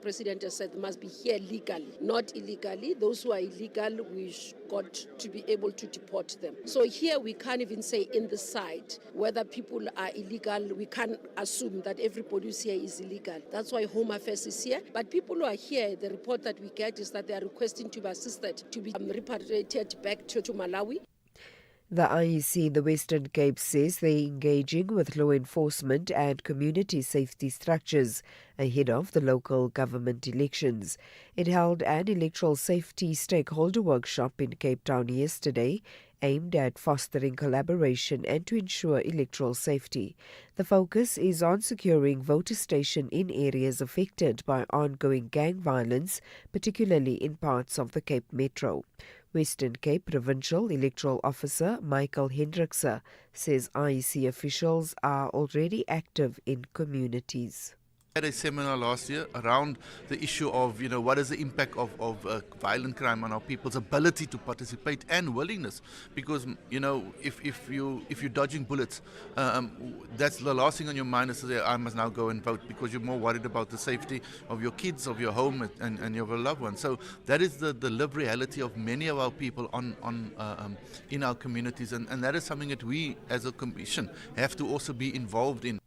President has said, must be here legally, not illegally. Those who are illegal, we've got to be able to deport them. So here we can't even say in the side whether people are illegal. We can't assume that everybody who's here is illegal. That's why Home Affairs is here. But people who are here, the report that we get is that they are requesting to be assisted to be repatriated back to Malawi. The IEC in the Western Cape says they're engaging with law enforcement and community safety structures ahead of the local government elections. It held an electoral safety stakeholder workshop in Cape Town yesterday, aimed at fostering collaboration and to ensure electoral safety. The focus is on securing voter station in areas affected by ongoing gang violence, particularly in parts of the Cape Metro. Western Cape Provincial Electoral Officer Michael Hendrickse says IEC officials are already active in communities. Had a seminar last year around the issue of, what is the impact of violent crime on our people's ability to participate and willingness. Because, if you're dodging bullets, that's the last thing on your mind is to say, I must now go and vote, because you're more worried about the safety of your kids, of your home, and your loved ones. So that is the lived reality of many of our people in our communities, and that is something that we as a commission have to also be involved in.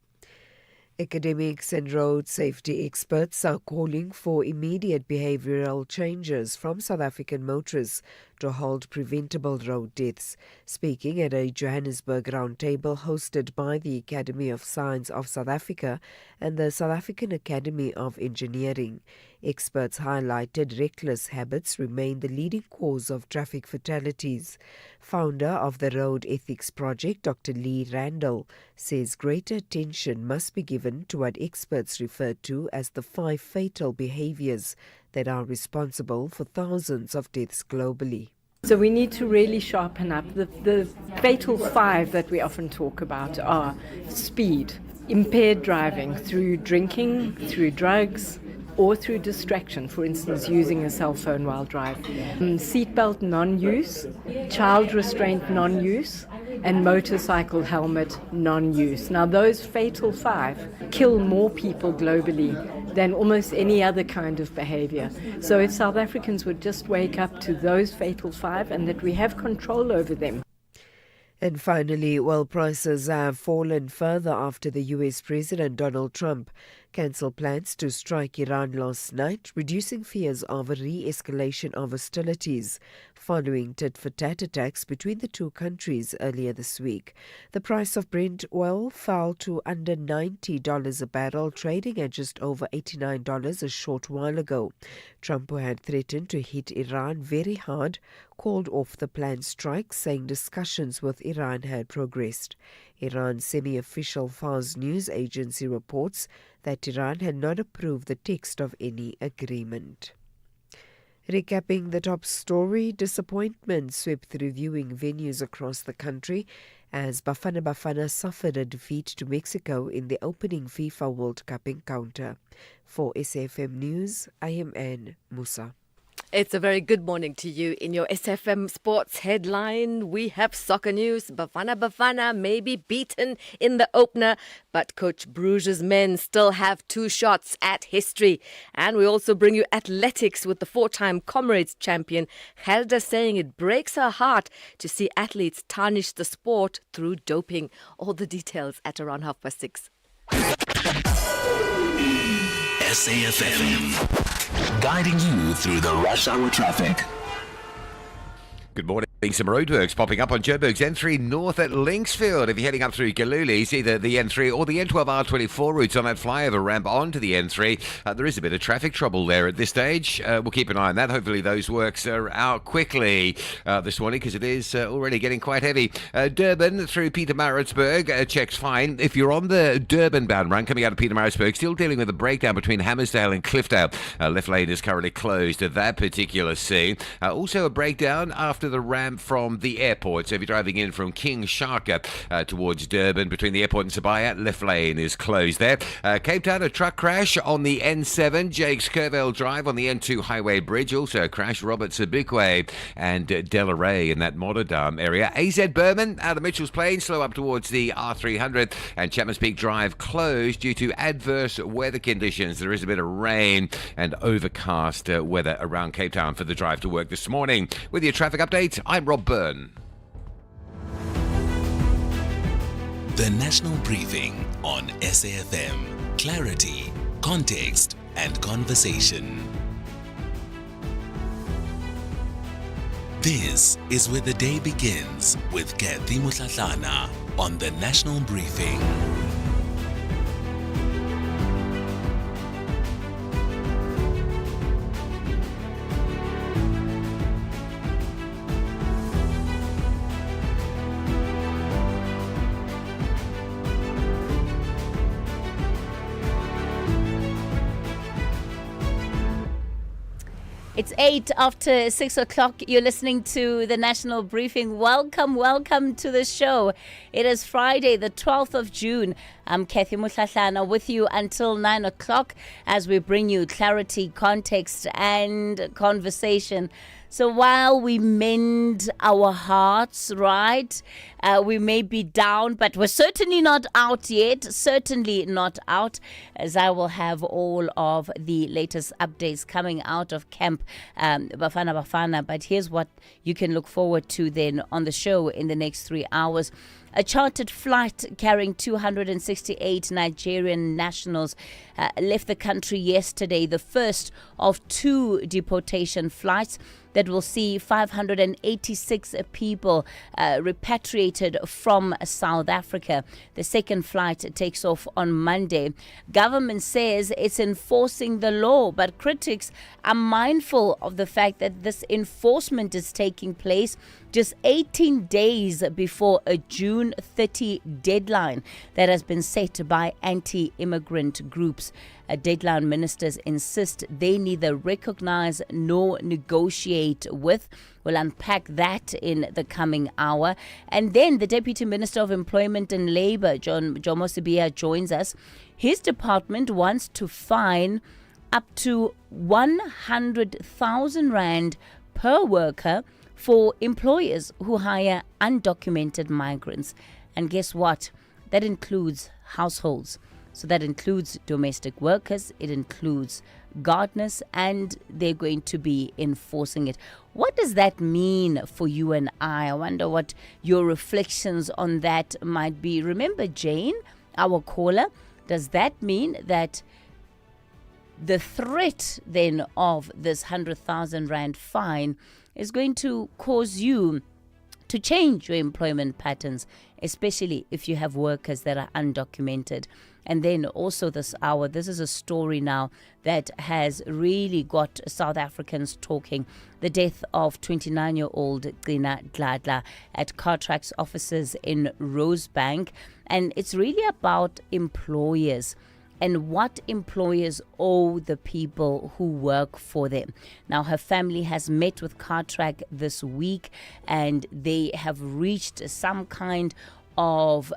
Academics and road safety experts are calling for immediate behavioural changes from South African motorists to halt preventable road deaths. Speaking at a Johannesburg roundtable hosted by the Academy of Science of South Africa and the South African Academy of Engineering, experts highlighted reckless habits remain the leading cause of traffic fatalities. Founder of the Road Ethics Project, Dr. Lee Randall, says greater attention must be given to what experts refer to as the 5 fatal behaviours that are responsible for thousands of deaths globally. So we need to really sharpen up. The fatal 5 that we often talk about are speed, impaired driving through drinking, through drugs, or through distraction, for instance, using a cell phone while driving, seatbelt non-use, child restraint non-use, and motorcycle helmet non-use. Now, those fatal 5 kill more people globally than almost any other kind of behavior. So if South Africans would just wake up to those fatal 5 and that we have control over them. And finally, oil prices have fallen further after the US President Donald Trump cancelled plans to strike Iran last night, reducing fears of a re-escalation of hostilities following tit-for-tat attacks between the two countries earlier this week. The price of Brent oil fell to under $90 a barrel, trading at just over $89 a short while ago. Trump, who had threatened to hit Iran very hard, called off the planned strike, saying discussions with Iran had progressed. Iran's semi-official Fars news agency reports that Iran had not approved the text of any agreement. Recapping the top story, disappointment swept through viewing venues across the country as Bafana Bafana suffered a defeat to Mexico in the opening FIFA World Cup encounter. For SAFM News, I am Anne Musa. It's a very good morning to you. In your SFM Sports headline, we have soccer news. Bafana Bafana may be beaten in the opener, but Coach Bruges' men still have 2 shots at history. And we also bring you athletics with the 4-time Comrades champion, Gerda, saying it breaks her heart to see athletes tarnish the sport through doping. All the details at around 6:30. SAFM, guiding you through the rush hour traffic. Good morning. Some roadworks popping up on Joburg's N3 north at Linksfield. If you're heading up through Kaluli, it's either the N3 or the N12R24 routes on that flyover ramp onto the N3. There is a bit of traffic trouble there at this stage. We'll keep an eye on that. Hopefully those works are out quickly this morning, because it is already getting quite heavy. Durban through Pietermaritzburg checks fine. If you're on the Durban-bound run coming out of Pietermaritzburg, still dealing with a breakdown between Hammersdale and Cliffdale. Left lane is currently closed at that particular scene. Also a breakdown after the ramp jam from the airport. So if you're driving in from King Shark towards Durban, between the airport and Sibaya, left lane is closed there. Cape Town, a truck crash on the N7, Jakes Curville Drive on the N2 Highway Bridge. Also a crash, Robert Sabikwe and Delaray in that Monodam area. AZ Berman out of Mitchell's Plain, slow up towards the R300, and Chapman's Peak Drive closed due to adverse weather conditions. There is a bit of rain and overcast weather around Cape Town for the drive to work this morning. With your traffic update, I'm Rob Byrne. The National Briefing on SAfm. Clarity, context, and conversation. This is where the day begins with Kathy Mutlatlana on the National Briefing. It's 6:08. You're listening to the National Briefing. Welcome to the show. It is Friday, the 12th of June. I'm Kathy Mutlatlana with you until 9 o'clock as we bring you clarity, context, and conversation. So while we mend our hearts, right, we may be down, but we're certainly not out yet. Certainly not out, as I will have all of the latest updates coming out of Camp Bafana. But here's what you can look forward to then on the show in the next 3 hours. A chartered flight carrying 268 Nigerian nationals left the country yesterday, the first of 2 deportation flights that will see 586 people repatriated from South Africa. The second flight takes off on Monday. Government says it's enforcing the law, but critics are mindful of the fact that this enforcement is taking place just 18 days before a June 30 deadline that has been set by anti-immigrant groups. Deadline ministers insist they neither recognize nor negotiate with. We'll unpack that in the coming hour. And then the Deputy Minister of Employment and Labour, Jomo Sibia, joins us. His department wants to fine up to 100,000 Rand per worker for employers who hire undocumented migrants. And guess what? That includes households. So that includes domestic workers, it includes gardeners, and they're going to be enforcing it. What does that mean for you and I? I wonder what your reflections on that might be. Remember Jane, our caller, does that mean that the threat then of this 100,000 Rand fine is going to cause you to change your employment patterns, especially if you have workers that are undocumented? And then also this hour, this is a story now that has really got South Africans talking. The death of 29-year-old Gcina Dladla at Cartrack's offices in Rosebank. And it's really about employers and what employers owe the people who work for them. Now, her family has met with Cartrack this week, and they have reached some kind of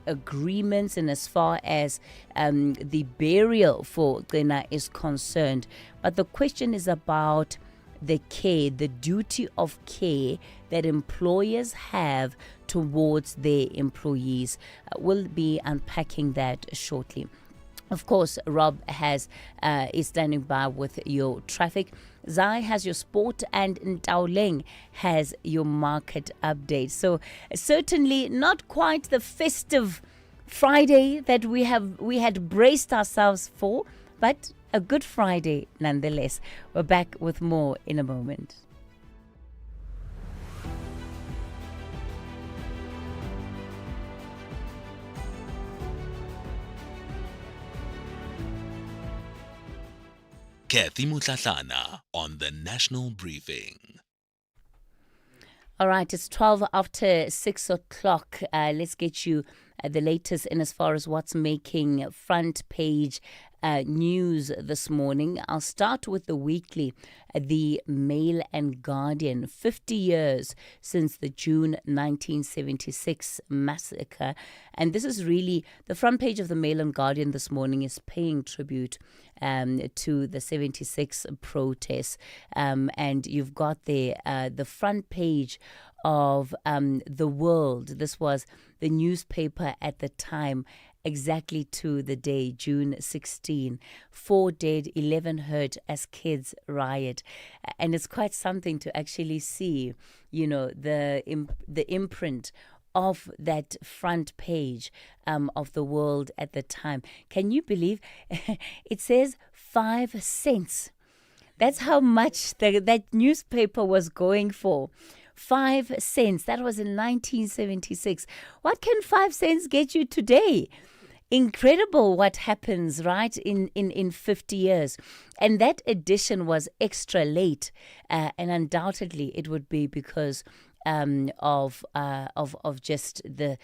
agreements in as far as the burial for Gcina is concerned. But the question is about the care, the duty of care that employers have towards their employees. We'll be unpacking that shortly. Of course, Rob is standing by with your traffic. Zai has your sport, and Ntaoleng has your market update. So certainly not quite the festive Friday that we had braced ourselves for, but a good Friday nonetheless. We're back with more in a moment. Kathy Mutlatlana on the National Briefing. All right, it's 12 after 6 o'clock. Let's get you the latest in as far as what's making front page news this morning. I'll start with the weekly, the Mail and Guardian. 50 years since the June 1976 massacre. And this is really the front page of the Mail and Guardian this morning is paying tribute to the 76 protests. And you've got there the front page of The World. This was the newspaper at the time, exactly to the day, June 16. 4 dead, 11 hurt as kids riot. And it's quite something to actually see, the imprint of that front page of The World at the time. Can you believe it says 5 cents? That's how much that newspaper was going for. 5 cents. That was in 1976. What can 5 cents get you today? Incredible what happens, right, in 50 years. And that edition was extra late. And undoubtedly it would be because of just the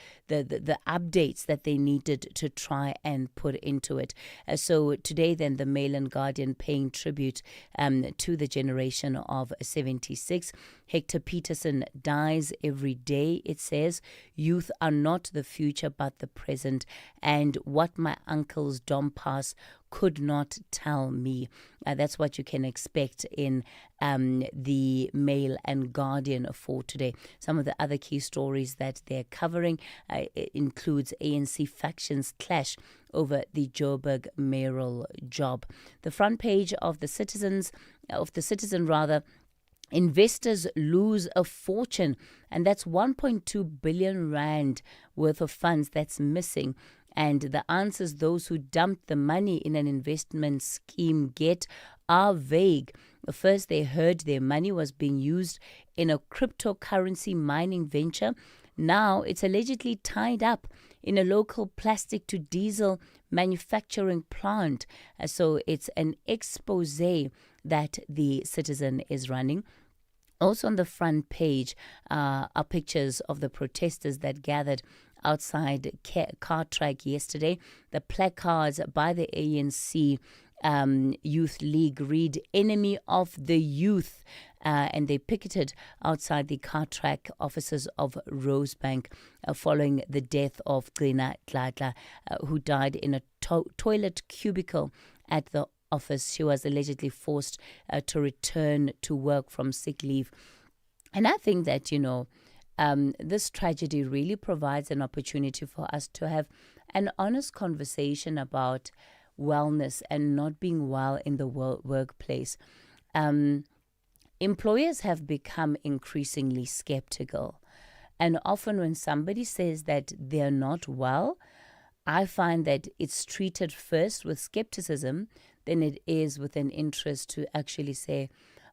updates that they needed to try and put into it. So today then the Mail and Guardian paying tribute to the generation of 76. Hector Peterson dies every day, it says. Youth are not the future but the present, and what my uncle's Dom Pass could not tell me. That's what you can expect in the Mail and Guardian for today. Some of the other key stories that they're covering includes ANC factions clash over the Joburg mayoral job. The front page of the Citizen, investors lose a fortune, and that's 1.2 billion rand worth of funds that's missing. And the answers those who dumped the money in an investment scheme get are vague. First, they heard their money was being used in a cryptocurrency mining venture. Now it's allegedly tied up in a local plastic to diesel manufacturing plant. So it's an expose that the Citizen is running. Also on the front page are pictures of the protesters that gathered outside Cartrack yesterday. The placards by the ANC Youth League read "Enemy of the Youth," and they picketed outside the Cartrack offices of Rosebank following the death of Glena Dladla, who died in a toilet cubicle at the office. She was allegedly forced to return to work from sick leave. And I think that, this tragedy really provides an opportunity for us to have an honest conversation about wellness and not being well in the workplace. Employers have become increasingly skeptical. And often when somebody says that they're not well, I find that it's treated first with skepticism than it is with an interest to actually say,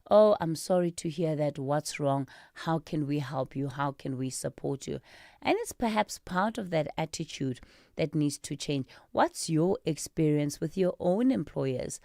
"Oh, I'm sorry to hear that. What's wrong? How can we help you? How can we support you?" And it's perhaps part of that attitude that needs to change. What's your experience with your own employers?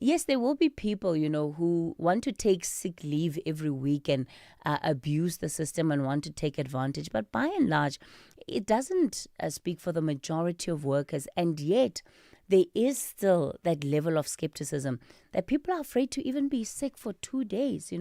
Yes, there will be people, who want to take sick leave every week and abuse the system and want to take advantage. But by and large, it doesn't speak for the majority of workers. And yet, there is still that level of skepticism that people are afraid to even be sick for 2 days.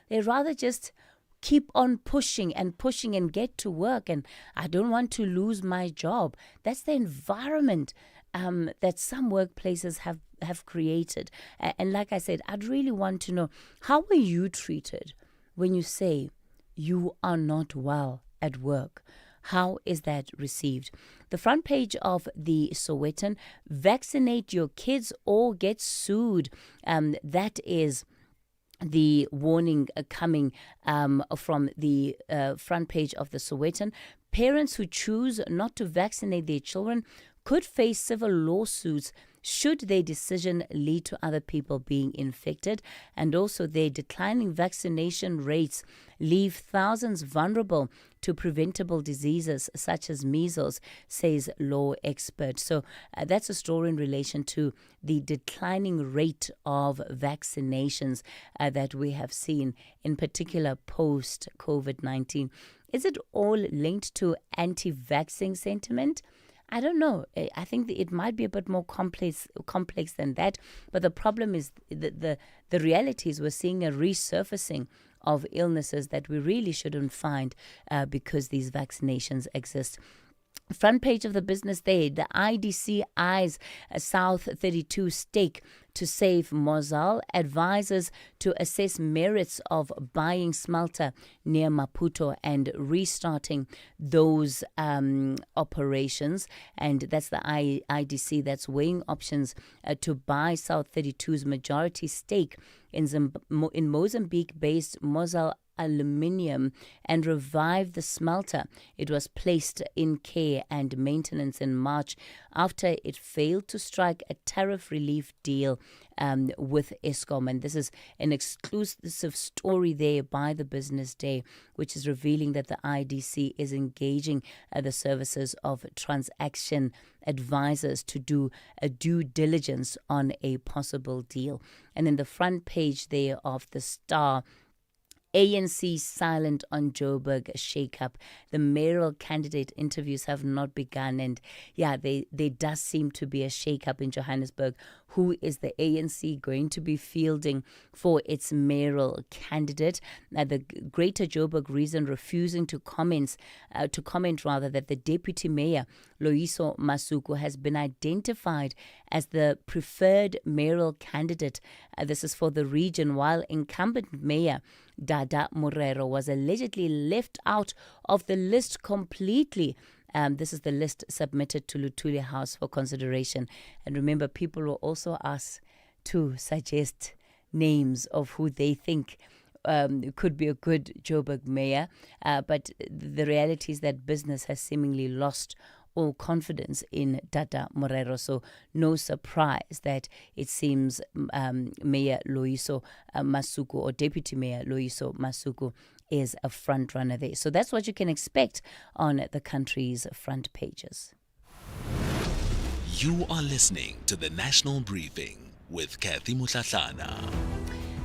They rather just keep on pushing and get to work. And I don't want to lose my job. That's the environment that some workplaces have created. And like I said, I'd really want to know, how were you treated when you say you are not well at work? How is that received? The front page of the Sowetan, vaccinate your kids or get sued. That is the warning coming from the front page of the Sowetan. Parents who choose not to vaccinate their children could face civil lawsuits should their decision lead to other people being infected. And also their declining vaccination rates leave thousands vulnerable to preventable diseases such as measles, says law expert. So that's a story in relation to the declining rate of vaccinations that we have seen, in particular post-COVID-19. Is it all linked to anti-vaccine sentiment? I don't know. I think that it might be a bit more complex than that. But the problem is the reality is we're seeing a resurfacing of illnesses that we really shouldn't find because these vaccinations exist. Front page of the Business Day, the IDC eyes a South 32 stake to save Mozal, advises to assess merits of buying smelter near Maputo and restarting those operations. And that's the IDC that's weighing options to buy South 32's majority stake in Mozambique-based Mozal Aluminium and revive the smelter. It was placed in care and maintenance in March after it failed to strike a tariff relief deal with Eskom. And this is an exclusive story there by the Business Day, which is revealing that the IDC is engaging the services of transaction advisors to do a due diligence on a possible deal. And then the front page there of the Star, ANC silent on Joburg shake-up. The mayoral candidate interviews have not begun, and there does seem to be a shake-up in Johannesburg. Who is the ANC going to be fielding for its mayoral candidate? The Greater Joburg region refusing to comment that the deputy mayor Loyiso Masuku has been identified as the preferred mayoral candidate. This is for the region, while incumbent mayor Dada Morero was allegedly left out of the list completely. This is the list submitted to Luthuli House for consideration. And remember, people will also ask to suggest names of who they think could be a good Joburg mayor. But the reality is that business has seemingly lost all confidence in Dada Morero. So no surprise that it seems Mayor Loyiso Masuku, or Deputy Mayor Loyiso Masuku, is a front runner there. So that's what you can expect on the country's front pages. You are listening to the National Briefing with Kathy Mutlatlana.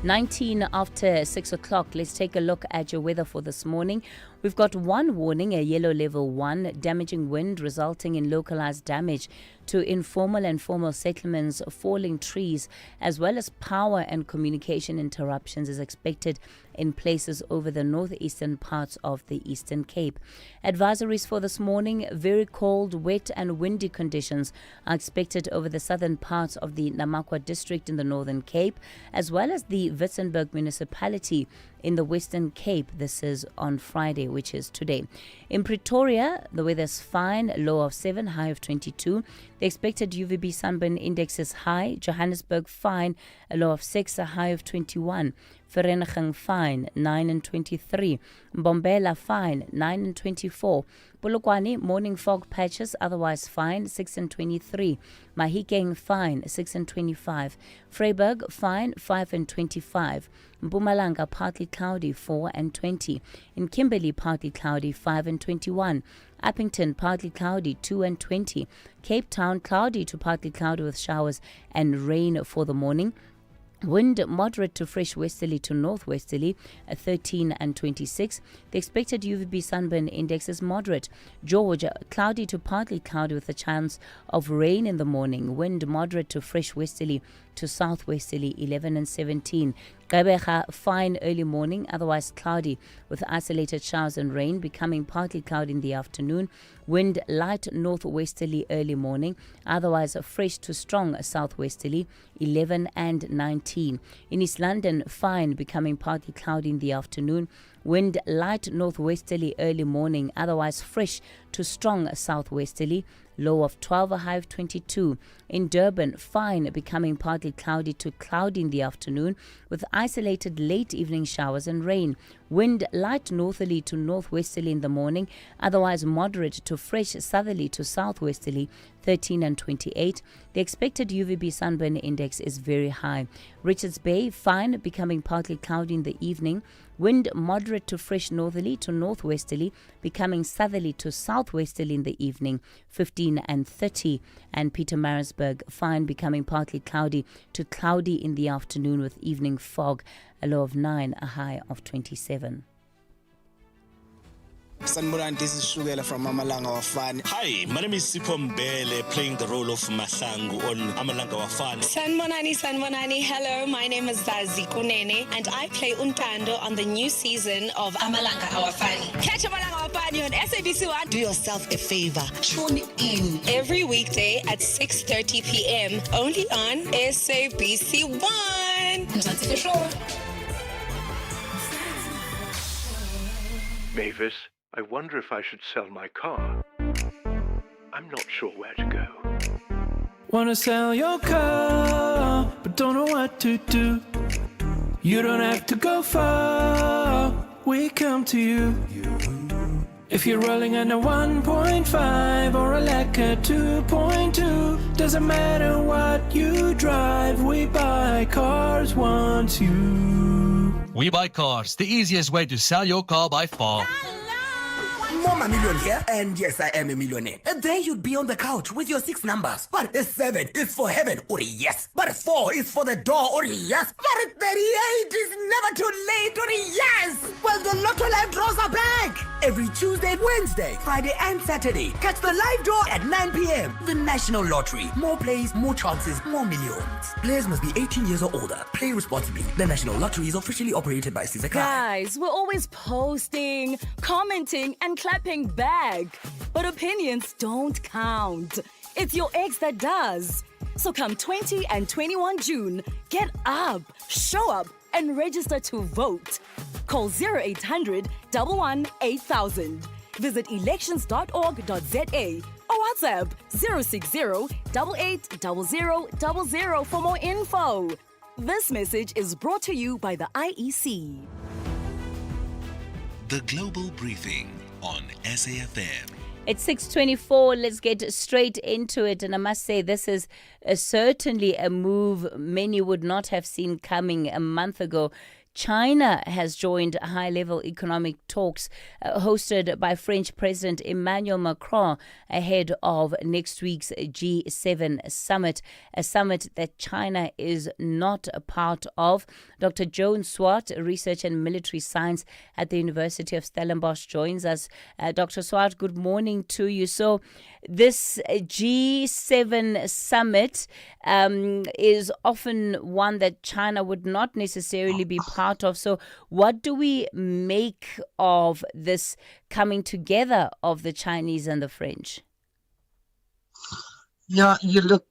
19 after 6 o'clock. Let's take a look at your weather for this morning. We've got one warning, a yellow level 1, damaging wind resulting in localized damage to informal and formal settlements, falling trees, as well as power and communication interruptions is expected in places over the northeastern parts of the Eastern Cape. Advisories for this morning: very cold, wet and windy conditions are expected over the southern parts of the Namakwa district in the Northern Cape, as well as the Witzenberg municipality in the Western Cape. This is on Friday, which is today. In Pretoria, the weather's fine, low of 7, high of 22. The expected UVB sunburn index is high. Johannesburg, fine, a low of 6, a high of 21. Vereeniging, fine, 9 and 23. Mbombela, fine, 9 and 24. Polokwane, morning fog patches, otherwise fine, 6 and 23. Mahikeng, fine, 6 and 25. Vryburg, fine, 5 and 25. Mpumalanga, partly cloudy, 4 and 20. In Kimberley, partly cloudy, 5 and 21. Appington, partly cloudy, 2 and 20. Cape Town, cloudy to partly cloudy with showers and rain for the morning. Wind moderate to fresh westerly to northwesterly at 13 and 26. The expected UVB sunburn index is moderate. Georgia, cloudy to partly cloudy with a chance of rain in the morning. Wind moderate to fresh westerly to southwesterly, 11 and 17. Gqeberha, fine early morning, otherwise cloudy with isolated showers and rain, becoming partly cloudy in the afternoon. Wind light northwesterly early morning, otherwise fresh to strong southwesterly, 11 and 19. In East London, fine, becoming partly cloudy in the afternoon. Wind light northwesterly early morning, otherwise fresh to strong southwesterly, low of 12, a high of 22. In Durban, fine, becoming partly cloudy to cloudy in the afternoon with isolated late evening showers and rain. Wind light northerly to northwesterly in the morning, otherwise moderate to fresh southerly to southwesterly, 13 and 28. The expected UVB sunburn index is very high. Richards Bay, fine, becoming partly cloudy in the evening. Wind moderate to fresh northerly to northwesterly, becoming southerly to southwesterly in the evening, 15 and 30. And Pietermaritzburg, fine, becoming partly cloudy to cloudy in the afternoon with evening fog, a low of 9, a high of 27. Sanborani, this is Shugela from Amalanga Wafani. Hi, my name is Sipho Mbele, playing the role of Mahlangu on Amalanga Wafani. Sanmonani, hello, my name is Zazi Kunene, and I play Untando on the new season of Amalanga Wafani. Catch Amalanga Wafani on SABC1. Do yourself a favor, tune in every weekday at 6:30 p.m. only on SABC1. That's the show. Mavis, I wonder if I should sell my car. I'm not sure where to go. Wanna sell your car, but don't know what to do. You don't have to go far, we come to you. If you're rolling on a 1.5 or a Lacquer 2.2, doesn't matter what you drive, we buy cars once you. We Buy Cars, the easiest way to sell your car by far. Mama Million here, and yes, I am a millionaire. And there you'd be on the couch with your 6 numbers. But 7 is for heaven, or yes. But 4 is for the door, or yes. But 38 is never too late, or yes. Well, the Lotto Live draws are back. Every Tuesday, Wednesday, Friday, and Saturday. Catch the live draw at 9 p.m. The National Lottery. More plays, more chances, more millions. Players must be 18 years or older. Play responsibly. The National Lottery is officially operated by SAfmRadio. Guys, we're always posting, commenting, and clapping back. But opinions don't count. It's your ex that does. So come 20 and 21 June, get up, show up, and register to vote. Call 0800 11 8000. Visit elections.org.za or WhatsApp 060 880000 for more info. This message is brought to you by the IEC. The Global Briefing on SAfm. It's 6:24. Let's get straight into it. And I must say, this is certainly a move many would not have seen coming a month ago. China has joined high-level economic talks hosted by French President Emmanuel Macron ahead of next week's G7 summit, a summit that China is not a part of. Dr. Joan Swart, Research and Military Science at the University of Stellenbosch, joins us. Dr. Swart, good morning to you. So this G7 summit is often one that China would not necessarily be part of. So what do we make of this coming together of the Chinese and the French? Yeah, you look,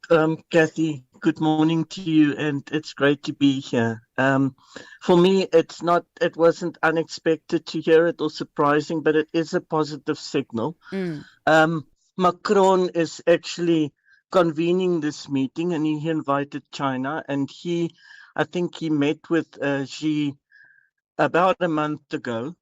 Kathy, good morning to you, and it's great to be here. For me, it wasn't unexpected to hear it or surprising, but it is a positive signal. Macron is actually convening this meeting, and he invited China, and I think he met with Xi about a month ago,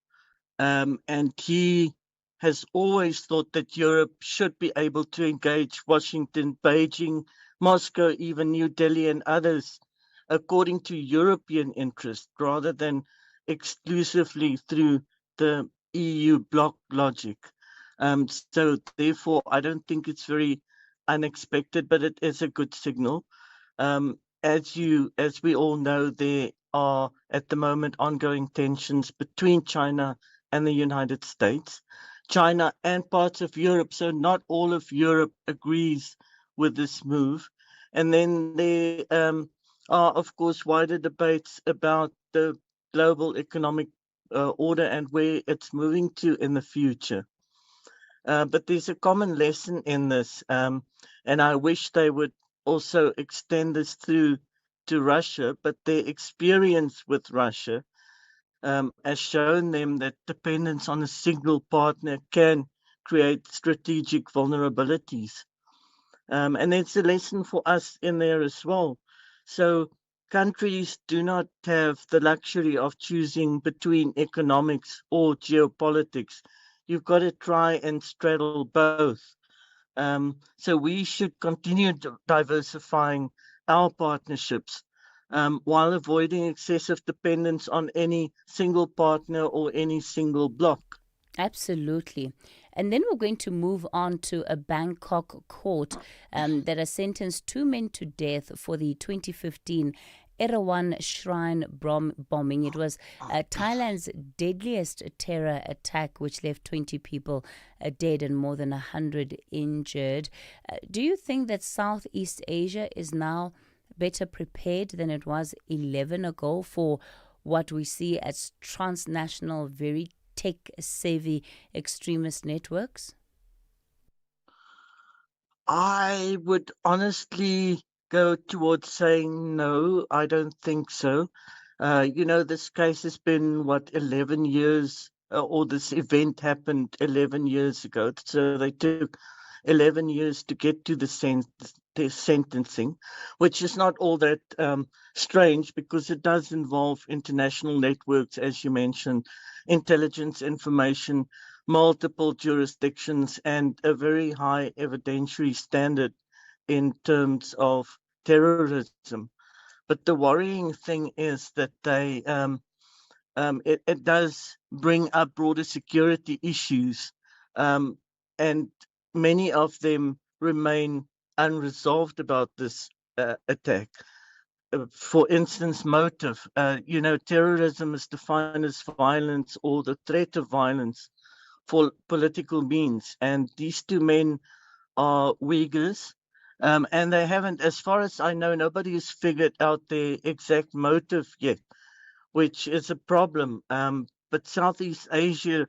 and he has always thought that Europe should be able to engage Washington, Beijing, Moscow, even New Delhi and others according to European interest rather than exclusively through the EU bloc logic. So therefore, I don't think it's very unexpected, but it is a good signal. As we all know, there are at the moment ongoing tensions between China and the United States, China and parts of Europe. So not all of Europe agrees with this move. And then there are, of course, wider debates about the global economic order and where it's moving to in the future. But there's a common lesson in this, and I wish they would also extend this through to Russia, but their experience with Russia has shown them that dependence on a single partner can create strategic vulnerabilities. And it's a lesson for us in there as well. So countries do not have the luxury of choosing between economics or geopolitics. You've got to try and straddle both. So we should continue diversifying our partnerships while avoiding excessive dependence on any single partner or any single bloc. Absolutely. And then we're going to move on to a Bangkok court that has sentenced 2 men to death for the 2015 Erawan Shrine bombing. It was Thailand's deadliest terror attack, which left 20 people dead and more than 100 injured. Do you think that Southeast Asia is now better prepared than it was 11 ago for what we see as transnational, very tech-savvy extremist networks? I would honestly go towards saying no, I don't think so. This case has been, 11 years, or this event happened 11 years ago. So they took 11 years to get to the sentencing, which is not all that strange because it does involve international networks, as you mentioned, intelligence information, multiple jurisdictions, and a very high evidentiary standard in terms of terrorism. But the worrying thing is that it does bring up broader security issues, and many of them remain unresolved about this attack. For instance, motive. Terrorism is defined as violence or the threat of violence for political means. And these two men are Uyghurs, and they haven't, as far as I know, nobody has figured out their exact motive yet, which is a problem. But Southeast Asia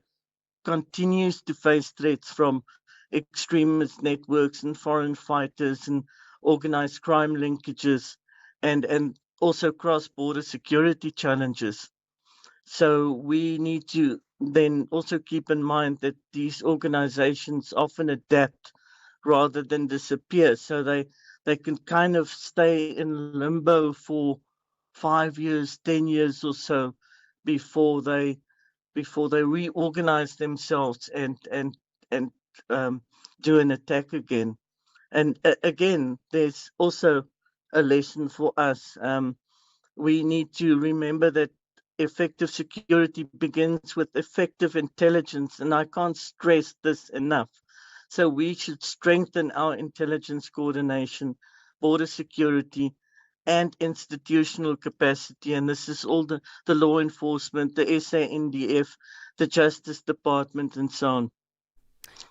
continues to face threats from extremist networks and foreign fighters and organized crime linkages, and also cross-border security challenges. So we need to then also keep in mind that these organizations often adapt rather than disappear. So they can kind of stay in limbo for 5 years, 10 years or so before they reorganize themselves and do an attack again. And again, there's also a lesson for us. We need to remember that effective security begins with effective intelligence, and I can't stress this enough. So we should strengthen our intelligence coordination, border security, and institutional capacity. And this is all the law enforcement, the SANDF, the Justice Department, and so on,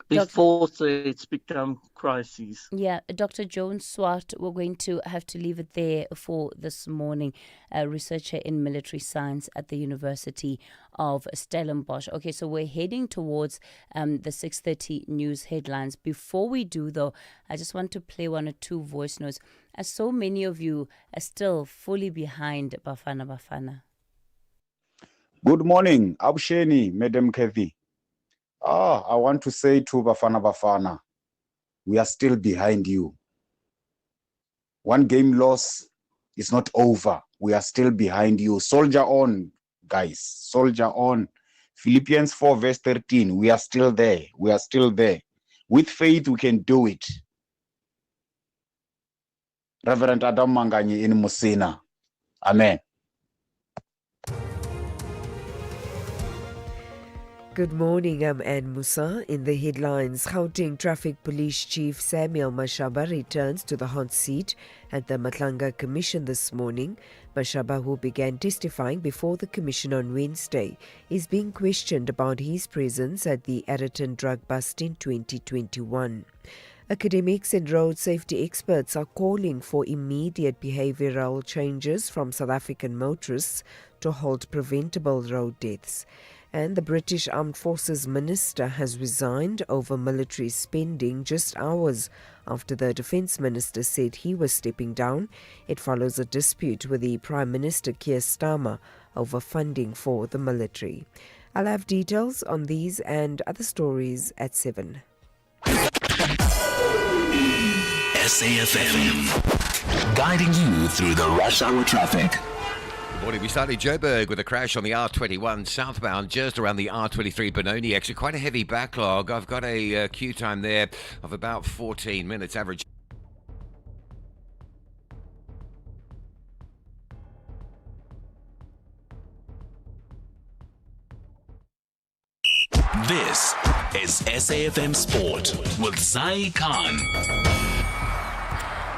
before threats become crises. Yeah, Dr. Jones Swart, we're going to have to leave it there for this morning. A researcher in military science at the University of Stellenbosch. Okay, so we're heading towards the 6:30 news headlines. Before we do, though, I just want to play one or two voice notes, as so many of you are still fully behind Bafana Bafana. Good morning, Abusheni, Madam Kathy. I want to say to Bafana Bafana, we are still behind you. One game loss is not over. We are still behind you. Soldier on, guys. Soldier on. Philippians 4 verse 13. We are still there. We are still there. With faith, we can do it. Reverend Adam Manganyi in Musina. Amen. Good morning, I'm Anne Musa. In the headlines, Gauteng Traffic Police Chief Samuel Mashaba returns to the hot seat at the Matlanga Commission this morning. Mashaba, who began testifying before the Commission on Wednesday, is being questioned about his presence at the Ayrton drug bust in 2021. Academics and road safety experts are calling for immediate behavioural changes from South African motorists to halt preventable road deaths. And the British Armed Forces Minister has resigned over military spending just hours after the Defence Minister said he was stepping down. It follows a dispute with the Prime Minister Keir Starmer over funding for the military. I'll have details on these and other stories at 7. SAfm, guiding you through the rush hour traffic. Morning. We started Joburg with a crash on the R21 southbound just around the R23 Benoni exit. Quite a heavy backlog. I've got a queue time there of about 14 minutes average. This is SAfm Sport with Zai Khan.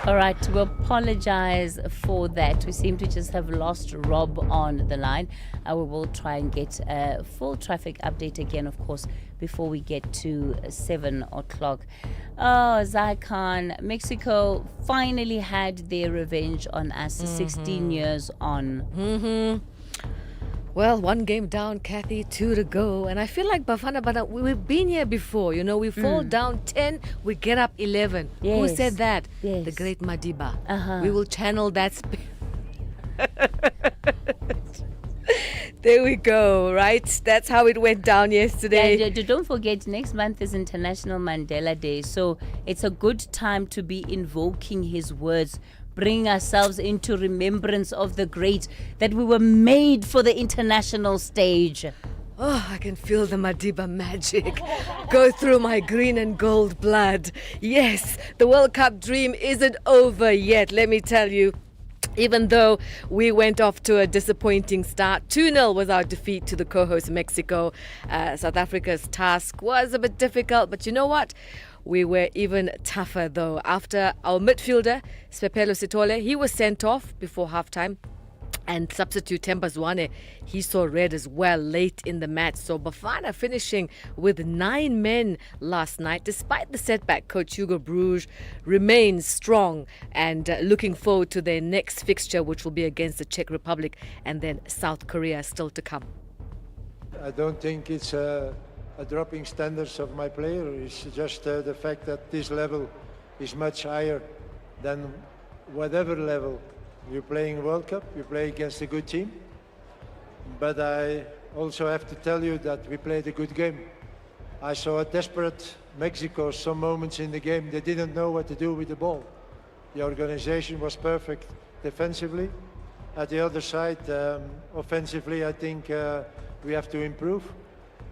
All right, we apologize for that. We seem to just have lost Rob on the line. We will try and get a full traffic update again, of course, before we get to 7 o'clock. Oh, Zycon, Mexico finally had their revenge on us 16 years on. Well, 1 game down, Kathy, 2 to go. And I feel like Bafana, we've been here before. You know, we fall down 10, we get up 11. Yes. Who said that? Yes. The great Madiba. Uh-huh. We will channel that spirit. There we go, right? That's how it went down yesterday. Yeah, don't forget, next month is International Mandela Day. So it's a good time to be invoking his words, bring ourselves into remembrance of the great, that we were made for the international stage. Oh, I can feel the Madiba magic go through my green and gold blood. Yes, the World Cup dream isn't over yet, let me tell you. Even though we went off to a disappointing start, 2-0 was our defeat to the co-host Mexico. South Africa's task was a bit difficult, but you know what? We were even tougher though. After our midfielder, Sepelo Sitole, he was sent off before halftime. And substitute Temba Zwane, he saw red as well late in the match. So Bafana finishing with 9 men last night. Despite the setback, Coach Hugo Bruges remains strong and looking forward to their next fixture, which will be against the Czech Republic and then South Korea still to come. I don't think it's a dropping standards of my player. It's just the fact that this level is much higher than whatever level. You're playing World Cup, you play against a good team. But I also have to tell you that we played a good game. I saw a desperate Mexico some moments in the game. They didn't know what to do with the ball. The organization was perfect defensively. At the other side, offensively, I think we have to improve.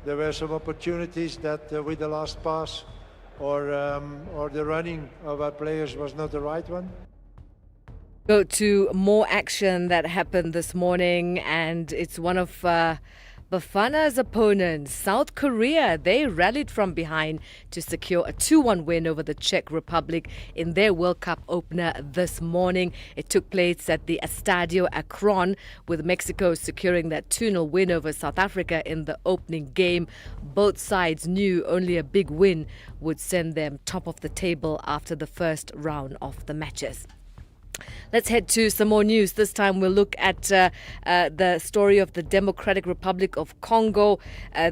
There were some opportunities that with the last pass or the running of our players was not the right one. Go to more action that happened this morning, and it's one of Bafana's opponents, South Korea. They rallied from behind to secure a 2-1 win over the Czech Republic in their World Cup opener this morning. It took place at the Estadio Akron, with Mexico securing that 2-0 win over South Africa in the opening game. Both sides knew only a big win would send them top of the table after the first round of the matches. Let's head to some more news. This time we'll look at the story of the Democratic Republic of Congo.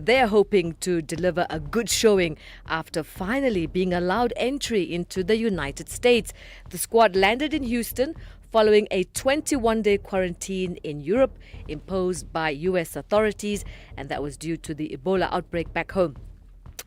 They're hoping to deliver a good showing after finally being allowed entry into the United States. The squad landed in Houston following a 21-day quarantine in Europe imposed by U.S. authorities, and that was due to the Ebola outbreak back home.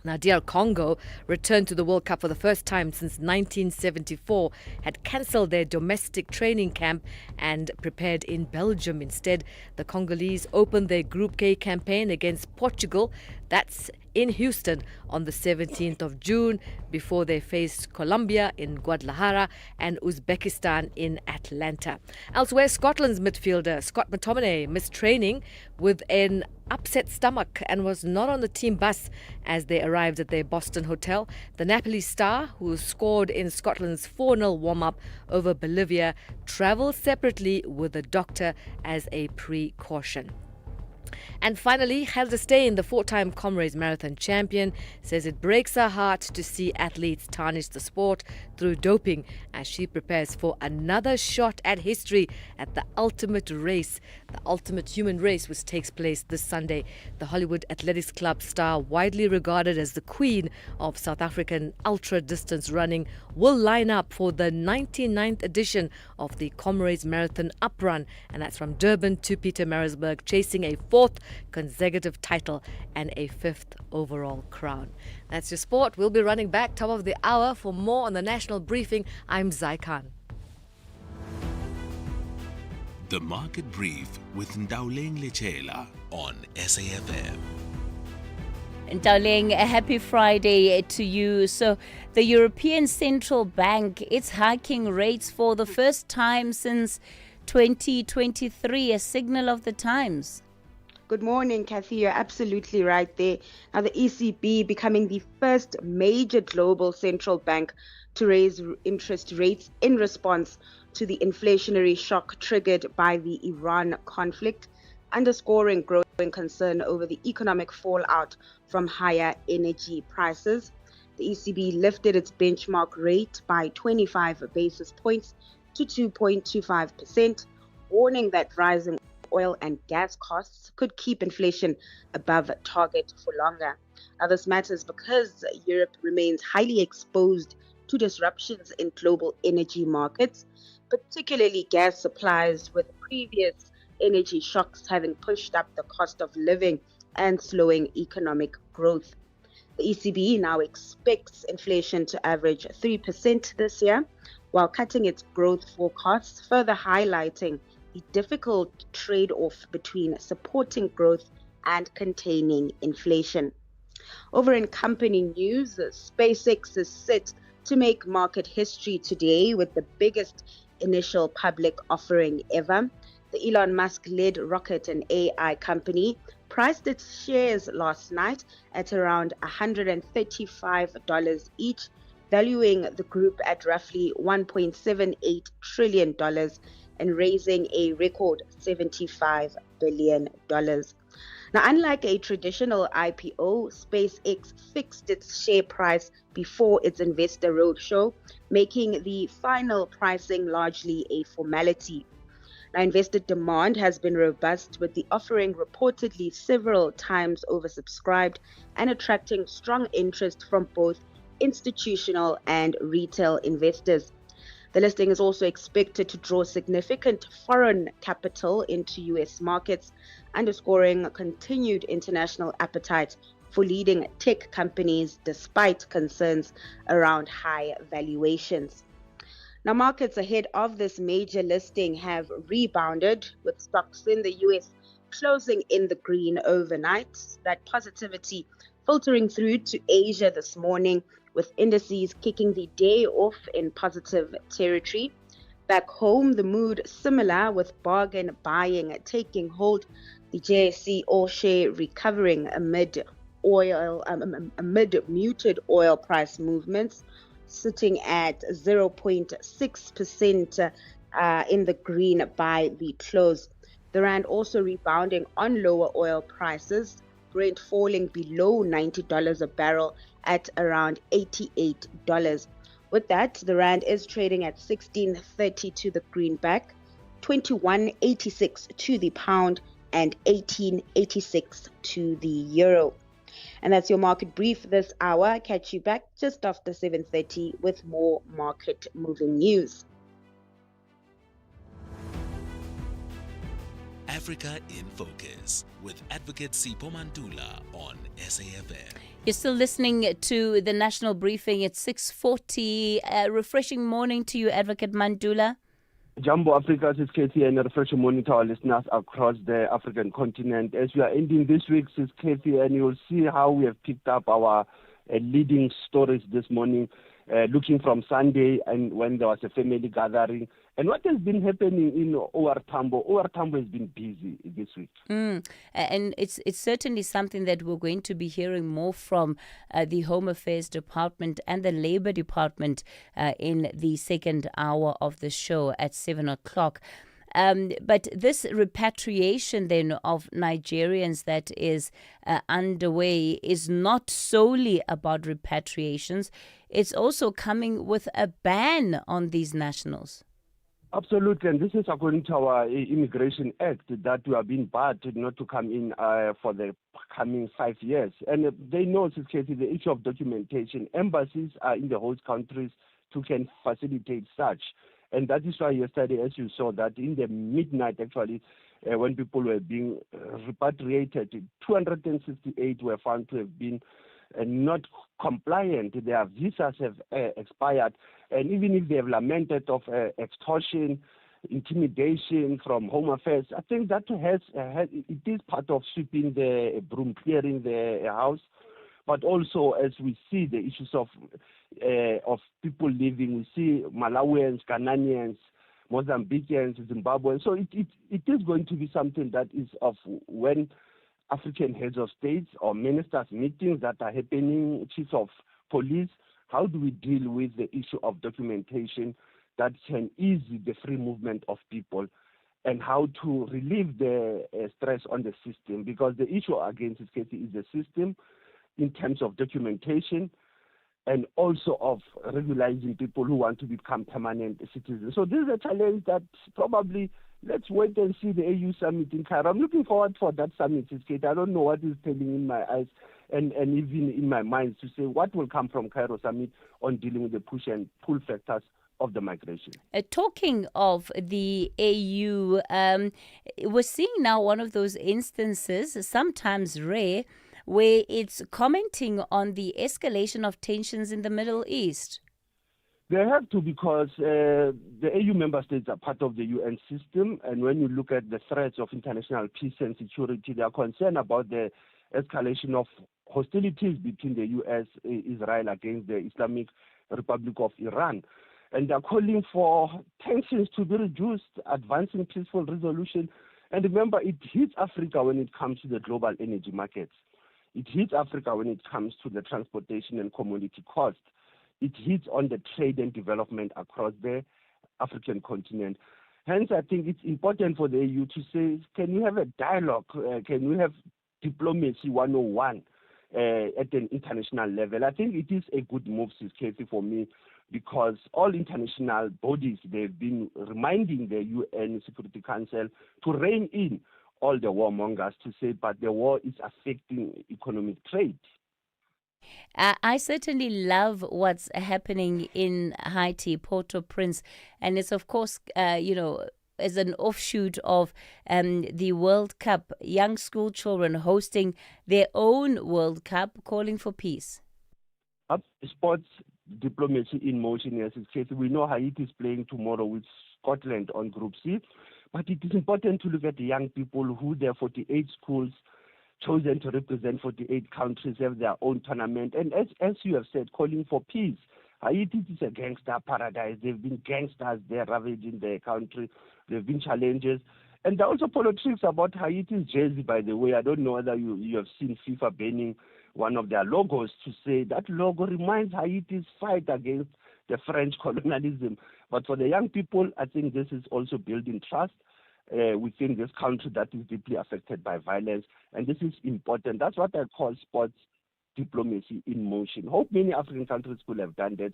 Now, DR Congo returned to the World Cup for the first time since 1974, had cancelled their domestic training camp and prepared in Belgium instead. The Congolese opened their Group K campaign against Portugal. That's in Houston on the 17th of June before they faced Colombia in Guadalajara and Uzbekistan in Atlanta. Elsewhere, Scotland's midfielder Scott McTominay missed training with an upset stomach and was not on the team bus as they arrived at their Boston hotel. The Napoli star, who scored in Scotland's 4-0 warm-up over Bolivia, travelled separately with a doctor as a precaution. And finally, Helder Steyn, the 4-time Comrades Marathon champion, says it breaks her heart to see athletes tarnish the sport through doping as she prepares for another shot at history at the ultimate race, the ultimate human race, which takes place this Sunday. The Hollywood Athletics Club star, widely regarded as the queen of South African ultra-distance running, will line up for the 99th edition of the Comrades Marathon Uprun, and that's from Durban to Pietermaritzburg, chasing a 4th consecutive title and a 5th overall crown. That's your sport. We'll be running back top of the hour. For more on the national briefing, I'm Zycon. The Market Brief with Ndauleng Lechela on SAFM. Darling, a happy Friday to you. So the European Central Bank, it's hiking rates for the first time since 2023, a signal of the times. Good morning, Kathy. You're absolutely right there. Now, the ECB becoming the first major global central bank to raise interest rates in response to the inflationary shock triggered by the Iran conflict, underscoring growing concern over the economic fallout from higher energy prices. The ECB lifted its benchmark rate by 25 basis points to 2.25%, warning that rising oil and gas costs could keep inflation above target for longer. Now, this matters because Europe remains highly exposed to disruptions in global energy markets, particularly gas supplies, with previous energy shocks having pushed up the cost of living and slowing economic growth. The ECB now expects inflation to average 3% this year, while cutting its growth forecasts, further highlighting the difficult trade-off between supporting growth and containing inflation. Over in company news, SpaceX is set to make market history today with the biggest initial public offering ever. The Elon Musk-led rocket and AI company priced its shares last night at around $135 each, valuing the group at roughly $1.78 trillion and raising a record $75 billion. Now, unlike a traditional IPO, SpaceX fixed its share price before its investor roadshow, making the final pricing largely a formality. Now, investor demand has been robust, with the offering reportedly several times oversubscribed and attracting strong interest from both institutional and retail investors. The listing is also expected to draw significant foreign capital into U.S. markets, underscoring continued international appetite for leading tech companies despite concerns around high valuations. Now, markets ahead of this major listing have rebounded, with stocks in the U.S. closing in the green overnight. That positivity filtering through to Asia this morning, with indices kicking the day off in positive territory. Back home, the mood similar, with bargain buying taking hold. The JSE all-share recovering amid muted oil price movements, sitting at 0.6% in the green by the close. The rand also rebounding on lower oil prices, Brent falling below $90 a barrel at around $88. With that, the rand is trading at 16.30 to the greenback, 21.86 to the pound, and 18.86 to the euro. And that's your market brief this hour. Catch you back just after 7:30 with more market moving news. Africa in Focus with Advocate Sipho Mantula on SAfm. You're still listening to the National Briefing at 6:40. Refreshing morning to you, Advocate Mantula. Jumbo Africa, this is Kathy, and a refreshing morning to our listeners across the African continent. As we are ending this week, this is Kathy, and you'll see how we have picked up our leading stories this morning, looking from Sunday and when there was a family gathering. And what has been happening in OR Tambo? OR Tambo has been busy this week. And it's certainly something that we're going to be hearing more from the Home Affairs Department and the Labour Department in the second hour of the show at 7 o'clock. But this repatriation then of Nigerians that is underway is not solely about repatriations. It's also coming with a ban on these nationals. Absolutely, and this is according to our Immigration Act that we have been barred not to come in for the coming 5 years. And they know, the issue of documentation. Embassies are in the host countries to can facilitate such. And that is why yesterday, as you saw, that in the midnight, actually, when people were being repatriated, 268 were found to have been not compliant. Their visas have expired. And even if they have lamented of extortion, intimidation from Home Affairs, I think that it is part of sweeping the broom, clearing the house. But also, as we see the issues of people living, we see Malawians, Ghanaians, Mozambicans, Zimbabweans. So it is going to be something that is of when African heads of states or ministers meetings that are happening, chiefs of police. How do we deal with the issue of documentation that can ease the free movement of people, and how to relieve the stress on the system? Because the issue against this case is the system in terms of documentation and also of regularizing people who want to become permanent citizens. So this is a challenge that probably, let's wait and see the AU summit in Cairo. I'm looking forward for that summit, Kate. I don't know what is telling in my eyes and even in my mind to say what will come from Cairo summit on dealing with the push and pull factors of the migration. Talking of the AU, we're seeing now one of those instances, sometimes rare, where it's commenting on the escalation of tensions in the Middle East. They have to, because the AU member states are part of the UN system, and when you look at the threats of international peace and security, they are concerned about the escalation of hostilities between the US and Israel against the Islamic Republic of Iran. And they're calling for tensions to be reduced, advancing peaceful resolution. And remember, it hits Africa when it comes to the global energy markets. It hits Africa when it comes to the transportation and commodity costs. It hits on the trade and development across the African continent. Hence, I think it's important for the EU to say, can we have a dialogue? Can we have diplomacy 101 at an international level? I think it is a good move, Casey, for me, because all international bodies, they've been reminding the UN Security Council to rein in all the warmongers, to say, but the war is affecting economic trade. I certainly love what's happening in Haiti, Port-au-Prince, and it's, of course, as an offshoot of the World Cup, young school children hosting their own World Cup, calling for peace. Sports diplomacy in motion, yes, it's case. We know Haiti is playing tomorrow with Scotland on Group C, but it is important to look at the young people who their 48 schools chosen to represent 48 countries have their own tournament. And as you have said, calling for peace. Haiti is a gangster paradise. They've been gangsters there ravaging their country. There have been challenges. And there are also politics about Haiti's jersey, by the way. I don't know whether you have seen FIFA banning one of their logos to say that logo reminds Haiti's fight against the French colonialism. But for the young people, I think this is also building trust within this country that is deeply affected by violence. And this is important. That's what I call sports diplomacy in motion. Hope many African countries could have done that.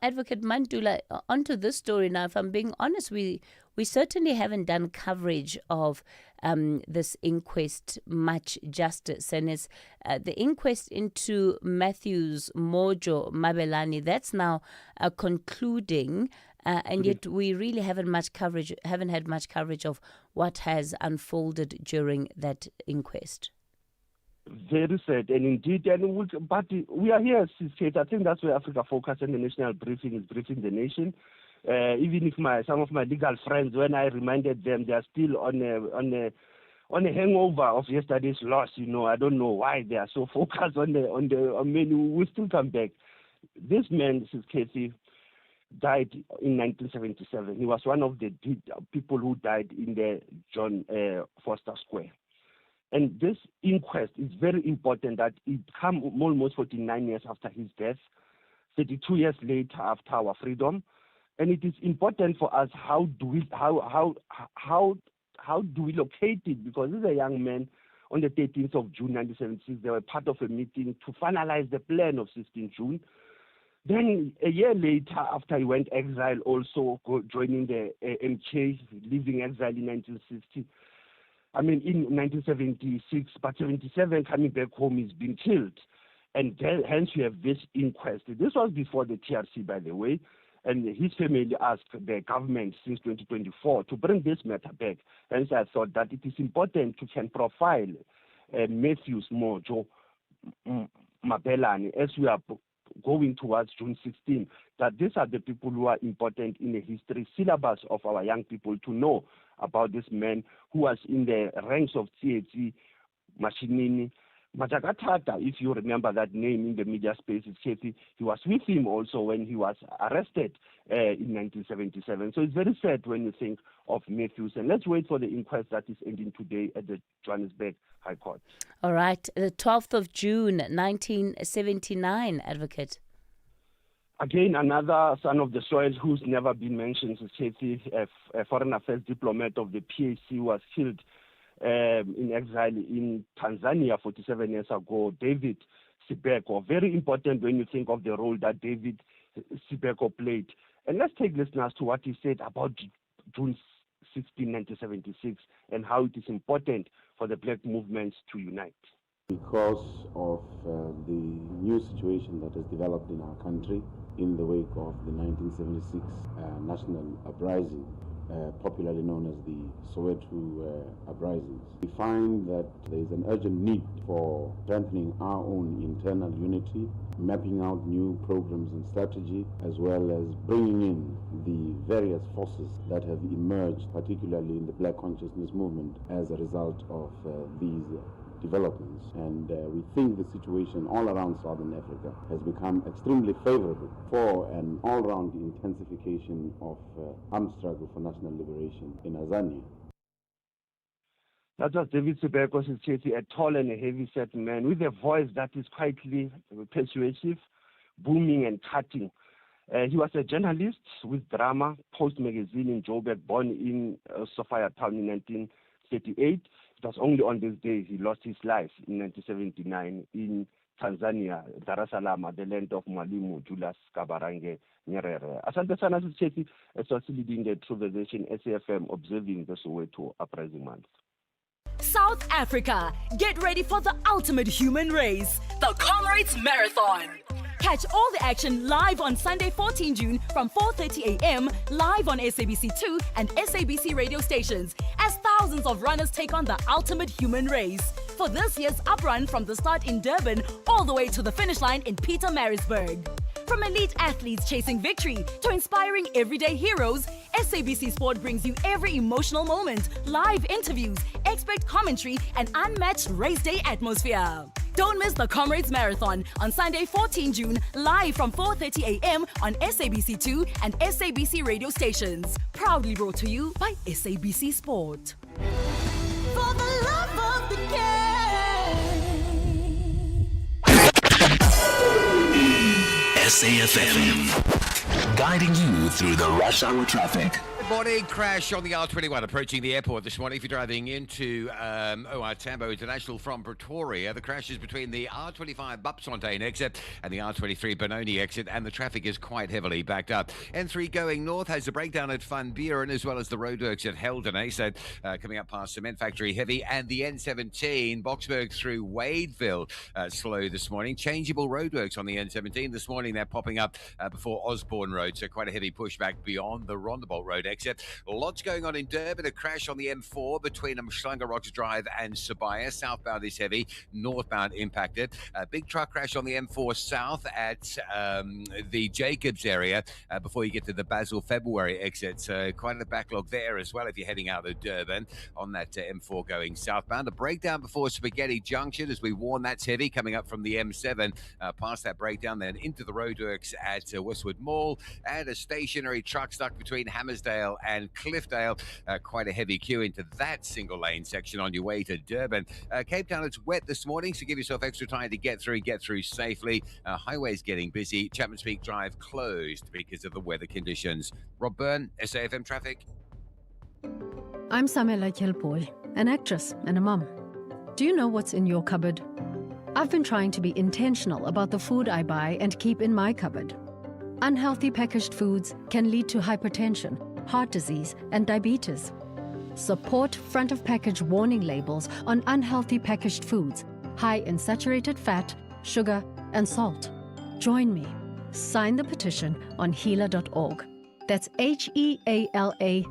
Advocate Mandula, onto this story now, if I'm being honest, we certainly haven't done coverage of this inquest much justice. And it's the inquest into Matthew's Mojo Mabelani, that's now concluding. And yet we really haven't had much coverage of what has unfolded during that inquest. Very sad, and indeed, but we are here, Kate. I think that's where Africa Focus and the national briefing is briefing the nation. Even if some of my legal friends, when I reminded them, they are still on a hangover of yesterday's loss. I don't know why they are so focused on menu. We'll still come back. This man, Casey, died in 1977. He was one of the people who died in the John Foster Square. And this inquest is very important that it comes almost 49 years after his death, 32 years later after our freedom. And it is important for us how do we locate it, because this is a young man on the 13th of June 1976. They were part of a meeting to finalize the plan of 16 June. Then a year later, after he went exile, also joining the MK, leaving exile in 1960. In 1976, but 77 coming back home, he's been killed. And hence you have this inquest. This was before the TRC, by the way. And his family asked the government since 2024 to bring this matter back. Hence I thought that it is important to can profile Matthew's Mojo Mabelani as we are going towards June 16, that these are the people who are important in the history syllabus of our young people to know about this man who was in the ranks of TAT, Mashinini, Majakatata, if you remember that name in the media space, he was with him also when he was arrested in 1977. So it's very sad when you think of Matthews. And let's wait for the inquest that is ending today at the Johannesburg High Court. All right. The 12th of June, 1979, Advocate. Again, another son of the soil who's never been mentioned, a foreign affairs diplomat of the PAC, was killed in exile in Tanzania 47 years ago, David Sibeko. Very important when you think of the role that David Sibeko played. And let's take listeners to what he said about June 16, 1976, and how it is important for the black movements to unite. Because of the new situation that has developed in our country in the wake of the 1976 national uprising, popularly known as the Soweto uprisings, we find that there is an urgent need for strengthening our own internal unity, mapping out new programs and strategy, as well as bringing in the various forces that have emerged, particularly in the Black consciousness movement, as a result of these developments. And we think the situation all around Southern Africa has become extremely favorable for an all-round intensification of armed struggle for national liberation in Azania. That was David Sibeko, a tall and a heavy-set man with a voice that is quite persuasive, booming and cutting. He was a journalist with drama, Post magazine in Joburg, born in Sophia Town in 1938. It was only on this day he lost his life in 1979 in Tanzania, Dar es Salaam, the land of Mwalimu Julius Kabarange Nyerere. Asante sana Sitsheti, as also leading the True Conversation SAFM, observing the Soweto Uprising Month. South Africa, get ready for the ultimate human race, the Comrades Marathon. Catch all the action live on Sunday, 14 June from 4:30 a.m. live on SABC2 and SABC radio stations as thousands of runners take on the ultimate human race. For this year's uprun from the start in Durban all the way to the finish line in Pietermaritzburg. From elite athletes chasing victory to inspiring everyday heroes, SABC Sport brings you every emotional moment, live interviews, expert commentary, and unmatched race day atmosphere. Don't miss the Comrades Marathon on Sunday, 14 June, live from 4:30 a.m. on SABC2 and SABC radio stations. Proudly brought to you by SABC Sport. For the love of the game. SAFM, guiding you through the rush hour traffic. Morning, crash on the R21 approaching the airport this morning. If you're driving into OR Tambo International from Pretoria, the crash is between the R25 Bupsfontein exit and the R23 Benoni exit, and the traffic is quite heavily backed up. N3 going north has a breakdown at Van Buren, as well as the roadworks at Helden, so coming up past Cement Factory heavy, and the N17 Boksburg through Wadeville slow this morning. Changeable roadworks on the N17 this morning. They're popping up before Osborne Road, so quite a heavy pushback beyond the Rondebolt Road exit. Lots going on in Durban. A crash on the M4 between Mhlanga Rocks Drive and Sabaya. Southbound is heavy, northbound impacted. A big truck crash on the M4 south at the Jacobs area before you get to the Basel February exit. So quite a backlog there as well if you're heading out of Durban on that M4 going southbound. A breakdown before Spaghetti Junction, as we warn, that's heavy coming up from the M7 past that breakdown, then into the roadworks at Westwood Mall, and a stationary truck stuck between Hammersdale and Cliffdale. Quite a heavy queue into that single lane section on your way to Durban. Cape Town, it's wet this morning, so give yourself extra time to get through safely. Highways getting busy. Chapman's Peak Drive closed because of the weather conditions. Rob Byrne, SAFM Traffic. I'm Samela Kelpoy, an actress and a mum. Do you know what's in your cupboard? I've been trying to be intentional about the food I buy and keep in my cupboard. Unhealthy packaged foods can lead to hypertension, heart disease, and diabetes. Support front-of-package warning labels on unhealthy packaged foods, high in saturated fat, sugar, and salt. Join me. Sign the petition on healer.org. That's HEALA.org.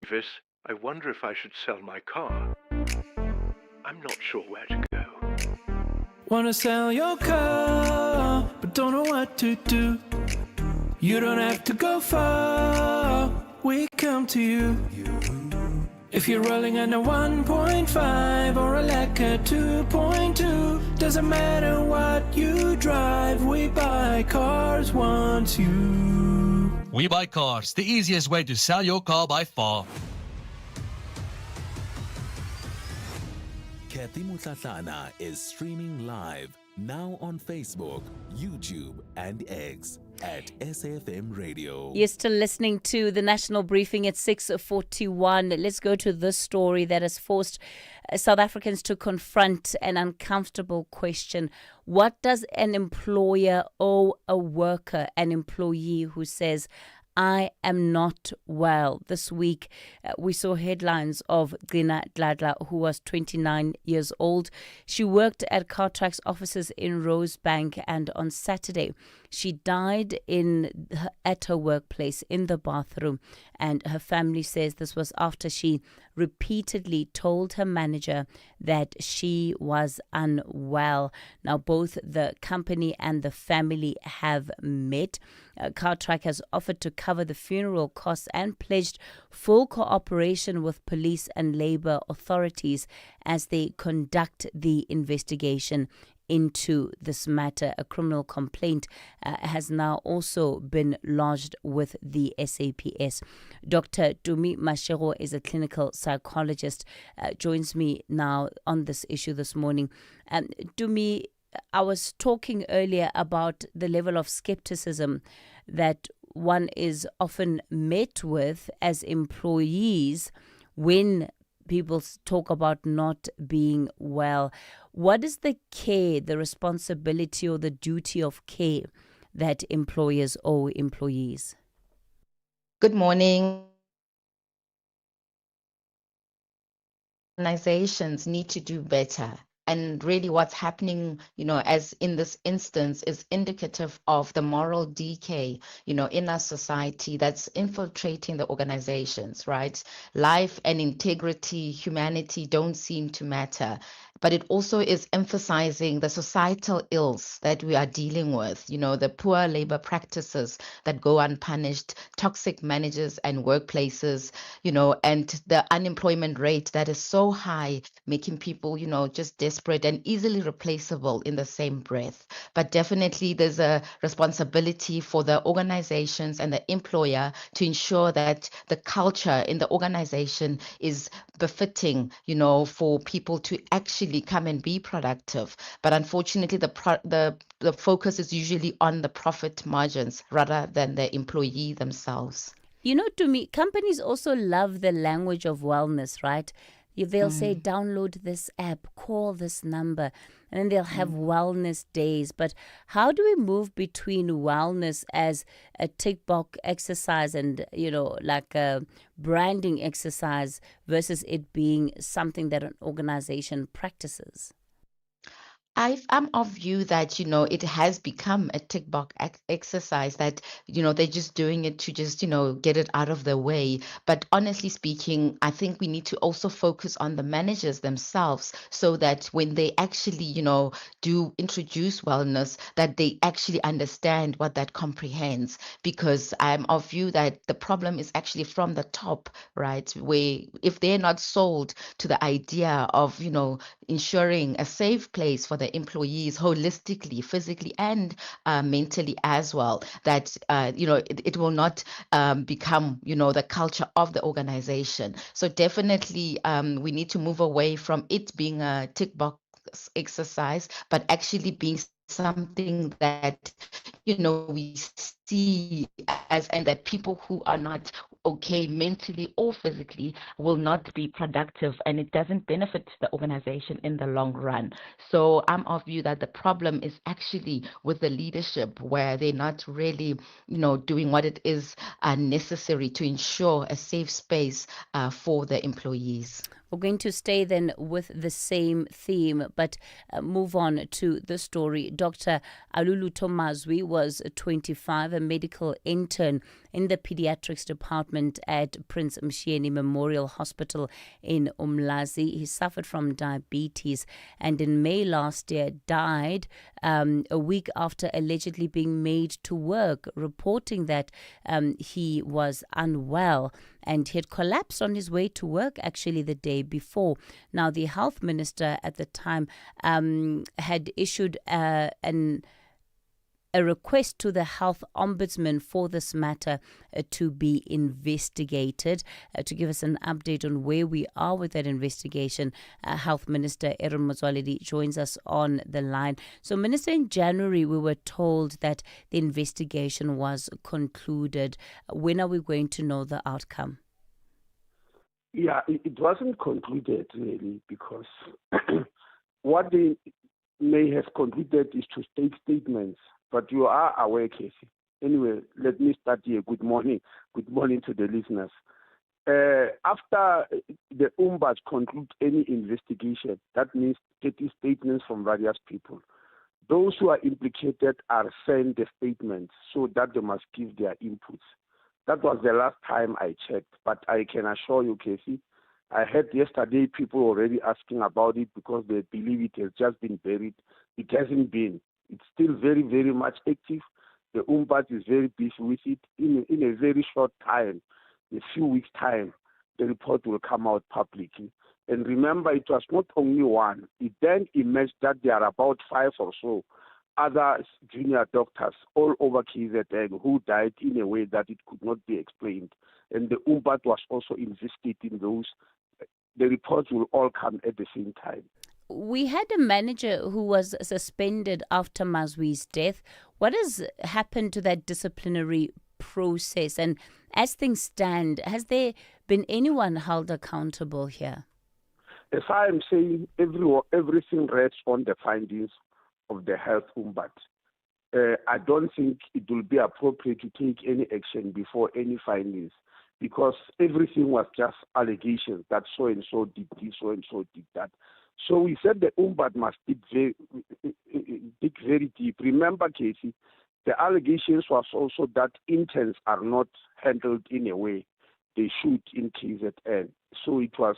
Elvis, I wonder if I should sell my car. I'm not sure where to go. Wanna sell your car, but don't know what to do. You don't have to go far, we come to you. If you're rolling on a 1.5 or a Lacquer 2.2, doesn't matter what you drive, we buy cars once you. We Buy Cars, the easiest way to sell your car by far. Kathy Mutlatlana is streaming live now on Facebook, YouTube, and X at SAfm Radio. You're still listening to the National Briefing at 6:41. Let's go to this story that has forced South Africans to confront an uncomfortable question. What does an employer owe a worker, an employee who says, I am not well? This week, we saw headlines of Gina Dladla, who was 29 years old. She worked at Cartrack's offices in Rosebank, and on Saturday, she died at her workplace in the bathroom. And her family says this was after she repeatedly told her manager that she was unwell. Now, both the company and the family have met. Cartrack has offered to cover the funeral costs and pledged full cooperation with police and labor authorities as they conduct the investigation into this matter. A criminal complaint has now also been lodged with the SAPS. Dr. Tumi Mashego is a clinical psychologist, joins me now on this issue this morning. Tumi, I was talking earlier about the level of skepticism that one is often met with as employees when people talk about not being well. What is the care, the responsibility or the duty of care that employers owe employees? Good morning. Organizations need to do better. And really what's happening, as in this instance, is indicative of the moral decay, in our society that's infiltrating the organizations, right? Life and integrity, humanity don't seem to matter. But it also is emphasizing the societal ills that we are dealing with, the poor labor practices that go unpunished, toxic managers and workplaces, and the unemployment rate that is so high, making people, just desperate and easily replaceable in the same breath. But definitely there's a responsibility for the organizations and the employer to ensure that the culture in the organization is befitting, for people to actually come and be productive. But unfortunately, the focus is usually on the profit margins rather than the employee themselves. To me, companies also love the language of wellness, right? They'll say, download this app, call this number, and then they'll have wellness days. But how do we move between wellness as a tick box exercise and, like a branding exercise versus it being something that an organization practices? I'm of view that, it has become a tick box exercise that, they're just doing it to just, get it out of the way. But honestly speaking, I think we need to also focus on the managers themselves so that when they actually, do introduce wellness, that they actually understand what that comprehends. Because I'm of view that the problem is actually from the top, right? Where if they're not sold to the idea of, ensuring a safe place for the employees holistically, physically, and mentally as well, that it will not become the culture of the organization. So definitely we need to move away from it being a tick box exercise, but actually being something that we see as, and that people who are not okay mentally or physically will not be productive, and it doesn't benefit the organization in the long run. So I'm of view that the problem is actually with the leadership, where they're not really doing what it is necessary to ensure a safe space for the employees. We're going to stay then with the same theme, but move on to the story. Dr. Alulu Tomazwi was 25, a medical intern in the pediatrics department at Prince Mshini Memorial Hospital in Umlazi. He suffered from diabetes and in May last year died a week after allegedly being made to work, reporting that he was unwell. and he had collapsed on his way to work actually the day before. Now, the health minister at the time had issued a request to the health ombudsman for this matter to be investigated. To give us an update on where we are with that investigation, Health Minister Aaron Motsoaledi joins us on the line. So, Minister, in January we were told that the investigation was concluded. When are we going to know the outcome? Yeah, it wasn't concluded really, because what they may have concluded is to take statements. But you are aware, Casey. Anyway, let me start here. Good morning. Good morning to the listeners. After the Ombuds conclude any investigation, that means taking statements from various people. Those who are implicated are sent the statements so that they must give their inputs. That was the last time I checked, but I can assure you, Casey, I heard yesterday people already asking about it because they believe it has just been buried. It hasn't been. It's still very, very much active. The Ombuds is very busy with it. In a very short time, a few weeks' time, the report will come out publicly. And remember, it was not only one. It then emerged that there are about 5 or so other junior doctors all over KZN who died in a way that it could not be explained. And the Ombuds was also investigating those. The reports will all come at the same time. We had a manager who was suspended after Mazwi's death. What has happened to that disciplinary process? And as things stand, has there been anyone held accountable here? As I am saying, everything rests on the findings of the health Ombuds. I don't think it will be appropriate to take any action before any findings, because everything was just allegations that so and so did this, so and so did that. So we said the Ombuds must dig very deep. Remember, Casey, the allegations was also that interns are not handled in a way they should in KZN. So it was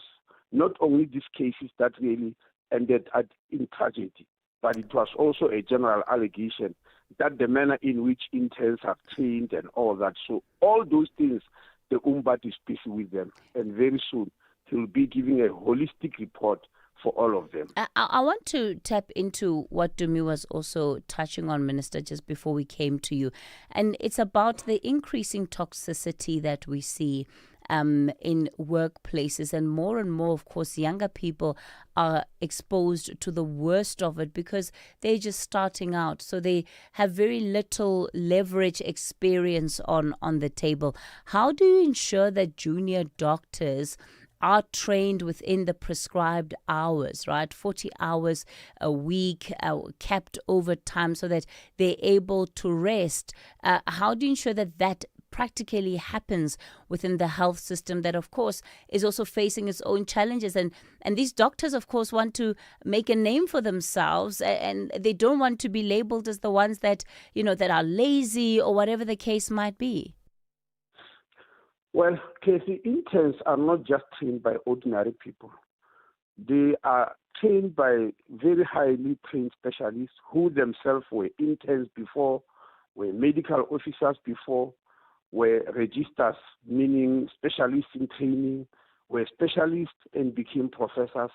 not only these cases that really ended in tragedy, but it was also a general allegation that the manner in which interns are trained and all that. So all those things, the Ombuds is busy with them. And very soon, he will be giving a holistic report for all of them. I want to tap into what Dumi was also touching on, Minister, just before we came to you. And it's about the increasing toxicity that we see in workplaces, and more, of course, younger people are exposed to the worst of it because they're just starting out. So they have very little leverage experience on the table. How do you ensure that junior doctors are trained within the prescribed hours, right? 40 hours a week, capped overtime so that they're able to rest. How do you ensure that that practically happens within the health system that, of course, is also facing its own challenges? And these doctors, of course, want to make a name for themselves, and they don't want to be labeled as the ones that, that are lazy or whatever the case might be. Well, Casey, interns are not just trained by ordinary people. They are trained by very highly trained specialists who themselves were interns before, were medical officers before, were registers, meaning specialists in training, were specialists and became professors.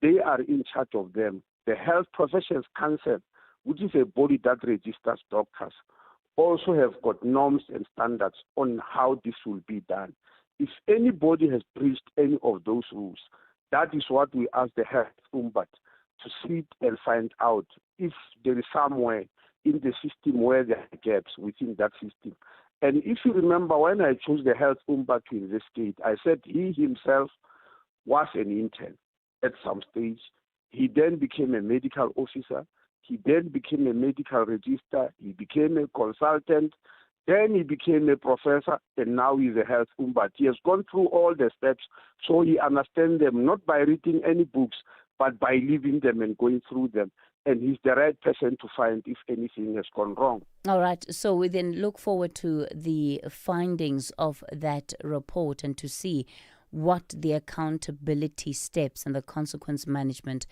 They are in charge of them. The Health Professions Council, which is a body that registers doctors, also have got norms and standards on how this will be done. If anybody has breached any of those rules, that is what we ask the health Ombuds to sit and find out if there is somewhere in the system where there are gaps within that system. And if you remember, when I chose the health Ombuds to investigate, I said he himself was an intern at some stage. He then became a medical officer. He then became a medical register. He became a consultant. Then he became a professor, and now he's a health Ombuds. He has gone through all the steps, so he understands them, not by reading any books, but by living them and going through them. And he's the right person to find if anything has gone wrong. All right. So we then look forward to the findings of that report and to see what the accountability steps and the consequence management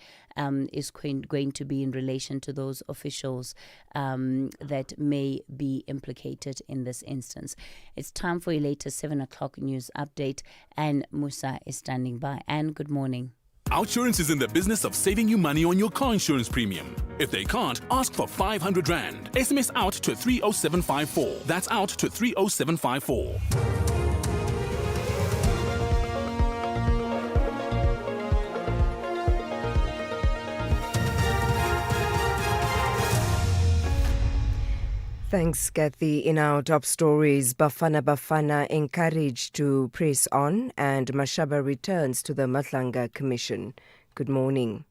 is going to be in relation to those officials that may be implicated in this instance. It's time for your latest 7 o'clock news update, and Musa is standing by. And good morning. Outsurance is in the business of saving you money on your car insurance premium. If they can't, ask for 500 Rand. SMS out to 30754. That's out to 30754. Thanks, Kathy. In our top stories, Bafana encouraged to press on, and Mashaba returns to the Matlanga Commission. Good morning.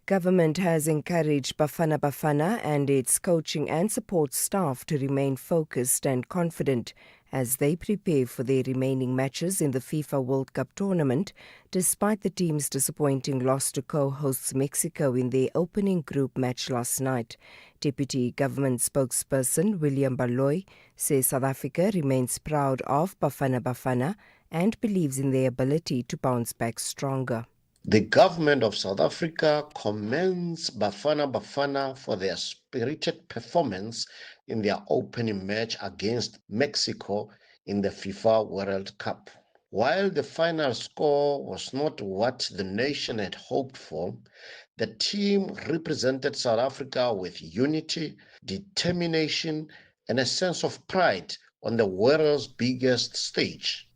Government has encouraged Bafana and its coaching and support staff to remain focused and confident as they prepare for their remaining matches in the FIFA World Cup tournament, despite the team's disappointing loss to co-hosts Mexico in their opening group match last night. Deputy Government spokesperson William Baloy says South Africa remains proud of Bafana and believes in their ability to bounce back stronger. The government of South Africa commends Bafana for their spirited performance in their opening match against Mexico in the FIFA World Cup. While the final score was not what the nation had hoped for, the team represented South Africa with unity, determination, and a sense of pride on the world's biggest stage.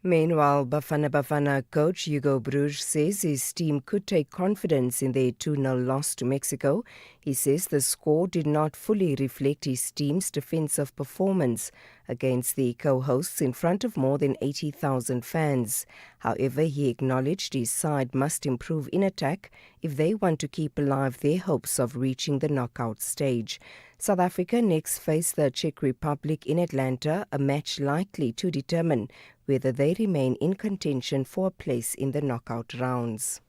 Meanwhile, Bafana coach Hugo Broos says his team could take confidence in their 2-0 loss to Mexico. He says the score did not fully reflect his team's defensive performance against the co-hosts in front of more than 80,000 fans. However, he acknowledged his side must improve in attack if they want to keep alive their hopes of reaching the knockout stage. South Africa next face the Czech Republic in Atlanta, a match likely to determine whether they remain in contention for a place in the knockout rounds.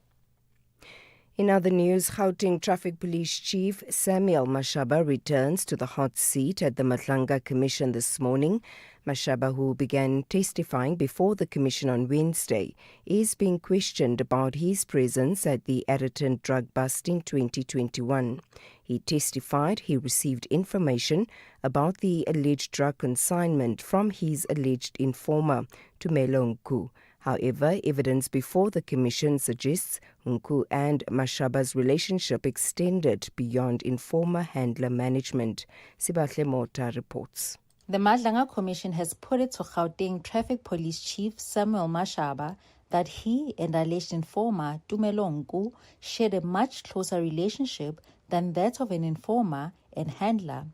In other news, Gauteng Traffic Police Chief Samuel Mashaba returns to the hot seat at the Matlanga Commission this morning. Mashaba, who began testifying before the Commission on Wednesday, is being questioned about his presence at the Ayrton drug bust in 2021. He testified he received information about the alleged drug consignment from his alleged informer, Tumelo Nku. However, evidence before the Commission suggests Nku and Mashaba's relationship extended beyond informer-handler management. Sibahle Mota reports. The Matlanga Commission has put it to Gauteng Traffic Police Chief Samuel Mashaba that he and alleged informer Tumelo Nku shared a much closer relationship than that of an informer and handler.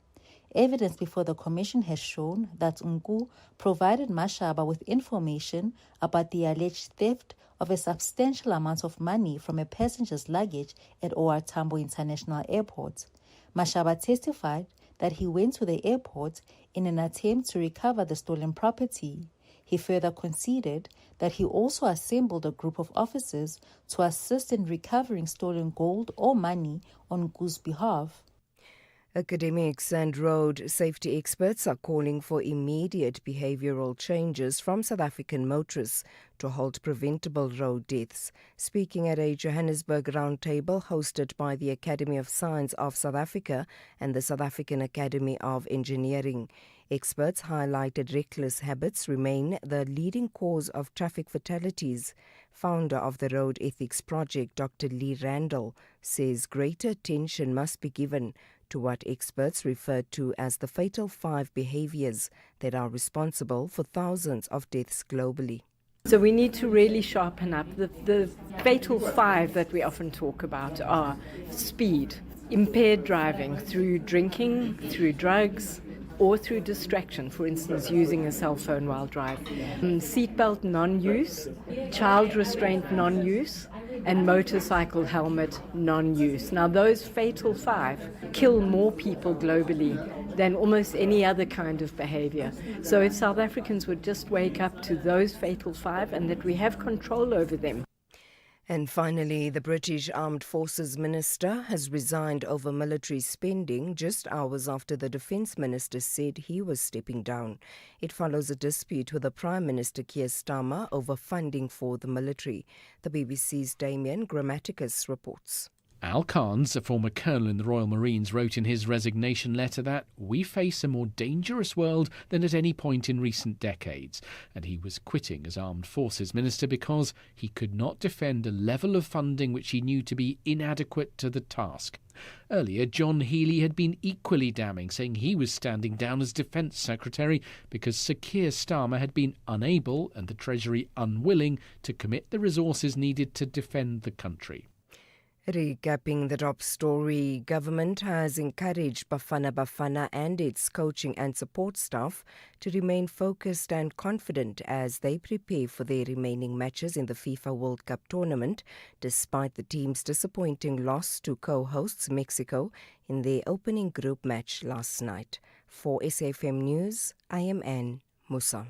Evidence before the Commission has shown that Nku provided Mashaba with information about the alleged theft of a substantial amount of money from a passenger's luggage at OR Tambo International Airport. Mashaba testified that he went to the airport in an attempt to recover the stolen property. He further conceded that he also assembled a group of officers to assist in recovering stolen gold or money on Nku's behalf. Academics and road safety experts are calling for immediate behavioural changes from South African motorists to halt preventable road deaths. Speaking at a Johannesburg roundtable hosted by the Academy of Science of South Africa and the South African Academy of Engineering, experts highlighted reckless habits remain the leading cause of traffic fatalities. Founder of the Road Ethics Project, Dr. Lee Randall, says greater attention must be given to what experts refer to as the fatal 5 behaviours that are responsible for thousands of deaths globally. So we need to really sharpen up. The fatal 5 that we often talk about are speed, impaired driving through drinking, through drugs, or through distraction, for instance, using a cell phone while driving, seatbelt non-use, child restraint non-use, and motorcycle helmet non-use. Now, those fatal 5 kill more people globally than almost any other kind of behavior. So if South Africans would just wake up to those fatal 5 and that we have control over them. And finally, the British Armed Forces Minister has resigned over military spending just hours after the Defence Minister said he was stepping down. It follows a dispute with the Prime Minister Keir Starmer over funding for the military. The BBC's Damien Grammaticus reports. Al Carnes, a former colonel in the Royal Marines, wrote in his resignation letter that we face a more dangerous world than at any point in recent decades, and he was quitting as Armed Forces Minister because he could not defend a level of funding which he knew to be inadequate to the task. Earlier, John Healey had been equally damning, saying he was standing down as Defence Secretary because Sir Keir Starmer had been unable and the Treasury unwilling to commit the resources needed to defend the country. Recapping the top story, government has encouraged Bafana Bafana and its coaching and support staff to remain focused and confident as they prepare for their remaining matches in the FIFA World Cup tournament, despite the team's disappointing loss to co-hosts Mexico in their opening group match last night. For SAFM News, I am Anne Musa.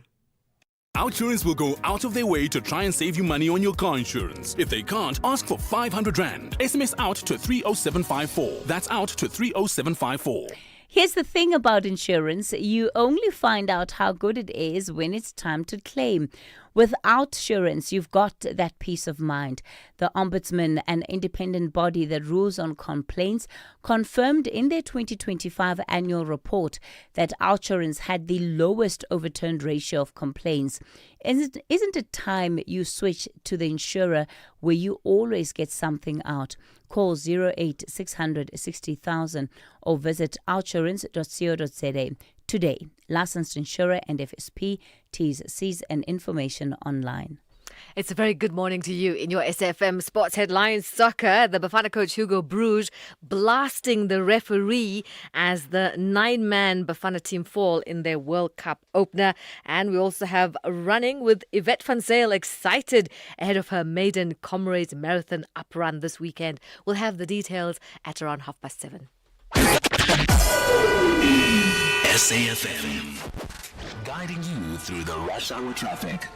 OutSurance will go out of their way to try and save you money on your car insurance. If they can't, ask for 500 Rand. SMS out to 30754. That's out to 30754. Here's the thing about insurance. You only find out how good it is when it's time to claim. With OutSurance, you've got that peace of mind. The Ombudsman, an independent body that rules on complaints, confirmed in their 2025 annual report that OutSurance had the lowest overturned ratio of complaints. Isn't it time you switch to the insurer where you always get something out? Call 08 600 60,000 or visit outsurance.co.za today. Licensed insurer and FSP, T's, C's and information online. It's a very good morning to you in your SAfm Sports Headlines. Soccer, the Bafana coach Hugo Bruges blasting the referee as the 9-man Bafana team fall in their World Cup opener. And we also have running with Yvette van Zyl excited ahead of her maiden Comrades Marathon up run this weekend. We'll have the details at around 7:30. SAFM, guiding you through the rush hour traffic.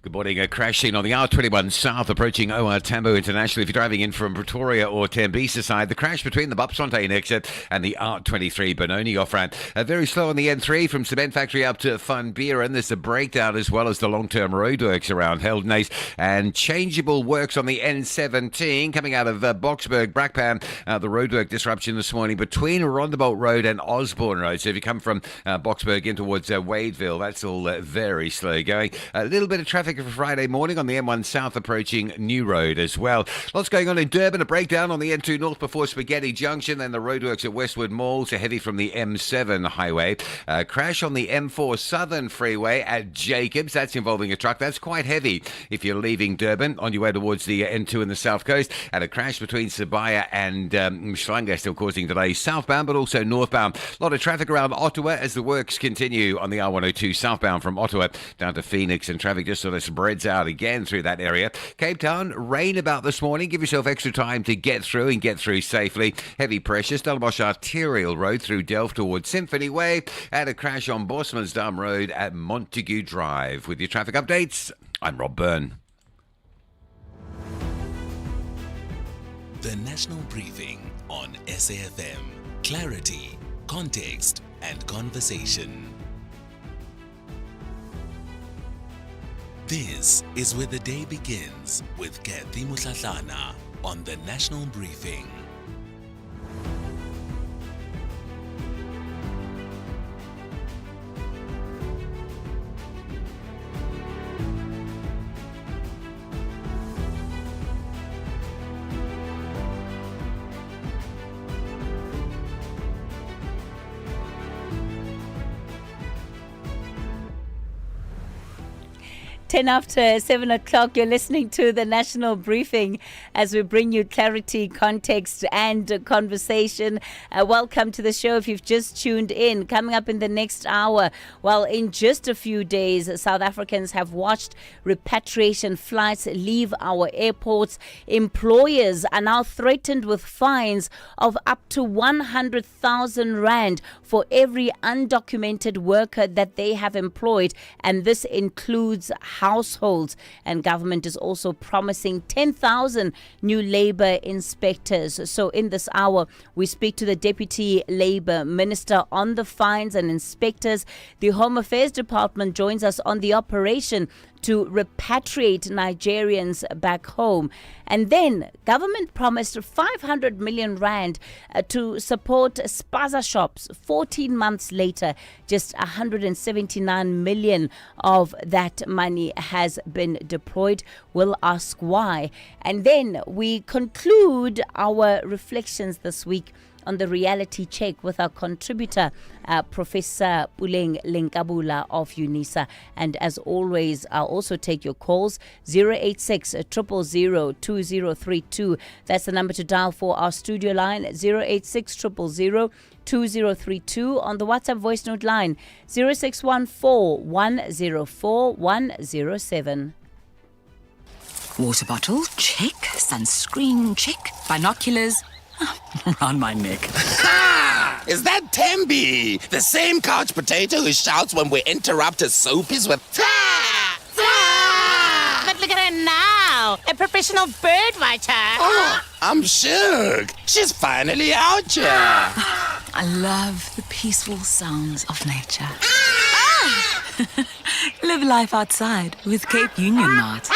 Good morning. A crash scene on the R21 South approaching OR Tambo International. If you're driving in from Pretoria or Tembisa side, the crash between the Bupsfontein exit and the R23 Benoni off-ramp. Very slow on the N3 from Cement Factory up to Van Buren. There's a breakdown as well as the long-term roadworks around Heldenace and changeable works on the N17 coming out of Boksburg, Brakpan. The roadwork disruption this morning between Rondebolt Road and Osborne Road. So if you come from Boksburg in towards Wadeville, that's all very slow going. A little bit of traffic for Friday morning on the M1 South approaching New Road as well. Lots going on in Durban. A breakdown on the N2 North before Spaghetti Junction. Then the roadworks at Westwood Mall. So heavy from the M7 highway. Crash on the M4 Southern Freeway at Jacobs. That's involving a truck. That's quite heavy if you're leaving Durban on your way towards the N2 in the South Coast. And a crash between Sibaya and Mhlanga still causing delays southbound but also northbound. A lot of traffic around Ottawa as the works continue on the R102 southbound from Ottawa down to Phoenix, and traffic just sort of spreads out again through that area. Cape Town, rain about this morning. Give yourself extra time to get through and get through safely. Heavy pressure. Stellenbosch Arterial Road through Delft towards Symphony Way. And a crash on Bosmansdam Road at Montague Drive. With your traffic updates, I'm Rob Byrne. The National Briefing on SAFM. Clarity, context, and conversation. This is where the day begins with Kathy Mutlatlana on the National Briefing. Ten after 7 o'clock, you're listening to the National Briefing as we bring you clarity, context and conversation. Welcome to the show if you've just tuned in. Coming up in the next hour, well, in just a few days, South Africans have watched repatriation flights leave our airports. Employers are now threatened with fines of up to 100,000 Rand for every undocumented worker that they have employed, and this includes households. And government is also promising 10,000 new labor inspectors. So in this hour, we speak to the Deputy Labor Minister on the fines and inspectors. The Home Affairs Department joins us on the operation to repatriate Nigerians back home. And then government promised 500 million rand to support spaza shops. 14 months later, just 179 million of that money has been deployed. We'll ask why. And then we conclude our reflections this week on the reality check with our contributor, Professor Puleng Lenkabula of UNISA. And as always, I'll also take your calls, 086 000 2032. That's the number to dial for our studio line, 086 000 2032. On the WhatsApp voice note line, 0614 104 107. Water bottle, check. Sunscreen, check. Binoculars, around my neck. Ha! Is that Tembi? The same couch potato who shouts when we interrupt his soapies with "Ta! Ta!" But look at her now, a professional bird watcher. Oh, I'm shook. She's finally out here. I love the peaceful sounds of nature. Live life outside with Cape Union Mart.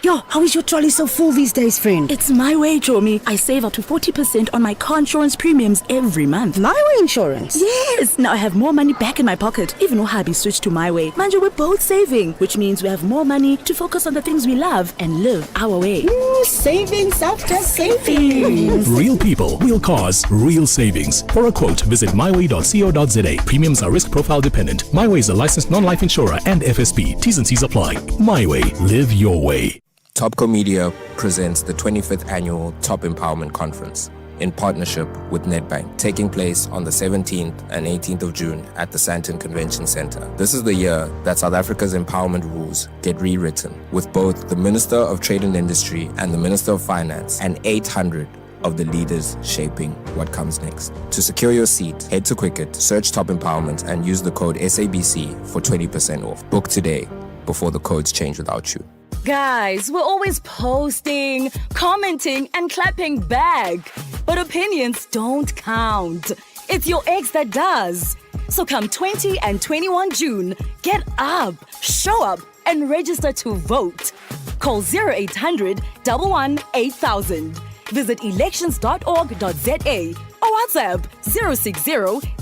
Yo, how is your trolley so full these days, friend? It's my way, Jomi. I save up to 40% on my car insurance premiums every month. My way insurance? Yes! Now I have more money back in my pocket, even though hubby switched to my way. Manja, we're both saving, which means we have more money to focus on the things we love and live our way. Ooh, savings after savings. Real people, real cars, real savings. For a quote, visit myway.co.za. Premiums are risk profile dependent. MyWay is a licensed non-life insurer and FSP. T's and C's apply. MyWay. Live your way. Topco Media presents the 25th Annual Top Empowerment Conference in partnership with Nedbank, taking place on the 17th and 18th of June at the Sandton Convention Center. This is the year that South Africa's empowerment rules get rewritten, with both the Minister of Trade and Industry and the Minister of Finance and 800 of the leaders shaping what comes next. To secure your seat, head to Quicket, search Top Empowerment and use the code SABC for 20% off. Book today before the codes change without you. Guys, we're always posting, commenting, and clapping back. But opinions don't count. It's your ex that does. So come 20 and 21 June, get up, show up, and register to vote. Call 0800 11 8000. Visit elections.org.za or WhatsApp 060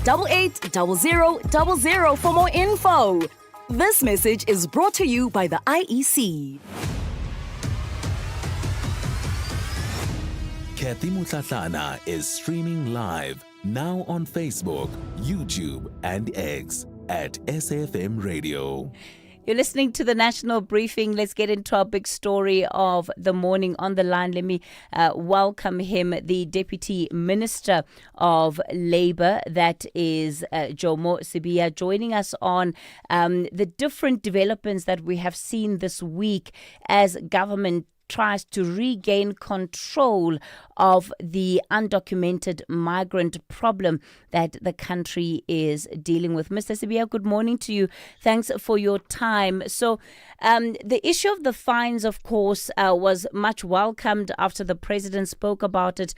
8800 00 for more info. This message is brought to you by the IEC. Kathy Mutlatlana is streaming live now on Facebook, YouTube, and X at SAfm Radio. You're listening to the National Briefing. Let's get into our big story of the morning. On the line, let me welcome him, the Deputy Minister of Labour, that is Jomo Sibiya, joining us on the different developments that we have seen this week as government tries to regain control of the undocumented migrant problem that the country is dealing with. Mr. Sibiya, good morning to you. Thanks for your time. So the issue of the fines, of course, was much welcomed after the president spoke about it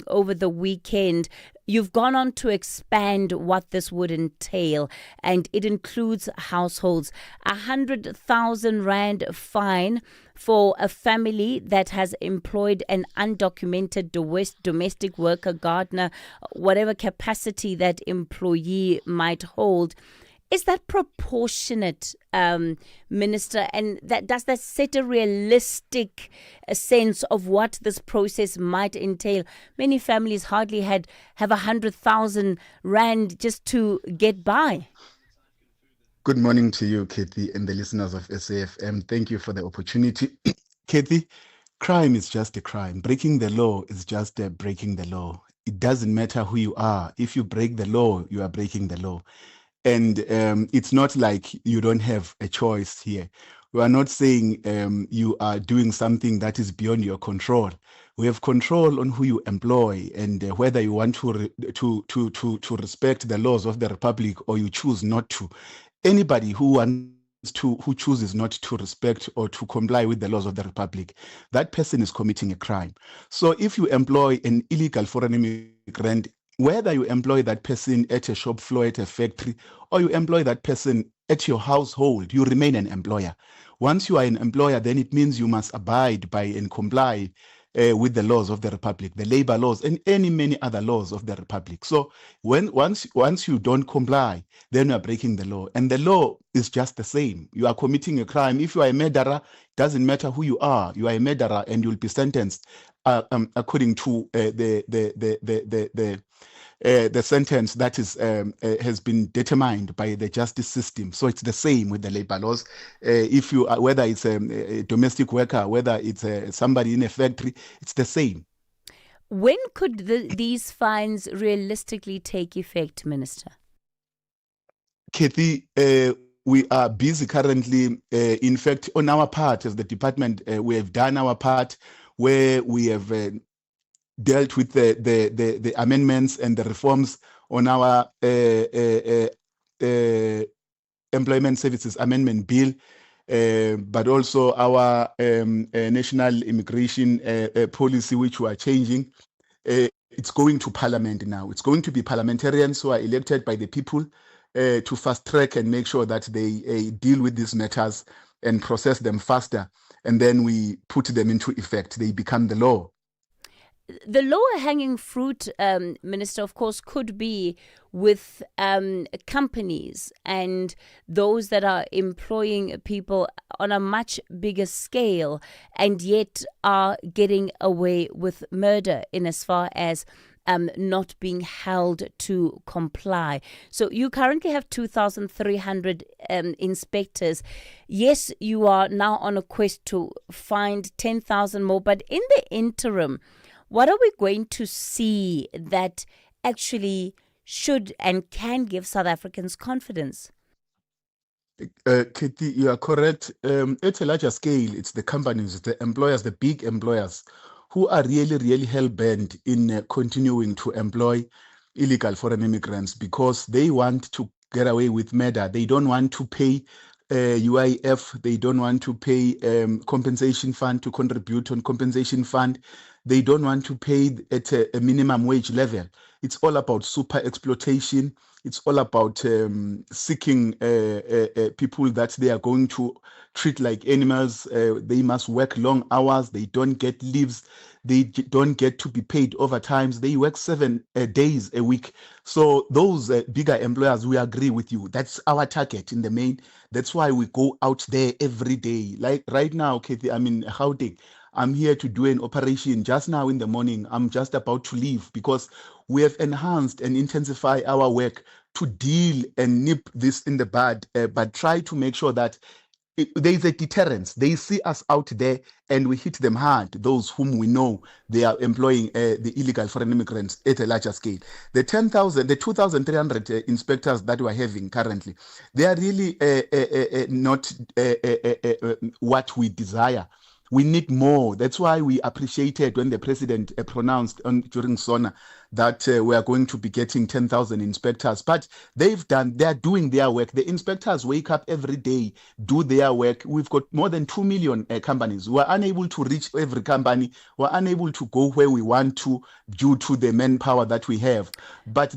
over the weekend. You've gone on to expand what this would entail, and it includes households. 100,000 rand fine for a family that has employed an undocumented domestic worker, gardener, whatever capacity that employee might hold. Is that proportionate, Minister? And does that set a realistic sense of what this process might entail? Many families hardly have 100,000 rand just to get by. Good morning to you, Kathy, and the listeners of SAFM. Thank you for the opportunity. Kathy, crime is just a crime. Breaking the law is just breaking the law. It doesn't matter who you are. If you break the law, you are breaking the law. And it's not like you don't have a choice here. We are not saying you are doing something that is beyond your control. We have control on who you employ and whether you want to respect the laws of the republic or you choose not to. Anybody who wants who chooses not to respect or to comply with the laws of the Republic, that person is committing a crime. So if you employ an illegal foreign immigrant, whether you employ that person at a shop floor, at a factory, or you employ that person at your household, you remain an employer. Once you are an employer, then it means you must abide by and comply with the laws of the Republic, the labor laws, and many other laws of the Republic. So once you don't comply, then you are breaking the law. And the law is just the same. You are committing a crime. If you are a murderer, it doesn't matter who you are a murderer, and you'll be sentenced according to the sentence that is has been determined by the justice system. So it's the same with the labor laws. If you are, whether it's a domestic worker, whether it's somebody in a factory, it's the same. When could these fines realistically take effect, Minister? Kathy, we are busy currently. In fact, on our part as the department, we have done our part where we have dealt with the amendments and the reforms on our Employment Services Amendment Bill, but also our National Immigration Policy, which we are changing. It's going to Parliament now. It's going to be parliamentarians who are elected by the people to fast track and make sure that they deal with these matters and process them faster. And then we put them into effect. They become the law. The lower hanging fruit, Minister, of course, could be with companies and those that are employing people on a much bigger scale and yet are getting away with murder in as far as not being held to comply. So you currently have 2,300 inspectors. Yes, you are now on a quest to find 10,000 more, but in the interim, what are we going to see that actually should and can give South Africans confidence? Kitty, you are correct. At a larger scale, it's the companies, the employers, the big employers who are really hell-bent in continuing to employ illegal foreign immigrants because they want to get away with murder. They don't want to pay UIF. They don't want to pay compensation fund to contribute on compensation fund. They don't want to pay at a minimum wage level. It's all about super exploitation. It's all about seeking people that they are going to treat like animals. They must work long hours. They don't get leaves. They don't get to be paid overtimes. They work 7 days a week. So those bigger employers, we agree with you. That's our target in the main. That's why we go out there every day. Like right now, Kathy, I'm in Gauteng. I'm here to do an operation just now in the morning. I'm just about to leave because we have enhanced and intensified our work to deal and nip this in the bud, but try to make sure that there is a deterrence. They see us out there and we hit them hard, those whom we know they are employing the illegal foreign immigrants at a larger scale. The 2,300 inspectors that we're having currently, they are really not what we desire. We need more. That's why we appreciated when the president pronounced during SONA that we are going to be getting 10,000 inspectors. But they are doing their work. The inspectors wake up every day, do their work. We've got more than 2 million companies. We're unable to reach every company. We're unable to go where we want to due to the manpower that we have. But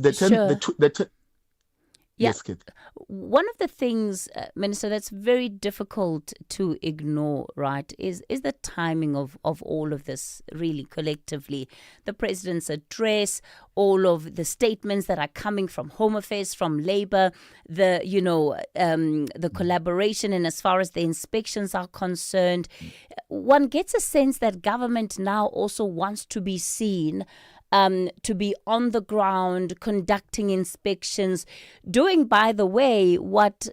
Yes, Kate. One of the things, Minister, that's very difficult to ignore, right, is the timing of all of this, really, collectively. The president's address, all of the statements that are coming from Home Affairs, from Labour, the collaboration, and as far as the inspections are concerned, one gets a sense that government now also wants to be seen to be on the ground, conducting inspections, doing, by the way, what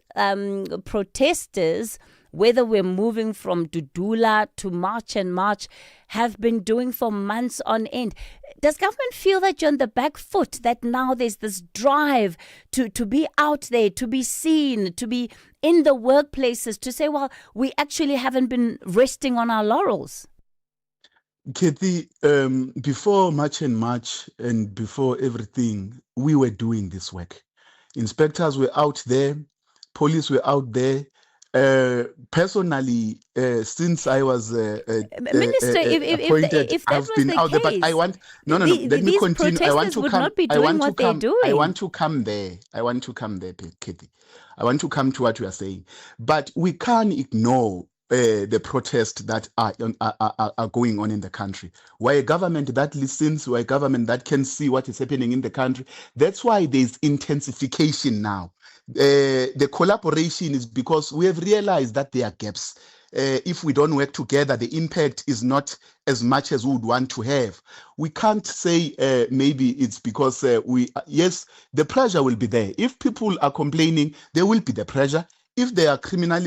protesters, whether we're moving from Dudula to March and March, have been doing for months on end. Does government feel that you're on the back foot, that now there's this drive to be out there, to be seen, to be in the workplaces, to say, well, we actually haven't been resting on our laurels? Kathy, before March and March and before everything, we were doing this work. Inspectors were out there, police were out there, Personally, since I was Minister, appointed, if that I've was been the out there. But I case, want no. Let me these continue. I want protesters to would come. not be I doing want to what they're come. I doing. want to come there. I want to come there, Katie. I want to come to what you are saying. But we can't ignore the protests that are going on in the country. We're a government that listens. We're a government that can see what is happening in the country. That's why there's intensification now. The collaboration is because we have realized that there are gaps. If we don't work together, the impact is not as much as we would want to have. We can't say maybe it's because yes, the pressure will be there. If people are complaining, there will be the pressure. If there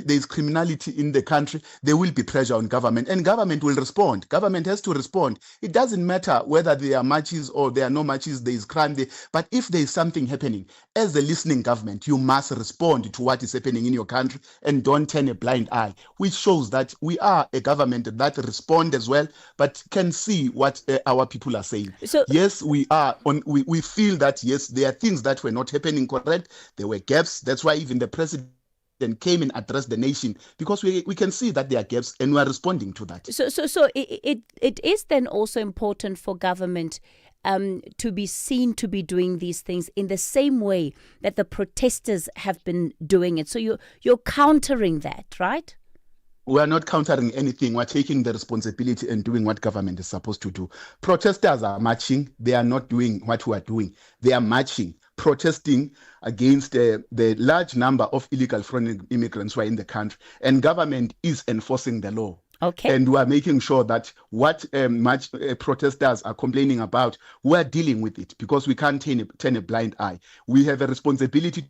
is criminality in the country, there will be pressure on government, and government will respond. Government has to respond. It doesn't matter whether there are matches or there are no matches, there is crime there. But if there is something happening, as a listening government, you must respond to what is happening in your country and don't turn a blind eye, which shows that we are a government that responds as well, but can see what our people are saying. So, yes, we feel that, yes, there are things that were not happening correct. There were gaps. That's why even the president came and addressed the nation, because we can see that there are gaps and we are responding to that. So it is then also important for government to be seen to be doing these things in the same way that the protesters have been doing it. So you're countering that, right? We are not countering anything. We're taking the responsibility and doing what government is supposed to do. Protesters are marching. They are not doing what we are doing. They are marching, protesting against the large number of illegal foreign immigrants who are in the country. And government is enforcing the law. Okay. And we are making sure that what protesters are complaining about, we are dealing with it, because we can't turn a blind eye. We have a responsibility.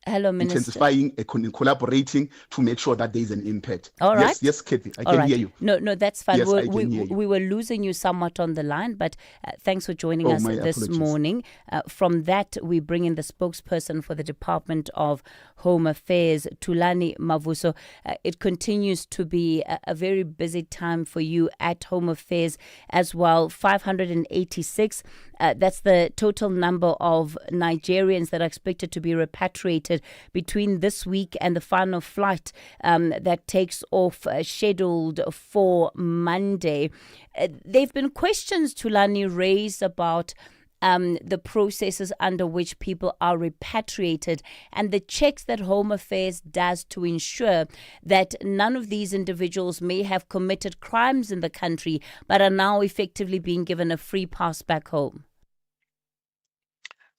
Hello, Minister. Intensifying and collaborating to make sure that there is an impact. All right. Yes, Kathy, I can hear you. No, that's fine. Yes, I can hear you. We were losing you somewhat on the line, but thanks for joining us this morning. From that, we bring in the spokesperson for the Department of Home Affairs, Thulani Mavuso. It continues to be a very busy time for you at Home Affairs as well. 586. That's the total number of Nigerians that are expected to be repatriated between this week and the final flight that takes off scheduled for Monday. There have been questions, Thulani, raised about the processes under which people are repatriated and the checks that Home Affairs does to ensure that none of these individuals may have committed crimes in the country but are now effectively being given a free pass back home.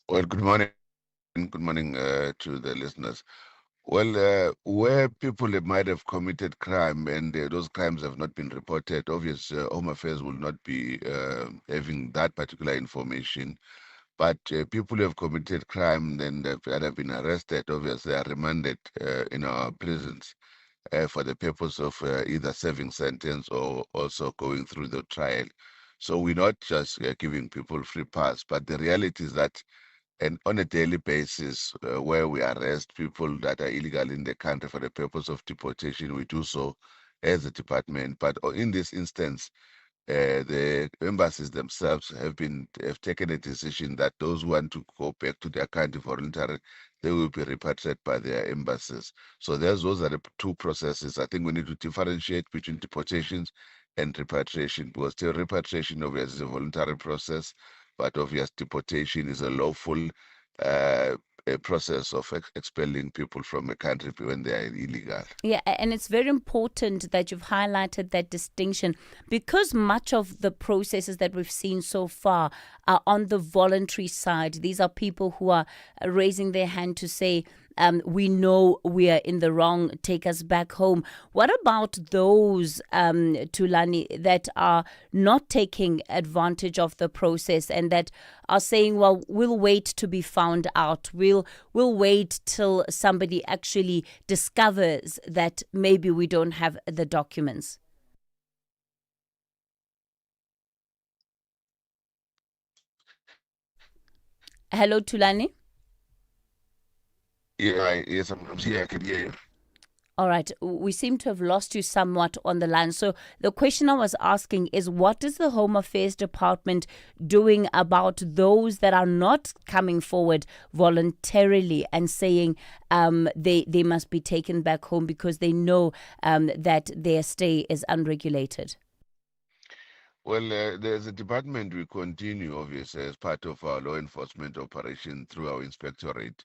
Well, good morning. Good morning to the listeners. Well, where people might have committed crime and those crimes have not been reported, obviously Home Affairs will not be having that particular information. But people who have committed crime and that have been arrested, obviously are remanded in our prisons for the purpose of either serving sentence or also going through the trial. So we're not just giving people free pass, but the reality is that on a daily basis, where we arrest people that are illegal in the country for the purpose of deportation, we do so as a department. But in this instance, the embassies themselves have taken a decision that those who want to go back to their country voluntarily, they will be repatriated by their embassies. So those are the two processes. I think we need to differentiate between deportations and repatriation, because the repatriation obviously is a voluntary process, but obviously deportation is a lawful a process of expelling people from a country when they are illegal. Yeah, and it's very important that you've highlighted that distinction, because much of the processes that we've seen so far are on the voluntary side. These are people who are raising their hand to say, we know we are in the wrong, take us back home. What about those, Thulani, that are not taking advantage of the process and that are saying, well, we'll wait to be found out. We'll wait till somebody actually discovers that maybe we don't have the documents? Hello, Thulani? Yeah, yes, I'm here. I can hear you. All right, we seem to have lost you somewhat on the line. So the question I was asking is, what is the Home Affairs Department doing about those that are not coming forward voluntarily and saying they must be taken back home because they know that their stay is unregulated? Well, there's a department we continue, obviously, as part of our law enforcement operation through our inspectorate,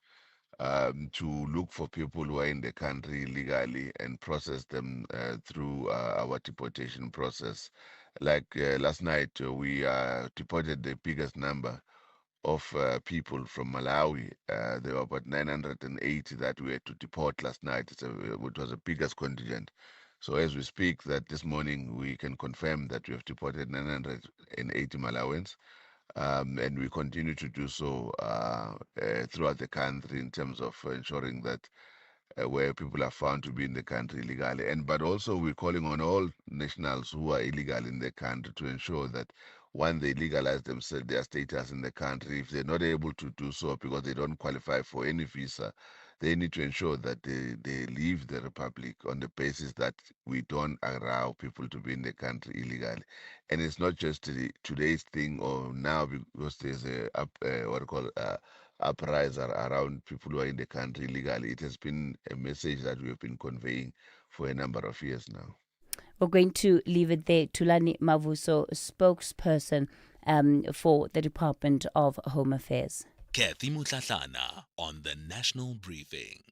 to look for people who are in the country illegally and process them through our deportation process. Like last night, we deported the biggest number of people from Malawi. There were about 980 that we had to deport last night. It was the biggest contingent. So as we speak, that this morning we can confirm that we have deported 980 Malawians. And we continue to do so throughout the country in terms of ensuring that where people are found to be in the country illegally. But also we're calling on all nationals who are illegal in the country to ensure that when they legalize themselves, their status in the country, if they're not able to do so because they don't qualify for any visa, they need to ensure that they leave the republic on the basis that we don't allow people to be in the country illegally. And it's not just today's thing or now, because there's uprising around people who are in the country illegally. It has been a message that we have been conveying for a number of years now. We're going to leave it there. Tulani Mavuso, spokesperson for the Department of Home Affairs. Kathy Mutlatlana on the National Briefing.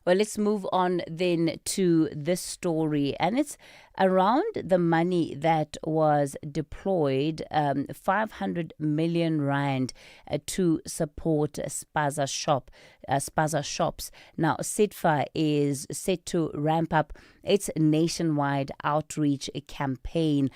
Well, let's move on then to this story, and it's around the money that was deployed, 500 million rand to support Spaza shops. Now, SITFA is set to ramp up its nationwide outreach campaign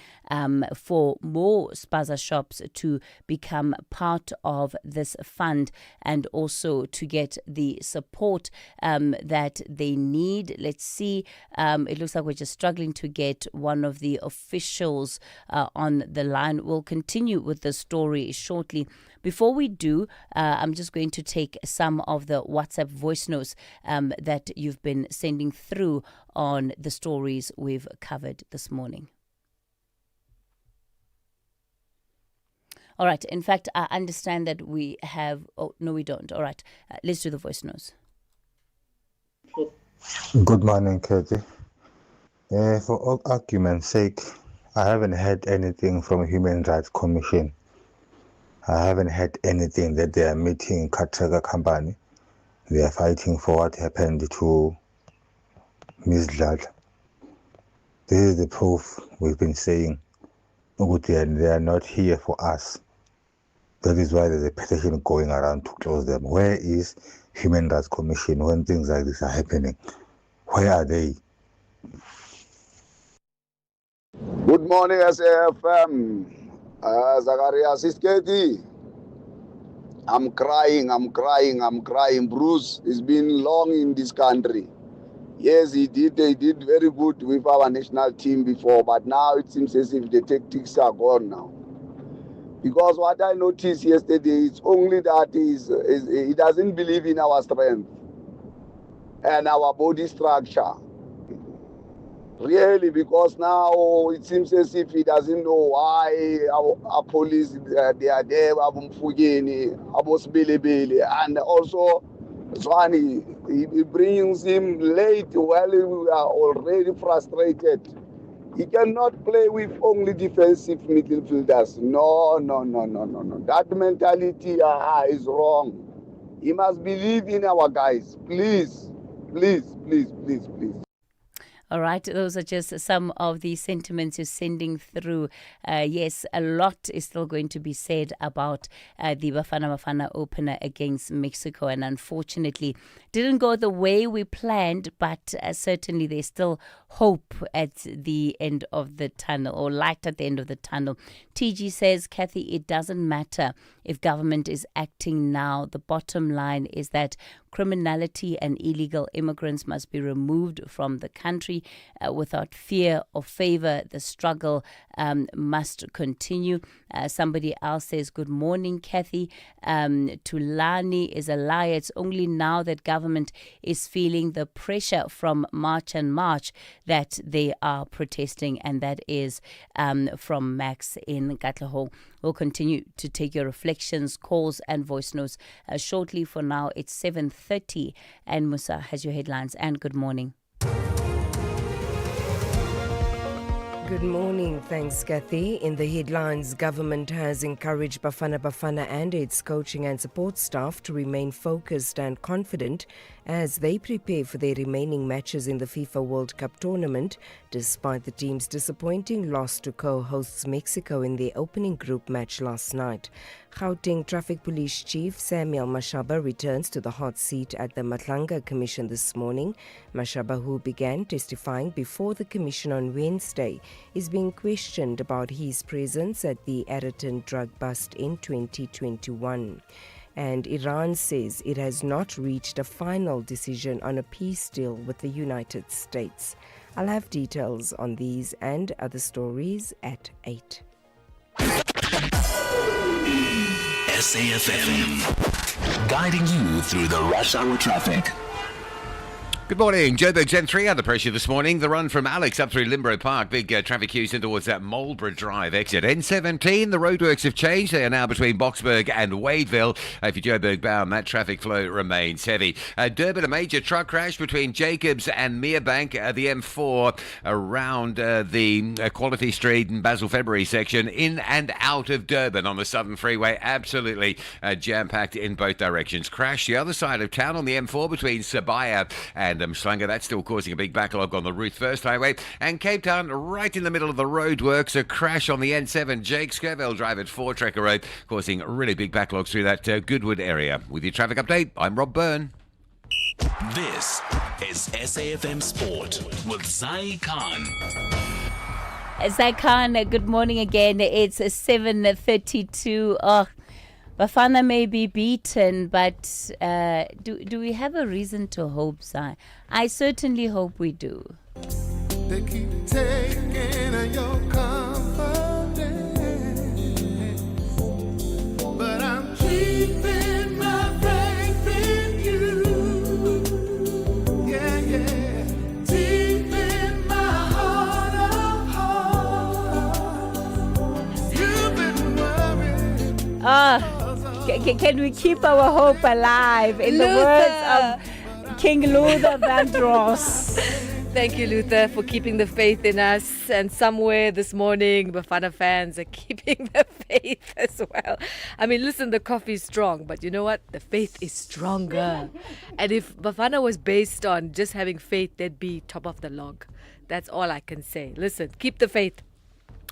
for more Spaza shops to become part of this fund and also to get the support that they need. Let's see. It looks like we're just struggling to get one of the officials on the line. We'll continue with the story shortly. Before we do, I'm just going to take some of the WhatsApp voice notes that you've been sending through on the stories we've covered this morning. All right. In fact, I understand that we have... Oh, no, we don't. All right. Let's do the voice notes. Good morning, Katie. For all argument's sake, I haven't heard anything from Human Rights Commission. I haven't heard anything that they are meeting Katega company. They are fighting for what happened to Ms. Dlad. This is the proof we've been saying. They are not here for us. That is why there's a petition going around to close them. Where is Human Rights Commission when things like this are happening? Where are they? Good morning, SAfm. Zacharias Isketi. I'm crying. Bruce, it's been long in this country. Yes, they did very good with our national team before, but now it seems as if the tactics are gone now. Because what I noticed yesterday is only that he doesn't believe in our strength and our body structure. Really, because now it seems as if he doesn't know why our police, they are there, and also Zwani, he brings him late while we are already frustrated. He cannot play with only defensive midfielders. No. That mentality is wrong. He must believe in our guys. Please. All right, those are just some of the sentiments you're sending through. Yes, a lot is still going to be said about the Bafana Bafana opener against Mexico, and unfortunately didn't go the way we planned, but certainly there's still hope at the end of the tunnel, or light at the end of the tunnel. TG says, Kathy, it doesn't matter if government is acting now. The bottom line is that criminality and illegal immigrants must be removed from the country. safety without fear or favor. The struggle must continue. Somebody else says, good morning, Kathy. Tulani is a lie. It's only now that government is feeling the pressure from March and March that they are protesting, and that is from Max in Katlehong. We'll continue to take your reflections, calls and voice notes shortly. For now, it's 7:30 and Musa has your headlines, and good morning. Good morning. Thanks, Kathy. In the headlines, government has encouraged Bafana Bafana and its coaching and support staff to remain focused and confident as they prepare for their remaining matches in the FIFA World Cup tournament, despite the team's disappointing loss to co-hosts Mexico in their opening group match last night. Gauteng Traffic Police Chief Samuel Mashaba returns to the hot seat at the Matlanga Commission this morning. Mashaba, who began testifying before the Commission on Wednesday, is being questioned about his presence at the Ayrton drug bust in 2021. And Iran says it has not reached a final decision on a peace deal with the United States. I'll have details on these and other stories at 8. SAFM, guiding you through the rush hour traffic. Good morning. Joburg's N3 under pressure this morning. The run from Alex up through Limbro Park. Big traffic queues in towards that Marlborough Drive exit. N17, the roadworks have changed. They are now between Boxburg and Wadeville. If you're Joburg bound, that traffic flow remains heavy. Durban, a major truck crash between Jacobs and Merebank. The M4 around the Quality Street and Basil February section. In and out of Durban on the Southern Freeway. Absolutely jam-packed in both directions. Crash the other side of town on the M4 between Sabaya and Mshlanga. That's still causing a big backlog on the Ruth First Highway. And Cape Town, right in the middle of the roadworks, a crash on the N7, Jake Scoville Drive at 4 Trekker Road, causing really big backlogs through that Goodwood area. With your traffic update, I'm Rob Byrne. This is SAFM Sport with Zai Khan. Zai Khan, good morning again. It's 7:32. Oh, Bafana may be beaten, but do we have a reason to hope, Sai? I certainly hope we do. They keep taking your confidence, but I'm keeping my faith in you. Yeah, yeah. Deep in my heart of hearts, you've been worried. Can we keep our hope alive in the words of King Luther Vandross? Thank you, Luther, for keeping the faith in us. And somewhere this morning, Bafana fans are keeping the faith as well. I mean, listen, the coffee's strong, but you know what? The faith is stronger. And if Bafana was based on just having faith, they'd be top of the log. That's all I can say. Listen, keep the faith.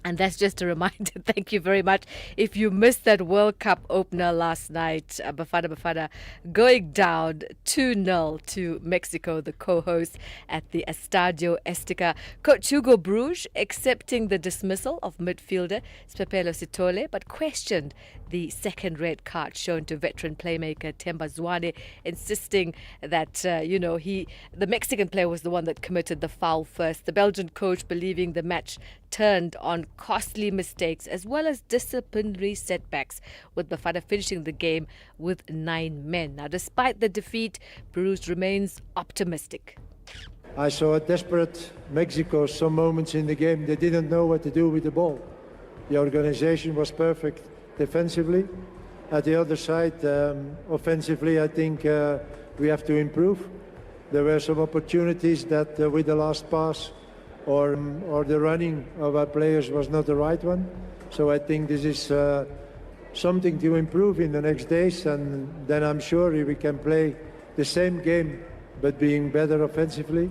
And that's just a reminder. Thank you very much. If you missed that World Cup opener last night, Bafana going down 2-0 to Mexico, the co-host at the Estadio Azteca. Coach Hugo Bruges accepting the dismissal of midfielder Spepelo Sitole, but questioned the second red card shown to veteran playmaker Themba Zwane, insisting that, the Mexican player was the one that committed the foul first. The Belgian coach believing the match turned on costly mistakes as well as disciplinary setbacks, with Bafana finishing the game with 9 men. Now, despite the defeat, Bruges remains optimistic. I saw a desperate Mexico some moments in the game. They didn't know what to do with the ball. The organization was perfect defensively. At the other side, offensively, I think we have to improve. There were some opportunities that with the last pass or the running of our players was not the right one. So I think this is something to improve in the next days, and then I'm sure we can play the same game but being better offensively.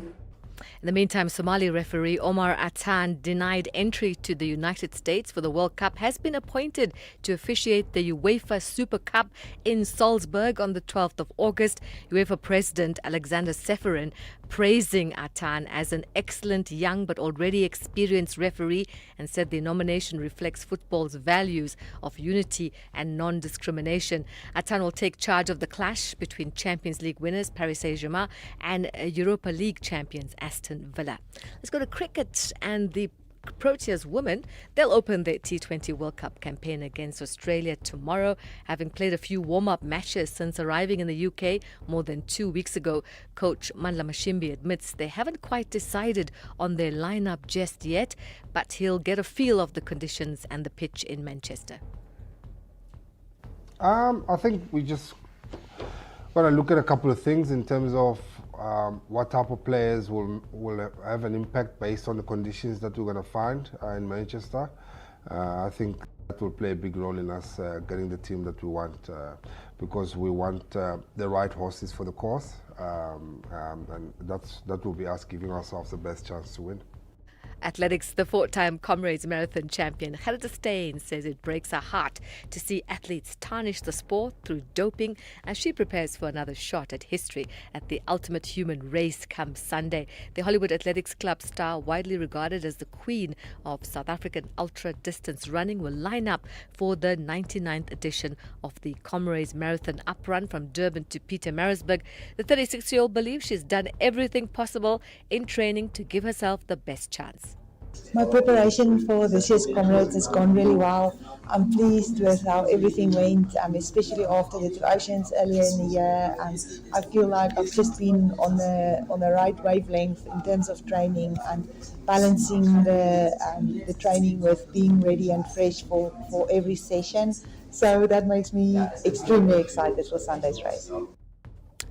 In the meantime, Somali referee Omar Atan, denied entry to the United States for the World Cup, has been appointed to officiate the UEFA Super Cup in Salzburg on the 12th of August. UEFA President Alexander Seferin praising Atan as an excellent young but already experienced referee, and said the nomination reflects football's values of unity and non-discrimination. Atan will take charge of the clash between Champions League winners Paris Saint-Germain and Europa League champions Aston Villa. Let's go to cricket, and the Proteas women, they'll open their T20 World Cup campaign against Australia tomorrow, having played a few warm-up matches since arriving in the UK more than 2 weeks ago. Coach Mandla Mashimbi admits they haven't quite decided on their lineup just yet, but he'll get a feel of the conditions and the pitch in Manchester. I think we just got to look at a couple of things in terms of what type of players will have an impact based on the conditions that we're going to find in Manchester. I think that will play a big role in us getting the team that we want, because we want the right horses for the course, and that will be us giving ourselves the best chance to win. Athletics, the four-time Comrades Marathon champion Gerda Steyn says it breaks her heart to see athletes tarnish the sport through doping as she prepares for another shot at history at the Ultimate Human Race come Sunday. The Hollywood Athletics Club star, widely regarded as the queen of South African ultra-distance running, will line up for the 99th edition of the Comrades Marathon Uprun from Durban to Pietermaritzburg. The 36-year-old believes she's done everything possible in training to give herself the best chance. My preparation for this year's Comrades has gone really well. I'm pleased with how everything went, especially after the two oceans earlier in the year. I feel like I've just been on the right wavelength in terms of training and balancing the training with being ready and fresh for every session. So that makes me extremely excited for Sunday's race.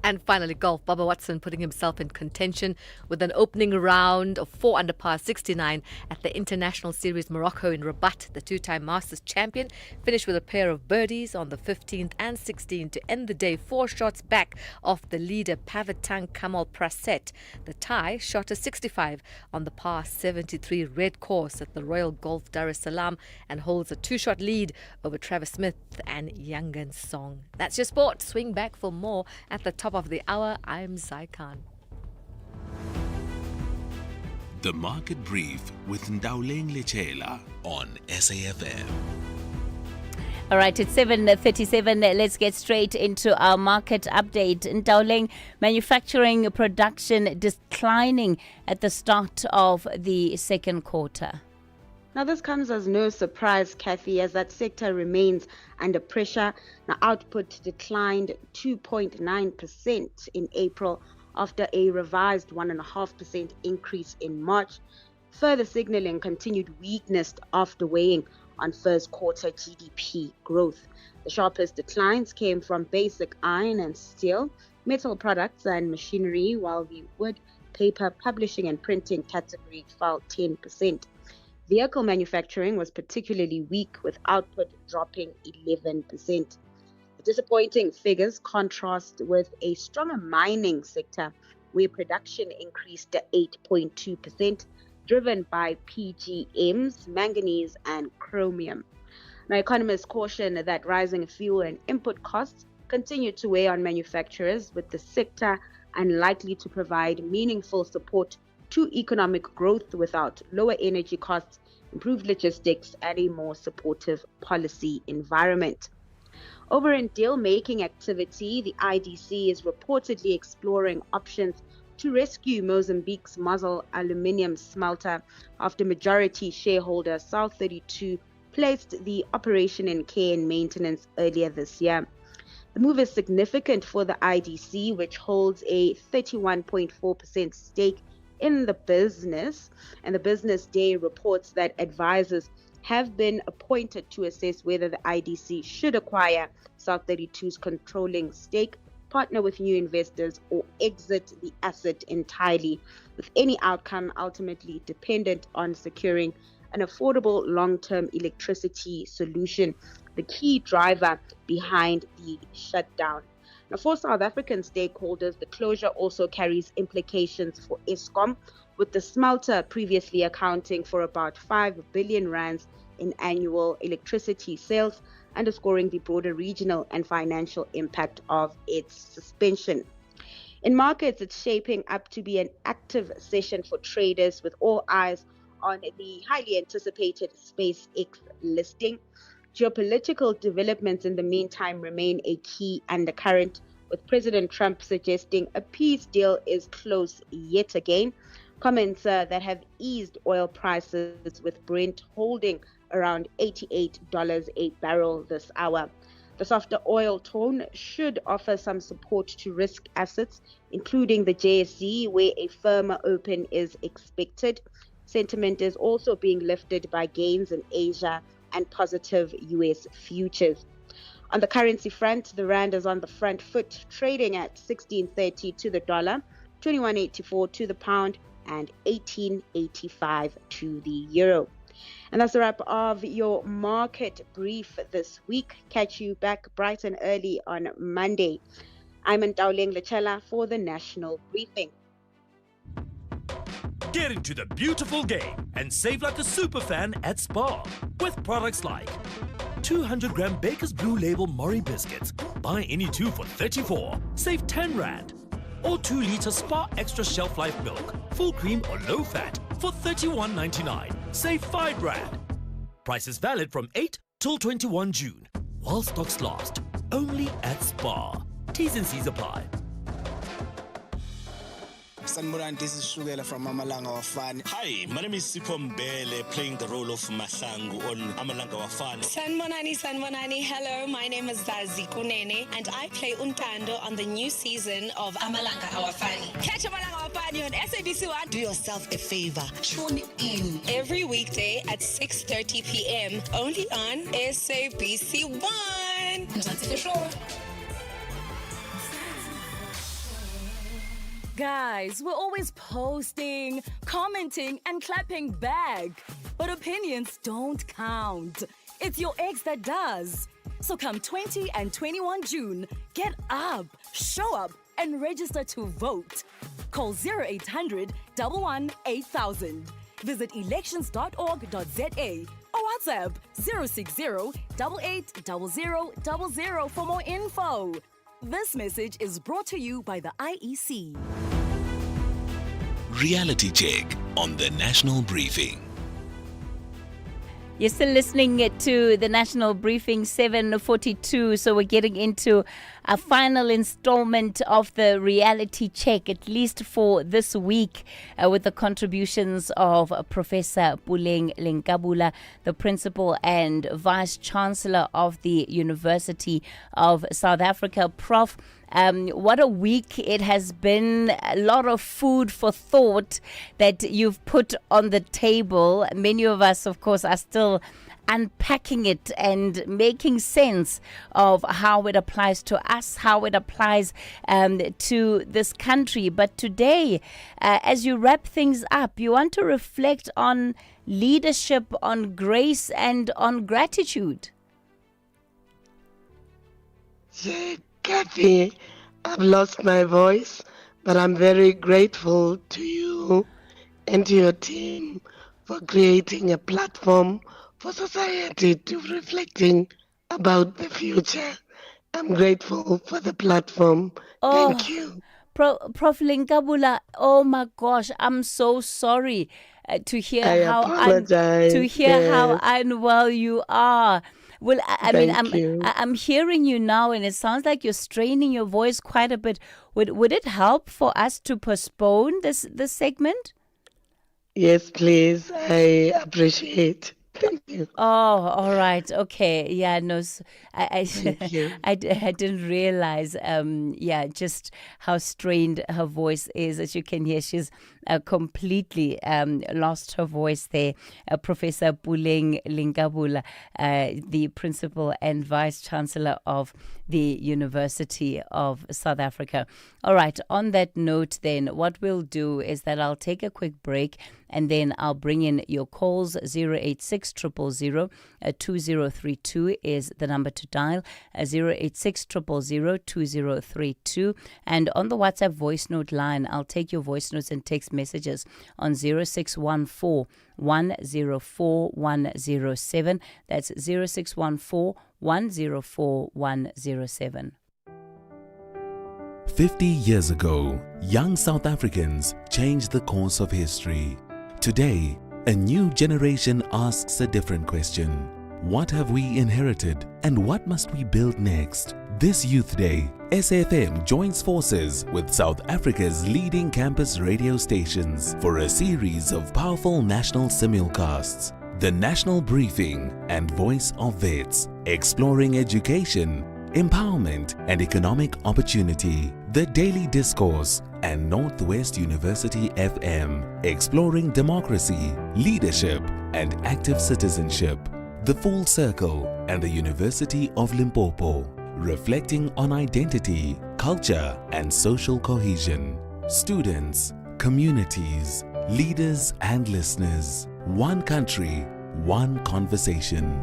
And finally, golf. Bubba Watson putting himself in contention with an opening round of 4 under par 69 at the International Series Morocco in Rabat. The two-time Masters champion finished with a pair of birdies on the 15th and 16th to end the day 4 shots back off the leader Pavatang Kamal Praset. The Thai shot a 65 on the par 73 red course at the Royal Golf Dar es Salaam and holds a 2-shot lead over Travis Smith and Yangan Song. That's your sport. Swing back for more at the top of the hour. I'm Zai Khan. The Market Brief with Ndauleng Lechela on SAFM. All right, it's 7:37. Let's get straight into our market update. Ndauleng, manufacturing production declining at the start of the second quarter. Now, this comes as no surprise, Kathy, as that sector remains under pressure. Now, output declined 2.9% in April after a revised 1.5% increase in March, further signaling continued weakness after weighing on first quarter GDP growth. The sharpest declines came from basic iron and steel, metal products and machinery, while the wood, paper, publishing and printing category fell 10%. Vehicle manufacturing was particularly weak, with output dropping 11%. The disappointing figures contrast with a stronger mining sector, where production increased to 8.2%, driven by PGMs, manganese, and chromium. Now, economists caution that rising fuel and input costs continue to weigh on manufacturers, with the sector unlikely to provide meaningful support to economic growth without lower energy costs, improved logistics, and a more supportive policy environment. Over in deal-making activity, the IDC is reportedly exploring options to rescue Mozambique's Muzzle aluminium smelter after majority shareholder South32 placed the operation in care and maintenance earlier this year. The move is significant for the IDC, which holds a 31.4% stake in the business, and the Business Day reports that advisors have been appointed to assess whether the IDC should acquire South32's controlling stake, partner with new investors, or exit the asset entirely, with any outcome ultimately dependent on securing an affordable long-term electricity solution, the key driver behind the shutdown. Now, for South African stakeholders, the closure also carries implications for Eskom, with the smelter previously accounting for about 5 billion rands in annual electricity sales, underscoring the broader regional and financial impact of its suspension. In markets, it's shaping up to be an active session for traders with all eyes on the highly anticipated SpaceX listing. Geopolitical developments in the meantime remain a key undercurrent, with President Trump suggesting a peace deal is close yet again. Comments that have eased oil prices, with Brent holding around $88 a barrel this hour. The softer oil tone should offer some support to risk assets, including the JSE, where a firmer open is expected. Sentiment is also being lifted by gains in Asia and positive US futures. On the currency front, the rand is on the front foot, trading at 16.30 to the dollar, 21.84 to the pound, and 18.85 to the euro. And that's a wrap of your market brief this week. Catch you back bright and early on Monday. I'm Ntauleng Lechela for the National Briefing. Get into the beautiful game and save like a super fan at Spar with products like 200-gram Baker's Blue Label Mori biscuits. Buy any two for 34, save 10 rand. Or 2-liter Spar Extra Shelf Life milk, full cream or low fat for 31.99, save 5 rand. Price is valid from 8 till 21 June, while stocks last. Only at Spar. T's and C's apply. Sanmuran, this is Shugela from Amalanga Wafani. Hi, my name is Sipho Mbele, playing the role of Mahlangu on Amalanga Wafani. Sanmonani, hello, my name is Zazi Kunene, and I play Untando on the new season of Amalanga Awafani. Catch Amalanga Awafani on SABC 1. Do yourself a favor, tune in every weekday at 6:30 p.m. only on SABC 1. Guys, we're always posting, commenting, and clapping back. But opinions don't count. It's your ex that does. So come 20 and 21 June, get up, show up, and register to vote. Call 0800 11 8000. Visit elections.org.za or WhatsApp 060 8800 00 for more info. This message is brought to you by the IEC. Reality check on the National Briefing. You're still listening to the National Briefing 7:42, so we're getting into a final installment of the reality check, at least for this week, with the contributions of Professor Puleng Lenkabula, the Principal and Vice Chancellor of the University of South Africa. Prof, what a week it has been. A lot of food for thought that you've put on the table. Many of us, of course, are still unpacking it and making sense of how it applies to us, how it applies to this country. But today, as you wrap things up, you want to reflect on leadership, on grace, and on gratitude. Kathy, I've lost my voice, but I'm very grateful to you and to your team for creating a platform for society to reflecting about the future. I'm grateful for the platform. Thank you. Prof Lenkabula, oh my gosh, I'm so sorry to hear how unwell you are. Well, I mean, I'm hearing you now, and it sounds like you're straining your voice quite a bit. Would it help for us to postpone this segment? Yes, please. I appreciate. Thank you. Oh, all right. Okay. Yeah, no, I didn't realize, just how strained her voice is. As you can hear, she's completely lost her voice there. Professor Puleng Lenkabula, the Principal and Vice Chancellor of the University of South Africa. All right. On that note, then, what we'll do is that I'll take a quick break, and then I'll bring in your calls. 086 000 2032 is the number to dial. 086 000 2032. And on the WhatsApp voice note line, I'll take your voice notes and text messages on 0614 104 107. That's 0614 104 107. 50 years ago, young South Africans changed the course of history. Today, a new generation asks a different question. What have we inherited and what must we build next? This Youth Day, SAfm joins forces with South Africa's leading campus radio stations for a series of powerful national simulcasts. The National Briefing and Voice of Vets, exploring education, empowerment and economic opportunity. The Daily Discourse and Northwest University FM, exploring democracy, leadership and active citizenship. The Full Circle and the University of Limpopo, reflecting on identity, culture and social cohesion. Students, communities, leaders and listeners. One country, one conversation.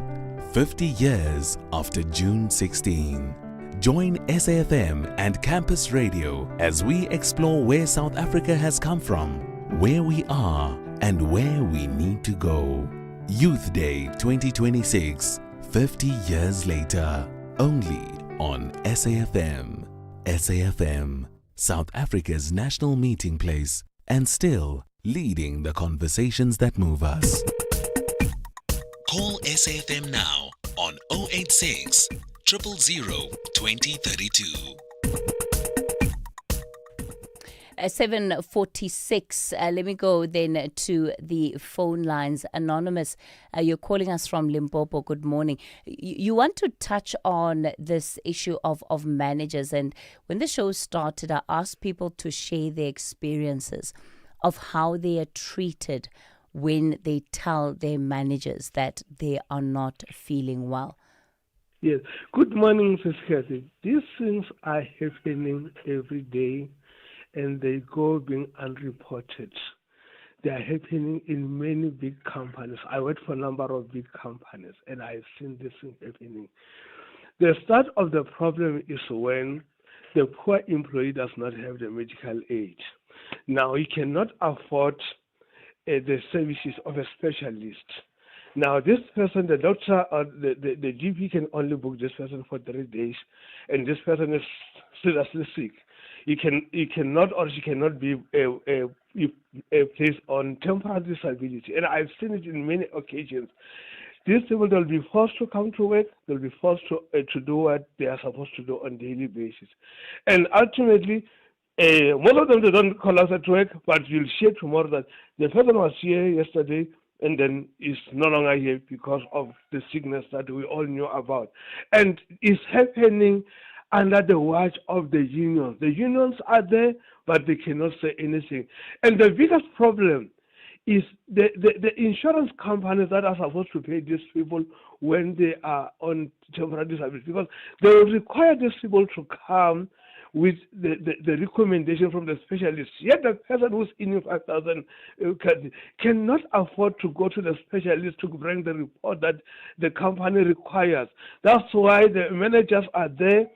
50 years after June 16. Join SAfm and Campus Radio as we explore where South Africa has come from, where we are and where we need to go. Youth Day 2026, 50 years later, only on SAfm. SAfm, South Africa's national meeting place and still leading the conversations that move us. Call SAfm now on 086 000 2032. 7:46. Let me go then to the phone lines. Anonymous, you're calling us from Limpopo. Good morning. You want to touch on this issue of managers. And when the show started, I asked people to share their experiences of how they are treated when they tell their managers that they are not feeling well. Yes. Good morning, Sis Kathy. These things are happening every day and they go being unreported. They are happening in many big companies. I work for a number of big companies and I've seen this thing happening. The start of the problem is when the poor employee does not have the medical aid. Now, he cannot afford the services of a specialist. Now, this person, the doctor or the GP can only book this person for 3 days, and this person is seriously sick. He cannot or she cannot be placed on temporary disability. And I've seen it in many occasions. These people, they'll be forced to come to work. They'll be forced to do what they are supposed to do on a daily basis. And ultimately, most of them, they don't call us at work, but you'll share tomorrow that the person was here yesterday and then is no longer here because of the sickness that we all knew about. And it's happening under the watch of the unions. The unions are there, but they cannot say anything. And the biggest problem is the insurance companies that are supposed to pay these people when they are on temporary disability, because they will require these people to come with the recommendation from the specialist. Yet the person who's in 5,000 cannot afford to go to the specialist to bring the report that the company requires. That's why the managers are there.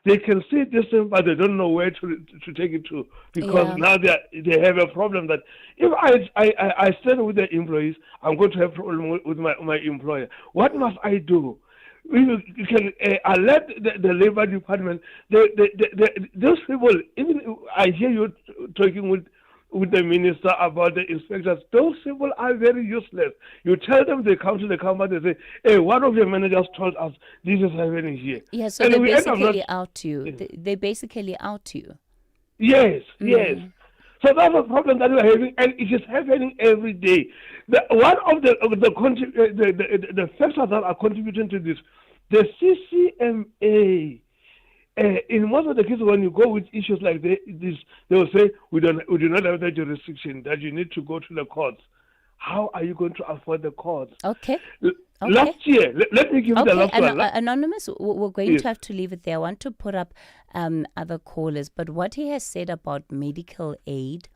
They can see this thing, but they don't know where to take it to, because now they have a problem that if I stand with the employees, I'm going to have a problem with my employer. What must I do? You can alert the labor department. Those people, even I hear you talking with the minister about the inspectors. Those people are very useless. You tell them, they come to the company, they say, hey, one of your managers told us this is happening here. Yeah, so they basically out you. They basically out you. Yes, yes. So that's a problem that we're having, and it is happening every day. One of the factors that are contributing to this, the CCMA. In most of the cases, when you go with issues like this, they will say we do not have that jurisdiction, that you need to go to the courts. How are you going to afford the courts? Okay. Last year, let me give you the last one. Anonymous, we're going to have to leave it there. I want to put up other callers, but what he has said about medical aid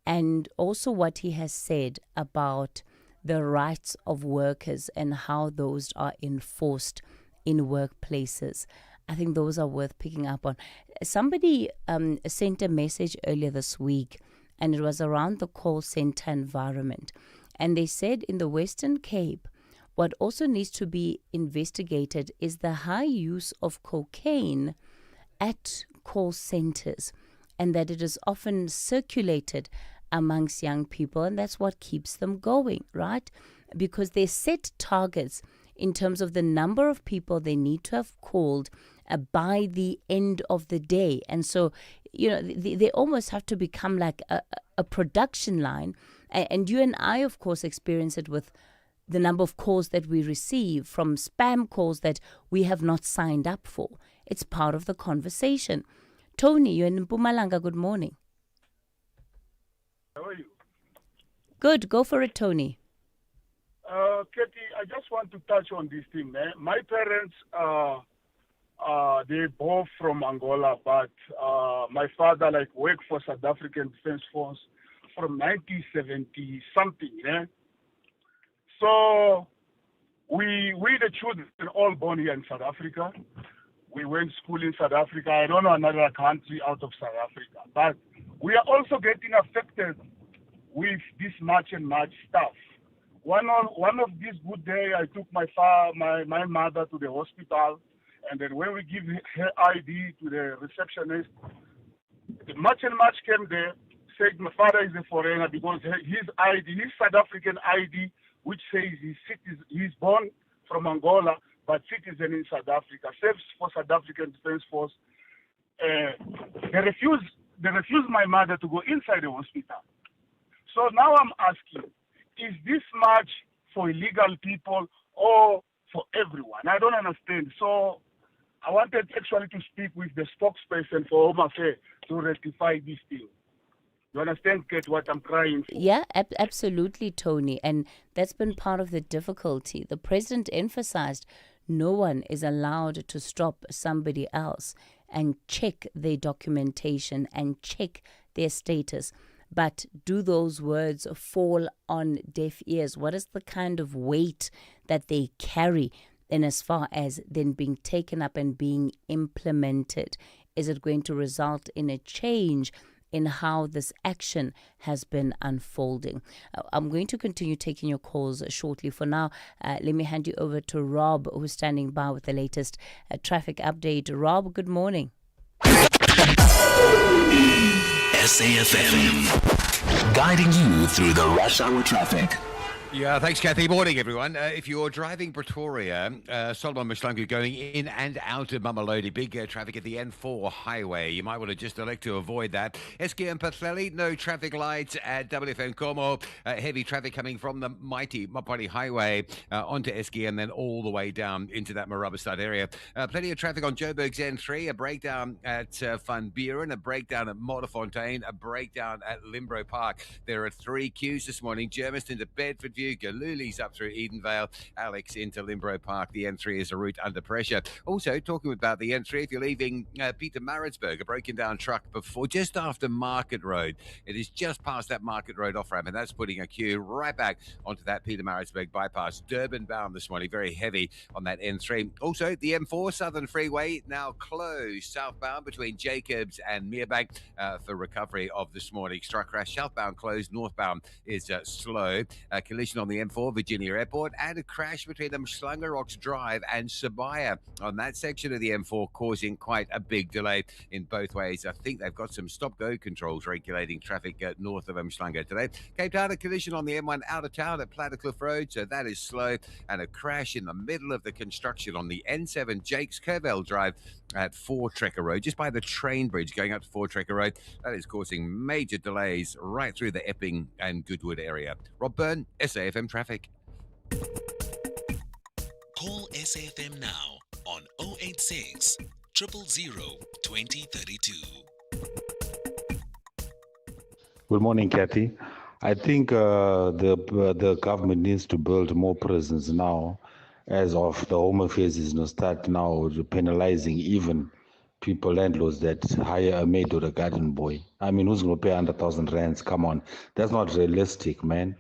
and also what he has said about the rights of workers and how those are enforced in workplaces, I think those are worth picking up on. Somebody sent a message earlier this week, and it was around the call center environment. And they said in the Western Cape, what also needs to be investigated is the high use of cocaine at call centers, and that it is often circulated amongst young people, and that's what keeps them going, right? Because they set targets in terms of the number of people they need to have called by the end of the day. And so, they almost have to become like a production line. And you and I, of course, experience it with the number of calls that we receive from spam calls that we have not signed up for. It's part of the conversation. Tony, you're in Mpumalanga. Good morning. How are you? Good. Go for it, Tony. Katie, I just want to touch on this thing, man. My parents, they both from Angola, but my father worked for South African Defense Force from 1970 something, yeah. So we the children all born here in South Africa. We went to school in South Africa. I don't know another country out of South Africa, but we are also getting affected with this match and match stuff. One of these good day, I took my mother to the hospital, and then when we give her ID to the receptionist, the match and match came there, said my father is a foreigner because his ID, his South African ID, which says he's born from Angola, but citizen in South Africa, serves for South African Defense Force. They refused my mother to go inside the hospital. So now I'm asking, is this match for illegal people or for everyone? I don't understand. So I wanted actually to speak with the spokesperson for Home Affairs to rectify this thing. You understand, Kate, what I'm crying for? Yeah, absolutely, Tony. And that's been part of the difficulty. The president emphasized no one is allowed to stop somebody else and check their documentation and check their status. But do those words fall on deaf ears? What is the kind of weight that they carry in as far as then being taken up and being implemented? Is it going to result in a change in how this action has been unfolding? I'm going to continue taking your calls shortly. For now, let me hand you over to Rob, who's standing by with the latest traffic update. Rob, good morning. SAfm, guiding you through the rush hour traffic. Yeah, thanks, Kathy. Morning, everyone. If you're driving Pretoria, Solomon Mashlangu going in and out of Mamelodi, big traffic at the N4 highway. You might want to just elect to avoid that. SKM Patleli, no traffic lights at WFM Como. Heavy traffic coming from the mighty Mapani Highway onto SKM, then all the way down into that Marabastad area. Plenty of traffic on Joburg's N3, a breakdown at Van Buren, a breakdown at Modderfontein, a breakdown at Limbro Park. There are 3 queues this morning. Germiston to Bedford View, Galuli's up through Edenvale, Alex into Limbro Park. The N3 is a route under pressure. Also, talking about the N3, if you're leaving Peter Maritzburg, a broken down truck just after Market Road. It is just past that Market Road off-ramp, and that's putting a queue right back onto that Peter Maritzburg bypass. Durban bound this morning, very heavy on that N3. Also, the M4 Southern Freeway now closed southbound between Jacobs and Merebank for recovery of this morning's truck crash. Southbound closed, northbound is slow. Collision on the M4 Virginia Airport, and a crash between the Rocks Drive and Sabaya on that section of the M4, causing quite a big delay in both ways. I think they've got some stop-go controls regulating traffic north of Mshlanga today. Cape Town, a collision on the M1 out of town at Plattercliff Road, so that is slow, and a crash in the middle of the construction on the N7 Jakes Curvell Drive at Four Trekker Road, just by the train bridge going up to Four Trekker Road. That is causing major delays right through the Epping and Goodwood area. Rob Byrne, SAfm Traffic. Call SAfm now on 086 000 2032. Good morning, Kathy. I think the government needs to build more prisons now, as of the Home Affairs is not start now penalizing even people, landlords that hire a maid or a garden boy. I mean, who's going to pay 100,000 rands? Come on, that's not realistic, man.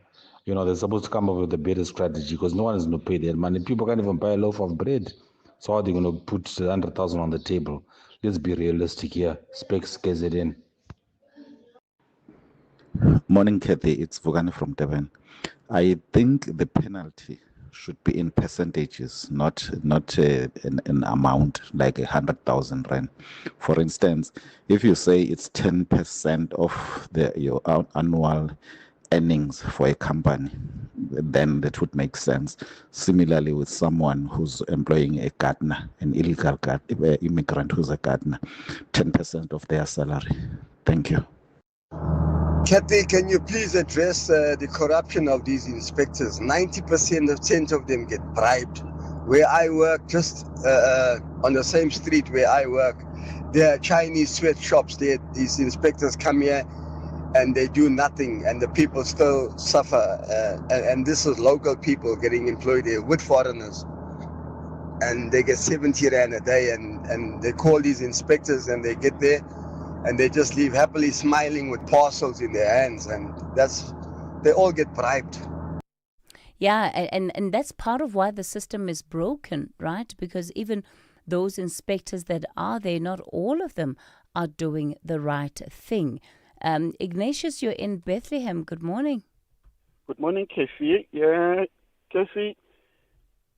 You know, they're supposed to come up with a better strategy because no one is going to pay that money. People can't even buy a loaf of bread. So how are they going to put 100,000 on the table? Let's be realistic here. Specs KZN. Morning, Kathy. It's Vugani from Devon. I think the penalty should be in percentages, not an amount like 100,000 rand. For instance, if you say it's 10% of your annual earnings for a company, then that would make sense. Similarly, with someone who's employing a gardener, an illegal immigrant who's a gardener, 10% of their salary. Thank you. Kathy, can you please address the corruption of these inspectors? 90% of them get bribed. Where I work, just on the same street where I work, there are Chinese sweatshops. These inspectors come here and they do nothing, and the people still suffer. And this is local people getting employed here with foreigners. And they get 70 rand a day, and they call these inspectors, and they get there, and they just leave happily smiling with parcels in their hands, and they all get bribed. Yeah, and that's part of why the system is broken, right? Because even those inspectors that are there, not all of them are doing the right thing. Ignatius, you're in Bethlehem. Good morning. Good morning, Kefi. Yeah, Kefi,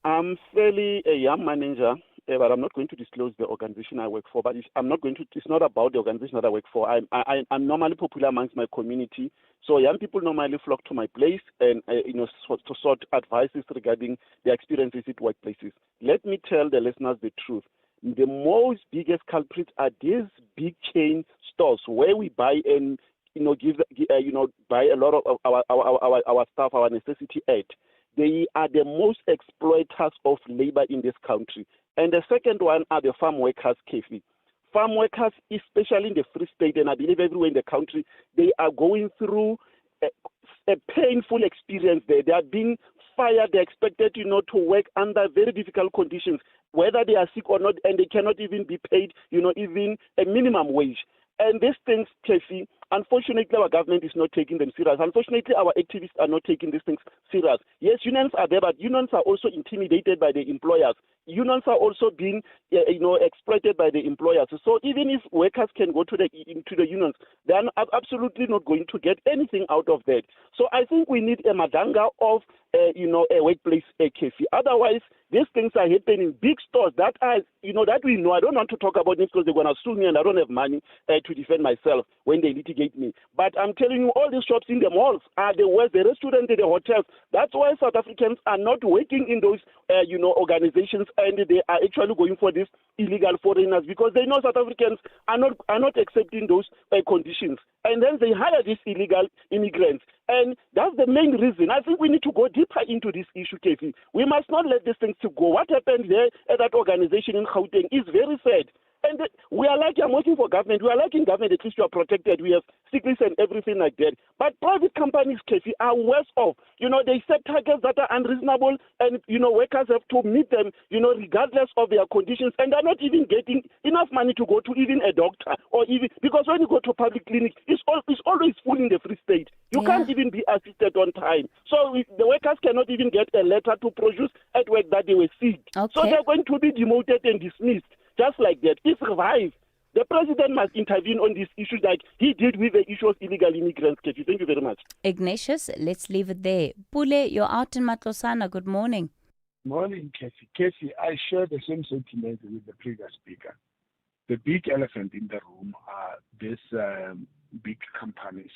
I'm fairly a young manager, but I'm not going to disclose the organization I work for. But it's not about the organization that I work for. I'm normally popular amongst my community. So young people normally flock to my place and, to sort advices regarding their experiences at workplaces. Let me tell the listeners the truth. The most biggest culprits are these big chain stores where we buy and buy a lot of our stuff, our necessity at. They are the most exploiters of labor in this country. And the second one are the farm workers, Kefi. Farm workers, especially in the Free State, and I believe everywhere in the country, they are going through a painful experience there. They are being fired. They're expected, to work under very difficult conditions, whether they are sick or not, and they cannot even be paid, even a minimum wage. And these things, Kefi, unfortunately, our government is not taking them serious. Unfortunately, our activists are not taking these things serious. Yes, unions are there, but unions are also intimidated by the employers. Unions are also being, exploited by the employers. So even if workers can go into the unions, they are absolutely not going to get anything out of that. So I think we need a madanga of, a workplace Kefi. Otherwise, these things are happening in big stores that that we know. I don't want to talk about this because they're going to sue me and I don't have money to defend myself when they litigate me. But I'm telling you, all these shops in the malls are the worst, the restaurants, the hotels. That's why South Africans are not working in those, organizations, and they are actually going for these illegal foreigners because they know South Africans are not accepting those conditions. And then they hire these illegal immigrants. And that's the main reason. I think we need to go deeper into this issue, Kefi. We must not let these things to go. What happened there at that organization in Gauteng is very sad. And we are like, I'm working for government. We are like in government, at least you are protected. We have sickness and everything like that. But private companies, Kefi, are worse off. They set targets that are unreasonable, and, workers have to meet them, regardless of their conditions. And they're not even getting enough money to go to even a doctor, or even, because when you go to a public clinic, it's always full in the Free State. You can't even be assisted on time. So the workers cannot even get a letter to produce at work that they were sick. Okay. So they're going to be demoted and dismissed. Just like that. It's revived. The president must intervene on these issues like he did with the issue of illegal immigrants. Thank you very much. Ignatius, let's leave it there. Pule, you're out in Matlosana. Good morning. Morning, Casey. Casey, I share the same sentiment with the previous speaker. The big elephant in the room are these big companies.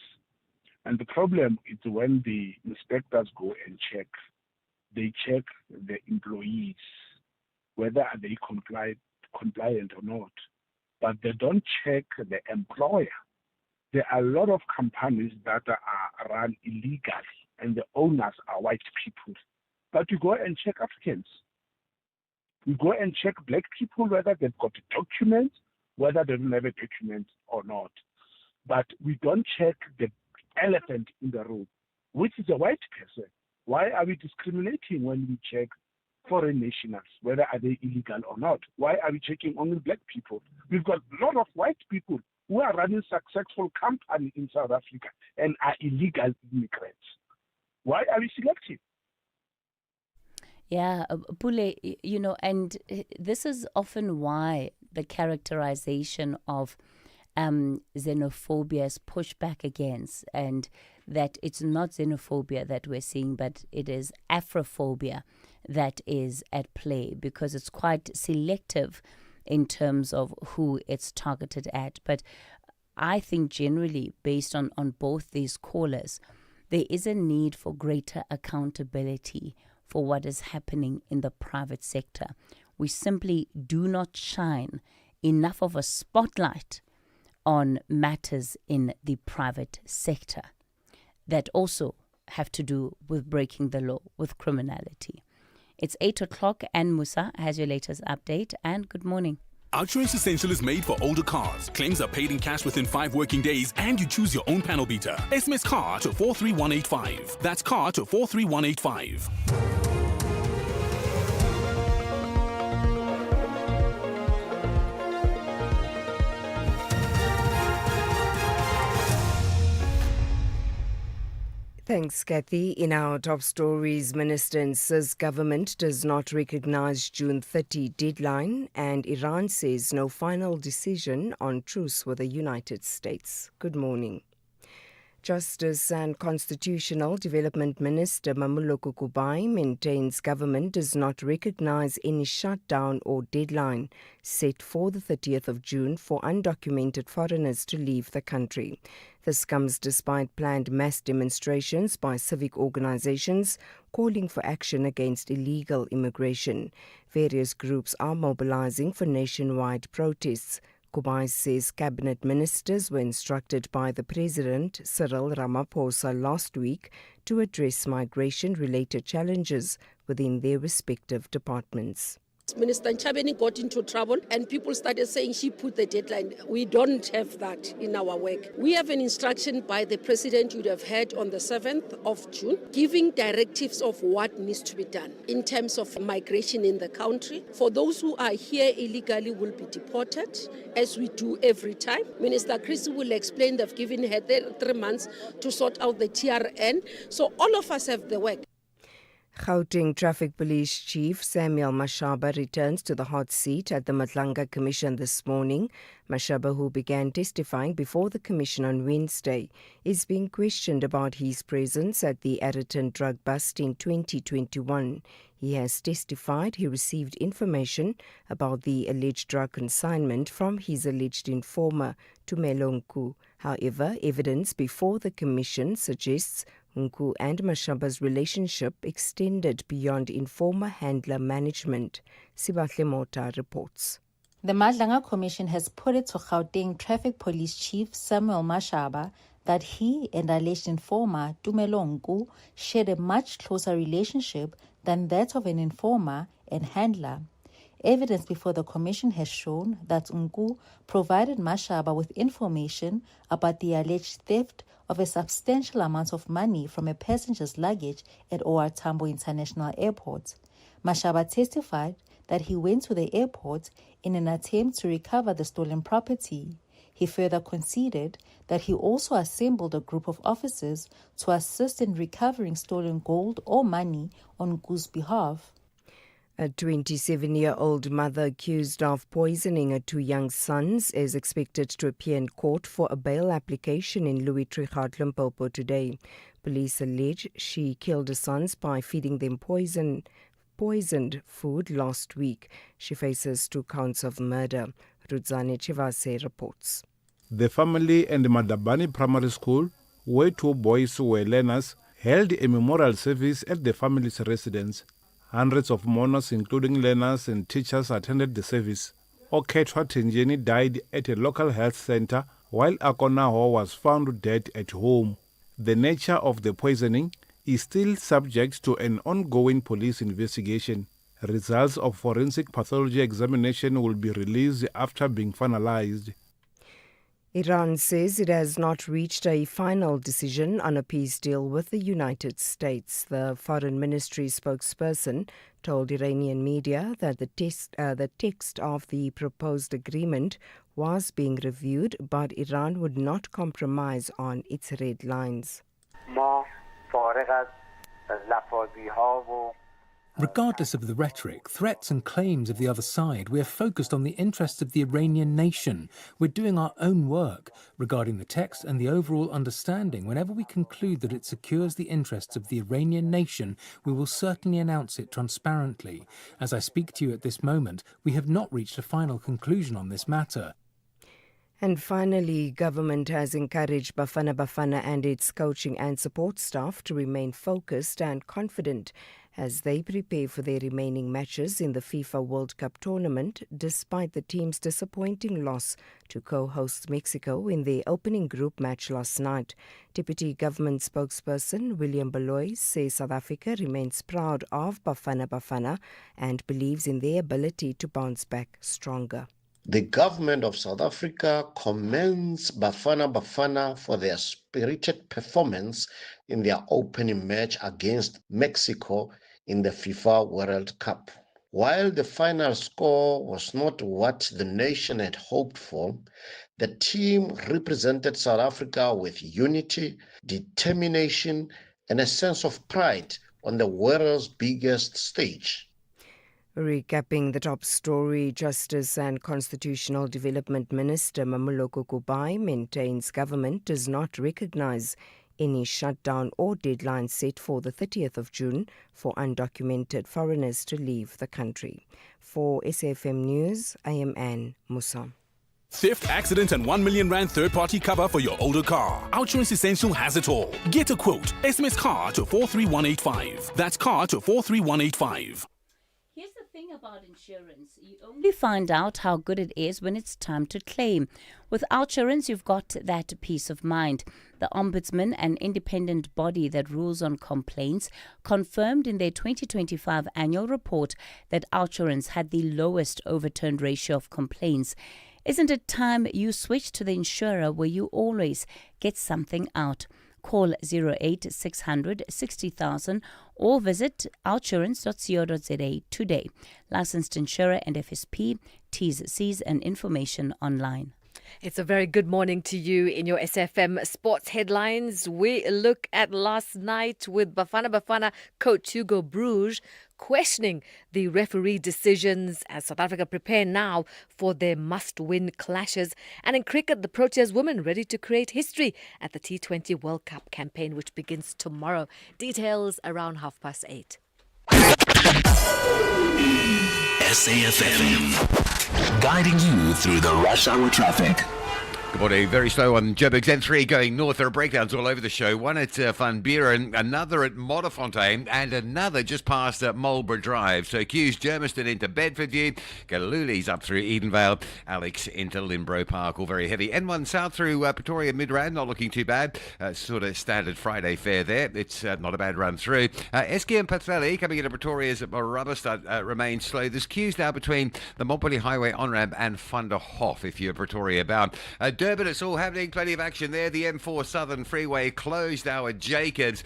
And the problem is when the inspectors go and check, they check the employees, whether they compliant or not, but they don't check the employer. There are a lot of companies that are run illegally and the owners are white people. But you go and check Africans. You go and check black people, whether they've got documents, whether they don't have a document or not. But we don't check the elephant in the room, which is a white person. Why are we discriminating when we check foreign nationals, whether are they illegal or not? Why are we checking only black people? We've got a lot of white people who are running successful companies in South Africa and are illegal immigrants. Why are we selective? Yeah, Pule, and this is often why the characterization of xenophobia is pushed back against, and that it's not xenophobia that we're seeing, but it is Afrophobia that is at play, because it's quite selective in terms of who it's targeted at. But I think generally, based on both these callers, there is a need for greater accountability for what is happening in the private sector. We simply do not shine enough of a spotlight on matters in the private sector that also have to do with breaking the law, with criminality. It's 8 o'clock and Musa has your latest update, and good morning. Outsurance Essential is made for older cars. Claims are paid in cash within 5 working days, and you choose your own panel beater. SMS CAR to 43185. That's CAR to 43185. Thanks, Kathy. In our top stories, Minister insists government does not recognize June 30 deadline, and Iran says no final decision on truce with the United States. Good morning. Justice and Constitutional Development Minister Mamuloko Kubai maintains government does not recognize any shutdown or deadline set for the 30th of June for undocumented foreigners to leave the country. This comes despite planned mass demonstrations by civic organizations calling for action against illegal immigration. Various groups are mobilizing for nationwide protests. Kubai says cabinet ministers were instructed by the President, Cyril Ramaphosa, last week to address migration-related challenges within their respective departments. Minister Nchabeni got into trouble and people started saying she put the deadline. We don't have that in our work. We have an instruction by the President you'd have heard on the 7th of June, giving directives of what needs to be done in terms of migration in the country. For those who are here illegally will be deported, as we do every time. Minister Chrissy will explain they've given her 3 months to sort out the TRN. So all of us have the work. Gauteng Traffic Police Chief Samuel Mashaba returns to the hot seat at the Madlanga Commission this morning. Mashaba, who began testifying before the Commission on Wednesday, is being questioned about his presence at the Ayrton drug bust in 2021. He has testified he received information about the alleged drug consignment from his alleged informer, Tumelo Nku. However, evidence before the Commission suggests Nku and Mashaba's relationship extended beyond informer-handler management. Sibahle Mota reports. The Madlanga Commission has put it to Gauteng Traffic Police Chief Samuel Mashaba that he and alleged informer Tumelo Nku shared a much closer relationship than that of an informer and handler. Evidence before the Commission has shown that Nku provided Mashaba with information about the alleged theft of a substantial amount of money from a passenger's luggage at OR Tambo International Airport. Mashaba testified that he went to the airport in an attempt to recover the stolen property. He further conceded that he also assembled a group of officers to assist in recovering stolen gold or money on Nku's behalf. A 27-year-old mother accused of poisoning her 2 young sons is expected to appear in court for a bail application in Louis Trichardt, Limpopo today. Police allege she killed her sons by feeding them poisoned food last week. She faces 2 counts of murder. Rudzane Chivase reports. The family and Madabani Primary School, where 2 boys were learners, held a memorial service at the family's residence. Hundreds of mourners, including learners and teachers, attended the service. Oketwa Tenjeni died at a local health center, while Akonaho was found dead at home. The nature of the poisoning is still subject to an ongoing police investigation. Results of forensic pathology examination will be released after being finalized. Iran says it has not reached a final decision on a peace deal with the United States. The Foreign Ministry spokesperson told Iranian media that the text of the proposed agreement was being reviewed, but Iran would not compromise on its red lines. Regardless of the rhetoric, threats and claims of the other side, we are focused on the interests of the Iranian nation. We're doing our own work regarding the text and the overall understanding. Whenever we conclude that it secures the interests of the Iranian nation, we will certainly announce it transparently. As I speak to you at this moment, we have not reached a final conclusion on this matter. And finally, government has encouraged Bafana Bafana and its coaching and support staff to remain focused and confident as they prepare for their remaining matches in the FIFA World Cup tournament, despite the team's disappointing loss to co-host Mexico in their opening group match last night. Deputy Government spokesperson William Baloy says South Africa remains proud of Bafana Bafana and believes in their ability to bounce back stronger. The government of South Africa commends Bafana Bafana for their spirited performance in their opening match against Mexico in the FIFA World Cup. While the final score was not what the nation had hoped for, the team represented South Africa with unity, determination, and a sense of pride on the world's biggest stage. Recapping the top story, Justice and Constitutional Development Minister Mamoloko Kubai maintains government does not recognize any shutdown or deadline set for the 30th of June for undocumented foreigners to leave the country. For SAFM News, I am Anne Musa. Theft, accident, and 1 million rand third-party cover for your older car. Outsurance Essential has it all. Get a quote. SMS car to 43185. That's car to 43185. Here's the thing about insurance. You only find out how good it is when it's time to claim. With Outsurance, you've got that peace of mind. The Ombudsman, an independent body that rules on complaints, confirmed in their 2025 annual report that Outsurance had the lowest overturned ratio of complaints. Isn't it time you switch to the insurer where you always get something out? Call 08-600 60,000 or visit outsurance.co.za today. Licensed insurer and FSP, T's, C's and information online. It's a very good morning to you in your SFM sports headlines. We look at last night with Bafana Bafana coach Hugo Bruges questioning the referee decisions as South Africa prepare now for their must-win clashes. And in cricket, the Proteas women ready to create history at the T20 World Cup campaign, which begins tomorrow. Details around 8:30. SAFM, guiding you through the rush hour traffic. Good morning. Very slow on Joburg's N3 going north. There are breakdowns all over the show. One at Van Buren, another at Modderfontein, and another just past Marlborough Drive. So Q's Germiston into Bedfordview, Galuli's up through Edenvale, Alex into Limbro Park, all very heavy. N1 south through Pretoria Midrand, not looking too bad. Sort of standard Friday fare there. It's not a bad run through. Esky and Pathelli coming into Pretoria's Rubberstad remains slow. There's queues now between the Montpellier Highway on-ramp and Van der Hof if you're Pretoria bound. Durban, it's all happening. Plenty of action there. The M4 Southern Freeway closed now at Jacobs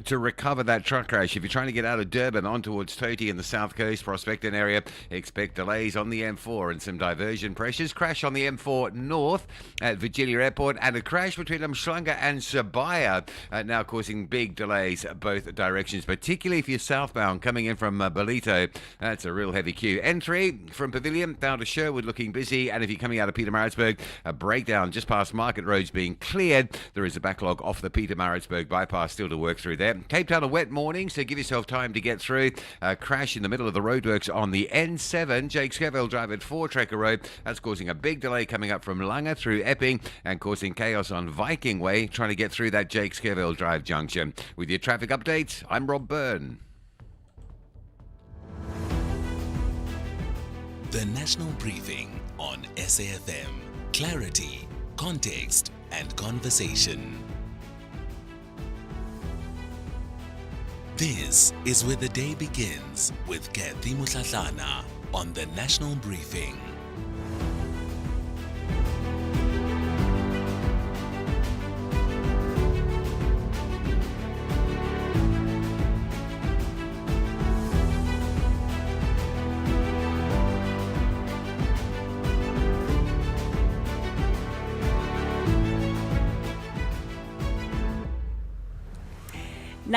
to recover that truck crash. If you're trying to get out of Durban on towards Toti in the South Coast, Prospecton area, expect delays on the M4 and some diversion pressures. Crash on the M4 North at Virginia Airport and a crash between Mshlanga and Sabaya now causing big delays both directions, particularly if you're southbound coming in from Bolito. That's a real heavy queue. N3 from Pavilion down to Sherwood looking busy, and if you're coming out of Pietermaritzburg, a breakdown just past Market Roads being cleared. There is a backlog off the Pietermaritzburg bypass still to work through there. Cape Town, a wet morning, so give yourself time to get through. Crash in the middle of the roadworks on the N7, Jake Scoville Drive at 4 Trekker Road. That's causing a big delay coming up from Langa through Epping and causing chaos on Viking Way, trying to get through that Jake Scoville Drive junction. With your traffic updates, I'm Rob Byrne. The National Briefing on SAFM. Clarity, context, and conversation. This is where the day begins with Kathy Mutlatlana on the National Briefing.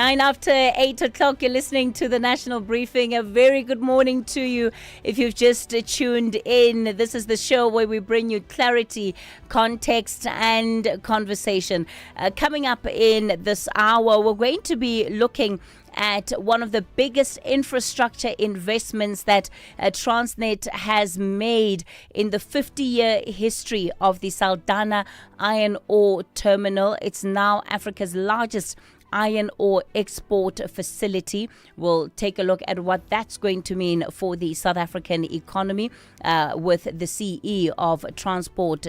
9 after 8 o'clock, you're listening to the National Briefing. A very good morning to you. If you've just tuned in, this is the show where we bring you clarity, context, and conversation. Coming up in this hour, we're going to be looking at one of the biggest infrastructure investments that Transnet has made in the 50-year history of the Saldanha Iron Ore Terminal. It's now Africa's largest iron ore export facility. We'll take a look at what that's going to mean for the South African economy with the CE of Transport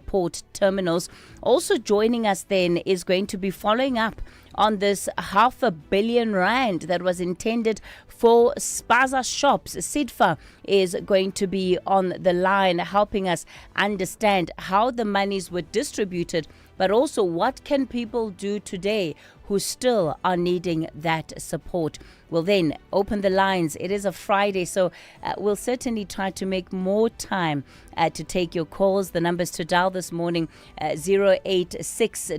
Port Terminals. Also joining us then is going to be following up on this R500 million that was intended for Spaza shops. SIDFA is going to be on the line helping us understand how the monies were distributed, but also what can people do today who still are needing that support. We'll then open the lines. It is a Friday, so we'll certainly try to make more time to take your calls. The numbers to dial this morning, 086...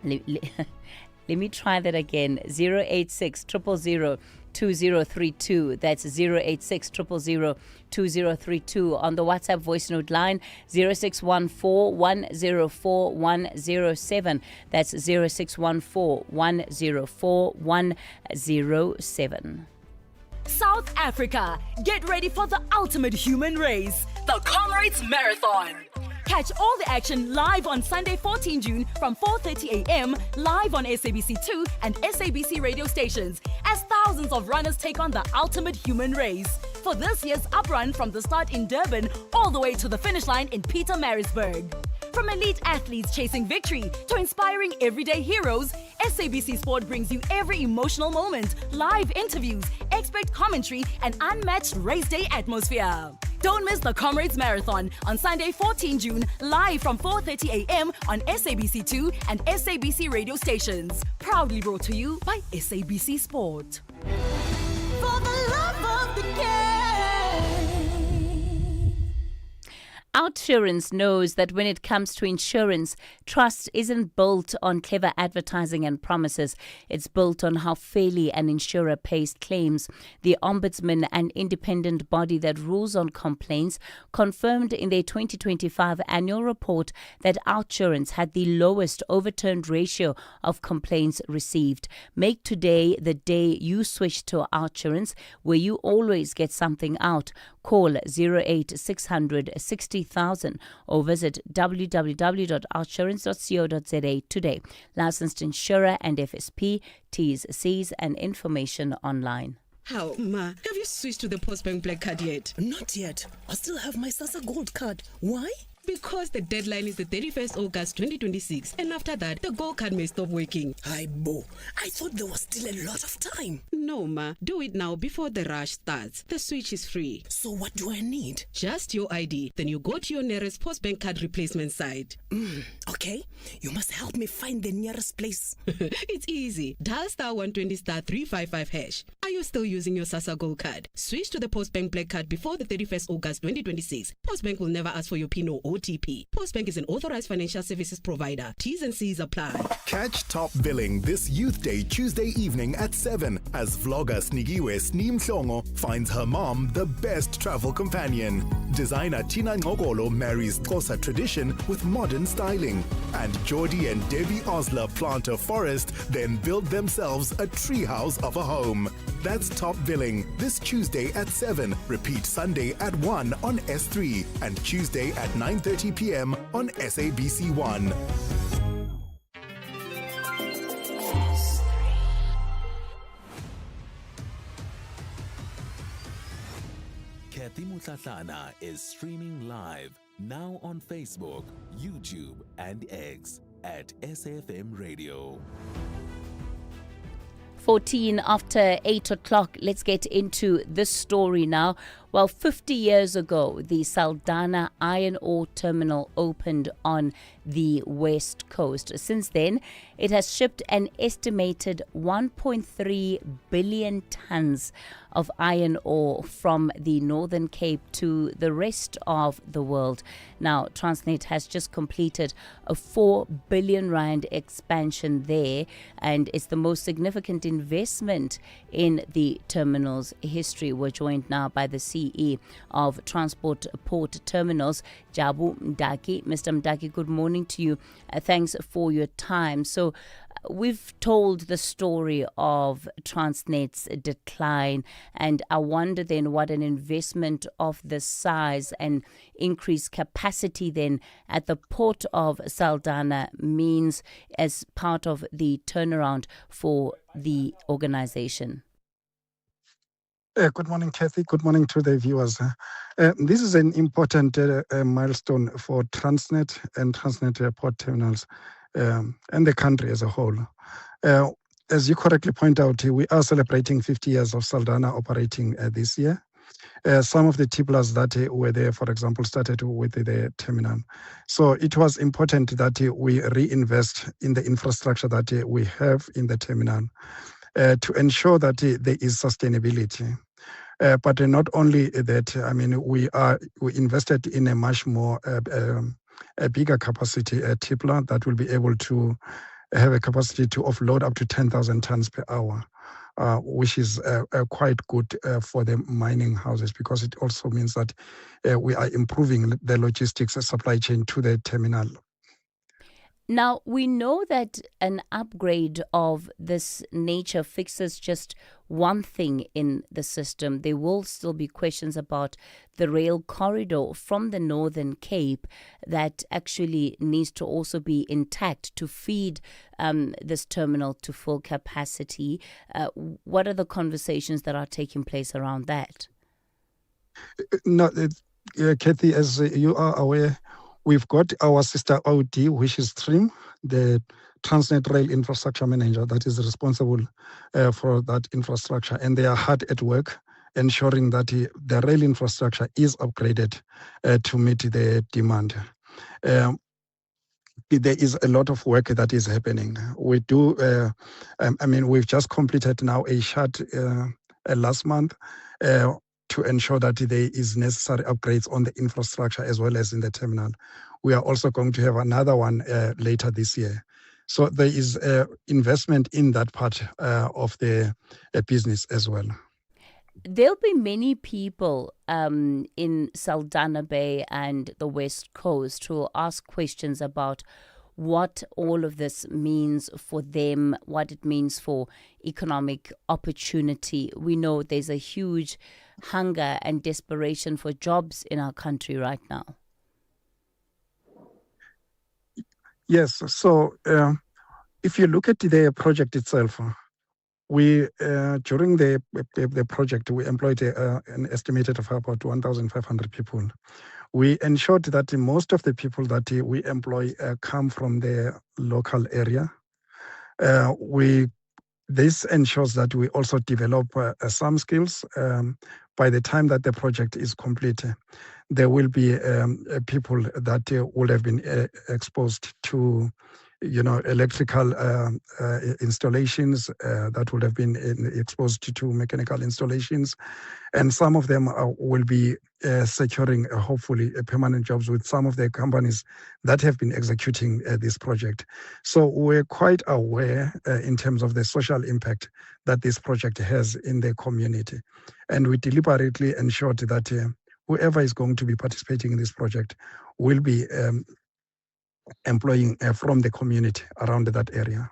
let me try that again. 086 000 2032. That's 086 000 2032. On the WhatsApp voice note line, 0614 104 107. That's 0614 104 107. South Africa, get ready for the ultimate human race, the Comrades Marathon. Catch all the action live on Sunday, 14 June from 4:30 a.m. live on SABC2 and SABC radio stations as thousands of runners take on the ultimate human race. For this year's uprun from the start in Durban all the way to the finish line in Pietermaritzburg. From elite athletes chasing victory to inspiring everyday heroes, SABC Sport brings you every emotional moment, live interviews, expert commentary, and unmatched race day atmosphere. Don't miss the Comrades Marathon on Sunday, 14 June, live from 4:30 a.m. on SABC2 and SABC radio stations. Proudly brought to you by SABC Sport. For the love of the game. OUTsurance knows that when it comes to insurance, trust isn't built on clever advertising and promises. It's built on how fairly an insurer pays claims. The Ombudsman, an independent body that rules on complaints, confirmed in their 2025 annual report that OUTsurance had the lowest overturned ratio of complaints received. Make today the day you switch to OUTsurance, where you always get something out. Call 08600 60,000 or visit www.outsurance.co.za today. Licensed insurer and FSP, T's, C's and information online. How, Ma? Have you switched to the Postbank Black Card yet? Not yet. I still have my SASSA Gold Card. Why? Because the deadline is the 31st August 2026, and after that, the Gold Card may stop working. Hi, Bo. I thought there was still a lot of time. No, Ma. Do it now before the rush starts. The switch is free. So what do I need? Just your ID. Then you go to your nearest Postbank Card replacement site. Okay. You must help me find the nearest place. It's easy. Dial *120 *355 hash. Are you still using your SASSA Gold Card? Switch to the Postbank Black Card before the 31st August 2026. Postbank will never ask for your PIN or OTP. Postbank is an authorized financial services provider. T's and C's apply. Catch Top Billing this Youth Day Tuesday evening at 7 as vlogger Snigiwe Sneem Hlongo finds her mom the best travel companion. Designer Tina Ngogolo marries Xhosa tradition with modern styling. And Geordie and Debbie Osler plant a forest, then build themselves a treehouse of a home. That's Top Billing this Tuesday at 7. Repeat Sunday at 1 on S3 and Tuesday at 9:30 p.m. on SABC1. Kathy Mutlatlana is streaming live now on Facebook, YouTube, and X at SAfmRadio. 14 after 8 o'clock. Let's get into this story now. Well, 50 years ago, the Saldanha Iron Ore Terminal opened on the west coast. Since then, it has shipped an estimated 1.3 billion tons of iron ore from the Northern Cape to the rest of the world. Now, Transnet has just completed a 4 billion rand expansion there, and it's the most significant investment in the terminal's history. We're joined now by the CE of Transport Port Terminals, Jabu Mdaki. Mr. Mdaki, good morning to you. Thanks for your time. So, we've told the story of Transnet's decline, and I wonder then what an investment of this size and increased capacity then at the port of Saldanha means as part of the turnaround for the organization. Good morning, Kathy. Good morning to the viewers. This is an important milestone for Transnet and Transnet Port Terminals and the country as a whole. As you correctly point out, we are celebrating 50 years of Saldanha operating this year. Some of the tipplers that were there, for example, started with the terminal. So it was important that we reinvest in the infrastructure that we have in the terminal to ensure that there is sustainability. But not only that, I mean, we invested in a much more a bigger capacity tippler that will be able to have a capacity to offload up to 10,000 tons per hour, which is quite good for the mining houses, because it also means that we are improving the logistics supply chain to the terminal. Now, we know that an upgrade of this nature fixes just one thing in the system. There will still be questions about the rail corridor from the Northern Cape that actually needs to also be intact to feed this terminal to full capacity. What are the conversations that are taking place around that? No, Kathy, as you are aware, we've got our sister OD, which is TRIM, the Transnet Rail Infrastructure Manager, that is responsible for that infrastructure. And they are hard at work ensuring that the rail infrastructure is upgraded to meet the demand. There is a lot of work that is happening. We do, we've just completed now a shut last month to ensure that there is necessary upgrades on the infrastructure as well as in the terminal. We are also going to have another one later this year. So there is investment in that part of the business as well. There'll be many people in Saldanha Bay and the West Coast who will ask questions about what all of this means for them, what it means for economic opportunity. We know there's a huge hunger and desperation for jobs in our country right now. Yes, so if you look at the project itself, we during the project, we employed an estimated of about 1,500 people. We ensured that most of the people that we employ come from the local area. This ensures that we also develop some skills. By the time that the project is complete, there will be people that will have been exposed to, electrical installations, that would have been exposed to mechanical installations. And some of them will be securing, hopefully, permanent jobs with some of the companies that have been executing this project. So we're quite aware in terms of the social impact that this project has in the community. And we deliberately ensured that whoever is going to be participating in this project will be employing from the community around that area.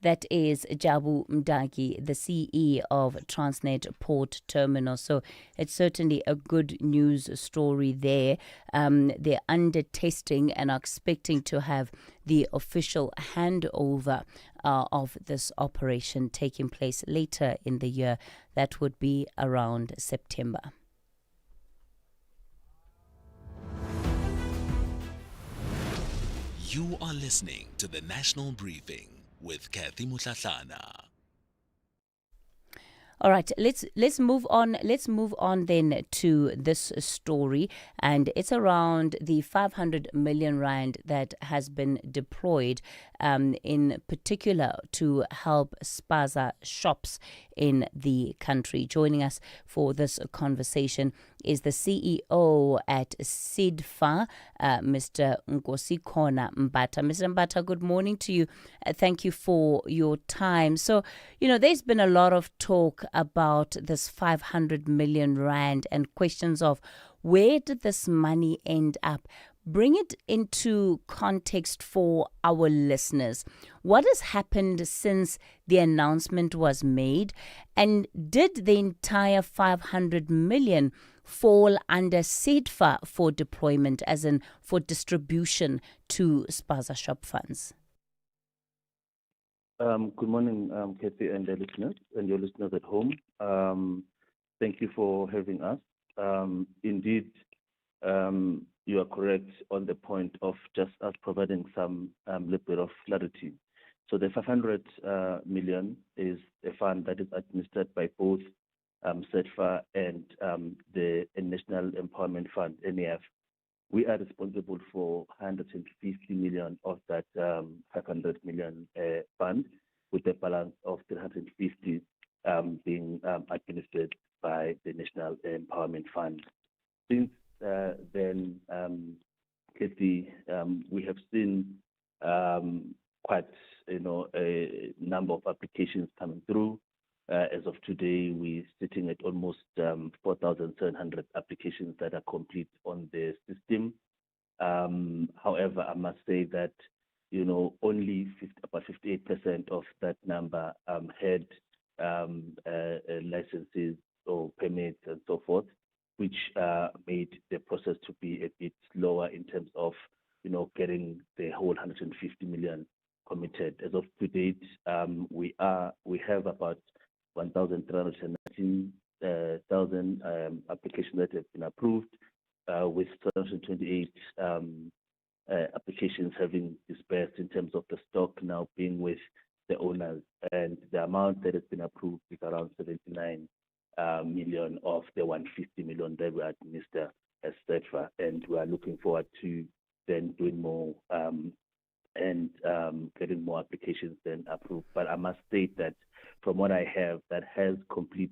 That is Jabu Mdaki, the CE of Transnet Port Terminal. So it's certainly a good news story there. They're under testing and are expecting to have the official handover of this operation taking place later in the year. That would be around September. You are listening to the National Briefing with Kathy Mutlatlana. All right, let's move on. Let's move on then to this story, and it's around the 500 million rand that has been deployed, in particular to help spaza shops in the country. Joining us for this conversation is the CEO at SAFMRadio, Mr. Nkosikhona Mbata. Mr. Mbata, good morning to you. Thank you for your time. So, there's been a lot of talk about this 500 million rand and questions of where did this money end up? Bring it into context for our listeners. What has happened since the announcement was made? And did the entire 500 million fall under SAFMRadio for deployment, as in for distribution to spaza shop funds? Good morning, Kathy, and the listeners, and your listeners at home. Thank you for having us. Indeed, you are correct on the point of just us providing some little bit of clarity. So the 500 million is a fund that is administered by both SAFMRadio and the National Empowerment Fund, NEF. We are responsible for 150 million of that 500 million fund, with a balance of 350 being administered by the National Empowerment Fund. Since then, Kathy, we have seen quite a number of applications coming through. As of today, we're sitting at almost 4,700 applications that are complete on the system. However, I must say that only about 58% of that number had licenses or permits and so forth, which made the process to be a bit slower in terms of getting the whole 150 million committed. As of to date, we have about 1,319,000 applications that have been approved, with 228 applications having dispersed in terms of the stock now being with the owners. And the amount that has been approved is around 79 million of the 150 million that we administer as SAFMRadio. And we are looking forward to then doing more and getting more applications then approved. But I must state that from what I have, that has complete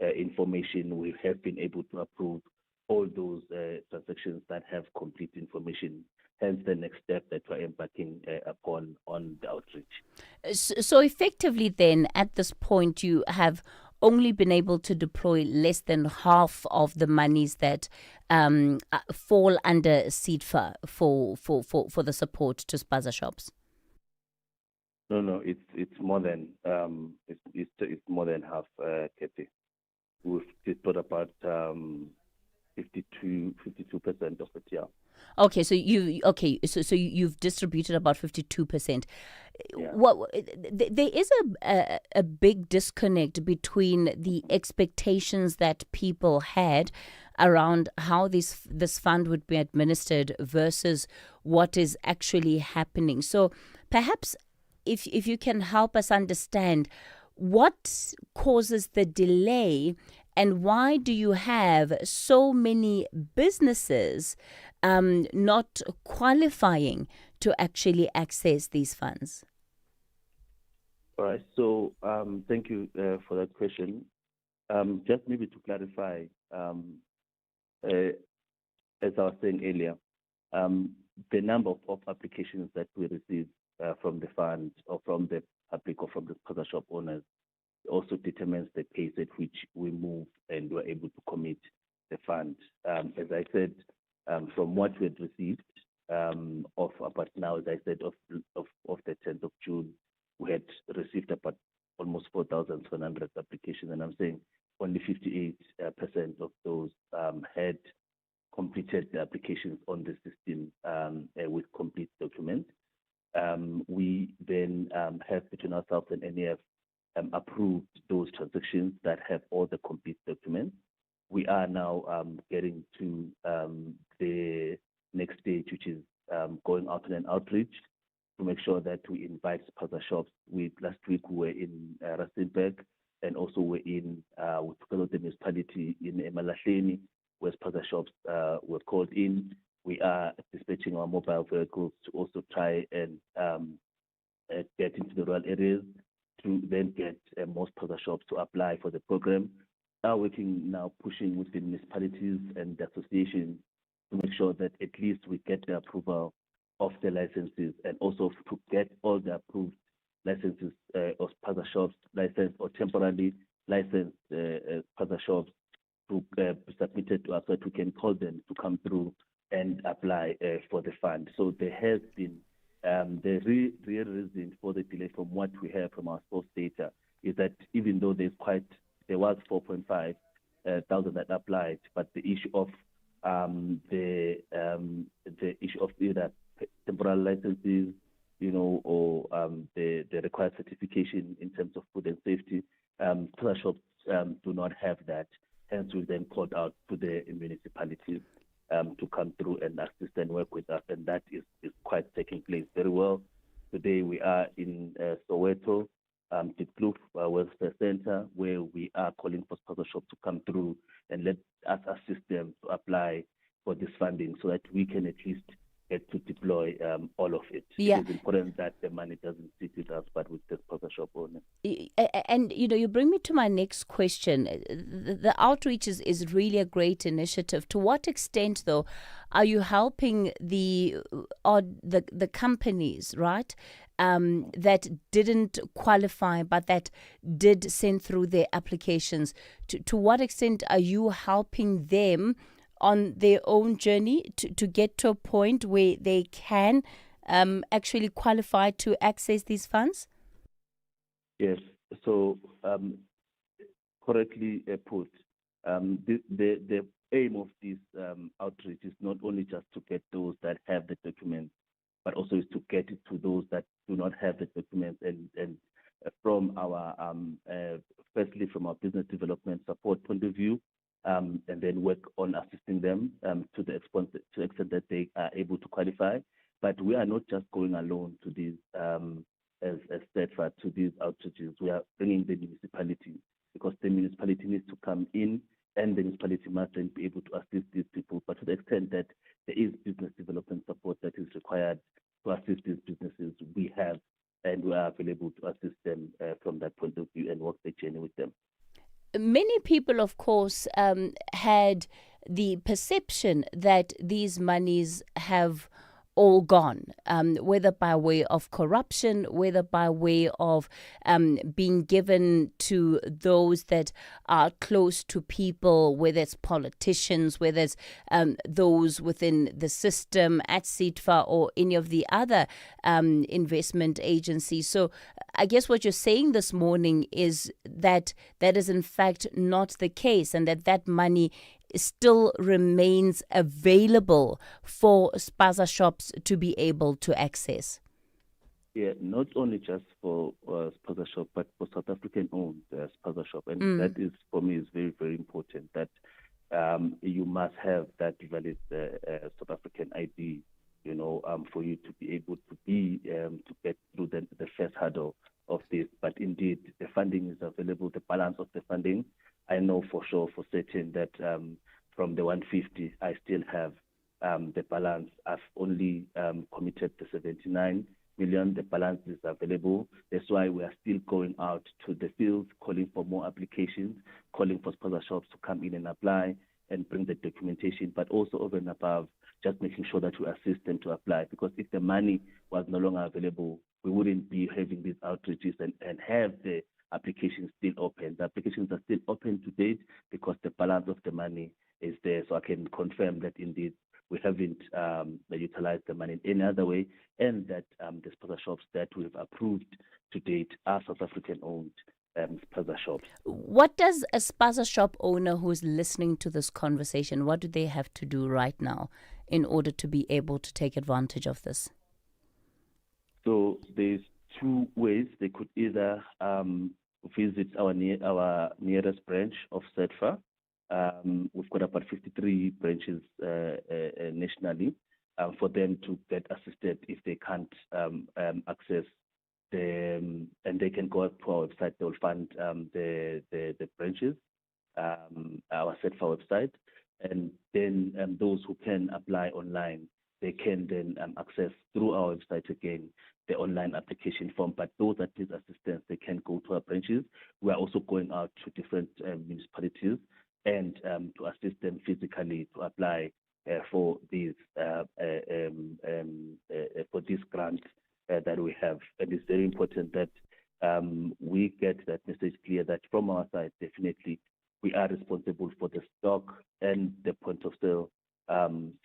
information, we have been able to approve all those transactions that have complete information. Hence the next step that we're embarking upon on the outreach. So effectively then, at this point, you have only been able to deploy less than half of the monies that fall under SAFMRadio for the support to spaza shops. No, it's more than it's more than half, Kathy. We've just about 52% of it, yeah. Okay, so you've distributed about 52%. Yeah. There is a big disconnect between the expectations that people had around how this fund would be administered versus what is actually happening. So perhaps if you can help us understand what causes the delay, and why do you have so many businesses not qualifying to actually access these funds? All right. So thank you for that question. Just maybe to clarify, as I was saying earlier, the number of applications that we receive from the fund or from the public or from the spaza shop owners also determines the pace at which we move and we're able to commit the fund. As I said, from what we had received of about now, as I said, of the 10th of June, we had received about almost 4,700 applications, and I'm saying only 58% of those had completed the applications on the system with complete documents. We then have between ourselves and NEF approved those transactions that have all the complete documents. We are now getting to the next stage, which is going out in an outreach to make sure that we invite spaza shops. Last week we were in Rustenburg, and also we're together with the municipality in Emalahleni, where spaza shops were called in. We are dispatching our mobile vehicles to also try and get into the rural areas to then get more spaza shops to apply for the program. Are working now, pushing with the municipalities and the associations to make sure that at least we get the approval of the licenses, and also to get all the approved licenses of spaza shops, licensed or temporarily licensed spaza shops to be submitted to us so that we can call them to come through and apply for the fund. So there has been the real reason for the delay from what we have from our source data is that even though there was 4.5 thousand that applied, but the issue of the issue of either temporal licenses, or the required certification in terms of food and safety, spaza shops do not have that. Hence, we then called out to the municipalities to come through and assist and work with us, and that is quite taking place very well. Today we are in Soweto, Dikloof Welfare Center, where we are calling for spaza shops to come through and let us assist them to apply for this funding so that we can at least get to deploy all of it. Yeah. It is important that the money doesn't sit with us, but with the spaza shop owner. And, you bring me to my next question. The outreach is really a great initiative. To what extent, though, are you helping the companies, right, that didn't qualify but that did send through their applications? To what extent are you helping them on their own journey to get to a point where they can actually qualify to access these funds? Yes. So correctly put, the aim of this outreach is not only just to get those that have the documents, but also is to get it to those that do not have the documents, and from our firstly from our business development support point of view, and then work on assisting them to the extent that they are able to qualify. But we are not just going alone to these as SAFMRadio to these outreaches. We are bringing the municipality, because the municipality needs to come in, and the municipality must then be able to assist these people. But to the extent that there is business development support that is required to assist these businesses, we have, and we are available to assist them from that point of view and work the journey with them. Many people, of course, had the perception that these monies have all gone, whether by way of corruption, whether by way of being given to those that are close to people, whether it's politicians, whether it's those within the system at SAFMRadio or any of the other investment agencies. So I guess what you're saying this morning is that that is in fact not the case, and that money still remains available for spaza shops to be able to access. Yeah, not only just for spaza shop, but for South African owned spaza shop, and that is, for me, is very, very important. That you must have that valid South African ID, for you to be able to get through the first hurdle of this. But indeed, the funding is available. The balance of the funding, I know for sure, for certain, that from the 150, I still have the balance. I've only committed the 79 million. The balance is available. That's why we are still going out to the fields, calling for more applications, calling for spaza shops to come in and apply and bring the documentation, but also over and above, just making sure that we assist them to apply. Because if the money was no longer available, we wouldn't be having these outreaches and have the applications still open. The applications are still open to date because the balance of the money is there. So I can confirm that indeed we haven't utilized the money in any other way, and that the spaza shops that we've approved to date are South African owned spaza shops. What does a spaza shop owner who's listening to this conversation, what do they have to do right now in order to be able to take advantage of this? So there's two ways. They could either visit our nearest branch of SAFMRadio. We've got about 53 branches nationally for them to get assisted if they can't access and they can go up to our website. They will find the branches, our SAfmRadio website, and then those who can apply online, they can then access through our website again the online application form. But those that need assistance, they can go to our branches. We are also going out to different municipalities and to assist them physically to apply for these grants that we have. And it's very important that we get that message clear that from our side, definitely we are responsible for the stock and the point of sale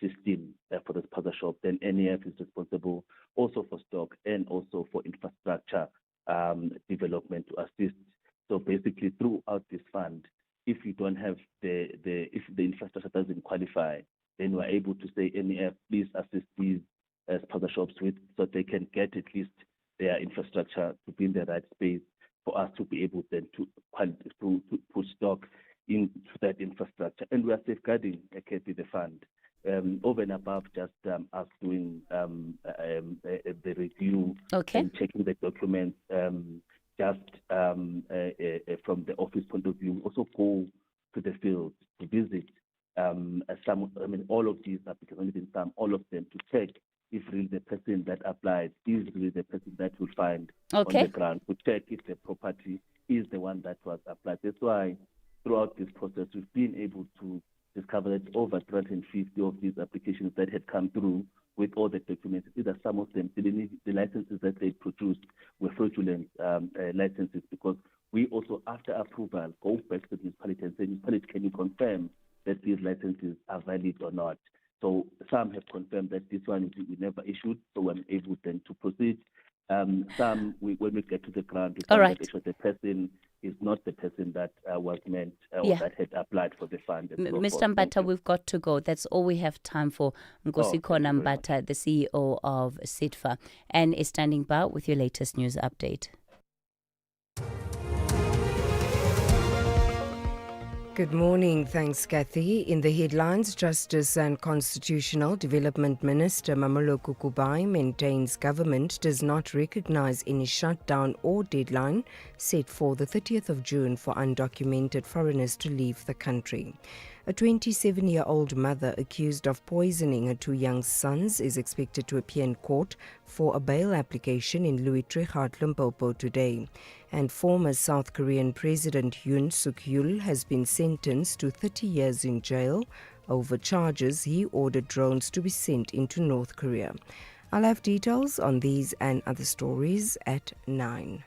system for the spaza shop. Then NEF is responsible also for stock and also for infrastructure development to assist. So basically, throughout this fund, if you don't have if the infrastructure doesn't qualify, then we're able to say NEF, please assist these spaza shops with, so they can get at least their infrastructure to be in the right space for us to be able then to put stock into that infrastructure. And we are safeguarding the fund over and above just us doing the review and checking the documents. Just from the office point of view, also go to the field to visit all of these applications, all of them, to check if really the person that applied is really the person that will find on the ground, to check if the property is the one that was applied. That's why throughout this process, we've been able to discover that over 350 of these applications that had come through with all the documents, either some of them, the licenses that they produced were fraudulent licenses, because we also, after approval, go back to the municipality and say, municipality, can you confirm that these licenses are valid or not? So some have confirmed that this one we never issued, so we're able then to proceed. Some, when we get to the ground, we find that the person is not the person that was meant or that had applied for the fund. Mr. Mbata, we've got to go. That's all we have time for. Nkosi Khona Mbata, the CEO of SITFA, and is standing by with your latest news update. Good morning. Thanks, Kathy. In the headlines, Justice and Constitutional Development Minister Mamoloko Kubai maintains government does not recognize any shutdown or deadline set for the 30th of June for undocumented foreigners to leave the country. A 27-year-old mother accused of poisoning her two young sons is expected to appear in court for a bail application in Louis Trichardt, Limpopo today. And former South Korean President Yoon Suk-yeol has been sentenced to 30 years in jail over charges he ordered drones to be sent into North Korea. I'll have details on these and other stories at 9.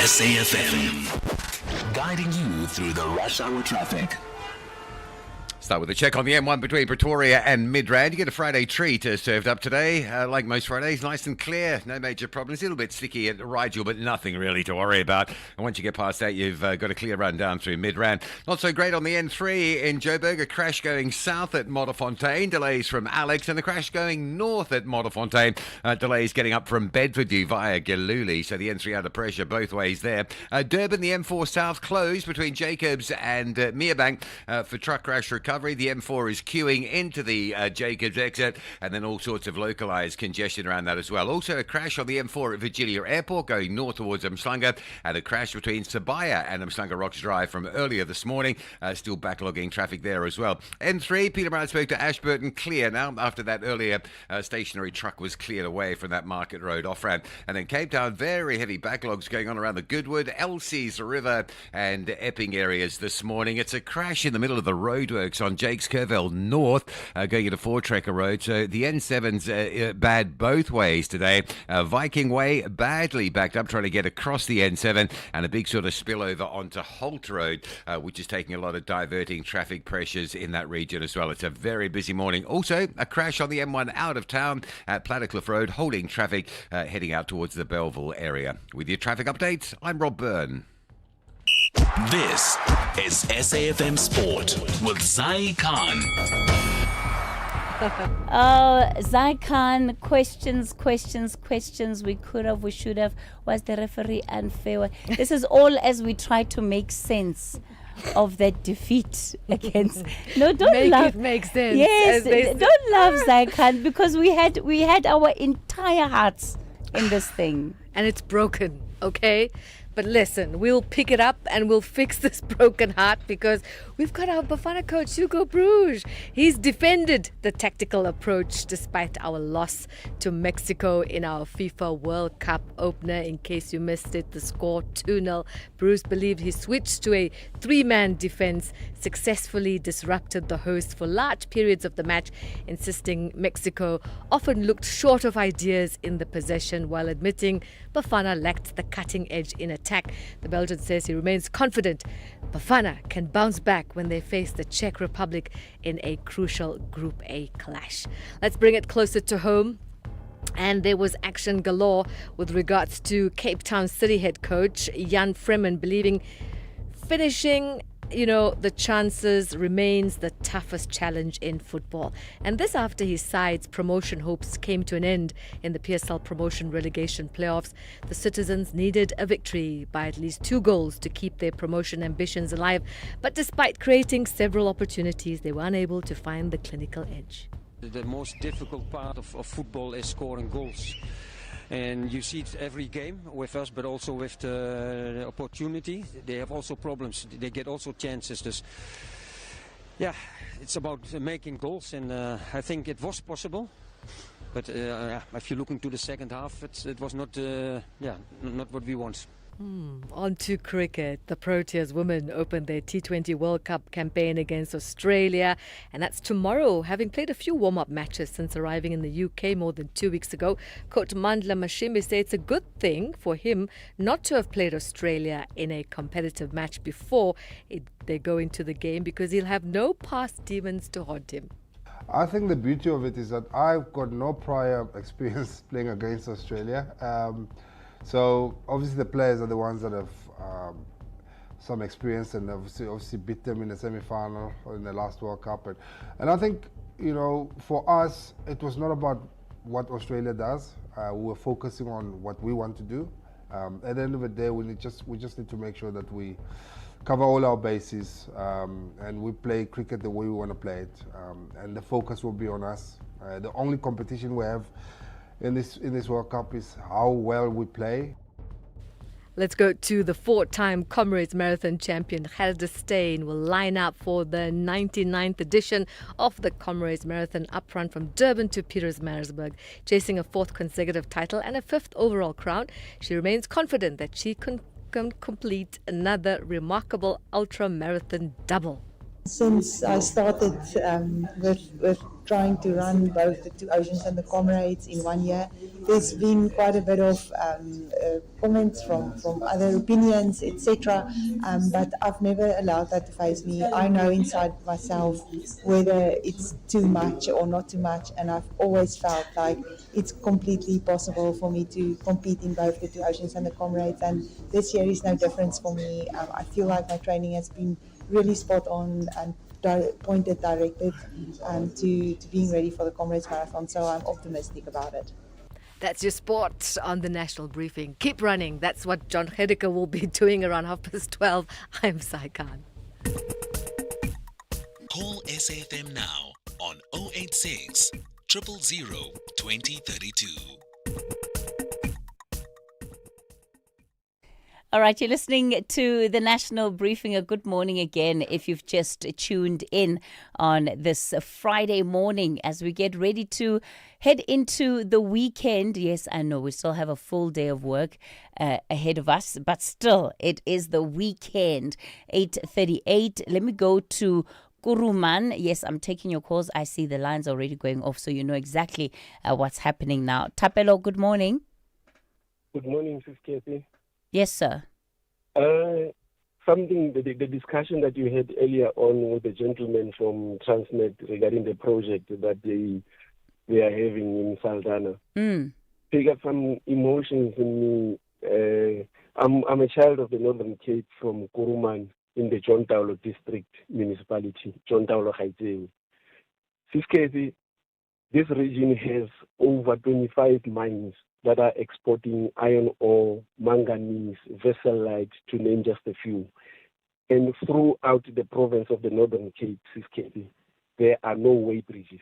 SAfm, guiding you through the rush hour traffic. Start with a check on the M1 between Pretoria and Midrand. You get a Friday treat served up today. Like most Fridays, nice and clear. No major problems. A little bit sticky at Rigel, but nothing really to worry about. And once you get past that, you've got a clear run down through Midrand. Not so great on the N3 in Joburg. A crash going south at Modderfontein. Delays from Alex. And the crash going north at Modderfontein. Delays getting up from Bedfordview via Giluli. So the N3 under pressure both ways there. Durban, the M4 south closed between Jacobs and Merebank for truck crash recovery. The M4 is queuing into the Jacobs exit, and then all sorts of localised congestion around that as well. Also a crash on the M4 at Virgilia Airport going north towards Umhlanga, and a crash between Sabaya and Umhlanga Rocks Drive from earlier this morning. Still backlogging traffic there as well. M3, Pietermaritzburg to Ashburton, clear now after that earlier stationary truck was cleared away from that Market Road off-ramp. And then Cape Town, very heavy backlogs going on around the Goodwood, Elsie's River and Epping areas this morning. It's a crash in the middle of the roadworks on Jakes Curville North, going into Four Trekker Road. So the N7's bad both ways today. Viking Way badly backed up trying to get across the N7, and a big sort of spillover onto Holt Road, which is taking a lot of diverting traffic pressures in that region as well. It's a very busy morning. Also, a crash on the M1 out of town at Plattercliff Road, holding traffic heading out towards the Belleville area. With your traffic updates, I'm Rob Byrne. This is SAfm Sport with Zai Khan. Zai Khan, questions. We could have, we should have. Was the referee unfair? This is all as we try to make sense of that defeat against. No, don't Make laugh. it make sense. Yes, as they say. don't laugh, Zaikan, because we had our entire hearts in this thing. And it's broken, okay? But listen, we'll pick it up and we'll fix this broken heart because we've got our Bafana coach, Hugo Bruges. He's defended the tactical approach despite our loss to Mexico in our FIFA World Cup opener. In case you missed it, the score 2-0. Bruges believed he switched to a three-man defense, successfully disrupted the host for large periods of the match, insisting Mexico often looked short of ideas in the possession while admitting Bafana lacked the cutting edge in attack. The Belgian says he remains confident Bafana can bounce back when they face the Czech Republic in a crucial Group A clash. Let's bring it closer to home. And there was action galore with regards to Cape Town City head coach Jan Fremen believing finishing the chances remains the toughest challenge in football. And this after his side's promotion hopes came to an end in the PSL promotion relegation playoffs. The citizens needed a victory by at least 2 goals to keep their promotion ambitions alive. But despite creating several opportunities, they were unable to find the clinical edge. The most difficult part of football is scoring goals. And you see it every game with us, but also with the opportunity. They have also problems. They get also chances. Yeah, it's about making goals, and I think it was possible. But if you look into the second half, it was not what we want. On to cricket. The Proteas women opened their T20 World Cup campaign against Australia, and that's tomorrow, having played a few warm-up matches since arriving in the UK more than 2 weeks ago. Coach Mandla Mashimbi said it's a good thing for him not to have played Australia in a competitive match before they go into the game because he'll have no past demons to haunt him. I think the beauty of it is that I've got no prior experience playing against Australia. So obviously the players are the ones that have some experience and obviously beat them in the semi-final or in the last World Cup. And I think, for us, it was not about what Australia does. We were focusing on what we want to do. At the end of the day, we just need to make sure that we cover all our bases and we play cricket the way we want to play it. And the focus will be on us. The only competition we have in this World Cup is how well we play. Let's go to the 4-time Comrades Marathon champion. Gerda Steyn will line up for the 99th edition of the Comrades Marathon upfront from Durban to Pietersmaritzburg. Chasing a 4th consecutive title and a 5th overall crown, she remains confident that she can complete another remarkable ultra-marathon double. Since I started with trying to run both the Two Oceans and the Comrades in 1 year, there's been quite a bit of comments from other opinions, etc. But I've never allowed that to faze me. I know inside myself whether it's too much or not too much, and I've always felt like it's completely possible for me to compete in both the Two Oceans and the Comrades, and this year is no difference for me. I feel like my training has been really spot on and directed to being ready for the Comrades Marathon, so I'm optimistic about it. That's your sport on the National Briefing. Keep running. That's what John Hedeker will be doing around 12:30. I'm Sai Khan. Call SAFM now on 086 000 2032. All right, you're listening to the National Briefing. A good morning again if you've just tuned in on this Friday morning as we get ready to head into the weekend. Yes, I know we still have a full day of work ahead of us, but still, it is the weekend, 8:38. Let me go to Kuruman. Yes, I'm taking your calls. I see the lines already going off, so you know exactly what's happening now. Tapelo, good morning. Good morning, Sis Kathy. Yes, sir. The discussion that you had earlier on with the gentleman from Transnet regarding the project that they are having in Saldanha. Pick up some emotions in me. I'm a child of the Northern Cape from Kuruman in the John Taulo district municipality, John Taulo Gauteng. Sis Kathy, this region has over 25 mines that are exporting iron ore, manganese, vessel light, to name just a few. And throughout the province of the Northern Cape, there are no way bridges.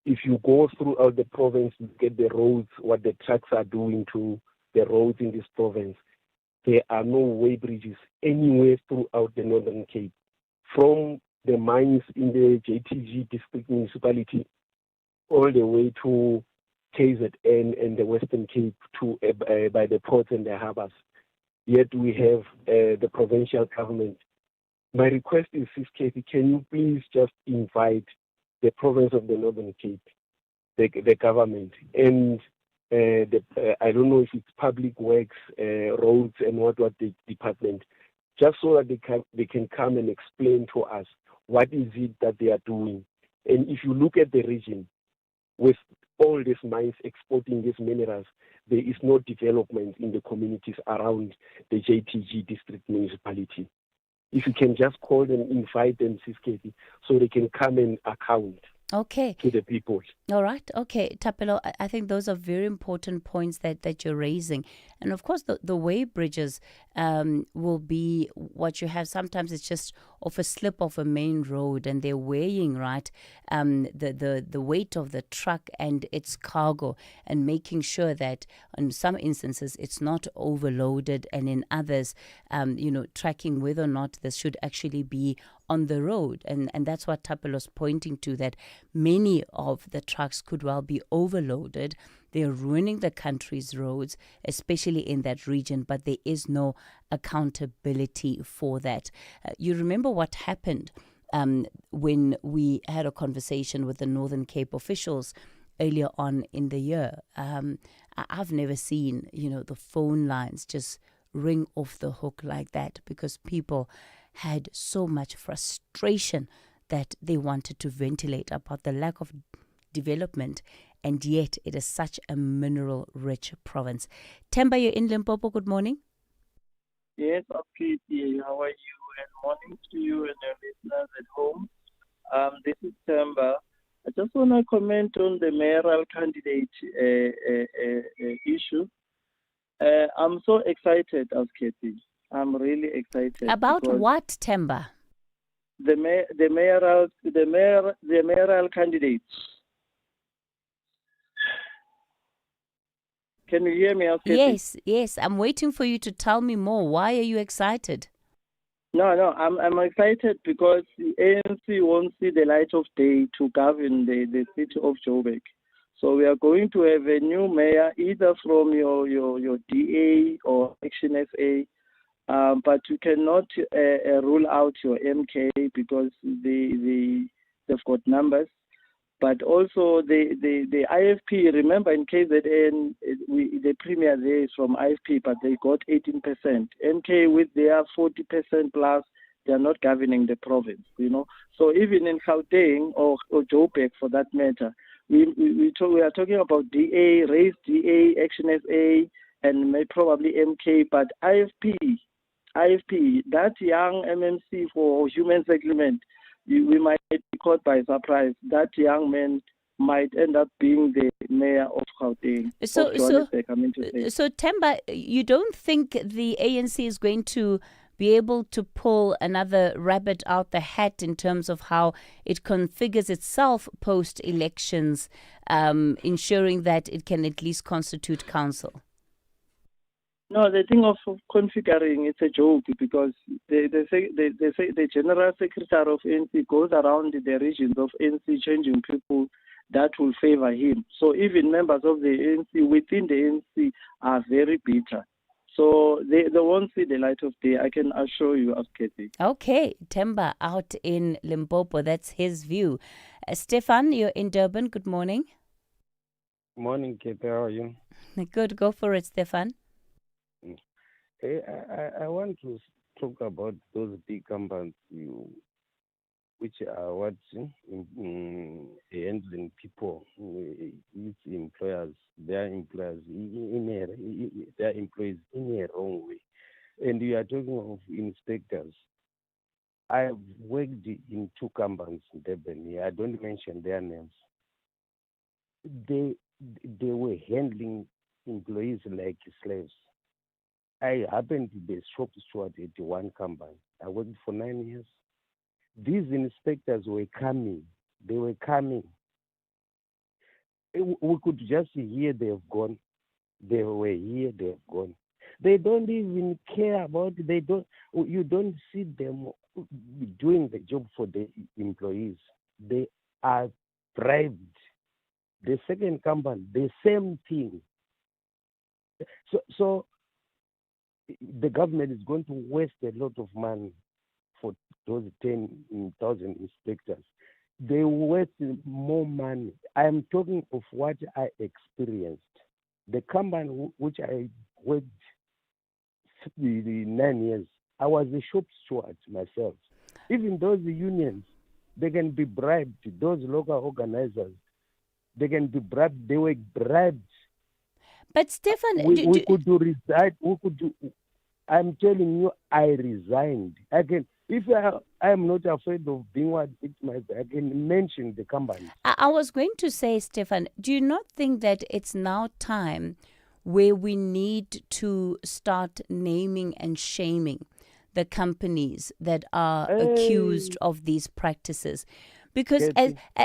If you go throughout the province, look at the roads, what the trucks are doing to the roads in this province, there are no way bridges anywhere throughout the Northern Cape. From the mines in the JTG district municipality all the way to KZN and the Western Cape to by the ports and the harbors. Yet we have the provincial government. My request is, Sis, can you please just invite the province of the Northern Cape, the government, and I don't know if it's public works, roads, and what the department, just so that they can come and explain to us what is it that they are doing. And if you look at the region, with all these mines exporting these minerals, there is no development in the communities around the JTG district municipality. If you can just call them, invite them, Sisketi, so they can come and account to the people. All right. Okay, Tapelo, I think those are very important points that you're raising. And of course, the way bridges will be what you have. Sometimes it's just off a slip of a main road and they're weighing, right, the weight of the truck and its cargo and making sure that in some instances it's not overloaded, and in others, tracking whether or not this should actually be on the road. And that's what Tapelo's pointing to, that many of the trucks could well be overloaded. They're ruining the country's roads, especially in that region, but there is no accountability for that. You remember what happened when we had a conversation with the Northern Cape officials earlier on in the year. I've never seen, the phone lines just ring off the hook like that, because people had so much frustration that they wanted to ventilate about the lack of development, and yet it is such a mineral-rich province. Temba, you're in Limpopo. Good morning. Yes, okay. How are you? And morning to you and your listeners at home. This is Temba. I just want to comment on the mayoral candidate issue. I'm so excited, as Katie. I'm really excited. About what, Temba? The mayoral candidate. Can you hear me, Katie? Yes. I'm waiting for you to tell me more. Why are you excited? No. I'm excited because the ANC won't see the light of day to govern the city of Joburg. So we are going to have a new mayor, either from your DA or Action SA, but you cannot rule out your MK because they've got numbers. But also the IFP, remember in KZN, the premier there is from IFP, but they got 18%. MK with their 40% plus, they are not governing the province, So even in Gauteng or Joburg for that matter, we are talking about DA, raise DA, Action SA, and probably MK, but IFP, that young MMC for human settlement, we might be caught by surprise. That young man might end up being the mayor of Gauteng. So Temba, you don't think the ANC is going to be able to pull another rabbit out the hat in terms of how it configures itself post-elections, ensuring that it can at least constitute council? No, the thing of configuring, it's a joke, because they say the general secretary of ANC goes around the regions of ANC changing people that will favor him. So even members of the ANC within the ANC are very bitter. So they won't see the light of day, I can assure you, Katie. Okay, Temba out in Limpopo, that's his view. Stefan, you're in Durban, good morning. Morning, Katie, how are you? Good, go for it, Stefan. I want to talk about those big companies which are handling people, its employers, their employees in a wrong way. And we are talking of inspectors. I have worked in 2 companies in Durban. I don't mention their names. They were handling employees like slaves. I happened to be a shop steward at one company. I worked for 9 years. These inspectors were coming. They were coming. We could just hear they have gone. They were here, they have gone. They don't even care about it. You don't see them doing the job for the employees. They are bribed. The second company, the same thing. So the government is going to waste a lot of money for those 10,000 inspectors. They waste more money. I'm talking of what I experienced. The company which I worked the 9 years, I was a shop steward myself. Even those unions, they can be bribed. Those local organizers, they can be bribed. They were bribed. But Stefan, we could do resign. We could do. I'm telling you, I resigned. I can. If I am not afraid of being victimized, I can mention the company. I was going to say, Stefan, do you not think that it's now time where we need to start naming and shaming the companies that are accused of these practices? Because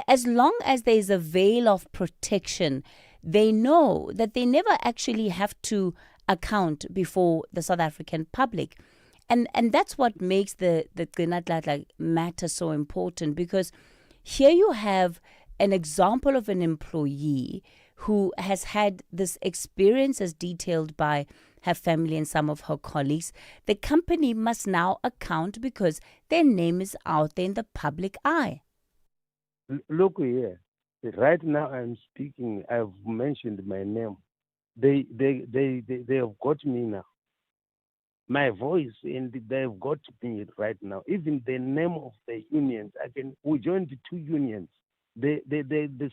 as long as there's a veil of protection, they know that they never actually have to account before the South African public. And that's what makes the Gnatlatla matter so important, because here you have an example of an employee who has had this experience as detailed by her family and some of her colleagues. The company must now account because their name is out there in the public eye. Look here. Right now I'm speaking, I've mentioned my name. They have got me now. My voice, and they've got me right now. Even the name of the unions, we joined the two unions. The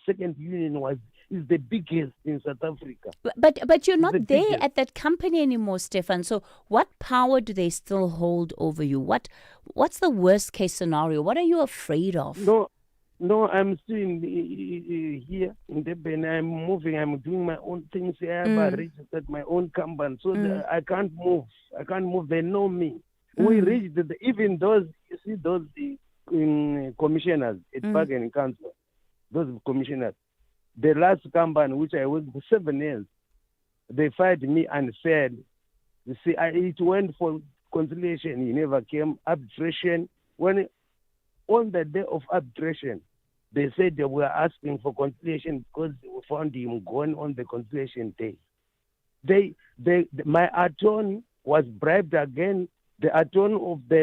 second union is the biggest in South Africa. But you're not there at that company anymore, Stefan. So what power do they still hold over you? What's the worst case scenario? What are you afraid of? No, I'm still here in Durban. I'm moving. I'm doing my own things here. I registered my own company, so I can't move. They know me. We reached even those. You see those commissioners at bargaining council. Those commissioners. The last company which I worked for 7 years, they fired me unfairly. You see, it went for conciliation. He never came. Arbitration. On the day of arbitration, they said they were asking for conciliation because they found him gone on the conciliation day. My attorney was bribed again. The attorney of the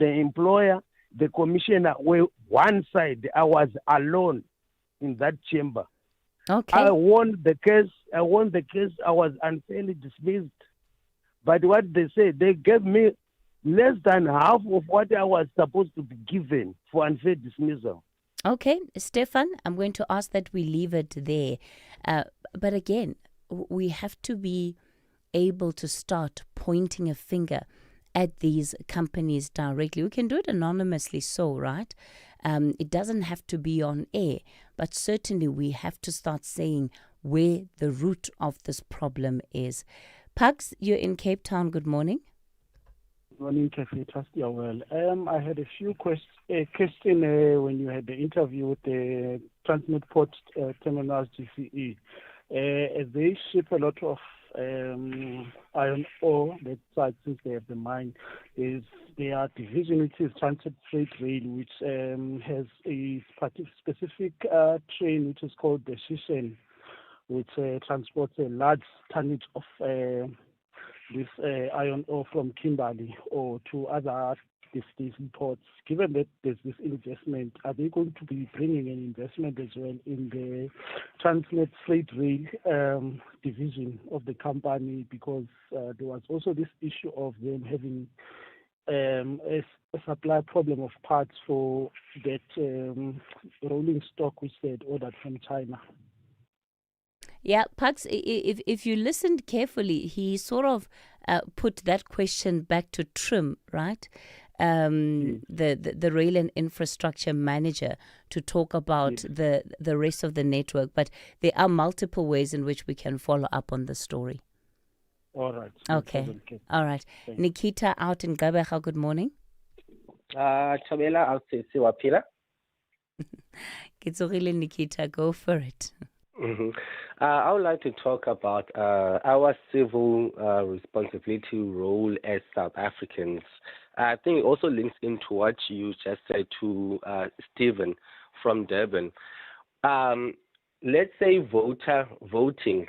employer, the commissioner were one side. I was alone in that chamber. Okay. I won the case. I was unfairly dismissed. But what they said, they gave me less than half of what I was supposed to be given for unfair dismissal. Okay, Stefan, I'm going to ask that we leave it there. But again, we have to be able to start pointing a finger at these companies directly. We can do it anonymously, right? It doesn't have to be on air, but certainly we have to start saying where the root of this problem is. Pugs, you're in Cape Town. Good morning. Morning, Kathy. Trust you're well. I had a few questions when you had the interview with the Transnet Port Terminals GCE. As they ship a lot of iron ore, that side, since they have the mine, there are division which is Transnet Freight Rail, which has a specific train which is called the Shishen, which transports a large tonnage of this iron ore from Kimberley or to other destination ports. Given that there's this investment, are they going to be bringing an investment as well in the Transnet Freight Rail division of the company? Because there was also this issue of them having a supply problem of parts for that rolling stock which they had ordered from China. Yeah, Pugs, if you listened carefully, he sort of put that question back to Trim, right? The rail and infrastructure manager, to talk about the rest of the network. But there are multiple ways in which we can follow up on the story. All right. No Okay. problem, Kathy. All right. Thank you. Nikita out in Gabeja, good morning. Chabela, I'll say Siwapila. Kitsogile Nikita, go for it. Mm-hmm. I would like to talk about our civil responsibility role as South Africans. I think it also links into what you just said to Stephen from Durban. Let's say voting.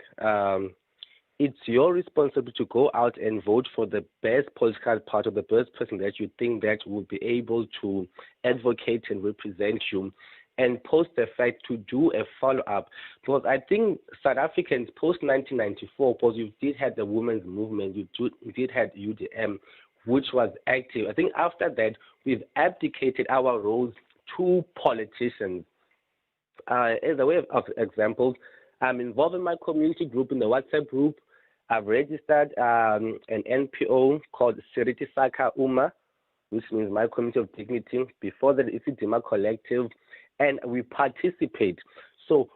It's your responsibility to go out and vote for the best political party, or the best person that you think that will be able to advocate and represent you, and post the fact to do a follow-up. Because I think South Africans post-1994, because you did have the women's movement, you did have UDM, which was active. I think after that, we've abdicated our roles to politicians. As a way of examples, I'm involved in my community group, in the WhatsApp group. I've registered an NPO called Siriti Saka Uma, which means My Community of Dignity. Before that, it's Dima Collective, and we participate. So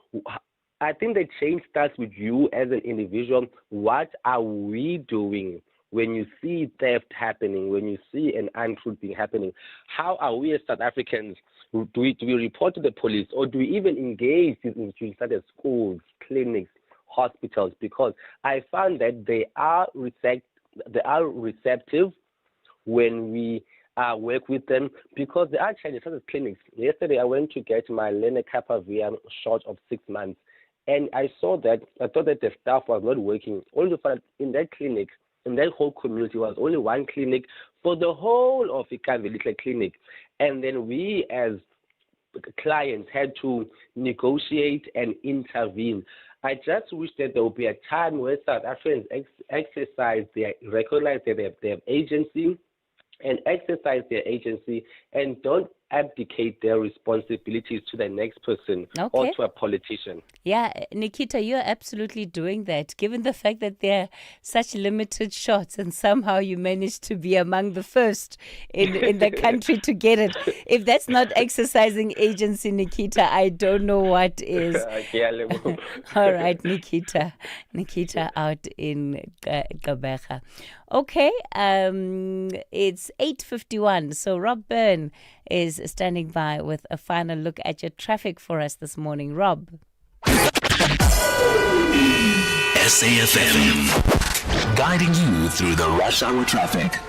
I think the change starts with you as an individual. What are we doing when you see theft happening, when you see an untruth being happening? How are we as South Africans? Do we report to the police, or do we even engage in institutions such as schools, clinics, hospitals? Because I found that they are receptive when we work with them, because there are challenges such as clinics. Yesterday, I went to get my lenacapavir shot of 6 months, and I thought that the staff was not working. Only in that clinic, in that whole community, was only one clinic for the whole of Ikavelitle clinic. And then we as clients had to negotiate and intervene. I just wish that there would be a time where South Africans recognize that they have agency, and exercise their agency, and don't abdicate their responsibilities to the next person or to a politician. Yeah, Nikita, you're absolutely doing that, given the fact that there are such limited shots, and somehow you managed to be among the first in the country to get it. If that's not exercising agency, Nikita, I don't know what is. All right, Nikita out in Gabeja. Okay, it's 8:51. So Rob Byrne is standing by with a final look at your traffic for us this morning. Rob. SAfm, guiding you through the rush hour traffic.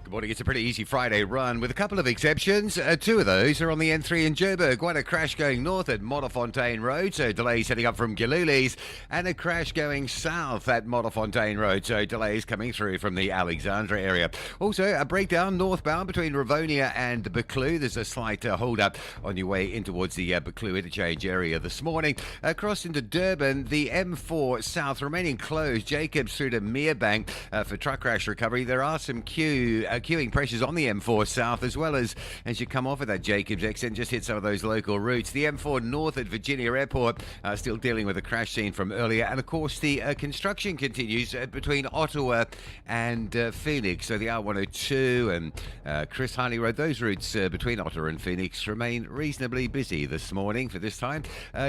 Good morning. It's a pretty easy Friday run with a couple of exceptions. Two of those are on the N3 in Joburg. Quite a crash going north at Modderfontein Road, so delays heading up from Galulis, and a crash going south at Modderfontein Road, so delays coming through from the Alexandra area. Also, a breakdown northbound between Rivonia and Buccleuch. There's a slight hold up on your way in towards the Buccleuch interchange area this morning. Across into Durban, the M4 south remaining closed. Jacobs through to Merebank for truck crash recovery. There are some queuing pressures on the M4 south, as well as you come off of that Jacobs exit and just hit some of those local routes. The M4 north at Virginia Airport still dealing with a crash scene from earlier, and of course the construction continues between Ottawa and Phoenix. So the R102 and Chris Harley Road, those routes between Ottawa and Phoenix remain reasonably busy this morning for this time.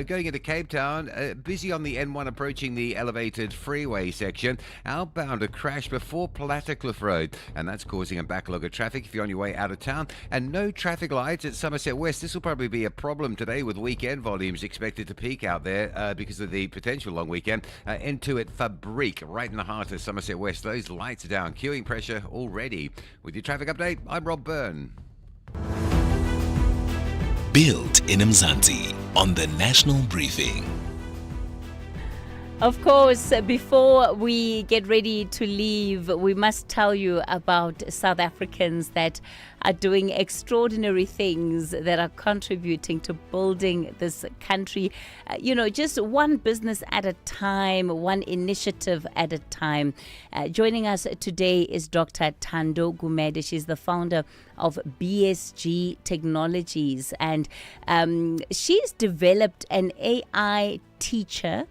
Going into Cape Town, busy on the N1 approaching the elevated freeway section. Outbound a crash before Plattercliff Road, and that's causing a backlog of traffic if you're on your way out of town. And no traffic lights at Somerset West. This will probably be a problem today, with weekend volumes expected to peak out there because of the potential long weekend. Into it Fabrique, right in the heart of Somerset West. Those lights are down. Queuing pressure already. With your traffic update, I'm Rob Byrne. Built in Mzansi on the National Briefing. Of course, before we get ready to leave, we must tell you about South Africans that are doing extraordinary things, that are contributing to building this country. Just one business at a time, one initiative at a time. Joining us today is Dr. Thando Gumede. She's the founder of BSG Technologies, and she's developed an AI teacher,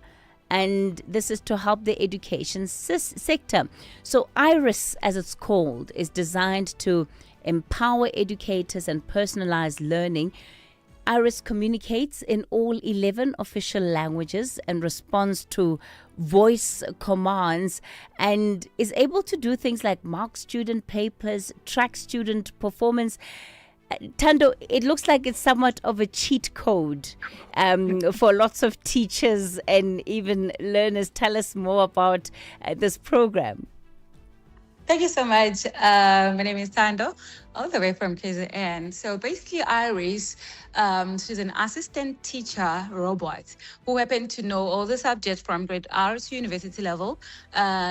and this is to help the education sector. So IRIS, as it's called, is designed to empower educators and personalize learning. Iris communicates in all 11 official languages and responds to voice commands and is able to do things like mark student papers, track student performance. Tando, it looks like it's somewhat of a cheat code for lots of teachers and even learners. Tell us more about this program. Thank you so much. My name is Tando, all the way from KZN. So basically, Iris, she's an assistant teacher robot who happened to know all the subjects from grade R to university level.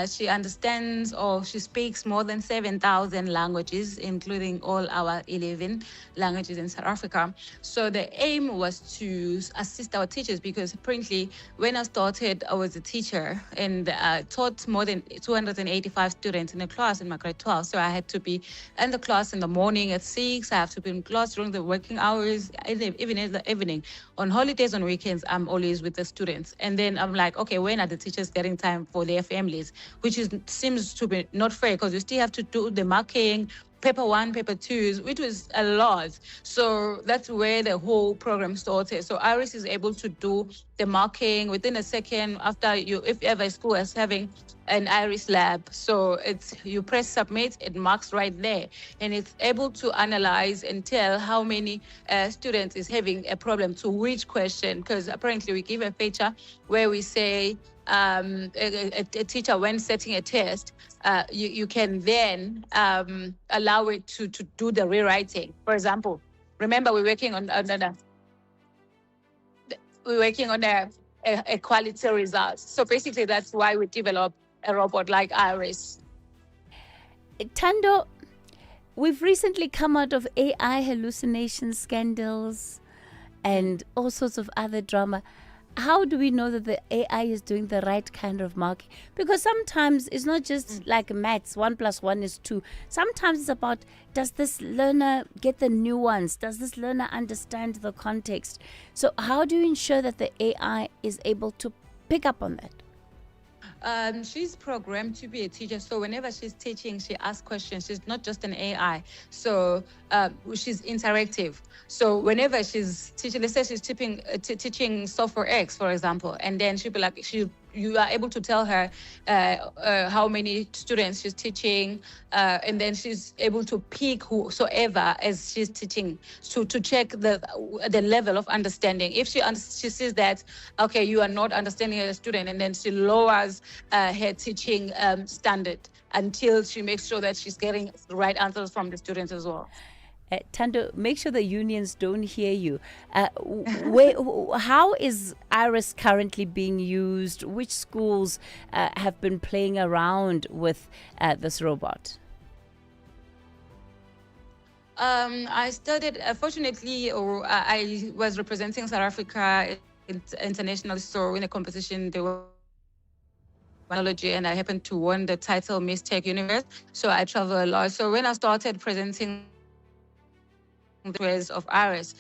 She understands or she speaks more than 7,000 languages, including all our 11 languages in South Africa. So the aim was to assist our teachers because apparently when I started, I was a teacher and taught more than 285 students in a class in my grade 12. So I had to be in the class in the morning at 6. I have to be in class during the working hours, even in the evening. On holidays, on weekends, I'm always with the students. And then I'm like, okay, when are the teachers getting time for their families? Which seems to be not fair because you still have to do the marking, paper 1, paper 2, which was a lot. So that's where the whole program started. So Iris is able to do the marking within a second after if ever a school is having an Iris lab. So you press submit, it marks right there. And it's able to analyze and tell how many students is having a problem to which question, because apparently we give a feature where we say, a teacher, when setting a test, you can then allow it to do the rewriting. For example, remember we're working on a quality result. So basically, that's why we developed a robot like Iris. Tando, we've recently come out of AI hallucination scandals and all sorts of other drama. How do we know that the AI is doing the right kind of marking? Because sometimes it's not just like maths, 1 + 1 is 2. Sometimes it's about, does this learner get the nuance? Does this learner understand the context? So how do you ensure that the AI is able to pick up on that? She's programmed to be a teacher, so whenever she's teaching, she asks questions. She's not just an AI, so she's interactive. So whenever she's teaching, let's say she's teaching software X, for example, and then she'll be like, you are able to tell her how many students she's teaching, and then she's able to pick whosoever as she's teaching to check the level of understanding. If she sees that, okay, you are not understanding as a student, and then she lowers her teaching standard until she makes sure that she's getting the right answers from the students as well. Tando, make sure the unions don't hear you. How is Iris currently being used? Which schools have been playing around with this robot? I studied, fortunately, I was representing South Africa internationally, so in a competition, there were technology, and I happened to win the title Miss Tech Universe, so I travel a lot. So when I started presenting the ways of Iris,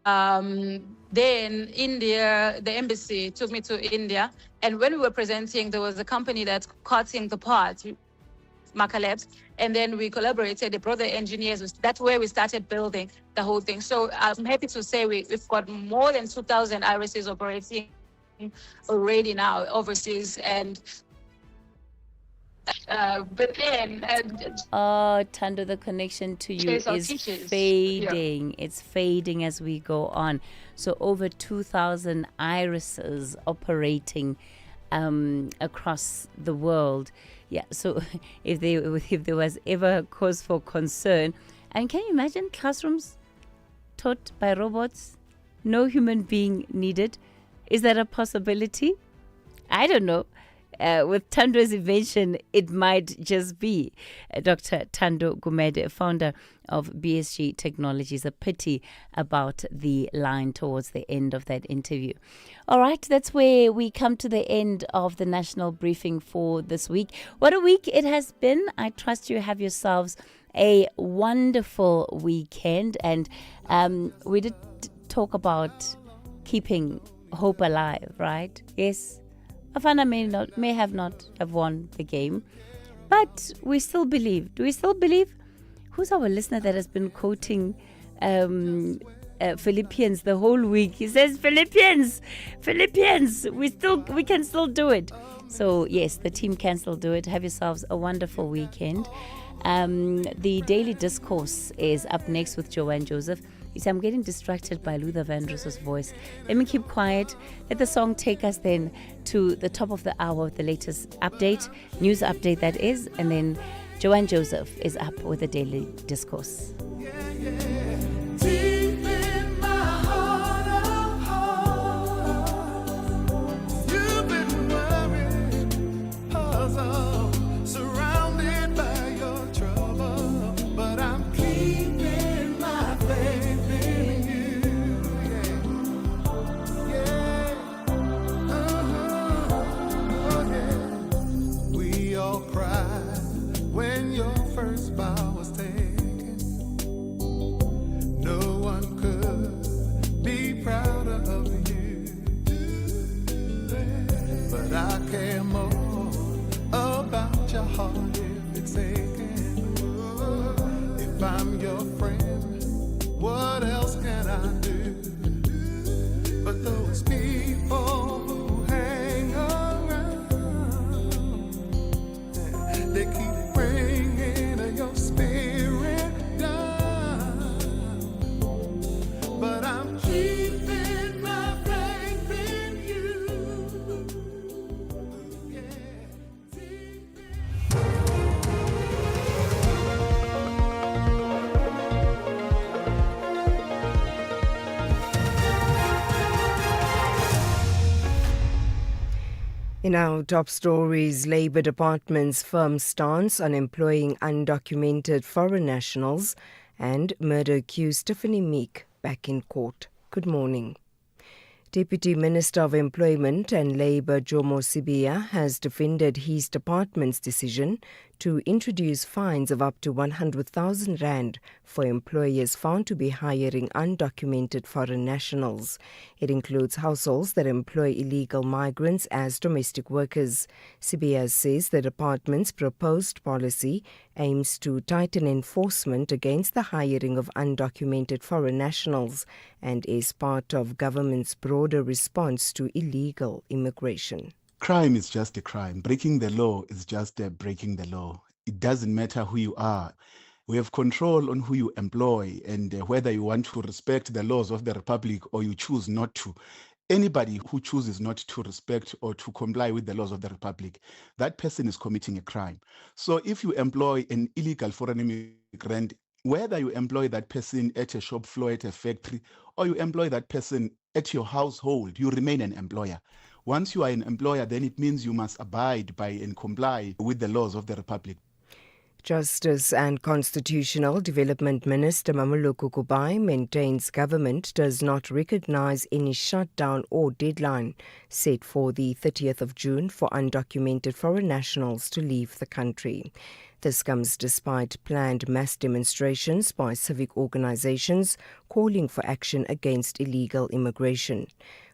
then India, the embassy took me to India, and when we were presenting, there was a company that's cutting the parts, Marker Labs, and then we collaborated. They brought the engineers. That's where we started building the whole thing. So I'm happy to say we've got more than 2,000 Irises operating already now overseas, and but then Tando, the connection to you is fading. Yeah. It's fading as we go on. So over 2,000 irises operating across the world. Yeah. So if there was ever cause for concern, and can you imagine classrooms taught by robots, no human being needed? Is that a possibility? I don't know. With Tando's invention, it might just be. Dr. Tando Gumede, founder of BSG Technologies. A pity about the line towards the end of that interview. All right, that's where we come to the end of the national briefing for this week. What a week it has been. I trust you have yourselves a wonderful weekend. And we did talk about keeping hope alive, right? Yes. Bafana may have not have won the game, but we still believe. Do we still believe? Who's our listener that has been quoting Philippians the whole week. He says, Philippians, we can still do it. So yes, the team can still do it. Have yourselves a wonderful weekend. The Daily Discourse is up next with Joanne Joseph. You see, I'm getting distracted by Luther Vandross's voice. Let me keep quiet. Let the song take us then to the top of the hour with the latest update, news update that is, and then Joanne Joseph is up with the Daily Discourse. When your first bow was taken, no one could be prouder of you. But I care more about your heart if it's aching. If I'm your friend, what else can I do? But those people who hang around, they keep bringing your spirit down, but I'm keeping my faith in you. In our top stories, Labour Department's firm stance on employing undocumented foreign nationals, and murder accused Stephanie Meek back in court. Good morning. Deputy Minister of Employment and Labour Jomo Sibiya has defended his department's decision to introduce fines of up to 100,000 rand for employers found to be hiring undocumented foreign nationals. It includes households that employ illegal migrants as domestic workers. Sibiya says the department's proposed policy aims to tighten enforcement against the hiring of undocumented foreign nationals and is part of government's broader response to illegal immigration. Crime is just a crime. Breaking the law is just breaking the law. It doesn't matter who you are. We have control on who you employ and whether you want to respect the laws of the Republic or you choose not to. Anybody who chooses not to respect or to comply with the laws of the Republic, that person is committing a crime. So if you employ an illegal foreign immigrant, whether you employ that person at a shop floor, at a factory, or you employ that person at your household, you remain an employer. Once you are an employer, then it means you must abide by and comply with the laws of the Republic. Justice and Constitutional Development Minister Mamuluku Kubai maintains government does not recognise any shutdown or deadline set for the 30th of June for undocumented foreign nationals to leave the country. This comes despite planned mass demonstrations by civic organisations calling for action against illegal immigration.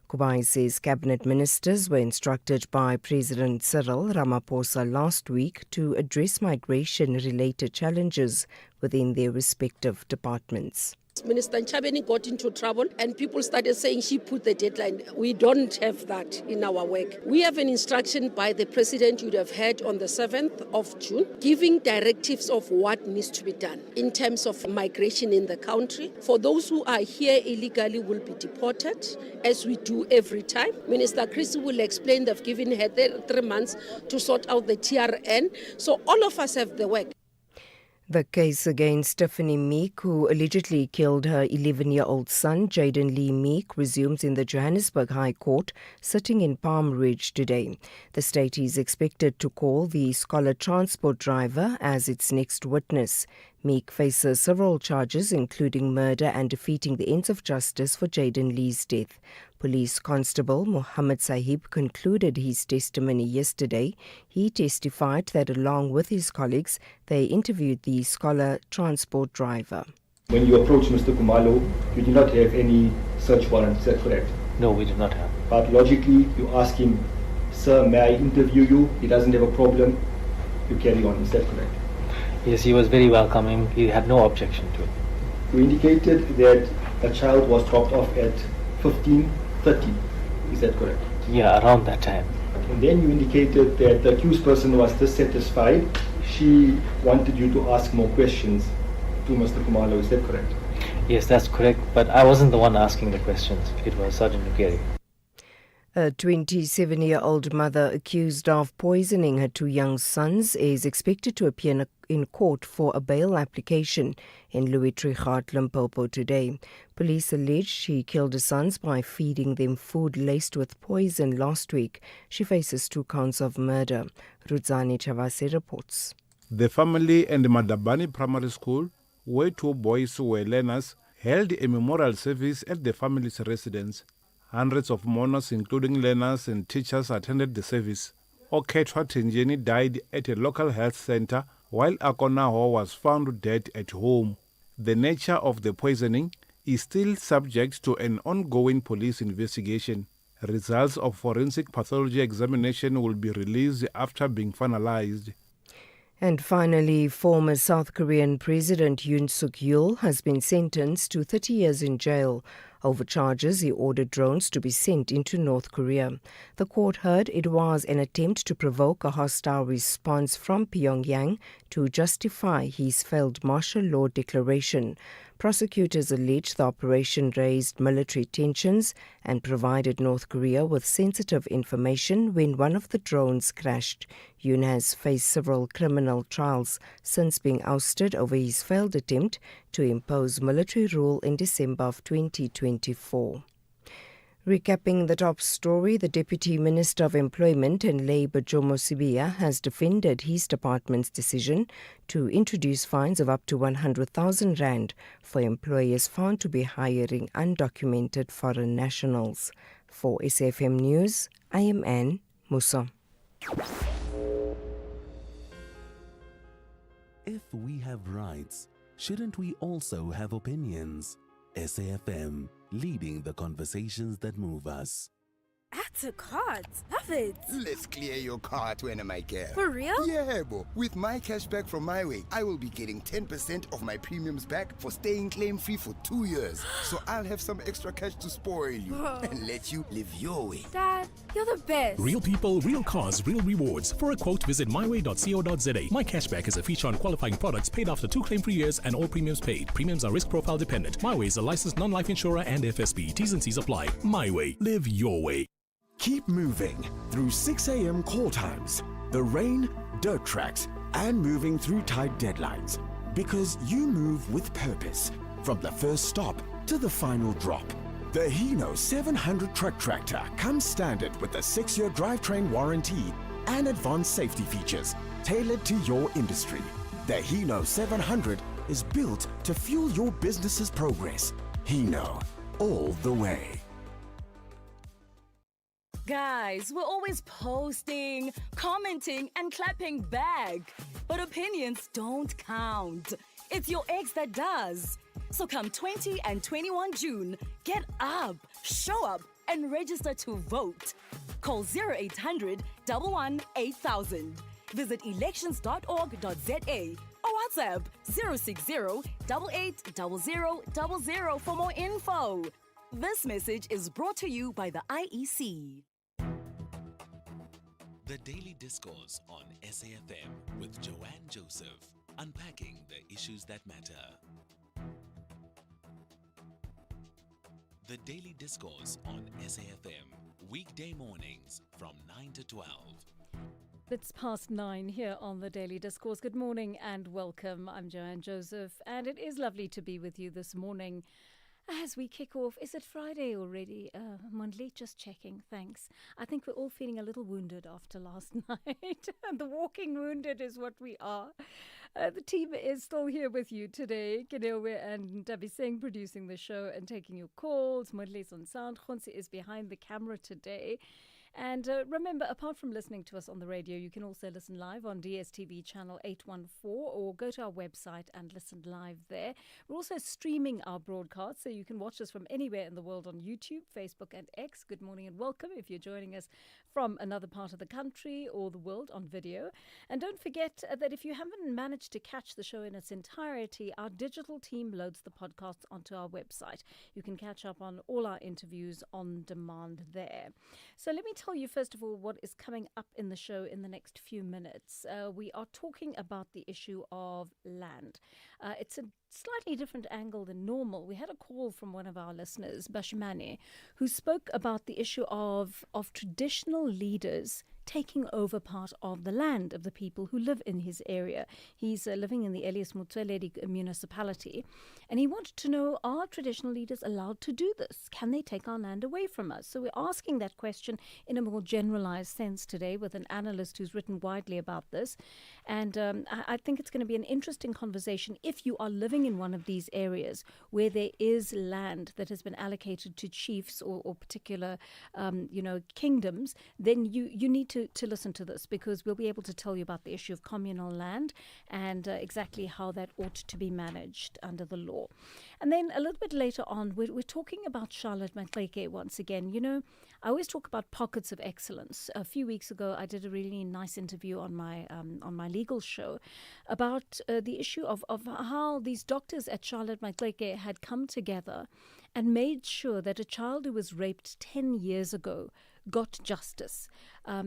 Kubai says cabinet ministers were instructed by President Cyril Ramaphosa last week to address migration-related challenges within their respective departments. Minister Nchabeni got into trouble and people started saying she put the deadline. We don't have that in our work. We have an instruction by the President you'd have heard on the 7th of June, giving directives of what needs to be done in terms of migration in the country. For those who are here illegally will be deported, as we do every time. Minister Chrissy will explain they've given her 3 months to sort out the TRN. So all of us have the work. The case against Stephanie Meek, who allegedly killed her 11-year-old son, Jaden Lee Meek, resumes in the Johannesburg High Court, sitting in Palm Ridge today. The state is expected to call the scholar transport driver as its next witness. Meek faces several charges, including murder and defeating the ends of justice for Jaden Lee's death. Police Constable Mohammed Sahib concluded his testimony yesterday. He testified that along with his colleagues, they interviewed the scholar transport driver. When you approach Mr. Kumalo, you do not have any search warrant, is that correct? No, we do not have. But logically, you ask him, sir, may I interview you? He doesn't have a problem. You carry on, is that correct? Yes, he was very welcoming. He had no objection to it. You indicated that a child was dropped off at 15:30. Is that correct? Yeah, around that time. And then you indicated that the accused person was dissatisfied. She wanted you to ask more questions to Mr. Kumalo. Is that correct? Yes, that's correct, but I wasn't the one asking the questions. It was Sergeant Nugeri. A 27-year-old mother accused of poisoning her two young sons is expected to appear in court for a bail application in Louis Trichardt, Limpopo today. Police allege she killed her sons by feeding them food laced with poison last week. She faces 2 counts of murder. Rudzani Chavase reports. The family and Madabani Primary School, where 2 boys were learners, held a memorial service at the family's residence. Hundreds of mourners, including learners and teachers, attended the service. Oketwa Tenjeni died at a local health center, while Akonaho was found dead at home. The nature of the poisoning is still subject to an ongoing police investigation. Results of forensic pathology examination will be released after being finalized. And finally, former South Korean President Yoon Suk-yeol has been sentenced to 30 years in jail over charges he ordered drones to be sent into North Korea. The court heard it was an attempt to provoke a hostile response from Pyongyang to justify his failed martial law declaration. Prosecutors allege the operation raised military tensions and provided North Korea with sensitive information when one of the drones crashed. Yoon has faced several criminal trials since being ousted over his failed attempt to impose military rule in December of 2024. Recapping the top story, the Deputy Minister of Employment and Labour, Jomo Sibiya, has defended his department's decision to introduce fines of up to 100,000 rand for employers found to be hiring undocumented foreign nationals. For SAFM News, I am Anne Musa. If we have rights, shouldn't we also have opinions? SAFM, leading the conversations that move us. Add to cart. Love it. Let's clear your cart when I care. For real? Yeah, bo. With my cashback from MyWay, I will be getting 10% of my premiums back for staying claim-free for 2 years. So I'll have some extra cash to spoil you and let you live your way. Dad, you're the best. Real people, real cars, real rewards. For a quote, visit myway.co.za. My cashback is a feature on qualifying products paid after 2 claim-free years and all premiums paid. Premiums are risk profile dependent. MyWay is a licensed non-life insurer and FSB. T's and C's apply. MyWay. Live your way. Keep moving through 6 a.m. call times, the rain, dirt tracks, and moving through tight deadlines. Because you move with purpose, from the first stop to the final drop. The Hino 700 truck tractor comes standard with a 6-year drivetrain warranty and advanced safety features tailored to your industry. The Hino 700 is built to fuel your business's progress. Hino, all the way. Guys, we're always posting, commenting, and clapping back. But opinions don't count. It's your ex that does. So come 20 and 21 June, get up, show up, and register to vote. Call 0800 11 8000. Visit elections.org.za or WhatsApp 060 880000 for more info. This message is brought to you by the IEC. The Daily Discourse on SAFM with Joanne Joseph, unpacking the issues that matter. The Daily Discourse on SAFM, weekday mornings from 9 to 12. It's past 9 here on the Daily Discourse. Good morning and welcome. I'm Joanne Joseph, and it is lovely to be with you this morning. As we kick off, is it Friday already? Mondli, just checking, thanks. I think we're all feeling a little wounded after last night. The walking wounded is what we are. The team is still here with you today. Kinewe and Dabi Singh producing the show and taking your calls. Mondli's on sound. Khonsi is behind the camera today. And remember, apart from listening to us on the radio, you can also listen live on DSTV channel 814 or go to our website and listen live there. We're also streaming our broadcast, so you can watch us from anywhere in the world on YouTube, Facebook and X. Good morning and welcome if you're joining us from another part of the country or the world on video. And don't forget that if you haven't managed to catch the show in its entirety, our digital team loads the podcasts onto our website. You can catch up on all our interviews on demand there. So let me tell you, first of all, what is coming up in the show in the next few minutes. We are talking about the issue of land. It's a slightly different angle than normal. We had a call from one of our listeners, Bashimane, who spoke about the issue of traditional leaders taking over part of the land of the people who live in his area. He's living in the Elias Motsoaledi municipality, and he wanted to know, are traditional leaders allowed to do this? Can they take our land away from us? So we're asking that question in a more generalized sense today with an analyst who's written widely about this. And I think it's going to be an interesting conversation if you are living in one of these areas where there is land that has been allocated to chiefs or particular, kingdoms. Then you need to listen to this, because we'll be able to tell you about the issue of communal land and exactly how that ought to be managed under the law. And then a little bit later on, we're talking about Charlotte Maxeke once again. You know, I always talk about pockets of excellence. A few weeks ago, I did a really nice interview on my legal show about the issue of how these doctors at Charlotte Maxeke had come together and made sure that a child who was raped 10 years ago got justice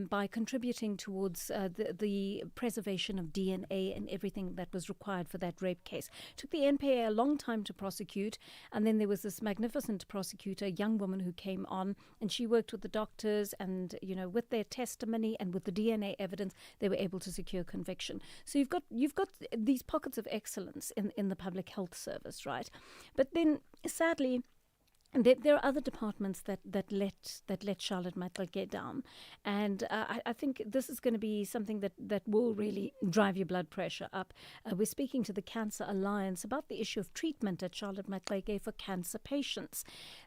by contributing towards the preservation of DNA and everything that was required for that rape case. It took the NPA a long time to prosecute, and then there was this magnificent prosecutor, a young woman who came on, and she worked with the doctors, and with their testimony and with the DNA evidence, they were able to secure conviction. So you've got these pockets of excellence in the public health service, right? But then sadly, there are other departments that let Charlotte Maxeke down, and I think this is going to be something that will really drive your blood pressure up. We're speaking to the Cancer Alliance about the issue of treatment at Charlotte Maxeke for cancer patients.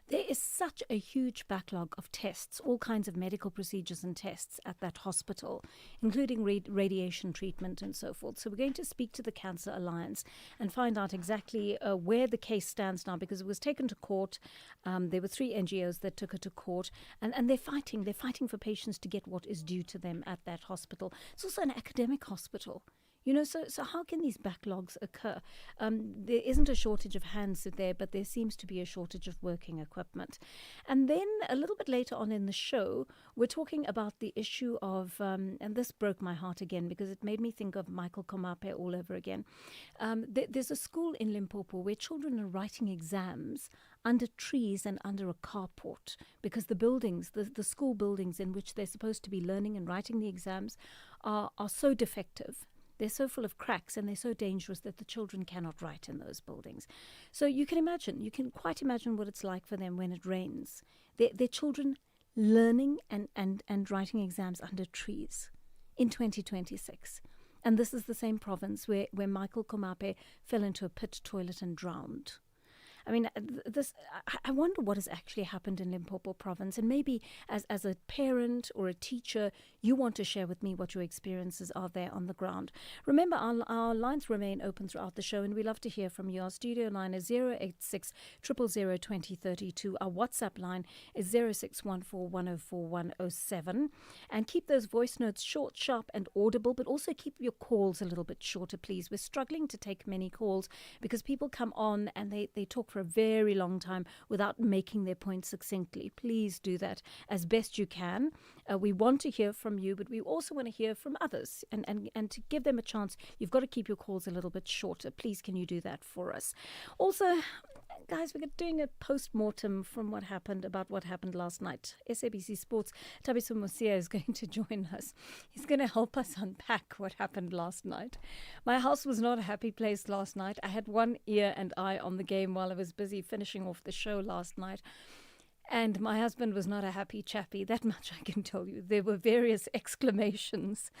There is such a huge backlog of tests, all kinds of medical procedures and tests at that hospital, including radiation treatment and so forth. So we're going to speak to the Cancer Alliance and find out exactly where the case stands now, because it was taken to court. There were 3 NGOs that took her to court, and they're fighting. They're fighting for patients to get what is due to them at that hospital. It's also an academic hospital. So how can these backlogs occur? There isn't a shortage of hands there, but there seems to be a shortage of working equipment. And then a little bit later on in the show, we're talking about the issue of, and this broke my heart again because it made me think of Michael Komape all over again. There's a school in Limpopo where children are writing exams under trees and under a carport because the buildings, the school buildings in which they're supposed to be learning and writing the exams are so defective. They're so full of cracks and they're so dangerous that the children cannot write in those buildings. So you can quite imagine what it's like for them when it rains. They're children learning and writing exams under trees in 2026. And this is the same province where Michael Komape fell into a pit toilet and drowned. I mean, I wonder what has actually happened in Limpopo province. And maybe as a parent or a teacher, you want to share with me what your experiences are there on the ground. Remember, our lines remain open throughout the show, and we love to hear from you. Our studio line is 086 000 2032. Our WhatsApp line is 0614 104 107. And keep those voice notes short, sharp, and audible, but also keep your calls a little bit shorter, please. We're struggling to take many calls because people come on and they talk for a very long time without making their point succinctly. Please do that as best you can. We want to hear from you, but we also want to hear from others. And to give them a chance, you've got to keep your calls a little bit shorter. Please, can you do that for us? Also, guys, we're doing a post-mortem from what happened last night. SABC Sports, Tabiso Mosia is going to join us. He's going to help us unpack what happened last night. My house was not a happy place last night. I had one ear and eye on the game while I was busy finishing off the show last night. And my husband was not a happy chappy, that much I can tell you. There were various exclamations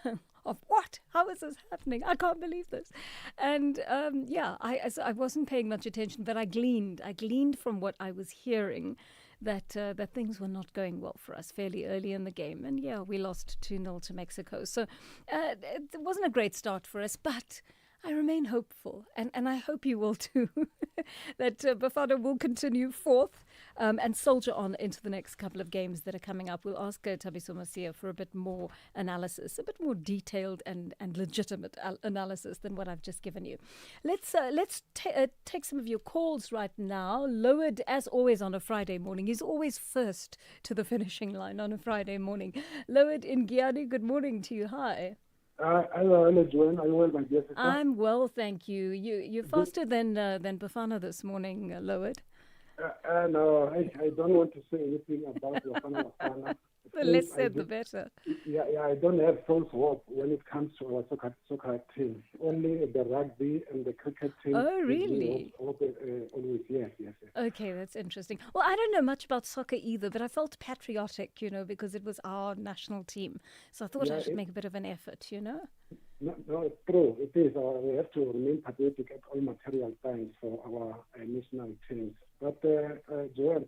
of, what? How is this happening? I can't believe this. And I wasn't paying much attention, but I gleaned from what I was hearing that things were not going well for us fairly early in the game. And we lost 2-0 to Mexico. So it wasn't a great start for us, but I remain hopeful, and I hope you will too, that Bafana will continue fourth. and soldier on into the next couple of games that are coming up. We'll ask Thabiso Mosia for a bit more analysis, a bit more detailed and legitimate analysis than what I've just given you. Let's take some of your calls right now. Lowered, as always, on a Friday morning. He's always first to the finishing line on a Friday morning. Lowered in Giani, good morning to you. Hi. Hello, Joanne. Are you well, my dear sister? I'm well, thank you. You're faster than Bafana this morning, Lowered. No, I don't want to say anything about Bafana. The less said, the better. Yeah, I don't have false hope when it comes to our soccer team. Only the rugby and the cricket team. Oh, really? Always, yes. Okay, that's interesting. Well, I don't know much about soccer either, but I felt patriotic, because it was our national team. So I thought I should make a bit of an effort, No, it's true. It is. We have to remain patriotic at all material times for our national teams. But, Joel,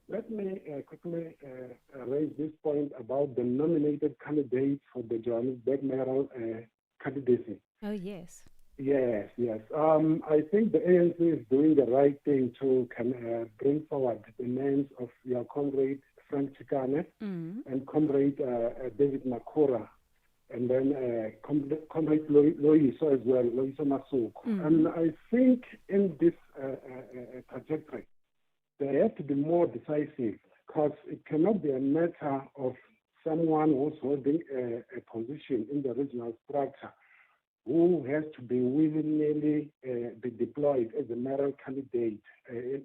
let me quickly raise this point about the nominated candidate for the Johannesburg mayoral candidacy. Oh, yes. Yes. I think the ANC is doing the right thing to bring forward the names of your comrade Frank Chikane and comrade David Makura, and then comrade Loiso as well, Loiso Masuku. And I think in this trajectory, they have to be more decisive, because it cannot be a matter of someone who's holding a position in the regional structure who has to be willy-nilly be deployed as a mayoral candidate,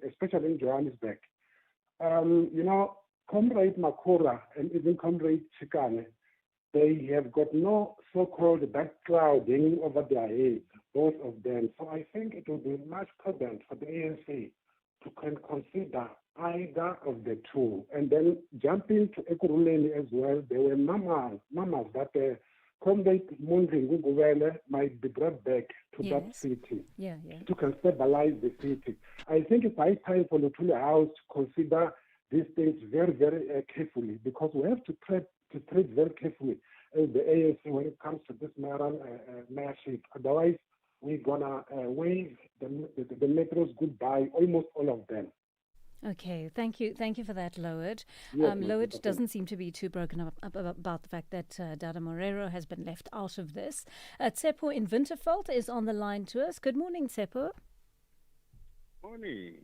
especially in Johannesburg. Comrade Makura and even Comrade Chikane, they have got no so-called backcloud hanging over their heads, both of them. So I think it will be much prudent for the ANC to consider either of the two. And then jumping to Ekurhuleni as well, there were mamas that Comrade Mundri Ngugubele might be brought back to that city to can stabilize the city. I think it's high time for Lutuli House to consider these things very, very carefully, because we have to treat very carefully as the ANC when it comes to this mayorship. Otherwise, we're going to wave the metros goodbye, almost all of them. Okay, thank you for that, Lowered. Yes, Lowered doesn't seem to be too broken up about the fact that Dada Morero has been left out of this. Tsepo in Winterveld is on the line to us. Good morning, Tsepo. Morning.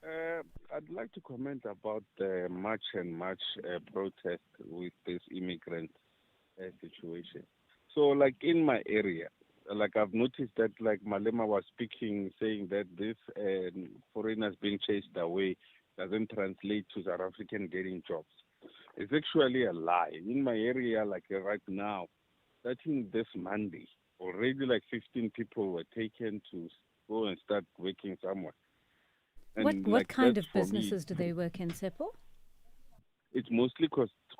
I'd like to comment about the March protest with this immigrant situation. So, like in my area, like I've noticed that like Malema was speaking, saying that this foreigners being chased away doesn't translate to South African getting jobs. It's actually a lie. In my area, like right now, starting this Monday, already like 15 people were taken to go and start working somewhere. And what kind of businesses do they work in, Tsepo? It's mostly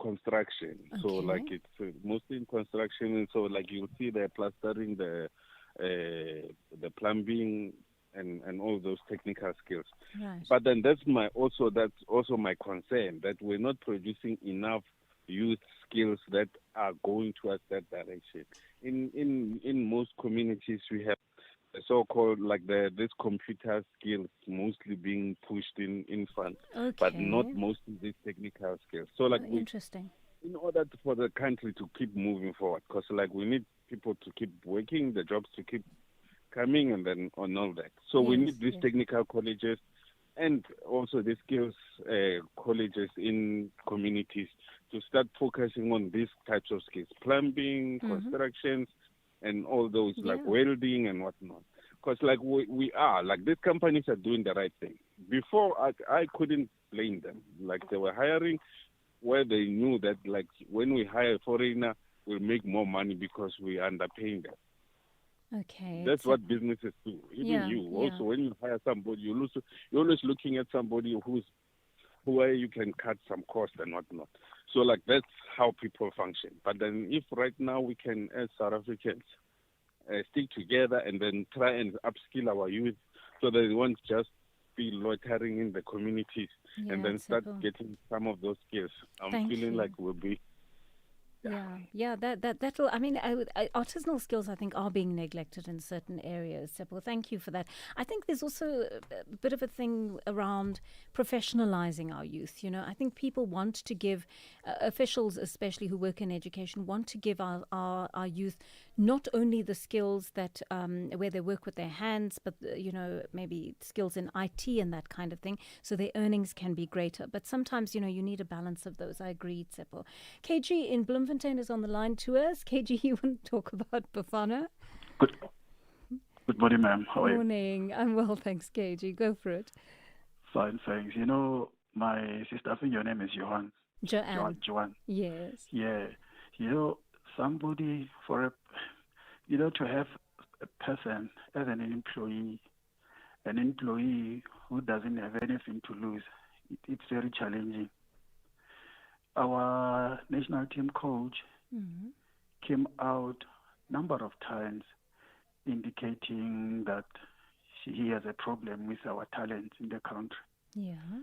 construction. Okay. So like it's mostly in construction, and so like you'll see they're plastering the plumbing and all those technical skills. Right. But then that's also my concern, that we're not producing enough youth skills that are going towards that direction. In most communities we have so-called like this computer skills mostly being pushed in front, but not mostly these technical skills. So like interesting. In order for the country to keep moving forward, because like we need people to keep working, the jobs to keep coming, and then on all that. So we need these technical colleges and also the skills colleges in communities to start focusing on these types of skills, plumbing, constructions, and all those like welding and whatnot. Because like we are, like these companies are doing the right thing. Before, I couldn't blame them. Like they were hiring where they knew that like when we hire a foreigner, we'll make more money because we are underpaying them. Okay. That's what businesses do. Even you. Also, when you hire somebody, you're always looking at somebody where you can cut some cost and whatnot. So like that's how people function. But then if right now we can, as South Africans, stick together and then try and upskill our youth so that they won't just be loitering in the communities and then start getting some of those skills. I'm feeling like we'll be Yeah. That'll. I mean, artisanal skills, I think, are being neglected in certain areas. Well, thank you for that. I think there's also a bit of a thing around professionalizing our youth. You know, I think people want to give officials, especially who work in education, want to give our youth not only the skills that where they work with their hands, but maybe skills in IT and that kind of thing, so their earnings can be greater. But sometimes, you need a balance of those. I agree, Tsepo. KG in Bloemfontein is on the line to us. KG, you want to talk about Bafana? Good morning, ma'am. How are you? Morning. I'm well, thanks, KG. Go for it. Fine, thanks. My sister, I think your name is Johan. Joanne. Yes. Yeah. Somebody to have a person as an employee who doesn't have anything to lose, it's very challenging. Our national team coach came out number of times indicating that he has a problem with our talent in the country. Yeah.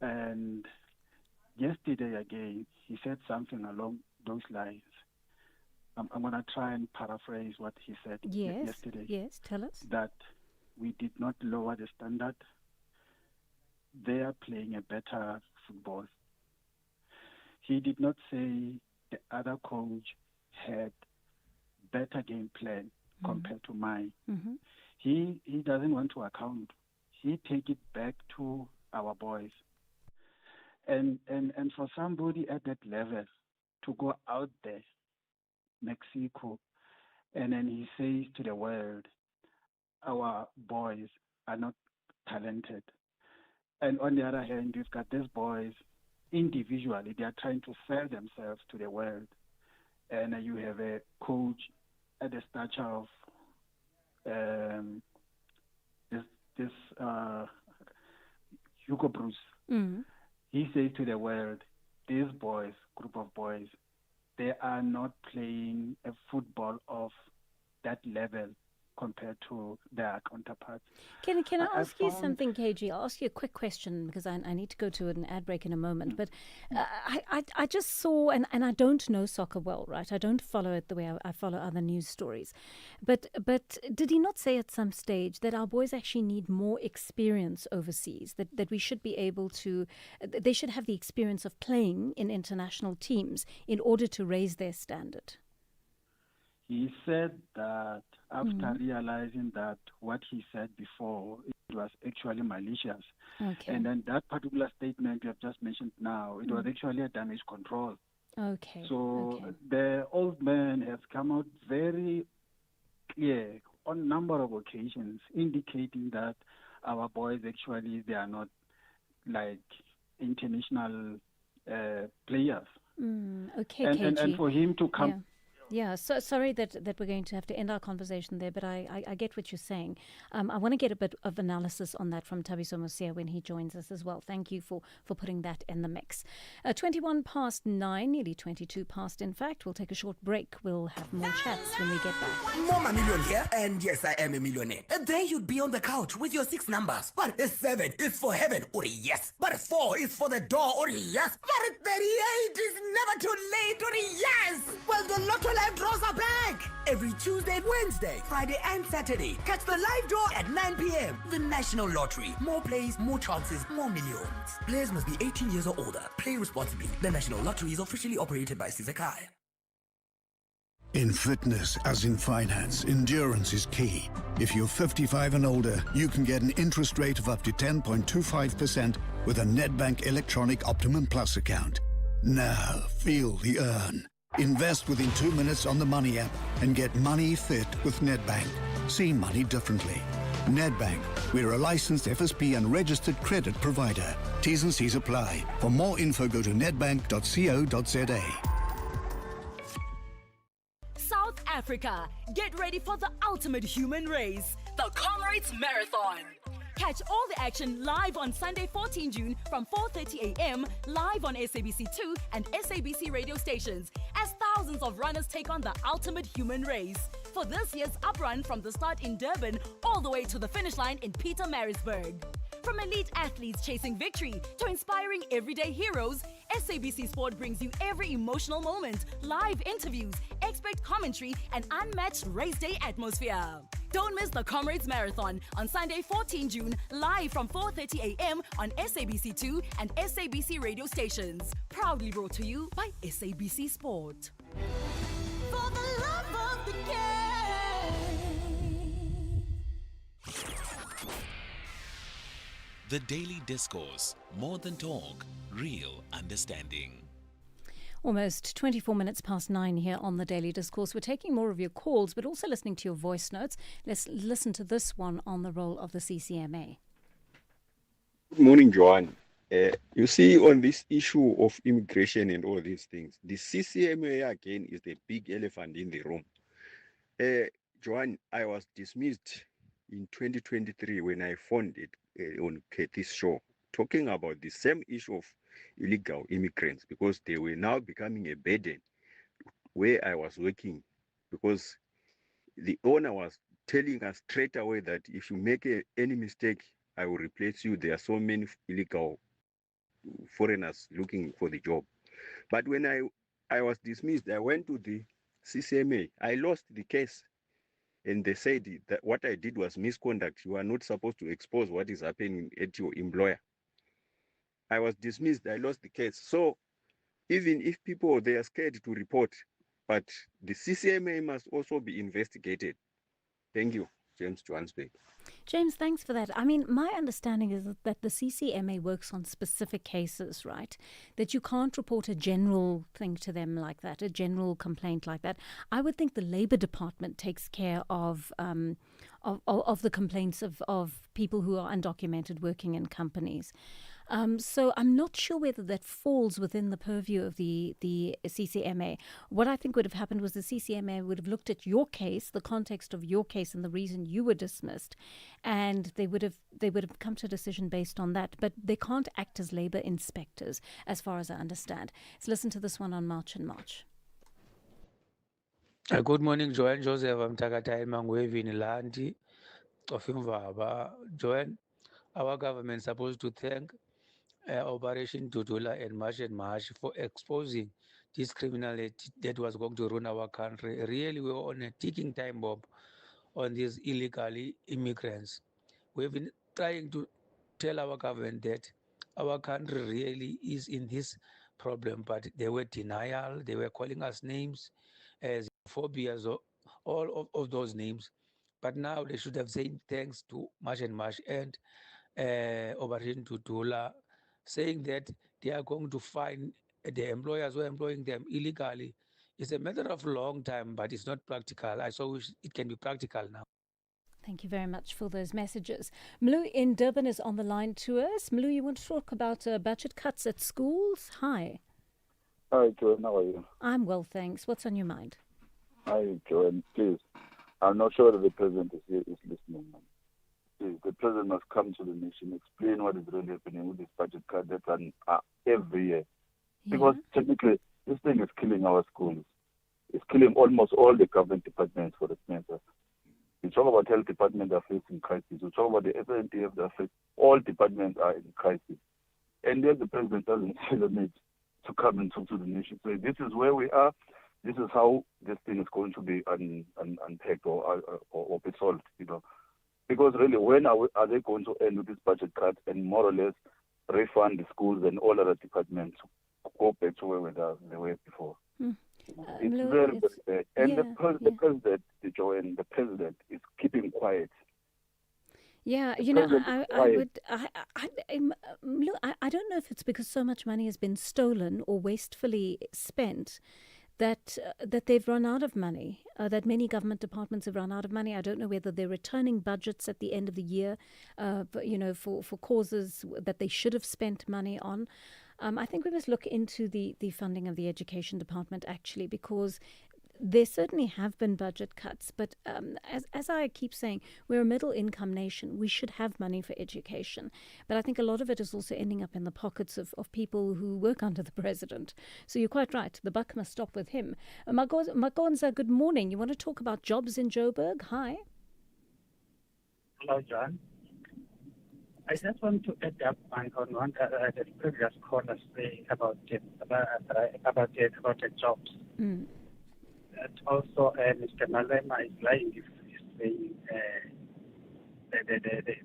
And yesterday again, he said something along those lines. I'm going to try and paraphrase what he said yesterday. Yes, tell us. That we did not lower the standard. They are playing a better football. He did not say the other coach had better game plan compared to mine. Mm-hmm. He doesn't want to account. He take it back to our boys. And for somebody at that level to go out there, Mexico, and then he says to the world, our boys are not talented. And on the other hand, you've got these boys individually, they are trying to sell themselves to the world. And you have a coach at the stature of this Hugo Bruce. Mm-hmm. He says to the world, these boys, group of boys, they are not playing a football of that level compared to their counterparts. Can I ask you something, KG? I'll ask you a quick question because I need to go to an ad break in a moment. But I just saw, and I don't know soccer well, right? I don't follow it the way I follow other news stories. But did he not say at some stage that our boys actually need more experience overseas, that we should be able to, they should have the experience of playing in international teams in order to raise their standard? He said that after realizing that what he said before, it was actually malicious. Okay. And then that particular statement you have just mentioned now, it was actually a damage control. Okay. So the old man has come out very clear on a number of occasions, indicating that our boys actually, they are not like international players. Okay, and, KG. and for him to come... Yeah, so sorry that we're going to have to end our conversation there, but I get what you're saying. I want to get a bit of analysis on that from Thabiso Mosia when he joins us as well. Thank you for putting that in the mix. 21 past 9, nearly 22 past, in fact. We'll take a short break. We'll have more chats when we get back. Mama Million here, and yes, I am a millionaire. And there you'd be on the couch with your 6 numbers. But 7 is for heaven, or yes. But 4 is for the door, or yes. But 38 is never too late, or yes. Well, the Lotto Live draws are back every Tuesday, Wednesday, Friday, and Saturday. Catch the live draw at 9 p.m. The National Lottery. More plays, more chances, more millions. Players must be 18 years or older. Play responsibly. The National Lottery is officially operated by Sizakai. In fitness, as in finance, endurance is key. If you're 55 and older, you can get an interest rate of up to 10.25% with a Nedbank Electronic Optimum Plus account. Now, feel the earn. Invest within 2 minutes on the Money app and get money fit with Nedbank. See money differently. Nedbank, we're a licensed FSP and registered credit provider. T's and C's apply. For more info, go to nedbank.co.za. South Africa, get ready for the ultimate human race, the Comrades Marathon. Catch all the action live on Sunday, 14 June from 4:30 a.m. live on SABC2 and SABC radio stations as thousands of runners take on the ultimate human race. For this year's uprun from the start in Durban all the way to the finish line in Pietermaritzburg. From elite athletes chasing victory to inspiring everyday heroes, SABC Sport brings you every emotional moment, live interviews, expert commentary, and unmatched race day atmosphere. Don't miss the Comrades Marathon on Sunday, 14 June, live from 4:30 a.m. on SABC2 and SABC radio stations. Proudly brought to you by SABC Sport. For the love of the game. The Daily Discourse. More than talk, real understanding. Almost 24 minutes past 9 here on the Daily Discourse. We're taking more of your calls, but also listening to your voice notes. Let's listen to this one on the role of the CCMA. Good morning, Joanne. You see, on this issue of immigration and all these things, the CCMA again is the big elephant in the room. Joanne, I was dismissed in 2023 when I phoned it on Kathy's show, talking about the same issue of illegal immigrants, because they were now becoming a burden where I was working, because the owner was telling us straight away that if you make any mistake, I will replace you. There are so many illegal foreigners looking for the job. But when I was dismissed, I went to the CCMA. I lost the case. And they said that what I did was misconduct. You are not supposed to expose what is happening at your employer. I was dismissed. I lost the case. So even if people, they are scared to report, but the CCMA must also be investigated. Thank you, James Johannesburg. James, thanks for that. I mean, my understanding is that the CCMA works on specific cases, right? That you can't report a general thing to them like that, a general complaint like that. I would think the Labour Department takes care of the complaints of people who are undocumented working in companies. So I'm not sure whether that falls within the purview of the CCMA. What I think would have happened was the CCMA would have looked at your case, the context of your case, and the reason you were dismissed, and they would have come to a decision based on that. But they can't act as labour inspectors, as far as I understand. Let's listen to this one on March and March. Good morning, Joanne Joseph. I'm Takata Mangwevi Nilandi of Imvaba. Joanne, our government is supposed to thank Operation Dudula and March for exposing this criminality that was going to ruin our country. Really, we were on a ticking time bomb on these illegal immigrants. We've been trying to tell our government that our country really is in this problem, but they were denial. They were calling us names as phobias, all of those names. But now they should have said thanks to March and Operation Dudula, saying that they are going to find the employers who are employing them illegally. It's a matter of long time, but it's not practical. I so wish it can be practical now. Thank you very much for those messages. Mlu in Durban is on the line to us. Mlu, you want to talk about budget cuts at schools? Hi. Hi, Joanne. How are you? I'm well, thanks. What's on your mind? Hi, Joanne. Please, I'm not sure that the president is listening. Please, the president must come to the nation, explain what is really happening with this budget cut that's done every year. Because technically, this thing is killing our schools. It's killing almost all the government departments for the matter. We talk about health department are facing crisis. We talk about the SNDF, all departments are in crisis. And yet the president doesn't feel the need to come and talk to the nation. So this is where we are. This is how this thing is going to be unpacked or be solved, Because really, when are they going to end with this budget cut and more or less refund the schools and all other departments to go back to where they were before? It's very, very bad. And the president is keeping quiet. Yeah, I don't know if it's because so much money has been stolen or wastefully spent that they've run out of money, that many government departments have run out of money. I don't know whether they're returning budgets at the end of the year, for causes that they should have spent money on. I think we must look into the funding of the education department, actually, because there certainly have been budget cuts. But as I keep saying, we're a middle-income nation. We should have money for education. But I think a lot of it is also ending up in the pockets of people who work under the president. So you're quite right. The buck must stop with him. Magonza, good morning. You want to talk about jobs in Joburg? Hi. Hello, John. I just want to add up on one the previous caller say about the jobs. Mm. That also Mr. Malema is lying if he's saying the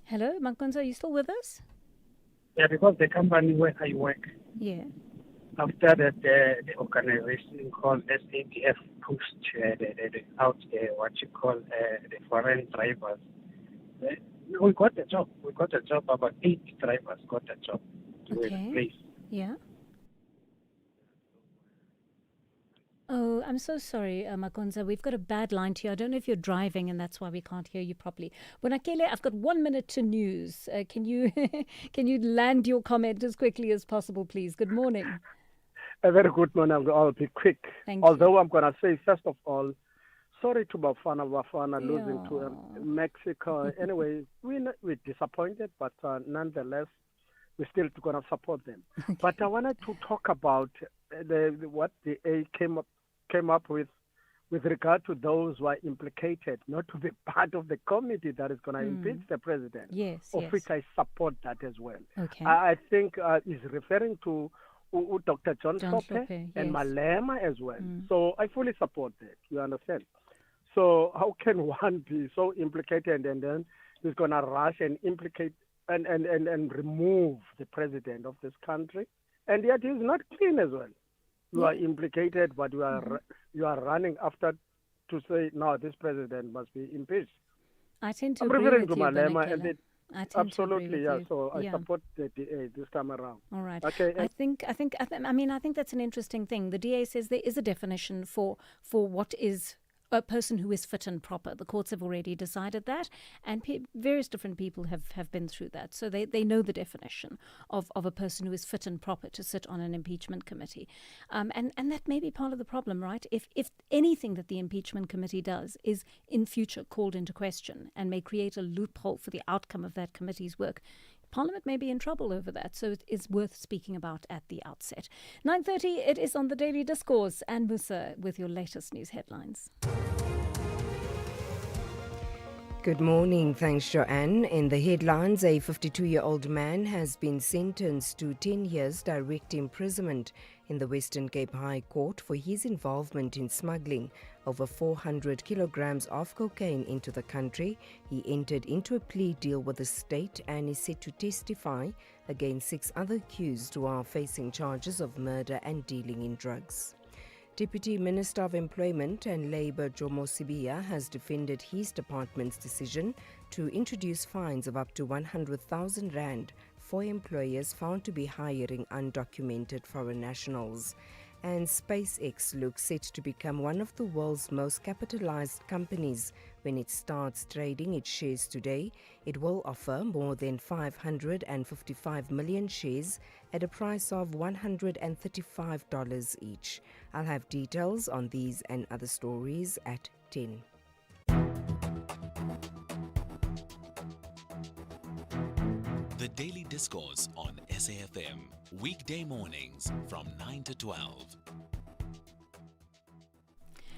Hello, Makonza, are you still with us? yeah, because the company where I work, Yeah. after that the organization called SAfmRadio pushed out what you call the foreign drivers. We got a job. We got a job. About 8 drivers got a job to replace. Yeah. Oh, I'm so sorry, Makonza. We've got a bad line to you. I don't know if you're driving and that's why we can't hear you properly. Bonakele, I've got 1 minute to news. Can you can you land your comment as quickly as possible, please? Good morning. A very good morning. I'll be quick. Thank Although I'm going to say, first of all, sorry to Bafana losing to Mexico. Anyway, we're disappointed, but nonetheless, we're still going to support them. Okay. But I wanted to talk about what the A came up with regard to those who are implicated, not to be part of the committee that is going to impeach the president. Yes, of yes. which I support that as well. Okay. I think he's referring to Dr. John Sope Sope, and yes. Malema as well. So I fully support that. You understand? So how can one be so implicated and then he's going to rush and implicate and remove the president of this country? And yet he's not clean as well. You are implicated, but you are running after to say, no, this president must be impeached. I tend to I'm agree referring with to you, Malema and Bonakele. it, I tend to agree absolutely, with yeah. you. So I Yeah. support the DA this time around. All right. Okay. I think that's an interesting thing. The DA says there is a definition for what is a person who is fit and proper. The courts have already decided that, and various different people have been through that. So they know the definition of a person who is fit and proper to sit on an impeachment committee. And that may be part of the problem, right? If anything that the impeachment committee does is in future called into question and may create a loophole for the outcome of that committee's work, Parliament may be in trouble over that, so it is worth speaking about at the outset. 9:30, it is on the Daily Discourse, and Musa with your latest news headlines. Good morning. Thanks, Joanne. In the headlines, a 52-year-old man has been sentenced to 10 years direct imprisonment in the Western Cape High Court for his involvement in smuggling over 400 kilograms of cocaine into the country. He entered into a plea deal with the state and is set to testify against 6 other accused who are facing charges of murder and dealing in drugs. Deputy Minister of Employment and Labour Jomo Sibiya has defended his department's decision to introduce fines of up to 100,000 rand for employers found to be hiring undocumented foreign nationals. And SpaceX looks set to become one of the world's most capitalized companies when it starts trading its shares today. It will offer more than 555 million shares at a price of $135 each. I'll have details on these and other stories at 10. The Daily Discourse on SAFM, weekday mornings from 9 to 12.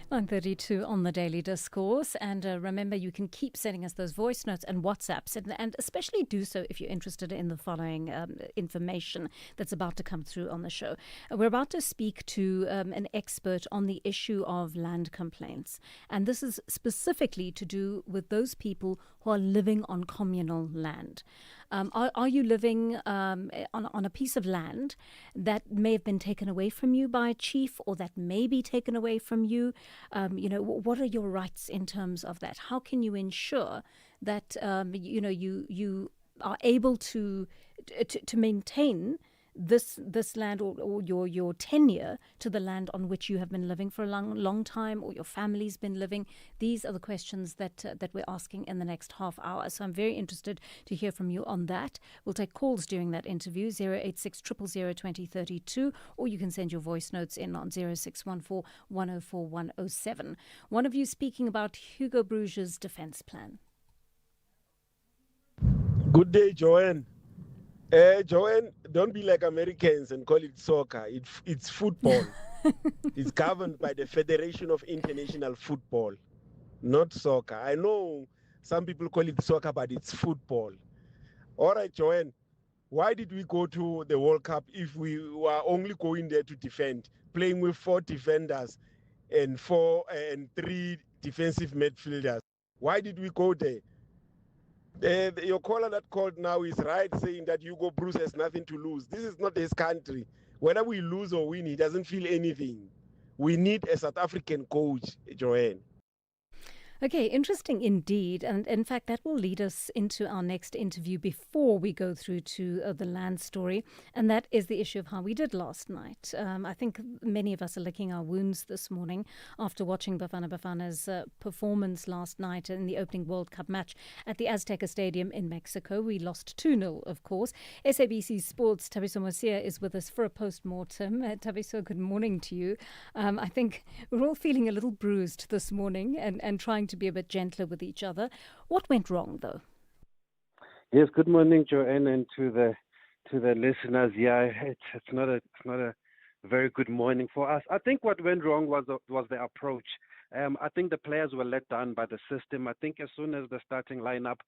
9:32 on the Daily Discourse, and remember you can keep sending us those voice notes and WhatsApps, and especially do so if you're interested in the following information that's about to come through on the show. We're about to speak to an expert on the issue of land complaints, and this is specifically to do with those people who are living on communal land. Are you living on a piece of land that may have been taken away from you by a chief, or that may be taken away from you? What are your rights in terms of that? How can you ensure that you are able to maintain this land or your tenure to the land on which you have been living for a long time, or your family's been living? These are the questions that we're asking in the next half hour. So I'm very interested to hear from you on that. We'll take calls during that interview, 086 000 2032, or you can send your voice notes in on 0614 104 107. One of you speaking about Hugo Bruges' defense plan. Good day, Joanne. Joanne, don't be like Americans and call it soccer. It's football. It's governed by the Federation of International Football. not soccer. I know some people call it soccer, but it's football. All right, Joanne, why did we go to the World Cup if we were only going there to defend, playing with 4 defenders and 3 defensive midfielders? Why did we go there? Your caller that called now is right, saying that Hugo Bruce has nothing to lose. This is not his country. Whether we lose or win, he doesn't feel anything. We need a South African coach, Joanne. Okay, interesting indeed. And in fact, that will lead us into our next interview before we go through to the land story. And that is the issue of how we did last night. I think many of us are licking our wounds this morning after watching Bafana Bafana's performance last night in the opening World Cup match at the Azteca Stadium in Mexico. We lost 2-0, of course. SABC Sports' Thabiso Mosia is with us for a post-mortem. Thabiso, good morning to you. I think we're all feeling a little bruised this morning and trying to be a bit gentler with each other. What went wrong, though? Yes, good morning, Joanne, and to the listeners. Yeah, it's not a very good morning for us. I think what went wrong was the approach. I think the players were let down by the system. I think as soon as the starting lineup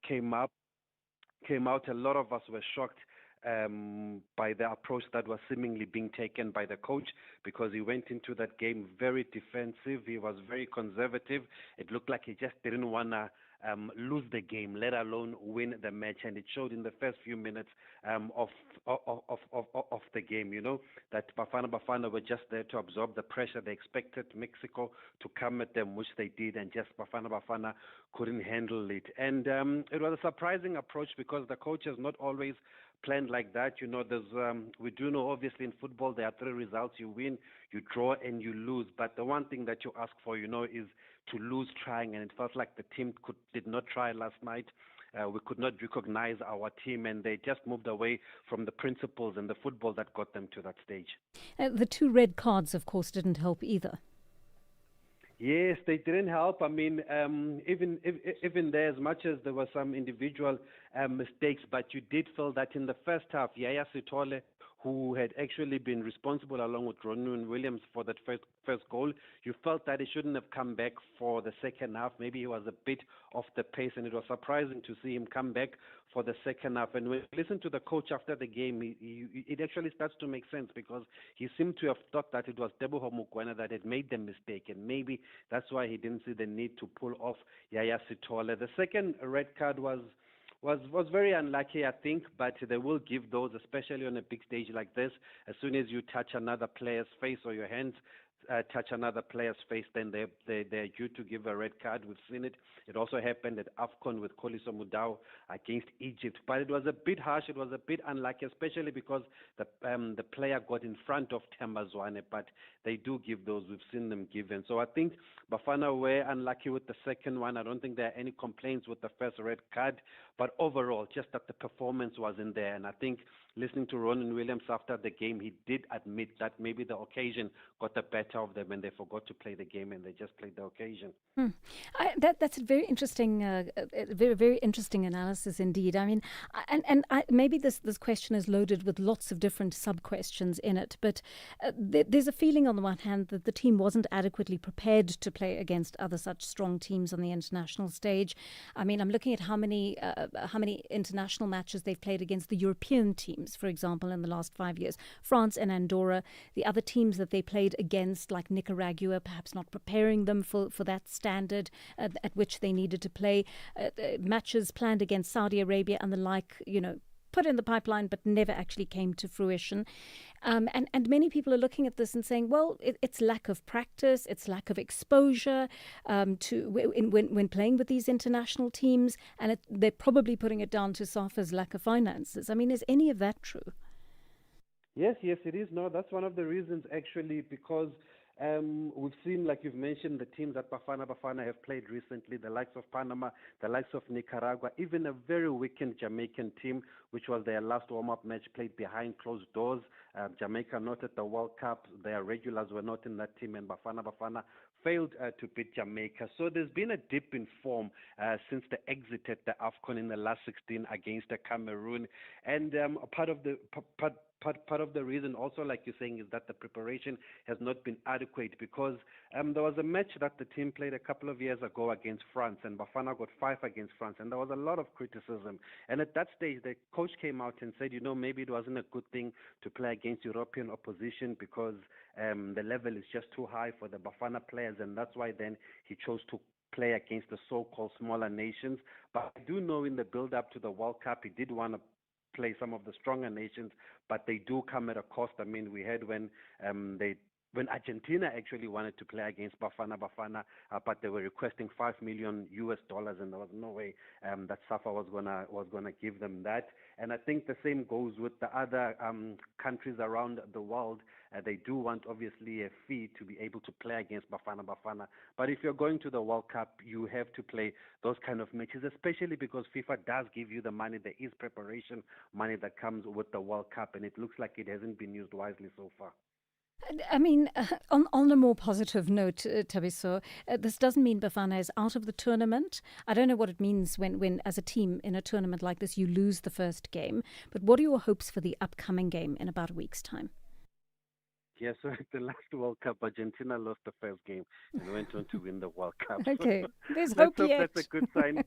came out, a lot of us were shocked by the approach that was seemingly being taken by the coach, because he went into that game very defensive. He was very conservative. It looked like he just didn't want to lose the game, let alone win the match, and it showed in the first few minutes of the game. You know that Bafana were just there to absorb the pressure. They expected Mexico to come at them, which they did, and just Bafana couldn't handle it. And it was a surprising approach because the coach has not always planned like that. You know, there's we do know obviously in football there are 3 results: you win, you draw, and you lose. But the one thing that you ask for, you know, is to lose trying, and it felt like the team did not try last night. We could not recognize our team, and they just moved away from the principles and the football that got them to that stage. The 2 red cards, of course, didn't help either. Yes, they didn't help. I mean, even there, as much as there were some individual mistakes, but you did feel that in the first half, Yaya Sithole, who had actually been responsible along with Ronwen Williams for that first goal, you felt that he shouldn't have come back for the second half. Maybe he was a bit off the pace, and it was surprising to see him come back for the second half. And when you listen to the coach after the game, it actually starts to make sense, because he seemed to have thought that it was Teboho Mokoena that had made the mistake, and maybe that's why he didn't see the need to pull off Yaya Sithole. The second red card was very unlucky, I think, but they will give those, especially on a big stage like this. As soon as you touch another player's face or your hands touch another player's face, then they're due to give a red card. We've seen it. It also happened at AFCON with Kholiso Mudau against Egypt. But it was a bit harsh. It was a bit unlucky, especially because the player got in front of Themba Zwane. But they do give those. We've seen them given. So I think Bafana were unlucky with the second one. I don't think there are any complaints with the first red card. But overall, just that the performance wasn't there. And I think listening to Ronwen Williams after the game, he did admit that maybe the occasion got the better of them and they forgot to play the game and they just played the occasion. That's a very interesting, very interesting analysis indeed. I mean, maybe this question is loaded with lots of different sub-questions in it, but there's a feeling on the one hand that the team wasn't adequately prepared to play against other such strong teams on the international stage. I mean, I'm looking at how many international matches they've played against the European teams, for example, in the last 5 years. France and Andorra, the other teams that they played against, like Nicaragua, perhaps not preparing them for that standard at which they needed to play. Matches planned against Saudi Arabia and the like, put in the pipeline but never actually came to fruition. And many people are looking at this and saying, well, it's lack of practice, it's lack of exposure when playing with these international teams, and they're probably putting it down to SAF's lack of finances. I mean, is any of that true? Yes, it is. No, that's one of the reasons, actually, because we've seen, like you've mentioned, the teams that Bafana have played recently, the likes of Panama, the likes of Nicaragua, even a very weakened Jamaican team, which was their last warm-up match played behind closed doors. Jamaica not at the World Cup. Their regulars were not in that team, and Bafana failed to beat Jamaica. So there's been a dip in form since they exited the AFCON in the last 16 against the Cameroon. And part part of the reason also, like you're saying, is that the preparation has not been adequate, because there was a match that the team played a couple of years ago against France, and Bafana got 5 against France, and there was a lot of criticism. And at that stage, the coach came out and said, maybe it wasn't a good thing to play against European opposition because the level is just too high for the Bafana players, and that's why then he chose to play against the so-called smaller nations. But I do know in the build-up to the World Cup, he did want to play some of the stronger nations, but they do come at a cost. I mean, we had when Argentina actually wanted to play against Bafana, but they were requesting $5 million, and there was no way that SAFA was gonna give them that. And I think the same goes with the other countries around the world. They do want obviously a fee to be able to play against Bafana. But if you're going to the World Cup, you have to play those kind of matches, especially because FIFA does give you the money. There is preparation money that comes with the World Cup, and it looks like it hasn't been used wisely so far. I mean, on a more positive note, Thabiso, this doesn't mean Bafana is out of the tournament. I don't know what it means when, as a team in a tournament like this, you lose the first game. But what are your hopes for the upcoming game in about a week's time? Yeah, so at the last World Cup, Argentina lost the first game and went on to win the World Cup. Okay, there's Let's hope hope yet. that's a good sign.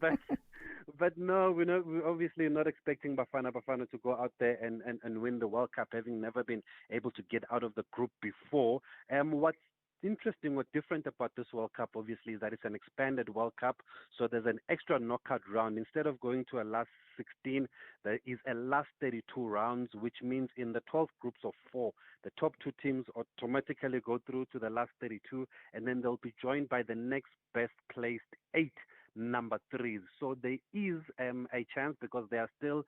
But no, we're obviously not expecting Bafana to go out there and win the World Cup, having never been able to get out of the group before. What's interesting, what's different about this World Cup, obviously, is that it's an expanded World Cup. So there's an extra knockout round. Instead of going to a last 16, there is a last 32 rounds, which means in the 12 groups of 4, the top 2 teams automatically go through to the last 32, and then they'll be joined by the next best placed 8 number 3s. So there is a chance, because there are still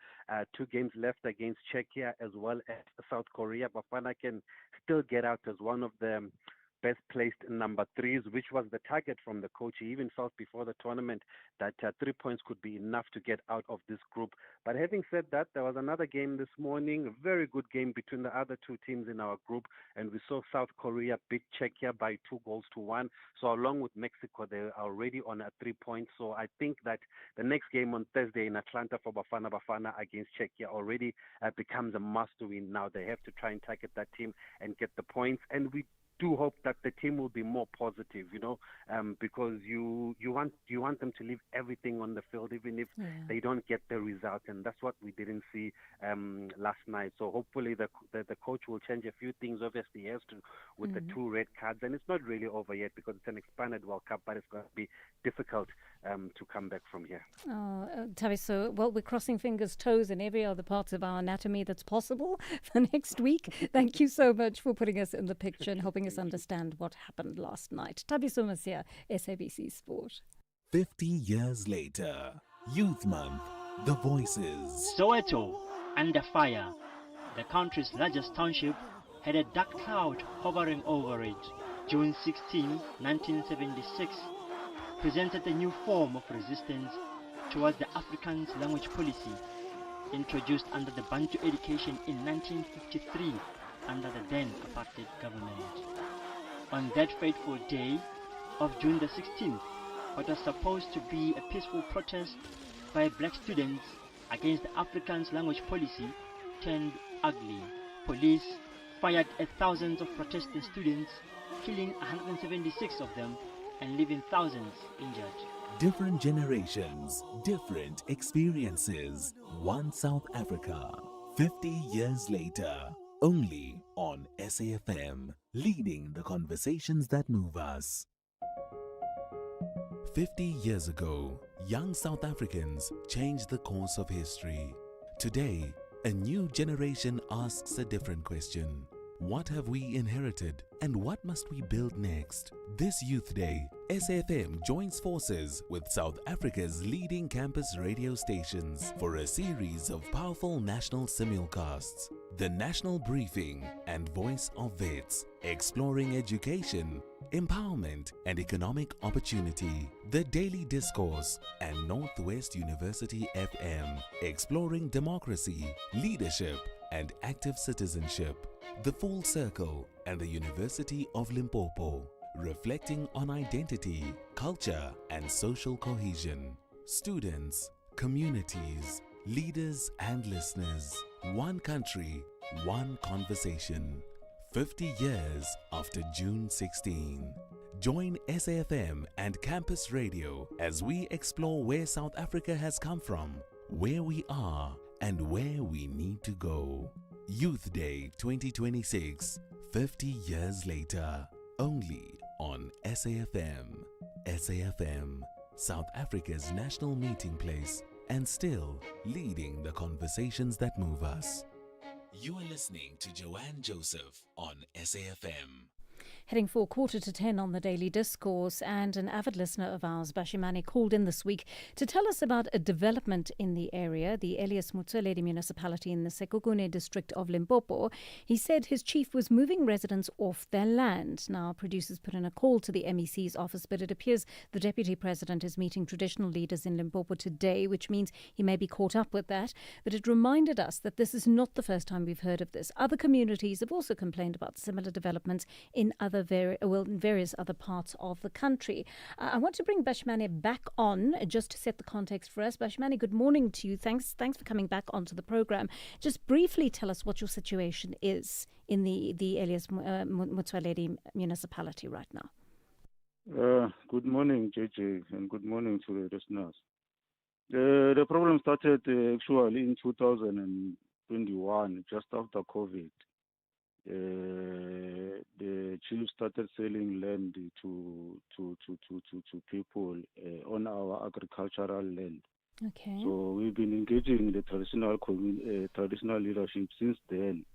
2 games left against Czechia as well as South Korea. Bafana can still get out as one of the best placed number 3s, which was the target from the coach. He even felt before the tournament that 3 points could be enough to get out of this group. But having said that, there was another game this morning, a very good game between the other 2 teams in our group, and we saw South Korea beat Czechia by 2-1. So along with Mexico, they are already on a 3 points. So I think that the next game on Thursday in Atlanta for Bafana against Czechia already becomes a must-win. Now they have to try and target that team and get the points, and we do hope that the team will be more positive, because you want them to leave everything on the field, even if they don't get the result, and that's what we didn't see last night. So hopefully the coach will change a few things. Obviously, he has to with the 2 red cards, and it's not really over yet because it's an expanded World Cup, but it's going to be difficult to come back from here. Thabiso, well, we're crossing fingers, toes, and every other part of our anatomy that's possible for next week. Thank you so much for putting us in the picture and helping us understand what happened last night. Thabiso Masia, SABC Sport. 50 years later, Youth Month, the voices. Soweto, under fire. The country's largest township had a dark cloud hovering over it. June 16, 1976, presented a new form of resistance towards the Afrikaans language policy introduced under the Bantu education in 1953 under the then apartheid government. On that fateful day of June the 16th, what was supposed to be a peaceful protest by black students against the Afrikaans language policy turned ugly. Police fired at thousands of protesting students, killing 176 of them and leaving thousands injured. Different generations, different experiences. One South Africa, 50 years later. Only on SAFM, leading the conversations that move us. 50 years ago, young South Africans changed the course of history. Today, a new generation asks a different question. What have we inherited and what must we build next? This Youth Day, SAFM joins forces with South Africa's leading campus radio stations for a series of powerful national simulcasts. The National Briefing and Voice of Vets, exploring education, empowerment and economic opportunity. The Daily Discourse and Northwest University FM, exploring democracy, leadership and active citizenship. The Full Circle and the University of Limpopo, reflecting on identity, culture and social cohesion. Students, communities, leaders and listeners. One country, one conversation. 50 years after June 16. Join SAFM and Campus Radio as we explore where South Africa has come from, where we are, and where we need to go. Youth Day 2026, 50 years later, only on SAFM. SAFM, South Africa's national meeting place, and still leading the conversations that move us. You are listening to Joanne Joseph on SAFM. Heading for 9:45 on the Daily Discourse, and an avid listener of ours, Bashimane, called in this week to tell us about a development in the area, the Elias Motsoaledi municipality in the Sekhukhune district of Limpopo. He said his chief was moving residents off their land. Now, producers put in a call to the MEC's office, but it appears the deputy president is meeting traditional leaders in Limpopo today, which means he may be caught up with that. But it reminded us that this is not the first time we've heard of this. Other communities have also complained about similar developments in various other parts of the country. I want to bring Bashimane back on just to set the context for us. Bashimane, good morning to you. Thanks for coming back onto the program. Just briefly tell us what your situation is in the Elias Motsoaledi municipality right now. Good morning, JJ, and good morning to the listeners. The problem started actually in 2021, just after COVID. The chief started selling land to people on our agricultural land. Okay. So we've been engaging the traditional leadership since then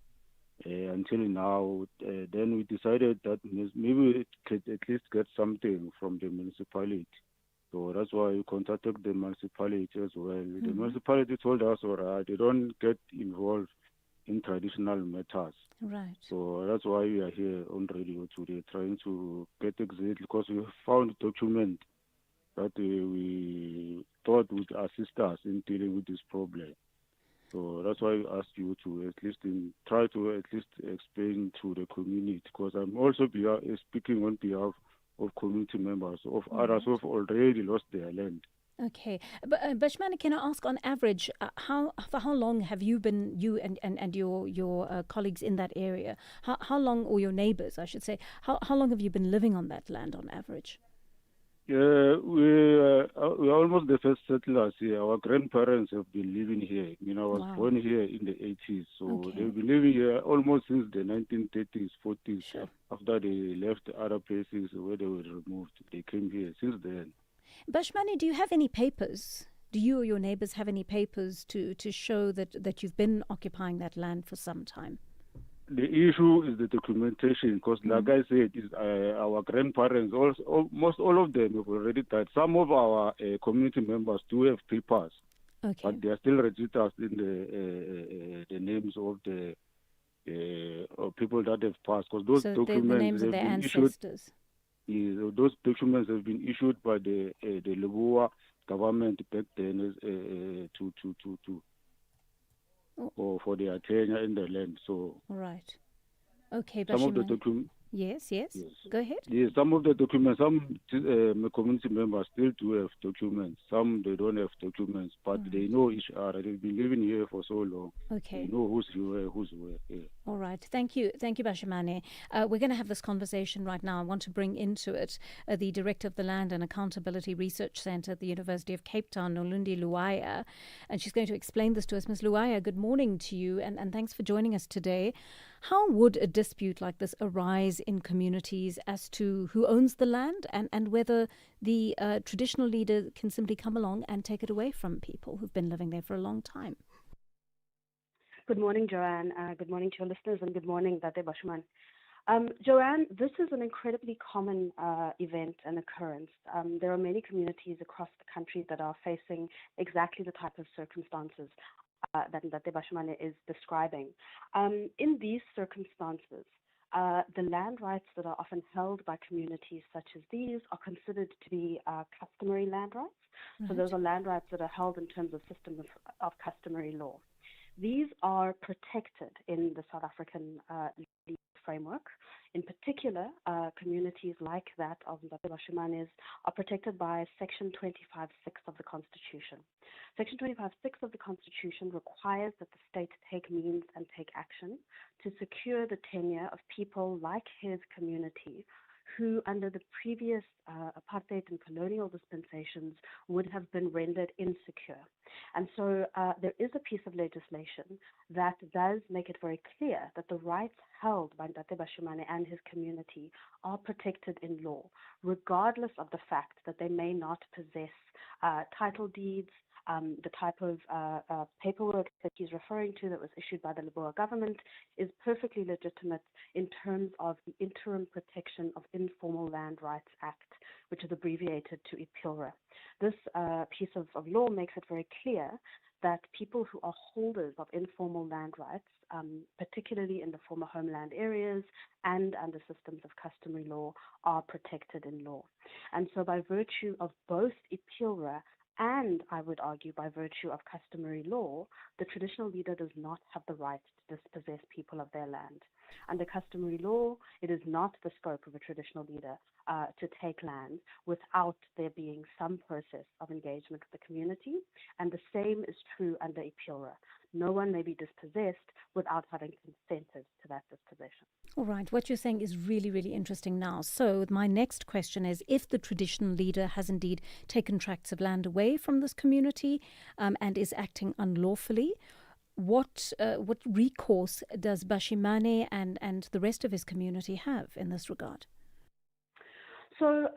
until now. Then we decided that maybe we could at least get something from the municipality. So that's why we contacted the municipality as well. Mm-hmm. The municipality told us, all right, they don't get involved in traditional matters. Right. So that's why we are here on radio today, trying to get exactly, because we found a document that we thought would assist us in dealing with this problem. So that's why we asked you to at least try to at least explain to the community, because I'm also speaking on behalf of community members, of others who have already lost their land. Okay, but Bashimane, can I ask, on average, for how long have you been, you and your colleagues in that area, how long, or your neighbours, I should say, how long have you been living on that land on average? Yeah, we're almost the first settlers here. Our grandparents have been living here. I was born here in the 80s, so they've been living here almost since the 1930s, 40s. Sure. After they left other places where they were removed, they came here since then. Bashimane, do you have any papers? Do you or your neighbours have any papers to show that you've been occupying that land for some time? The issue is the documentation, because like I said, our grandparents, almost all of them have already died. Some of our community members do have papers, but they are still registered in the names of the people that have passed, because those documents the names of their ancestors. Those documents have been issued by the Leboa government back then for their tenure in the land. So right, okay, some of the documents. Yes. Go ahead. Yes, some of the documents, some community members still do have documents. Some they don't have documents, but they know each other. They've been living here for so long. Okay. They know who's where. Yeah. All right. Thank you, Bashimane. We're going to have this conversation right now. I want to bring into it the director of the Land and Accountability Research Centre at the University of Cape Town, Nolundi Luaya, and she's going to explain this to us. Ms. Luaya, good morning to you, and thanks for joining us today. How would a dispute like this arise in communities as to who owns the land and whether the traditional leader can simply come along and take it away from people who've been living there for a long time? Good morning, Joanne. Good morning to your listeners, and good morning, Dade Bashimane. Joanne, this is an incredibly common event and occurrence. There are many communities across the country that are facing exactly the type of circumstances that Dade Bashimane is describing. In these circumstances, the land rights that are often held by communities such as these are considered to be customary land rights. Right. So those are land rights that are held in terms of system of customary law. These are protected in the South African legal framework In particular, communities like that of Ndate Bashimanes are protected by Section 25.6 of the Constitution. Section 25.6 of the Constitution requires that the state take means and take action to secure the tenure of people like his community who, under the previous apartheid and colonial dispensations, would have been rendered insecure. And so there is a piece of legislation that does make it very clear that the rights held by Ndate Bashimane and his community are protected in law, regardless of the fact that they may not possess title deeds. The type of paperwork that he's referring to that was issued by the Leboa government is perfectly legitimate in terms of the Interim Protection of Informal Land Rights Act, which is abbreviated to IPILRA. This piece of law makes it very clear that people who are holders of informal land rights, particularly in the former homeland areas and under systems of customary law, are protected in law. And so by virtue of both IPILRA and, I would argue, by virtue of customary law, the traditional leader does not have the right to dispossess people of their land. Under customary law, it is not the scope of a traditional leader to take land without there being some process of engagement with the community, and the same is true under IPILRA. No one may be dispossessed without having consented to that dispossession. All right, what you're saying is really, really interesting now. So my next question is, if the traditional leader has indeed taken tracts of land away from this community and is acting unlawfully, what recourse does Bashimane and the rest of his community have in this regard? So,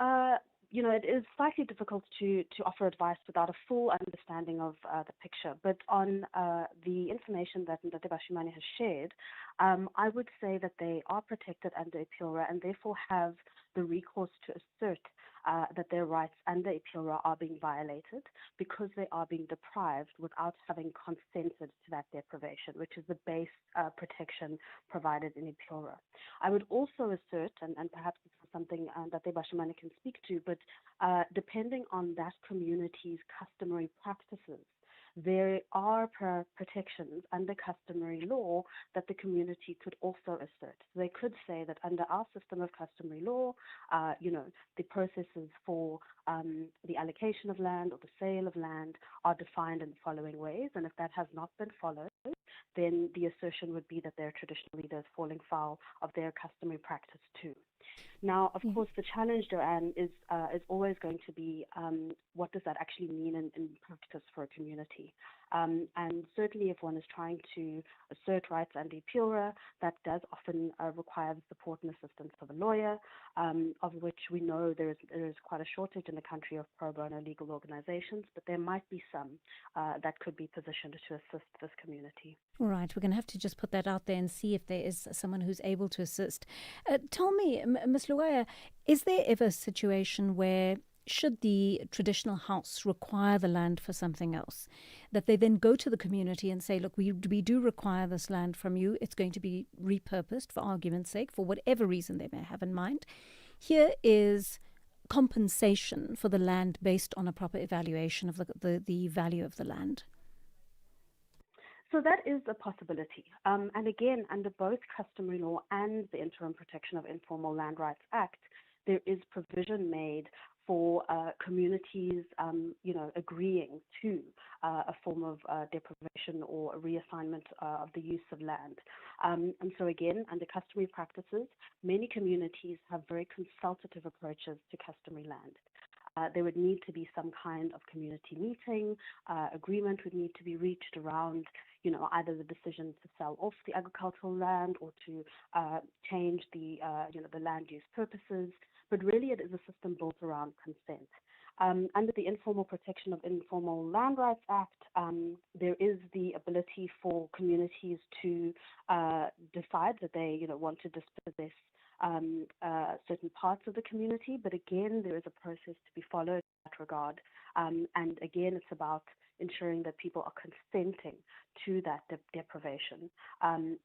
it is slightly difficult to offer advice without a full understanding of the picture. But on the information that Ndate Bashimane has shared, I would say that they are protected under IPILRA and therefore have the recourse to assert that their rights under IPILRA are being violated because they are being deprived without having consented to that deprivation, which is the base protection provided in IPILRA. I would also assert, and perhaps this is something that Bashimane can speak to, but depending on that community's customary practices, there are protections under customary law that the community could also assert. So they could say that under our system of customary law, the processes for the allocation of land or the sale of land are defined in the following ways. And if that has not been followed, then the assertion would be that their traditional leaders falling foul of their customary practice too. Now, of course, the challenge, Joanne, is always going to be what does that actually mean in practice for a community? And certainly if one is trying to assert rights under IPILRA, that does often require the support and assistance of a lawyer, of which we know there is quite a shortage in the country of pro bono legal organizations, but there might be some that could be positioned to assist this community. All right, we're going to have to just put that out there and see if there is someone who's able to assist. Tell me, Ms. Luaya, is there ever a situation where, should the traditional house require the land for something else, that they then go to the community and say, look, we do require this land from you. It's going to be repurposed, for argument's sake, for whatever reason they may have in mind. Here is compensation for the land based on a proper evaluation of the value of the land. So that is a possibility. And again, under both customary law and the Interim Protection of Informal Land Rights Act, there is provision made for communities, agreeing to a form of deprivation or a reassignment of the use of land. And so again, under customary practices, many communities have very consultative approaches to customary land. There would need to be some kind of community meeting. Agreement would need to be reached around, either the decision to sell off the agricultural land or to change the land use purposes. But really, it is a system built around consent. Under the Informal Protection of Informal Land Rights Act, there is the ability for communities to decide that they, want to dispossess certain parts of the community. But again, there is a process to be followed in that regard. And again, it's about, ensuring that people are consenting to that deprivation,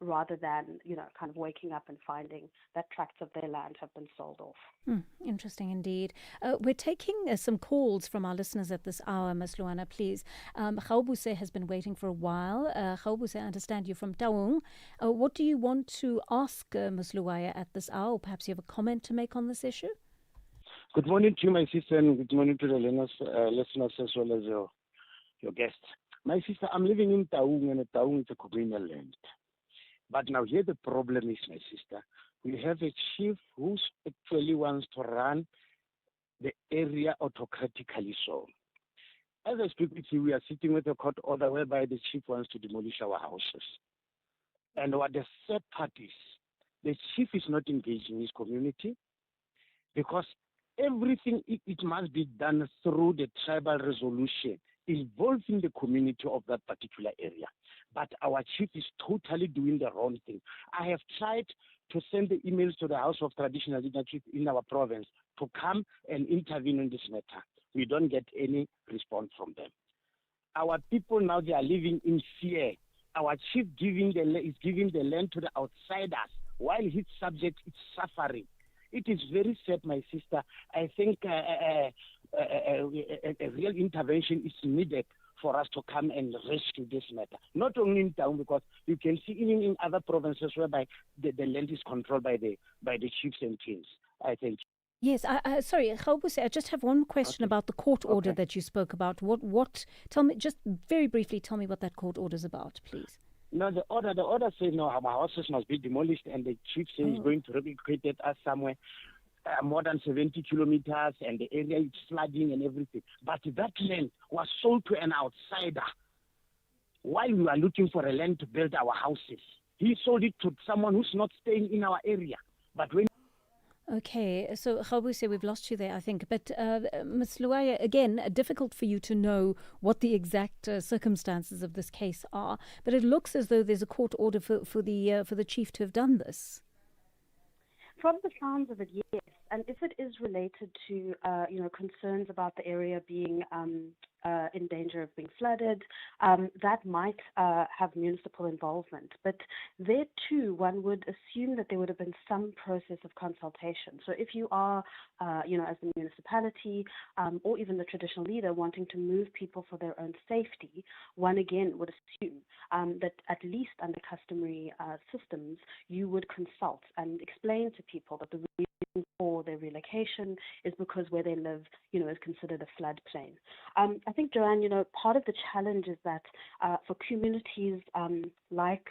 rather than, kind of waking up and finding that tracts of their land have been sold off. Interesting indeed. We're taking some calls from our listeners at this hour, Ms. Luana, please. Gaubuse has been waiting for a while. Gaubuse, I understand you're from Taung. What do you want to ask Ms. Luaya at this hour? Or perhaps you have a comment to make on this issue? Good morning to you, my sister, and good morning to the listeners as well as your guests. My sister, I'm living in Taung, and Taung is a communal land. But now here the problem is, my sister, we have a chief who actually wants to run the area autocratically so. As I speak with you, we are sitting with a court order whereby the chief wants to demolish our houses. And what the sad part is, the chief is not engaging his community, because everything, it must be done through the tribal resolution involving the community of that particular area. But our chief is totally doing the wrong thing. I have tried to send the emails to the House of Traditional Leadership in our province to come and intervene in this matter. We don't get any response from them. Our people now, they are living in fear. Our chief is giving the land to the outsiders while his subject is suffering. It is very sad, my sister. I think a real intervention is needed for us to come and rescue this matter. Not only in town, because you can see even in other provinces whereby the land is controlled by the chiefs and kings. I think. Yes, sorry, Gaubuse, I just have one question about the court order that you spoke about. What? Tell me, just very briefly, tell me what that court order is about, please. No, the order says no, our houses must be demolished, and the chief says he's going to relocate us somewhere more than 70 kilometers, and the area is flooding and everything. But that land was sold to an outsider while we were looking for a land to build our houses. He sold it to someone who's not staying in our area. But when Okay, so Gaubuse, we've lost you there, I think. But Ms. Luaya, again, difficult for you to know what the exact circumstances of this case are. But it looks as though there's a court order for the chief to have done this. From the sounds of it, yes. And if it is related to, concerns about the area being in danger of being flooded, that might have municipal involvement. But there too, one would assume that there would have been some process of consultation. So if you are, as the municipality or even the traditional leader wanting to move people for their own safety, one again would assume that at least under customary systems, you would consult and explain to people that the reason for their relocation is because where they live, is considered a floodplain. I think, Joanne, part of the challenge is that for communities like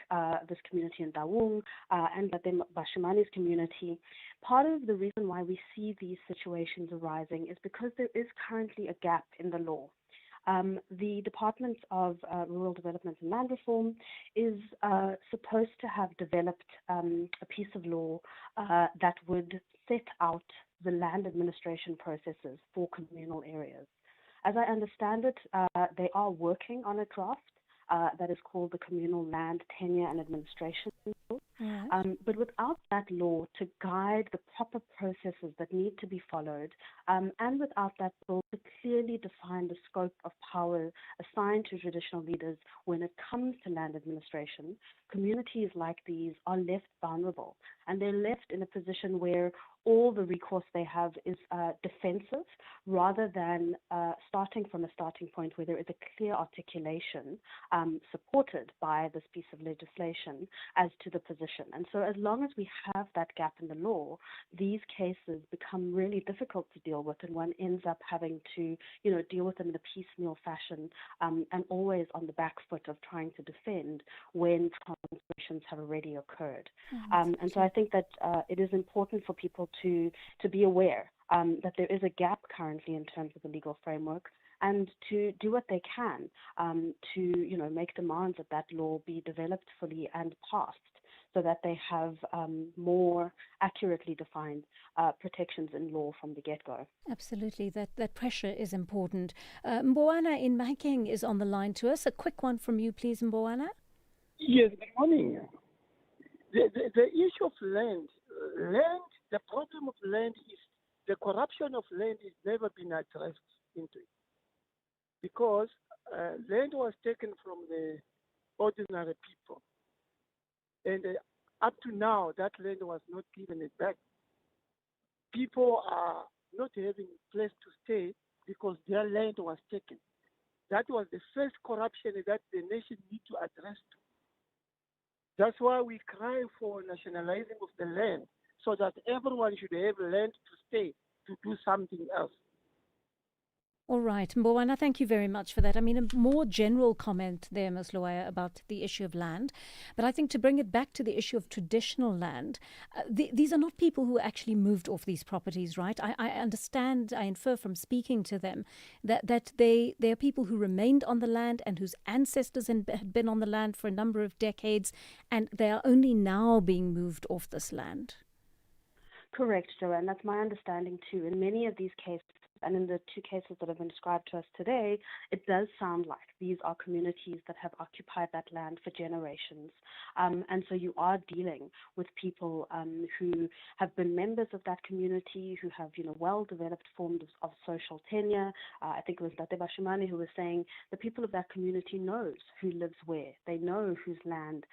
this community in Taung and the Bashimani's community, part of the reason why we see these situations arising is because there is currently a gap in the law. The Department of Rural Development and Land Reform is supposed to have developed a piece of law that would set out the land administration processes for communal areas. As I understand it, they are working on a draft that is called the Communal Land Tenure and Administration Law. But without that law to guide the proper processes that need to be followed, and without that law to clearly define the scope of power assigned to traditional leaders when it comes to land administration, communities like these are left vulnerable, and they're left in a position where all the recourse they have is defensive rather than starting from a starting point where there is a clear articulation supported by this piece of legislation as to the position. And so as long as we have that gap in the law, these cases become really difficult to deal with, and one ends up having to, deal with them in a piecemeal fashion and always on the back foot of trying to defend when transgressions have already occurred. And so I think that it is important for people to be aware that there is a gap currently in terms of the legal framework, and to do what they can to make demands that that law be developed fully and passed, so that they have more accurately defined protections in law from the get-go. Absolutely, that pressure is important. Mbowana in Mahikeng is on the line to us. A quick one from you, please, Mbowana. Yes, good morning. The issue of land, the problem of land is the corruption of land has never been addressed into it. because land was taken from the ordinary people, and up to now, that land was not given it back. People are not having place to stay because their land was taken. That was the first corruption that the nation need to address. That's why we cry for nationalizing of the land so that everyone should have land to stay to do something else. All right, Mbowana, thank you very much for that. I mean, a more general comment there, Ms. Loaya, about the issue of land. But I think to bring it back to the issue of traditional land, these are not people who actually moved off these properties, right? I understand, I infer from speaking to them that they are people who remained on the land and whose ancestors had been on the land for a number of decades, and they are only now being moved off this land. Correct, Joanne. That's my understanding too. In many of these cases, and in the two cases that have been described to us today, it does sound like these are communities that have occupied that land for generations. And so you are dealing with people who have been members of that community, who have, well-developed forms of social tenure. I think it was Date Bashimane who was saying the people of that community knows who lives where. They know whose land,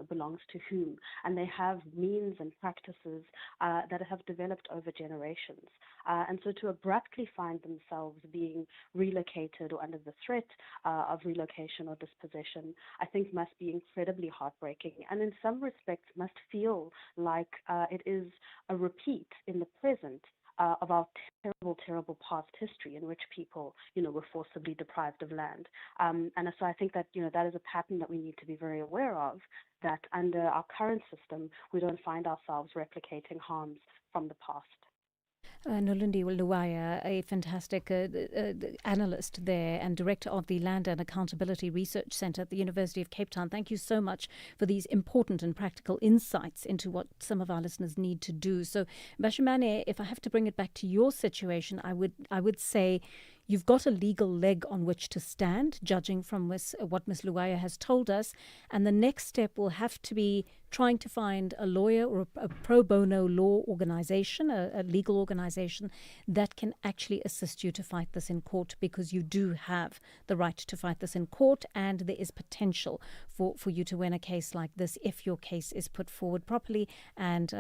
belongs to whom. And they have means and practices that have developed over generations. And so to abruptly find themselves being relocated or under the threat of relocation or dispossession, I think must be incredibly heartbreaking, and in some respects must feel like it is a repeat in the present of our terrible, terrible past history in which people, were forcibly deprived of land. And so I think that, that is a pattern that we need to be very aware of, that under our current system, we don't find ourselves replicating harms from the past. Nolundi Luwaya, a fantastic analyst there and director of the Land and Accountability Research Centre at the University of Cape Town. Thank you so much for these important and practical insights into what some of our listeners need to do. So, Bashimane, if I have to bring it back to your situation, I would say you've got a legal leg on which to stand, judging from what Ms. Luwaya has told us. And the next step will have to be trying to find a lawyer or a pro bono law organization, a legal organization that can actually assist you to fight this in court, because you do have the right to fight this in court, and there is potential for you to win a case like this if your case is put forward properly and,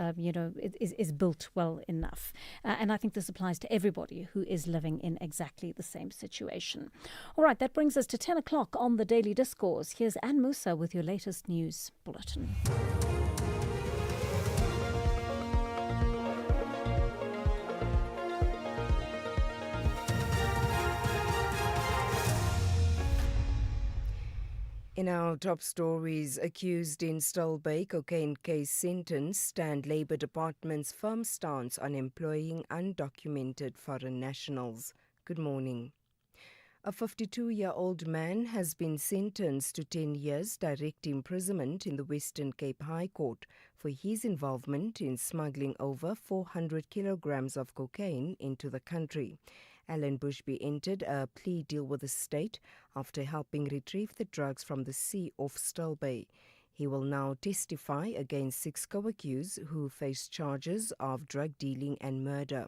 is built well enough. And I think this applies to everybody who is living in exactly the same situation. All right, that brings us to 10 o'clock on the Daily Discourse. Here's Anne Musa with your latest news bulletin. In our top stories, accused in Stilbay cocaine case sentenced, and Labour Department's firm stance on employing undocumented foreign nationals. Good morning. A 52-year-old man has been sentenced to 10 years direct imprisonment in the Western Cape High Court for his involvement in smuggling over 400 kilograms of cocaine into the country. Alan Bushby entered a plea deal with the state after helping retrieve the drugs from the sea off Stilbay. He will now testify against 6 co-accused who face charges of drug dealing and murder.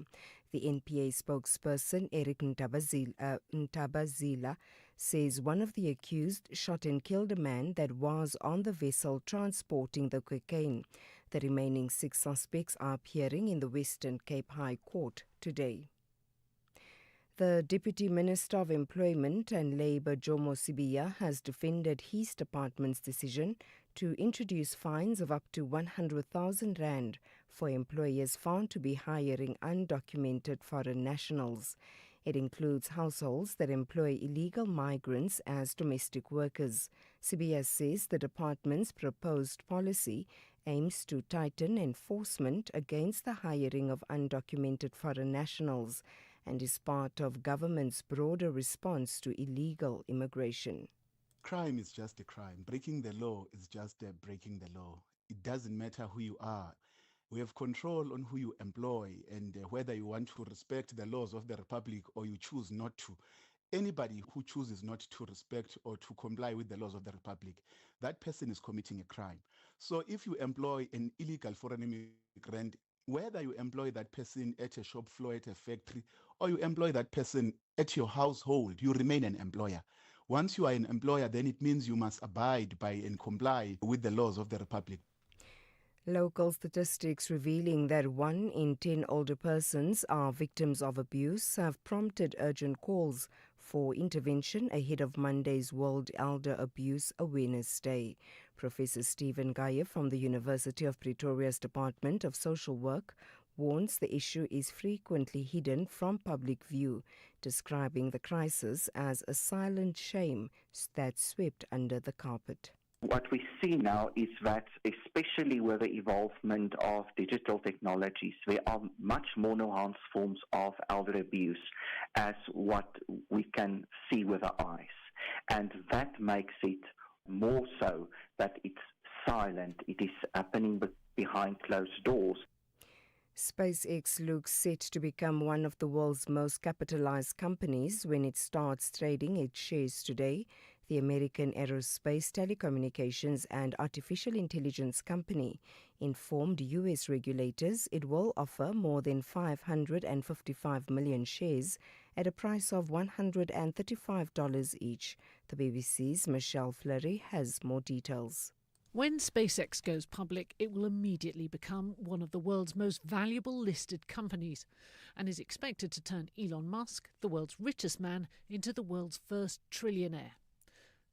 The NPA spokesperson Eric Ntabazila says one of the accused shot and killed a man that was on the vessel transporting the cocaine. The remaining 6 suspects are appearing in the Western Cape High Court today. The Deputy Minister of Employment and Labour, Jomo Sibiya, has defended his department's decision to introduce fines of up to 100,000 rand for employers found to be hiring undocumented foreign nationals. It includes households that employ illegal migrants as domestic workers. Sibiya says the department's proposed policy aims to tighten enforcement against the hiring of undocumented foreign nationals and is part of government's broader response to illegal immigration. Crime is just a crime. Breaking the law is just breaking the law. It doesn't matter who you are. We have control on who you employ and whether you want to respect the laws of the Republic or you choose not to. Anybody who chooses not to respect or to comply with the laws of the Republic, that person is committing a crime. So if you employ an illegal foreign immigrant whether you employ that person at a shop floor, at a factory, or you employ that person at your household, you remain an employer. Once you are an employer, then it means you must abide by and comply with the laws of the Republic. Local statistics revealing that 1 in 10 older persons are victims of abuse have prompted urgent calls for intervention ahead of Monday's World Elder Abuse Awareness Day. Professor Stephen Gaye from the University of Pretoria's Department of Social Work warns the issue is frequently hidden from public view, describing the crisis as a silent shame that's swept under the carpet. What we see now is that, especially with the evolvement of digital technologies, there are much more nuanced forms of elder abuse as what we can see with our eyes. And that makes it more so that it's silent. It is happening behind closed doors. SpaceX looks set to become one of the world's most capitalized companies when it starts trading its shares today. The American aerospace, telecommunications and artificial intelligence company informed U.S. regulators it will offer more than 555 million shares at a price of $135 each. The BBC's Michelle Fleury has more details. When SpaceX goes public, it will immediately become one of the world's most valuable listed companies and is expected to turn Elon Musk, the world's richest man, into the world's first trillionaire.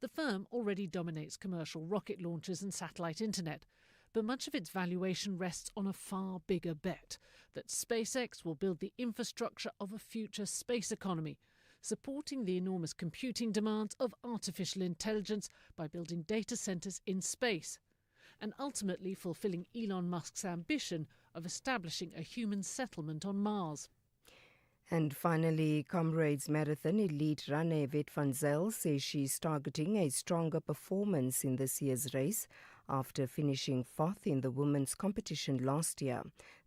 The firm already dominates commercial rocket launches and satellite internet, but much of its valuation rests on a far bigger bet that SpaceX will build the infrastructure of a future space economy, supporting the enormous computing demands of artificial intelligence by building data centres in space, and ultimately fulfilling Elon Musk's ambition of establishing a human settlement on Mars. And finally, Comrades Marathon elite runner Yvette van Zyl says she's targeting a stronger performance in this year's race after finishing 4th in the women's competition last year.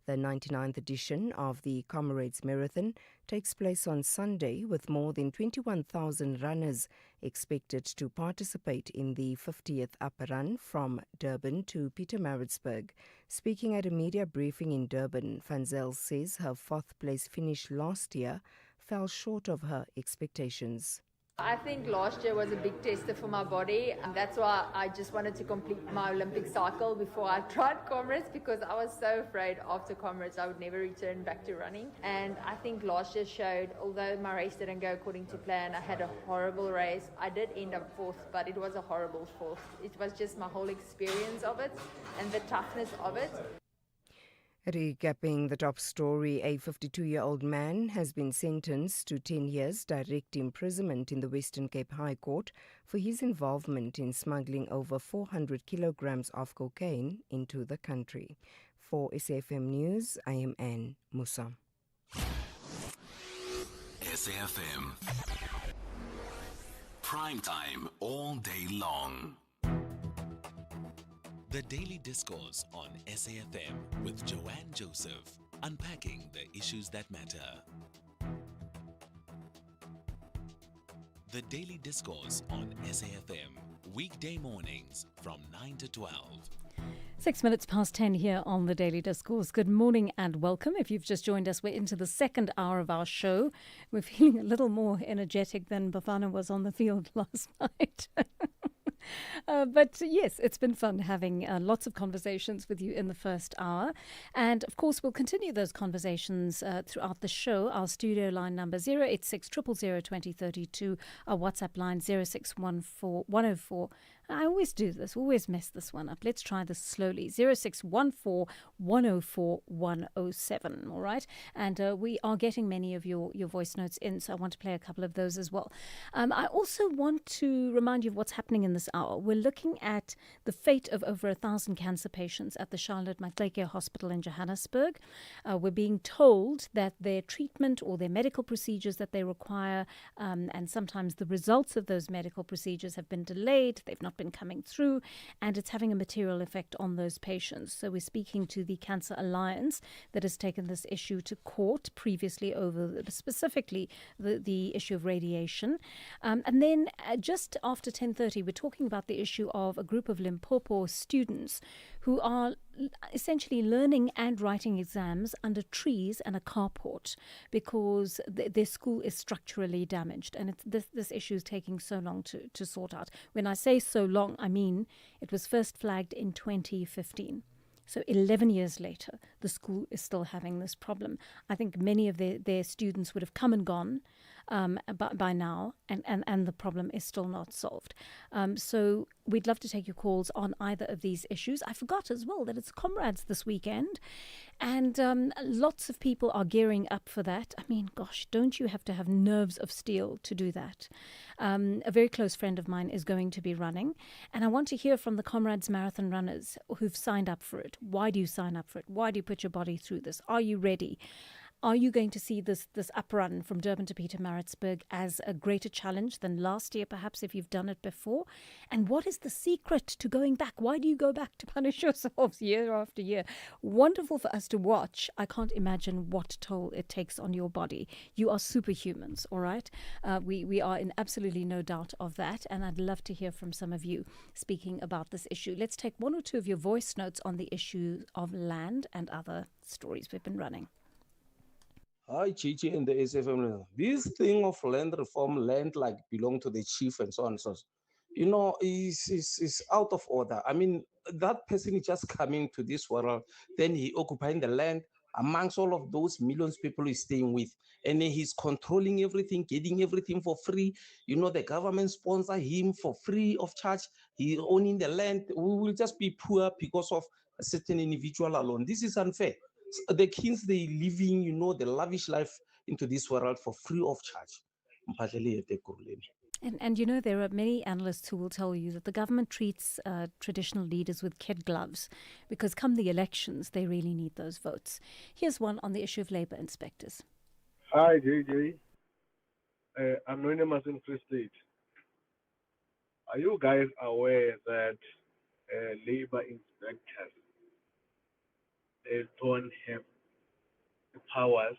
The 99th edition of the Comrades Marathon takes place on Sunday with more than 21,000 runners expected to participate in the 50th upper run from Durban to Pietermaritzburg. Speaking at a media briefing in Durban, Van Zyl says her 4th place finish last year fell short of her expectations. I think last year was a big tester for my body, and that's why I just wanted to complete my Olympic cycle before I tried Comrades, because I was so afraid after Comrades I would never return back to running. And I think last year showed, although my race didn't go according to plan, I had a horrible race. I did end up 4th, but it was a horrible 4th. It was just my whole experience of it and the toughness of it. Recapping the top story, a 52-year-old man has been sentenced to 10 years direct imprisonment in the Western Cape High Court for his involvement in smuggling over 400 kilograms of cocaine into the country. For SAfm News, I am Anne Musa. SAfm. Prime time all day long. The Daily Discourse on SAfm with Joanne Joseph, unpacking the issues that matter. The Daily Discourse on SAfm, weekday mornings from 9 to 12. 6 minutes past 10 here on the Daily Discourse. Good morning and welcome. If you've just joined us, we're into the second hour of our show. We're feeling a little more energetic than Bafana was on the field last night. But yes, it's been fun having lots of conversations with you in the first hour. And of course, we'll continue those conversations throughout the show. Our studio line number 086 000 2032, our WhatsApp line 0614 104. I always do this, always mess this one up. Let's try this slowly. 0614 104 107. All right. And we are getting many of your voice notes in, so I want to play a couple of those as well. I also want to remind you of what's happening in this hour. We're looking at the fate of over 1,000 cancer patients at the Charlotte Maxeke Hospital in Johannesburg. We're being told that their treatment or their medical procedures that they require, and sometimes the results of those medical procedures have been delayed. They've not been coming through, and it's having a material effect on those patients. So we're speaking to the Cancer Alliance that has taken this issue to court previously over specifically the issue of radiation. And then just after 10:30, we're talking about the issue of a group of Limpopo students who are essentially learning and writing exams under trees and a carport because their school is structurally damaged, and this issue is taking so long to sort out. When I say so long, I mean it was first flagged in 2015. So 11 years later, the school is still having this problem. I think many of their students would have come and gone by now, and the problem is still not solved. So we'd love to take your calls on either of these issues. I forgot as well that it's Comrades this weekend, and lots of people are gearing up for that. I mean, gosh, don't you have to have nerves of steel to do that? A very close friend of mine is going to be running, and I want to hear from the Comrades marathon runners who've signed up for it. Why do you sign up for it? Why do you put your body through this? Are you ready? Are you going to see this up run from Durban to Pietermaritzburg as a greater challenge than last year, perhaps, if you've done it before? And what is the secret to going back? Why do you go back to punish yourselves year after year? Wonderful for us to watch. I can't imagine what toll it takes on your body. You are superhumans, all right? We are in absolutely no doubt of that, and I'd love to hear from some of you speaking about this issue. Let's take one or two of your voice notes on the issue of land and other stories we've been running. Hi, Chichi and the SAfmRadio. This thing of land reform, land like belong to the chief and so on and so on, is out of order. I mean, that person is just coming to this world, then he occupying the land amongst all of those millions of people he's staying with, and then he's controlling everything, getting everything for free. The government sponsor him for free of charge. He owning the land. We will just be poor because of a certain individual alone. This is unfair. The kids, they living, the lavish life into this world for free of charge. And there are many analysts who will tell you that the government treats traditional leaders with kid gloves because come the elections, they really need those votes. Here's one on the issue of labor inspectors. Hi, JJ. I'm anonymous in Free State. Are you guys aware that labor inspectors, they don't have the powers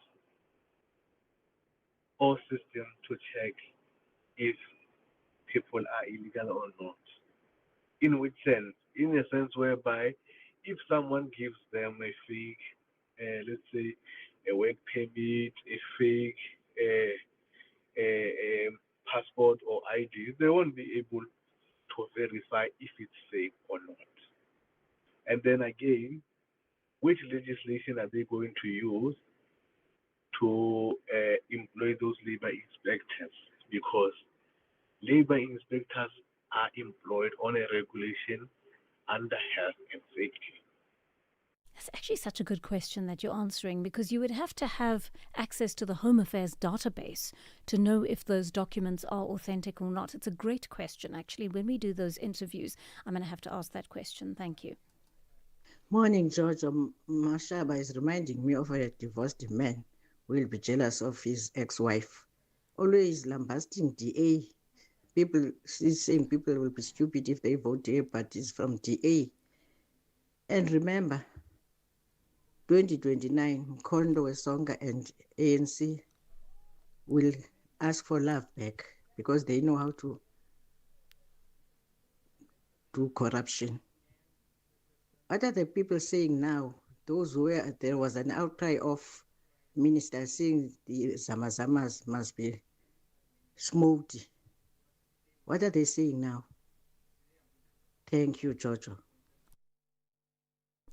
or system to check if people are illegal or not? In which sense? In a sense whereby if someone gives them a fake, let's say a work permit, a fake passport or ID, they won't be able to verify if it's fake or not. And then again, which legislation are they going to use to employ those labor inspectors? Because labor inspectors are employed on a regulation under health and safety. That's actually such a good question that you're answering, because you would have to have access to the Home Affairs database to know if those documents are authentic or not. It's a great question, actually. When we do those interviews, I'm going to have to ask that question. Thank you. Morning, George. Mashaba is reminding me of a divorced man who will be jealous of his ex-wife. Always lambasting DA. People, she's saying people will be stupid if they vote DA, but it's from DA. And remember, 2029, Mkondo, Wesonga, and ANC will ask for love back because they know how to do corruption. What are the people saying now? Those where there was an outcry of ministers saying the Zamazamas must be smoked. What are they saying now? Thank you, Jojo.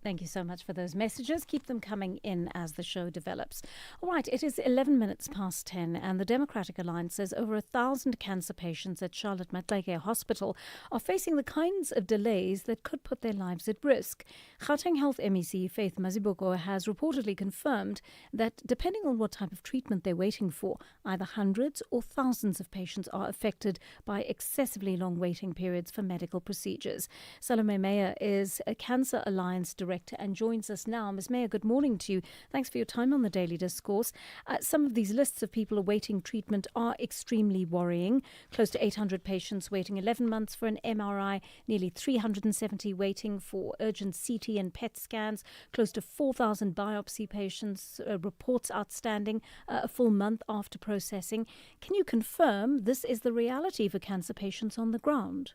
Thank you so much for those messages. Keep them coming in as the show develops. All right, it is 11 minutes past 10, and the Democratic Alliance says over 1,000 cancer patients at Charlotte Maxeke Hospital are facing the kinds of delays that could put their lives at risk. Gauteng Health MEC Faith Maziboko has reportedly confirmed that depending on what type of treatment they're waiting for, either hundreds or thousands of patients are affected by excessively long waiting periods for medical procedures. Salome Meyer is a Cancer Alliance Director and joins us now. Ms. Mayor, good morning to you. Thanks for your time on the Daily Discourse. Some of these lists of people awaiting treatment are extremely worrying. Close to 800 patients waiting 11 months for an MRI, nearly 370 waiting for urgent CT and PET scans, close to 4,000 biopsy patients, reports outstanding a full month after processing. Can you confirm this is the reality for cancer patients on the ground?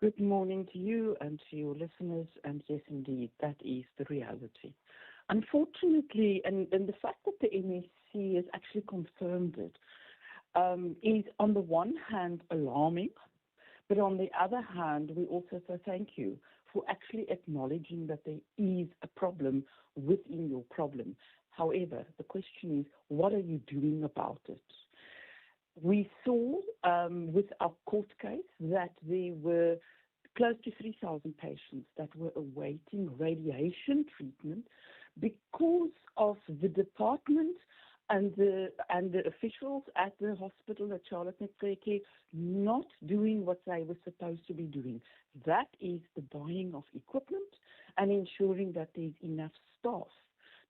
Good morning to you and to your listeners. And yes, indeed, that is the reality. Unfortunately, and the fact that the MSC has actually confirmed it is on the one hand alarming, but on the other hand, we also say thank you for actually acknowledging that there is a problem within your problem. However, the question is, what are you doing about it? We saw with our court case that there were close to 3,000 patients that were awaiting radiation treatment because of the department and the officials at the hospital at Charlotte Macquarie not doing what they were supposed to be doing. That is the buying of equipment and ensuring that there's enough staff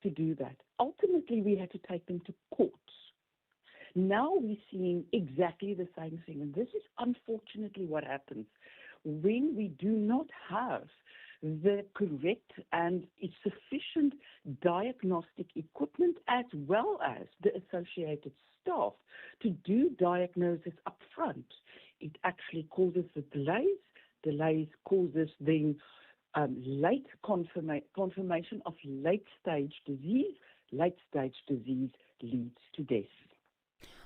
to do that. Ultimately, we had to take them to court. Now we're seeing exactly the same thing, and this is unfortunately what happens when we do not have the correct and sufficient diagnostic equipment as well as the associated staff to do diagnosis up front. It actually causes the delays. Delays causes then late confirmation of late-stage disease. Late-stage disease leads to death.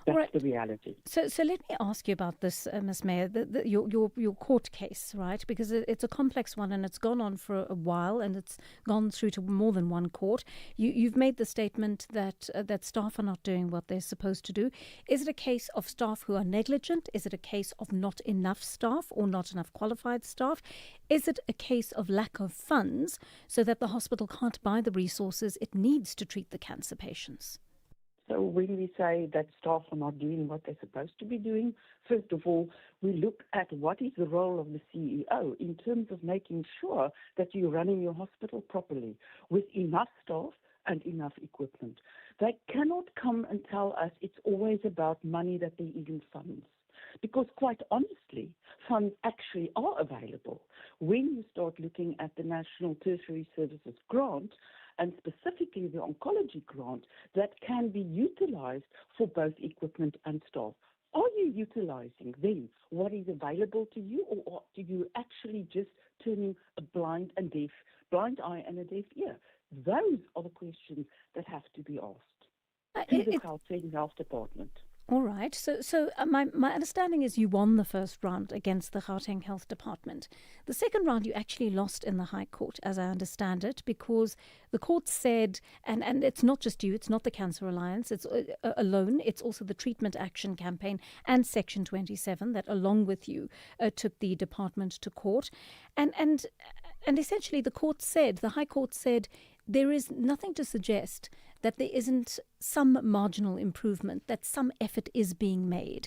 That's the reality. So let me ask you about this, Ms. Mayor, your court case, right? Because it's a complex one and it's gone on for a while and it's gone through to more than one court. You've made the statement that staff are not doing what they're supposed to do. Is it a case of staff who are negligent? Is it a case of not enough staff or not enough qualified staff? Is it a case of lack of funds so that the hospital can't buy the resources it needs to treat the cancer patients? So when we say that staff are not doing what they're supposed to be doing, first of all, we look at what is the role of the CEO in terms of making sure that you're running your hospital properly with enough staff and enough equipment. They cannot come and tell us it's always about money that there isn't funds. Because quite honestly, funds actually are available. When you start looking at the National Tertiary Services Grant, and specifically the oncology grant, that can be utilized for both equipment and staff. Are you utilizing then what is available to you, or do you actually just turning a blind eye and a deaf ear? Those are the questions that have to be asked to the Gauteng Health Department. All right. So my understanding is you won the first round against the Gauteng Health Department. The second round you actually lost in the High Court, as I understand it, because the court said, and it's not just you, it's not the Cancer Alliance, it's alone, it's also the Treatment Action Campaign and Section 27 that, along with you, took the department to court. And essentially the High Court said, there is nothing to suggest that there isn't some marginal improvement, that some effort is being made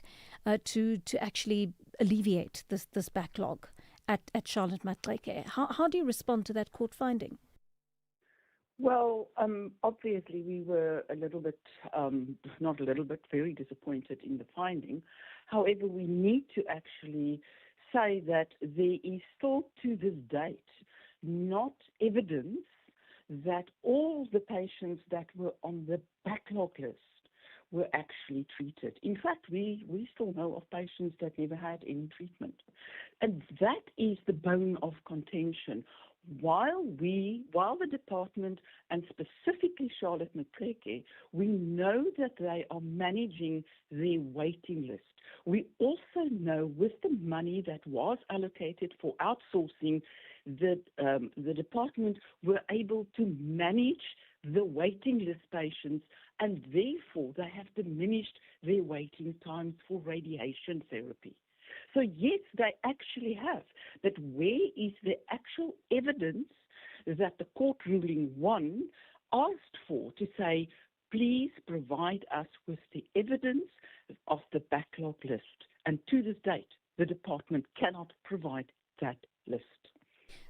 to actually alleviate this backlog at Charlotte Macquarie. How do you respond to that court finding? Well, obviously we were a little bit, not a little bit, very disappointed in the finding. However, we need to actually say that there is still to this date not evidence that all the patients that were on the backlog list were actually treated. In fact, we still know of patients that never had any treatment. And that is the bone of contention. While the department, and specifically Charlotte Macquarie, we know that they are managing their waiting list. We also know with the money that was allocated for outsourcing, that the department were able to manage the waiting list patients, and therefore they have diminished their waiting times for radiation therapy. So yes, they actually have, but where is the actual evidence that the court ruling 1 asked for to say, please provide us with the evidence of the backlog list? And to this date, the department cannot provide that list.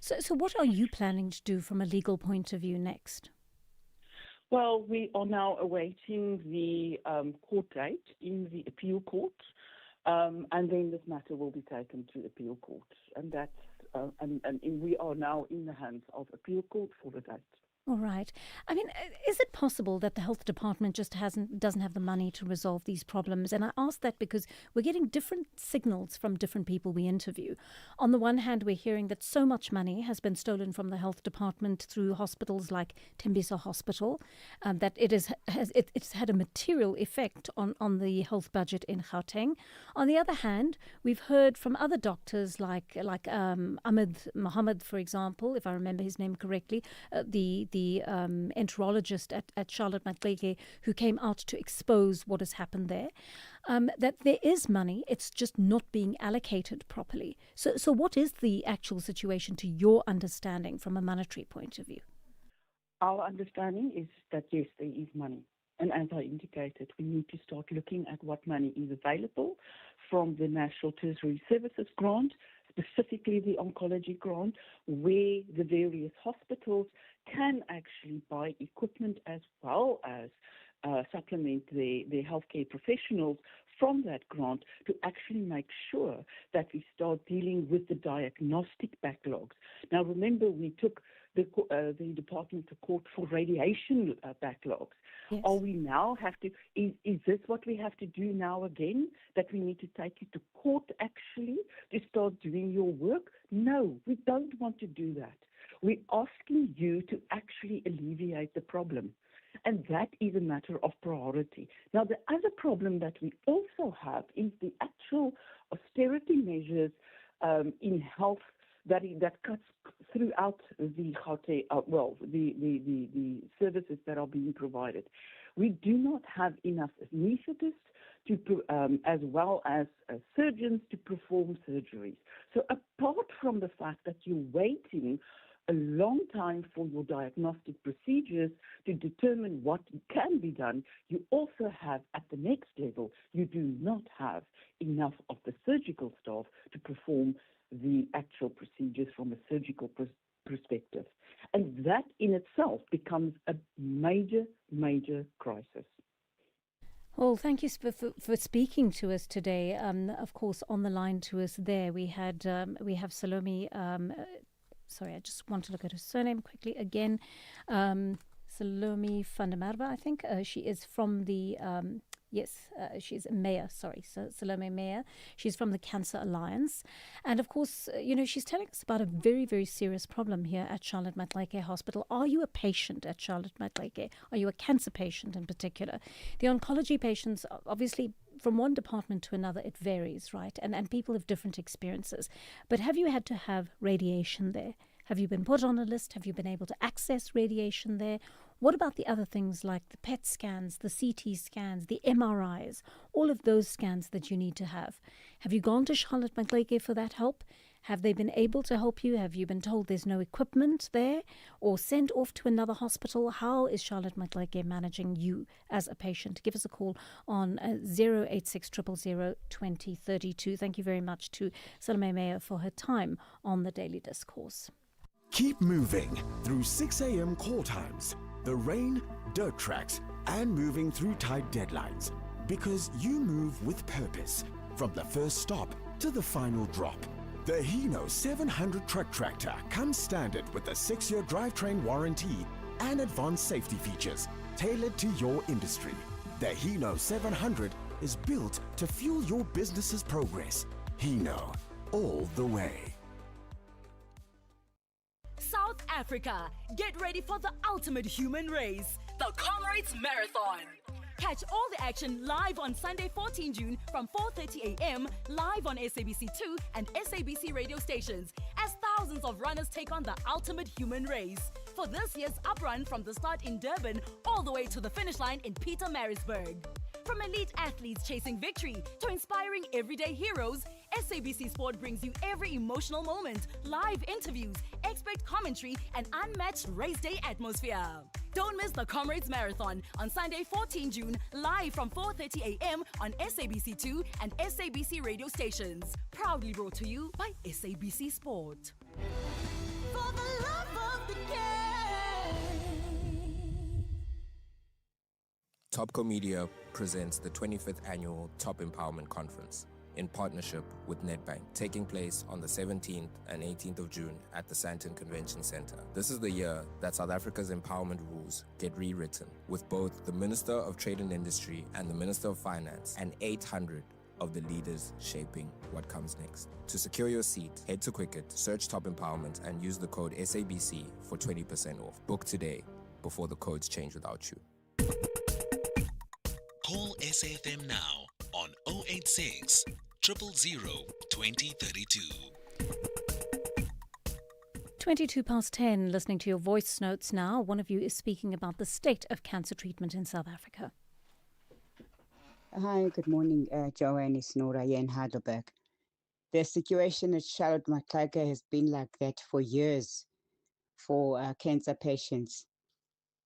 So what are you planning to do from a legal point of view next? Well, we are now awaiting the court date in the appeal court, and then this matter will be taken to appeal court, and that's and we are now in the hands of appeal court for the date. All right. I mean, is it possible that the health department just doesn't have the money to resolve these problems? And I ask that because we're getting different signals from different people we interview. On the one hand, we're hearing that so much money has been stolen from the health department through hospitals like Tembisa Hospital, that it's had a material effect on the health budget in Gauteng. On the other hand, we've heard from other doctors like Ahmed Mohammed, for example, if I remember his name correctly, the enterologist at Charlotte Maxeke, who came out to expose what has happened there, that there is money, it's just not being allocated properly. So what is the actual situation to your understanding from a monetary point of view? Our understanding is that, yes, there is money. And as I indicated, we need to start looking at what money is available from the National Tertiary Services Grant, specifically the oncology grant, where the various hospitals can actually buy equipment as well as supplement their healthcare professionals from that grant to actually make sure that we start dealing with the diagnostic backlogs. Now, remember, we took the department to court for radiation backlogs. Yes. Are we now is this what we have to do now again, that we need to take you to court actually to start doing your work? No, we don't want to do that. We're asking you to actually alleviate the problem. And that is a matter of priority. Now, the other problem that we also have is the actual austerity measures in health that cuts throughout the Gauteng, the services that are being provided. We do not have enough anaesthetists as well as surgeons to perform surgeries. So apart from the fact that you're waiting a long time for your diagnostic procedures to determine what can be done, you also have, at the next level, you do not have enough of the surgical staff to perform the actual procedures from a surgical perspective. And that in itself becomes a major, major crisis. Well, thank you for speaking to us today. Of course, on the line to us there, we have Salome. Sorry, I just want to look at her surname quickly again. Salome van der Merwe, I think. She is from the, she's Meyer, sorry, so Salome Meyer. She's from the Cancer Alliance. And of course, she's telling us about a very, very serious problem here at Charlotte Maxeke Hospital. Are you a patient at Charlotte Maxeke? Are you a cancer patient in particular? The oncology patients, obviously, from one department to another, it varies, right? And people have different experiences. But have you had to have radiation there? Have you been put on a list? Have you been able to access radiation there? What about the other things like the PET scans, the CT scans, the MRIs, all of those scans that you need to have? Have you gone to Charlotte Maxeke for that help? Have they been able to help you? Have you been told there's no equipment there or sent off to another hospital? How is Charlotte Maxeke managing you as a patient? Give us a call on 086 000 2032. Thank you very much to Salome Meyer for her time on the Daily Discourse. Keep moving through 6 a.m. call times, the rain, dirt tracks, and moving through tight deadlines. Because you move with purpose, from the first stop to the final drop. The Hino 700 truck tractor comes standard with a 6-year drivetrain warranty and advanced safety features tailored to your industry. The Hino 700 is built to fuel your business's progress. Hino, all the way. South Africa, get ready for the ultimate human race, the Comrades Marathon. Catch all the action live on Sunday, 14 June from 4:30 a.m. live on SABC2 and SABC radio stations as thousands of runners take on the ultimate human race. For this year's uprun from the start in Durban all the way to the finish line in Pietermaritzburg. From elite athletes chasing victory to inspiring everyday heroes, SABC Sport brings you every emotional moment, live interviews, expert commentary, and unmatched race day atmosphere. Don't miss the Comrades Marathon on Sunday, 14 June, live from 4:30 a.m. on SABC2 and SABC radio stations. Proudly brought to you by SABC Sport. For the love of the game. Topco Media presents the 25th Annual Top Empowerment Conference in partnership with Nedbank, taking place on the 17th and 18th of June at the Sandton Convention Centre. This is the year that South Africa's empowerment rules get rewritten, with both the Minister of Trade and Industry and the Minister of Finance and 800 of the leaders shaping what comes next. To secure your seat, head to Quicket, search Top Empowerment, and use the code SABC for 20% off. Book today before the codes change without you. Call SAFM now on 086 000 2032. 10:22, listening to your voice notes now. One of you is speaking about the state of cancer treatment in South Africa. Hi, good morning, Joanne. It's Nora here in Heidelberg. The situation at Charlotte Maxeke has been like that for years for cancer patients.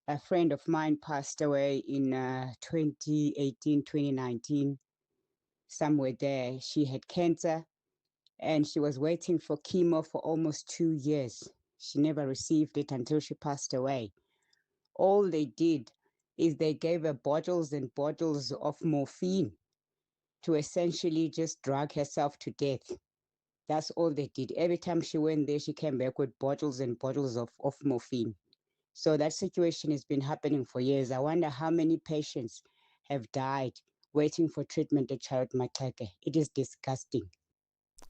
A friend of mine passed away in 2018, 2019, somewhere there. She had cancer and she was waiting for chemo for almost 2 years. She never received it until she passed away. All they did is they gave her bottles and bottles of morphine to essentially just drug herself to death. That's all they did. Every time she went there, she came back with bottles and bottles of morphine. So that situation has been happening for years. I wonder how many patients have died waiting for treatment at Charlotte Maxeke. It is disgusting.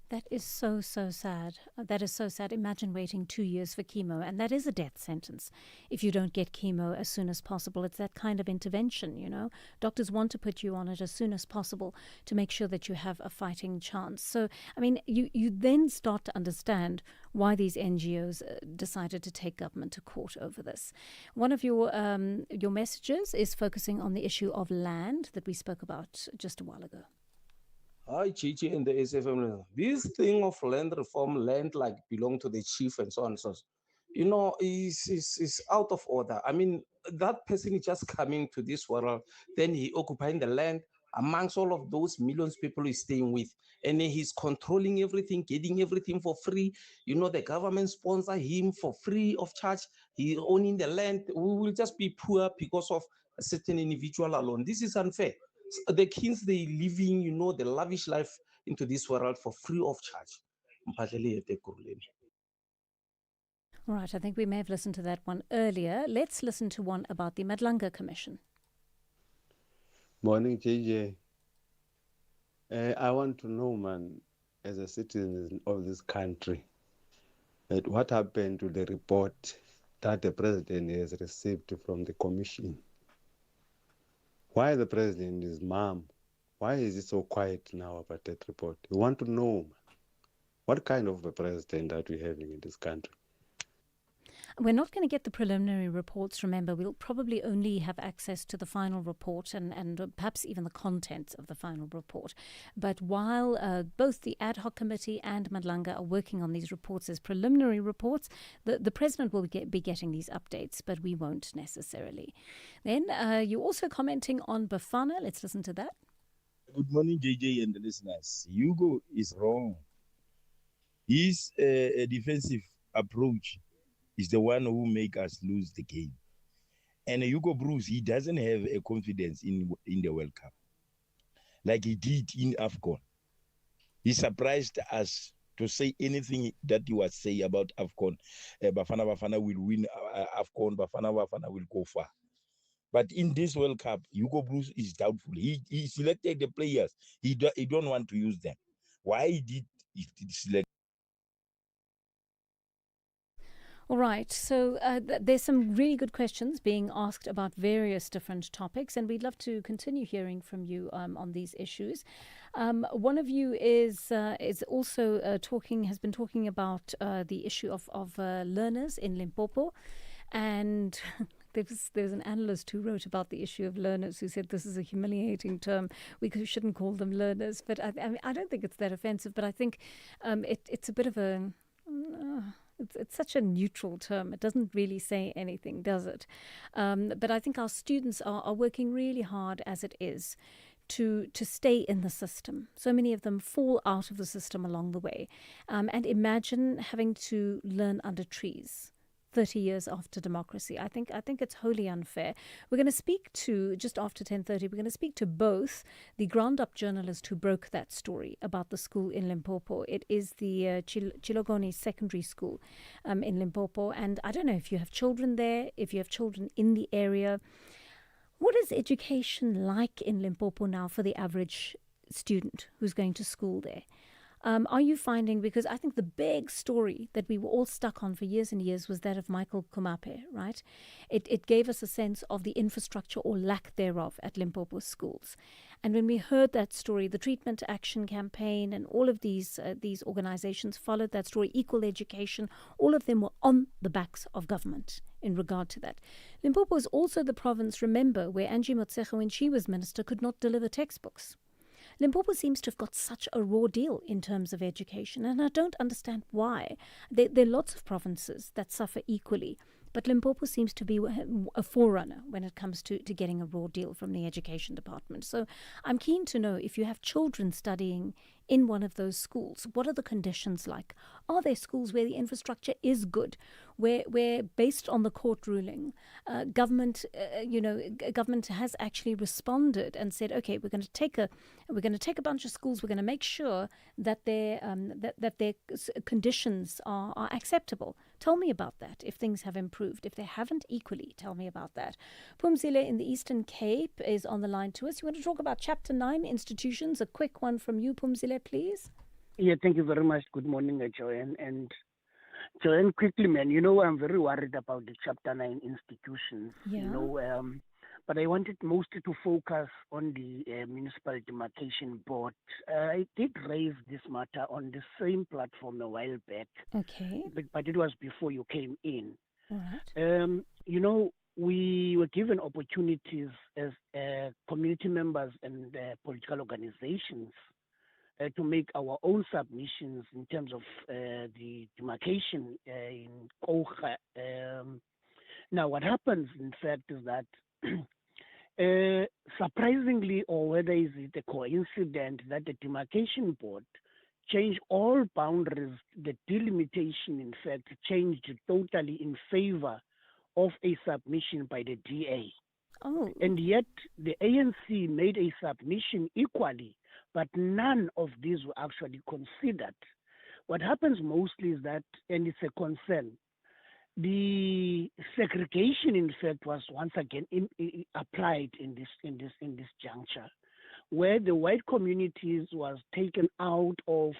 That is so sad. That is so sad. Imagine waiting 2 years for chemo, and that is a death sentence if you don't get chemo as soon as possible. It's that kind of intervention, you know. Doctors want to put you on it as soon as possible to make sure that you have a fighting chance. So, I mean, you then start to understand why these NGOs decided to take government to court over this. One of your messages is focusing on the issue of land that we spoke about just a while ago. Hi, Chichi and the SAfmRadio. This thing of land reform, land like belong to the chief and so on and so on, you know, is out of order. I mean, that person is just coming to this world, then he occupying the land amongst all of those millions of people he's staying with, and then he's controlling everything, getting everything for free. You know, the government sponsor him for free of charge. He owning the land. We will just be poor because of a certain individual alone. This is unfair. The kids, they living, you know, the lavish life into this world for free of charge. All right, I think we may have listened to that one earlier. Let's listen to one about the Madlanga Commission. Morning, JJ. I want to know, man, as a citizen of this country, that what happened to the report that the president has received from the commission? Why the president and his mom, why is it so quiet now about that report? We want to know what kind of a president that we're having in this country. We're not going to get the preliminary reports, remember. We'll probably only have access to the final report and perhaps even the contents of the final report. But while both the ad hoc committee and Madlanga are working on these reports as preliminary reports, the president will be getting these updates, but we won't necessarily. Then you're also commenting on Bafana. Let's listen to that. Good morning, JJ and the listeners. Hugo is wrong. His defensive approach is the one who make us lose the game. And Hugo Bruce, he doesn't have a confidence in the World Cup like he did in AFCON. He surprised us to say anything that he was saying about AFCON. Bafana will win AFCON, Bafana will go far. But in this World Cup, Hugo Bruce is doubtful. He selected the players. He don't want to use them. Why did he select? All right, so there's some really good questions being asked about various different topics, and we'd love to continue hearing from you on these issues. One of you is also has been talking about the issue of learners in Limpopo, and there's an analyst who wrote about the issue of learners who said this is a humiliating term. We shouldn't call them learners, but I don't think it's that offensive. But I think it's a bit of a it's such a neutral term. It doesn't really say anything, does it? But I think our students are working really hard as it is to stay in the system. So many of them fall out of the system along the way. And imagine having to learn under trees 30 years after democracy. I think it's wholly unfair. We're going to speak to, just after 10:30, we're going to speak to both the ground-up journalist who broke that story about the school in Limpopo. It is the Chilogoni Secondary School in Limpopo. And I don't know if you have children there, if you have children in the area. What is education like in Limpopo now for the average student who's going to school there? Are you finding, because I think the big story that we were all stuck on for years and years was that of Michael Kumape, right? It gave us a sense of the infrastructure or lack thereof at Limpopo schools. And when we heard that story, the Treatment Action Campaign and all of these organizations followed that story, Equal Education, all of them were on the backs of government in regard to that. Limpopo is also the province, remember, where Angie Motshekga, when she was minister, could not deliver textbooks. Limpopo seems to have got such a raw deal in terms of education, and I don't understand why. There are lots of provinces that suffer equally, but Limpopo seems to be a forerunner when it comes to getting a raw deal from the education department. So I'm keen to know, if you have children studying in one of those schools, what are the conditions like? Are there schools where the infrastructure is good, where based on the court ruling, government has actually responded and said, okay, we're going to take a bunch of schools, we're going to make sure that their conditions are acceptable. Tell me about that, if things have improved. If they haven't, equally, tell me about that. Pumzile in the Eastern Cape is on the line to us. You want to talk about Chapter 9 institutions? A quick one from you, Pumzile, please. Yeah, thank you very much. Good morning, Joanne. And Joanne, quickly, man, I'm very worried about the Chapter 9 institutions. Yeah. But I wanted mostly to focus on the Municipal Demarcation Board. I did raise this matter on the same platform a while back. Okay. But it was before you came in. All right. We were given opportunities as community members and political organizations to make our own submissions in terms of the demarcation in Koga. Now, what happens, in fact, is that surprisingly, or whether is it a coincidence, that the demarcation board changed all boundaries. The delimitation, in fact, changed totally in favor of a submission by the DA. Oh. And yet the ANC made a submission equally, but none of these were actually considered. What happens mostly is that, and it's a concern, the segregation, in fact, was once again applied in this juncture, where the white communities was taken out of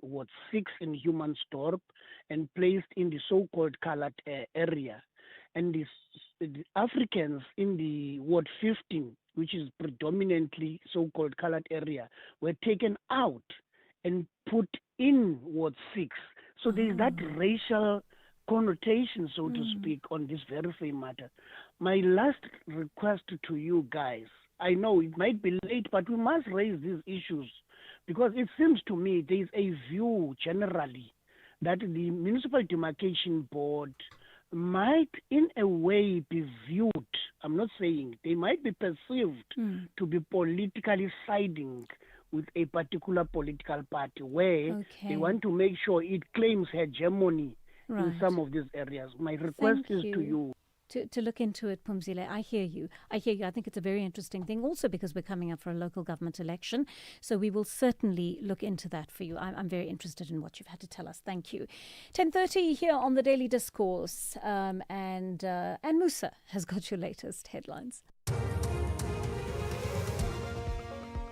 Ward 6 in Humansdorp and placed in the so-called colored area, and the Africans in the Ward 15, which is predominantly so-called colored area, were taken out and put in Ward 6. So there is that racial connotation, so to speak, on this very same matter. My last request to you guys, I know it might be late, but we must raise these issues, because it seems to me there is a view generally that the Municipal Demarcation Board might in a way be viewed, I'm not saying, they might be perceived to be politically siding with a particular political party, where they want to make sure it claims hegemony in some of these areas. My request is to you to look into it, Pumzile. I hear you. I think it's a very interesting thing, also because we're coming up for a local government election. So we will certainly look into that for you. I'm very interested in what you've had to tell us. Thank you. 10:30 here on the Daily Discourse. And Musa has got your latest headlines.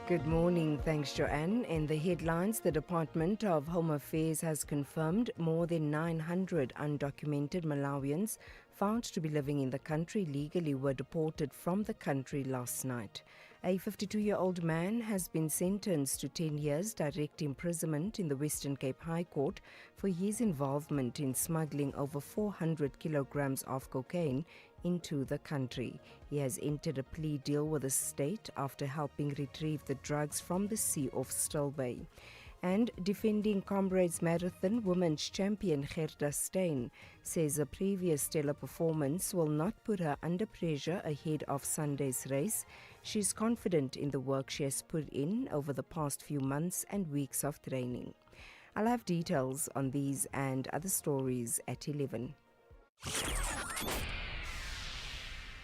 Good morning. Thanks, Joanne. In the headlines, the Department of Home Affairs has confirmed more than 900 undocumented Malawians found to be living in the country legally were deported from the country last night. A 52-year-old man has been sentenced to 10 years direct imprisonment in the Western Cape High Court for his involvement in smuggling over 400 kilograms of cocaine into the country. He has entered a plea deal with the state after helping retrieve the drugs from the sea off Stilbay. And defending Comrades Marathon women's champion Gerda Steyn says a previous stellar performance will not put her under pressure ahead of Sunday's race. She's confident in the work she has put in over the past few months and weeks of training. I'll have details on these and other stories at 11.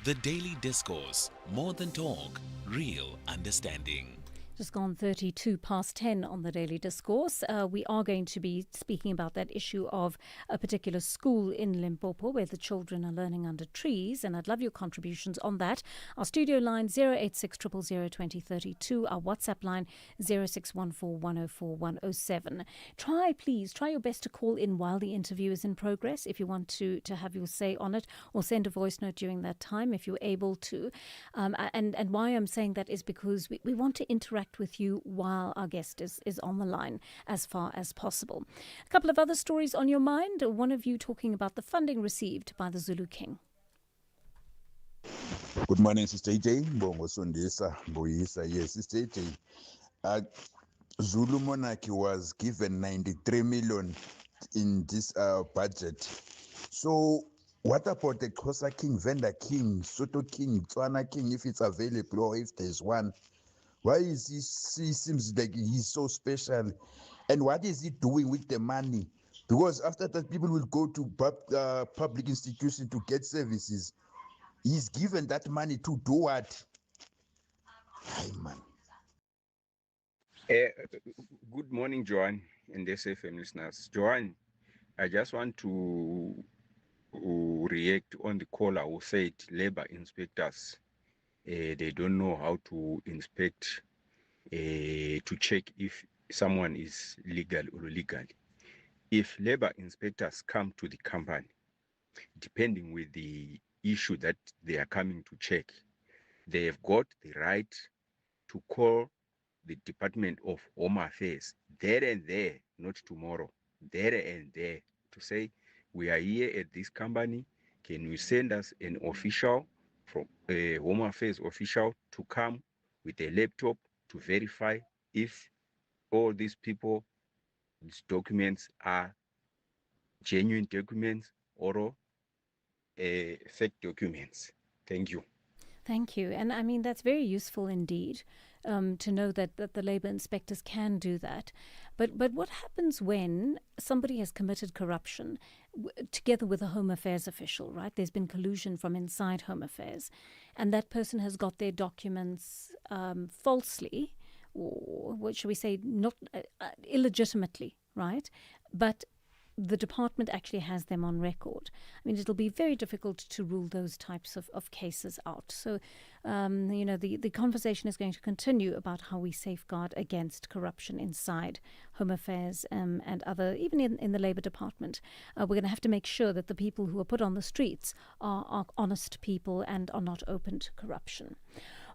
The Daily Discourse, more than talk, real understanding. Just gone 32 past 10 on the Daily Discourse. We are going to be speaking about that issue of a particular school in Limpopo where the children are learning under trees, and I'd love your contributions on that. Our studio line 086 000 2032, our WhatsApp line 0614 104 107. Try your best to call in while the interview is in progress if you want to have your say on it, or send a voice note during that time if you're able to. And why I'm saying that is because we want to interact with you while our guest is on the line as far as possible. A couple of other stories on your mind. One of you talking about the funding received by the Zulu King. Good morning, Sister AJ. Bongo Sundisa, Boisa. Yes, Sister AJ. Zulu Monarchy was given 93 million in this budget. So what about the Xhosa King, Venda King, Soto King, Tswana King, if it's available or if there's one? Why is he seems like he's so special? And what is he doing with the money? Because after that, people will go to public institutions to get services. He's given that money to do what? Hi, man. Good morning, Joanne and the SAfm listeners. Joanne, I just want to react on the caller who said labor inspectors, they don't know how to inspect, to check if someone is legal or illegal. If labor inspectors come to the company, depending with the issue that they are coming to check, they have got the right to call the Department of Home Affairs there and there, not tomorrow, there and there, to say, we are here at this company, can you send us an official from a Home Affairs official to come with a laptop to verify if all these people, these documents are genuine documents or fake documents. Thank you. Thank you. And I mean, that's very useful indeed, to know that the labour inspectors can do that. But what happens when somebody has committed corruption together with a Home Affairs official, right? There's been collusion from inside Home Affairs, and that person has got their documents falsely, or what should we say, not illegitimately, right? But the department actually has them on record. I mean, it'll be very difficult to rule those types of cases out. So, the conversation is going to continue about how we safeguard against corruption inside Home Affairs and other, even in the Labour Department. We're going to have to make sure that the people who are put on the streets are honest people and are not open to corruption.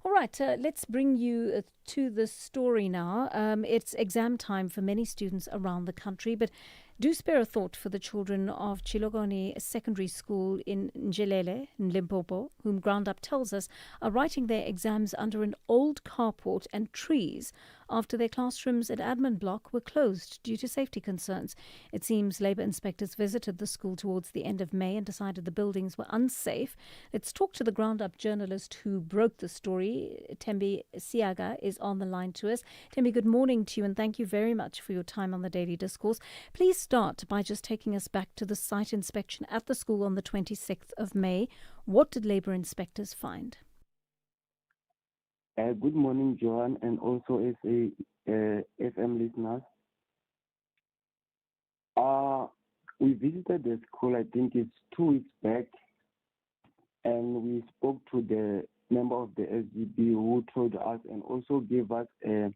All right, let's bring you to the story now. It's exam time for many students around the country, but do spare a thought for the children of Chilogoni Secondary School in Njelele, in Limpopo, whom Ground Up tells us are writing their exams under an old carport and trees after their classrooms at admin block were closed due to safety concerns. It seems Labour inspectors visited the school towards the end of May and decided the buildings were unsafe. Let's talk to the Ground Up journalist who broke the story. Tembi Siaga is on the line to us. Tembi, good morning to you and thank you very much for your time on the Daily Discourse. Please start by just taking us back to the site inspection at the school on the 26th of May. What did Labour inspectors find? Good morning, Joanne, and also SAfm listeners. We visited the school, I think it's 2 weeks back, and we spoke to the member of the SGB who told us and also gave us a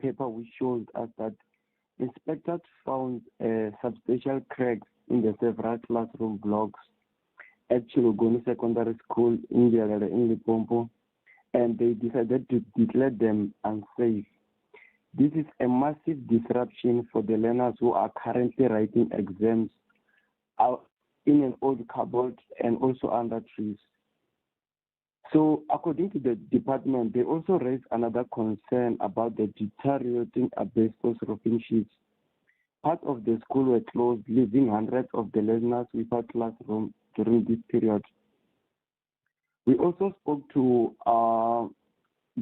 paper which shows us that inspectors found substantial cracks in the several classroom blocks at Chilogoni Secondary School in Limpopo, and they decided to declare them unsafe. This is a massive disruption for the learners who are currently writing exams out in an old cupboard and also under trees. So according to the department, they also raised another concern about the deteriorating asbestos roofing sheets. Parts of the school were closed, leaving hundreds of the learners without classroom during this period. We also spoke to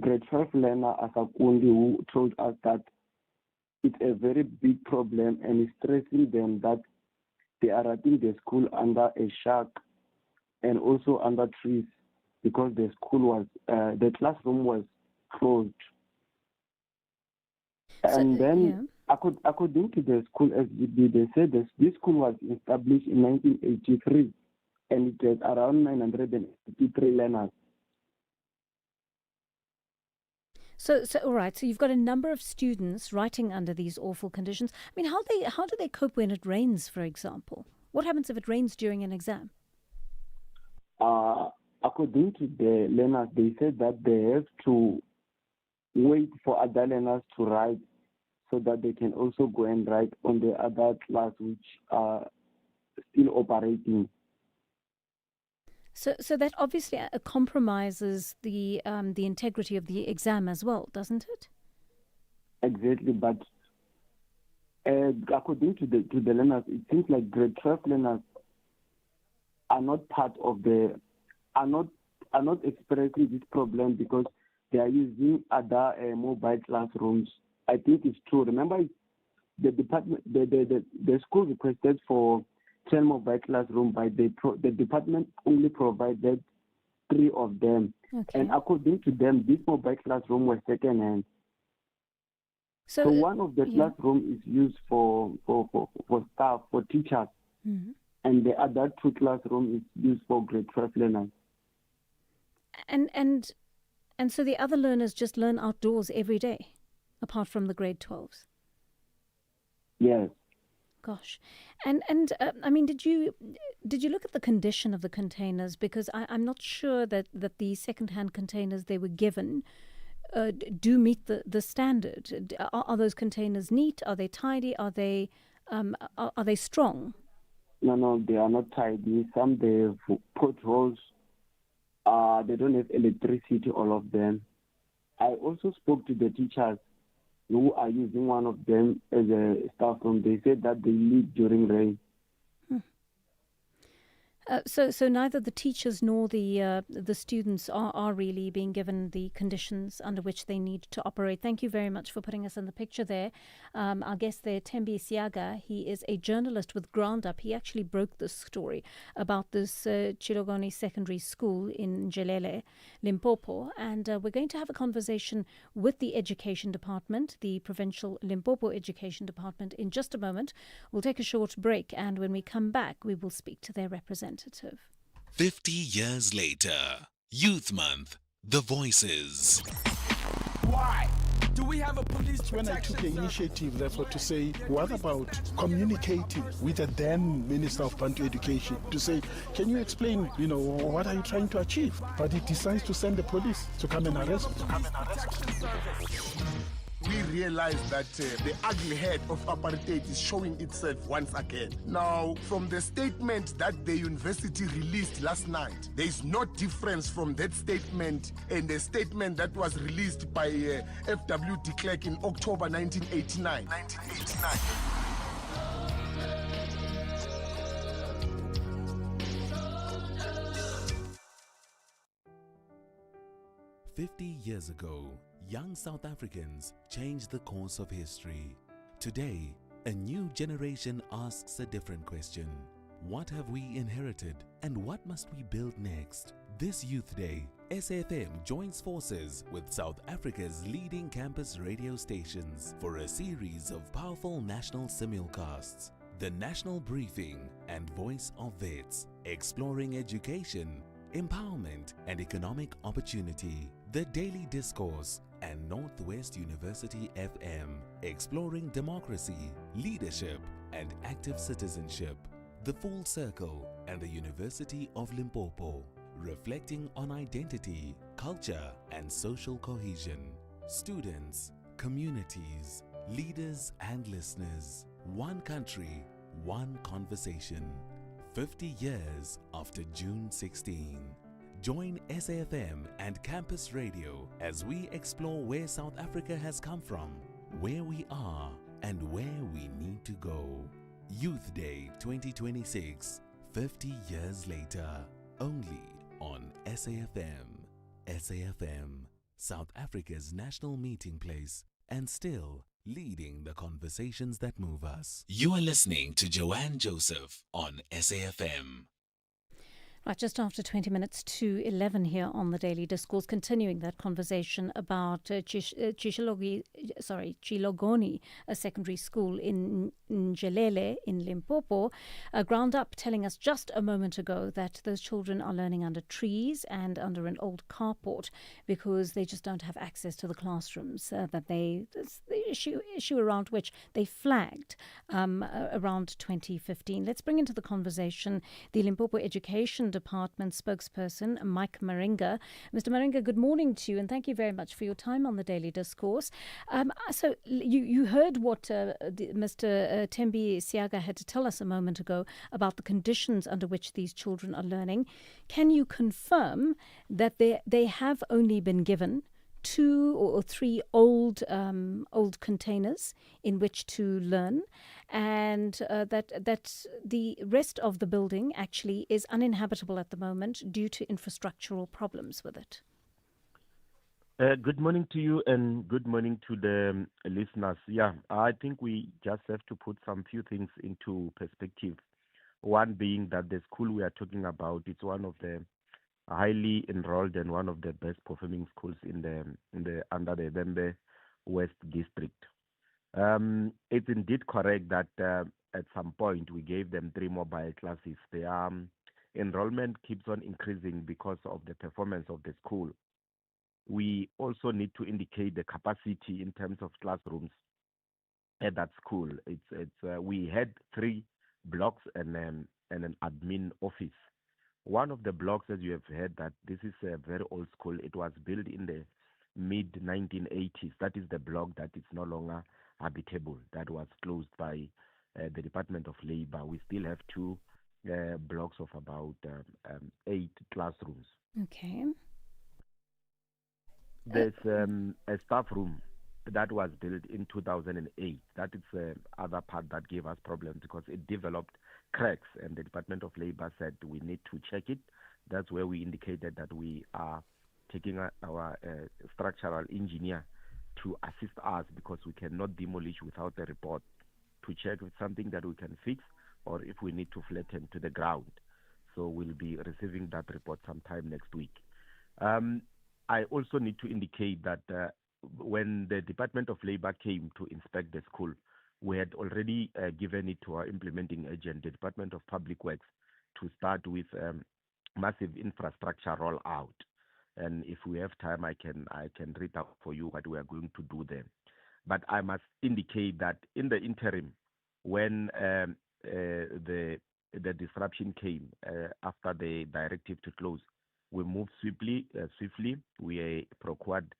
grade 12 learner Asakundi, who told us that it's a very big problem and is stressing them that they are writing the school under a shack and also under trees because the classroom was closed. And then, according to the school SGB, they said this school was established in 1983 and it has around 983 learners. So all right. So you've got a number of students writing under these awful conditions. I mean, how do they cope when it rains, for example? What happens if it rains during an exam? According to the learners, they said that they have to wait for other learners to write so that they can also go and write on the other class which are still operating. So that obviously compromises the integrity of the exam as well, doesn't it? Exactly, but according to the learners, it seems like grade 12 learners are not experiencing this problem because they are using other mobile classrooms. I think it's true. Remember, the school requested for 10 mobile classrooms, but the department only provided 3 of them. Okay. And according to them, this mobile classroom was second-hand. So one of the classrooms is used for staff, for teachers, and the other 2 classrooms is used for grade 12 learners. And so the other learners just learn outdoors every day, apart from the grade 12s? Yes. Gosh. And I mean, did you look at the condition of the containers? Because I'm not sure that the second-hand containers they were given do meet the standard. Are those containers neat? Are they tidy? Are they strong? No, they are not tidy. Some they have potholes. They don't have electricity, all of them. I also spoke to the teachers who are using one of them as a staff room. They said that they leak during rain. So neither the teachers nor the students are really being given the conditions under which they need to operate. Thank you very much for putting us in the picture there. Our guest there, Tembi Siaga, he is a journalist with Ground Up. He actually broke this story about this Chilogoni Secondary School in Njelele, Limpopo. And we're going to have a conversation with the Education Department, the Provincial Limpopo Education Department, in just a moment. We'll take a short break, and when we come back, we will speak to their representative. 50 years later, Youth Month, the Voices. Why do we have a police protection? When I took the initiative, therefore, to say, what about communicating with the then Minister of Bantu Education to say, can you explain, what are you trying to achieve? But he decides to send the police to come and arrest me. We realize that the ugly head of apartheid is showing itself once again. Now, from the statement that the university released last night, there is no difference from that statement and the statement that was released by F.W. de Klerk in October 1989. 50 years ago, young South Africans changed the course of history. Today, a new generation asks a different question. What have we inherited and what must we build next? This Youth Day, SAfm joins forces with South Africa's leading campus radio stations for a series of powerful national simulcasts. The National Briefing and Voice of Vets, exploring education, empowerment and economic opportunity. The Daily Discourse and Northwest University FM, exploring democracy, leadership and active citizenship. The Full Circle and the University of Limpopo, reflecting on identity, culture and social cohesion. Students, communities, leaders and listeners. One country, one conversation. 50 years after June 16. Join SAfm and Campus Radio as we explore where South Africa has come from, where we are, and where we need to go. Youth Day 2026, 50 years later, only on SAfm. SAfm, South Africa's national meeting place, and still leading the conversations that move us. You are listening to Joanne Joseph on SAFM. Right, just after 20 minutes to 11 here on the Daily Discourse, continuing that conversation about Chilogoni, a secondary school in Njelele in Limpopo, ground up telling us just a moment ago that those children are learning under trees and under an old carport because they just don't have access to the classrooms the issue around which they flagged around 2015. Let's bring into the conversation the Limpopo Education Department spokesperson, Mike Maringa. Mr. Maringa, good morning to you, and thank you very much for your time on the Daily Discourse. So you heard what Mr. Tembi Siaga had to tell us a moment ago about the conditions under which these children are learning. Can you confirm that they have only been given 2 or 3 old containers in which to learn, and that the rest of the building actually is uninhabitable at the moment due to infrastructural problems with it? Good morning to you and good morning to the listeners. Yeah, I think we just have to put some few things into perspective. One being that the school we are talking about is one of the highly enrolled and one of the best performing schools in the under the Bembe West District. It's indeed correct that at some point we gave them 3 mobile classes. The enrollment keeps on increasing because of the performance of the school. We also need to indicate the capacity in terms of classrooms at that school. We had 3 blocks and an admin office. One of the blocks, as you have heard, that this is a very old school. It was built in the mid-1980s. That is the block that is no longer habitable. That was closed by the Department of Labor. We still have 2 blocks of about 8 classrooms. Okay. There's a staff room that was built in 2008. That is the other part that gave us problems because it developed cracks, and the Department of Labor said we need to check it. That's where we indicated that we are taking our structural engineer to assist us because we cannot demolish without a report to check if it's something that we can fix or if we need to flatten to the ground. So we'll be receiving that report sometime next week. I also need to indicate that when the Department of Labor came to inspect the school, we had already given it to our implementing agent, the Department of Public Works, to start with massive infrastructure rollout. And if we have time, I can read out for you what we are going to do there. But I must indicate that in the interim, when the disruption came after the directive to close, we moved swiftly. We procured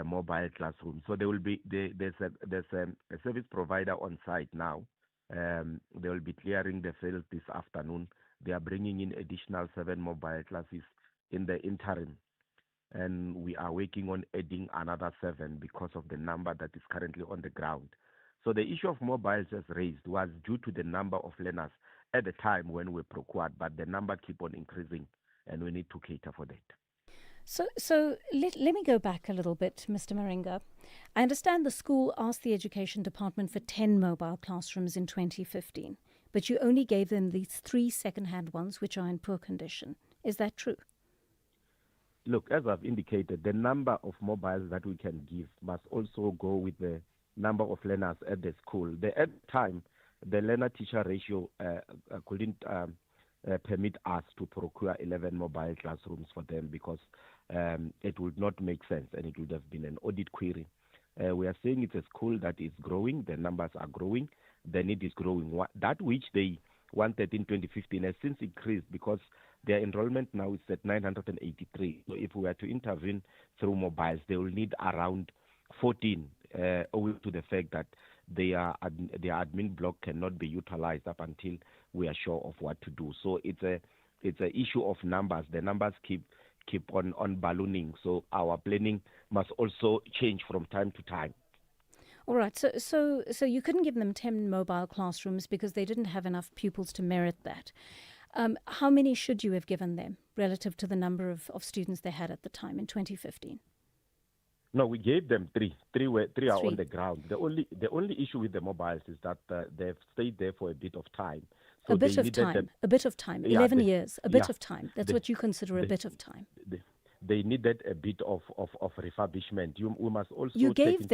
mobile classrooms. So there will be there's a service provider on site now. They will be clearing the field this afternoon. They are bringing in additional 7 mobile classes in the interim, and we are working on adding another 7 because of the number that is currently on the ground. So the issue of mobiles as raised was due to the number of learners at the time when we procured, but the number keep on increasing, and we need to cater for that. So let me go back a little bit, Mr. Maringa. I understand the school asked the Education Department for 10 mobile classrooms in 2015, but you only gave them these 3 second-hand ones, which are in poor condition. Is that true? Look, as I've indicated, the number of mobiles that we can give must also go with the number of learners at the school. At the time, the learner-teacher ratio couldn't permit us to procure 11 mobile classrooms for them because it would not make sense and it would have been an audit query. We are saying it's a school that is growing, the numbers are growing, the need is growing. That which they wanted in 2015 has since increased because their enrollment now is at 983. So if we were to intervene through mobiles, they will need around 14, owing to the fact that their admin block cannot be utilized up until we are sure of what to do. So it's an issue of numbers. The numbers keep on ballooning. So our planning must also change from time to time. All right. So you couldn't give them 10 mobile classrooms because they didn't have enough pupils to merit that. How many should you have given them relative to the number of students they had at the time in 2015? No, we gave them three. Three are Three. on the ground. The only issue with the mobiles is that they've stayed there for a bit of time. So A bit of time. 11 years. A bit of time. That's what you consider a bit of time. They needed a bit of refurbishment. We must also You gave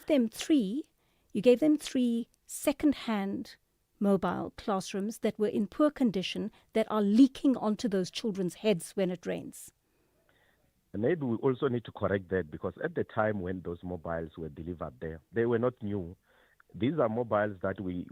them three second-hand mobile classrooms that were in poor condition that are leaking onto those children's heads when it rains. Maybe we also need to correct that, because at the time when those mobiles were delivered there, they were not new. These are mobiles that we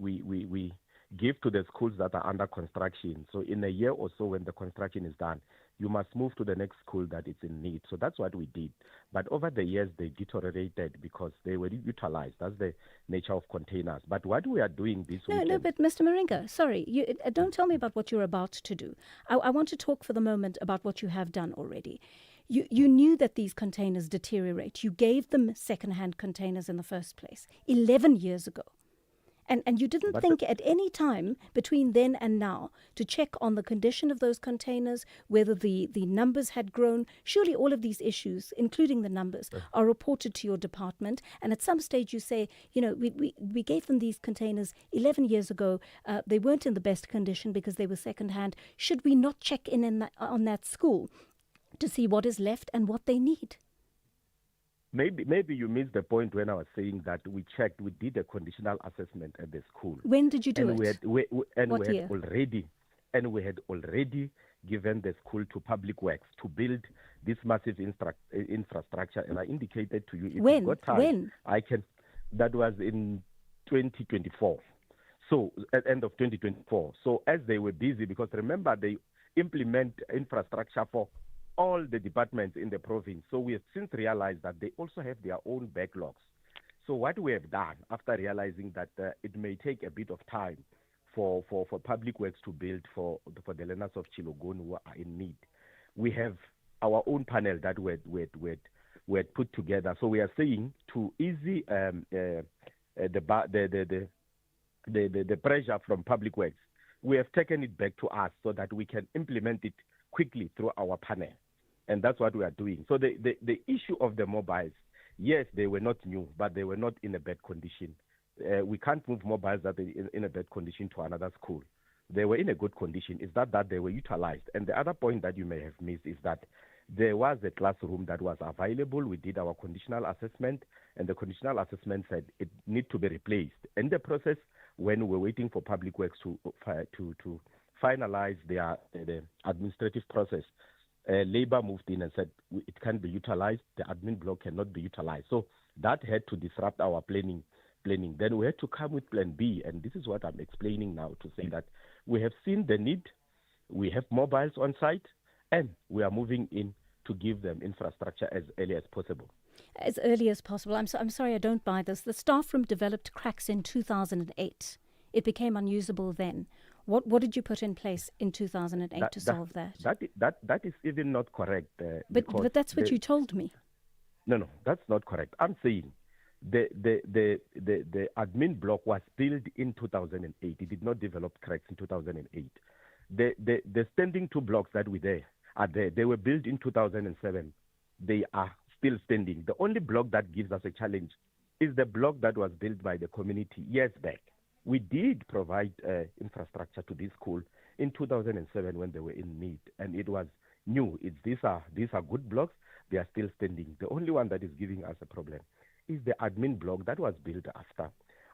give to the schools that are under construction. So in a year or so, when the construction is done, you must move to the next school that is in need. So that's what we did. But over the years, they deteriorated because they were utilized. That's the nature of containers. But what we are doing this weekend... No, but Mr. Moringa, sorry, don't tell me about what you're about to do. I want to talk for the moment about what you have done already. You knew that these containers deteriorate. You gave them second-hand containers in the first place 11 years ago. And you didn't think at any time between then and now to check on the condition of those containers, whether the numbers had grown. Surely all of these issues, including the numbers, are reported to your department. And at some stage you say, we gave them these containers 11 years ago. They weren't in the best condition because they were second-hand. Should we not check in on that school to see what is left and what they need? Maybe you missed the point when I was saying that we did a conditional assessment at the school. When did you do it? We had already given the school to Public Works to build this massive infrastructure. And I indicated to you, if you've got time, that was in 2024. So at end of 2024. So as they were busy, because remember, they implement infrastructure for all the departments in the province. So we have since realized that they also have their own backlogs. So what we have done, after realizing that it may take a bit of time for Public Works to build for the learners of Chilogon who are in need, we have our own panel that we had put together. So we are saying to ease the pressure from Public Works, we have taken it back to us so that we can implement it quickly through our panel. And that's what we are doing. So the issue of the mobiles, yes, they were not new, but they were not in a bad condition. We can't move mobiles that are in a bad condition to another school. They were in a good condition. It's that they were utilized. And the other point that you may have missed is that there was a classroom that was available. We did our conditional assessment, and the conditional assessment said it needs to be replaced. In the process, when we're waiting for Public Works to finalize the administrative process, Labour moved in and said it can't be utilized. The admin block cannot be utilized. So that had to disrupt our planning. Then we had to come with Plan B, and this is what I'm explaining now, to say that we have seen the need, we have mobiles on site, and we are moving in to give them infrastructure as early as possible. As early as possible. I'm sorry, I don't buy this. The staff room developed cracks in 2008. It became unusable then. What did you put in place in 2008 to solve that? That is even not correct. But that's what you told me. No, that's not correct. I'm saying the admin block was built in 2008. It did not develop cracks in 2008. The standing two blocks that are there. They were built in 2007. They are still standing. The only block that gives us a challenge is the block that was built by the community years back. We did provide infrastructure to this school in 2007 when they were in need, and it was new. These are good blocks. They are still standing. The only one that is giving us a problem is the admin block that was built after,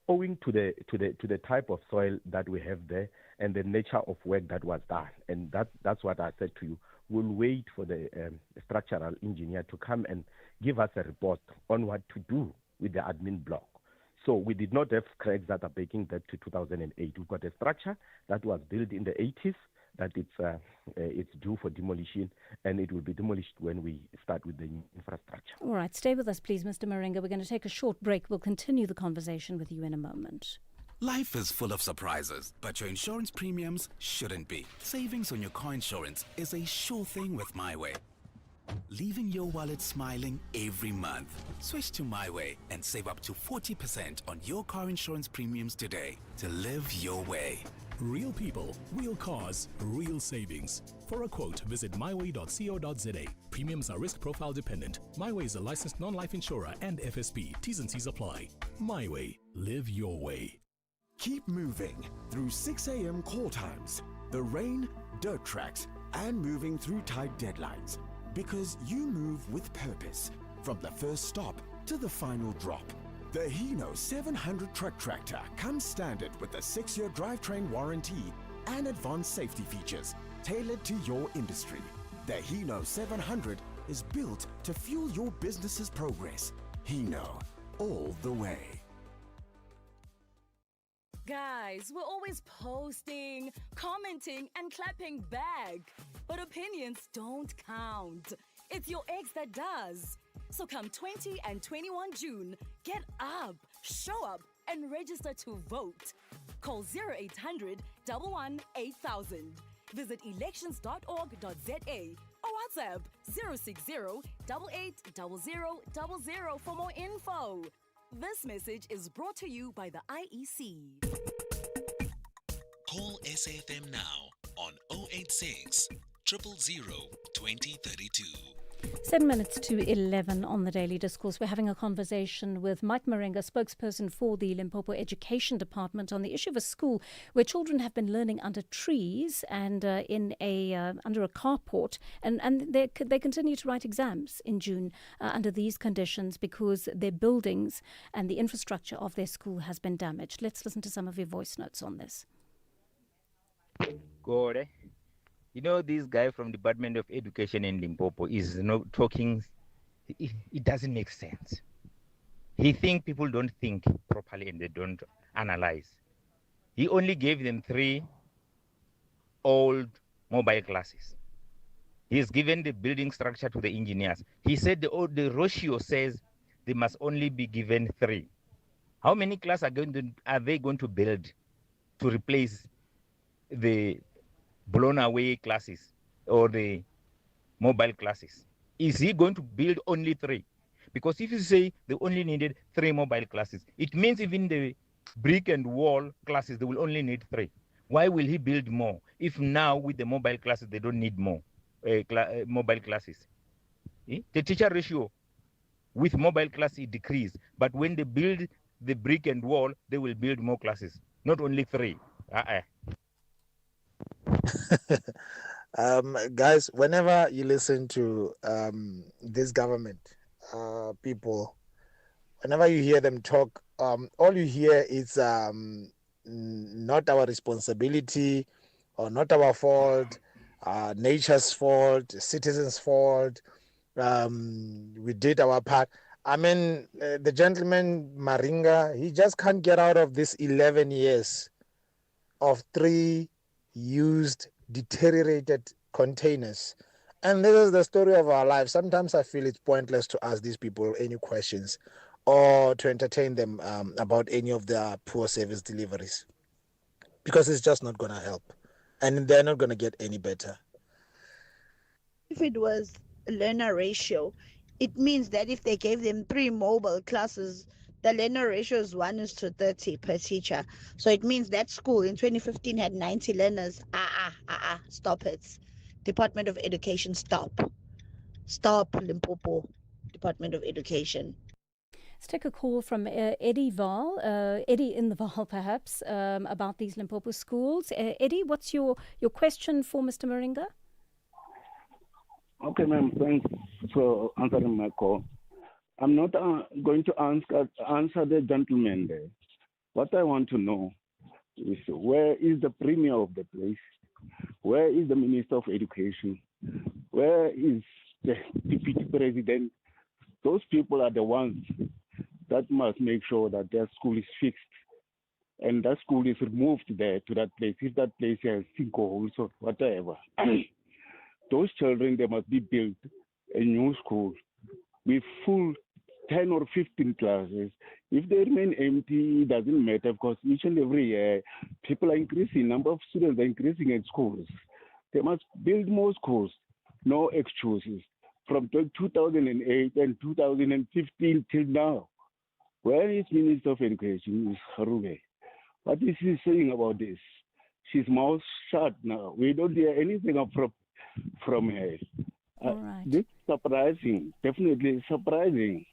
owing to the type of soil that we have there and the nature of work that was done. And that's what I said to you. We'll wait for the structural engineer to come and give us a report on what to do with the admin block. So we did not have cracks that are baking that to 2008. We've got a structure that was built in the 80s that it's due for demolition, and it will be demolished when we start with the new infrastructure. All right, stay with us, please, Mr. Moringa. We're going to take a short break. We'll continue the conversation with you in a moment. Life is full of surprises, but your insurance premiums shouldn't be. Savings on your car insurance is a sure thing with MyWay. Leaving your wallet smiling every month. Switch to MyWay and save up to 40% on your car insurance premiums today to live your way. Real people, real cars, real savings. For a quote, visit myway.co.za. Premiums are risk profile dependent. MyWay is a licensed non-life insurer and FSP. T's and C's apply. MyWay. Live your way. Keep moving through 6 a.m. call times, the rain, dirt tracks, and moving through tight deadlines. Because you move with purpose, from the first stop to the final drop. The Hino 700 truck tractor comes standard with a 6-year drivetrain warranty and advanced safety features tailored to your industry. The Hino 700 is built to fuel your business's progress. Hino, all the way. Guys, we're always posting, commenting, and clapping back. But opinions don't count. It's your ex that does. So come 20 and 21 June, get up, show up, and register to vote. Call 0800 11 8000. Visit elections.org.za or WhatsApp 060 880000 for more info. This message is brought to you by the IEC. Call SAFM now on 086 000 2032. 7 minutes to 11 on the Daily Discourse. We're having a conversation with Mike Marenga, spokesperson for the Limpopo Education Department, on the issue of a school where children have been learning under trees and under a carport, and they continue to write exams in June under these conditions because their buildings and the infrastructure of their school has been damaged. Let's listen to some of your voice notes on this. Good. You know, this guy from Department of Education in Limpopo is talking. It doesn't make sense. He thinks people don't think properly and they don't analyze. He only gave them 3 old mobile classes. He's given the building structure to the engineers. He said the ratio says they must only be given 3. How many classes are they going to build to replace the blown away classes or the mobile classes? Is he going to build only 3? Because if you say they only needed 3 mobile classes, it means even the brick and wall classes, they will only need 3. Why will he build more if now with the mobile classes they don't need more mobile classes? The teacher ratio with mobile classes decrease, but when they build the brick and wall, they will build more classes, not only 3. Guys, whenever you listen to this government people, whenever you hear them talk, all you hear is not our responsibility or not our fault, nature's fault, citizens' fault. We did our part. I mean, the gentleman Marenga, he just can't get out of this 11 years of 3 used, deteriorated containers. And this is the story of our lives. Sometimes I feel it's pointless to ask these people any questions or to entertain them about any of their poor service deliveries, because it's just not going to help and they're not going to get any better. If it was a learner ratio, it means that if they gave them 3 mobile classes, the learner ratio is 1:30 per teacher. So it means that school in 2015 had 90 learners. Stop it. Department of Education, stop. Stop, Limpopo Department of Education. Let's take a call from Eddie Val, Eddie in the Val perhaps, about these Limpopo schools. Eddie, what's your question for Mr. Marenga? Okay, ma'am, thanks for answering my call. I'm not going to answer the gentleman there. What I want to know is, where is the premier of the place? Where is the Minister of Education? Where is the Deputy President? Those people are the ones that must make sure that their school is fixed and that school is removed there to that place. If that place has sinkholes or whatever, those children, they must be built a new school with full 10 or 15 classes. If they remain empty, it doesn't matter, because each and every year, people are increasing, number of students are increasing at schools. They must build more schools, no excuses. From 2008 and 2015 till now, where is Minister of Education, Ms. Harube? What is he saying about this? she's mouth shut now. We don't hear anything from her. All right. This is surprising, definitely surprising.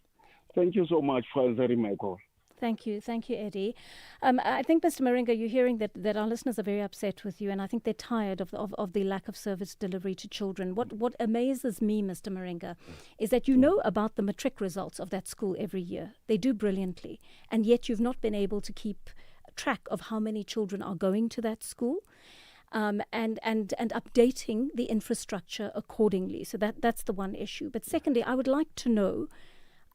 Thank you so much for answering my call. Thank you, Eddie. I think, Mr. Moringa, you're hearing that our listeners are very upset with you, and I think they're tired of the lack of service delivery to children. What amazes me, Mr. Moringa, is that you know about the matric results of that school every year. They do brilliantly, and yet you've not been able to keep track of how many children are going to that school. And updating the infrastructure accordingly. So that's the one issue. But secondly, I would like to know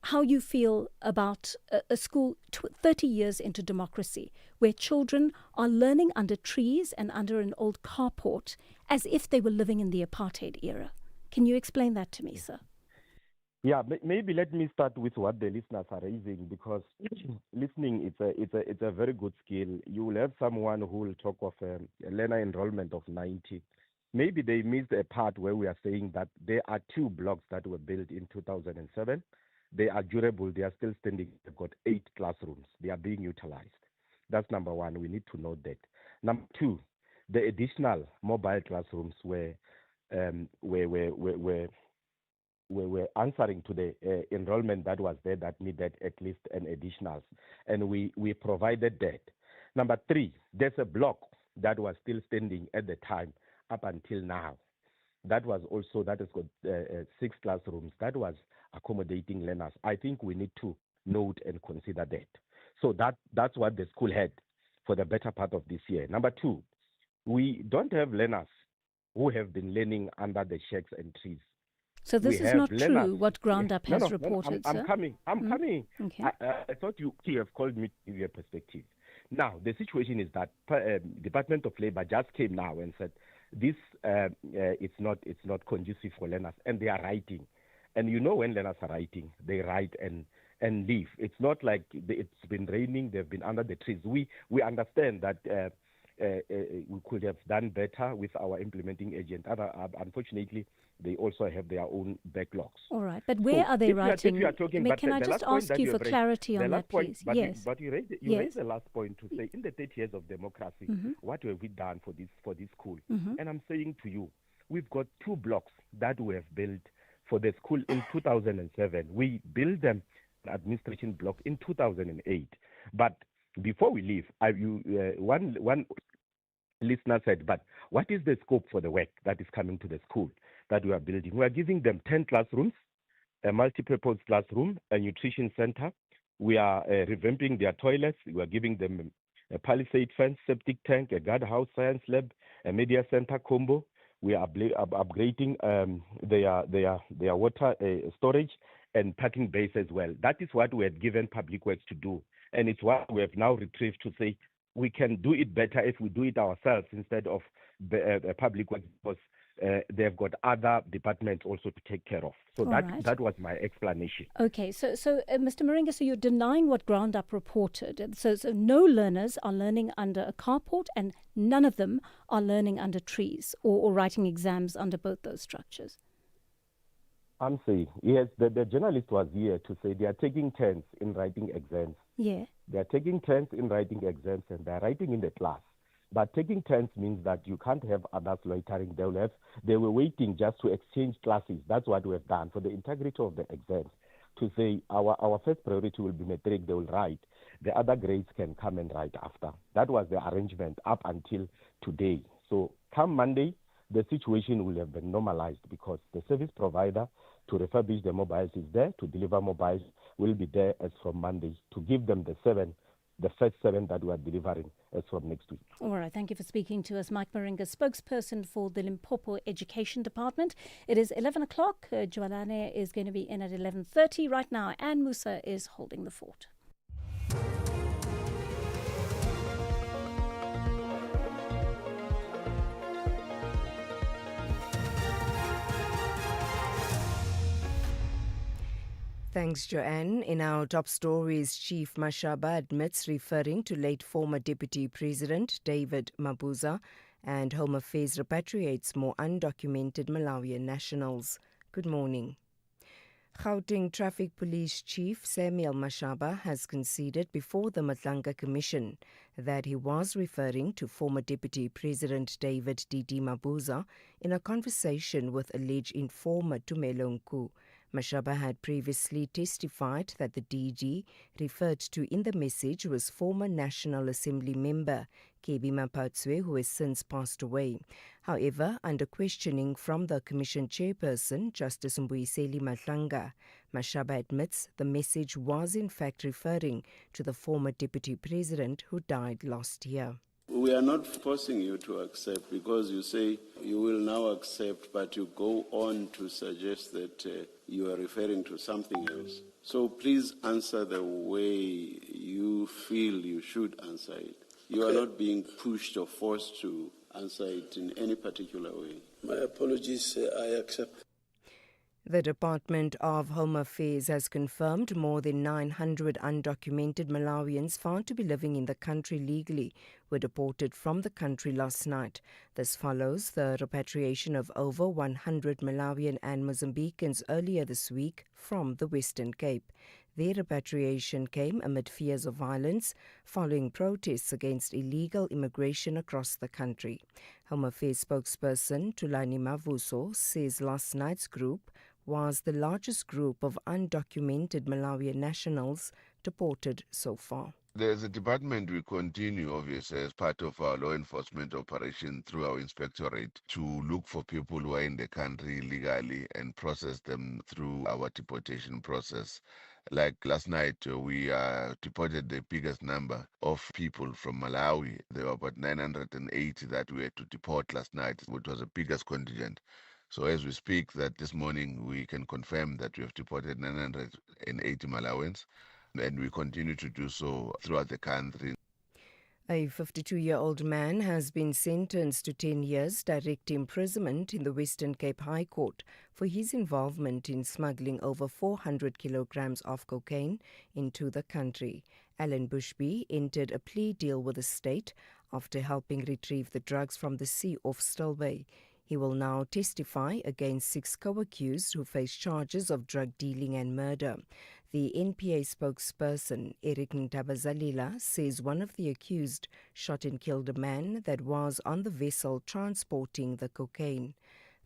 how you feel about a school 30 years into democracy, where children are learning under trees and under an old carport as if they were living in the apartheid era. Can you explain that to me, sir? Yeah, maybe let me start with what the listeners are raising, because listening it's a very good skill. You will have someone who will talk of a learner enrollment of 90. Maybe they missed a part where we are saying that there are 2 blocks that were built in 2007. They are durable. They are still standing. They've got 8 classrooms. They are being utilized. That's number one. We need to note that. Number 2, the additional mobile classrooms were answering to the enrollment that was there that needed at least an additional, and we provided that. Number 3, there's a block that was still standing at the time up until now. That has got 6 classrooms. That was accommodating learners. I think we need to note and consider that. So that's what the school had for the better part of this year. Number 2, we don't have learners who have been learning under the shacks and trees. So this is not true, what Ground Up has reported, I'm sir? coming. Okay. I thought you have called me to give you a perspective. Now, the situation is that Department of Labor just came now and said this it's not conducive for learners, and they are writing. And you know, when learners are writing, they write and leave. It's not like it's been raining, they've been under the trees. We understand that we could have done better with our implementing agent. Unfortunately, they also have their own backlogs. All right, but where are they writing? Can I just ask you for clarity on that, please? Yes. But you raised the last point to say, in the 30 years of democracy, what have we done for this school? And I'm saying to you, we've got 2 blocks that we have built for the school in 2007. We built them, administration block, in 2008. But before we leave, one listener said, but what is the scope for the work that is coming to the school that we are building? We are giving them 10 classrooms, a multi-purpose classroom, a nutrition center. We are revamping their toilets. We are giving them a palisade fence, septic tank, a guardhouse, science lab, a media center combo. We are upgrading their water storage and parking base as well. That is what we had given Public Works to do. And it's what we have now retrieved to say we can do it better if we do it ourselves instead of Public Works, because they've got other departments also to take care of. So that was my explanation. Okay, so Mr. Moringa, so you're denying what Ground Up reported. So no learners are learning under a carport, and none of them are learning under trees or writing exams under both those structures. I'm saying, yes, the journalist was here to say they are taking turns in writing exams. Yeah. They are taking turns in writing exams, and they are writing in the class. But taking turns means that you can't have others loitering. They were waiting just to exchange classes. That's what we have done for the integrity of the exams, to say our first priority will be matric, they will write. The other grades can come and write after. That was the arrangement up until today. So come Monday, the situation will have been normalized, because the service provider to refurbish the mobiles is there, to deliver mobiles will be there as from Monday, to give them the first 7 that we are delivering as from next week. All right, thank you for speaking to us. Mike Moringa, spokesperson for the Limpopo Education Department. It is 11 o'clock. Joalane is going to be in at 11:30 right now, and Musa is holding the fort. Thanks, Joanne. In our top stories, Chief Mashaba admits referring to late former Deputy President David Mabuza, and Home Affairs repatriates more undocumented Malawian nationals. Good morning. Gauteng Traffic Police Chief Samuel Mashaba has conceded before the Matlanga Commission that he was referring to former Deputy President David Didi Mabuza in a conversation with alleged informer Tumelo Nku. Mashaba had previously testified that the DG referred to in the message was former National Assembly member Kebi Mapatswe, who has since passed away. However, under questioning from the Commission chairperson, Justice Mbuyiseli Matlanga, Mashaba admits the message was in fact referring to the former Deputy President who died last year. We are not forcing you to accept because you say you will now accept, but you go on to suggest that you are referring to something else. So please answer the way you feel you should answer it. You are not being pushed or forced to answer it in any particular way. My apologies, I accept. The Department of Home Affairs has confirmed more than 900 undocumented Malawians found to be living in the country legally were deported from the country last night. This follows the repatriation of over 100 Malawian and Mozambicans earlier this week from the Western Cape. Their repatriation came amid fears of violence following protests against illegal immigration across the country. Home Affairs spokesperson Tulani Mavuso says last night's group was the largest group of undocumented Malawian nationals deported so far. As a department, we continue, obviously, as part of our law enforcement operation through our inspectorate to look for people who are in the country legally and process them through our deportation process. Like last night, we deported the biggest number of people from Malawi. There were about 980 that we had to deport last night, which was the biggest contingent. So as we speak, that this morning we can confirm that we have deported 980 Malawians, and we continue to do so throughout the country. A 52-year-old man has been sentenced to 10 years direct imprisonment in the Western Cape High Court for his involvement in smuggling over 400 kilograms of cocaine into the country. Alan Bushby entered a plea deal with the state after helping retrieve the drugs from the sea off Stilbay. He will now testify against 6 co-accused who face charges of drug dealing and murder. The NPA spokesperson, Eric Ntabazalila, says one of the accused shot and killed a man that was on the vessel transporting the cocaine.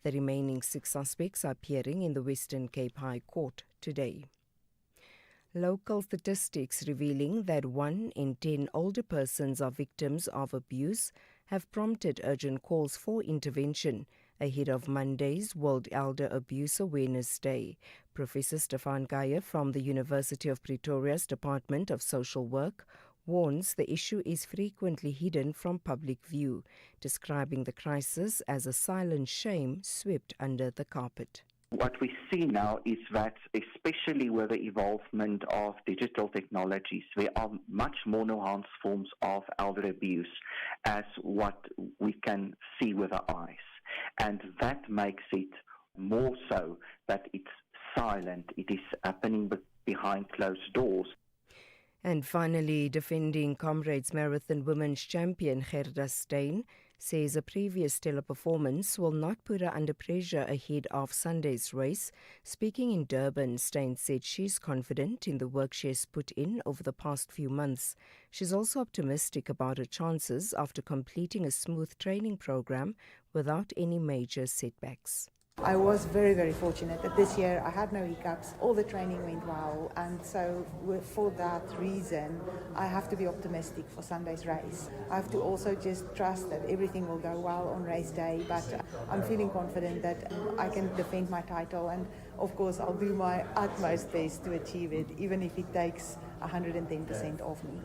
The remaining 6 suspects are appearing in the Western Cape High Court today. Local statistics revealing that 1 in 10 older persons are victims of abuse have prompted urgent calls for intervention ahead of Monday's World Elder Abuse Awareness Day. Professor Stefan Geyer from the University of Pretoria's Department of Social Work warns the issue is frequently hidden from public view, describing the crisis as a silent shame swept under the carpet. What we see now is that, especially with the evolvement of digital technologies, there are much more nuanced forms of elder abuse as what we can see with our eyes. And that makes it more so that it's silent. It is happening behind closed doors. And finally, defending Comrades Marathon Women's Champion Gerda Steyn says a previous teleperformance will not put her under pressure ahead of Sunday's race. Speaking in Durban, Steyn said she's confident in the work she has put in over the past few months. She's also optimistic about her chances after completing a smooth training program without any major setbacks. I was very, very fortunate that this year I had no hiccups. All the training went well, and so for that reason, I have to be optimistic for Sunday's race. I have to also just trust that everything will go well on race day, but I'm feeling confident that I can defend my title, and of course I'll do my utmost best to achieve it, even if it takes 110% of me.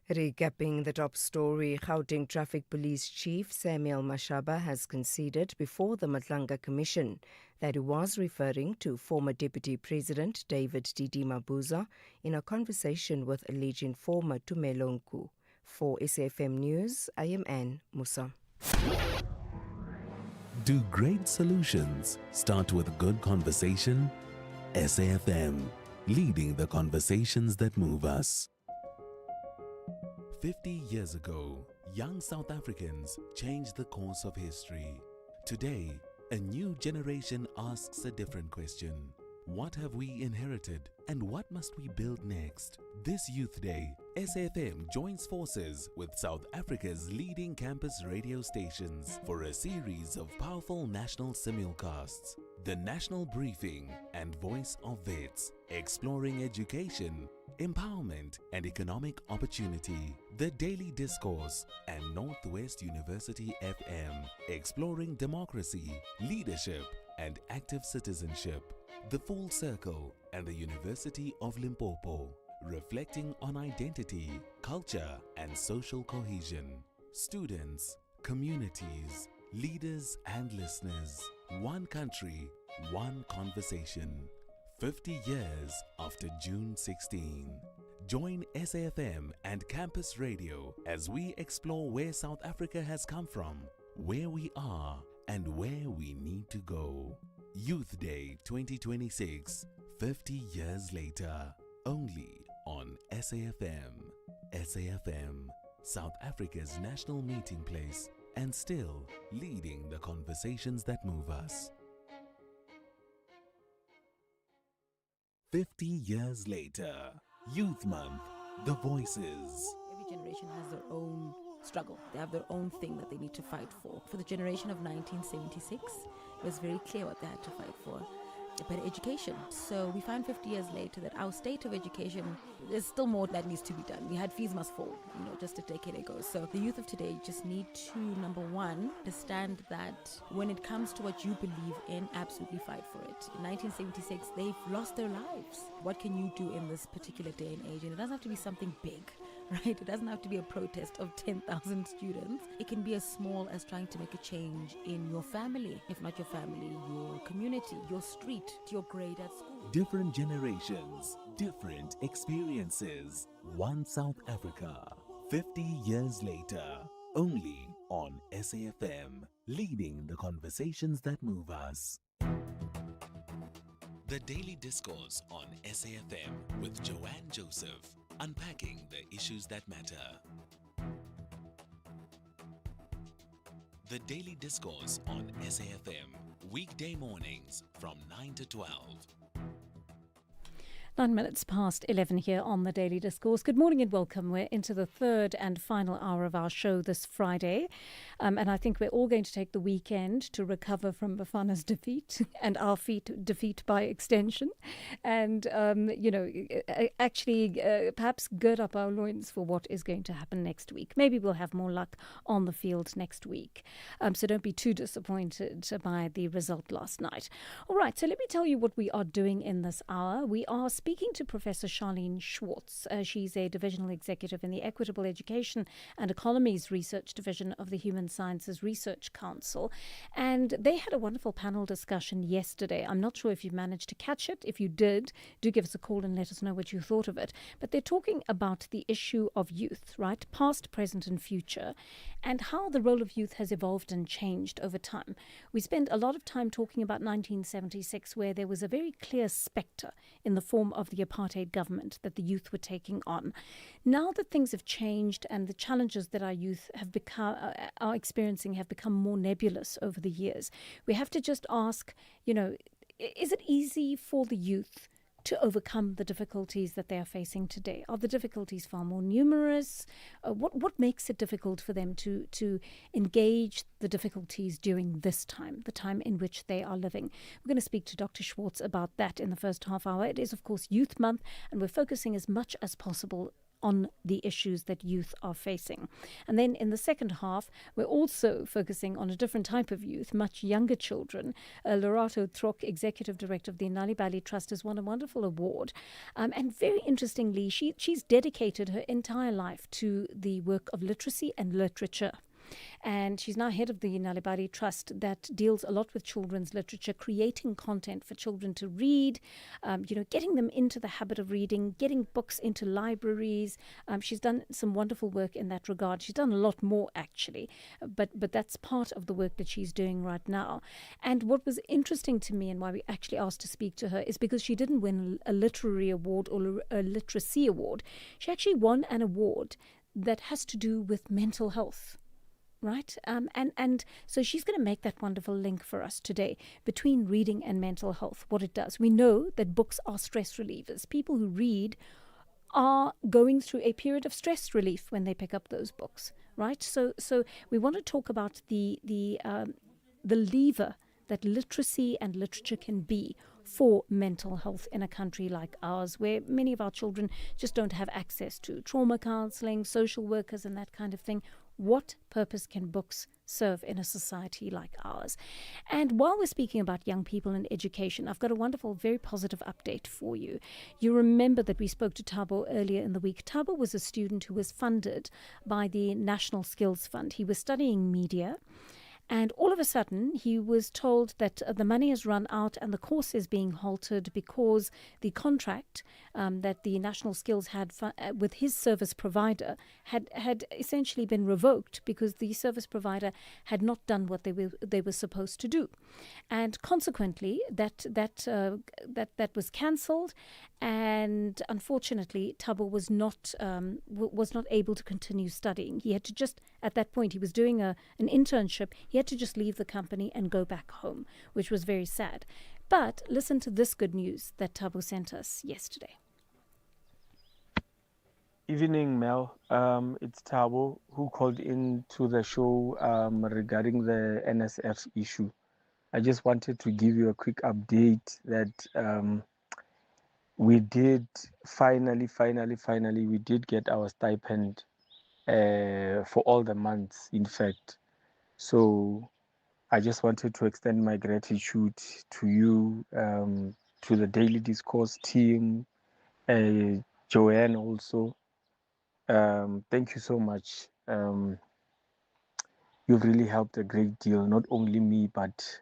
Recapping the top story, Gauteng Traffic Police Chief Samuel Mashaba has conceded before the Matlanga Commission that he was referring to former Deputy President David Didi Mabuza in a conversation with alleged informer Tumelo Nku. For SAFM News, I am Anne Musa. Do great solutions start with good conversation? SAFM, leading the conversations that move us. 50 years ago, young South Africans changed the course of history. Today, a new generation asks a different question. What have we inherited and what must we build next? This Youth Day, SAfm joins forces with South Africa's leading campus radio stations for a series of powerful national simulcasts. The National Briefing and Voice of Vets, exploring education, empowerment and economic opportunity. The Daily Discourse and Northwest University FM, exploring democracy, leadership and active citizenship. The Full Circle and the University of Limpopo, reflecting on identity, culture and social cohesion. Students, communities, leaders and listeners. One country, one conversation. 50 years after June 16. Join SAfm and Campus Radio as we explore where South Africa has come from, where we are and where we need to go. Youth Day 2026, 50 years later, only on SAfm. SAfm, South Africa's national meeting place, and still leading the conversations that move us. 50 years later, Youth Month, the voices. Every generation has their own struggle. They have their own thing that they need to fight for. For the generation of 1976, it was very clear what they had to fight for. Better education. So we find 50 years later that our state of education, there's still more that needs to be done. We had fees must fall, just a decade ago. So the youth of today just need to, number one, understand that when it comes to what you believe in, absolutely fight for it. In 1976, they've lost their lives. What can you do in this particular day and age? And it doesn't have to be something big. Right? It doesn't have to be a protest of 10,000 students. It can be as small as trying to make a change in your family. If not your family, your community, your street, your grade at school. Different generations, different experiences. One South Africa, 50 years later, only on SAfm, leading the conversations that move us. The Daily Discourse on SAfm with Joanne Joseph. Unpacking the issues that matter. The Daily Discourse on SAfm, weekday mornings from 9 to 12. 9 minutes past 11 here on the Daily Discourse. Good morning and welcome. We're into the third and final hour of our show this Friday. And I think we're all going to take the weekend to recover from Bafana's defeat and our defeat by extension. And, perhaps gird up our loins for what is going to happen next week. Maybe we'll have more luck on the field next week. So don't be too disappointed by the result last night. All right, so let me tell you what we are doing in this hour. We are speaking to Professor Charlene Schwartz. She's a divisional executive in the Equitable Education and Economies Research Division of the Human Sciences Research Council. And they had a wonderful panel discussion yesterday. I'm not sure if you managed to catch it. If you did, do give us a call and let us know what you thought of it. But they're talking about the issue of youth, right? Past, present and future, and how the role of youth has evolved and changed over time. We spent a lot of time talking about 1976, where there was a very clear spectre in the form of the apartheid government that the youth were taking on. Now that things have changed and the challenges that our youth have are experiencing have become more nebulous over the years, we have to just ask, is it easy for the youth to overcome the difficulties that they are facing today? Are the difficulties far more numerous? What makes it difficult for them to engage the difficulties during this time, the time in which they are living? We're going to speak to Dr. Schwartz about that in the first half hour. It is, of course, Youth Month, and we're focusing as much as possible on the issues that youth are facing. And then in the second half, we're also focusing on a different type of youth, much younger children. Lorato Trok, Executive Director of the Nalibali Trust, has won a wonderful award. And very interestingly, she's dedicated her entire life to the work of literacy and literature. And she's now head of the Nalibali Trust that deals a lot with children's literature, creating content for children to read, getting them into the habit of reading, getting books into libraries. She's done some wonderful work in that regard. She's done a lot more, actually, but that's part of the work that she's doing right now. And what was interesting to me and why we actually asked to speak to her is because she didn't win a literary award or a literacy award. She actually won an award that has to do with mental health. right? And so she's going to make that wonderful link for us today between reading and mental health, what it does. We know that books are stress relievers. People who read are going through a period of stress relief when they pick up those books, right? So we want to talk about the lever that literacy and literature can be for mental health in a country like ours, where many of our children just don't have access to trauma counseling, social workers, and that kind of thing. What purpose can books serve in a society like ours? And while we're speaking about young people and education, I've got a wonderful, very positive update for you. You remember that we spoke to Thabo earlier in the week. Thabo was a student who was funded by the National Skills Fund. He was studying media. And all of a sudden, he was told that the money has run out and the course is being halted because the contract that the National Skills had with his service provider had essentially been revoked because the service provider had not done what they were supposed to do, and consequently that was cancelled. And unfortunately, Thabo was not able to continue studying. He had to just, at that point, he was doing an internship. He had to just leave the company and go back home, which was very sad. But listen to this good news that Thabo sent us yesterday. Evening, Mel. It's Thabo who called in to the show regarding the NSF issue. I just wanted to give you a quick update that we did finally, we did get our stipend for all the months, in fact. So I just wanted to extend my gratitude to you, to the Daily Discourse team, Joanne also. Thank you so much. You've really helped a great deal, not only me, but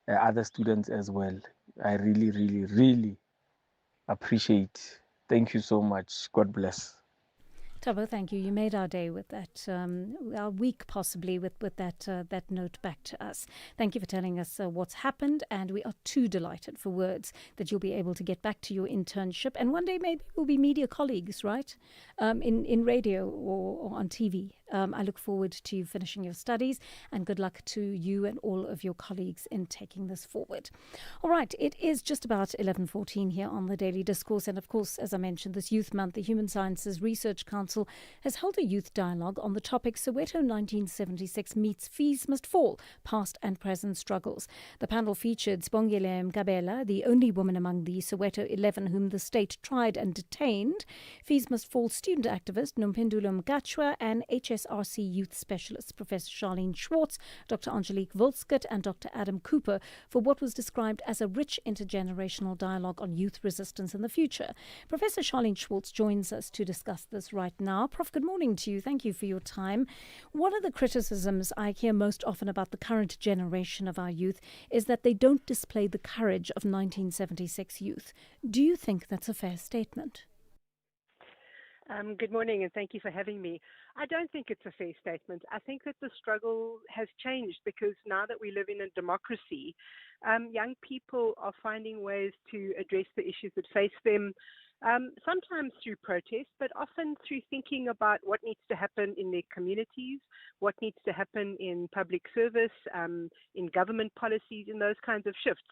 other students as well. I really, really, really appreciate. Thank you so much. God bless. Thabo, thank you. You made our day with that, our week possibly with that note back to us. Thank you for telling us what's happened, and we are too delighted for words that you'll be able to get back to your internship, and one day maybe we'll be media colleagues, right? In radio or on TV. I look forward to you finishing your studies, and good luck to you and all of your colleagues in taking this forward. All right, it is just about 11:14 here on the Daily Discourse, and of course, as I mentioned, this Youth Month, the Human Sciences Research Council has held a youth dialogue on the topic Soweto 1976 meets Fees Must Fall, Past and Present Struggles. The panel featured Sibongile Mkabela, the only woman among the Soweto 11 whom the state tried and detained, Fees Must Fall student activist Nompendulo Mgachwa, and HSRC youth specialist Professor Charlene Schwartz, Dr. Angelique Volskert and Dr. Adam Cooper for what was described as a rich intergenerational dialogue on youth resistance in the future. Professor Charlene Schwartz joins us to discuss this right now. Prof, good morning to you. Thank you for your time. One of the criticisms I hear most often about the current generation of our youth is that they don't display the courage of 1976 youth. Do you think that's a fair statement? Good morning, and thank you for having me. I don't think it's a fair statement. I think that the struggle has changed because now that we live in a democracy, young people are finding ways to address the issues that face them, sometimes through protest, but often through thinking about what needs to happen in their communities, what needs to happen in public service, in government policies, in those kinds of shifts.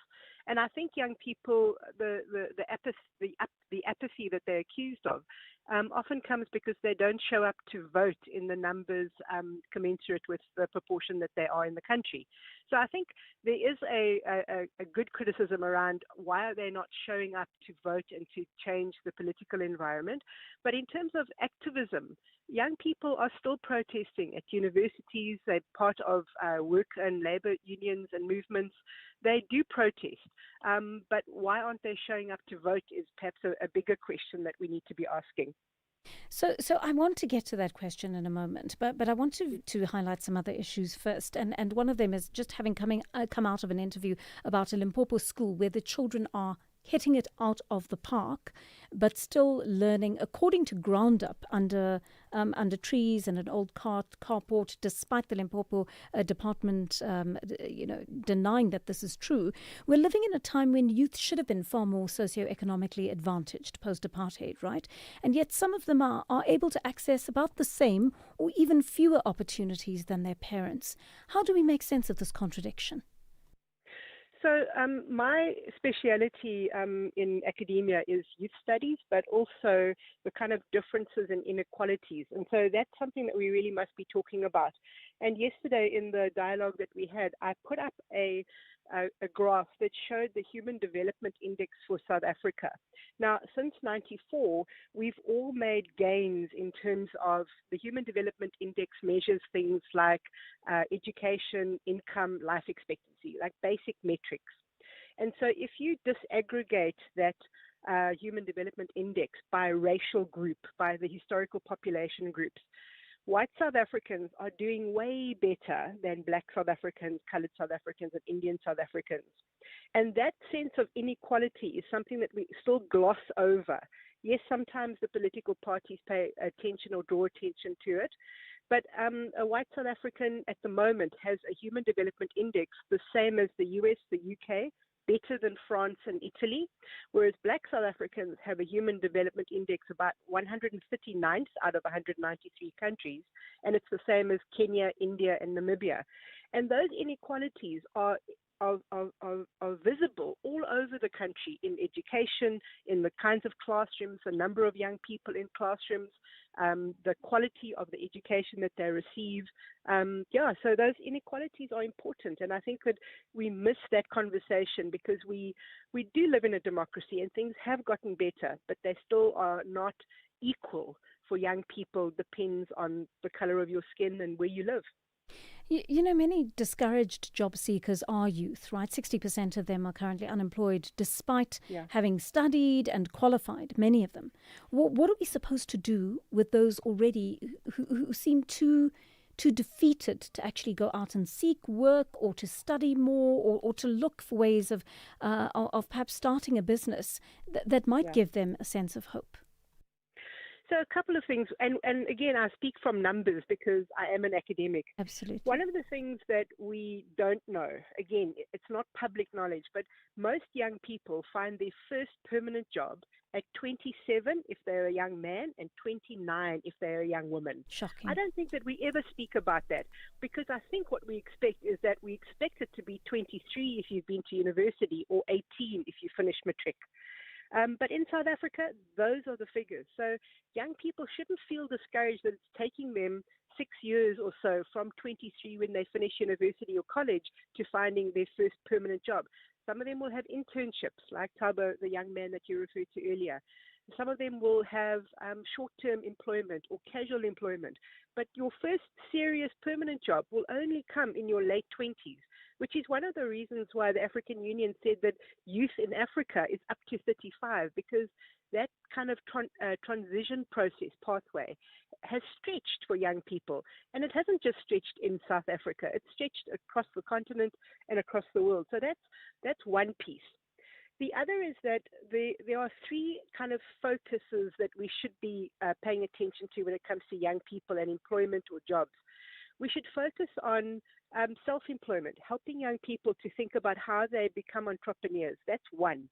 And I think young people, the apathy that they're accused of often comes because they don't show up to vote in the numbers commensurate with the proportion that they are in the country. So I think there is a good criticism around why are they not showing up to vote and to change the political environment. But in terms of activism, young people are still protesting at universities. They're part of work and labor unions and movements. They do protest. But why aren't they showing up to vote is perhaps a bigger question that we need to be asking. So I want to get to that question in a moment, but I want to highlight some other issues first. And one of them is just having come out of an interview about a Limpopo school where the children are hitting it out of the park, but still learning according to ground up under trees and an old carport, despite the Limpopo department, denying that this is true. We're living in a time when youth should have been far more socioeconomically advantaged post-apartheid, right? And yet some of them are able to access about the same or even fewer opportunities than their parents. How do we make sense of this contradiction? So my speciality in academia is youth studies, but also the kind of differences and inequalities. And so that's something that we really must be talking about. And yesterday in the dialogue that we had, I put up a graph that showed the Human Development Index for South Africa. Now, since '94, we've all made gains in terms of the Human Development Index measures things like education, income, life expectancy, like basic metrics. And so if you disaggregate that Human Development Index by racial group, by the historical population groups, white South Africans are doing way better than black South Africans, colored South Africans, and Indian South Africans. And that sense of inequality is something that we still gloss over. Yes, sometimes the political parties pay attention or draw attention to it, but a white South African at the moment has a Human Development Index the same as the US, the UK, better than France and Italy, whereas black South Africans have a Human Development Index about 139th out of 193 countries, and it's the same as Kenya, India, and Namibia. And those inequalities are visible all over the country in education, in the kinds of classrooms, the number of young people in classrooms, the quality of the education that they receive. So those inequalities are important. And I think that we miss that conversation because we do live in a democracy and things have gotten better, but they still are not equal for young people. Depends on the color of your skin and where you live. You know, many discouraged job seekers are youth, right? 60% of them are currently unemployed despite having studied and qualified, many of them. What are we supposed to do with those already who seem too defeated to actually go out and seek work or to study more or to look for ways of perhaps starting a business that might give them a sense of hope? So a couple of things, and again, I speak from numbers because I am an academic. Absolutely. One of the things that we don't know, again, it's not public knowledge, but most young people find their first permanent job at 27 if they're a young man and 29 if they're a young woman. Shocking. I don't think that we ever speak about that because I think what we expect is that we expect it to be 23 if you've been to university or 18 if you finish matric. But in South Africa, those are the figures. So young people shouldn't feel discouraged that it's taking them 6 years or so from 23 when they finish university or college to finding their first permanent job. Some of them will have internships, like Thabo, the young man that you referred to earlier. Some of them will have short-term employment or casual employment. But your first serious permanent job will only come in your late 20s, which is one of the reasons why the African Union said that youth in Africa is up to 35, because that kind of transition process pathway has stretched for young people. And it hasn't just stretched in South Africa, it's stretched across the continent and across the world. So that's one piece. The other is that there are three kind of focuses that we should be paying attention to when it comes to young people and employment or jobs. We should focus on self-employment, helping young people to think about how they become entrepreneurs. That's one.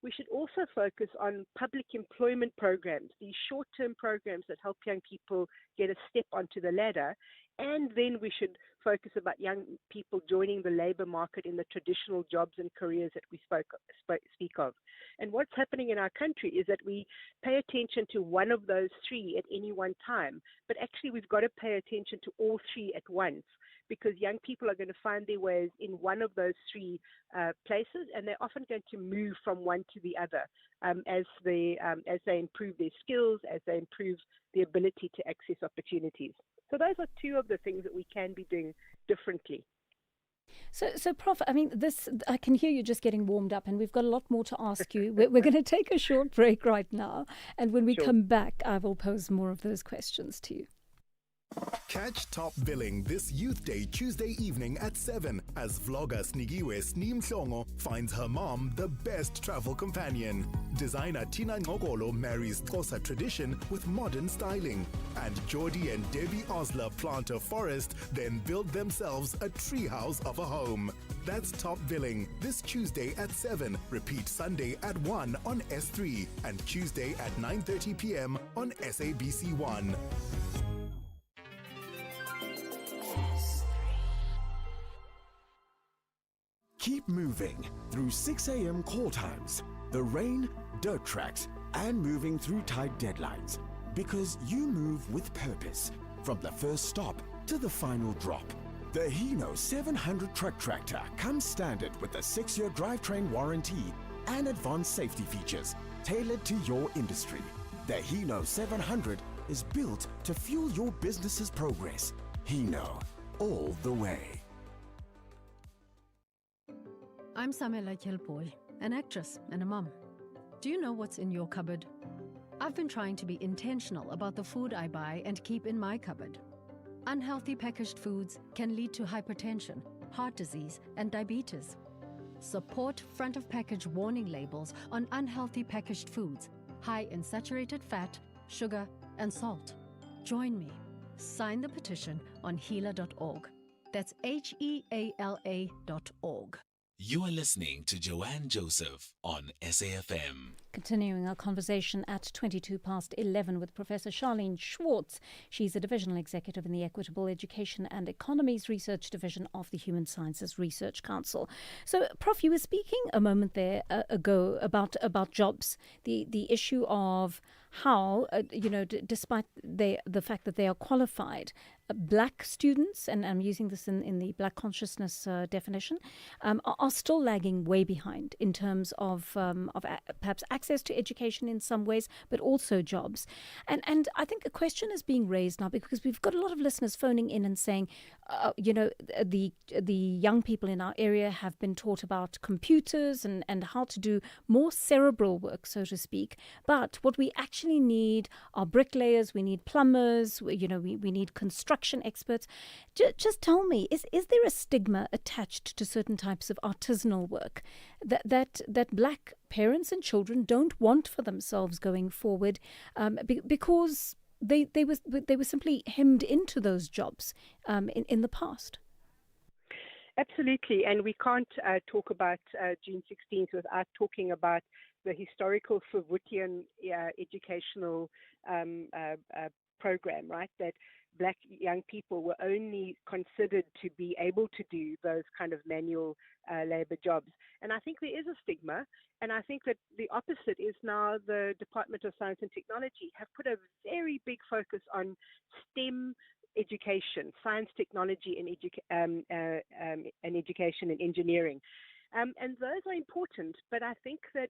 We should also focus on public employment programs, these short-term programs that help young people get a step onto the ladder. And then we should focus about young people joining the labor market in the traditional jobs and careers that we speak of. And what's happening in our country is that we pay attention to one of those three at any one time. But actually, we've got to pay attention to all three at once, because young people are going to find their ways in one of those three places, and they're often going to move from one to the other as they improve their skills, as they improve the ability to access opportunities. So those are two of the things that we can be doing differently. So, Prof, I mean, I can hear you just getting warmed up, and we've got a lot more to ask you. We're going to take a short break right now, and when we come back, I will pose more of those questions to you. Catch Top Billing this Youth Day Tuesday evening at 7 as vlogger Snigiwe Sneem Mhlongo finds her mom the best travel companion. Designer Tina Ngogolo marries Xhosa tradition with modern styling. And Geordie and Debbie Osler plant a forest, then build themselves a treehouse of a home. That's Top Billing this Tuesday at 7. Repeat Sunday at 1 on S3 and Tuesday at 9:30 p.m. on SABC1. Keep moving through 6 a.m. call times, the rain, dirt tracks, and moving through tight deadlines. Because you move with purpose, from the first stop to the final drop. The Hino 700 truck tractor comes standard with a 6-year drivetrain warranty and advanced safety features tailored to your industry. The Hino 700 is built to fuel your business's progress. Hino, all the way. I'm Samela Kelpoy, an actress and a mum. Do you know what's in your cupboard? I've been trying to be intentional about the food I buy and keep in my cupboard. Unhealthy packaged foods can lead to hypertension, heart disease, and diabetes. Support front-of-package warning labels on unhealthy packaged foods, high in saturated fat, sugar, and salt. Join me. Sign the petition on healer.org. That's HEALA.org. You are listening to Joanne Joseph on SAFM. Continuing our conversation at 11:22 with Professor Charlene Schwartz. She's a divisional executive in the Equitable Education and Economies Research Division of the Human Sciences Research Council. So, Prof, you were speaking a moment there ago about jobs, the issue of how, despite the fact that they are qualified, black students, and I'm using this in the black consciousness definition, are still lagging way behind in terms of perhaps access to education in some ways, but also jobs. And I think a question is being raised now because we've got a lot of listeners phoning in and saying, the young people in our area have been taught about computers and how to do more cerebral work, so to speak. But what we actually need are bricklayers, we need plumbers, we need construction experts. Just tell me, is there a stigma attached to certain types of artisanal work that black parents and children don't want for themselves going forward because they were simply hemmed into those jobs in the past? Absolutely, and we can't talk about June 16th without talking about the historical Verwoerdian educational program, right? That black young people were only considered to be able to do those kind of manual labor jobs. And I think there is a stigma, and I think that the opposite is now the Department of Science and Technology have put a very big focus on STEM education, science, technology, and education and engineering. And those are important, but I think that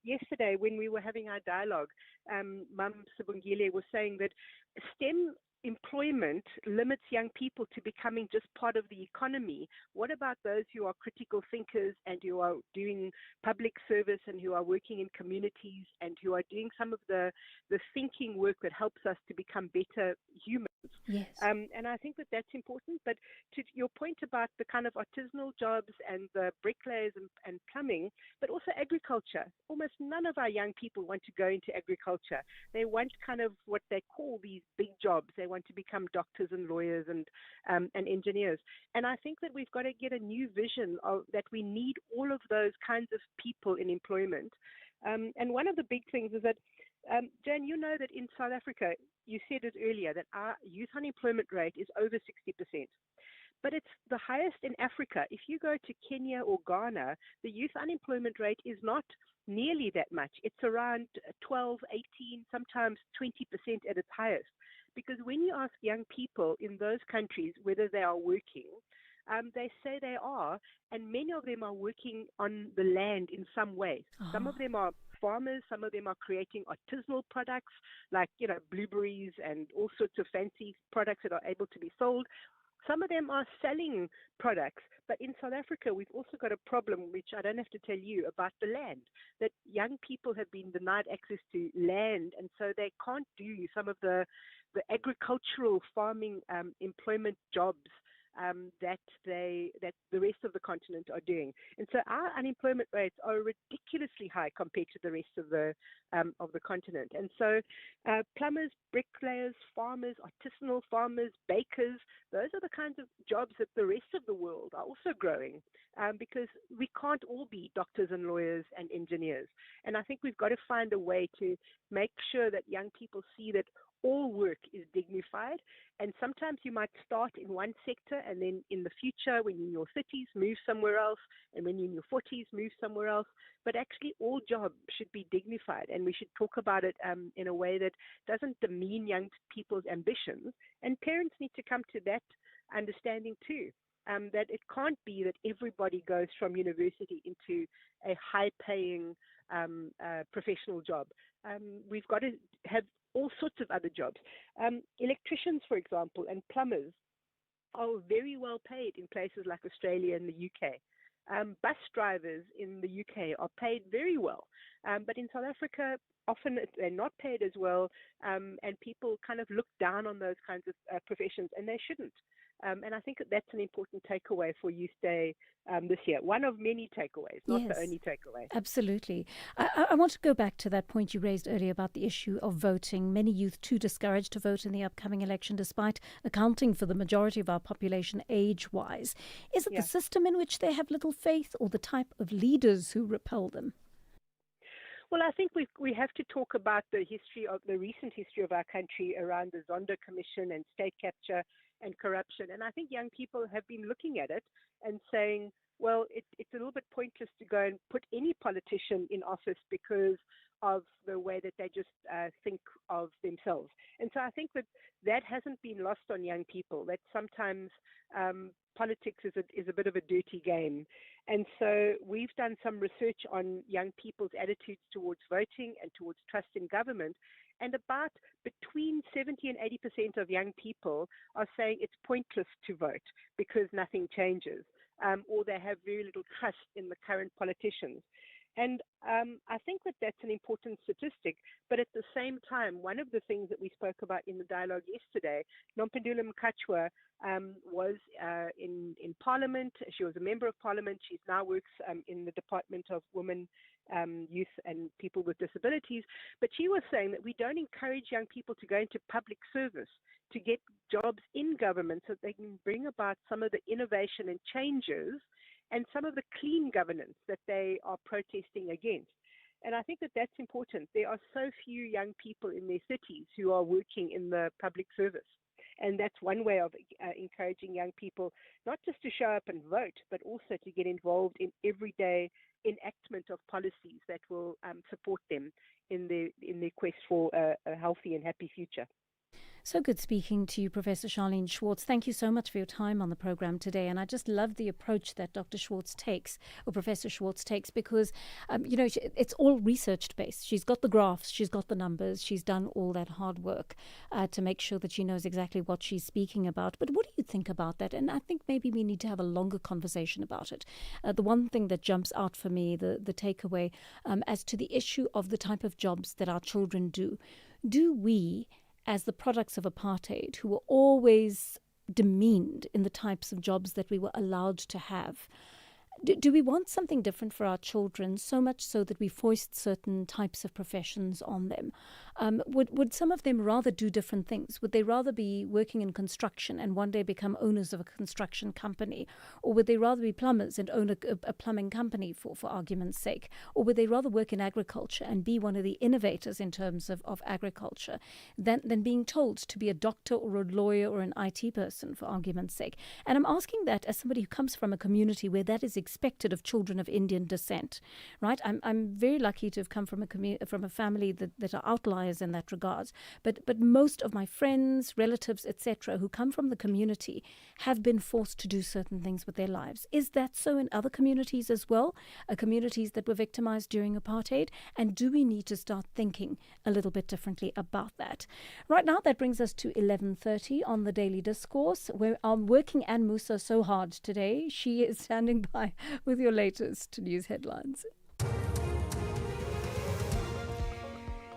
yesterday when we were having our dialogue, Mam Sibongile was saying that STEM employment limits young people to becoming just part of the economy. What about those who are critical thinkers and who are doing public service and who are working in communities and who are doing some of the thinking work that helps us to become better humans? Yes. And I think that that's important. But to your point about the kind of artisanal jobs and the bricklayers and plumbing, but also agriculture, almost none of our young people want to go into agriculture. They want kind of what they call these big jobs. They want to become doctors and lawyers and engineers. And I think that we've got to get a new vision of that we need all of those kinds of people in employment. And one of the big things is that, Jan, you know that in South Africa, you said it earlier, that our youth unemployment rate is over 60%. But it's the highest in Africa. If you go to Kenya or Ghana, the youth unemployment rate is not nearly that much. It's around 12, 18, sometimes 20% at its highest. Because when you ask young people in those countries whether they are working, they say they are, and many of them are working on the land in some way. Some of them are farmers, some of them are creating artisanal products like, blueberries and all sorts of fancy products that are able to be sold. Some of them are selling products, but in South Africa, we've also got a problem, which I don't have to tell you, about the land, that young people have been denied access to land, and so they can't do some of the the agricultural farming employment jobs that the rest of the continent are doing. And so our unemployment rates are ridiculously high compared to the rest of the continent. And so plumbers, bricklayers, farmers, artisanal farmers, bakers, those are the kinds of jobs that the rest of the world are also growing, because we can't all be doctors and lawyers and engineers. And I think we've got to find a way to make sure that young people see that all work is dignified, and sometimes you might start in one sector and then in the future, when you're in your 30s, move somewhere else, and when you're in your 40s, move somewhere else. But actually all jobs should be dignified, and we should talk about it in a way that doesn't demean young people's ambitions, and parents need to come to that understanding too. That it can't be that everybody goes from university into a high-paying professional job. We've got to have all sorts of other jobs. Electricians, for example, and plumbers are very well paid in places like Australia and the UK. Bus drivers in the UK are paid very well. But in South Africa, often they're not paid as well, and people kind of look down on those kinds of professions, and they shouldn't. And I think that's an important takeaway for Youth Day this year. One of many takeaways, not the only takeaway. Absolutely. I want to go back to that point you raised earlier about the issue of voting. Many youth too discouraged to vote in the upcoming election, despite accounting for the majority of our population age-wise. Is it the system in which they have little faith, or the type of leaders who repel them? Well, I think we have to talk about the recent history of our country around the Zondo Commission and state capture and corruption. And I think young people have been looking at it and saying, well, it's a little bit pointless to go and put any politician in office because of the way that they just think of themselves. And so I think that hasn't been lost on young people, that sometimes politics is a bit of a dirty game. And so we've done some research on young people's attitudes towards voting and towards trust in government. And about between 70 and 80% of young people are saying it's pointless to vote because nothing changes, or they have very little trust in the current politicians. And I think that's an important statistic. But at the same time, one of the things that we spoke about in the dialogue yesterday, Nomphendula Mkhatshwa was in Parliament. She was a member of Parliament. She now works in the Department of Women, Youth and People with Disabilities. But she was saying that we don't encourage young people to go into public service, to get jobs in government so that they can bring about some of the innovation and changes and some of the clean governance that they are protesting against. And I think that's important. There are so few young people in their cities who are working in the public service. And that's one way of encouraging young people, not just to show up and vote, but also to get involved in everyday enactment of policies that will support them in their quest for a healthy and happy future. So good speaking to you, Professor Charlene Schwartz. Thank you so much for your time on the program today. And I just love the approach that Dr. Schwartz takes, or Professor Schwartz takes, because, it's all research-based. She's got the graphs, she's got the numbers, she's done all that hard work to make sure that she knows exactly what she's speaking about. But what do you think about that? And I think maybe we need to have a longer conversation about it. The one thing that jumps out for me, the takeaway, as to the issue of the type of jobs that our children do we, as the products of apartheid, who were always demeaned in the types of jobs that we were allowed to have, do we want something different for our children, so much so that we foist certain types of professions on them? Would some of them rather do different things? Would they rather be working in construction and one day become owners of a construction company? Or would they rather be plumbers and own a plumbing company, for argument's sake? Or would they rather work in agriculture and be one of the innovators in terms of agriculture than being told to be a doctor or a lawyer or an IT person, for argument's sake? And I'm asking that as somebody who comes from a community where that is expected of children of Indian descent, right? I'm very lucky to have come from a family that are outliers in that regard. But most of my friends, relatives, etc., who come from the community have been forced to do certain things with their lives. Is that so in other communities as well? Communities that were victimized during apartheid? And do we need to start thinking a little bit differently about that? Right now, that brings us to 11:30 on the Daily Discourse, where I'm working Anne Musa so hard today. She is standing by with your latest news headlines.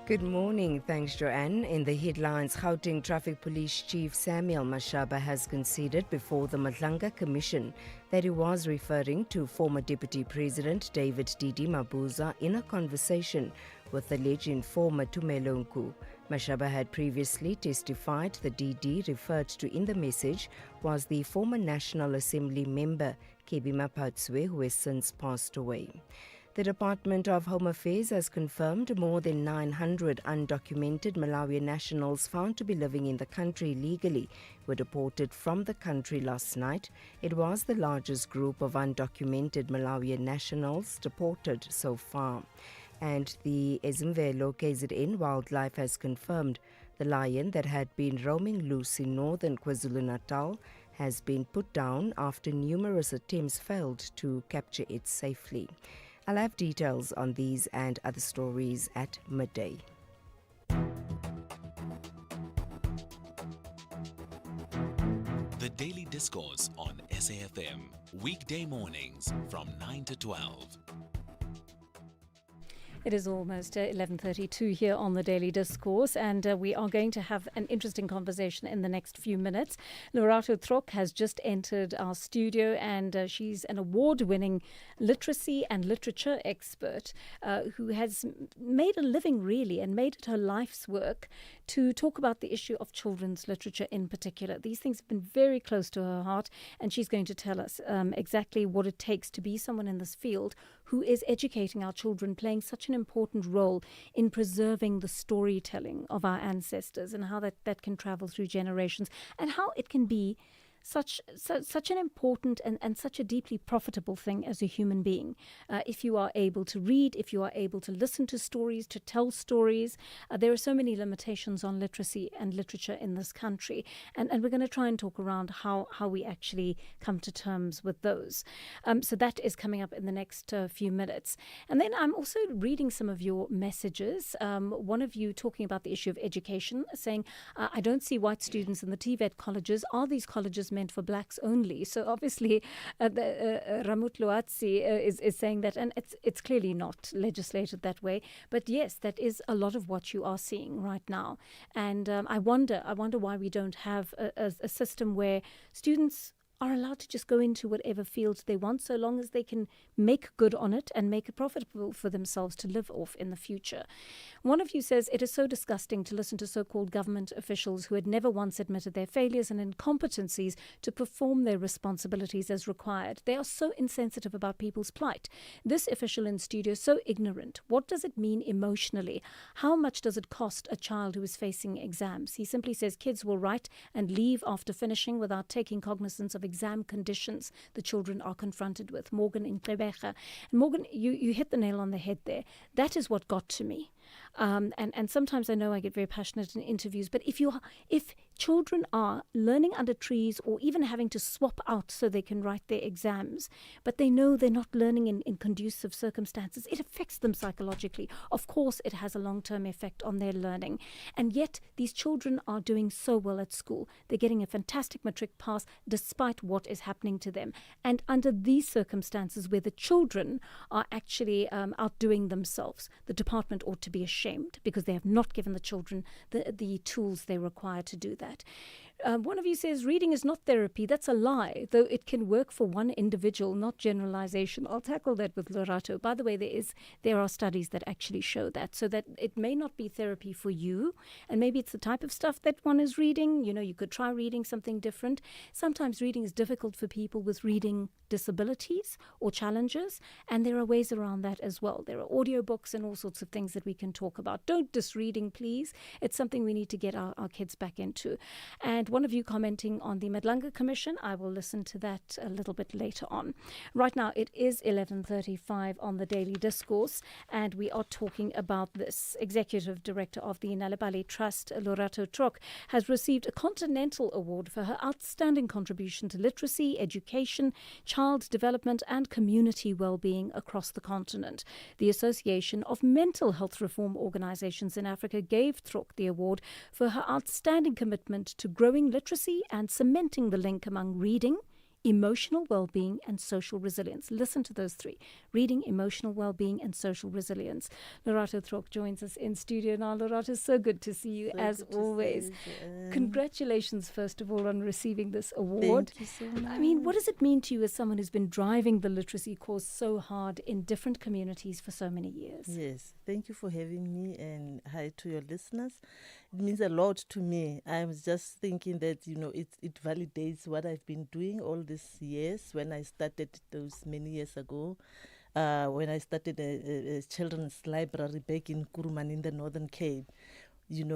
Good morning. Thanks, Joanne. In the headlines, Gauteng Traffic Police Chief Samuel Mashaba has conceded before the Madlanga Commission that he was referring to former Deputy President David Didi Mabuza in a conversation with alleged informer Tumelo Nku. Mashaba had previously testified the Didi referred to in the message was the former National Assembly member Kebi Mapatswe, who has since passed away. The Department of Home Affairs has confirmed more than 900 undocumented Malawian nationals found to be living in the country illegally were deported from the country last night. It was the largest group of undocumented Malawian nationals deported so far. And the Ezimvelo KZN Wildlife has confirmed the lion that had been roaming loose in northern KwaZulu-Natal has been put down after numerous attempts failed to capture it safely. I'll have details on these and other stories at midday. The Daily Discourse on SAFM, weekday mornings from 9 to 12. It is almost 11:32 here on the Daily Discourse, and we are going to have an interesting conversation in the next few minutes. Lorato Trok has just entered our studio, and she's an award-winning literacy and literature expert who has made a living, really, and made it her life's work to talk about the issue of children's literature in particular. These things have been very close to her heart, and she's going to tell us exactly what it takes to be someone in this field who is educating our children, playing such an important role in preserving the storytelling of our ancestors and how that can travel through generations, and how it can be such an important and such a deeply profitable thing as a human being. If you are able to read, if you are able to listen to stories, to tell stories, there are so many limitations on literacy and literature in this country. And we're going to try and talk around how we actually come to terms with those. So that is coming up in the next few minutes. And then I'm also reading some of your messages. One of you talking about the issue of education, saying, I don't see white students in the TVET colleges. Are these colleges meant for blacks only? So obviously Ramut Luatsi is saying that, and it's clearly not legislated that way, but yes, that is a lot of what you are seeing right now. And I wonder why we don't have a system where students are allowed to just go into whatever field they want, so long as they can make good on it and make it profitable for themselves to live off in the future. One of you says, it is so disgusting to listen to so-called government officials who had never once admitted their failures and incompetencies to perform their responsibilities as required. They are so insensitive about people's plight. This official in studio is so ignorant. What does it mean emotionally? How much does it cost a child who is facing exams? He simply says kids will write and leave after finishing without taking cognizance of exam conditions the children are confronted with. Morgan in Klebecha. And Morgan, you hit the nail on the head there. That is what got to me. And sometimes I know I get very passionate in interviews, but if children are learning under trees or even having to swap out so they can write their exams, but they know they're not learning in conducive circumstances, it affects them psychologically. Of course, it has a long-term effect on their learning. And yet, these children are doing so well at school. They're getting a fantastic matric pass despite what is happening to them. And under these circumstances where the children are actually outdoing themselves, the department ought to be ashamed because they have not given the children the tools they require to do that. One of you says reading is not therapy. That's a lie, though it can work for one individual, not generalization. I'll tackle that with Lorato. By the way, there are studies that actually show that, so that it may not be therapy for you, and maybe it's the type of stuff that one is reading. You know, you could try reading something different. Sometimes reading is difficult for people with reading disabilities or challenges, and there are ways around that as well. There are audiobooks and all sorts of things that we can talk about. Don't diss reading, please. It's something we need to get our kids back into. And one of you commenting on the Madlanga Commission, I will listen to that a little bit later on. Right now, it is 11:35 on the Daily Discourse, and we are talking about this. Executive Director of the Nalibali Trust, Lorato Trok, has received a Continental Award for her outstanding contribution to literacy, education, child development, and community well-being across the continent. The Association of Mental Health Reform Organizations in Africa gave Trok the award for her outstanding commitment to growing literacy and cementing the link among reading, emotional well-being, and social resilience. Listen to those three: reading, emotional well-being, and social resilience. Lorato Throk joins us in studio now. Lorato, so good to see you as always. Congratulations, first of all, on receiving this award. Thank you so much. I mean, what does it mean to you as someone who's been driving the literacy cause so hard in different communities for so many years? Yes, thank you for having me, and hi to your listeners. It means a lot to me. I was just thinking that, it validates what I've been doing all these years when I started those many years ago. When I started a children's library back in Kuruman in the Northern Cape.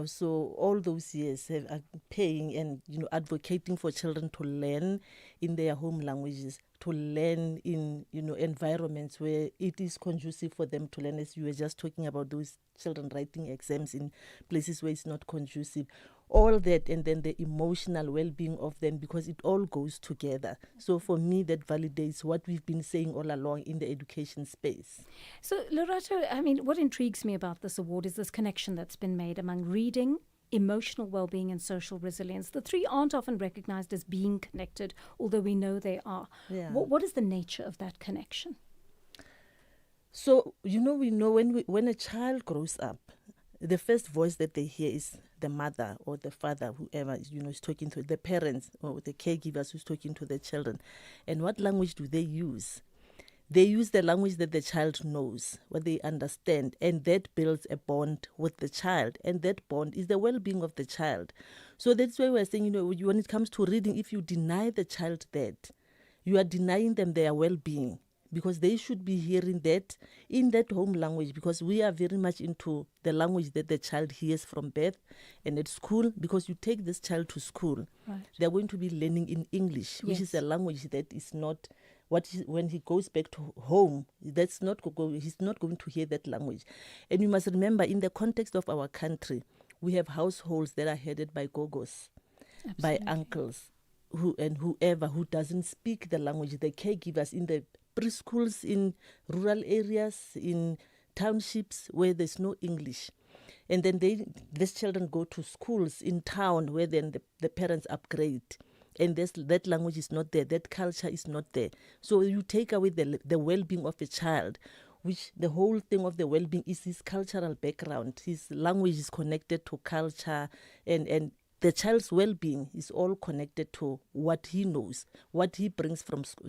So all those years I'm paying and, advocating for children to learn in their home languages, to learn in, environments where it is conducive for them to learn, as you were just talking about those children writing exams in places where it's not conducive. All that, and then the emotional well-being of them, because it all goes together. So for me, that validates what we've been saying all along in the education space. So, Lorato, I mean, what intrigues me about this award is this connection that's been made among reading, emotional well-being, and social resilience. The three aren't often recognized as being connected, although we know they are. Yeah. What is the nature of that connection? So, we know when a child grows up, the first voice that they hear is the mother or the father, whoever is talking to the parents or the caregivers who's talking to the children. And what language do they use? They use the language that the child knows, what they understand, and that builds a bond with the child. And that bond is the well-being of the child. So that's why we're saying, when it comes to reading, if you deny the child that, you are denying them their well-being, because they should be hearing that in that home language, because we are very much into the language that the child hears from birth and at school. Because you take this child to school, right, they're going to be learning in English, which is a language that is not when he goes back to home, he's not going to hear that language. And you must remember, in the context of our country, we have households that are headed by gogos, by uncles, whoever who doesn't speak the language, the caregivers in the preschools in rural areas, in townships where there's no English. And then these children go to schools in town where then the parents upgrade. And that language is not there, that culture is not there. So you take away the well-being of a child, which the whole thing of the well-being is his cultural background. His language is connected to culture, and the child's well-being is all connected to what he knows, what he brings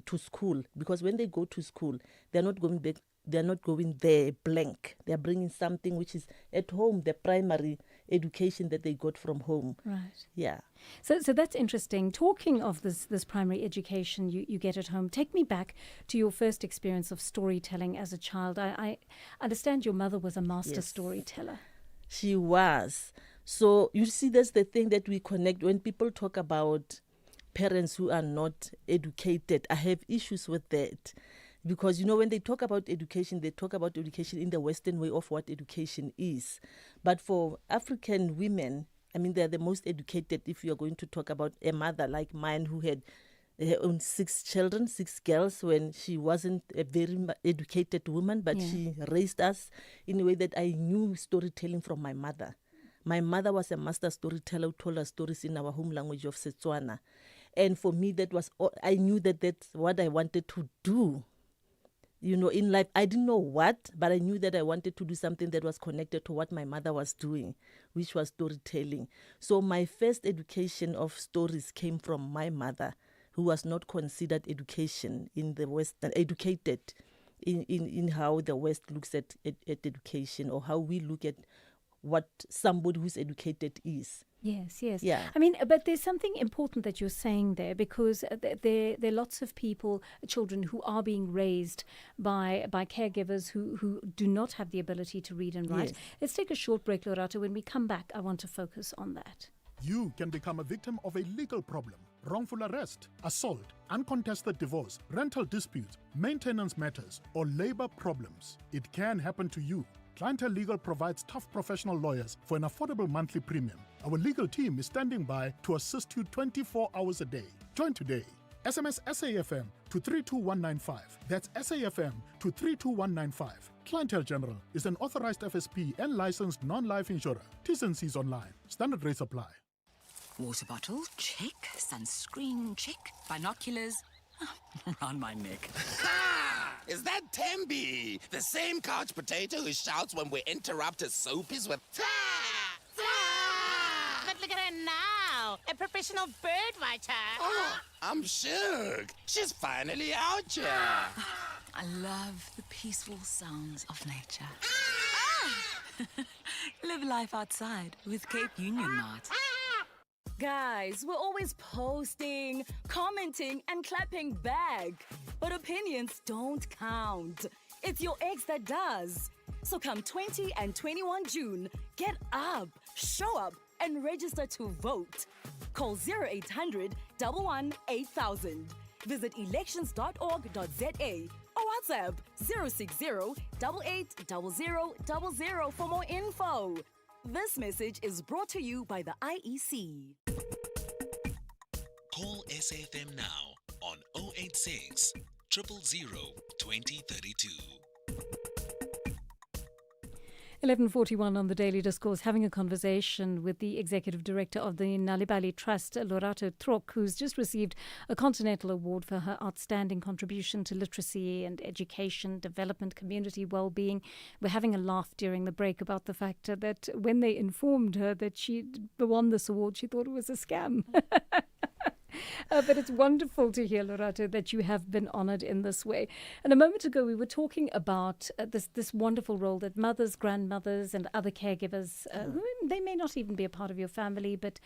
to school. Because when they go to school, they're not going back, they're not going there blank. They're bringing something which is at home, the primary education that they got from home. Right. Yeah. So that's interesting. Talking of this primary education you get at home, take me back to your first experience of storytelling as a child. I understand your mother was a master storyteller. She was. So you see, that's the thing that we connect when people talk about parents who are not educated. I have issues with that. Because, when they talk about education, they talk about education in the Western way of what education is. But for African women, they're the most educated. If you're going to talk about a mother like mine who had her own 6 children, 6 girls, when she wasn't a very educated woman, but she raised us in a way that I knew storytelling from my mother. My mother was a master storyteller who told us stories in our home language of Setswana. And for me, I knew that that's what I wanted to do. In life, I didn't know what, but I knew that I wanted to do something that was connected to what my mother was doing, which was storytelling. So my first education of stories came from my mother, who was not considered educated in how the West looks at education, or how we look at what somebody who's educated is. Yes. Yeah. But there's something important that you're saying there, because there are lots of people, children who are being raised by caregivers who do not have the ability to read and write. Yes. Let's take a short break, Lorato. When we come back, I want to focus on that. You can become a victim of a legal problem: wrongful arrest, assault, uncontested divorce, rental disputes, maintenance matters, or labor problems. It can happen to you. Clientele Legal provides tough professional lawyers for an affordable monthly premium. Our legal team is standing by to assist you 24 hours a day. Join today. SMS SAFM to 32195. That's SAFM to 32195. Clientele General is an authorized FSP and licensed non-life insurer. T&Cs online. Standard rates apply. Water bottle, check. Sunscreen, check. Binoculars, Around my neck. Is that Tembi? The same couch potato who shouts when we interrupt his soapies with But look at her now, a professional bird watcher. Oh, I'm shook. She's finally out here. I love the peaceful sounds of nature. Live life outside with Cape Union Mart. Guys, we're always posting, commenting, and clapping back. But opinions don't count. It's your ex that does. So come 20 and 21 June, get up, show up, and register to vote. Call 0800 11 8000. Visit elections.org.za or WhatsApp 060 880000 for more info. This message is brought to you by the IEC. Call SAFM now on 086 000 2032. 11:41 on the Daily Discourse, having a conversation with the Executive Director of the Nalibali Trust, Lorato Trok, who's just received a Continental Award for her outstanding contribution to literacy and education, development, community well-being. We're having a laugh during the break about the fact that when they informed her that she'd won this award, she thought it was a scam. But it's wonderful to hear, Lorato, that you have been honoured in this way. And a moment ago, we were talking about this wonderful role that mothers, grandmothers, and other caregivers, they may not even be a part of your family, but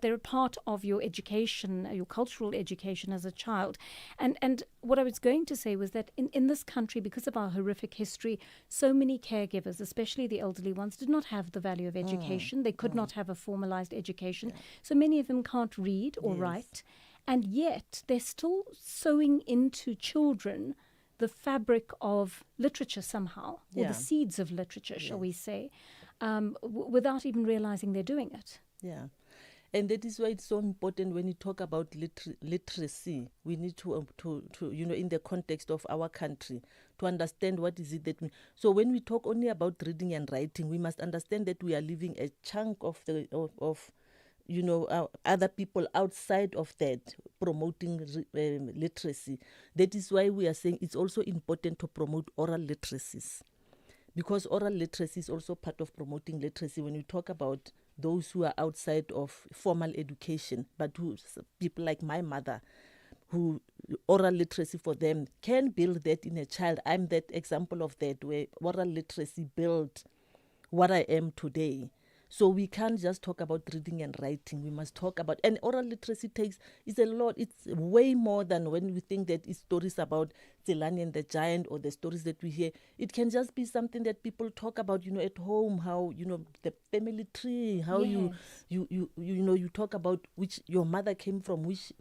they're a part of your education, your cultural education as a child. And what I was going to say was that in this country, because of our horrific history, so many caregivers, especially the elderly ones, did not have the value of education. They could not have a formalized education. Yeah. So many of them can't read or write. And yet they're still sewing into children the fabric of literature somehow, or the seeds of literature, shall we say, without even realizing they're doing it. Yeah. And that is why it's so important when you talk about literacy. We need to in the context of our country, to understand what is it that we... So when we talk only about reading and writing, we must understand that we are leaving a chunk of other people outside of that promoting literacy. That is why we are saying it's also important to promote oral literacies, because oral literacy is also part of promoting literacy. When you talk about those who are outside of formal education, but who people like my mother, who oral literacy for them can build that in a child. I'm that example of that, where oral literacy built what I am today. So we can't just talk about reading and writing. We must talk about, and oral literacy is a lot. It's way more than when we think that it's stories about Tselane and the giant, or the stories that we hear. It can just be something that people talk about, at home, how, the family tree, how you talk about which your mother came from, which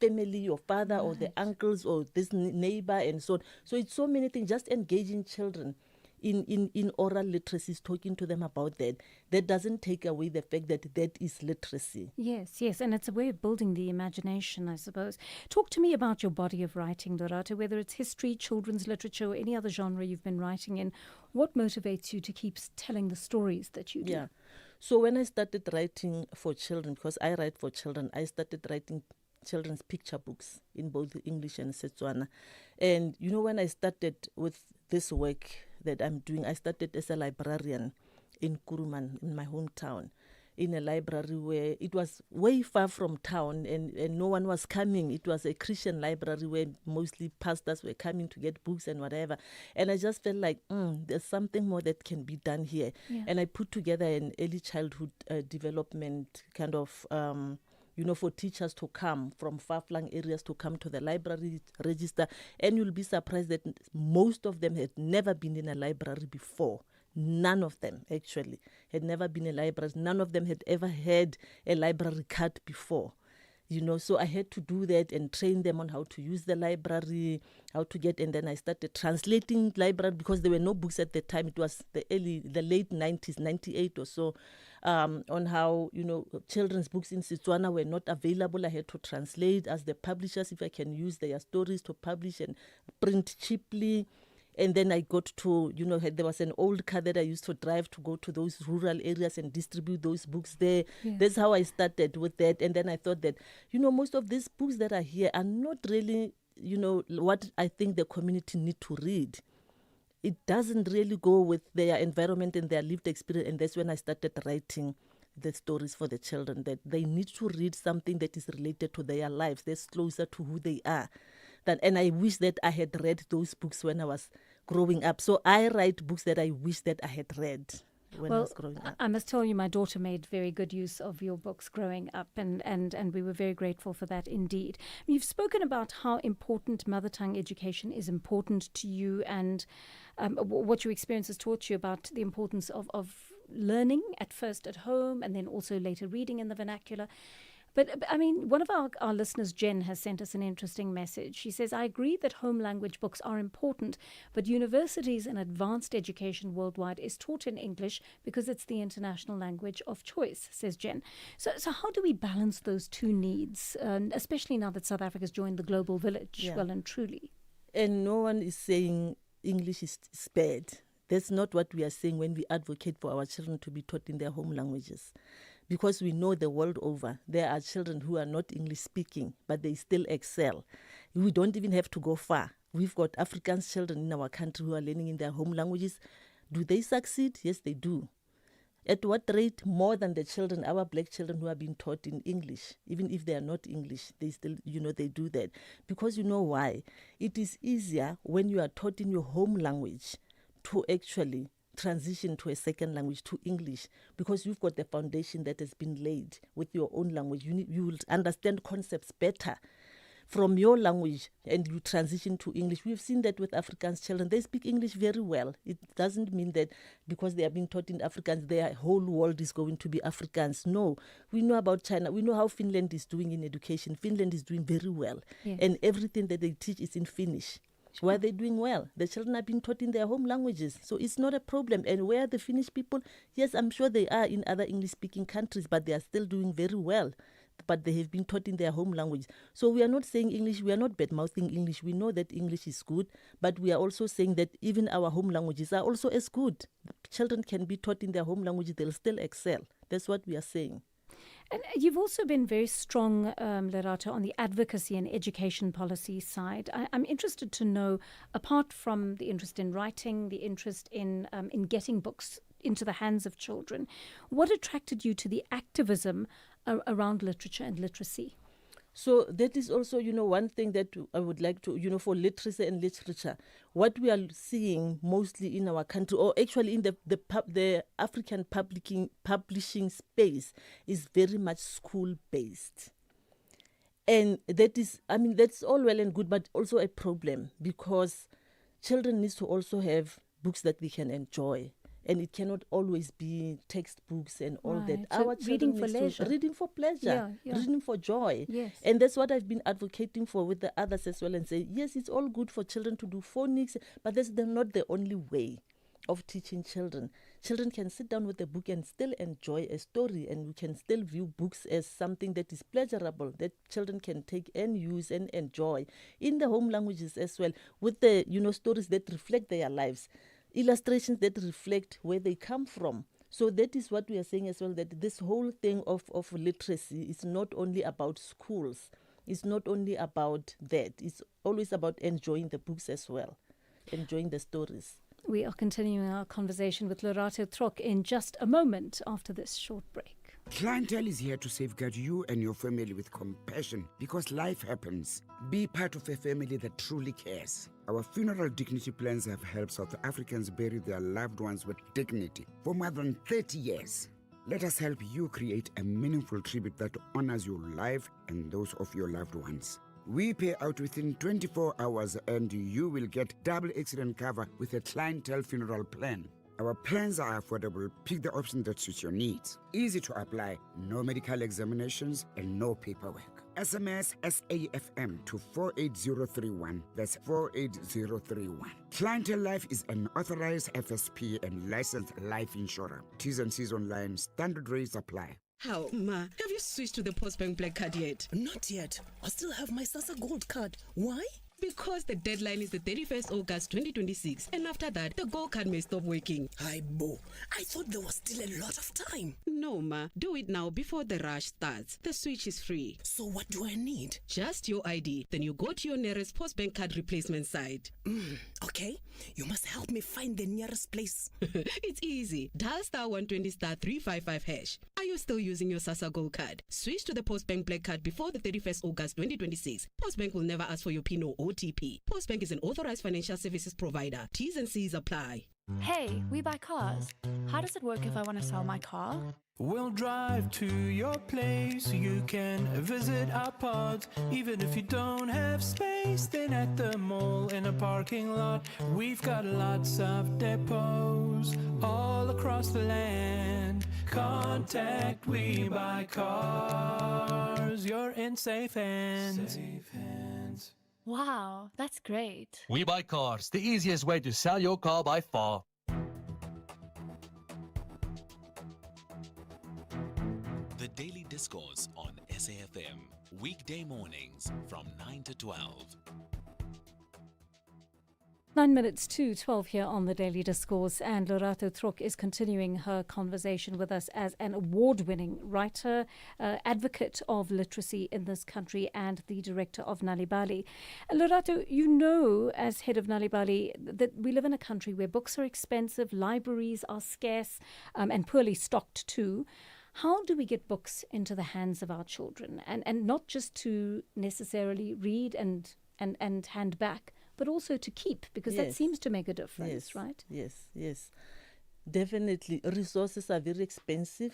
family, your father, or the uncles, or this neighbor, and so on. So it's so many things. Just engaging children in oral literacy, talking to them about that doesn't take away the fact that is literacy. Yes, and it's a way of building the imagination, I suppose. Talk to me about your body of writing, Lorato, whether it's history, children's literature, or any other genre you've been writing in. What motivates you to keep telling the stories that you do? Yeah. So when I started writing for children, because I write for children, I started writing children's picture books in both English and Setswana. And when I started with this work that I'm doing, I started as a librarian in Kuruman, in my hometown, in a library where it was way far from town, and no one was coming. It was a Christian library where mostly pastors were coming to get books and whatever. And I just felt like, there's something more that can be done here. Yeah. And I put together an early childhood development kind of for teachers to come from far-flung areas to come to the library, register. And you'll be surprised that most of them had never been in a library before. None of them, actually, had never been in a library. None of them had ever had a library card before. So I had to do that and train them on how to use the library, how to get, and then I started translating library, because there were no books at the time. It was the late 90s, 98 or so, on how, children's books in Setswana were not available. I had to translate, ask the publishers if I can use their stories to publish and print cheaply. And then I got to, there was an old car that I used to drive to go to those rural areas and distribute those books there. Yes. That's how I started with that. And then I thought that, most of these books that are here are not really what I think the community need to read. It doesn't really go with their environment and their lived experience, and that's when I started writing the stories for the children, that they need to read something that is related to their lives, that's closer to who they are. And I wish that I had read those books when I was growing up. So I write books that I wish that I had read when I was growing up. I must tell you, my daughter made very good use of your books growing up, and we were very grateful for that indeed. You've spoken about how important mother tongue education is important to you, and what your experience has taught you about the importance of learning at first at home and then also later reading in the vernacular. But I mean, one of our listeners, Jen, has sent us an interesting message. She says, I agree that home language books are important, but universities and advanced education worldwide is taught in English because it's the international language of choice, says Jen. So how do we balance those two needs, especially now that South Africa's joined the global village, well and truly? And no one is saying English is bad. That's not what we are saying when we advocate for our children to be taught in their home languages. Because we know the world over, there are children who are not English speaking, but they still excel. We don't even have to go far. We've got African children in our country who are learning in their home languages. Do they succeed? Yes, they do. At what rate? More than the children, our black children who are being taught in English. Even if they are not English, they still, they do that. Because you know why? It is easier when you are taught in your home language to actually transition to a second language, to English, because you've got the foundation that has been laid with your own language. You will understand concepts better from your language and you transition to English. We've seen that with Afrikaans children. They speak English very well. It doesn't mean that because they are being taught in Afrikaans, their whole world is going to be Afrikaans. No. We know about China. We know how Finland is doing in education. Finland is doing very well. Yes. And everything that they teach is in Finnish. Why are they doing well? The children are being taught in their home languages. So it's not a problem. And where are the Finnish people? Yes, I'm sure they are in other English-speaking countries, but they are still doing very well. But they have been taught in their home language. So we are not saying English, we are not bad-mouthing English. We know that English is good, but we are also saying that even our home languages are also as good. Children can be taught in their home language, they'll still excel. That's what we are saying. And you've also been very strong, Lerato, on the advocacy and education policy side. I'm interested to know, apart from the interest in writing, the interest in getting books into the hands of children, what attracted you to the activism around literature and literacy? So that is also, one thing that I would like to, for literacy and literature, what we are seeing mostly in our country, or actually in the African publishing space, is very much school-based. And that is, that's all well and good, but also a problem, because children need to also have books that they can enjoy. And it cannot always be textbooks and all that. So Our reading for leisure. Reading for pleasure, reading for joy. Yes. And that's what I've been advocating for with the others as well, and say, yes, it's all good for children to do phonics, but that's not the only way of teaching children. Children can sit down with a book and still enjoy a story, and we can still view books as something that is pleasurable, that children can take and use and enjoy in the home languages as well, with the stories that reflect their lives. Illustrations that reflect where they come from. So that is what we are saying as well, that this whole thing of literacy is not only about schools. It's not only about that. It's always about enjoying the books as well, enjoying the stories. We are continuing our conversation with Lerato Trok in just a moment after this short break. Clientele is here to safeguard you and your family with compassion, because life happens. Be part of a family that truly cares. Our funeral dignity plans have helped South Africans bury their loved ones with dignity for more than 30 years. Let us help you create a meaningful tribute that honors your life and those of your loved ones. We pay out within 24 hours and you will get double accident cover with a clientele funeral plan. Our plans are affordable. Pick the option that suits your needs. Easy to apply, no medical examinations and no paperwork. SMS SAFM to 48031. That's 48031. Clientele Life is an authorized FSP and licensed life insurer. T's and C's online. Standard rates apply. How, Ma? Have you switched to the Postbank Black Card yet? Not yet. I still have my SASSA Gold card. Why? because the deadline is the 31st August 2026, and after that, the Go card may stop working. Hi, Bo. I thought there was still a lot of time. No, ma. Do it now before the rush starts. The switch is free. So what do I need? Just your ID. Then you go to your nearest Postbank card replacement site. Okay. You must help me find the nearest place. It's easy. Dial *120 *355 hash. Are you still using your SASSA Gold card? Switch to the Postbank Black card before the 31st August 2026. Postbank will never ask for your PIN or OTP. Postbank is an authorized financial services provider. T's and C's apply. Hey, we buy cars. How does it work if I want to sell my car? We'll drive to your place. You can visit our pods. Even if you don't have space, then at the mall in a parking lot, we've got lots of depots all across the land. Contact We Buy Cars. You're in safe hands. Safe hands. Wow, that's great. We Buy Cars, the easiest way to sell your car by far. The Daily Discourse on SAFM, weekday mornings from 9 to 12. 9 minutes to 12 here on the Daily Discourse, and Lorato Trok is continuing her conversation with us as an award-winning writer, advocate of literacy in this country, and the director of Nalibali. Lorato, you know, as head of Nalibali, that we live in a country where books are expensive, libraries are scarce, and poorly stocked too. How do we get books into the hands of our children, and not just to necessarily read and hand back, but also to keep, because that seems to make a difference, right? Yes. Definitely. Resources are very expensive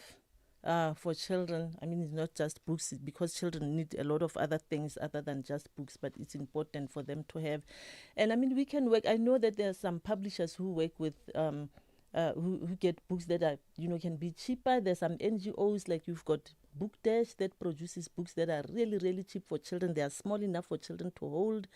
for children. I mean, it's not just books, because children need a lot of other things other than just books, but it's important for them to have. And I mean, we can work. I know that there are some publishers who work with who get books that are, can be cheaper. There's some NGOs, like you've got Book Dash, that produces books that are really, really cheap for children. They are small enough for children to hold,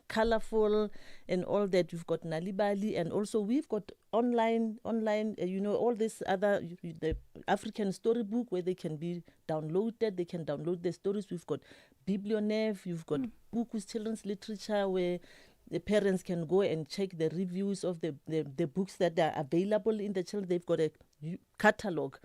colorful, and all that. You've got Nalibali, and also we've got online, all this other, the African storybook, where they can be downloaded. They can download the stories. We've got Biblionev. You've got Buku's Children's Literature, where the parents can go and check the reviews of the books that are available in the children. They've got a catalog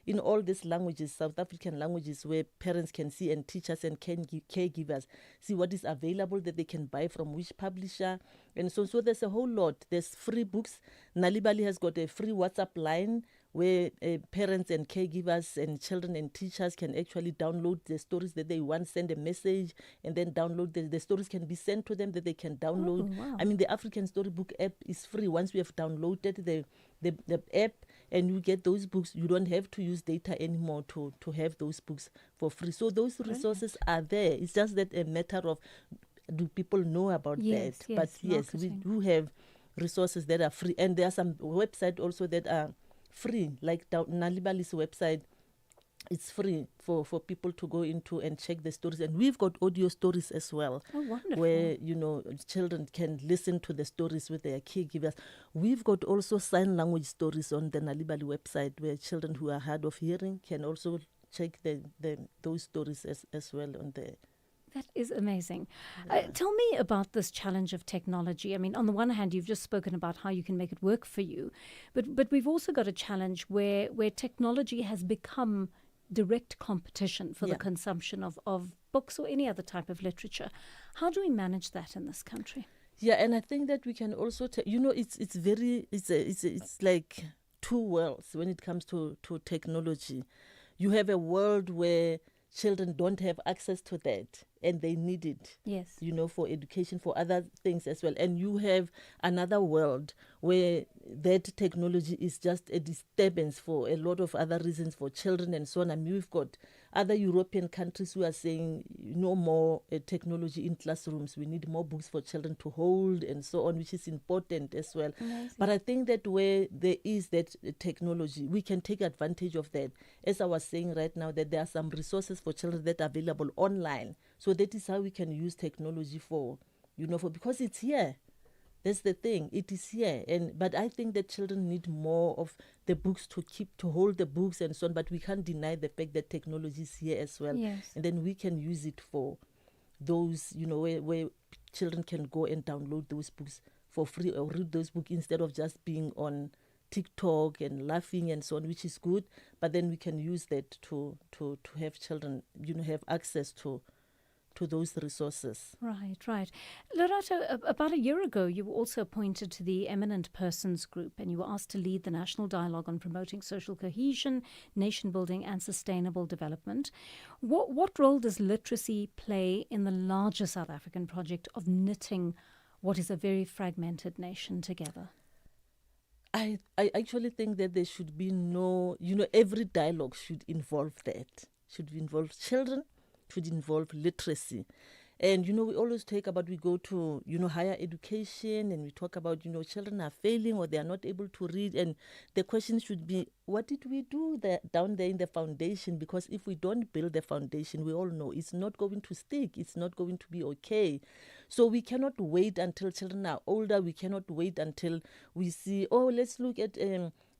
in all these languages, South African languages, where parents can see, and teachers and caregivers see what is available that they can buy from which publisher. And so there's a whole lot. There's free books. Nalibali has got a free WhatsApp line where parents and caregivers and children and teachers can actually download the stories that they want, send a message, and then download the stories can be sent to them that they can download. Oh, wow. I mean, the African Storybook app is free. Once we have downloaded the app and you get those books, you don't have to use data anymore to have those books for free. So those resources are there. It's just that a matter of, do people know about that? But yes, we do have resources that are free. And there are some websites also that are free, like Nalibali's website. It's free for people to go into and check the stories. And we've got audio stories as well. Oh, wonderful. Where, children can listen to the stories with their caregivers. We've got also sign language stories on the Nalibali website, where children who are hard of hearing can also check those stories as well on there. That is amazing. Tell me about this challenge of technology. I mean, on the one hand, you've just spoken about how you can make it work for you, but we've also got a challenge where technology has become direct competition for the consumption of books or any other type of literature. How do we manage that in this country? Yeah, and I think that we can also, it's like two worlds when it comes to technology. You have a world where children don't have access to that, and they need it, for education, for other things as well. And you have another world where that technology is just a disturbance for a lot of other reasons for children and so on. I mean, we've got other European countries who are saying no more technology in classrooms. We need more books for children to hold and so on, which is important as well. Amazing. But I think that where there is that technology, we can take advantage of that. As I was saying right now, that there are some resources for children that are available online. So that is how we can use technology because it's here. That's the thing. It is here. But I think that children need more of the books to hold the books and so on. But we can't deny the fact that technology is here as well. Yes. And then we can use it for those, where children can go and download those books for free or read those books instead of just being on TikTok and laughing and so on, which is good. But then we can use that to have children, have access to those resources. Right. Lerato, about a year ago, you were also appointed to the Eminent Persons Group, and you were asked to lead the national dialogue on promoting social cohesion, nation building, and sustainable development. What role does literacy play in the larger South African project of knitting what is a very fragmented nation together? I actually think that there should be every dialogue should involve that, should involve children, should involve literacy. And, we always talk about, we go to, higher education and we talk about, children are failing or they are not able to read. And the question should be, what did we do down there in the foundation? Because if we don't build the foundation, we all know it's not going to stick. It's not going to be okay. So we cannot wait until children are older. We cannot wait until we see, let's look at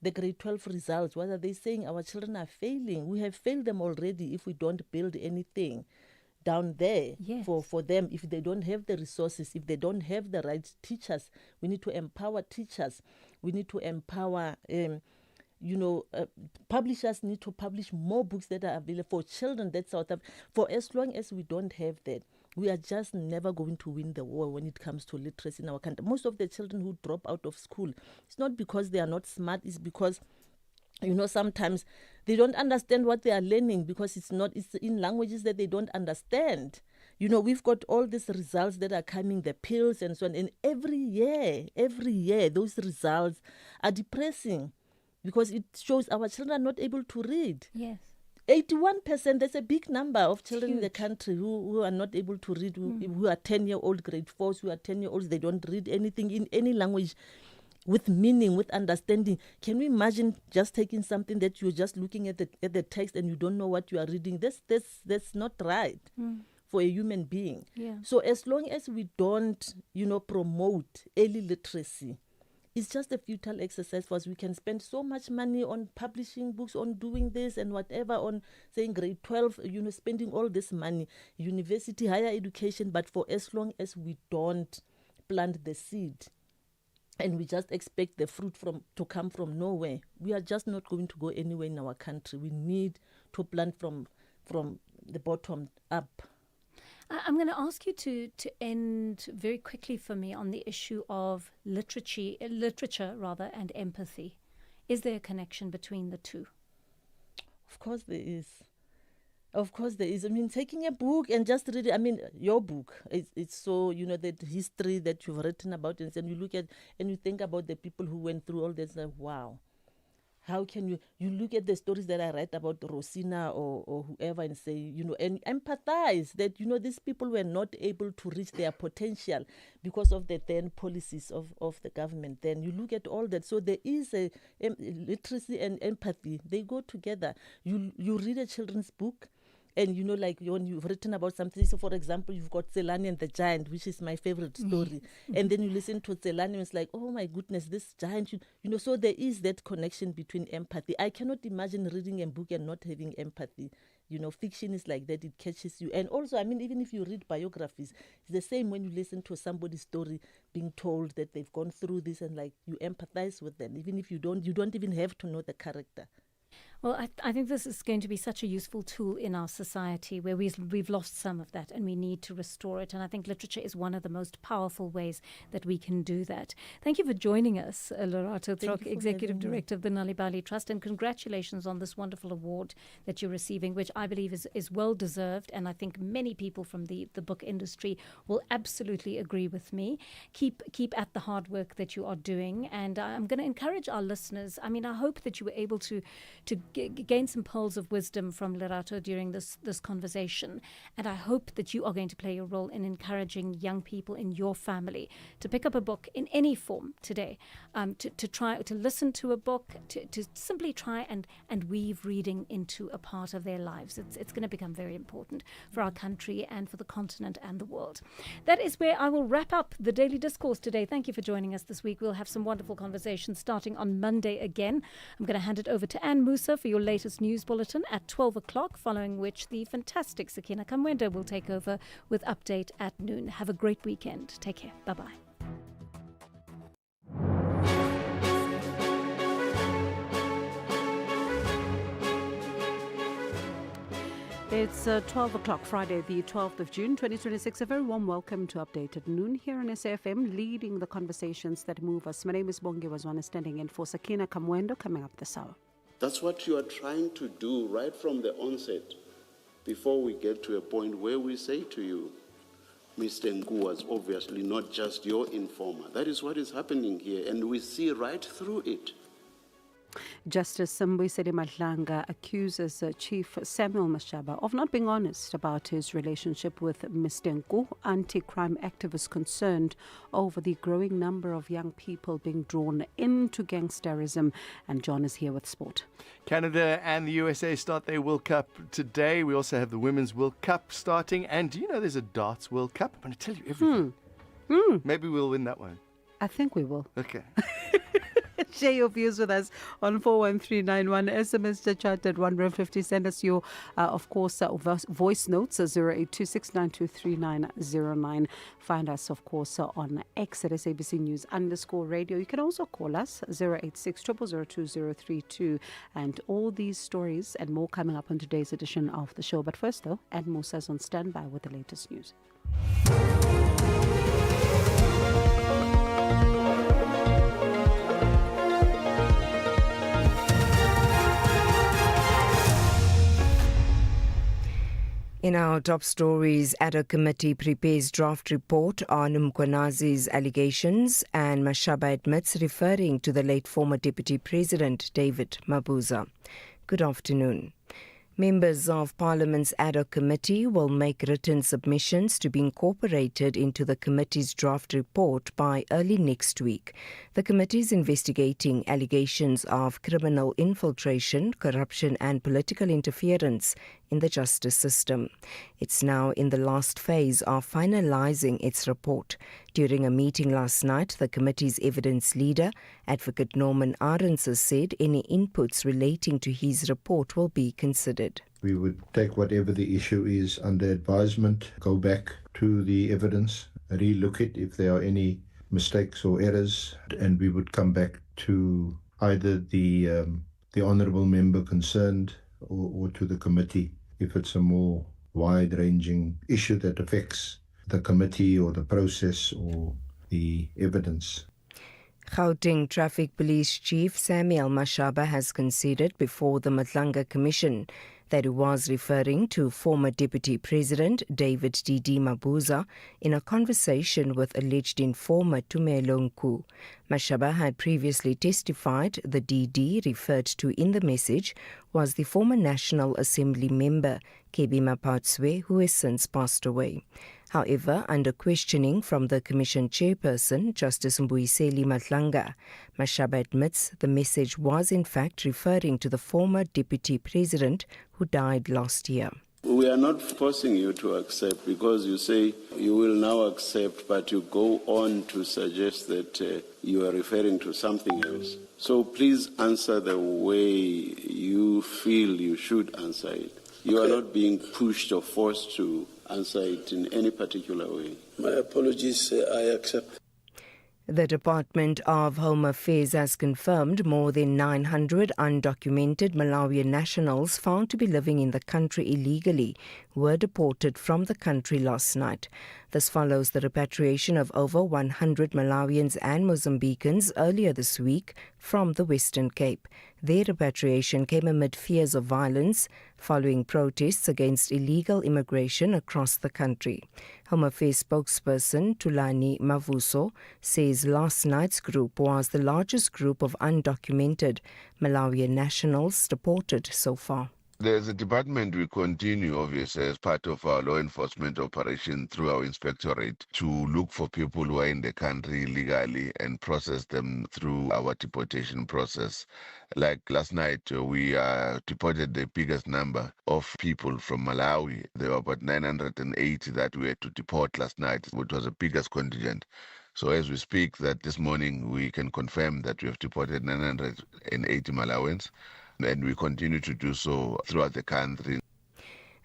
the grade 12 results. What are they saying? Our children are failing. We have failed them already if we don't build anything down there for them. If they don't have the resources, if they don't have the right teachers, we need to empower teachers. We need to empower, publishers need to publish more books that are available for children. That's out of, for as long as we don't have that, we are just never going to win the war when it comes to literacy in our country. Most of the children who drop out of school, it's not because they are not smart, it's because sometimes they don't understand what they are learning because it's in languages that they don't understand. We've got all these results that are coming, the pills and so on. And every year, those results are depressing because it shows our children are not able to read. Yes. 81%, that's a big number of children in the country who are not able to read, who are 10-year-old grade 4s, who are 10-year-olds, they don't read anything in any language with meaning, with understanding. Can we imagine just taking something that you're just looking at the text and you don't know what you are reading? That's not right for a human being. Yeah. So as long as we don't, promote early literacy, it's just a futile exercise for us. We can spend so much money on publishing books, on doing this and whatever, on saying grade 12, spending all this money, university, higher education, but for as long as we don't plant the seed, and we just expect the fruit to come from nowhere, we are just not going to go anywhere in our country. We need to plant from the bottom up. I'm going to ask you to end very quickly for me on the issue of literature and empathy. Is there a connection between the two? Of course there is. I mean, taking a book and just read it. Your book, it's so, the history that you've written about, and you look at and you think about the people who went through all this, like, wow. How can you look at the stories that I write about Rosina or whoever and say, and empathize that, these people were not able to reach their potential because of the then policies of the government. Then you look at all that. So there is a literacy and empathy. They go together. You read a children's book, and like when you've written about something, so for example, you've got Tselane and the Giant, which is my favorite story. And then you listen to Tselane and it's like, oh my goodness, this giant, so there is that connection between empathy. I cannot imagine reading a book and not having empathy. Fiction is like that, it catches you. And also, even if you read biographies, it's the same when you listen to somebody's story being told that they've gone through this, and like you empathize with them, even if you don't even have to know the character. Well, I think this is going to be such a useful tool in our society where we've lost some of that and we need to restore it. And I think literature is one of the most powerful ways that we can do that. Thank you for joining us, Lerato Trok, Executive Director of the Nalibali Trust, and congratulations on this wonderful award that you're receiving, which I believe is well deserved. And I think many people from the book industry will absolutely agree with me. Keep at the hard work that you are doing. And I'm going to encourage our listeners. I hope that you were able to gain some pearls of wisdom from Lerato during this conversation, and I hope that you are going to play a role in encouraging young people in your family to pick up a book in any form today, to try to listen to a book, to simply try and weave reading into a part of their lives. It's going to become very important for our country and for the continent and the world. That is where I will wrap up the Daily Discourse today. Thank you for joining us this week. We'll have some wonderful conversations starting on Monday again. I'm going to hand it over to Anne Musa for your latest news bulletin at 12 o'clock, following which the fantastic Sakina Kamwenda will take over with Update at noon. Have a great weekend. Take care. Bye-bye. It's 12 o'clock, Friday, the 12th of June, 2026. A very warm welcome to Update at Noon here on SAfm, leading the conversations that move us. My name is Bongi Wazwana, standing in for Sakina Kamwendo, coming up this hour. That's what you are trying to do right from the onset, before we get to a point where we say to you, Mr. Nku was obviously not just your informer. That is what is happening here, and we see right through it. Justice Sembuyiseni Madlanga accuses Chief Samuel Mashaba of not being honest about his relationship with Mr. Nku, anti-crime activists concerned over the growing number of young people being drawn into gangsterism. And John is here with sport. Canada and the USA start their World Cup today. We also have the Women's World Cup starting. And do you know there's a darts World Cup? I'm going to tell you everything. Maybe we'll win that one. I think we will. Okay. Share your views with us on 41391. SMS to chat at 150. Send us your, of course, voice notes, 0826923909. Find us, of course, on X at SABC News _radio. You can also call us 086 0002032. And all these stories and more coming up on today's edition of the show. But first, though, Ed Musa's on standby with the latest news. In our top stories, ad hoc committee prepares draft report on Mkhonazi's allegations, and Mashaba admits referring to the late former Deputy President David Mabuza. Good afternoon. Members of Parliament's ad hoc committee will make written submissions to be incorporated into the committee's draft report by early next week. The committee is investigating allegations of criminal infiltration, corruption and political interference in the justice system. It's now in the last phase of finalizing its report. During a meeting last night, the committee's evidence leader, Advocate Norman Arendse, said any inputs relating to his report will be considered. We would take whatever the issue is under advisement, go back to the evidence, re-look it if there are any mistakes or errors, and we would come back to either the honourable member concerned or to the committee if it's a more wide-ranging issue that affects the committee or the process or the evidence. Gauteng Traffic Police Chief Samuel Mashaba has conceded before the Madlanga Commission that he was referring to former Deputy President David D.D. Mabuza in a conversation with alleged informer Tumelo Nku. Mashaba had previously testified the D.D. referred to in the message was the former National Assembly member Kebi Mapatswe, who has since passed away. However, under questioning from the Commission chairperson, Justice Mbuyiseli Madlanga, Mashaba admits the message was in fact referring to the former Deputy President who died last year. We are not forcing you to accept because you say you will now accept, but you go on to suggest that you are referring to something else. So please answer the way you feel you should answer it. You are not being pushed or forced to answer it in any particular way. My apologies, I accept. The Department of Home Affairs has confirmed more than 900 undocumented Malawian nationals found to be living in the country illegally were deported from the country last night. This follows the repatriation of over 100 Malawians and Mozambicans earlier this week from the Western Cape. Their repatriation came amid fears of violence following protests against illegal immigration across the country. Home Affairs spokesperson Tulani Mavuso says last night's group was the largest group of undocumented Malawian nationals deported so far. There's a department we continue, obviously, as part of our law enforcement operation through our inspectorate to look for people who are in the country illegally and process them through our deportation process. Like last night, we deported the biggest number of people from Malawi. There were about 980 that we had to deport last night, which was the biggest contingent. So as we speak, that this morning we can confirm that we have deported 980 Malawians. and we continue to do so throughout the country.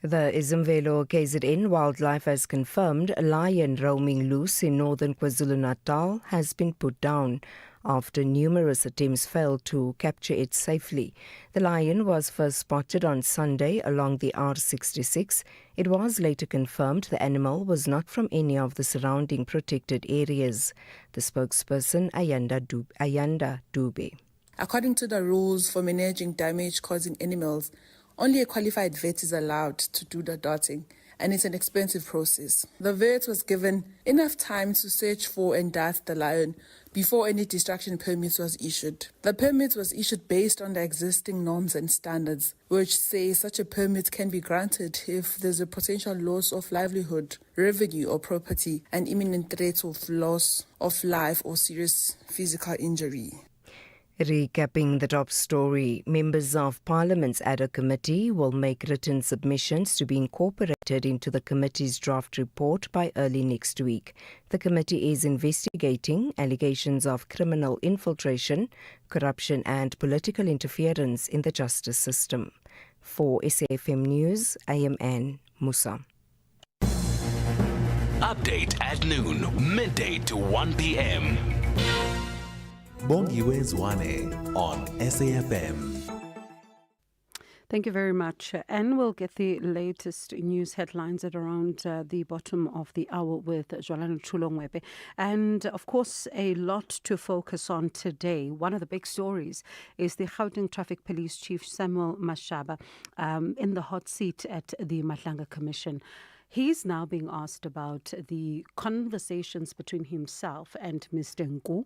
The Izimvelo KZN Wildlife has confirmed a lion roaming loose in northern KwaZulu-Natal has been put down after numerous attempts failed to capture it safely. The lion was first spotted on Sunday along the R66. It was later confirmed the animal was not from any of the surrounding protected areas. The spokesperson, Ayanda Dube. According to the rules for managing damage-causing animals, only a qualified vet is allowed to do the darting, and it's an expensive process. The vet was given enough time to search for and dart the lion before any destruction permit was issued. The permit was issued based on the existing norms and standards, which say such a permit can be granted if there's a potential loss of livelihood, revenue or property, and imminent threat of loss of life or serious physical injury. Recapping the top story, members of Parliament's ad hoc committee will make written submissions to be incorporated into the committee's draft report by early next week. The committee is investigating allegations of criminal infiltration, corruption and political interference in the justice system. For SAFM News, I am Anne Musa. Update at noon, midday to 1 p.m. Bongiwe Zwane on SAFM. Thank you very much. And we'll get the latest news headlines at around the bottom of the hour with Jolana Chulongwebe. And of course, a lot to focus on today. One of the big stories is the Gauteng Traffic Police Chief Samuel Mashaba in the hot seat at the Matlanga Commission. He's now being asked about the conversations between himself and Mr. Nku,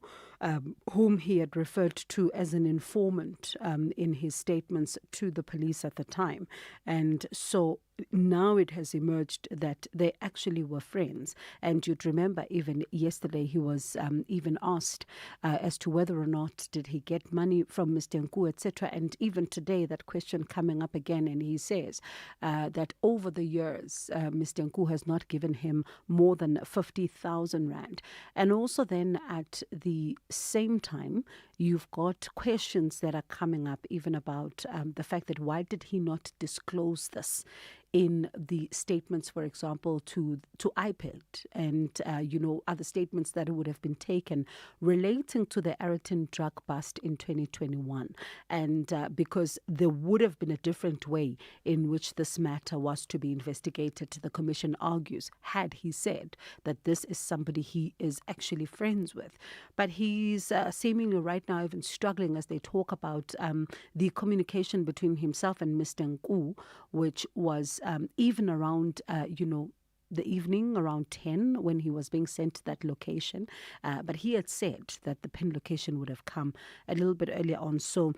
whom he had referred to as an informant in his statements to the police at the time. And so now it has emerged that they actually were friends. And you'd remember even yesterday he was even asked as to whether or not did he get money from Mr. Nku, etc. And even today that question coming up again, and he says that over the years Mr. Nku has not given him more than 50,000 rand. And also then at the same time, you've got questions that are coming up even about the fact that why did he not disclose this in the statements, for example, to IPED and, other statements that would have been taken relating to the Ayrton drug bust in 2021. And because there would have been a different way in which this matter was to be investigated, the Commission argues, had he said that this is somebody he is actually friends with. But he's seemingly right now even struggling as they talk about the communication between himself and Mr. Nku, which was even around, the evening around 10 when he was being sent to that location. But he had said that the pin location would have come a little bit earlier on. So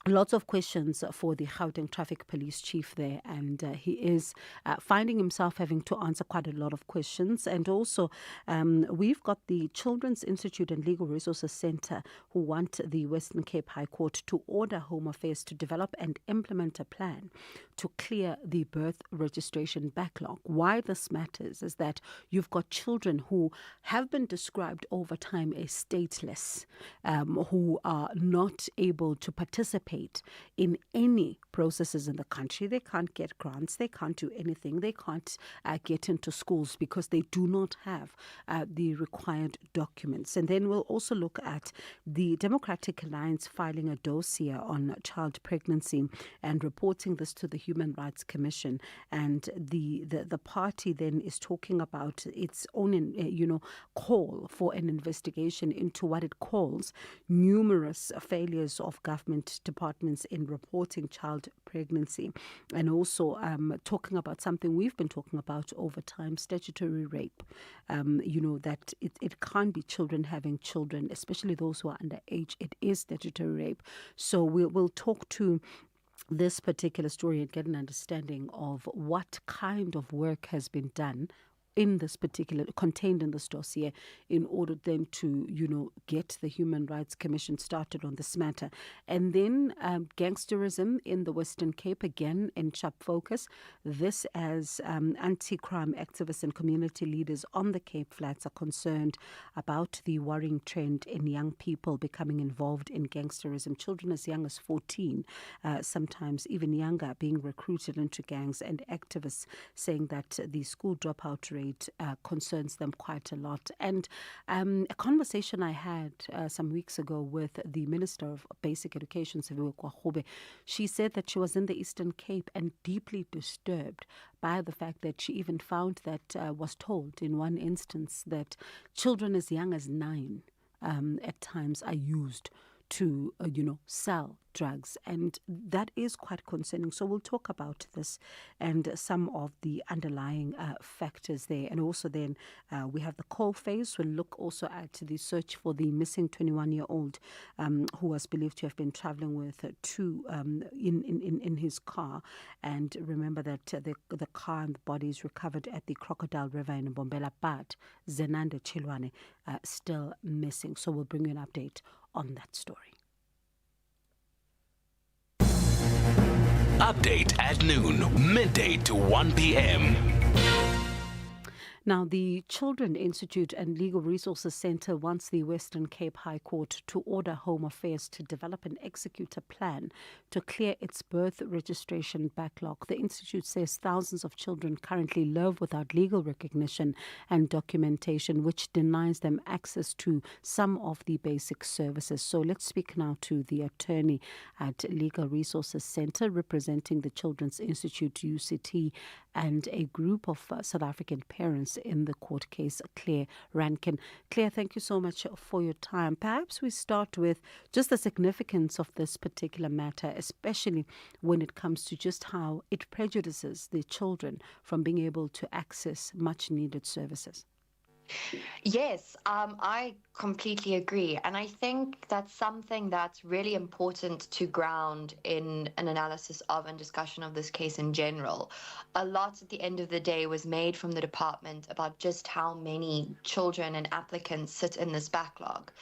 lots of questions for the Gauteng Traffic Police Chief there, and he is finding himself having to answer quite a lot of questions. And also, we've got the Children's Institute and Legal Resources Centre who want the Western Cape High Court to order Home Affairs to develop and implement a plan to clear the birth registration backlog. Why this matters is that you've got children who have been described over time as stateless, who are not able to participate in any processes in the country. They can't get grants, they can't do anything, they can't get into schools because they do not have the required documents. And then we'll also look at the Democratic Alliance filing a dossier on child pregnancy and reporting this to the Human Rights Commission. And the party then is talking about its own, call for an investigation into what it calls numerous failures of government departments in reporting child pregnancy, and also talking about something we've been talking about over time, statutory rape. That it can't be children having children, especially those who are underage. It is statutory rape. So we'll talk to this particular story and get an understanding of what kind of work has been done in this particular, contained in this dossier, in order then to, get the Human Rights Commission started on this matter. And then gangsterism in the Western Cape, again in sharp focus. This as anti-crime activists and community leaders on the Cape Flats are concerned about the worrying trend in young people becoming involved in gangsterism. Children as young as 14, sometimes even younger, being recruited into gangs, and activists saying that the school dropout rate concerns them quite a lot. And a conversation I had some weeks ago with the Minister of Basic Education, Siviwe Kwagube, she said that she was in the Eastern Cape and deeply disturbed by the fact that she even found that, was told in one instance, that children as young as 9 at times are used to, sell drugs. And that is quite concerning. So we'll talk about this and some of the underlying factors there. And also then we have the call phase. We'll look also at the search for the missing 21-year-old who was believed to have been traveling with two in his car. And remember that the car and the bodies recovered at the Crocodile River in Mbombela, but Zenande Chilwane still missing. So we'll bring you an update on that story. Update at noon, midday to 1 p.m. Now, the Children Institute and Legal Resources Centre wants the Western Cape High Court to order Home Affairs to develop and execute a plan to clear its birth registration backlog. The Institute says thousands of children currently live without legal recognition and documentation, which denies them access to some of the basic services. So let's speak now to the attorney at Legal Resources Centre representing the Children's Institute, UCT, and a group of South African parents in the court case, Claire Rankin. Claire, thank you so much for your time. Perhaps we start with just the significance of this particular matter, especially when it comes to just how it prejudices the children from being able to access much needed services. Yes, I completely agree. And I think that's something that's really important to ground in an analysis of and discussion of this case in general. A lot at the end of the day was made from the department about just how many children and applicants sit in this backlog.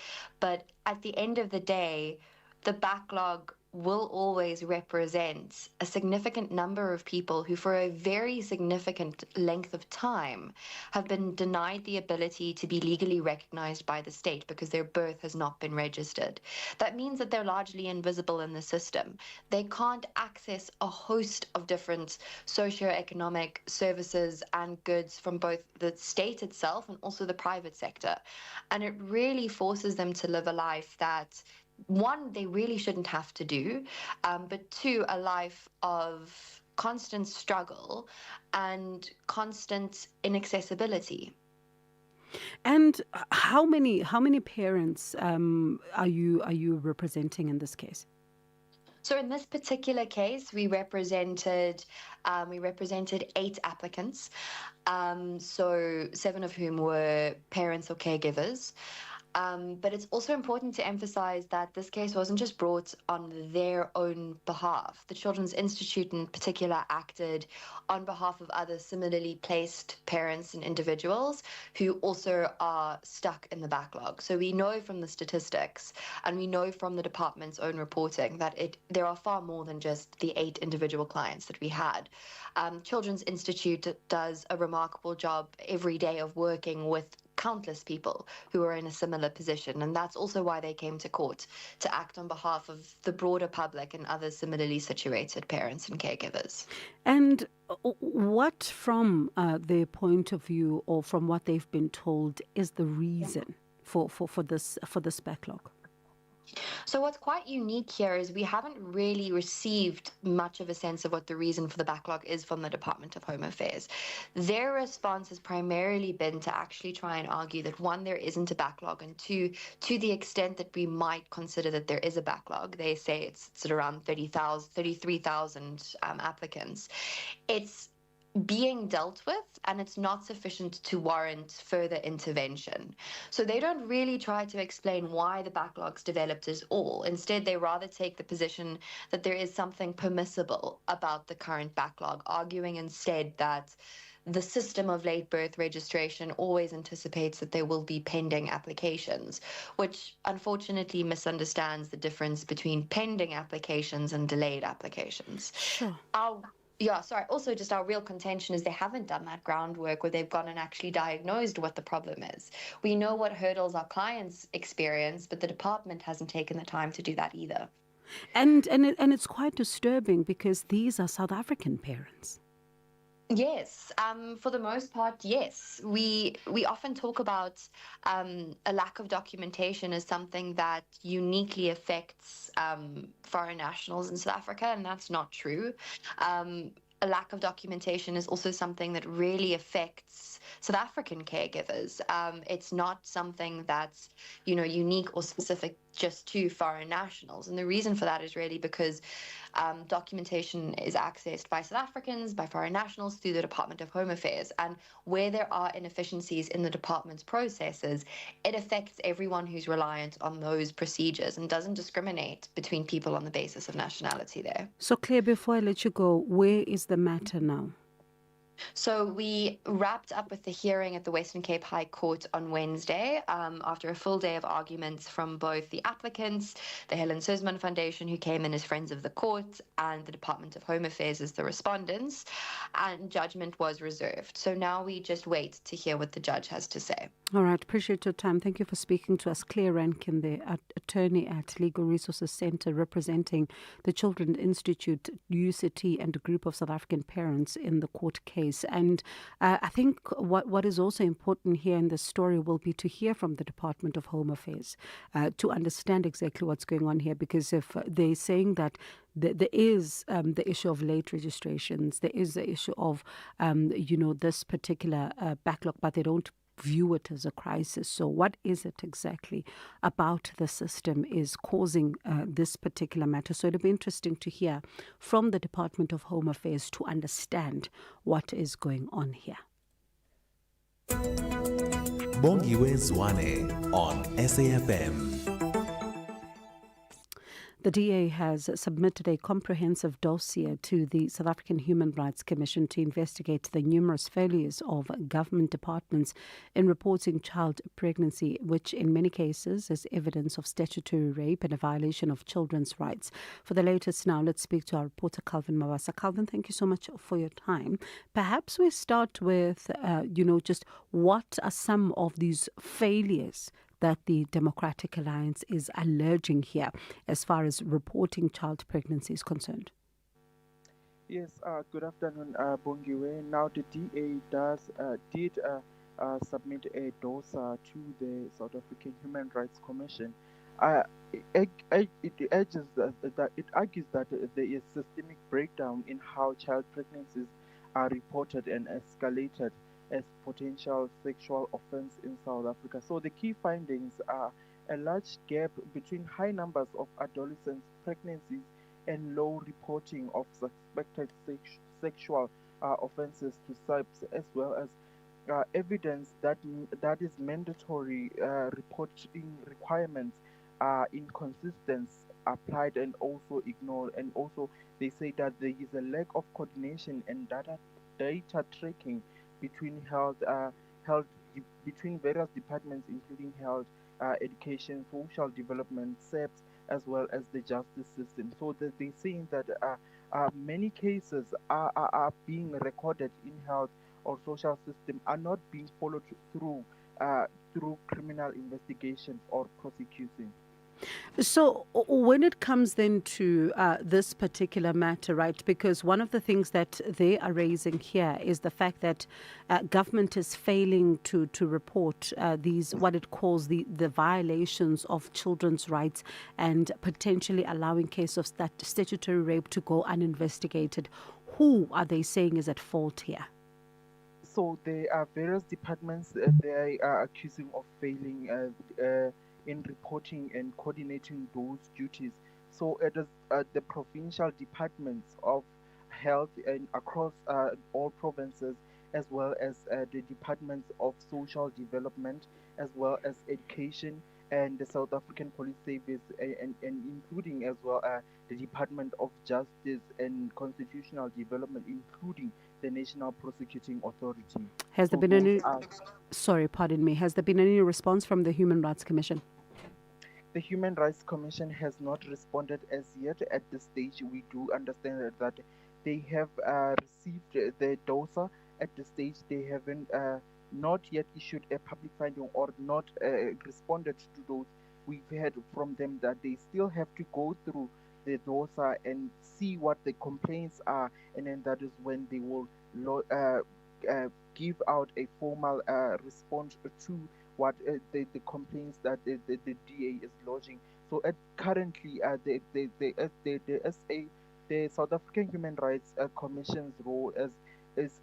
But at the end of the day, the backlog will always represent a significant number of people who for a very significant length of time have been denied the ability to be legally recognized by the state because their birth has not been registered. That means that they're largely invisible in the system. They can't access a host of different socioeconomic services and goods from both the state itself and also the private sector. And it really forces them to live a life that, one, they really shouldn't have to do, but two, a life of constant struggle and constant inaccessibility. And how many parents are you representing in this case? So in this particular case, we represented 8 applicants, so 7 of whom were parents or caregivers. But it's also important to emphasize that this case wasn't just brought on their own behalf. The Children's Institute in particular acted on behalf of other similarly placed parents and individuals who also are stuck in the backlog. So we know from the statistics and we know from the department's own reporting that there are far more than just the 8 individual clients that we had. Children's Institute does a remarkable job every day of working with countless people who are in a similar position, and that's also why they came to court, to act on behalf of the broader public and other similarly situated parents and caregivers. And what, from their point of view or from what they've been told, is the reason for this backlog? So what's quite unique here is we haven't really received much of a sense of what the reason for the backlog is from the Department of Home Affairs. Their response has primarily been to actually try and argue that, one, there isn't a backlog, and two, to the extent that we might consider that there is a backlog, they say it's at around 33,000 applicants. It's being dealt with, and it's not sufficient to warrant further intervention. So they don't really try to explain why the backlogs developed at all. Instead, they rather take the position that there is something permissible about the current backlog, arguing instead that the system of late birth registration always anticipates that there will be pending applications, which unfortunately misunderstands the difference between pending applications and delayed applications. Sure. Also, just our real contention is they haven't done that groundwork where they've gone and actually diagnosed what the problem is. We know what hurdles our clients experience, but the department hasn't taken the time to do that either. And it's quite disturbing because these are South African parents. Yes, for the most part, yes. We often talk about a lack of documentation as something that uniquely affects foreign nationals in South Africa, and that's not true. A lack of documentation is also something that really affects South African caregivers. It's not something that's, unique or specific just to foreign nationals. And the reason for that is really because documentation is accessed by South Africans, by foreign nationals through the Department of Home Affairs. And where there are inefficiencies in the department's processes, it affects everyone who's reliant on those procedures and doesn't discriminate between people on the basis of nationality there. So, Claire, before I let you go, where is the matter now? So we wrapped up with the hearing at the Western Cape High Court on Wednesday after a full day of arguments from both the applicants, the Helen Suzman Foundation, who came in as friends of the court, and the Department of Home Affairs as the respondents, and judgment was reserved. So now we just wait to hear what the judge has to say. All right, appreciate your time. Thank you for speaking to us. Claire Rankin, the attorney at Legal Resources Centre, representing the Children's Institute, UCT, and a group of South African parents in the court case. And I think what is also important here in this story will be to hear from the Department of Home Affairs to understand exactly what's going on here, because if they're saying that there is the issue of late registrations, there is the issue of, this particular backlog, but they don't view it as a crisis. So what is it exactly about the system is causing this particular matter? So it'll be interesting to hear from the Department of Home Affairs to understand what is going on here. Bongiwe Zwane on SAFM. The DA has submitted a comprehensive dossier to the South African Human Rights Commission to investigate the numerous failures of government departments in reporting child pregnancy, which in many cases is evidence of statutory rape and a violation of children's rights. For the latest now, let's speak to our reporter, Calvin Mawasa. Calvin, thank you so much for your time. Perhaps we start with, just what are some of these failures that the Democratic Alliance is alleging here as far as reporting child pregnancy is concerned? Yes, good afternoon, Bongiwe. Now, the DA did submit a dossier to the South African Human Rights Commission. It argues that there is systemic breakdown in how child pregnancies are reported and escalated as potential sexual offense in South Africa. So the key findings are a large gap between high numbers of adolescent pregnancies and low reporting of suspected sexual offenses to SAPS, as well as evidence that is mandatory reporting requirements are inconsistent, applied, and also ignored. And also they say that there is a lack of coordination and data tracking between between various departments, including health, education, social development, SAPS, as well as the justice system. So they're saying that many cases are being recorded in health or social system are not being followed through criminal investigations or prosecution. So when it comes then to this particular matter, right, because one of the things that they are raising here is the fact that government is failing to report these, what it calls the violations of children's rights, and potentially allowing cases of statutory rape to go uninvestigated. Who are they saying is at fault here? So there are various departments they are accusing of failing in reporting and coordinating those duties. So it is the provincial departments of health and across all provinces, as well as the departments of social development, as well as education and the South African Police Service, and including as well the Department of Justice and Constitutional Development, including the National Prosecuting Authority. Has there been any... Sorry, pardon me. Has there been any response from the Human Rights Commission? The Human Rights Commission has not responded as yet. At this stage, we do understand that they have received the DOSA. At this stage, they haven't not yet issued a public finding or not responded to those. We've heard from them that they still have to go through the DOSA and see what the complaints are, and then that is when they will give out a formal response to what the complaints that the DA is lodging. So currently, the South African Human Rights Commission's role is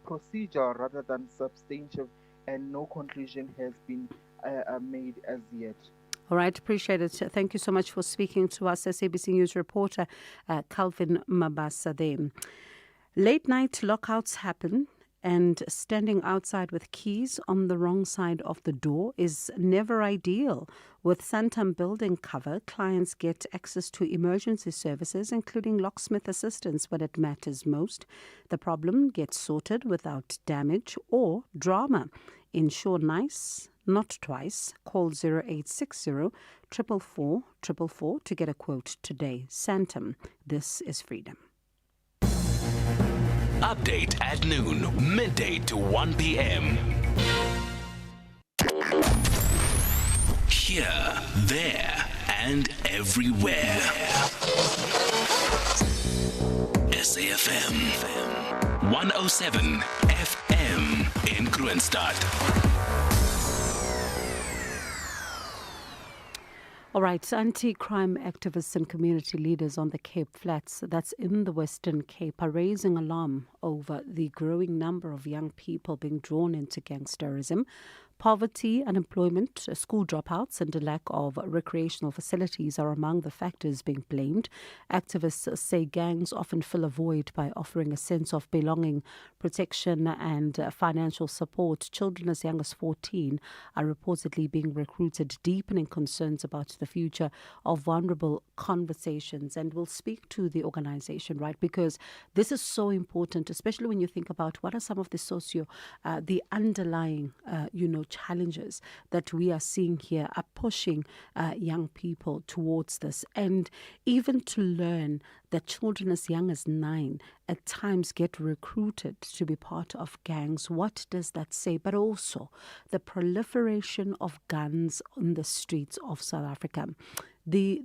procedural rather than substantive, and no conclusion has been made as yet. All right, appreciate it. Thank you so much for speaking to us, SABC News reporter Calvin Mabasa. Late night lockouts happen, and standing outside with keys on the wrong side of the door is never ideal. With Santam building cover, clients get access to emergency services, including locksmith assistance when it matters most. The problem gets sorted without damage or drama. Ensure nice, not twice. Call 0860 444 444 to get a quote today. Santam, this is freedom. Update at noon, midday to 1 p.m. Here, there, and everywhere. SAfm 107 FM in Kroonstad. All right, anti-crime activists and community leaders on the Cape Flats, that's in the Western Cape, are raising alarm over the growing number of young people being drawn into gangsterism. Poverty, unemployment, school dropouts, and a lack of recreational facilities are among the factors being blamed. Activists say gangs often fill a void by offering a sense of belonging, protection, and financial support. Children as young as 14 are reportedly being recruited, deepening concerns about the future of vulnerable conversations. And we'll speak to the organization, right, because this is so important, especially when you think about what are some of the underlying, challenges that we are seeing here are pushing young people towards this. And even to learn that children as young as 9 at times get recruited to be part of gangs. What does that say? But also the proliferation of guns on the streets of South Africa. The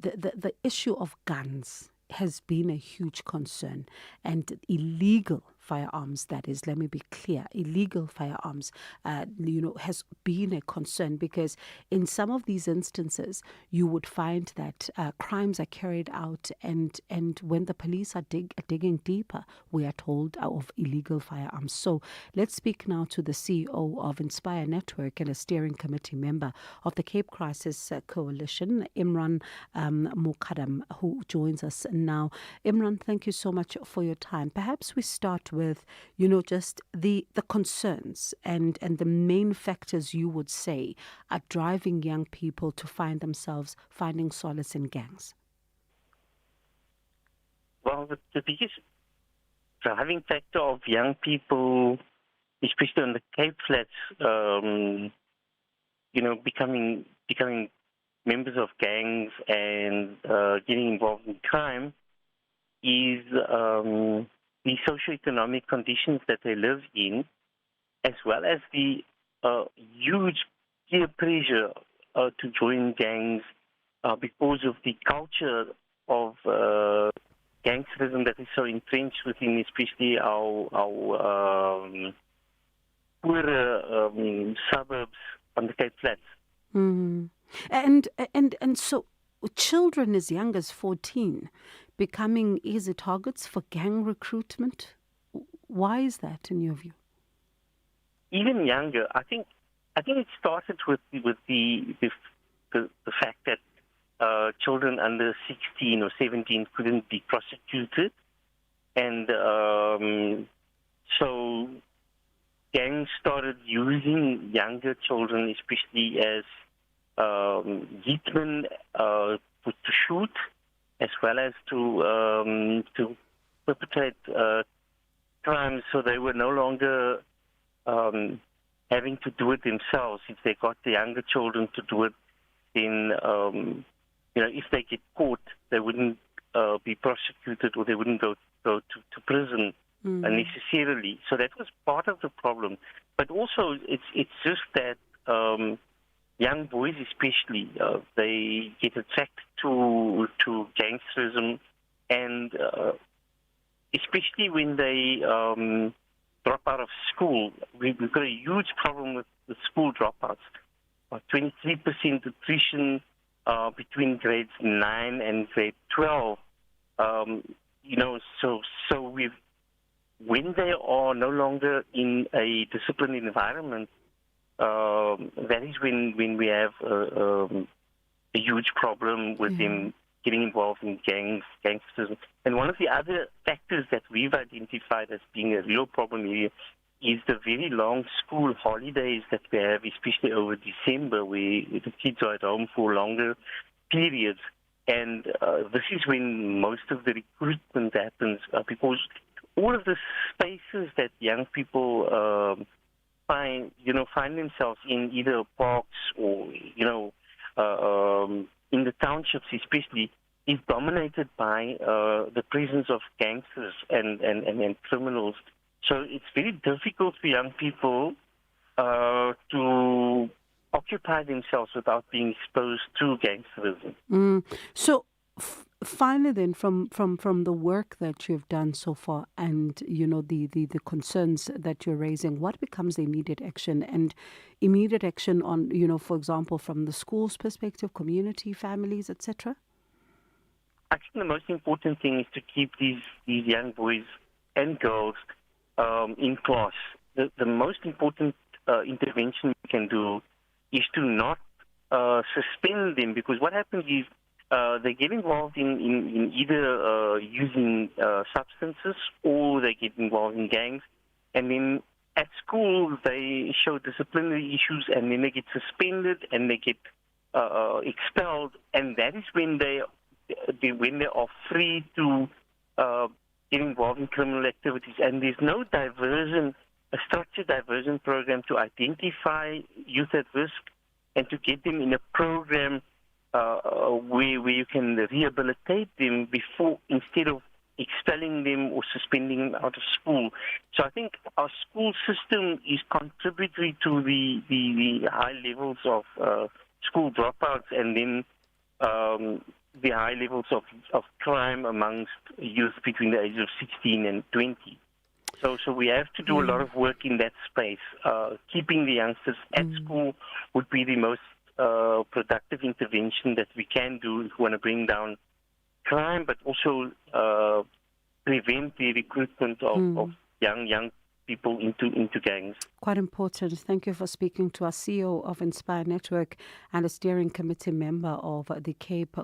issue of guns has been a huge concern, and illegal firearms, that is, let me be clear, illegal firearms, has been a concern, because in some of these instances, you would find that crimes are carried out, and when the police are digging deeper, we are told of illegal firearms. So let's speak now to the CEO of Inspire Network and a steering committee member of the Cape Crisis Coalition, Imran Mukadam, who joins us now. Imran, thank you so much for your time. Perhaps we start with, just the concerns and the main factors you would say are driving young people to find themselves finding solace in gangs. Well, the biggest driving factor of young people, especially on the Cape Flats, becoming members of gangs and getting involved in crime is the socioeconomic conditions that they live in, as well as the huge peer pressure to join gangs because of the culture of gangsterism that is so entrenched within, especially our poorer suburbs on the Cape Flats. Mm. And so children as young as 14 becoming easy targets for gang recruitment. Why is that, in your view? Even younger, I think it started with the fact that children under 16 or 17 couldn't be prosecuted, and so gangs started using younger children, especially as hitmen, to shoot, as well as to perpetrate crime, so they were no longer having to do it themselves. If they got the younger children to do it, then if they get caught, they wouldn't be prosecuted, or they wouldn't go to prison necessarily. So that was part of the problem. But also, it's just that young boys, especially, they get attracted to gangsterism, and especially when they drop out of school. We've got a huge problem with the school dropouts. 23% attrition between grades 9 and grade 12. So when they are no longer in a disciplined environment, that is when we have a huge problem with them getting involved in gangsterism. And one of the other factors that we've identified as being a real problem here is the very long school holidays that we have, especially over December, where the kids are at home for longer periods. And this is when most of the recruitment happens, because all of the spaces that young people find themselves in, either parks or in the townships especially, is dominated by the presence of gangsters and criminals. So it's very difficult for young people to occupy themselves without being exposed to gangsterism. So finally then, from the work that you've done so far, and the concerns that you're raising, what becomes the immediate action? And immediate action on, for example, from the school's perspective, community, families, etc.? I think the most important thing is to keep these young boys and girls in class. The most important intervention we can do is to not suspend them, because what happens is they get involved in either using substances, or they get involved in gangs, and then at school they show disciplinary issues, and then they get suspended and they get expelled, and that is when they are free to get involved in criminal activities. And there's no a structured diversion program to identify youth at risk and to get them in a program where you can rehabilitate them instead of expelling them or suspending them out of school. So I think our school system is contributory to the high levels of school dropouts, and then the high levels of crime amongst youth between the ages of 16 and 20. So we have to do a lot of work in that space. Keeping the youngsters at school would be the most productive intervention that we can do if we want to bring down crime, but also prevent the recruitment of young people into gangs. Quite important. Thank you for speaking to our CEO of Inspire Network and a steering committee member of the Cape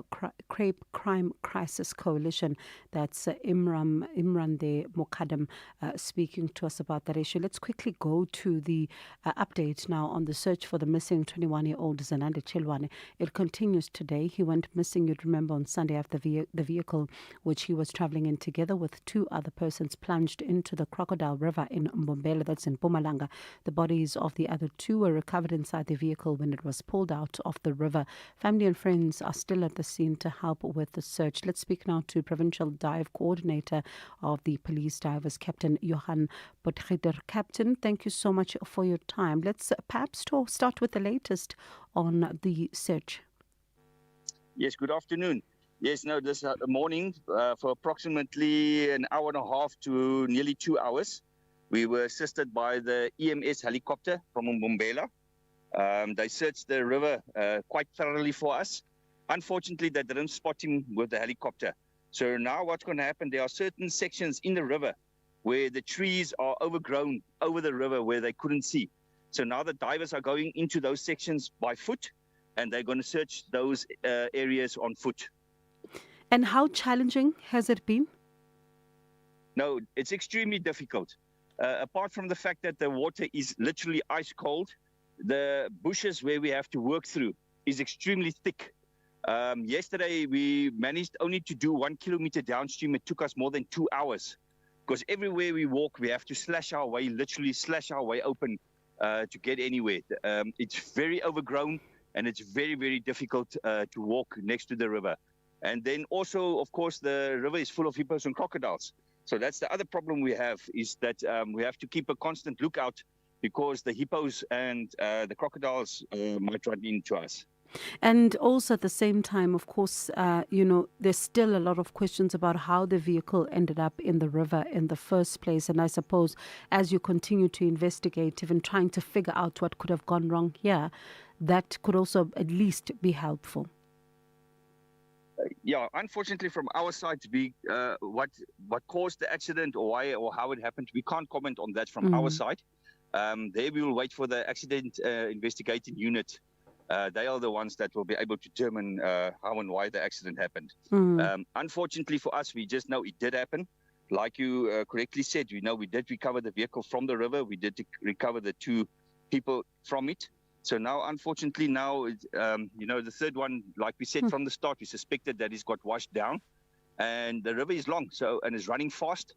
Crime Crisis Coalition. That's Imrande Mokadam speaking to us about that issue. Let's quickly go to the update now on the search for the missing 21-year-old Zanande Chilwane. It continues today. He went missing, you'd remember, on Sunday after the vehicle which he was traveling in together with two other persons plunged into the Crocodile River in Mbombela, that's in Mpumalanga. The bodies of the other two were recovered inside the vehicle when it was pulled out of the river. Family and friends are still at the scene to help with the search. Let's speak now to Provincial Dive Coordinator of the Police Divers, Captain Johan Potgieter. Captain, thank you so much for your time. Let's perhaps start with the latest on the search. Yes, good afternoon. Yes, no, this morning for approximately an hour and a half to nearly 2 hours, we were assisted by the EMS helicopter from Mbombela. They searched the river quite thoroughly for us. Unfortunately, they didn't spot him with the helicopter. So now what's going to happen, there are certain sections in the river where the trees are overgrown over the river where they couldn't see. So now the divers are going into those sections by foot, and they're going to search those areas on foot. And how challenging has it been? No, it's extremely difficult. Apart from the fact that the water is literally ice cold, the bushes where we have to work through is extremely thick. Yesterday, we managed only to do 1 kilometer downstream. It took us more than 2 hours because everywhere we walk, we have to literally slash our way open to get anywhere. It's very overgrown, and it's very, very difficult to walk next to the river. And then also, of course, the river is full of hippos and crocodiles. So that's the other problem we have, is that we have to keep a constant lookout, because the hippos and the crocodiles might run into us. And also at the same time, of course, there's still a lot of questions about how the vehicle ended up in the river in the first place. And I suppose as you continue to investigate, even trying to figure out what could have gone wrong here, that could also at least be helpful. Yeah, unfortunately, from our side, what caused the accident or why or how it happened, we can't comment on that from our side. There we will wait for the accident investigating unit. They are the ones that will be able to determine how and why the accident happened. Unfortunately for us, we just know it did happen. Like you correctly said, we did recover the vehicle from the river. We did recover the 2 people from it. So now, unfortunately, the third one, like we said from the start, we suspected that he's got washed down, and the river is long, and is running fast.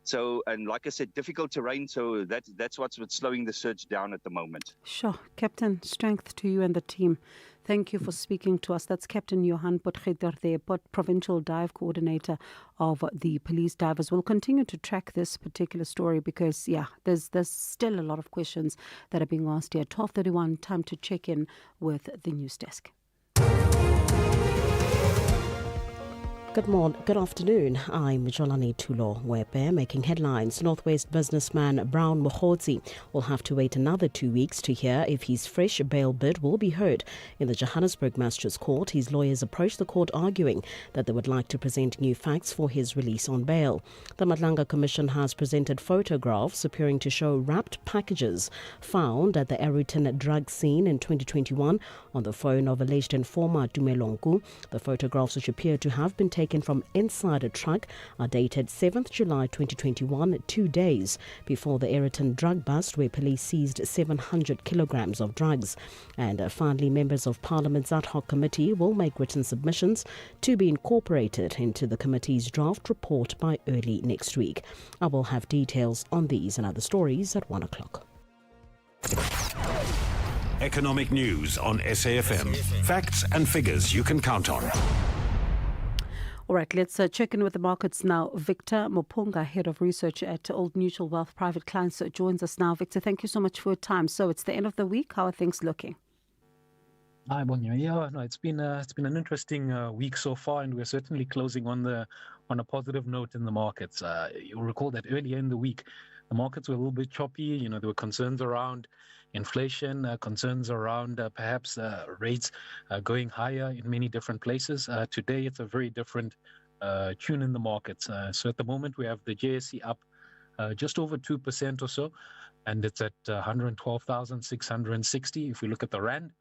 So, and like I said, difficult terrain. So that's what's slowing the search down at the moment. Sure. Captain, strength to you and the team. Thank you for speaking to us. That's Captain Johan Potgieter, the Provincial Dive Coordinator of the Police Divers. We'll continue to track this particular story because, there's still a lot of questions that are being asked here. 12:31, time to check in with the news desk. Good afternoon. I'm Jolani Tulo Wepe, making headlines. Northwest businessman Brown Mokhotsi will have to wait another 2 weeks to hear if his fresh bail bid will be heard in the Johannesburg Magistrates Court. His lawyers approached the court arguing that they would like to present new facts for his release on bail. The Madlanga Commission has presented photographs appearing to show wrapped packages found at the Arutan drug scene in 2021 on the phone of alleged informer Tumelonku. The photographs, which appear to have been taken from inside a truck, are dated 7th July 2021, 2 days before the Arutan drug bust, where police seized 700 kilograms of drugs. And finally, members of Parliament's ad hoc committee will make written submissions to be incorporated into the committee's draft report by early next week. I will have details on these and other stories at 1 o'clock. Economic news on SAFM. Facts and figures you can count on. All right, let's check in with the markets now. Victor Mopunga, Head of Research at Old Mutual Wealth Private Clients, joins us now. Victor, thank you so much for your time. So it's the end of the week. How are things looking? Hi, Bonya. Yeah, no, it's been an interesting week so far, and we're certainly closing on a positive note in the markets. You'll recall that earlier in the week, the markets were a little bit choppy. There were concerns around inflation, concerns around perhaps rates going higher in many different places. Today, it's a very different tune in the markets. So at the moment, we have the JSE up just over 2% or so, and it's at 112,660. If we look at the Rand,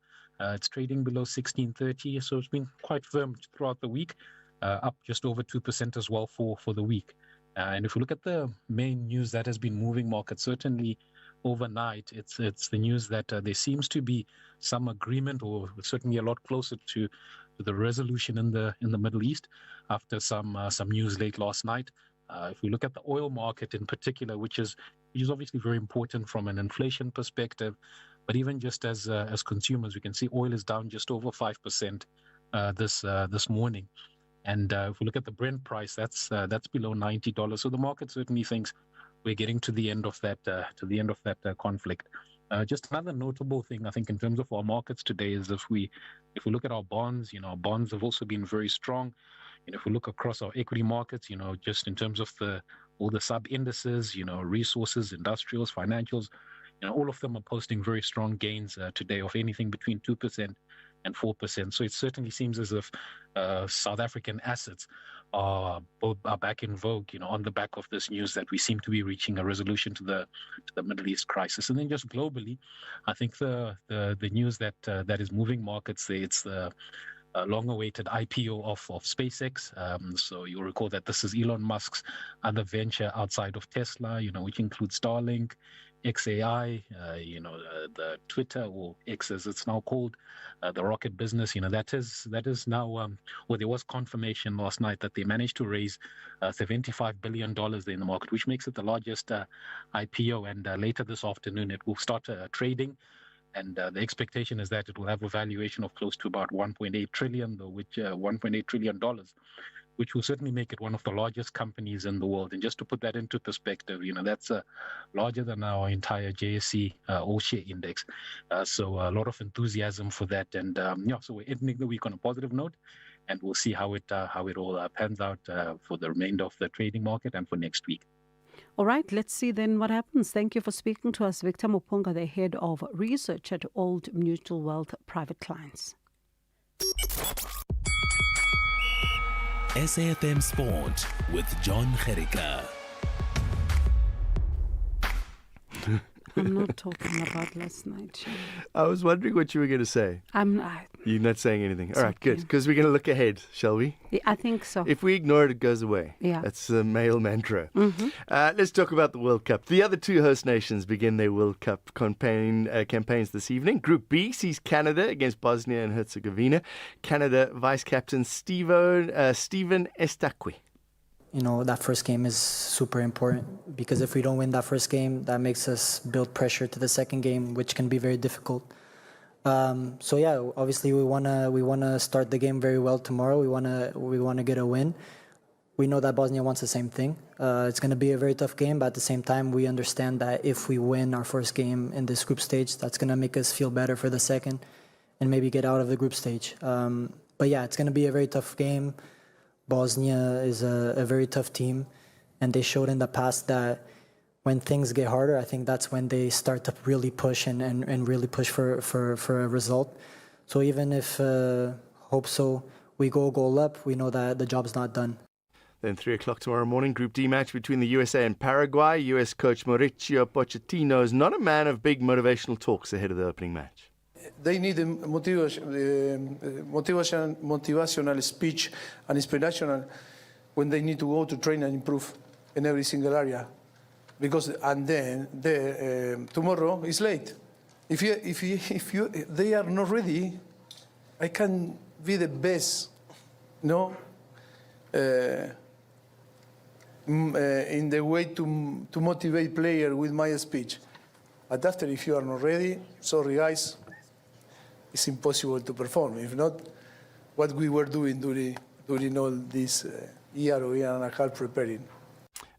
it's trading below 1630, so it's been quite firm throughout the week, up just over 2% as well for the week. And if we look at the main news that has been moving markets, certainly overnight, it's the news that there seems to be some agreement, or certainly a lot closer to the resolution in the Middle East after some news late last night. If we look at the oil market in particular, which is obviously very important from an inflation perspective, but even just as consumers, we can see oil is down just over 5% this morning. And if we look at the Brent price, that's below $90. So the market certainly thinks we're getting to the end of that conflict. Just another notable thing, I think, in terms of our markets today is if we look at our bonds, our bonds have also been very strong. If we look across our equity markets, just in terms of all the sub indices, resources, industrials, financials, all of them are posting very strong gains today of anything between 2% and 4%. So it certainly seems as if South African assets are back in vogue, on the back of this news that we seem to be reaching a resolution to the Middle East crisis. And then just globally, I think the news that is moving markets, it's the long-awaited IPO of SpaceX. So you'll recall that this is Elon Musk's other venture outside of Tesla, which includes Starlink XAI, the Twitter, or X as it's now called, the rocket business. That is now, well, there was confirmation last night that they managed to raise $75 billion in the market, which makes it the largest IPO. And later this afternoon, it will start trading. And the expectation is that it will have a valuation of close to about $1.8 trillion, $1.8 trillion, which will certainly make it one of the largest companies in the world. And just to put that into perspective, that's larger than our entire JSE all-share index. So a lot of enthusiasm for that. And so we're ending the week on a positive note, and we'll see how it all pans out for the remainder of the trading market and for next week. All right, let's see then what happens. Thank you for speaking to us, Victor Mupunga, the head of research at Old Mutual Wealth Private Clients. SAFM Sport with John Gerika. I'm not talking about last night, Shane. I was wondering what you were going to say. You're not saying anything. All right, good. Because we're going to look ahead, shall we? Yeah, I think so. If we ignore it, it goes away. Yeah. That's the male mantra. Mm-hmm. Let's talk about the World Cup. The other two host nations begin their World Cup campaigns this evening. Group B sees Canada against Bosnia and Herzegovina. Canada vice-captain Steven Estakwi. That first game is super important because if we don't win that first game, that makes us build pressure to the second game, which can be very difficult. Obviously we wanna start the game very well tomorrow. We wanna get a win. We know that Bosnia wants the same thing. It's gonna be a very tough game, but at the same time, we understand that if we win our first game in this group stage, that's gonna make us feel better for the second, and maybe get out of the group stage. It's gonna be a very tough game. Bosnia is a very tough team, and they showed in the past that when things get harder, I think that's when they start to really push and really push for a result. So even if, we go goal up, we know that the job's not done. Then 3 o'clock tomorrow morning, Group D match between the USA and Paraguay. US coach Mauricio Pochettino is not a man of big motivational talks ahead of the opening match. They need a motivational speech and inspirational when they need to go to train and improve in every single area. Because tomorrow is late. If they are not ready, I can be the best, in the way to motivate player with my speech. But after, if you are not ready, sorry guys, it's impossible to perform. If not, what we were doing during all this year or year and a half preparing.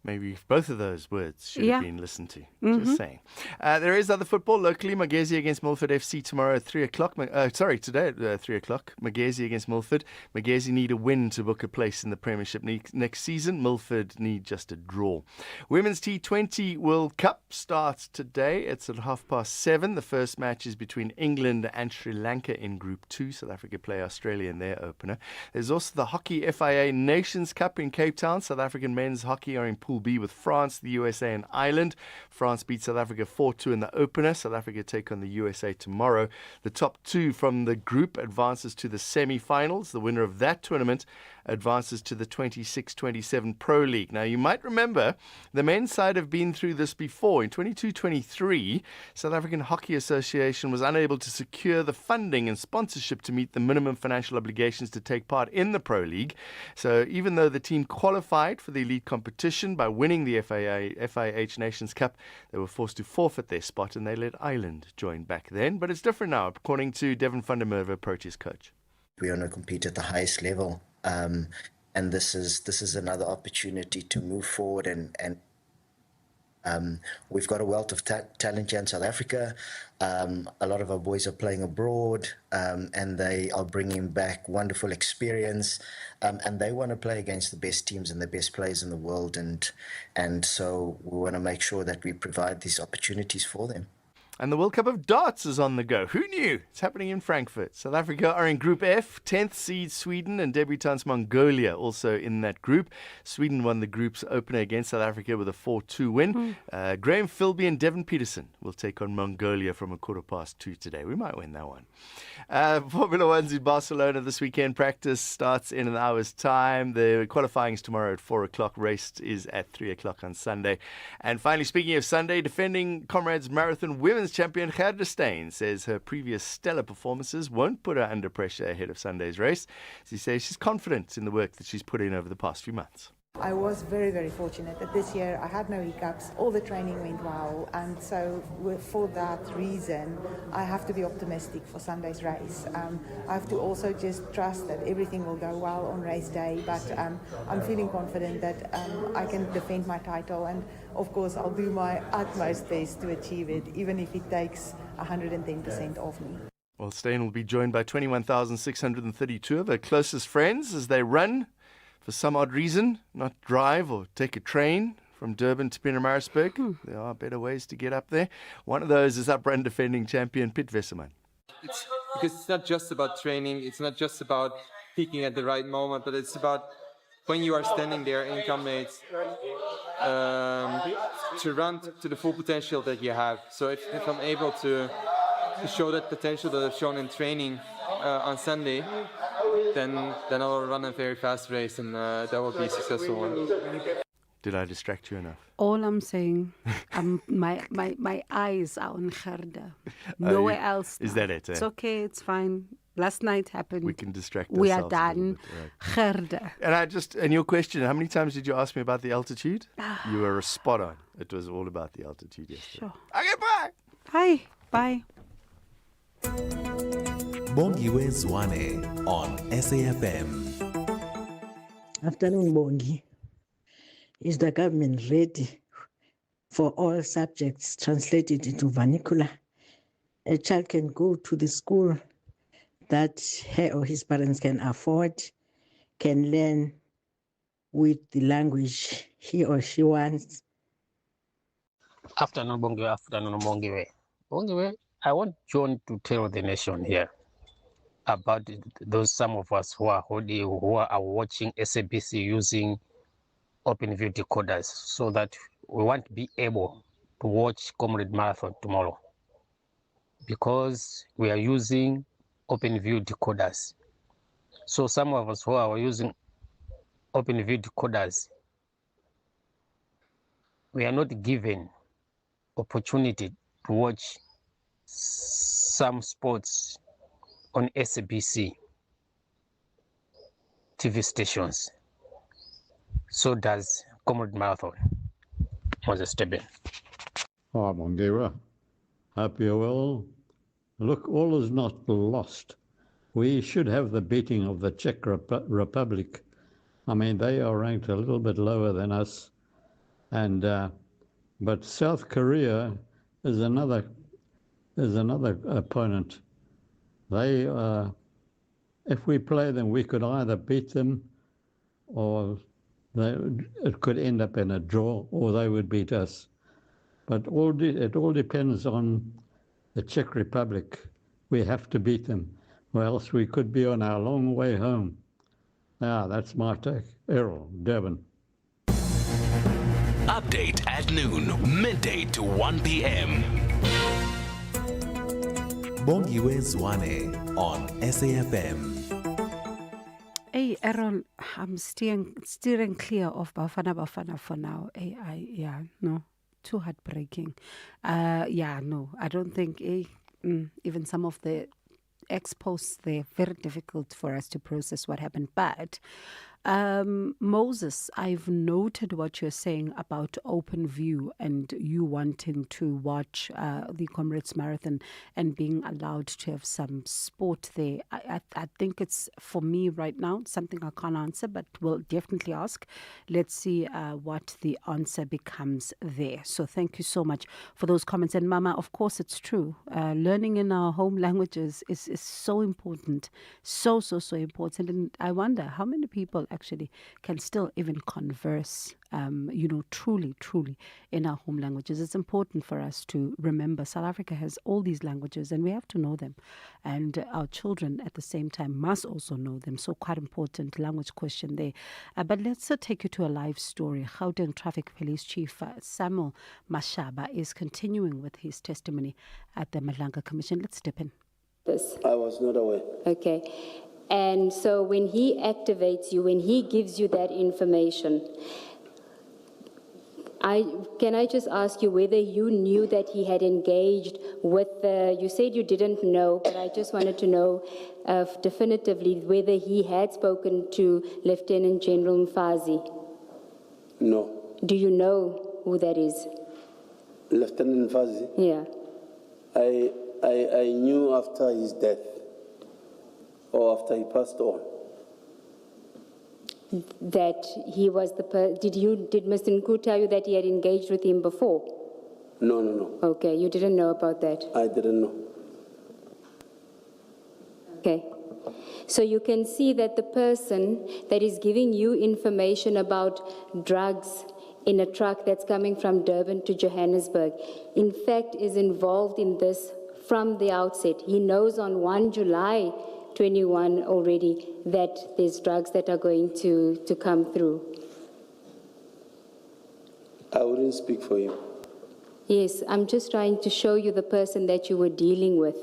Maybe both of those words should have been listened to. Mm-hmm. Just saying. There is other football locally. Magesi against Milford FC tomorrow at 3 o'clock. Today at 3 o'clock. Magesi against Milford. Magesi need a win to book a place in the Premiership next season. Milford need just a draw. Women's T20 World Cup starts today. It's at 7:30. The first match is between England and Sri Lanka in Group 2. South Africa play Australia in their opener. There's also the Hockey FIA Nations Cup in Cape Town. South African men's hockey are in Pool B with France, the USA and Ireland. France beat South Africa 4-2 in the opener. South Africa take on the USA tomorrow. The top two from the group advances to the semi-finals. The winner of that tournament advances to the 26-27 Pro League. Now, you might remember the men's side have been through this before. In 22-23, South African Hockey Association was unable to secure the funding and sponsorship to meet the minimum financial obligations to take part in the Pro League. So even though the team qualified for the elite competition by winning the FIH Nations Cup, they were forced to forfeit their spot and they let Ireland join back then. But it's different now, according to Devin van der Merwe, Proteas coach. We want to compete at the highest level. And this is another opportunity to move forward and we've got a wealth of talent here in South Africa. A lot of our boys are playing abroad, and they are bringing back wonderful experience, and they want to play against the best teams and the best players in the world, and so we want to make sure that we provide these opportunities for them. And the World Cup of Darts is on the go. Who knew? It's happening in Frankfurt. South Africa are in Group F. 10th seed Sweden and debutants Mongolia also in that group. Sweden won the group's opener against South Africa with a 4-2 win. Graham Philby and Devin Peterson will take on Mongolia from 2:15 today. We might win that one. Formula One's in Barcelona this weekend. Practice starts in an hour's time. The qualifying is tomorrow at 4 o'clock. Race is at 3 o'clock on Sunday. And finally, speaking of Sunday, defending Comrades Marathon Women's champion Gerda Steyn says her previous stellar performances won't put her under pressure ahead of Sunday's race. She says she's confident in the work that she's put in over the past few months. I was very, very fortunate that this year I had no hiccups. All the training went well, and so for that reason, I have to be optimistic for Sunday's race. I have to also just trust that everything will go well on race day, but I'm feeling confident that I can defend my title, and of course I'll do my utmost best to achieve it, even if it takes 110% of me. Well, Steyn will be joined by 21,632 of her closest friends as they run, for some odd reason, not drive or take a train from Durban to Pietermaritzburg. There are better ways to get up there. One of those is up-run defending champion Piet Wesserman. Because it's not just about training, it's not just about peaking at the right moment, but it's about when you are standing there in comrades to run to the full potential that you have. So if I'm able to show that potential that I've shown in training on Sunday, then I will run a very fast race, and that will be a successful one. Did I distract you enough? All I'm saying, my eyes are on Gerda. Nowhere else. Is that it? It's okay, it's fine. Last night happened. We can distract We are ourselves a little done. bit, Gerda. And your question, how many times did you ask me about the altitude? You were spot on. It was all about the altitude yesterday. Sure. Okay, bye. Hi, bye. Bongiwe Zwane on SAFM. Afternoon, Bongi. Is the government ready for all subjects translated into vernacular? A child can go to the school that her or his parents can afford, can learn with the language he or she wants. Afternoon, Bongiwe. Bongiwe, I want John to tell the nation here about those some of us who are watching SABC using OpenView decoders, so that we want to be able to watch Comrade Marathon tomorrow, because we are using OpenView decoders. So some of us who are using OpenView decoders, we are not given opportunity to watch some sports on SABC TV stations. So does Comrade Marathon. Moses Teben. Hi, Bongiwe. Hope you're well. Look, all is not lost. We should have the beating of the Czech Republic. I mean, they are ranked a little bit lower than us, and but South Korea is another opponent. They, if we play them, we could either beat them, or it could end up in a draw, or they would beat us. But it all depends on the Czech Republic. We have to beat them, or else we could be on our long way home. That's my take. Errol, Devon. Update at noon, midday to 1 p.m. Bongiwe Zwane on SAFM. Hey, Errol, I'm steering clear of Bafana for now. No, too heartbreaking. No, I don't think even some of the ex-posts, they're very difficult for us to process what happened. But Moses, I've noted what you're saying about OpenView and you wanting to watch the Comrades Marathon and being allowed to have some sport there. I think it's, for me right now, something I can't answer, but we'll definitely ask. Let's see what the answer becomes there. So thank you so much for those comments. And Mama, of course, it's true. Learning in our home languages is so important. So important. And I wonder how many people actually can still even converse, truly in our home languages. It's important for us to remember South Africa has all these languages and we have to know them. And our children at the same time must also know them. So quite important language question there. But let's take you to a live story. Gauteng Traffic Police Chief Samuel Mashaba is continuing with his testimony at the Madlanga Commission. Let's step in. I was not aware. Okay. And so when he activates you, when he gives you that information, can I just ask you whether you knew that he had engaged with you said you didn't know, but I just wanted to know definitively whether he had spoken to Lieutenant General Mfazi. No. Do you know who that is? Lieutenant Mfazi? Yeah. I knew after his death, or after he passed on. That he was did Mr. Nku tell you that he had engaged with him before? No. Okay, you didn't know about that? I didn't know. Okay. So you can see that the person that is giving you information about drugs in a truck that's coming from Durban to Johannesburg, in fact, is involved in this from the outset. He knows on 1 July 21 already that there's drugs that are going to come through. I wouldn't speak for him. Yes, I'm just trying to show you the person that you were dealing with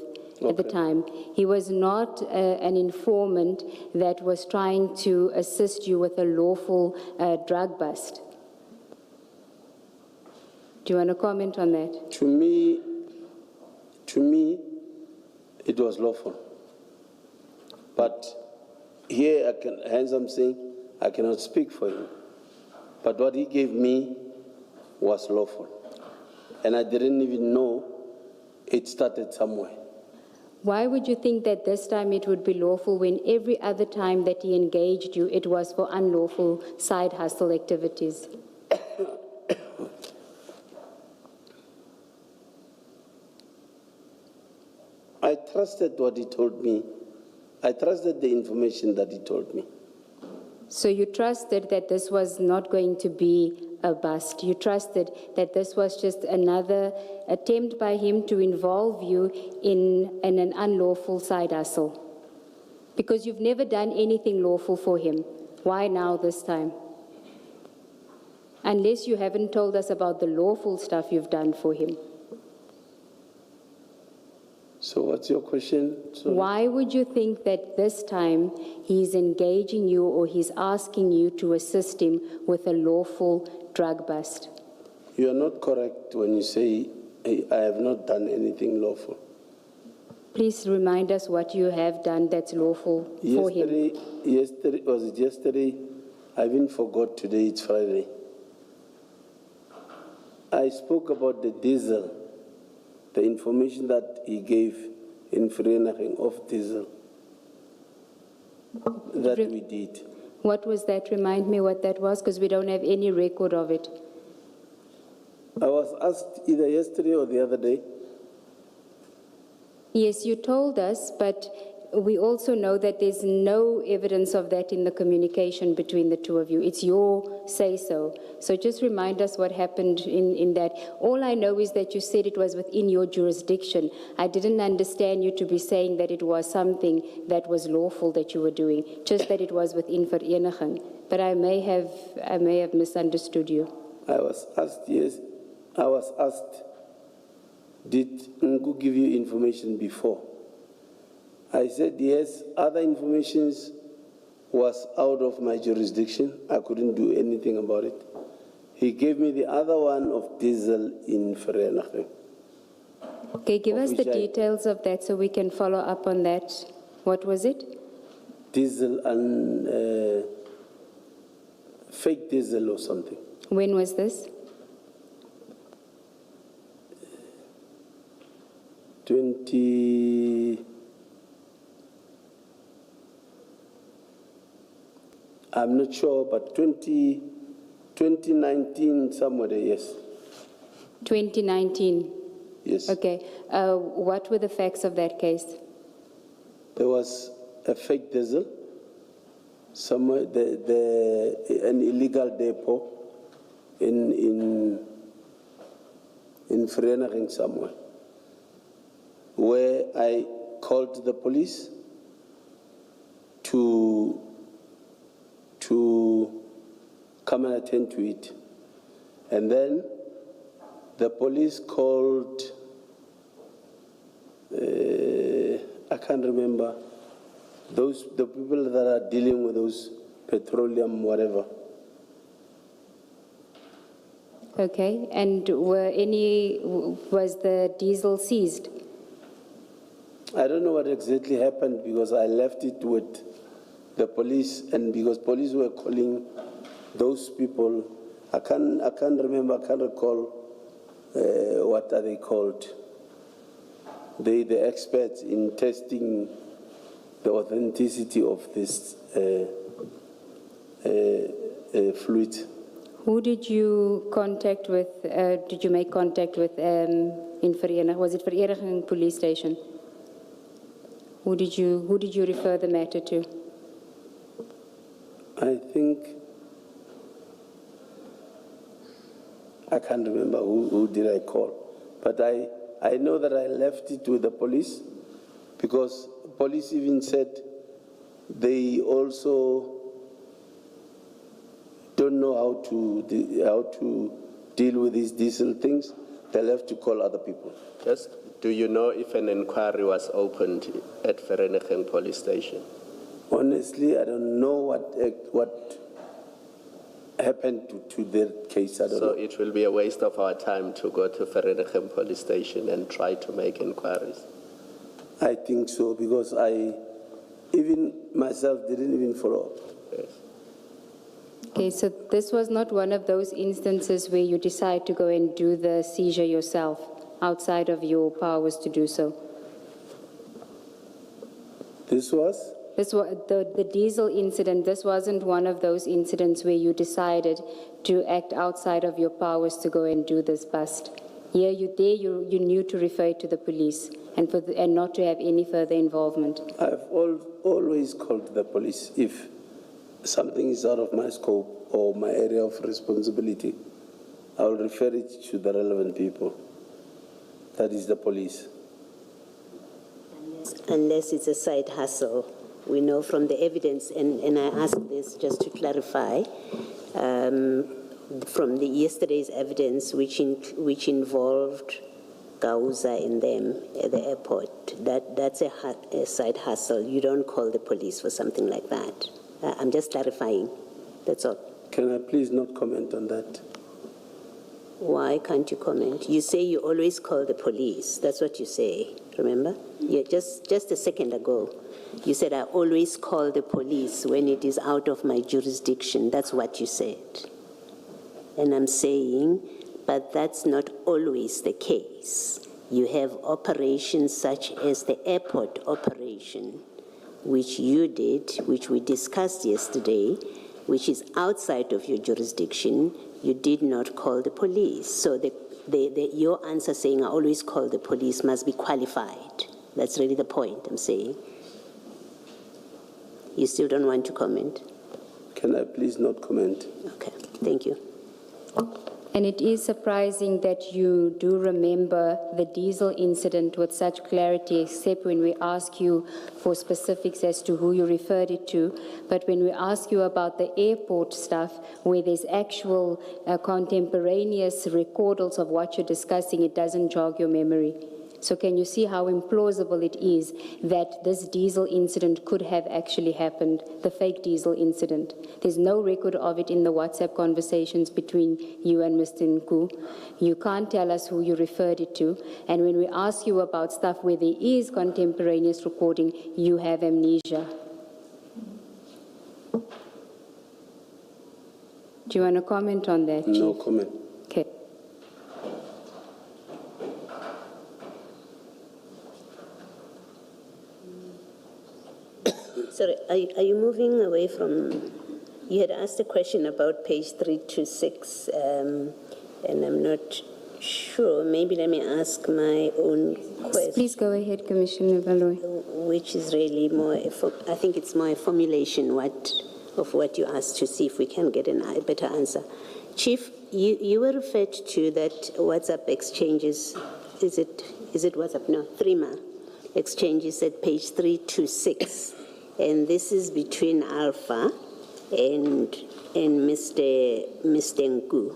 at the time. He was not an informant that was trying to assist you with a lawful drug bust. Do you want to comment on that? To me, it was lawful. But here, hence I'm saying, I cannot speak for him. But what he gave me was lawful. And I didn't even know it started somewhere. Why would you think that this time it would be lawful when every other time that he engaged you, it was for unlawful side hustle activities? I trusted what he told me. I trusted the information that he told me. So you trusted that this was not going to be a bust. You trusted that this was just another attempt by him to involve you in an unlawful side hustle. Because you've never done anything lawful for him. Why now this time? Unless you haven't told us about the lawful stuff you've done for him. So what's your question? Sorry. Why would you think that this time he's engaging you or he's asking you to assist him with a lawful drug bust? You are not correct when you say I have not done anything lawful. Please remind us what you have done that's lawful for him. Yesterday? I even forgot today, it's Friday. I spoke about the diesel. The information that he gave in Vereniging of diesel that we did. What was that? Remind me what that was, because we don't have any record of it. I was asked either yesterday or the other day. Yes, you told us, but we also know that there's no evidence of that in the communication between the two of you. It's your say-so. So just remind us what happened in that. All I know is that you said it was within your jurisdiction. I didn't understand you to be saying that it was something that was lawful that you were doing, just that it was within Vereniging. But I may have misunderstood you. I was asked, yes. I was asked, did Nku give you information before? I said, yes, other information was out of my jurisdiction. I couldn't do anything about it. He gave me the other one of diesel in Vereniging. Okay, give us the details of that so we can follow up on that. What was it? Diesel and fake diesel or something. When was this? 20... I'm not sure, but 2019, somewhere there, yes. 2019? Yes. Okay. What were the facts of that case? There was a fake diesel somewhere an illegal depot in Vereniging somewhere, where I called the police to come and attend to it. And then the police called, I can't remember, the people that are dealing with those petroleum, whatever. Okay, and was the diesel seized? I don't know what exactly happened because I left it with the police, and because police were calling those people, I can't recall what are they called. The experts in testing the authenticity of this fluid. Who did you contact with? Did you make contact with in Vereniging? Was it Vereniging police station? Who did you refer the matter to? I think I can't remember who did I call, but I know that I left it with the police because police even said they also don't know how to deal with these diesel things. They'll have to call other people. Just, do you know if an inquiry was opened at Vereniging police station? Honestly, I don't know what happened to their case. I don't know. So it will be a waste of our time to go to Vereniging police station and try to make inquiries. I think so, because I even myself didn't even follow up. Yes. Okay, so this was not one of those instances where you decide to go and do the seizure yourself, outside of your powers to do so. This was the diesel incident. This wasn't one of those incidents where you decided to act outside of your powers to go and do this bust. Here, you knew to refer to the police and not to have any further involvement. I've always called the police if something is out of my scope or my area of responsibility. I'll refer it to the relevant people. That is the police. Unless it's a side hustle. We know from the evidence, and I ask this just to clarify, from yesterday's evidence, which involved Gauza and them at the airport, that's a side hustle. You don't call the police for something like that. I'm just clarifying. That's all. Can I please not comment on that? Why can't you comment? You say you always call the police. That's what you say, remember? Yeah, just a second ago, you said I always call the police when it is out of my jurisdiction. That's what you said. And I'm saying, but that's not always the case. You have operations such as the airport operation, which you did, which we discussed yesterday, which is outside of your jurisdiction. You did not call the police. So your answer saying I always call the police must be qualified. That's really the point I'm saying. You still don't want to comment? Can I please not comment? Okay, thank you. And it is surprising that you do remember the diesel incident with such clarity, except when we ask you for specifics as to who you referred it to. But when we ask you about the airport stuff, where there's actual contemporaneous recordals of what you're discussing, it doesn't jog your memory. So can you see how implausible it is that this diesel incident could have actually happened, the fake diesel incident? There's no record of it in the WhatsApp conversations between you and Mr. Nku. You can't tell us who you referred it to. And when we ask you about stuff where there is contemporaneous recording, you have amnesia. Do you want to comment on that, Chief? No comment. Okay. Sorry, are you moving away from, you had asked a question about page 326, and I'm not sure. Maybe let me ask my own question. Please go ahead, Commissioner Valoy. Which is really more, I think it's more a formulation, what of what you asked to see if we can get a better answer. Chief, you were referred to that WhatsApp exchanges. Is it WhatsApp? No, Threema exchanges at page 326. And this is between Alpha and Mr. Nku,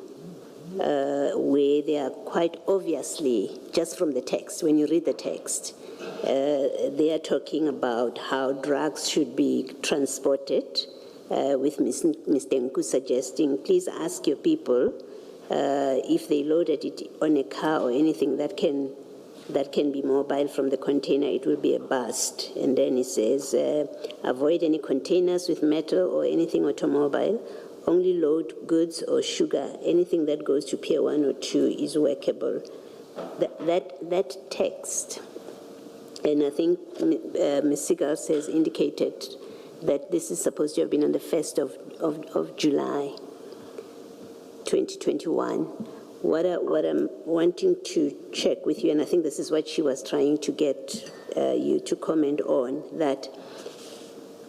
where they are quite obviously, just from the text, when you read the text, they are talking about how drugs should be transported, with Mr. Nku suggesting, please ask your people if they loaded it on a car or anything that can be mobile from the container, it will be a bust. And then he says, avoid any containers with metal or anything automobile. Only load goods or sugar. Anything that goes to Pier 1 or 2 is workable. That text, and I think Ms. Sigars has indicated that this is supposed to have been on the 1st of July 2021. What I'm wanting to check with you, and I think this is what she was trying to get you to comment on, that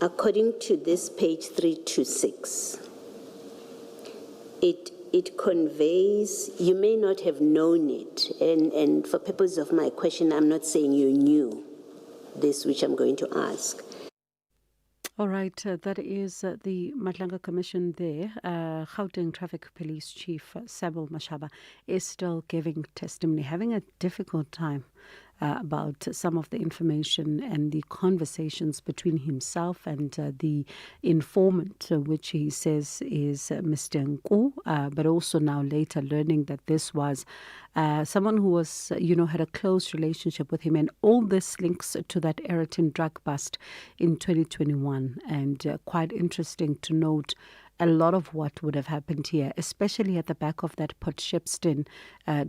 according to this page 326, it conveys, you may not have known it, and for purposes of my question, I'm not saying you knew this, which I'm going to ask. All right, that is the Matlanga Commission there. Gauteng Traffic Police Chief Samuel Mashaba is still giving testimony, having a difficult time about some of the information and the conversations between himself and the informant, which he says is Mr. Nku, but also now later learning that this was someone who was, had a close relationship with him. And all this links to that Eriton drug bust in 2021. And quite interesting to note a lot of what would have happened here, especially at the back of that Port Shepstone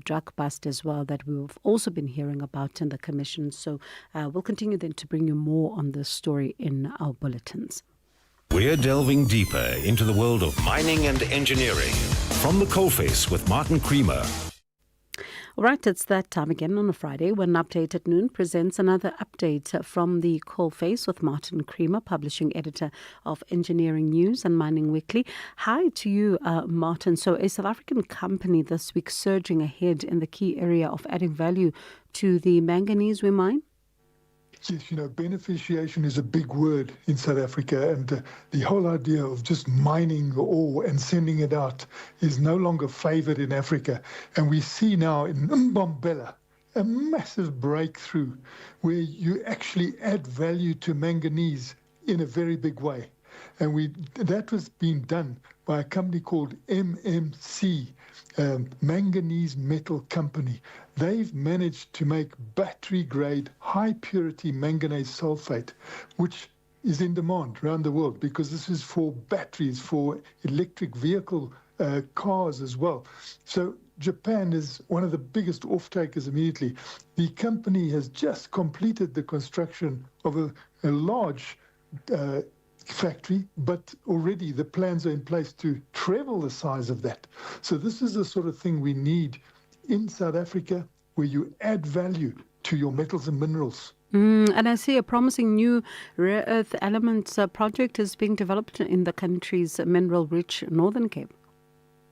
drug bust as well, that we've also been hearing about in the Commission. So we'll continue then to bring you more on this story in our bulletins. We're delving deeper into the world of mining and engineering. From the Coalface with Martin Creamer. All right, it's that time again on a Friday when Update at Noon presents another update from the Coalface with Martin Creamer, publishing editor of Engineering News and Mining Weekly. Hi to you, Martin. So a South African company this week surging ahead in the key area of adding value to the manganese we mine? Yes, beneficiation is a big word in South Africa, and the whole idea of just mining ore and sending it out is no longer favored in Africa. And we see now in Mbombela a massive breakthrough where you actually add value to manganese in a very big way. And that was being done by a company called MMC, Manganese Metal Company. They've managed to make battery-grade, high-purity manganese sulfate, which is in demand around the world because this is for batteries, for electric vehicle cars as well. So Japan is one of the biggest off-takers immediately. The company has just completed the construction of a large factory, but already the plans are in place to treble the size of that. So this is the sort of thing we need in South Africa, where you add value to your metals and minerals. And I see a promising new rare earth elements project is being developed in the country's mineral-rich Northern Cape.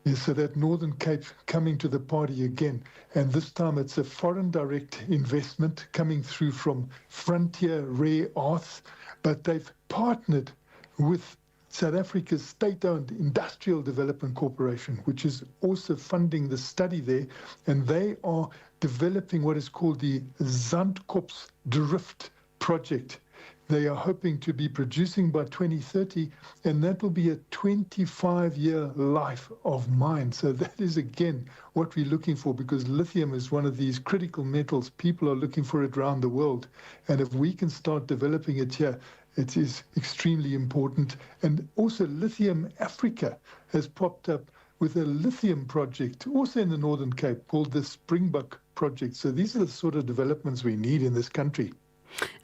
Yes, so that Northern Cape coming to the party again. And this time it's a foreign direct investment coming through from Frontier Rare Earths, but they've partnered with South Africa's state-owned Industrial Development Corporation, which is also funding the study there, and they are developing what is called the Zandkopsdrift project. They are hoping to be producing by 2030, and that will be a 25-year life of mine. So that is, again, what we're looking for, because lithium is one of these critical metals. People are looking for it around the world, and if we can start developing it here, it is extremely important. And also Lithium Africa has popped up with a lithium project, also in the Northern Cape, called the Springbok project. So these are the sort of developments we need in this country.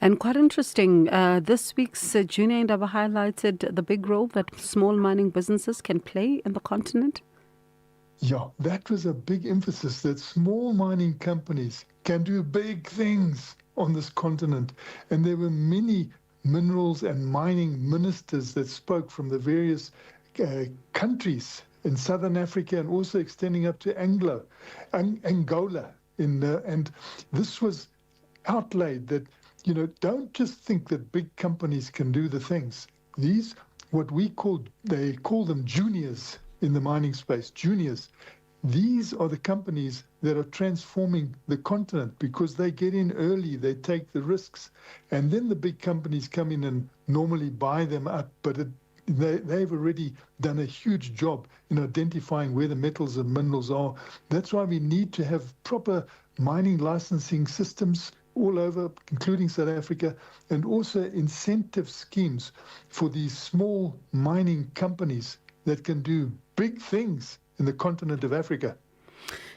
And quite interesting, this week's Junior Indaba highlighted the big role that small mining businesses can play in the continent. Yeah, that was a big emphasis, that small mining companies can do big things on this continent. And there were many minerals and mining ministers that spoke from the various countries in Southern Africa and also extending up to Angola. And this was outlaid that, don't just think that big companies can do the things. These, they call them juniors in the mining space, juniors. These are the companies that are transforming the continent because they get in early, they take the risks, and then the big companies come in and normally buy them up, but they've already done a huge job in identifying where the metals and minerals are. That's why we need to have proper mining licensing systems all over, including South Africa, and also incentive schemes for these small mining companies that can do big things in the continent of Africa.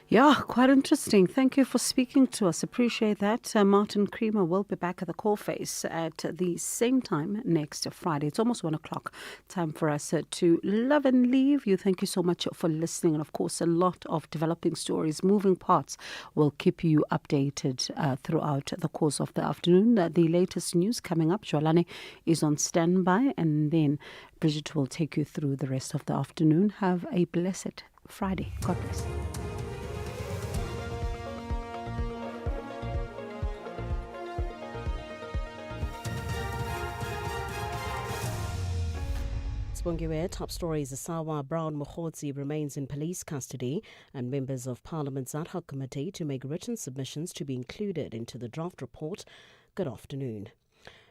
Yeah, quite interesting. Thank you for speaking to us. Appreciate that. Martin Creamer will be back at the Coalface at the same time next Friday. It's almost 1 o'clock. Time for us to love and leave you. Thank you so much for listening. And of course, a lot of developing stories, moving parts will keep you updated throughout the course of the afternoon. The latest news coming up. Jolani is on standby, and then Bridget will take you through the rest of the afternoon. Have a blessed Friday. God bless. Bongiwe, top stories. Asawa Brown Mokhotsi remains in police custody, and members of Parliament's ad hoc committee to make written submissions to be included into the draft report. Good afternoon.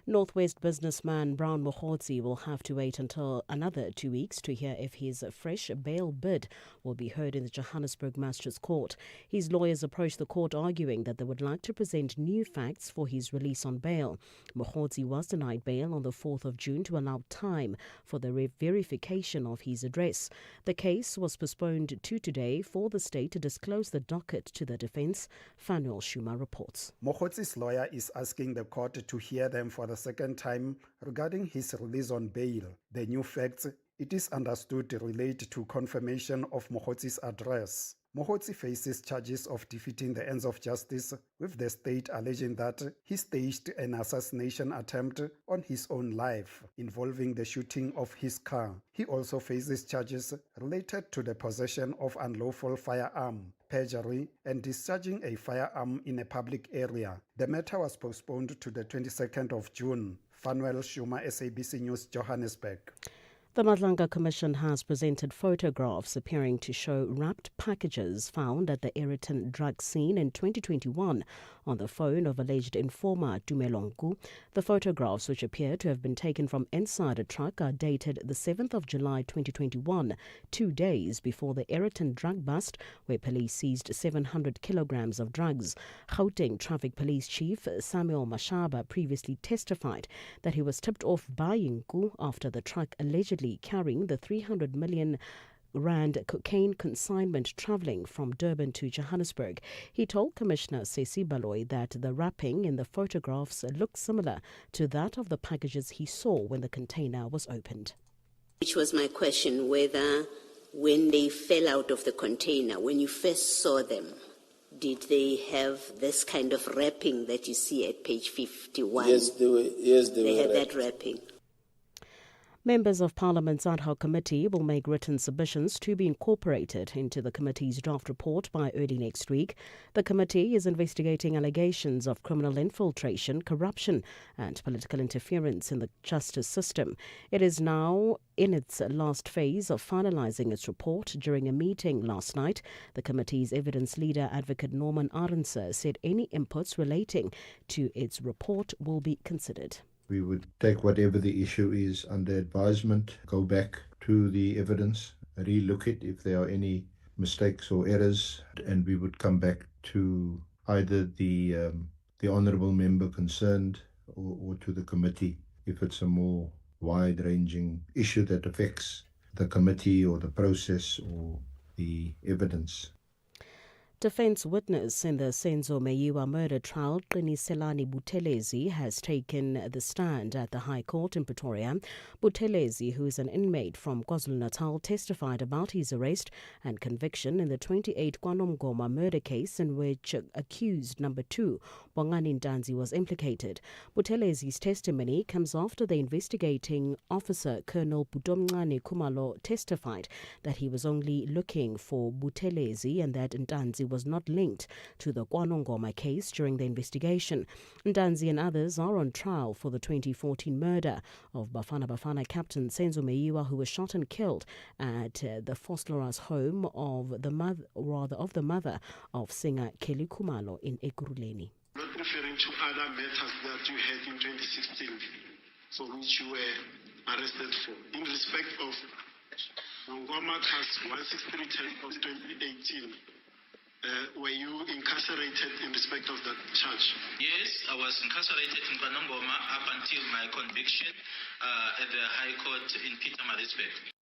Northwest businessman Brown Mokhotsi will have to wait until another 2 weeks to hear if his fresh bail bid will be heard in the Johannesburg Magistrates Court. His lawyers approached the court arguing that they would like to present new facts for his release on bail. Mokhotsi was denied bail on the 4th of June to allow time for the verification of his address. The case was postponed to today for the state to disclose the docket to the defense. Fanuel Shuma reports. Mokhotsi's lawyer is asking the court to hear them for the second time regarding his release on bail. The new facts, it is understood, relate to confirmation of Mokhotsi's address. Mokhotsi faces charges of defeating the ends of justice, with the state alleging that he staged an assassination attempt on his own life, involving the shooting of his car. He also faces charges related to the possession of unlawful firearm, perjury, and discharging a firearm in a public area. The matter was postponed to the 22nd of June. Fanuel Shuma, SABC News, Johannesburg. The Madlanga Commission has presented photographs appearing to show wrapped packages found at the Ayrton drug scene in 2021 on the phone of alleged informer Tumelonku. The photographs, which appear to have been taken from inside a truck, are dated the 7th of July 2021, 2 days before the Ayrton drug bust, where police seized 700 kilograms of drugs. Gauteng Traffic Police Chief Samuel Mashaba previously testified that he was tipped off by Nku after the truck allegedly carrying the 300 million rand cocaine consignment travelling from Durban to Johannesburg. He told Commissioner Sesi Baloyi that the wrapping in the photographs looked similar to that of the packages he saw when the container was opened. Which was my question, whether when they fell out of the container, when you first saw them, did they have this kind of wrapping that you see at page 51? Yes, they were. Yes, they were had wrapped. that wrapping. Members of Parliament's ad hoc committee will make written submissions to be incorporated into the committee's draft report by early next week. The committee is investigating allegations of criminal infiltration, corruption and political interference in the justice system. It is now in its last phase of finalising its report. During a meeting last night, the committee's evidence leader, Advocate Norman Arendse, said any inputs relating to its report will be considered. We would take whatever the issue is under advisement, go back to the evidence, re-look it if there are any mistakes or errors, and we would come back to either the honourable member concerned or to the committee if it's a more wide-ranging issue that affects the committee or the process or the evidence. Defense witness in the Senzo Meyiwa murder trial, Qiniselani Buthelezi, has taken the stand at the High Court in Pretoria. Buthelezi, who is an inmate from KwaZulu-Natal, testified about his arrest and conviction in the 28 KwaNongoma murder case in which accused number 2, Bongani Ntanzi, was implicated. Buthelezi's testimony comes after the investigating officer, Colonel Budomncane Khumalo, testified that he was only looking for Buthelezi and that Ntanzi was not linked to the KwaNongoma case during the investigation. Ntanzi and others are on trial for the 2014 murder of Bafana Bafana captain Senzo Meyiwa, who was shot and killed at the Foslera's home of the mother of singer Kelly Khumalo in Ekurhuleni. Not referring to other matters that you had in 2016, for which you were arrested for. In respect of Ngoma case 16310 of 2018, were you incarcerated in respect of that charge? Yes, I was incarcerated in KwaNongoma up until my conviction at the High Court in Pietermaritzburg.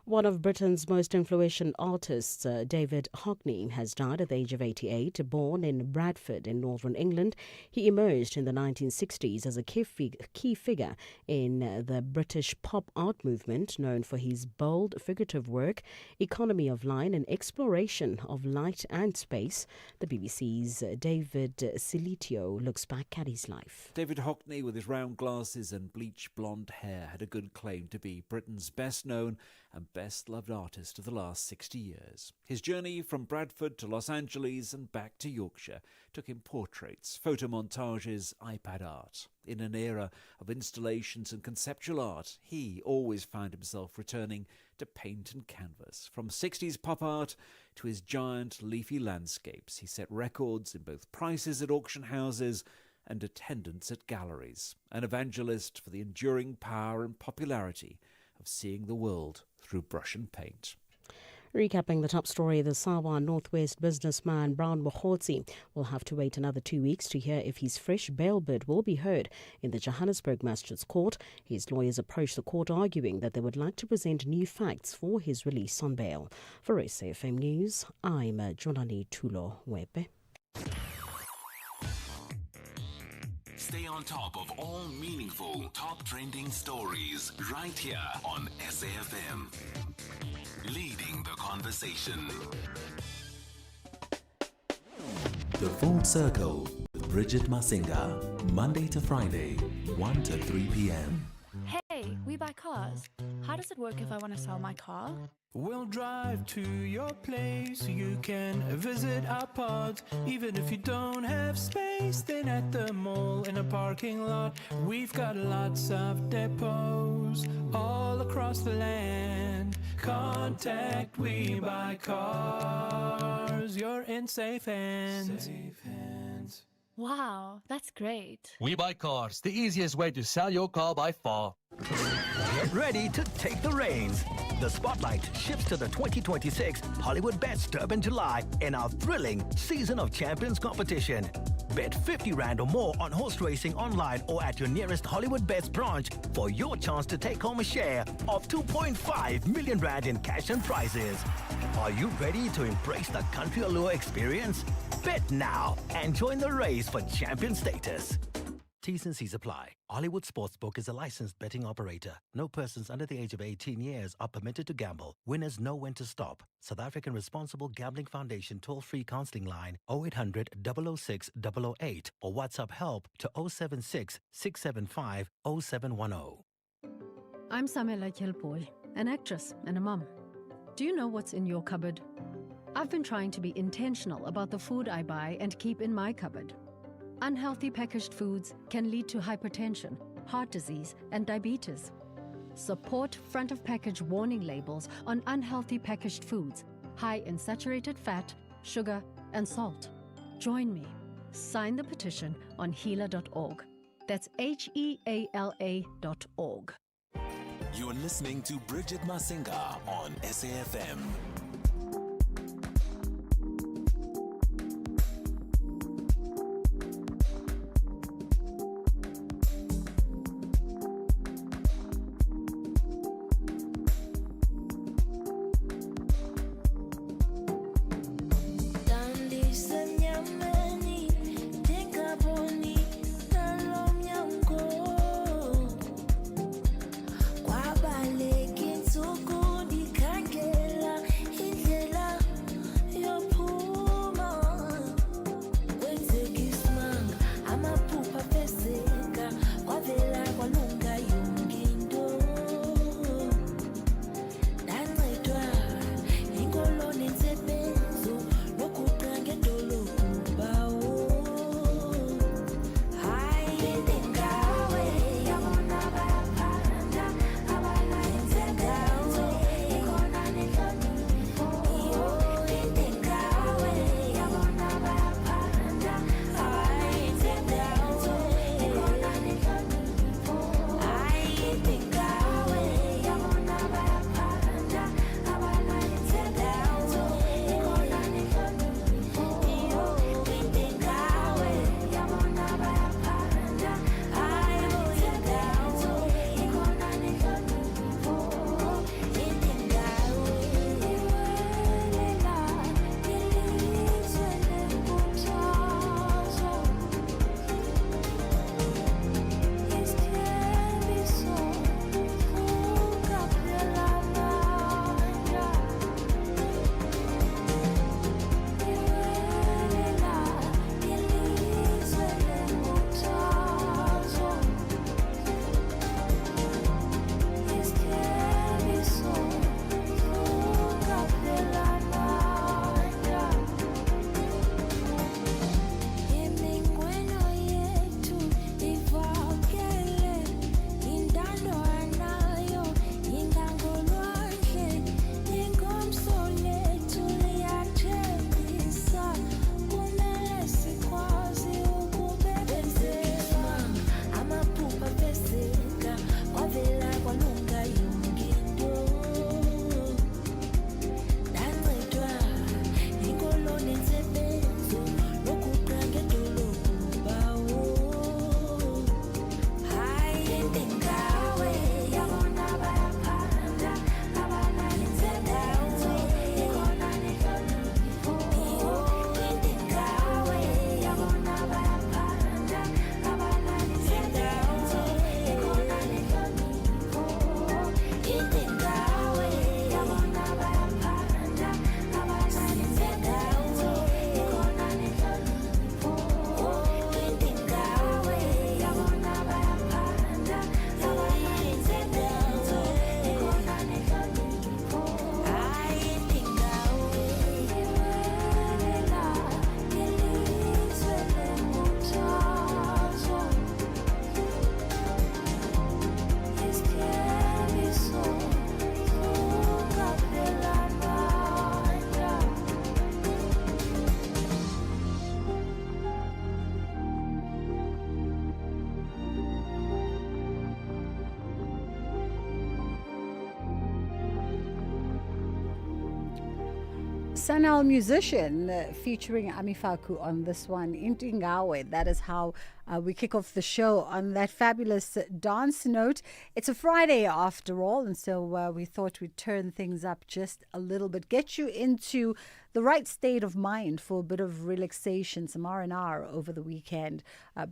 One of Britain's most influential artists, David Hockney, has died at the age of 88. Born in Bradford in northern England, he emerged in the 1960s as a key figure in the British pop art movement, known for his bold figurative work, economy of line and exploration of light and space. The BBC's David Silitio looks back at his life. David Hockney, with his round glasses and bleach blonde hair, had a good claim to be Britain's best known and best-loved artist of the last 60 years. His journey from Bradford to Los Angeles and back to Yorkshire took him portraits, photomontages, iPad art. In an era of installations and conceptual art, he always found himself returning to paint and canvas. From 60s pop art to his giant leafy landscapes, he set records in both prices at auction houses and attendance at galleries. An evangelist for the enduring power and popularity of seeing the world through brush and paint. Recapping the top story, the Sawa Northwest businessman Brown Mokhotsi will have to wait another 2 weeks to hear if his fresh bail bid will be heard in the Johannesburg Magistrates Court. His lawyers approached the court arguing that they would like to present new facts for his release on bail. For SAFM News, I'm Jonani Tulo Wepe. Stay on top of all meaningful, top trending stories right here on SAFM. Leading the conversation. The Full Circle with Bridget Masinga, Monday to Friday, 1 to 3 p.m. Hey, we buy cars. How does it work if I want to sell my car? We'll drive to your place. You can visit our pods. Even if you don't have space, then at the mall in a parking lot, we've got lots of depots all across the land. Contact We Buy Cars. You're in safe hands. Safe hands. Wow, that's great. We Buy Cars, the easiest way to sell your car by far. Get ready to take the reins. The spotlight shifts to the 2026 Hollywood Bets Durban July in our thrilling Season of Champions competition. Bet 50 Rand or more on horse racing online or at your nearest Hollywood Bets branch for your chance to take home a share of 2.5 million Rand in cash and prizes. Are you ready to embrace the country allure experience? Bet now and join the race for champion status. T's and C's apply. Hollywood Sportsbook is a licensed betting operator. No persons under the age of 18 years are permitted to gamble. Winners know when to stop. South African Responsible Gambling Foundation toll-free counseling line 0800 006 008 or WhatsApp help to 076 675 0710. I'm Samela Kilpoy, an actress and a mum. Do you know what's in your cupboard? I've been trying to be intentional about the food I buy and keep in my cupboard. Unhealthy packaged foods can lead to hypertension, heart disease, and diabetes. Support front-of-package warning labels on unhealthy packaged foods, high in saturated fat, sugar, and salt. Join me. Sign the petition on heala.org. That's HEALA.org. You're listening to Bridget Masinga on SAFM. Sanal Musician featuring Amifaku on this one, Intingawe. That is how we kick off the show on that fabulous dance note. It's a Friday after all, and so we thought we'd turn things up just a little bit, get you into the right state of mind for a bit of relaxation, some R&R over the weekend.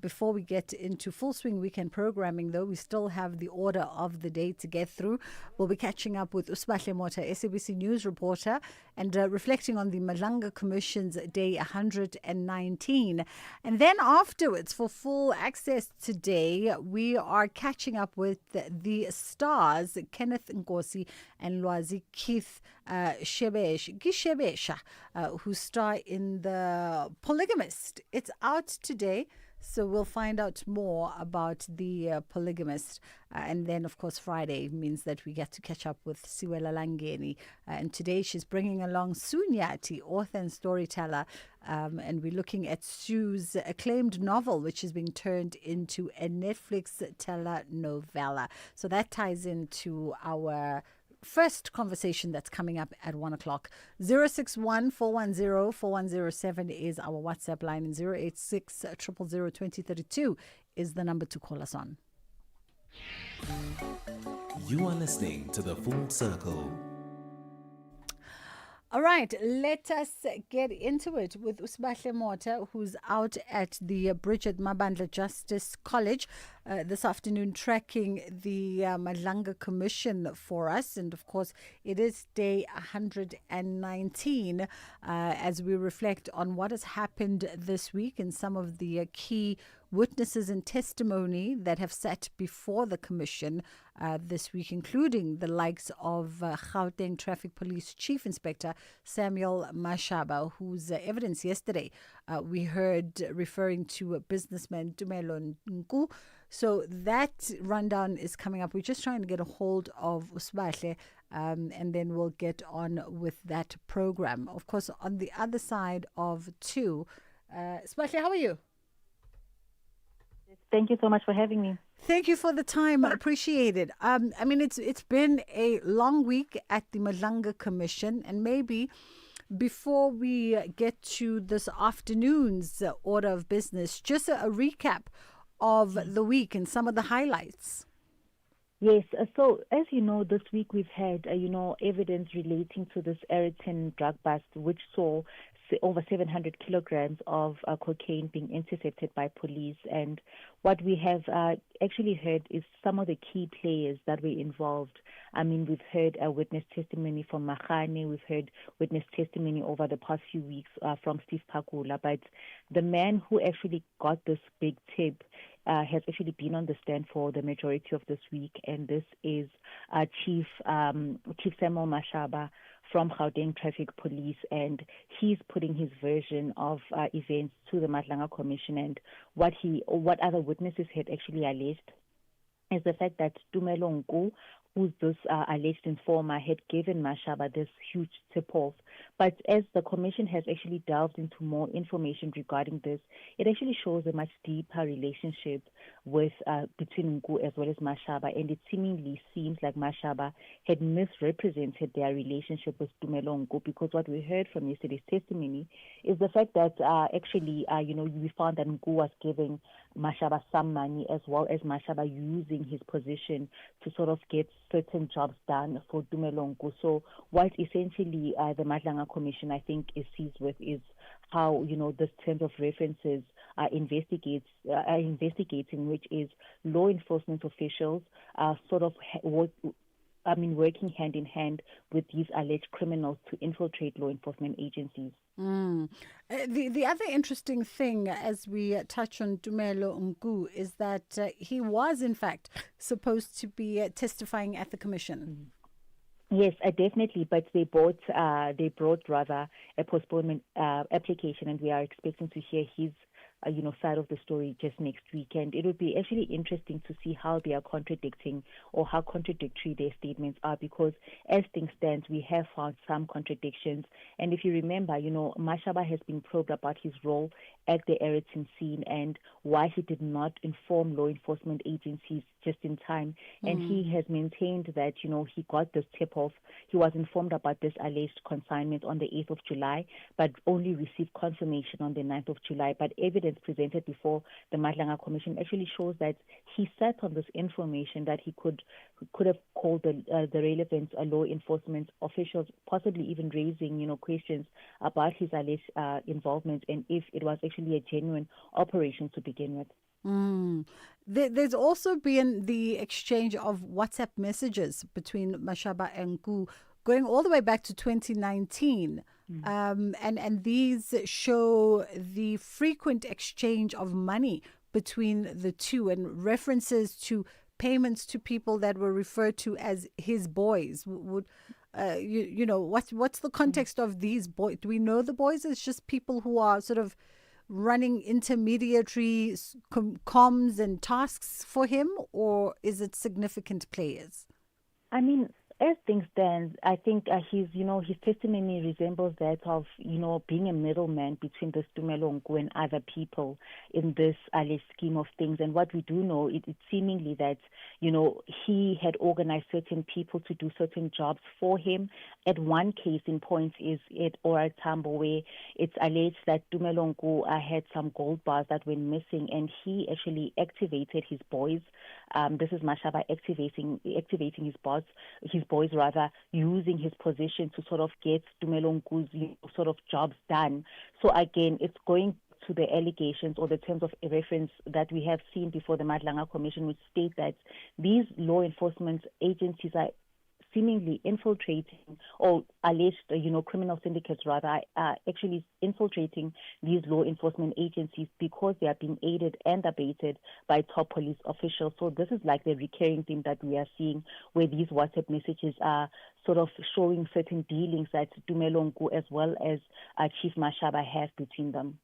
Before we get into full swing weekend programming, though, we still have the order of the day to get through. We'll be catching up with Usmahle Mota, SABC News reporter, and reflecting on the Madlanga Commission's Day 119. And then afterwards, for full access today, we are catching up with the stars, Kenneth Nkosi and Lwazi Keith Gishebesha, who star in The Polygamist. It's out today, so we'll find out more about The Polygamist. And then, of course, Friday means that we get to catch up with Siwela Langeni. And today she's bringing along Sunyati, author and storyteller. And we're looking at Sue's acclaimed novel, which is being turned into a Netflix telenovela. So that ties into our first conversation that's coming up at 1 o'clock. 061-410-4107 is our WhatsApp line, and 086-000-2032 is the number to call us on. You are listening to The Full Circle. All right, let us get into it with Usmahle Mota, who's out at the Bridget Mabandla Justice College this afternoon, tracking the Madlanga Commission for us. And of course, it is day 119 as we reflect on what has happened this week and some of the key witnesses and testimony that have sat before the commission this week, including the likes of Gauteng Traffic Police Chief Inspector Samuel Mashaba, whose evidence yesterday we heard referring to businessman Tumelo Nku. So that rundown is coming up. We're just trying to get a hold of Usmahle, and then we'll get on with that program. Of course, on the other side of two, Usmahle, how are you? Thank you so much for having me. Thank you for the time. I appreciate it. I mean, it's been a long week at the Madlanga Commission, and maybe before we get to this afternoon's order of business, just a recap of the week and some of the highlights. Yes, so as you know, this week we've had, evidence relating to this Ayrton drug bust, which saw over 700 kilograms of cocaine being intercepted by police. And what we have actually heard is some of the key players that were involved. I mean, we've heard a witness testimony from Mahane. We've heard witness testimony over the past few weeks from Steve Pakula. But the man who actually got this big tip has actually been on the stand for the majority of this week. And this is Chief Samuel Mashaba from Gauteng Traffic Police, and he's putting his version of events to the Madlanga Commission. And what other witnesses had actually alleged is the fact that Tumelo Nku, who's this alleged informer, had given Mashaba this huge tip-off. But as the commission has actually delved into more information regarding this, it actually shows a much deeper relationship with between Nku as well as Mashaba, and it seemingly seems like Mashaba had misrepresented their relationship with Tumelo Nku, because what we heard from yesterday's testimony is the fact that we found that Nku was giving Mashaba some money, as well as Mashaba using his position to sort of get certain jobs done for Tumelo Nku. So what essentially the Madlanga Commission, I think, is seized with is how, this terms of references are investigating, which is law enforcement officials working hand in hand with these alleged criminals to infiltrate law enforcement agencies. The other interesting thing, as we touch on Tumelo Nku, is that he was in fact supposed to be testifying at the commission. Yes, definitely. But they brought rather a postponement application, and we are expecting to hear his side of the story just next weekend. It would be actually interesting to see how they are contradicting or how contradictory their statements are, because as things stand, we have found some contradictions. And if you remember, Mashaba has been probed about his role at the Eriton scene and why he did not inform law enforcement agencies just in time. And he has maintained that, he got this tip-off. He was informed about this alleged consignment on the 8th of July, but only received confirmation on the 9th of July. But evidence presented before the Madlanga Commission actually shows that he sat on this information that he could have called the relevant law enforcement officials, possibly even raising, questions about his alleged involvement and if it was actually a genuine operation to begin with. There's also been the exchange of WhatsApp messages between Mashaba and Nku going all the way back to 2019. And these show the frequent exchange of money between the two and references to payments to people that were referred to as his boys. What's the context of these boys? Do we know the boys as just people who are sort of running intermediary comms and tasks for him, or is it significant players? I mean, as things stand, I think his testimony resembles that of, being a middleman between this Tumelo Nku and other people in this alleged scheme of things. And what we do know, it's seemingly that, he had organized certain people to do certain jobs for him. At one case in point is at Ora Tambo, where it's alleged that Tumelo Nku had some gold bars that went missing, and he actually activated his boys. This is Mashaba activating his boys, using his position to sort of get Tumelo Nku's sort of jobs done. So again, it's going to the allegations or the terms of reference that we have seen before the Madlanga Commission, which state that these law enforcement agencies are seemingly infiltrating, or alleged, criminal syndicates rather, are actually infiltrating these law enforcement agencies because they are being aided and abated by top police officials. So this is like the recurring theme that we are seeing, where these WhatsApp messages are sort of showing certain dealings that Tumelo Nku as well as Chief Mashaba have between them.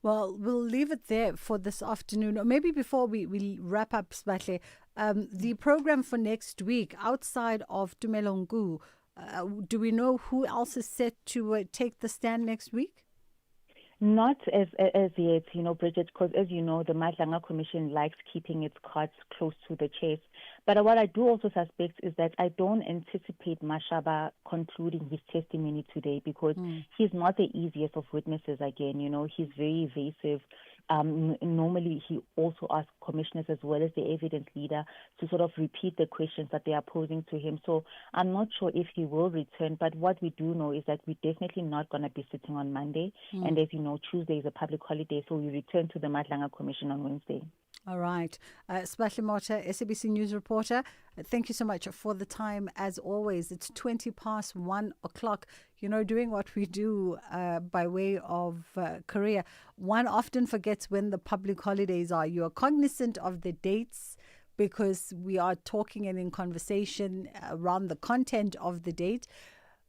Well, we'll leave it there for this afternoon. Or maybe before we wrap up, Sbahle, the program for next week, outside of Tumelo Nku, do we know who else is set to take the stand next week? Not as yet, Bridget, because as you know, the Madlanga Commission likes keeping its cards close to the chest. But what I do also suspect is that I don't anticipate Mashaba concluding his testimony today, because he's not the easiest of witnesses again. He's very evasive. Normally, he also asks commissioners as well as the evidence leader to sort of repeat the questions that they are posing to him. So I'm not sure if he will return, but what we do know is that we're definitely not going to be sitting on Monday. And as you know, Tuesday is a public holiday, so we return to the Madlanga Commission on Wednesday. All right. Sbahle Mota, SABC News reporter, thank you so much for the time. As always, it's 1:20 o'clock. Doing what we do by way of career, one often forgets when the public holidays are. You are cognizant of the dates because we are talking and in conversation around the content of the date.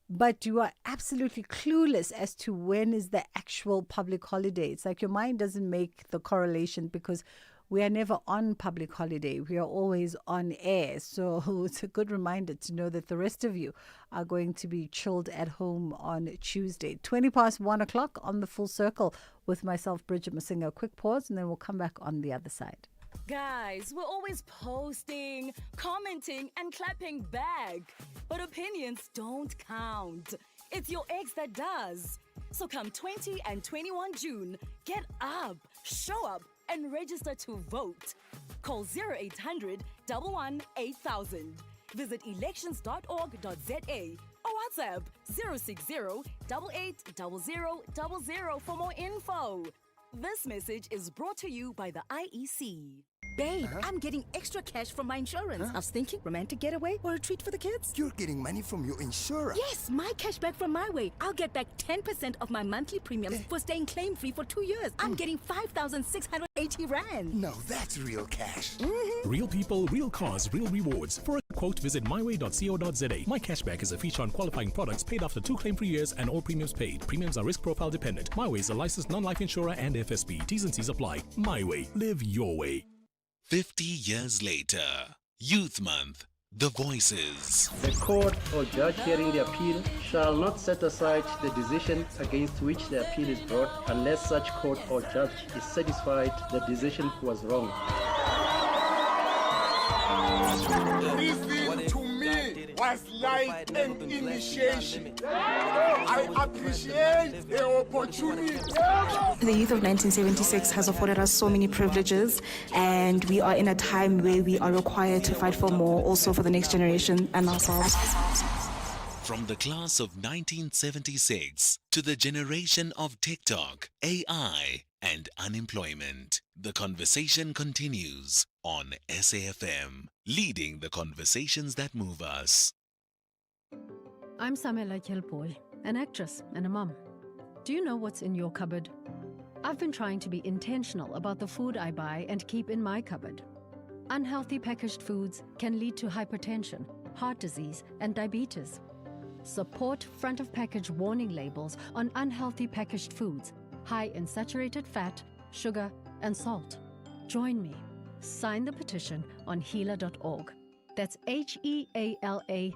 But you are absolutely clueless as to when is the actual public holiday. It's like your mind doesn't make the correlation because we are never on public holiday. We are always on air. So it's a good reminder to know that the rest of you are going to be chilled at home on Tuesday. 1:20 o'clock on the Full Circle with myself, Bridget Masinga. A quick pause and then we'll come back on the other side. Guys, we're always posting, commenting, and clapping back. But opinions don't count. It's your ex that does. So come 20 and 21 June, get up, show up, and register to vote. Call 0800 11 8000. Visit elections.org.za or WhatsApp 060 880000 for more info. This message is brought to you by the IEC. Babe, I'm getting extra cash from my insurance. I was thinking romantic getaway or a treat for the kids. You're getting money from your insurance? Yes, my cash back from my way. I'll get back 10% of my monthly premiums for staying claim-free for 2 years. I'm getting 5,680 Rand. Now that's real cash. Real people, real cars, real rewards. For a quote, visit myway.co.za. My cashback is a feature on qualifying products paid after 2 claim-free years and all premiums paid. Premiums are risk profile dependent. MyWay is a licensed non-life insurer and FSP. T's and C's apply. MyWay. Live your way. 50 years later, Youth Month The voices. The court or judge hearing the appeal shall not set aside the decision against which the appeal is brought unless such court or judge is satisfied the decision was wrong. Listening to me was like an initiation. I appreciate the opportunity. The youth of 1976 has afforded us so many privileges, and we are in a time where we are required to fight for more, also for the next generation and ourselves. From the class of 1976 to the generation of TikTok, AI, and unemployment, the conversation continues on SAfm, leading the conversations that move us. I'm Samela Chelpoy, an actress and a mum. Do you know what's in your cupboard? I've been trying to be intentional about the food I buy and keep in my cupboard. Unhealthy packaged foods can lead to hypertension, heart disease, and diabetes. Support front-of-package warning labels on unhealthy packaged foods, high in saturated fat, sugar, and salt. Join me. Sign the petition on healer.org. That's HEALA.org.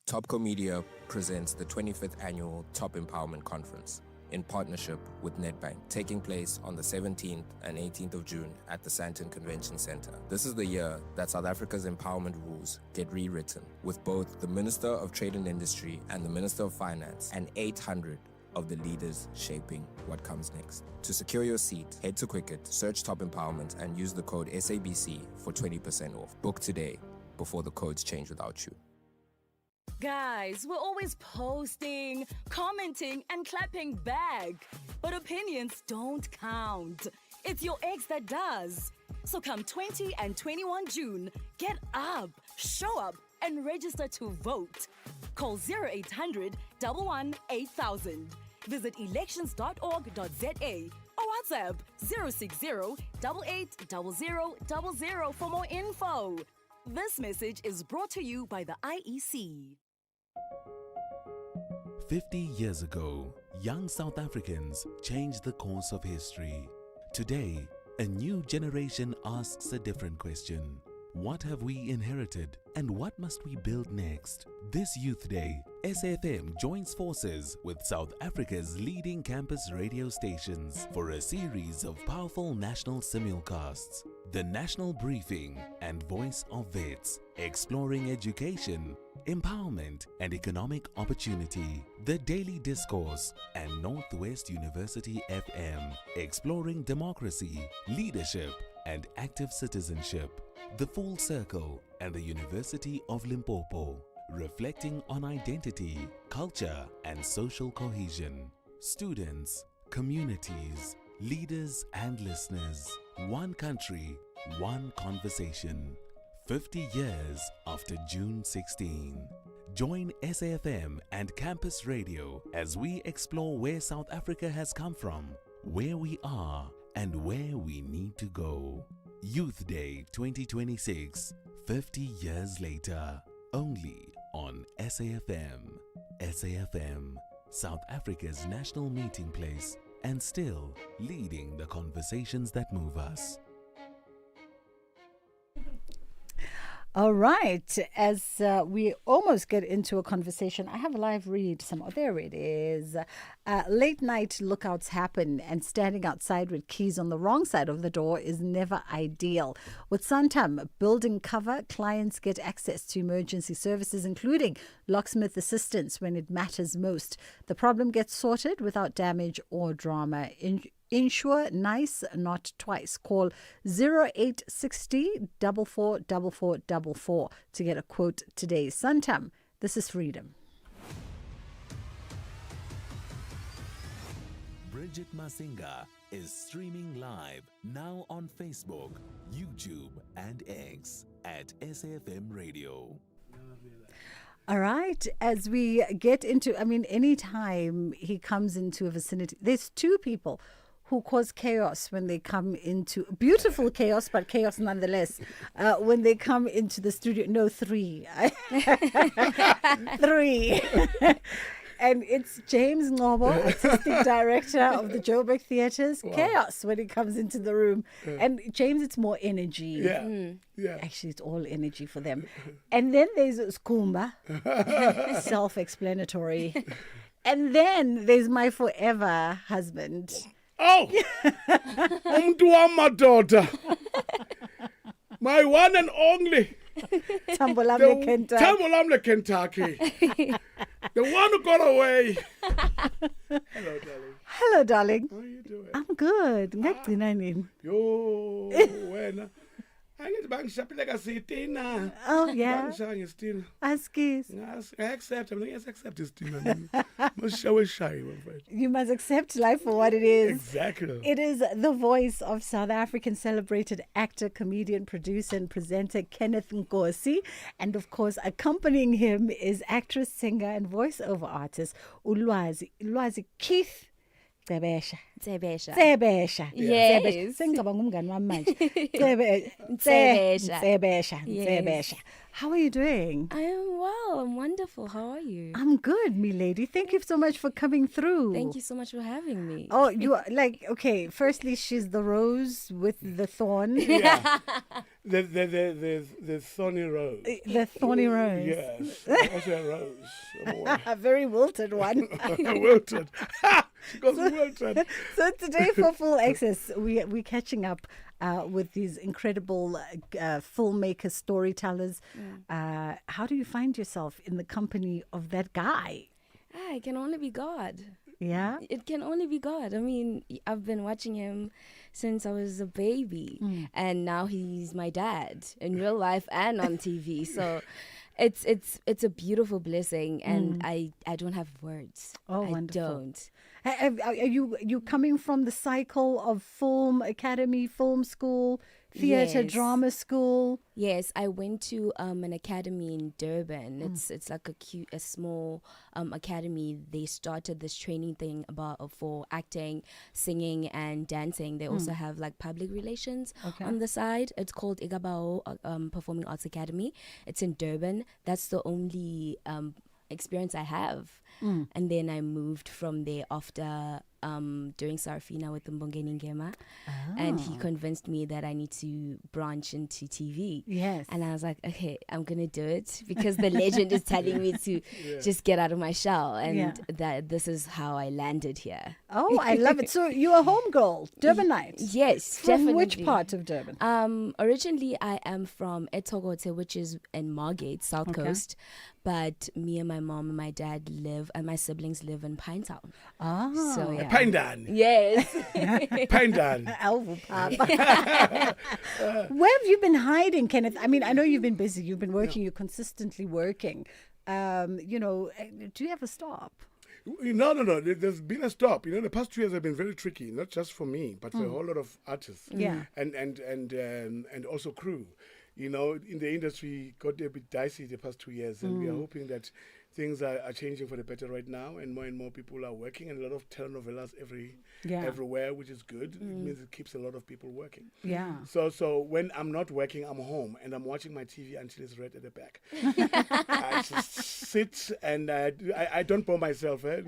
Topco Media presents the 25th Annual Top Empowerment Conference in partnership with Nedbank, taking place on the 17th and 18th of June at the Sandton Convention Center. This is the year that South Africa's empowerment rules get rewritten, with both the Minister of Trade and Industry and the Minister of Finance and 800 of the leaders shaping what comes next. To secure your seat, head to Quicket, search Top Empowerment, and use the code SABC for 20% off. Book today before the codes change without you. Guys, we're always posting, commenting, and clapping back. But opinions don't count. It's your ex that does. So come 20 and 21 June, get up, show up, and register to vote. Call 0800 11 8000. Visit elections.org.za or WhatsApp 060 880000 for more info. This message is brought to you by the IEC. 50 years ago, young South Africans changed the course of history. Today, a new generation asks a different question. What have we inherited and what must we build next? This Youth Day, SAfm joins forces with South Africa's leading campus radio stations for a series of powerful national simulcasts. The National Briefing and Voice of Vets, exploring education, empowerment and economic opportunity. The Daily Discourse and Northwest University FM, exploring democracy, leadership and active citizenship. The Full Circle and the University of Limpopo, reflecting on identity, culture and social cohesion. Students, communities, leaders and listeners. One country, one conversation. 50 years after June 16. Join SAfm and Campus Radio as we explore where South Africa has come from, where we are, and where we need to go. Youth Day 2026, 50 years later, only on SAfm. SAfm, South Africa's national meeting place, and still leading the conversations that move us. All right, as we almost get into a conversation, I have a live read. There it is. Late night lookouts happen, and standing outside with keys on the wrong side of the door is never ideal. With Santam building cover, clients get access to emergency services, including locksmith assistance when it matters most. The problem gets sorted without damage or drama. Insure nice, not twice. Call 0860 444444 to get a quote today. Santam, this is freedom. Bridget Masinga is streaming live now on Facebook, YouTube, and X at SAfmRadio. All right, as we get into, anytime he comes into a vicinity, there's two people who cause chaos when they come into beautiful chaos, but chaos nonetheless. When they come into the studio, no, three. Three. And it's James Ngobo, artistic director of the Joburg Theatres. Wow. Chaos when it comes into the room. Yeah. And James, it's more energy. Yeah. Yeah. Actually, it's all energy for them. And then there's Skumba, self-explanatory. And then there's my forever husband. Oh! my daughter. My one and only. Tambolamle Kentucky. Tambolamle Kentucky. The one who got away. Hello, darling. Hello, darling. How are you doing? I'm good. Yo, wena. Angithi bangishapile kasiyina. Oh yeah. Bangishaya ngestina. Askis. I accept. I'm going to accept this thing. Must show shy, my friend. You must accept life for what it is. Exactly. It is the voice of South African celebrated actor, comedian, producer, and presenter Kenneth Nkosi, and of course, accompanying him is actress, singer, and voiceover artist Ulwazi Keith. Tsebesha. Yes. Sengicabanga umngani wami manje. Tsebesha. How are you doing? I am well. I'm wonderful. How are you? I'm good, me lady. Thank you so much for coming through. Thank you so much for having me. Oh, you are like, okay, firstly, she's the rose with the thorn. Yeah. The thorny rose. The thorny rose. Yes. Also a rose. A very wilted one. Wilted. She goes wilted. So today for Full Access, we're catching up with these incredible filmmakers, storytellers. How do you find yourself in the company of that guy? It can only be God. Yeah? It can only be God. I mean, I've been watching him since I was a baby. And now he's my dad in real life and on TV. So it's a beautiful blessing, and I don't have words. Oh, I wonderful. don't. Are you coming from the cycle of film academy, film school, theatre, Yes. drama school? Yes, I went to an academy in Durban. It's like a small academy. They started this training thing for acting, singing, and dancing. They also have like public relations on the side. It's called Igabao Performing Arts Academy. It's in Durban. That's the only experience I have. And then I moved from there after doing Sarafina with Mbongeni Ngema. And he convinced me that I need to branch into TV. Yes. And I was like, okay, I'm going to do it because the legend is telling me to just get out of my shell. And that this is how I landed here. Oh, I love it. So you're a homegirl, Durbanite? Yes, From definitely. which part of Durban? Originally, I am from Etogote, which is in Margate, South Coast. But me and my mom and my dad and my siblings live in Pinetown. So, yeah. Pinetown. Yes. Pinetown. Where have you been hiding, Kenneth? I mean, I know you've been busy. You've been working. You're consistently working. Do you have a stop? No. There's been a stop. The past 2 years have been very tricky, not just for me, but for a whole lot of artists. Yeah. And also crew. In the industry, got a bit dicey the past 2 years, and we are hoping that things are changing for the better right now, and more people are working, and a lot of telenovelas everywhere, which is good. It means it keeps a lot of people working. Yeah. So when I'm not working, I'm home, and I'm watching my TV until it's red at the back. I just sit, and I don't bore myself. I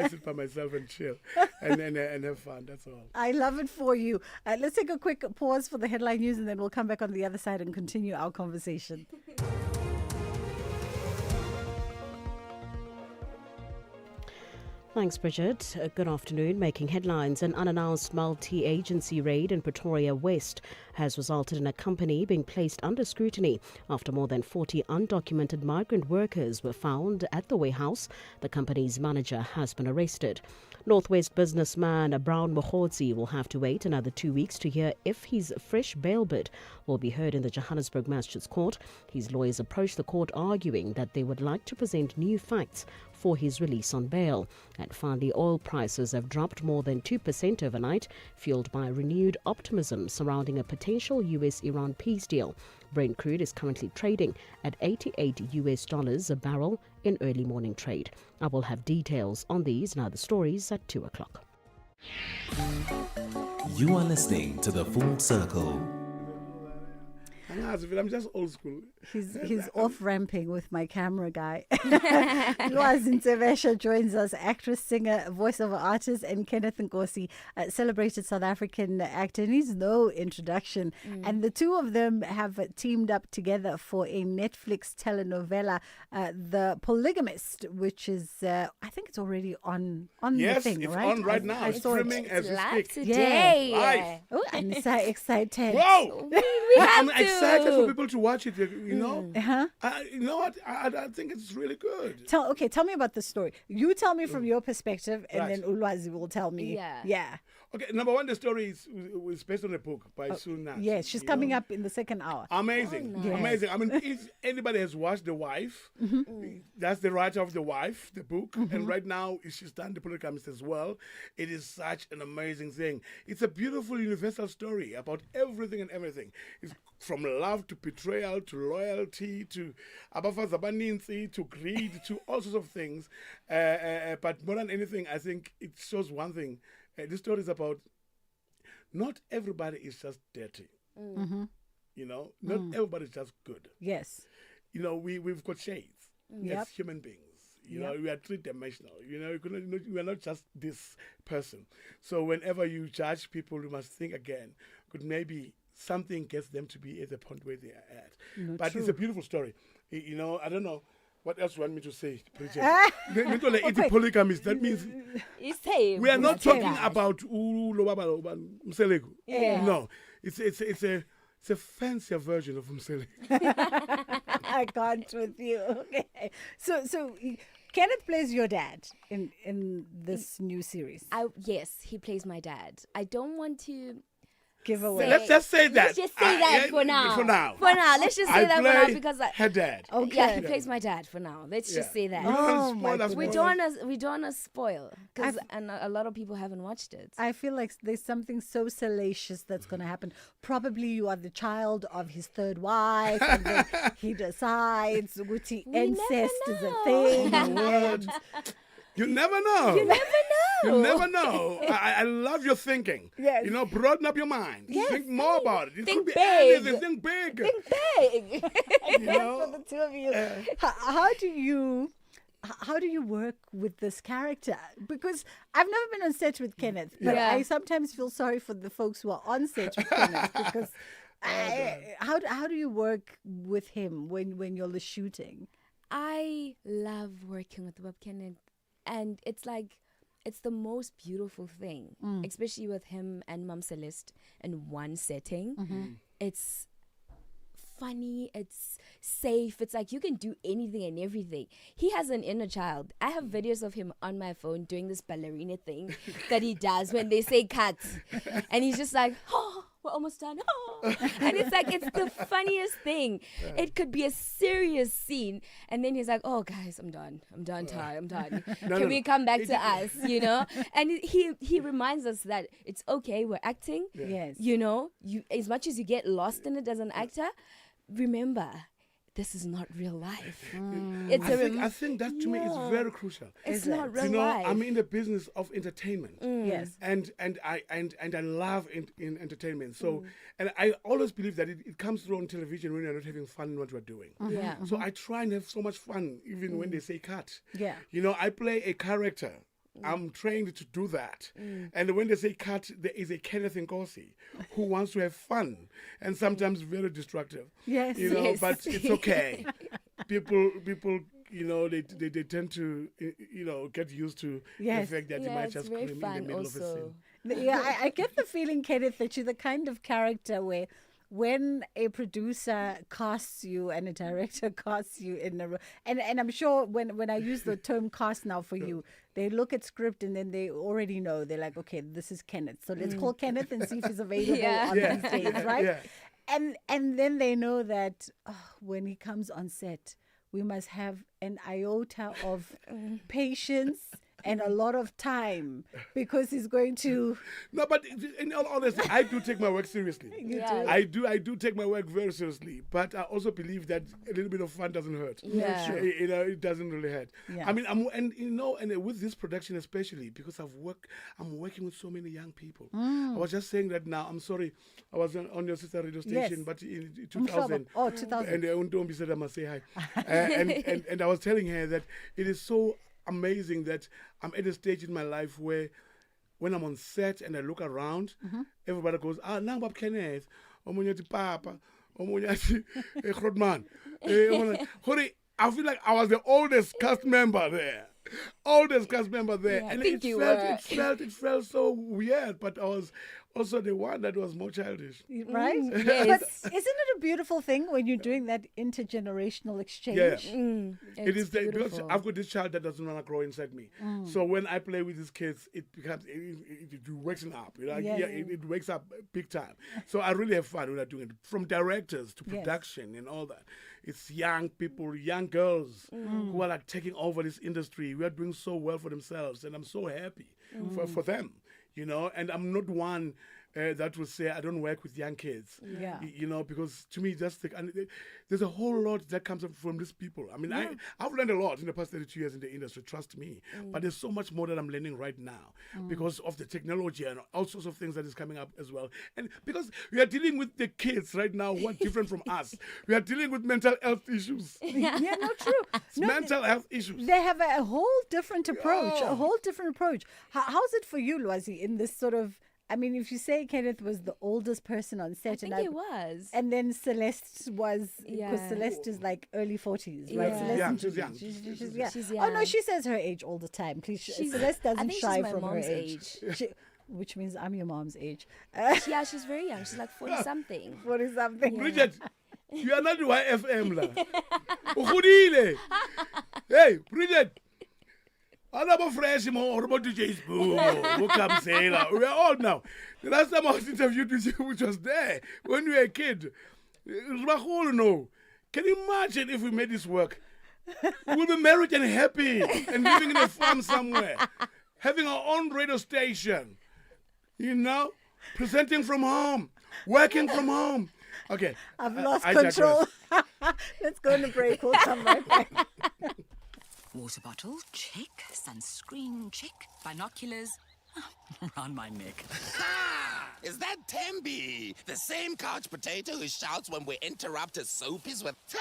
sit by myself and chill, and have fun. That's all. I love it for you. Let's take a quick pause for the headline news, and then we'll come back on the other side and continue our conversation. Thanks, Bridget. Good afternoon. Making headlines, an unannounced multi-agency raid in Pretoria West has resulted in a company being placed under scrutiny after more than 40 undocumented migrant workers were found at the warehouse. The company's manager has been arrested. Northwest businessman Brown Mohodzi will have to wait another 2 weeks to hear if his fresh bail bid will be heard in the Johannesburg Magistrates Court. His lawyers approached the court arguing that they would like to present new facts for his release on bail. And finally, oil prices have dropped more than 2% overnight, fueled by renewed optimism surrounding a potential US-Iran peace deal. Brent crude is currently trading at $88 a barrel in early morning trade. I will have details on these and other stories at 2 o'clock. You are listening to The Full Circle. I'm just old school. He's off ramping with my camera guy. Lwazi Nsevesha joins us, actress, singer, voiceover artist, and Kenneth Nkosi, celebrated South African actor. Needs no introduction. And the two of them have teamed up together for a Netflix telenovela, The Polygamist, which is, I think it's already on the thing, it's right? on right now. It's streaming as we speak. Today. Live. Oh, I'm so excited. Whoa! We have I'm excited for people to watch it. You know, you know what? I think it's really good. Tell me about the story. You tell me from your perspective, and Right. then Ulwazi will tell me. Yeah. Okay, number one, the story is based on a book by Sue Nash. Yes, she's coming up in the second hour. Amazing. Oh, nice. Amazing. I mean, if anybody has watched The Wife, that's the writer of The Wife, the book. And right now, she's done The Polygamist as well. It is such an amazing thing. It's a beautiful universal story about everything and everything. It's from love to betrayal to loyalty to abafazi abaninzi to greed to all sorts of things. But more than anything, I think it shows one thing. This story is about not everybody is just dirty. You know, not everybody is just good. Yes. You know, we've got shades as human beings. You know, we are three-dimensional. You know, we are not just this person. So whenever you judge people, you must think again. Could maybe something gets them to be at the point where they are at. But it's a beautiful story. You know, I don't know. What else you want me to say, Bridget? It's polygamist. That means we are not talking about Mseleko. No, it's a fancier version of Mseleko. I can't with you. Okay, so Kenneth plays your dad in this new series. Yes, he plays my dad. I don't want to give away. Let's just say that. Let's just say that for now. For now. Let's just say that for now because her dad. Okay. Yeah, he plays my dad for now. Let's just say that. We don't want to spoil because a lot of people haven't watched it. I feel like there's something so salacious that's going to happen. Probably you are the child of his third wife, and then he decides incest is a thing. You never know. You never know. You never know. I love your thinking. Yes. You know, broaden up your mind. Yes. Think more about it. It Think could be big. anything. Think big. Think big. You know? For the two of you. How do you work with this character? Because I've never been on set with Kenneth, but I sometimes feel sorry for the folks who are on set with Kenneth because how do you work with him when you're shooting? I love working with Bob Kenneth, and it's the most beautiful thing, especially with him and Mom Celeste in one setting. It's funny, it's safe, it's like you can do anything and everything. He has an inner child. I have videos of him on my phone doing this ballerina thing that he does when they say cut, and he's just like, oh, we're almost done. Oh. And it's like, it's the funniest thing. It could be a serious scene, and then he's like, oh guys, I'm done, Ty, I'm done. Can we come back to us, you know? And he reminds us that it's okay, we're acting. Yes. You know, you as much as you get lost in it as an actor, remember, this is not real life. I think that to me is very crucial. It's not real you know, life. I'm in the business of entertainment. Yes. And I love in entertainment. So and I always believe that it comes through on television when you're not having fun in what you're doing. Yeah. So I try and have so much fun even when they say cut. Yeah. You know, I play a character. I'm trained to do that. And when they say cut, there is a Kenneth Nkosi who wants to have fun and sometimes very destructive. Yes. You know, Yes. but it's okay. People, you know, they tend to, you know, get used to the fact that you might just scream in the middle of a scene. Yeah, I get the feeling, Kenneth, that you're the kind of character where when a producer casts you and a director casts you in a and I'm sure when I use the term cast now for you, they look at script and then they already know. They're like, okay, this is Kenneth, so let's call Kenneth and see if he's available on these days, right? Yeah. And then they know that when he comes on set, we must have an iota of patience and a lot of time because he's going to. No, but in all honesty, I do take my work seriously. You do? I do take my work very seriously. But I also believe that a little bit of fun doesn't hurt. Yeah. Sure. It doesn't really hurt. Yeah. I mean, and with this production especially, because I'm working with so many young people. I was just saying that now. I'm sorry, I was on your sister radio station, but in 2000. Oh, 2000. And Untombi said I must say hi. And I was telling her that it is so amazing that I'm at a stage in my life where when I'm on set and I look around, everybody goes, nang Bob Kenneth, omunye ti Papa, omunye ti Grootman. I feel like I was the oldest cast member there. Yeah, and I think it felt so weird, but I was also the one that was more childish. Right? Yes. But isn't it a beautiful thing when you're doing that intergenerational exchange? Yeah. It is because I've got this child that doesn't want to grow inside me. So when I play with these kids, it becomes it wakes me up. It wakes up big time. So I really have fun when I'm doing it. From directors to production and all that. It's young people, young girls who are like taking over this industry. We are doing so well for themselves, and I'm so happy for them. And I'm not one that will say I don't work with young kids. Yeah. Because to me, there's a whole lot that comes up from these people. I mean, I've learned a lot in the past 32 years in the industry, trust me. But there's so much more that I'm learning right now because of the technology and all sorts of things that is coming up as well. And because we are dealing with the kids right now who are different from us. We are dealing with mental health issues. Yeah, no, true. Mental health issues. They have a whole different approach, How's it for you, Lwazi, in this sort of... I mean, if you say Kenneth was the oldest person on set, I think he was. And then Celeste was, because Celeste is like early 40s, right? Yeah. Celeste She's young. She's young. Oh, no, she says her age all the time. Please, Celeste doesn't shy from her age. Which means I'm your mom's age. Yeah, she's very young. She's like 40-something. 40-something. Yeah. Bridget, you are not YFM, la. Hey, Bridget. All about fresh, more about DJ's boo. We are old now. The last time I was interviewed with you, which was there when you were a kid. Can you imagine if we made this work? We'll be married and happy and living in a farm somewhere, having our own radio station, presenting from home, working from home. Okay. I've lost control. Let's go on a break. We'll come right back. Water bottle, check. Sunscreen, check. Binoculars, around my neck. Is that Tembi? The same couch potato who shouts when we interrupt his soapies with ta!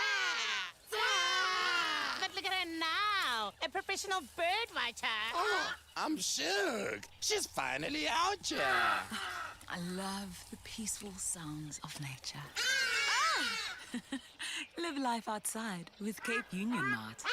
But look at her now, a professional bird writer. Oh, I'm shook. She's finally out here. I love the peaceful sounds of nature. Live life outside with Cape Union Mart.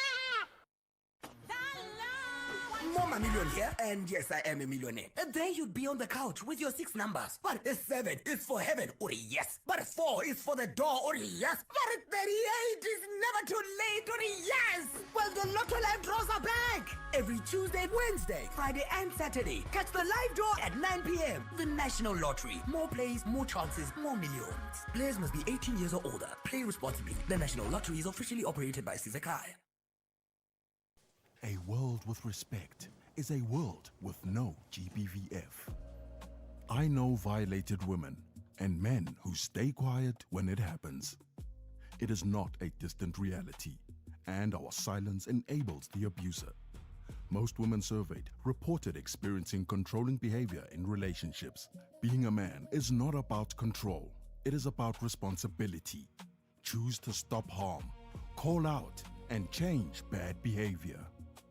Mama Million here, and yes, I am a millionaire. And there you'd be on the couch with your 6 numbers. But 7 is for heaven, or yes. But 4 is for the door, or yes. But 38 is never too late, or yes. Well, the Lotto Live draws are back. Every Tuesday, Wednesday, Friday, and Saturday. Catch the live draw at 9 p.m. The National Lottery. More plays, more chances, more millions. Players must be 18 years or older. Play responsibly. The National Lottery is officially operated by Sizakai. A world with respect is a world with no GBVF. I know violated women and men who stay quiet when it happens. It is not a distant reality, and our silence enables the abuser. Most women surveyed reported experiencing controlling behavior in relationships. Being a man is not about control. It is about responsibility. Choose to stop harm, call out, and change bad behavior.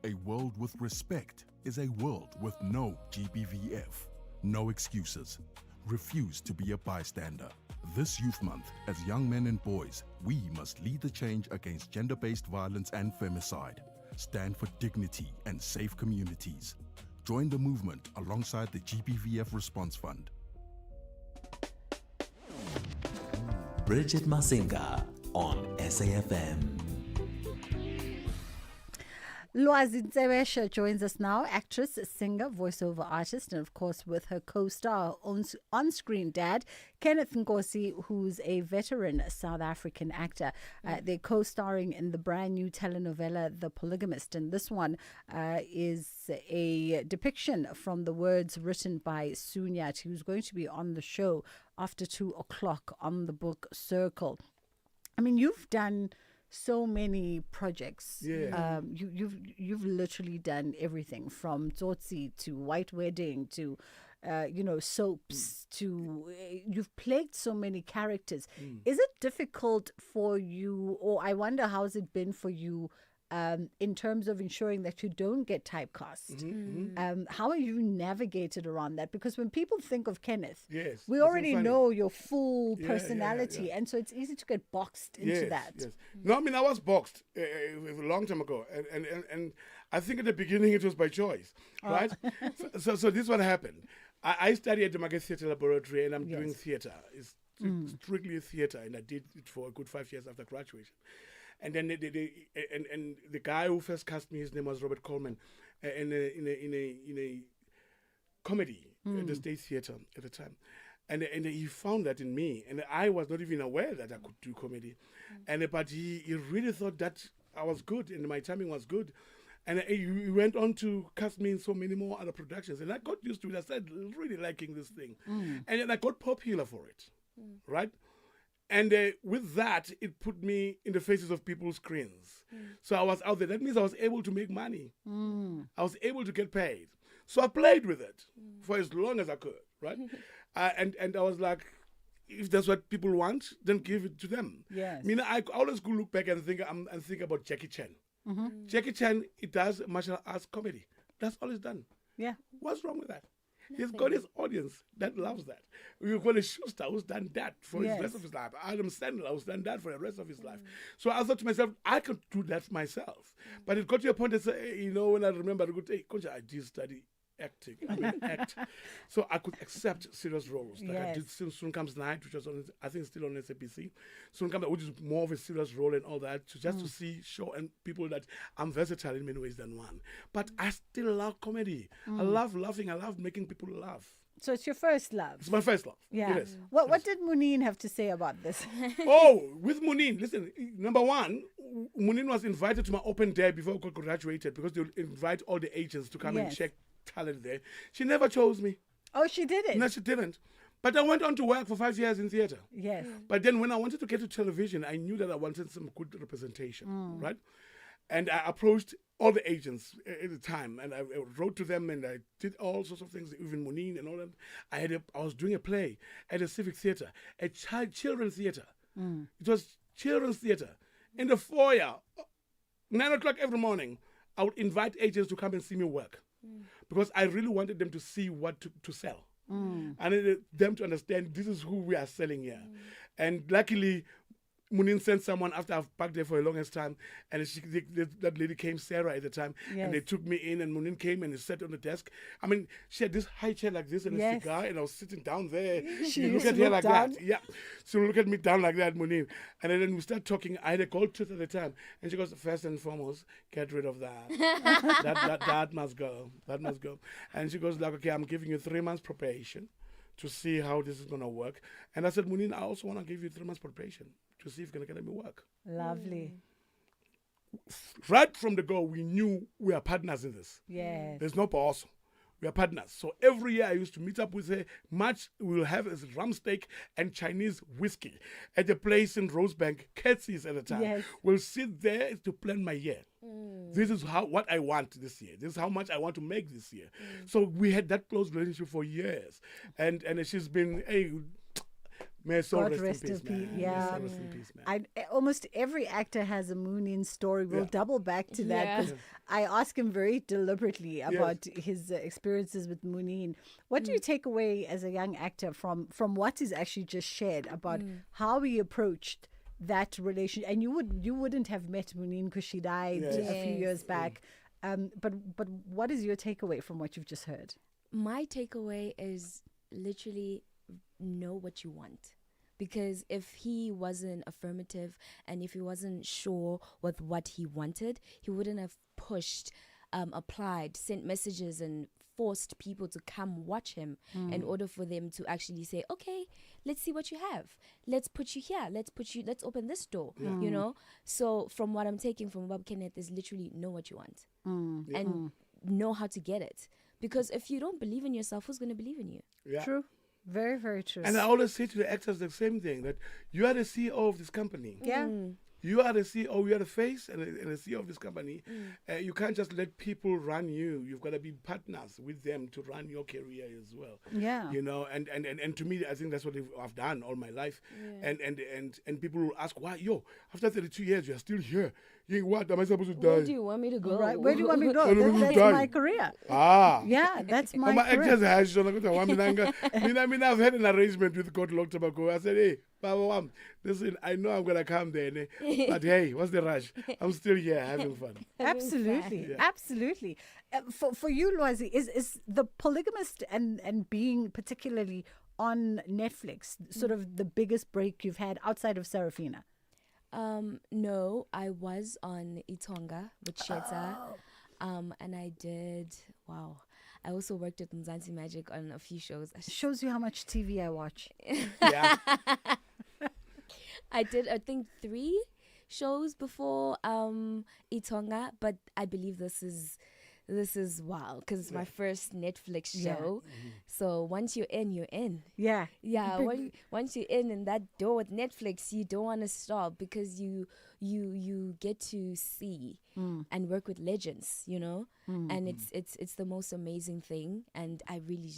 A world with respect is a world with no GBVF. No excuses. Refuse to be a bystander. This Youth Month, as young men and boys, we must lead the change against gender-based violence and femicide. Stand for dignity and safe communities. Join the movement alongside the GBVF Response Fund. Bridget Masinga on SAFM. Lwazi Ntsebeshe joins us now, actress, singer, voiceover artist, and of course with her co-star, on-screen dad, Kenneth Nkosi, who's a veteran South African actor. They're co-starring in the brand new telenovela The Polygamist, and this one is a depiction from the words written by Sunyat, who's going to be on the show after 2:00 on the book Circle. I mean, you've done so many projects. Yeah. You've literally done everything from Tsotsi to White Wedding to soaps to you've played so many characters. Is it difficult for you, or I wonder how's it been for you in terms of ensuring that you don't get typecast? How are you navigated around that? Because when people think of Kenneth, Yes, we it's already funny. know your full Yeah, personality, yeah. and so it's easy to get boxed into that. Yes. No, I mean, I was boxed a long time ago, and I think at the beginning it was by choice, right? So this is what happened. I studied at the Market Theatre Laboratory, and I'm doing theatre. It's strictly theatre, and I did it for a good 5 years after graduation. And then the guy who first cast me, his name was Robert Coleman, in a comedy at the State Theatre at the time. And he found that in me, and I was not even aware that I could do comedy. But he really thought that I was good and my timing was good. And he went on to cast me in so many more other productions. And I got used to it. I started really liking this thing. And then I got popular for it, right? And with that, it put me in the faces of people's screens. So I was out there. That means I was able to make money. I was able to get paid. So I played with it for as long as I could, right? And I was like, if that's what people want, then give it to them. Yes. I mean, I always go look back and think about Jackie Chan. Jackie Chan, it does martial arts comedy. That's all he's done. Yeah. What's wrong with that? He's got his audience that loves that. You've got a Schuster who's done that for the rest of his life. Adam Sandler who's done that for the rest of his life. So I thought to myself, I could do that myself. But it got to a point that, when I remember, I would say, Coach, I did study acting. I mean, act. So I could accept serious roles. Like I did Soon Comes Night, which was on, I think still on SABC. Soon Comes Night, which is more of a serious role and all that, to show and people that I'm versatile in many ways than one. But I still love comedy. I love laughing. I love making people laugh. So it's your first love. It's my first love. Yeah. Yes. What did Muneen have to say about this? With Muneen, listen, number one, Muneen was invited to my open day before I graduated because they would invite all the agents to come and check talent there. She never chose me. Oh, she didn't? No, she didn't. But I went on to work for 5 years in theatre. Yes. But then when I wanted to get to television, I knew that I wanted some good representation, right? And I approached all the agents at the time, and I wrote to them, and I did all sorts of things, even Muneen and all that. I was doing a play at a civic theatre, a children's theatre. It was children's theatre. In the foyer, 9 o'clock every morning, I would invite agents to come and see me work because I really wanted them to see what to sell. I needed them to understand this is who we are selling here. And luckily, Muneen sent someone after I've parked there for the longest time, and that lady came, Sarah, at the time, and they took me in, and Muneen came and sat on the desk. I mean, she had this high chair like this and a cigar, and I was sitting down there. She look at her like that. Yeah. So look at me down like that, Muneen. And then we start talking. I had a gold tooth at the time, and she goes, first and foremost, get rid of that. that must go. That must go. And she goes, like, okay, I'm giving you 3 months probation to see how this is going to work. And I said, Muneen, I also want to give you 3 months probation to see if you're going to get me work. Lovely. Right from the go, we knew we are partners in this. Yes. There's no boss. We are partners. So every year I used to meet up with her. Much we will have is rum steak and Chinese whiskey at a place in Rosebank, Ketsy's at the time. Yes. We'll sit there to plan my year. This is what I want this year. This is how much I want to make this year. So we had that close relationship for years. And she's been may soul rest in peace, man. Yeah. May soul rest in peace, man. Almost every actor has a Muneen story. We'll double back to that because I ask him very deliberately about his experiences with Muneen. What do you take away as a young actor from what is actually just shared about how he approached that relation? And you wouldn't have met Muneen because she died a few years back. But what is your takeaway from what you've just heard? My takeaway is literally know what you want, because if he wasn't affirmative and if he wasn't sure with what he wanted, he wouldn't have pushed, applied, sent messages and forced people to come watch him in order for them to actually say, okay, let's see what you have. Let's put you here. Let's open this door, you know? So from what I'm taking from Bob Kenneth is literally know what you want and know how to get it. Because if you don't believe in yourself, who's going to believe in you? Yeah. True. Very, very true. And I always say to the actors the same thing, that you are the CEO of this company. Yeah. You are the CEO, you are the face and the CEO of this company. You can't just let people run you. You've got to be partners with them to run your career as well. Yeah. You know, and to me, I think that's what I've done all my life. Yeah. And people will ask, why, after 32 years, you're still here. What am I supposed to do? Where do you want me to go? Right. Where do you want me to go? That's my career. Yeah, that's my career. Actors I've had an arrangement with God Locked Tobacco. I said, hey, Baba, listen, I know I'm going to come there, but hey, what's the rush? I'm still here having fun. Absolutely. Yeah. Absolutely. For you, Lwazi, is The Polygamist and being particularly on Netflix sort of the biggest break you've had outside of Serafina? No, I was on Itonga with Sheta. And I did, I also worked at Mzansi Magic on a few shows. Shows you how much TV I watch. Yeah. I did, I think, 3 shows before Itonga, but I believe this is wow, because it's my first Netflix show. So once you're in, you're in. Yeah. Yeah. Once you're in that door with Netflix, you don't want to stop because you get to see and work with legends, you know. And it's the most amazing thing. And I really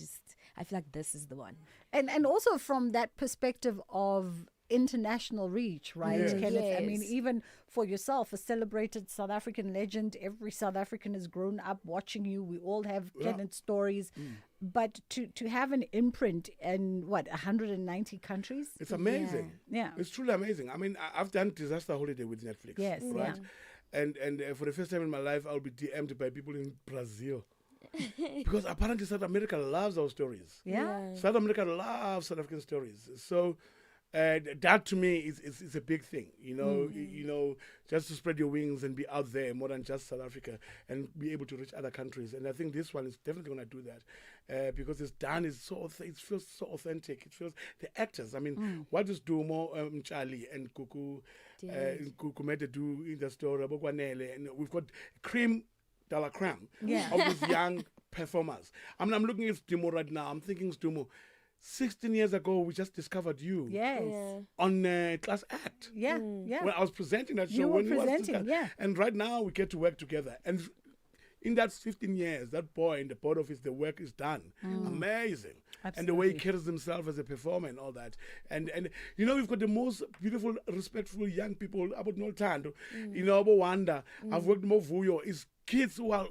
I feel like this is the one. And also from that perspective of international reach, right, Kenneth? Yes. I mean, even for yourself, a celebrated South African legend, every South African has grown up watching you. We all have Kenneth stories. But to have an imprint in, 190 countries? It's amazing. Yeah. It's truly amazing. I mean, I've done Disaster Holiday with Netflix. Yes. Right? Yeah. And for the first time in my life, I'll be DM'd by people in Brazil. Because apparently South America loves our stories. Yeah. South America loves South African stories. So that to me is a big thing, you know, just to spread your wings and be out there more than just South Africa and be able to reach other countries. And I think this one is definitely going to do that because it feels so authentic. It feels the actors. I mean, what does Dumo, Charlie and Kuku Kumete do in the story? And we've got cream de la creme of these young performers. I mean, I'm looking at Stumo right now. I'm thinking, Stumo, 16 years ago, we just discovered you. Yes. On Class Act. Yeah. When I was presenting that show. You were presenting, And right now, we get to work together. And in that 15 years, that boy in the board office, the work is done. Amazing. Absolutely. And the way he carries himself as a performer and all that. And you know, we've got the most beautiful, respectful young people about Noltando. You know, about Wanda. I've worked more Vuyo. Is kids who are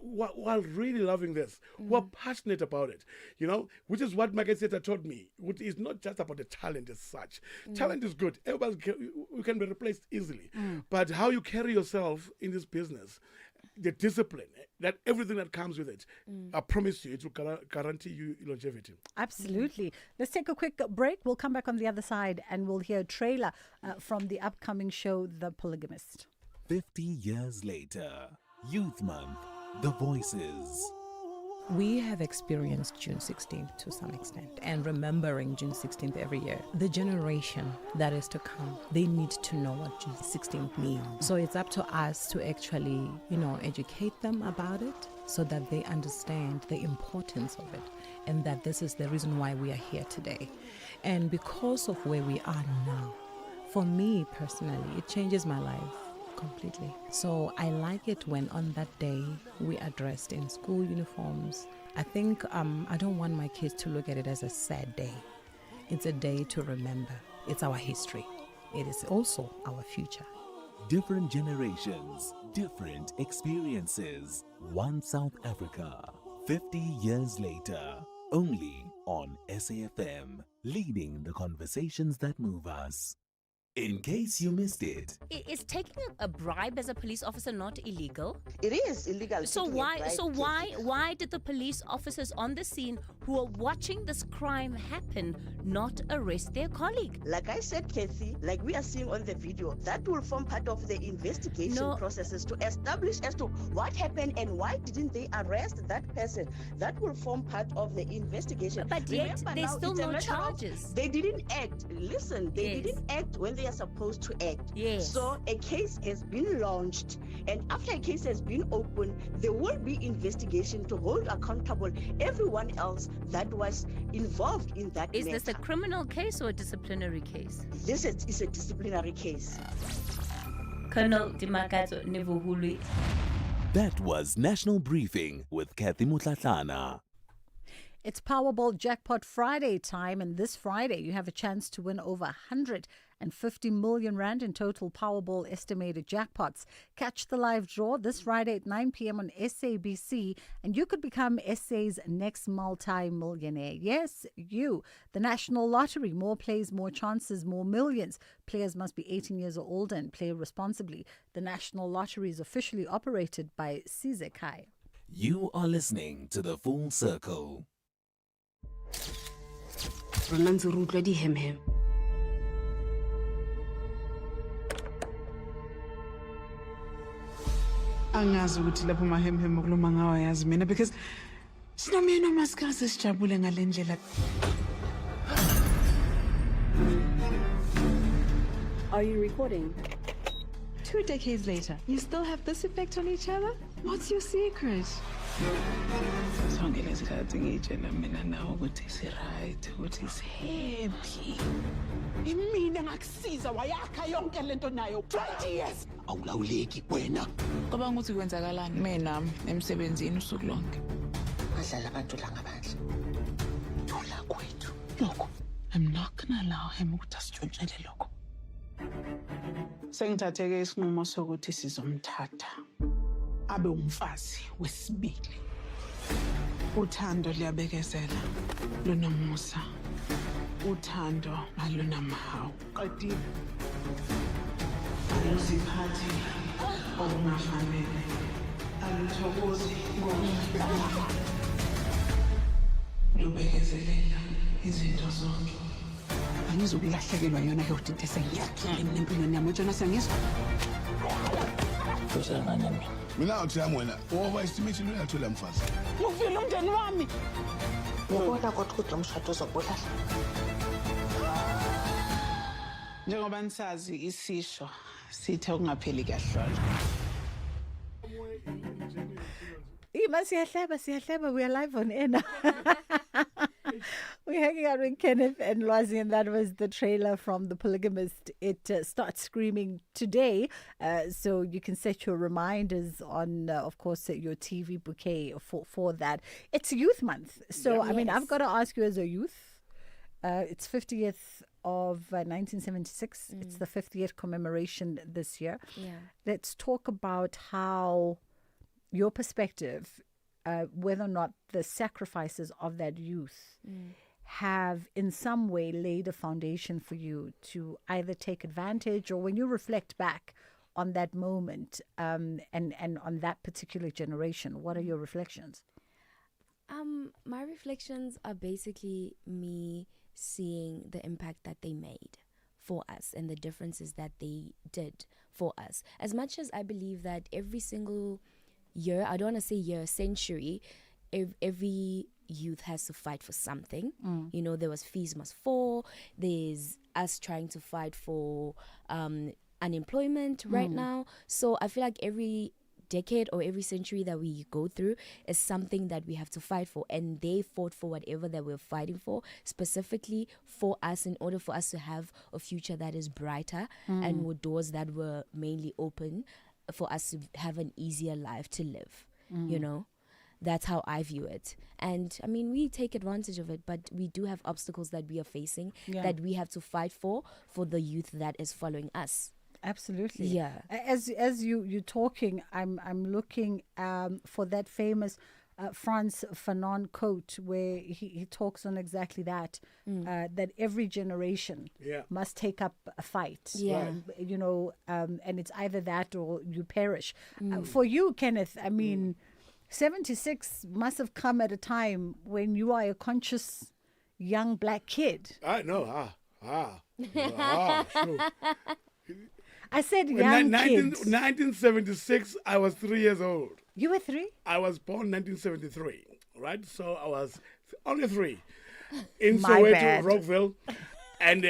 really loving this, who are passionate about it, you know, which is what Mageseta taught me. It's not just about the talent as such. Talent is good. Everybody can be replaced easily. But how you carry yourself in this business, the discipline, that everything that comes with it, I promise you, it will guarantee you longevity. Absolutely. Let's take a quick break. We'll come back on the other side and we'll hear a trailer from the upcoming show, The Polygamist. 50 years later, Youth Month, The Voices. We have experienced June 16th to some extent, and remembering June 16th every year. The generation that is to come, they need to know what June 16th means. So it's up to us to actually, educate them about it so that they understand the importance of it and that this is the reason why we are here today. And because of where we are now, for me personally, it changes my life completely. So I like it when on that day we are dressed in school uniforms. I think I don't want my kids to look at it as a sad day. It's a day to remember. It's our history. It is also our future. Different generations, different experiences. One South Africa, 50 years later, only on SAFM, leading the conversations that move us. In case you missed it. Is taking a bribe as a police officer not illegal? It is illegal. So why did the police officers on the scene who are watching this crime happen not arrest their colleague? Like I said, Kathy, like we are seeing on the video, that will form part of the investigation processes to establish as to what happened and why didn't they arrest that person. That will form part of the investigation. But yet there's still no charges. They didn't act. Listen, they didn't act when they are supposed to act. Yes. So a case has been launched, and after a case has been opened, there will be investigation to hold accountable everyone else that was involved in that Is matter. this a criminal case or a disciplinary case? This is a disciplinary case. Colonel Dimakatso Nevuhului. That was National Briefing with Kathy Mutlatlana. It's Powerball Jackpot Friday time, and this Friday you have a chance to win over 150 million rand in total Powerball estimated jackpots. Catch the live draw this Friday at 9 p.m. on SABC, and you could become SA's next multi-millionaire. Yes, you. The National Lottery. More plays, more chances, more millions. Players must be 18 years or older and play responsibly. The National Lottery is officially operated by Sizekai. You are listening to The Full Circle. Romanzi rutla di hem. Angazi ukuthi lapho mahemhem okuluma ngawo yazi mina because sinomyeni omasikhazi sijabule ngalendlela. Are you recording? 2 decades later, you still have this effect on each other? What's your secret? Sonke lesikhathi ngitshela mina nawe ukuthi si-right, ukuthi si-happy. Imina ngakusiza wayakha yonke lento nayo 20 years. Awulawuleki wena. Cabanga ukuthi kwenzakalani mina emsebenzini usuku lonke. Badlala abantu la ngaphandle. Thola kwethu. Lokho. I'm not gonna allow him ukuthi asitshontshele lokho. Sengithatheke isinqumo sokuthi sizomthatha. Abe umfazi wesibili. Uthando liyabekezela, lunomusa. Uthando alunamahawu. Qedile. Aluziphathi okungafanele. Aluthokozi ngokungafanele. Lubekezelela izinto zonke. Angizokulahlekelwa yona yodwa into esengiyakhile empilweni yami. Wena sengizwa. Mina uthi yami wena overestimate uyathola mfazi. Ngivile umndeni wami. Ngibona ukuthi umshado uzobolala. Njengoba nisazi isisho sithe ukungapheli kahlolo. Siyahleba, we are live on air now. We're hanging out with Kenneth and Lwazi, and that was the trailer from The Polygamist. It starts screaming today, so you can set your reminders on, of course, your TV bouquet for that. It's Youth Month, so I mean, I've got to ask you as a youth, it's 50th of 1976. It's the 50th commemoration this year. Yeah. Let's talk about how your perspective, whether or not the sacrifices of that youth have in some way laid a foundation for you to either take advantage, or when you reflect back on that moment and on that particular generation, what are your reflections? My reflections are basically me seeing the impact that they made for us and the differences that they did for us. As much as I believe that every single year, I don't want to say year, century, every youth has to fight for something. You know, there was Fees Must Fall, there's us trying to fight for unemployment right now. So I feel like every decade or every century that we go through is something that we have to fight for, and they fought for whatever that we're fighting for, specifically for us, in order for us to have a future that is brighter and with doors that were mainly open for us to have an easier life to live. You know, that's how I view it. And I mean, we take advantage of it, but we do have obstacles that we are facing that we have to fight for the youth that is following us. Absolutely. Yeah. As you're talking, I'm looking for that famous Frans Fanon quote where he talks on exactly that, that every generation must take up a fight. Yeah. And it's either that or you perish. For you, Kenneth, I mean, 76 must have come at a time when you are a conscious young black kid. I know. True. I said young kid. 1976, I was 3 years old. You were 3? I was born 1973, right? So I was only 3 in My Soweto, bad. Rockville. And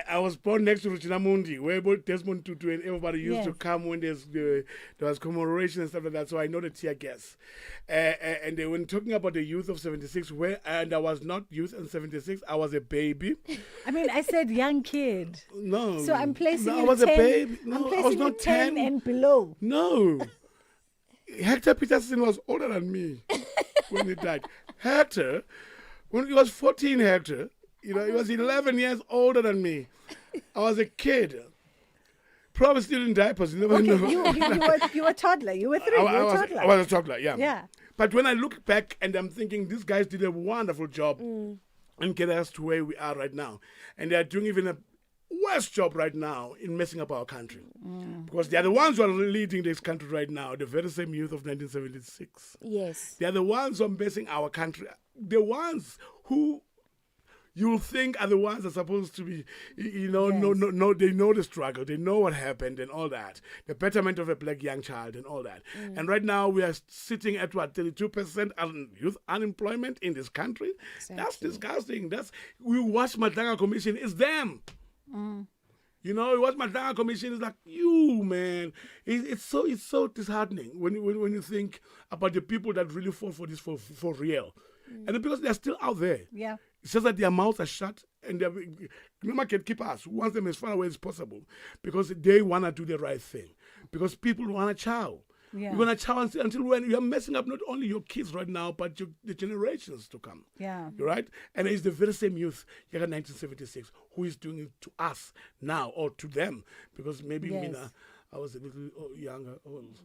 I was born next to Ruchinamundi, where both Desmond Tutu and everybody used to come when there was commemoration and stuff like that. So I know the tear gas. And they when talking about the youth of 76, and I was not youth in 76, I was a baby. I mean, I said young kid. No. So I'm placing no, you I was 10, a baby. No, I'm placing I was not you 10 10 and below. No. Hector Peterson was older than me when he died. Hector, when he was 14, Hector, he was 11 years older than me. I was a kid. Probably still in diapers. You never know. You were a toddler. You were 3. You were a toddler. I was a toddler, yeah. Yeah. But when I look back and I'm thinking these guys did a wonderful job and get us to where we are right now. And they're doing even a worse job right now in messing up our country. Because they're the ones who are leading this country right now, the very same youth of 1976. Yes. They're the ones who are messing our country. The ones who you'll think are the ones that are supposed to be, no, they know the struggle, they know what happened and all that. The betterment of a black young child and all that. And right now we are sitting at 32% youth unemployment in this country. Exactly. That's disgusting. We watch Madanga Commission, it's them. We watch Madanga Commission, it's like you, man. It's so disheartening when you think about the people that really fought for this for real. And because they're still out there. Yeah. It's just that their mouths are shut and the market keepers wants them as far away as possible because they want to do the right thing. Because people want to chow. Yeah. You're going to chow until when you're messing up not only your kids right now, but the generations to come. Yeah. Right? And it's the very same youth, 1976, who is doing it to us now or to them. Because maybe Mina, I was a little younger.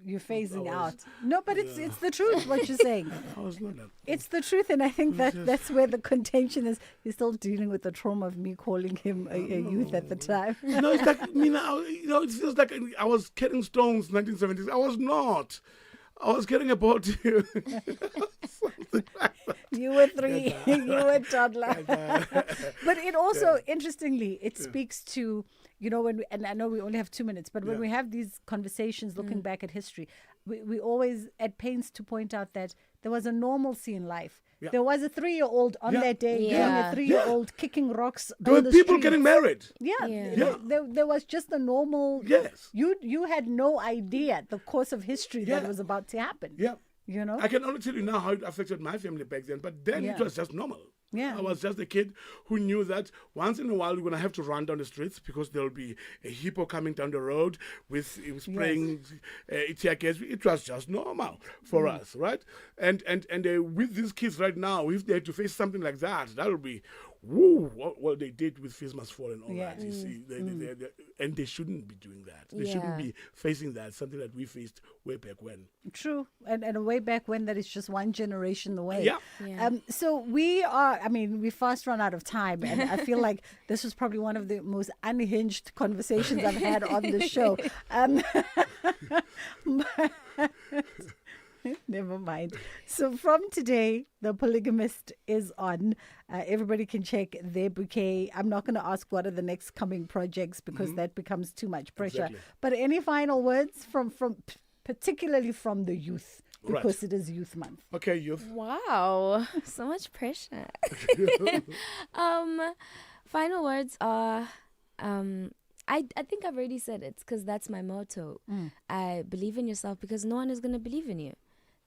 You're phasing out. No, but it's the truth, what you're saying. I was not that. It's the truth, and I think that's where the contention is. He's still dealing with the trauma of me calling him a youth at the time. No, it's like, it feels like I was carrying stones in 1970s. I was not. I was caring about you. You were 3. You were a toddler. But it also, interestingly, it speaks to, and I know we only have 2 minutes, but when we have these conversations looking back at history, we always at pains to point out that there was a normalcy in life. Yeah. There was a 3-year-old on that day, being a 3-year-old kicking rocks. There were people getting married. There was just a normal. Yes. You had no idea the course of history that was about to happen. Yeah. I can only tell you now how it affected my family back then, but then it was just normal. Yeah. I was just a kid who knew that once in a while we're going to have to run down the streets because there'll be a hippo coming down the road with spraying tear gas. It was just normal for us, right? And with these kids right now, if they had to face something like that, that'll be, what they did with Fizz Must Fall and all that. You see, and they shouldn't be doing that. They shouldn't be facing that, something that we faced way back when. True. And way back when that is just one generation away. Yeah. So we fast run out of time, and I feel like this was probably one of the most unhinged conversations I've had on the show. Never mind. So from today, The Polygamist is on. Everybody can check their bouquet. I'm not going to ask what are the next coming projects because that becomes too much pressure. Exactly. But any final words from particularly from the youth, because it is Youth Month. Okay, youth. Wow, so much pressure. Final words are, I think I've already said it because that's my motto. I believe in yourself because no one is going to believe in you.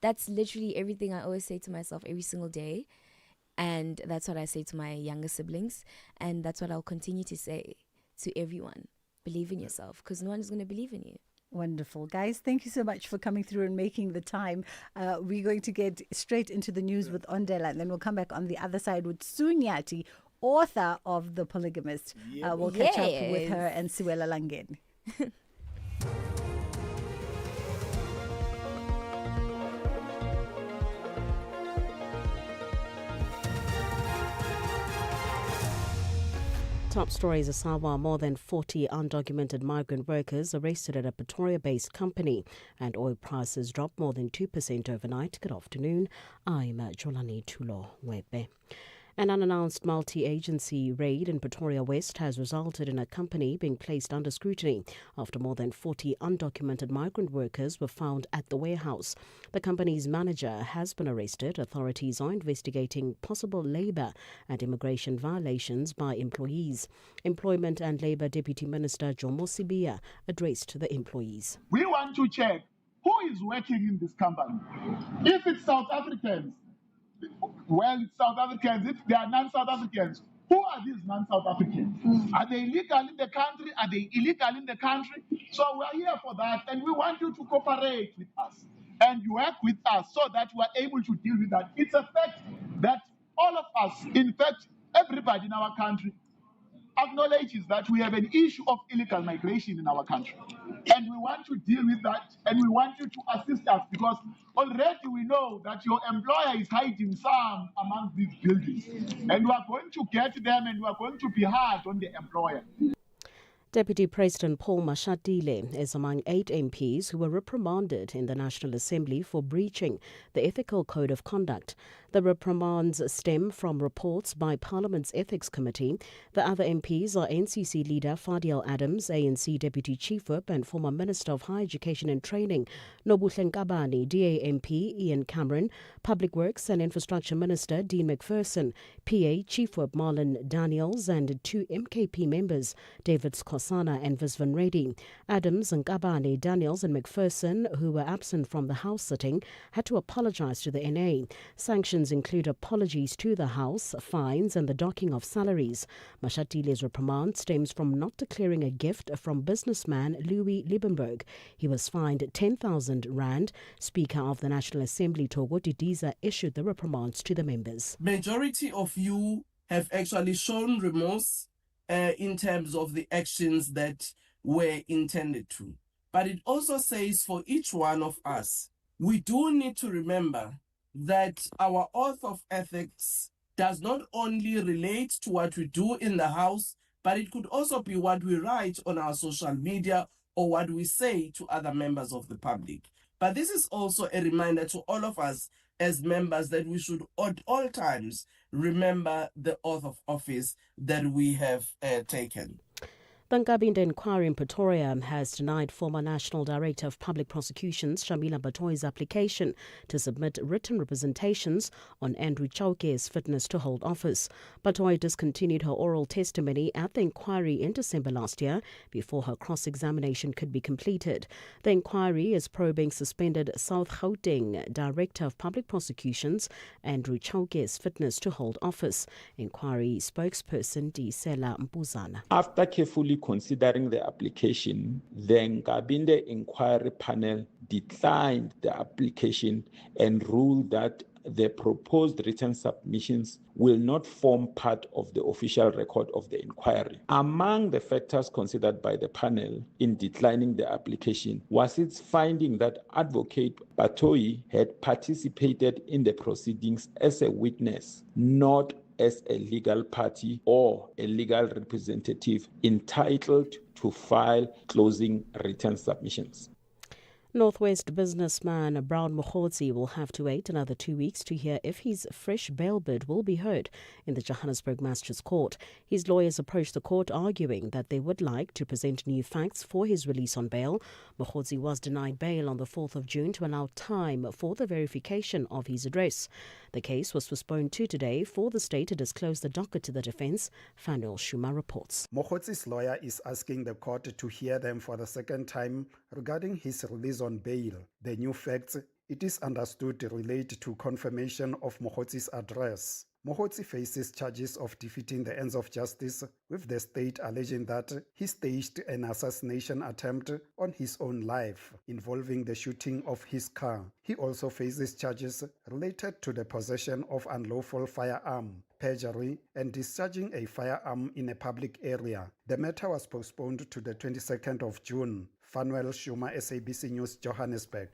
That's literally everything I always say to myself every single day. And that's what I say to my younger siblings. And that's what I'll continue to say to everyone. Believe in yourself because no one is going to believe in you. Wonderful. Guys, thank you so much for coming through and making the time. We're going to get straight into the news with Ondela, and then we'll come back on the other side with Sunyati, author of The Polygamist. We'll catch up with her and Siwela Langen. Top stories are Sawa, more than 40 undocumented migrant workers arrested at a Pretoria-based company, and oil prices dropped more than 2% overnight. Good afternoon. I'm Jolani Tulo Webe. An unannounced multi-agency raid in Pretoria West has resulted in a company being placed under scrutiny after more than 40 undocumented migrant workers were found at the warehouse. The company's manager has been arrested. Authorities are investigating possible labour and immigration violations by employees. Employment and Labour Deputy Minister Jomo Sibia addressed the employees. We want to check who is working in this company. If it's South Africans, well, it's South Africans. If they are non-South Africans, who are these non-South Africans? Are they legal in the country? Are they illegal in the country? So we are here for that, and we want you to cooperate with us and work with us so that we are able to deal with that. It's a fact that all of us, in fact, everybody in our country, acknowledges that we have an issue of illegal migration in our country. And we want to deal with that, and we want you to assist us, because already we know that your employer is hiding some among these buildings. And we are going to get them, and we are going to be hard on the employer. Deputy President Paul Mashatile is among 8 MPs who were reprimanded in the National Assembly for breaching the Ethical Code of Conduct. The reprimands stem from reports by Parliament's Ethics Committee. The other MPs are NCC leader Fadiel Adams, ANC Deputy Chief Whip and former Minister of Higher Education and Training Nobuhle Nkabane, DA MP Ian Cameron, Public Works and Infrastructure Minister Dean McPherson, PA Chief Whip Marlon Daniels, and 2 MKP members David Skosana and Visvan Reddy. Adams, Nkabane, Daniels and McPherson, who were absent from the House sitting, had to apologise to the NA. Sanctions include apologies to the House, fines and the docking of salaries. Mashatile's reprimand stems from not declaring a gift from businessman Louis Liebenberg. He was fined 10,000 rand. Speaker of the National Assembly Togo Didiza issued the reprimands to the members. Majority of you have actually shown remorse in terms of the actions that were intended to. But it also says for each one of us, we do need to remember that our oath of ethics does not only relate to what we do in the House, but it could also be what we write on our social media or what we say to other members of the public. But this is also a reminder to all of us as members that we should at all times remember the oath of office that we have taken. The Nkabinde inquiry in Pretoria has denied former National Director of Public Prosecutions Shamila Batoy's application to submit written representations on Andrew Chauke's fitness to hold office. Batoy discontinued her oral testimony at the inquiry in December last year before her cross-examination could be completed. The inquiry is probing suspended South Gauteng Director of Public Prosecutions Andrew Chauke's fitness to hold office. Inquiry spokesperson Disela Mpuzana. After carefully considering the application, the Nkabinde Inquiry Panel declined the application and ruled that the proposed written submissions will not form part of the official record of the inquiry. Among the factors considered by the panel in declining the application was its finding that Advocate Batoy had participated in the proceedings as a witness, not as a legal party or a legal representative entitled to file closing written submissions. Northwest businessman Brown Mokhotsi will have to wait another 2 weeks to hear if his fresh bail bid will be heard in the Johannesburg Magistrates Court. His lawyers approached the court arguing that they would like to present new facts for his release on bail. Mokhotsi was denied bail on the 4th of June to allow time for the verification of his address. The case was postponed to today for the state to disclose the docket to the defence. Fanuel Shuma reports. Mokhotsi's lawyer is asking the court to hear them for the second time regarding his release on bail. The new facts, it is understood, relate to confirmation of Mokhotsi's address. Mokhotsi faces charges of defeating the ends of justice, with the state alleging that he staged an assassination attempt on his own life, involving the shooting of his car. He also faces charges related to the possession of unlawful firearm, perjury, and discharging a firearm in a public area. The matter was postponed to the 22nd of June. Fanuel Shuma, SABC News, Johannesburg.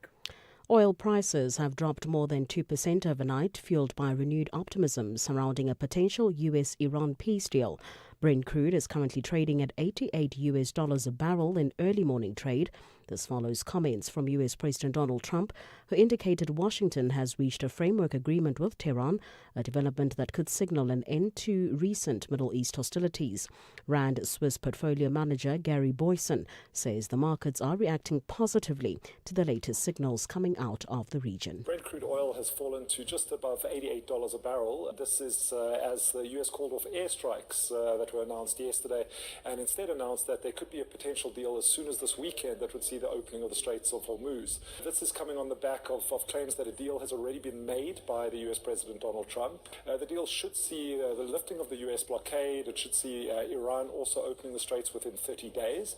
Oil prices have dropped more than 2% overnight, fueled by renewed optimism surrounding a potential US-Iran peace deal. Brent crude is currently trading at $88 a barrel in early morning trade. This follows comments from U.S. President Donald Trump, who indicated Washington has reached a framework agreement with Tehran, a development that could signal an end to recent Middle East hostilities. Rand Swiss portfolio manager Gary Boyson says the markets are reacting positively to the latest signals coming out of the region. Brent crude oil has fallen to just above $88 a barrel. This is as the U.S. called off airstrikes that were announced yesterday, and instead announced that there could be a potential deal as soon as this weekend that would see the opening of the Straits of Hormuz. This is coming on the back of claims that a deal has already been made by the U.S. President Donald Trump. The deal should see the lifting of the U.S. blockade. It should see Iran also opening the Straits within 30 days.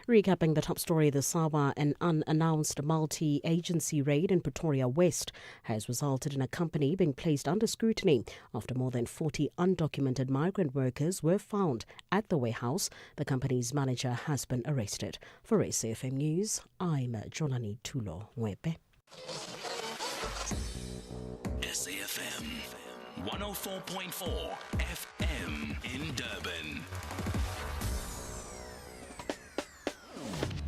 Recapping the top story this hour, an unannounced multi-agency raid in Pretoria West has resulted in a company being placed under scrutiny after more than 40 undocumented migrant workers were found at the warehouse. The company's manager has been arrested. For SAfm News, I'm Jolani Tulo-Mwepe. SAfm 104.4 FM in Durban.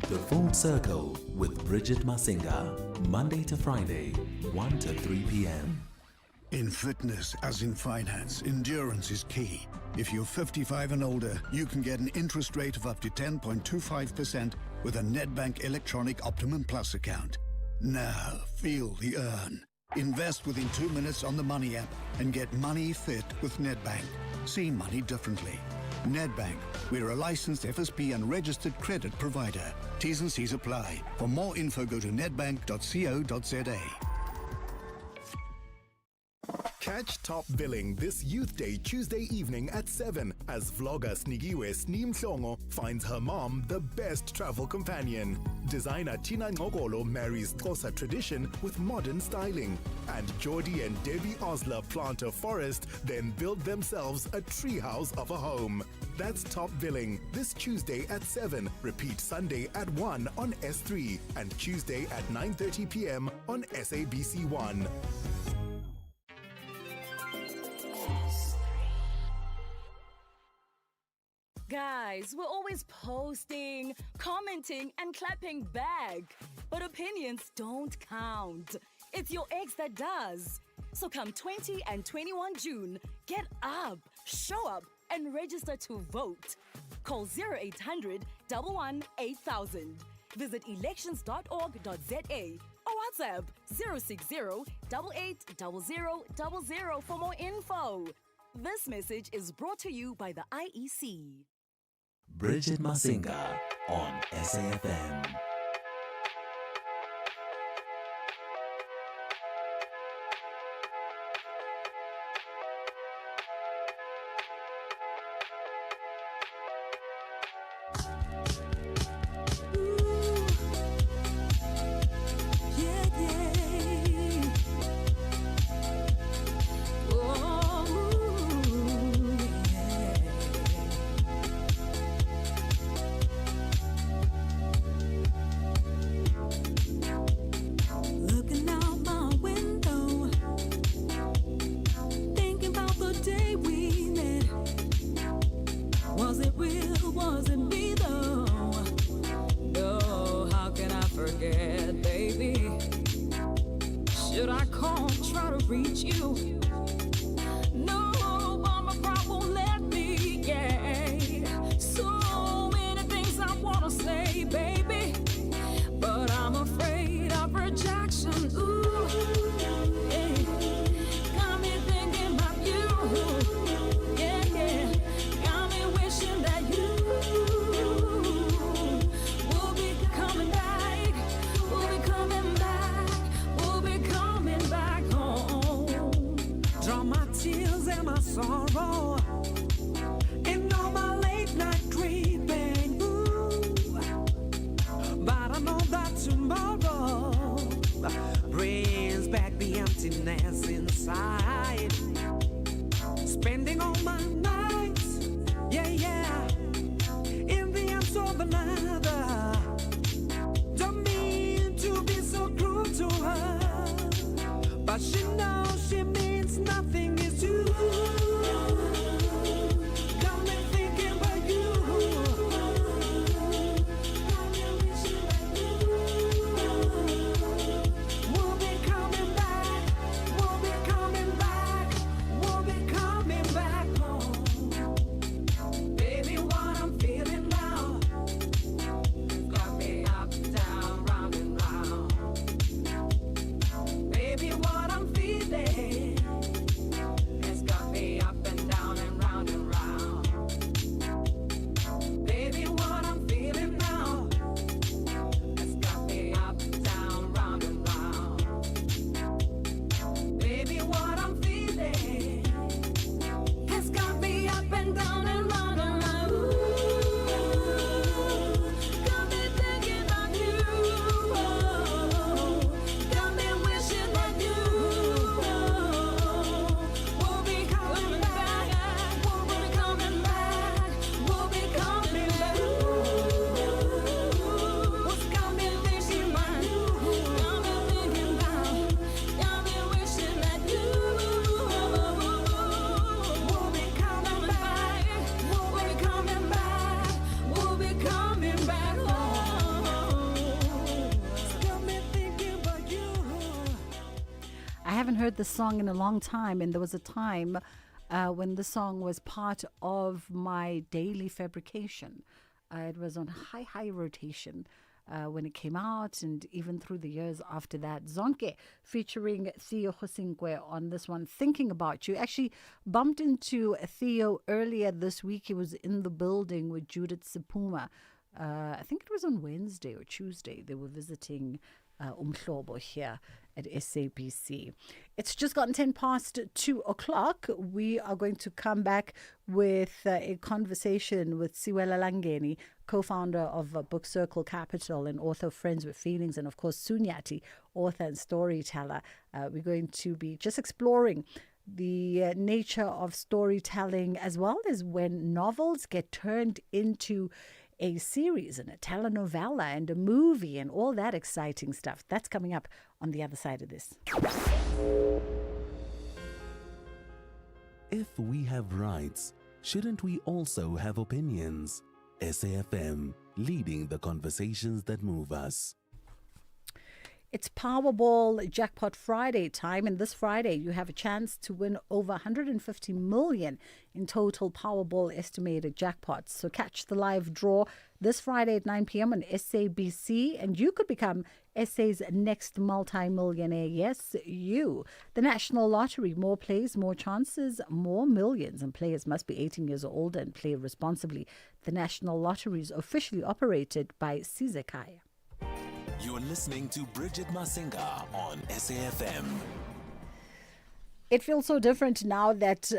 The Full Circle with Bridget Masinga, Monday to Friday, 1 to 3 p.m. In fitness, as in finance, endurance is key. If you're 55 and older, you can get an interest rate of up to 10.25% with a Nedbank Electronic Optimum Plus account. Now, feel the earn. Invest within 2 minutes on the Money app and get money fit with Nedbank. See money differently. Nedbank, we're a licensed FSP and registered credit provider. T's and C's apply. For more info, go to nedbank.co.za. Catch Top Billing this Youth Day Tuesday evening at 7 as vlogger Snigiwe Snimhlongo finds her mom the best travel companion. Designer Tina Ngogolo marries Xhosa tradition with modern styling. And Geordie and Debbie Osler plant a forest, then build themselves a treehouse of a home. That's Top Billing this Tuesday at 7. Repeat Sunday at 1 on S3 and Tuesday at 9:30 p.m. on SABC1. Guys, we're always posting, commenting, and clapping back. But opinions don't count. It's your ex that does. So come 20 and 21 June, get up, show up, and register to vote. Call 0800 11 8000. Visit elections.org.za or WhatsApp 060 880000 for more info. This message is brought to you by the IEC. Bridget Masinga on SAfm. She means nothing is you. Come and think haven't heard the song in a long time, and there was a time when the song was part of my daily fabrication. It was on high rotation when it came out, and even through the years after that. Zonke featuring Theo Hosinkwe on this one, Thinking About You. Actually bumped into Theo earlier this week. He was in the building with Judith Sipuma. I think it was on Wednesday or Tuesday. They were visiting Umhlobo here at SABC. It's just gotten 10 past 2 o'clock. We are going to come back with a conversation with Siwela Langeni, co-founder of Book Circle Capital and author of Friends with Feelings, and of course Sunyati, author and storyteller. We're going to be just exploring the nature of storytelling, as well as when novels get turned into a series and a telenovela and a movie and all that exciting stuff. That's coming up on the other side of this. If we have rights, shouldn't we also have opinions? SAFM, leading the conversations that move us. It's Powerball Jackpot Friday time, and this Friday you have a chance to win over 150 million in total Powerball estimated jackpots. So catch the live draw this Friday at 9 p.m. on SABC, and you could become SA's next multi-millionaire. Yes, you. The National Lottery, more plays, more chances, more millions, and players must be 18 years or older and play responsibly. The National Lottery is officially operated by Sizekaya. You're listening to Bridget Masinga on SAFM. It feels so different now that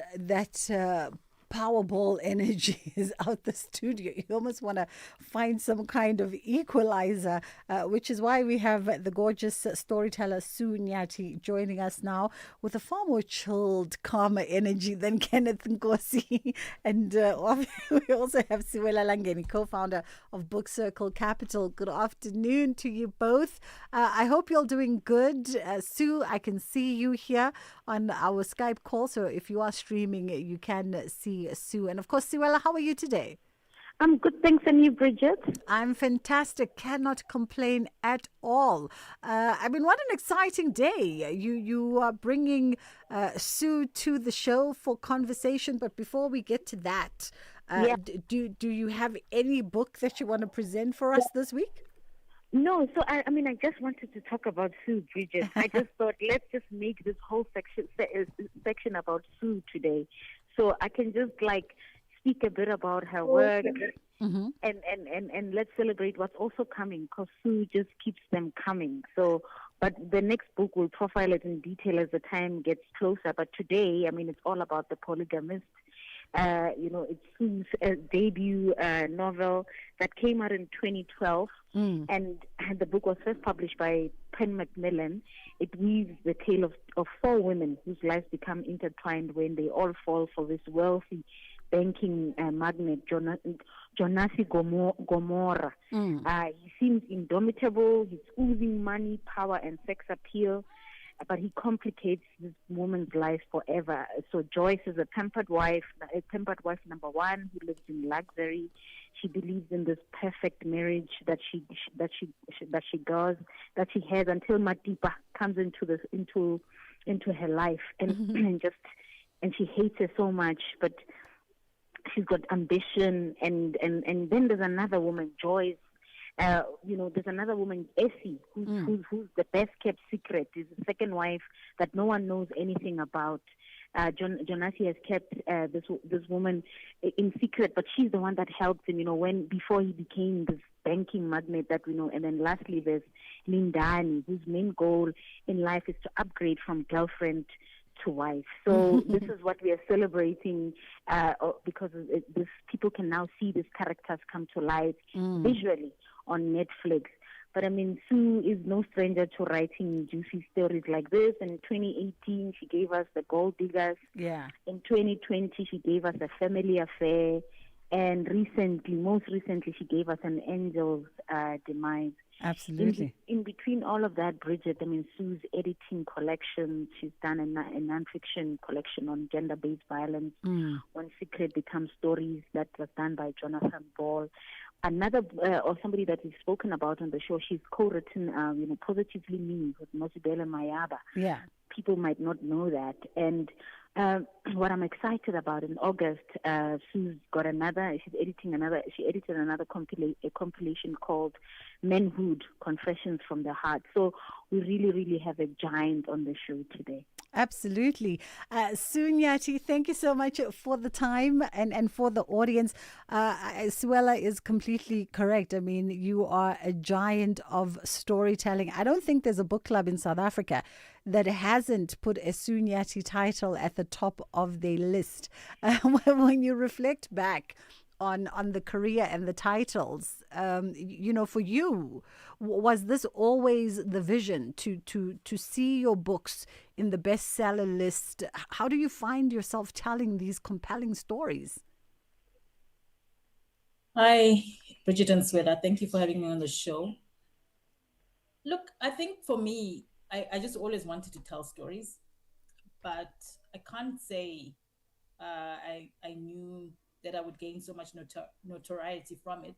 Powerball energy is out the studio. You almost want to find some kind of equalizer, which is why we have the gorgeous storyteller Sue Nyati joining us now with a far more chilled, calmer energy than Kenneth Nkosi. And we also have Siwela Langeni, co-founder of Book Circle Capital. Good afternoon to you both. I hope you're doing good. Sue, I can see you here on our Skype call, so if you are streaming, you can see Sue. And of course, Siwela, how are you today? I'm good, thanks. And you, Bridget? I'm fantastic. Cannot complain at all. I mean, what an exciting day. You are bringing Sue to the show for conversation. But before we get to that, do you have any book that you want to present for us this week? No, so I just wanted to talk about Sue, Bridget. I just thought, let's just make this whole section about Sue today. So I can just speak a bit about her work and let's celebrate what's also coming, because Sue just keeps them coming. So, but the next book will profile it in detail as the time gets closer. But today, it's all about the polygamist. It's Sue's debut novel that came out in 2012, and the book was first published by Penn Macmillan. It weaves the tale of four women whose lives become intertwined when they all fall for this wealthy banking magnate, Jonasi Gomorrah. He seems indomitable. He's oozing money, power, and sex appeal, but he complicates this woman's life forever. So Joyce is a pampered wife number one, who lives in luxury. She believes in this perfect marriage that she has until Matipa comes into her life and she hates her so much, but she's got ambition, and then there's another woman, Joyce. There's another woman, Essie, who's the best kept secret. Is the second wife that no one knows anything about. Jonasi has kept this woman in secret, but she's the one that helped him, before he became this banking magnate that we know. And then lastly, there's Lindani, whose main goal in life is to upgrade from girlfriend to wife. So this is what we are celebrating, because this people can now see these characters come to life visually on Netflix. But Sue is no stranger to writing juicy stories like this. In 2018, she gave us The Gold Diggers. Yeah. In 2020, she gave us A Family Affair. And most recently, she gave us An Angel's Demise. Absolutely. In between all of that, Bridget, Sue's editing collection, she's done a nonfiction collection on gender-based violence. When Secret Becomes Stories, that was done by Jonathan Ball. Another, or somebody that we've spoken about on the show, she's co-written, Positively Me with Mosibele Mayaba. Yeah. people might not know that. And what I'm excited about in August, Sue's got she edited another compilation called Manhood, Confessions from the Heart. So we really, really have a giant on the show today. Absolutely. Sue Nyathi, thank you so much for the time and for the audience. Suella is completely correct. I mean, you are a giant of storytelling. I don't think there's a book club in South Africa that hasn't put a Sue Nyathi title at the top of their list. When you reflect back on the career and the titles, for you, was this always the vision to see your books in the bestseller list? How do you find yourself telling these compelling stories? Hi, Bridget and Sweda. Thank you for having me on the show. Look, I think for me, I just always wanted to tell stories, but I can't say I knew that I would gain so much notoriety from it.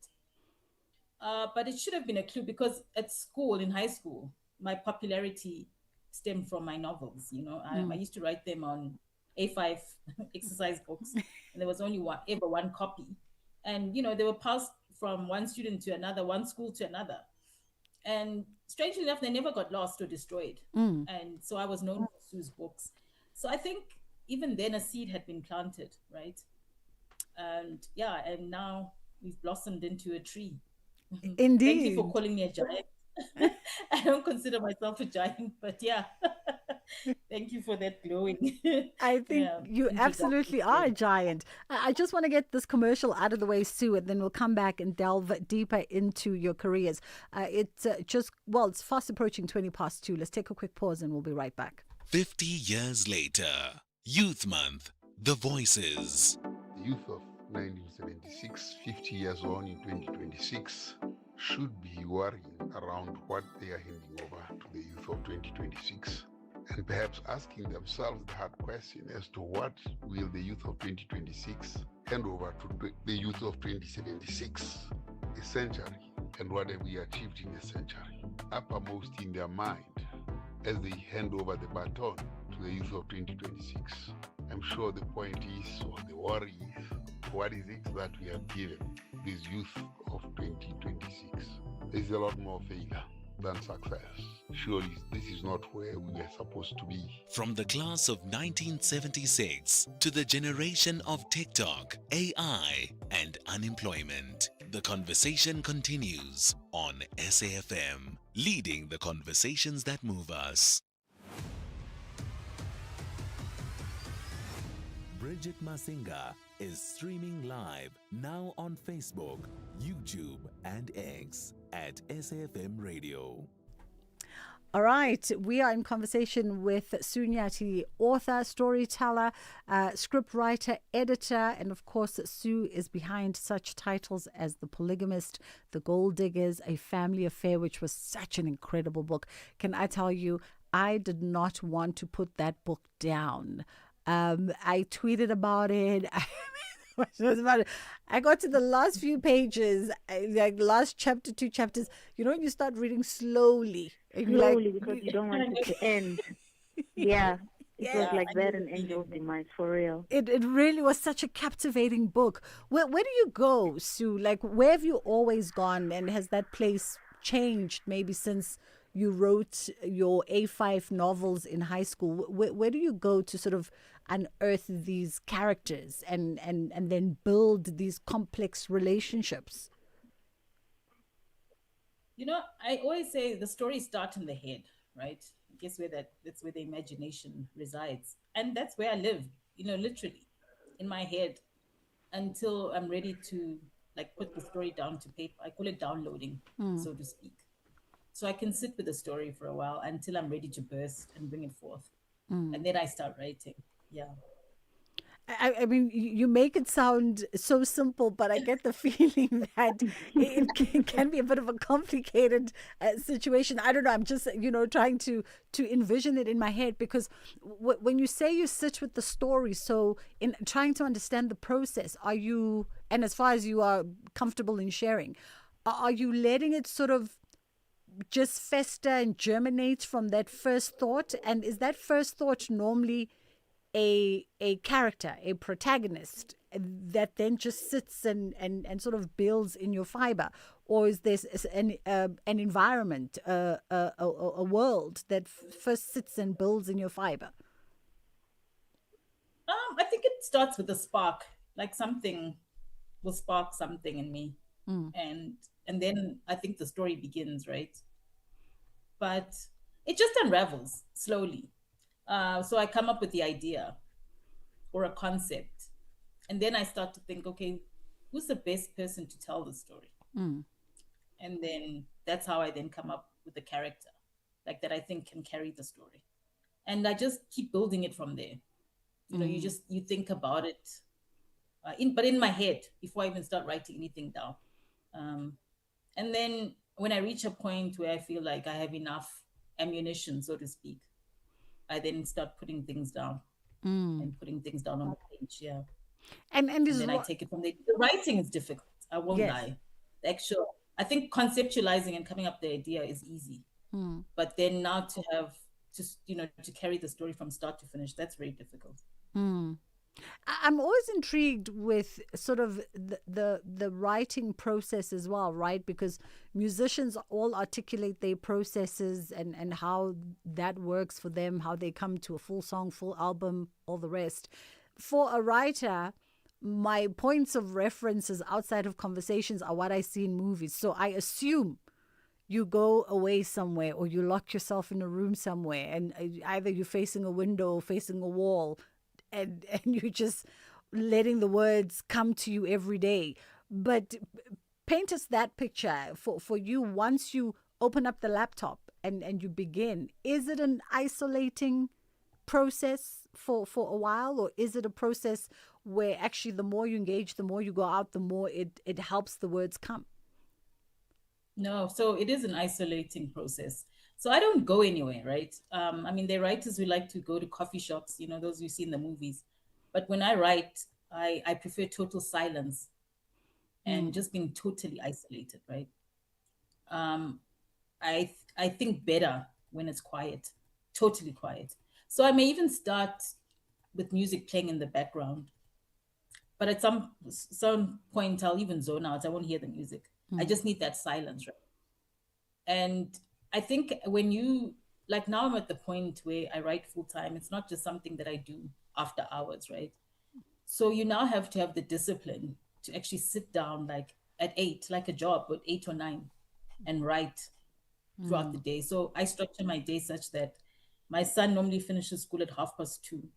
But it should have been a clue, because at school, in high school, my popularity stemmed from my novels. I used to write them on A5 exercise books, and there was only ever one copy. And, they were passed from one student to another, one school to another. And strangely enough, they never got lost or destroyed. And so I was known for Sue's books. So I think even then a seed had been planted, right? And now we've blossomed into a tree. Indeed. Thank you for calling me a giant. I don't consider myself a giant, but yeah. Thank you for that glowing. I think you absolutely are a giant. I just want to get this commercial out of the way, Sue, and then we'll come back and delve deeper into your careers. It's fast approaching 2:20. Let's take a quick pause and we'll be right back. 50 years later, Youth Month, the Voices. The youth of 1976, 50 years on in 2026, should be worrying around what they are handing over to the youth of 2026, and perhaps asking themselves the hard question as to what will the youth of 2026 hand over to the youth of 2076, a century, and what have we achieved in a century, uppermost in their mind as they hand over the baton to the youth of 2026. I'm sure the point is, or the worry is, what is it that we have given this youth of 2026? There's a lot more failure than success. Surely this is not where we were supposed to be. From the class of 1976 to the generation of TikTok, AI, and unemployment, the conversation continues on SAfm, leading the conversations that move us. Bridget Masinga is streaming live now on Facebook, YouTube, and X at SAfmRadio. All right, we are in conversation with Sue Nyathi, author, storyteller, scriptwriter, editor, and of course, Sue is behind such titles as The Polygamist, The Gold Diggers, A Family Affair, which was such an incredible book. Can I tell you, I did not want to put that book down. I tweeted about it. I got to the last few pages, like last chapter, 2 chapters. When you start reading slowly. Because you don't want it to end. Yeah. It was like that in Angel's Demise, for real. It really was such a captivating book. Where do you go, Sue? Like, where have you always gone? And has that place changed maybe since you wrote your A5 novels in high school? Where do you go to sort of unearth these characters and then build these complex relationships? I always say the stories start in the head, right? I guess that's where the imagination resides. And that's where I live, literally in my head until I'm ready to put the story down to paper. I call it downloading, so to speak. So I can sit with the story for a while until I'm ready to burst and bring it forth. And then I start writing. Yeah. I mean, you make it sound so simple, but I get the feeling that it can be a bit of a complicated situation. I don't know. I'm just, trying to envision it in my head, because when you say you sit with the story, so in trying to understand the process, are you, and as far as you are comfortable in sharing, are you letting it sort of just fester and germinate from that first thought? And is that first thought normally a character, a protagonist that then just sits and sort of builds in your fiber? Or is this an environment, a world that first sits and builds in your fiber? I think it starts with a spark, like something will spark something in me. And then I think the story begins, right? But it just unravels slowly. So I come up with the idea or a concept, and then I start to think, okay, who's the best person to tell the story? And then that's how I then come up with the character, like that I think can carry the story. And I just keep building it from there. You know, you think about it, but in my head before I even start writing anything down. And then when I reach a point where I feel like I have enough ammunition, so to speak, I then start putting things down and putting things down on the page. Yeah. And then I take it from there. The writing is difficult. I won't lie. The actual, I think conceptualizing and coming up with the idea is easy. But then now to have just, to carry the story from start to finish, that's very difficult. I'm always intrigued with sort of the writing process as well, right? Because musicians all articulate their processes and how that works for them, how they come to a full song, full album, all the rest. For a writer, my points of references outside of conversations are what I see in movies. So I assume you go away somewhere or you lock yourself in a room somewhere and either you're facing a window or facing a wall and you're just letting the words come to you every day. But paint us that picture for you once you open up the laptop and you begin. Is it an isolating process for a while, or is it a process where actually the more you engage, the more you go out, the more it helps the words come? No, so it is an isolating process. So I don't go anywhere, right? I mean, there are writers who like to go to coffee shops, those you see in the movies. But when I write, I prefer total silence and just being totally isolated, right? I think better when it's quiet, totally quiet. So I may even start with music playing in the background. But at some point, I'll even zone out. I won't hear the music. I just need that silence, right? And I think when like now I'm at the point where I write full time, it's not just something that I do after hours, right? So you now have to have the discipline to actually sit down like at 8, like a job, but 8 or 9 and write throughout the day. So I structure my day such that my son normally finishes school at 2:30.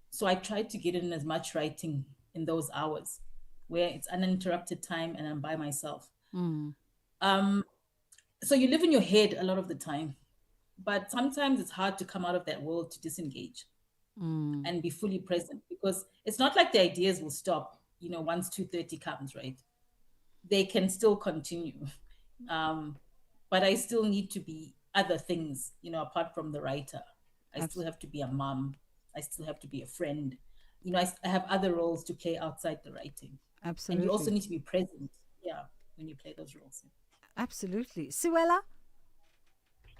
So I try to get in as much writing in those hours where it's uninterrupted time and I'm by myself. So you live in your head a lot of the time, but sometimes it's hard to come out of that world to disengage and be fully present, because it's not like the ideas will stop, once 2:30 comes, right? They can still continue. But I still need to be other things, apart from the writer. I still have to be a mom. I still have to be a friend. I have other roles to play outside the writing. Absolutely. And you also need to be present, when you play those roles. Absolutely. Suella?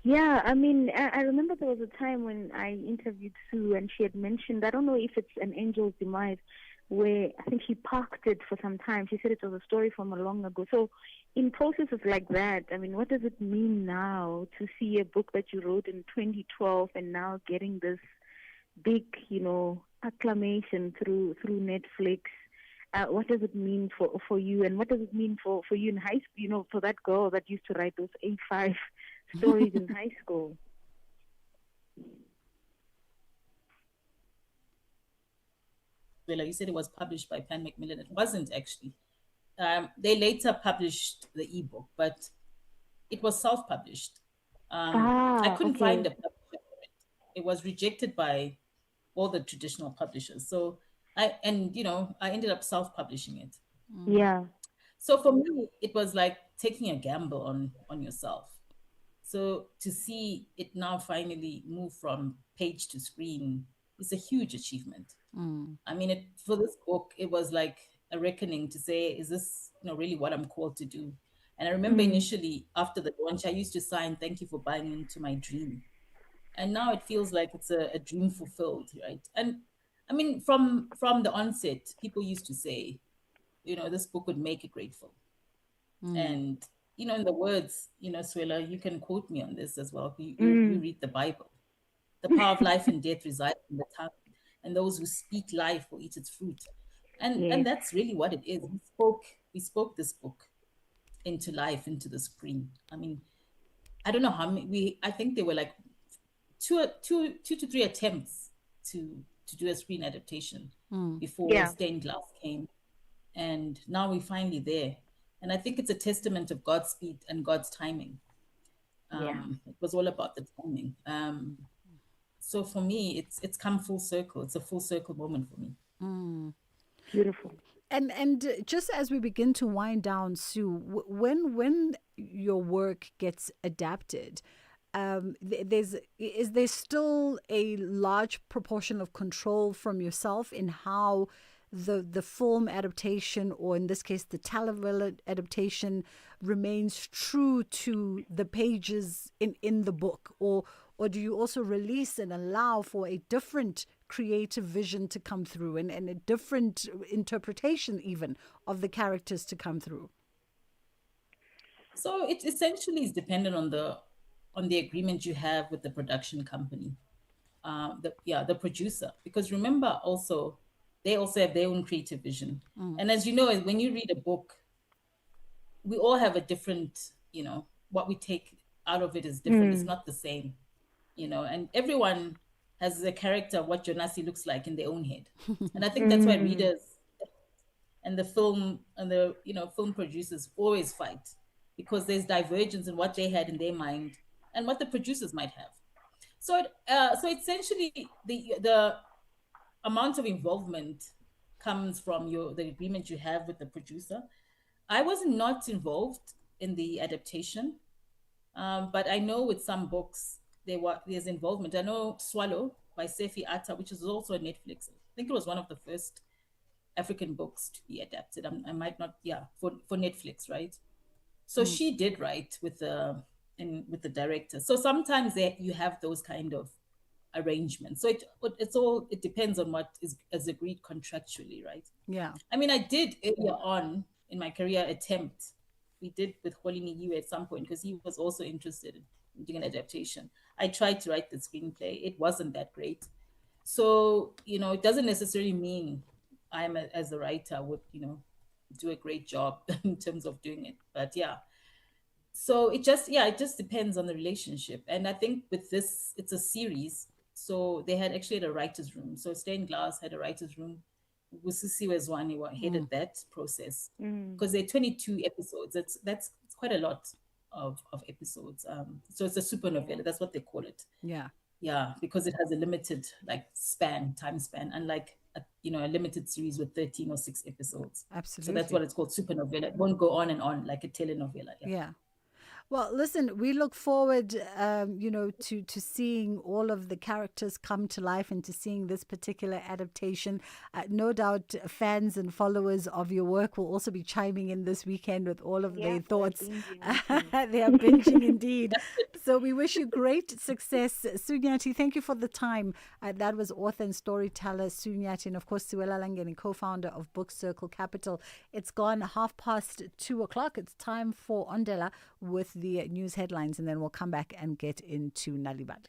Yeah, I mean, I remember there was a time when I interviewed Sue and she had mentioned, I don't know if it's An Angel's Demise, where I think she parked it for some time. She said it was a story from a long ago. So in processes like that, I mean, what does it mean now to see a book that you wrote in 2012 and now getting this big, acclamation through Netflix? What does it mean for you, and what does it mean for you in high school, for that girl that used to write those A5 stories in high school? Well, you said it was published by Pan Macmillan. It wasn't actually. They later published the ebook, but it was self-published. I couldn't find a publisher for it. It was rejected by all the traditional publishers. So I ended up self-publishing it. Yeah. So for me, it was like taking a gamble on yourself. So to see it now finally move from page to screen is a huge achievement. I mean, for this book, it was like a reckoning to say, is this really what I'm called to do? And I remember initially after the launch, I used to sign, "Thank you for buying into my dream." And now it feels like it's a dream fulfilled, right? And I mean, from the onset, people used to say, this book would make a great film. And, in the words, Swela, you can quote me on this as well. You read the Bible. The power of life and death resides in the tongue, and those who speak life will eat its fruit. And that's really what it is. We spoke this book into life, into the screen. I mean, I don't know how many, I think there were like two to three attempts to do a screen adaptation before Stained Glass came. And now we're finally there. And I think it's a testament of God's speed and God's timing. It was all about the timing. So for me, it's come full circle. It's a full circle moment for me. Beautiful. And just as we begin to wind down, Sue, when your work gets adapted, is there still a large proportion of control from yourself in how the film adaptation, or in this case the television adaptation, remains true to the pages in the book, or do you also release and allow for a different creative vision to come through and a different interpretation even of the characters to come through? So it essentially is dependent on the agreement you have with the production company, the producer, because remember also, they also have their own creative vision. And as you know, when you read a book, we all have a different, what we take out of it is different. It's not the same, and everyone has a character of what Jonasi looks like in their own head. And I think that's why readers and the film and the film producers always fight, because there's divergence in what they had in their mind and what the producers might have. So essentially the amount of involvement comes from the agreement you have with the producer. I was not involved in the adaptation, but I know with some books there's involvement. I know Swallow by Sefi Atta, which is also on Netflix. I think it was one of the first African books to be adapted. I might not, for Netflix, right? So she did write with the director. So sometimes you have those kind of arrangements. So it depends on what is agreed contractually, right? Yeah. I mean, I did earlier on in my career we did with Holini Yu at some point, because he was also interested in doing an adaptation. I tried to write the screenplay. It wasn't that great. So, it doesn't necessarily mean as a writer would, do a great job in terms of doing it. But so it just depends on the relationship. And I think with this, it's a series. So they had a writer's room. So Stained Glass had a writer's room. Busisi Wezwani headed that process, because there are 22 episodes. That's quite a lot of episodes. So it's a super novella. That's what they call it. Yeah, because it has a limited time span, unlike a limited series with 13 or 6 episodes. Absolutely. So that's what it's called, super novella. It won't go on and on like a telenovela. Yeah. Well, listen, we look forward, to seeing all of the characters come to life and to seeing this particular adaptation. No doubt fans and followers of your work will also be chiming in this weekend with all of their thoughts. They are binging indeed. So we wish you great success. Sunyati, thank you for the time. That was author and storyteller Sunyati, and of course Siwela Langeni, co-founder of Book Circle Capital. It's gone 2:30. It's time for Ondela with the news headlines, and then we'll come back and get into Nalibali.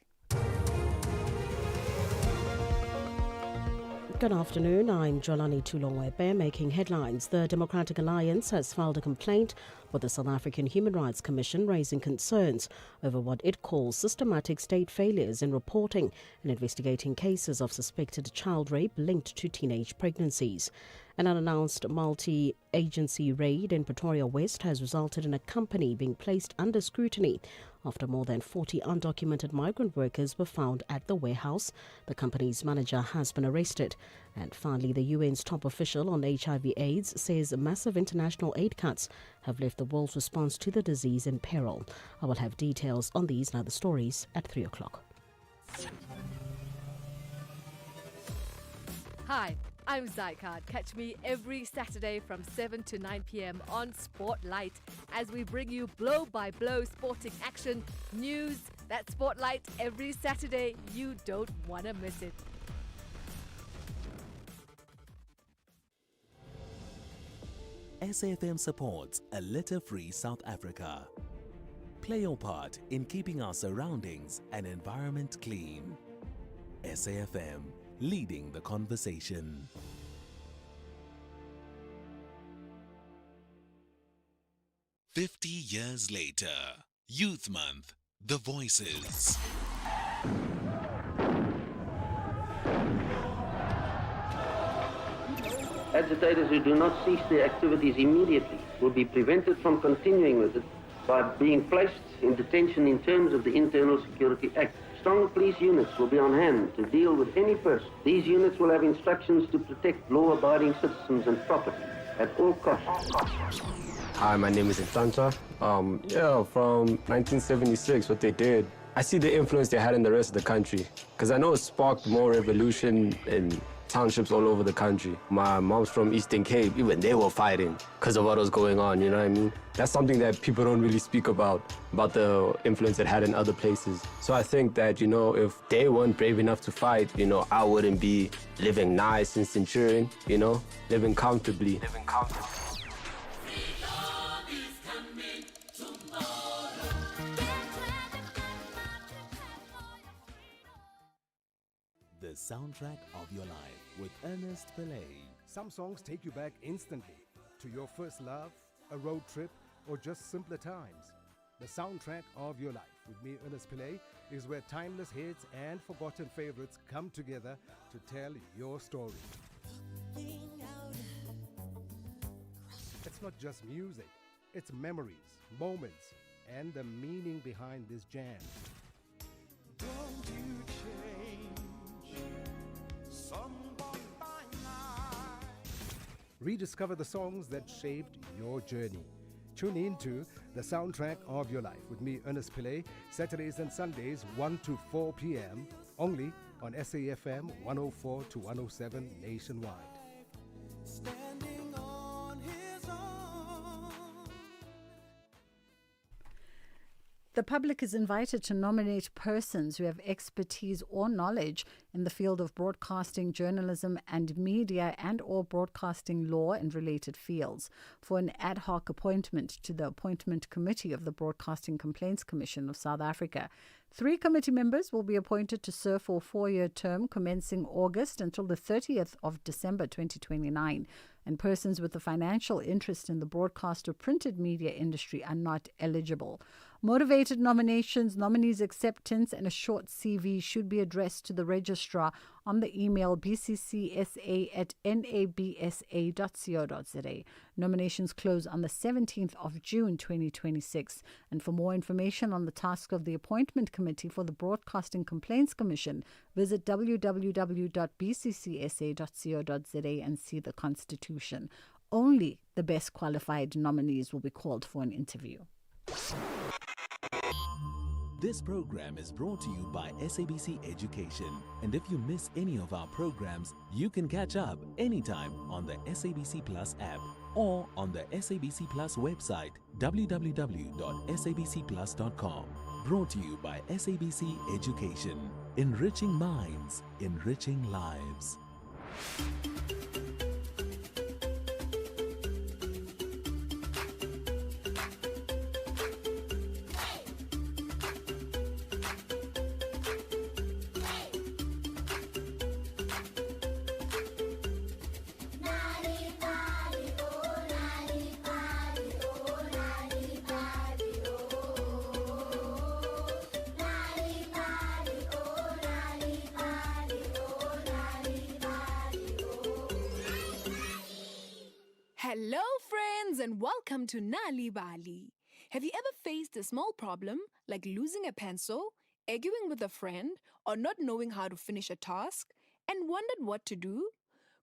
Good afternoon, I'm Jolani Tulongwebe, making headlines. The Democratic Alliance has filed a complaint with the South African Human Rights Commission, raising concerns over what it calls systematic state failures in reporting and investigating cases of suspected child rape linked to teenage pregnancies. An unannounced multi-agency raid in Pretoria West has resulted in a company being placed under scrutiny after more than 40 undocumented migrant workers were found at the warehouse. The company's manager has been arrested. And finally, the UN's top official on HIV/AIDS says massive international aid cuts have left the world's response to the disease in peril. I will have details on these and other stories at 3 o'clock. Hi, I'm Zycard. Catch me every Saturday from 7 to 9 p.m. on Spotlight as we bring you blow-by-blow sporting action, news. That Spotlight every Saturday. You don't want to miss it. SAFM supports a litter-free South Africa. Play your part in keeping our surroundings and environment clean. SAFM, leading the conversation. "50 years later, Youth Month, the Voices. Agitators who do not cease their activities immediately will be prevented from continuing with it by being placed in detention in terms of the Internal Security Act. Strong police units will be on hand to deal with any person. These units will have instructions to protect law-abiding citizens and property at all costs. Hi, my name is Intlanta. From 1976, what they did, I see the influence they had in the rest of the country, because I know it sparked more revolution in townships all over the country. My mom's from Eastern Cape, even they were fighting because of what was going on, you know what I mean? That's something that people don't really speak about the influence it had in other places. So I think that, if they weren't brave enough to fight, I wouldn't be living nice in Centurion, living comfortably. The soundtrack of your life with Ernest Pillay. Some songs take you back instantly to your first love, a road trip, or just simpler times. The soundtrack of your life with me, Ernest Pillay, is where timeless hits and forgotten favorites come together to tell your story. It's not just music, it's memories, moments, and the meaning behind this jam. Don't you change somebody by night. Rediscover the songs that shaped your journey. Tune in to The Soundtrack of Your Life with me, Ernest Pillay, Saturdays and Sundays, 1 to 4 p.m., only on SAFM 104 to 107 nationwide. Standing on his own. The public is invited to nominate persons who have expertise or knowledge in the field of broadcasting, journalism and media and/or broadcasting law and related fields for an ad hoc appointment to the Appointment Committee of the Broadcasting Complaints Commission of South Africa. 3 committee members will be appointed to serve for a 4-year term commencing August until the 30th of December 2029. And persons with a financial interest in the broadcast or printed media industry are not eligible. Motivated nominations, nominees' acceptance, and a short CV should be addressed to the registrar on the email bccsa@nabsa.co.za. Nominations close on the 17th of June 2026. And for more information on the task of the Appointment Committee for the Broadcasting Complaints Commission, visit www.bccsa.co.za and see the Constitution. Only the best qualified nominees will be called for an interview. This program is brought to you by SABC Education. And if you miss any of our programs, you can catch up anytime on the SABC Plus app or on the SABC Plus website, www.sabcplus.com. Brought to you by SABC Education. Enriching minds, enriching lives. Hello, friends, and welcome to Nali Bali. Have you ever faced a small problem like losing a pencil, arguing with a friend, or not knowing how to finish a task, and wondered what to do?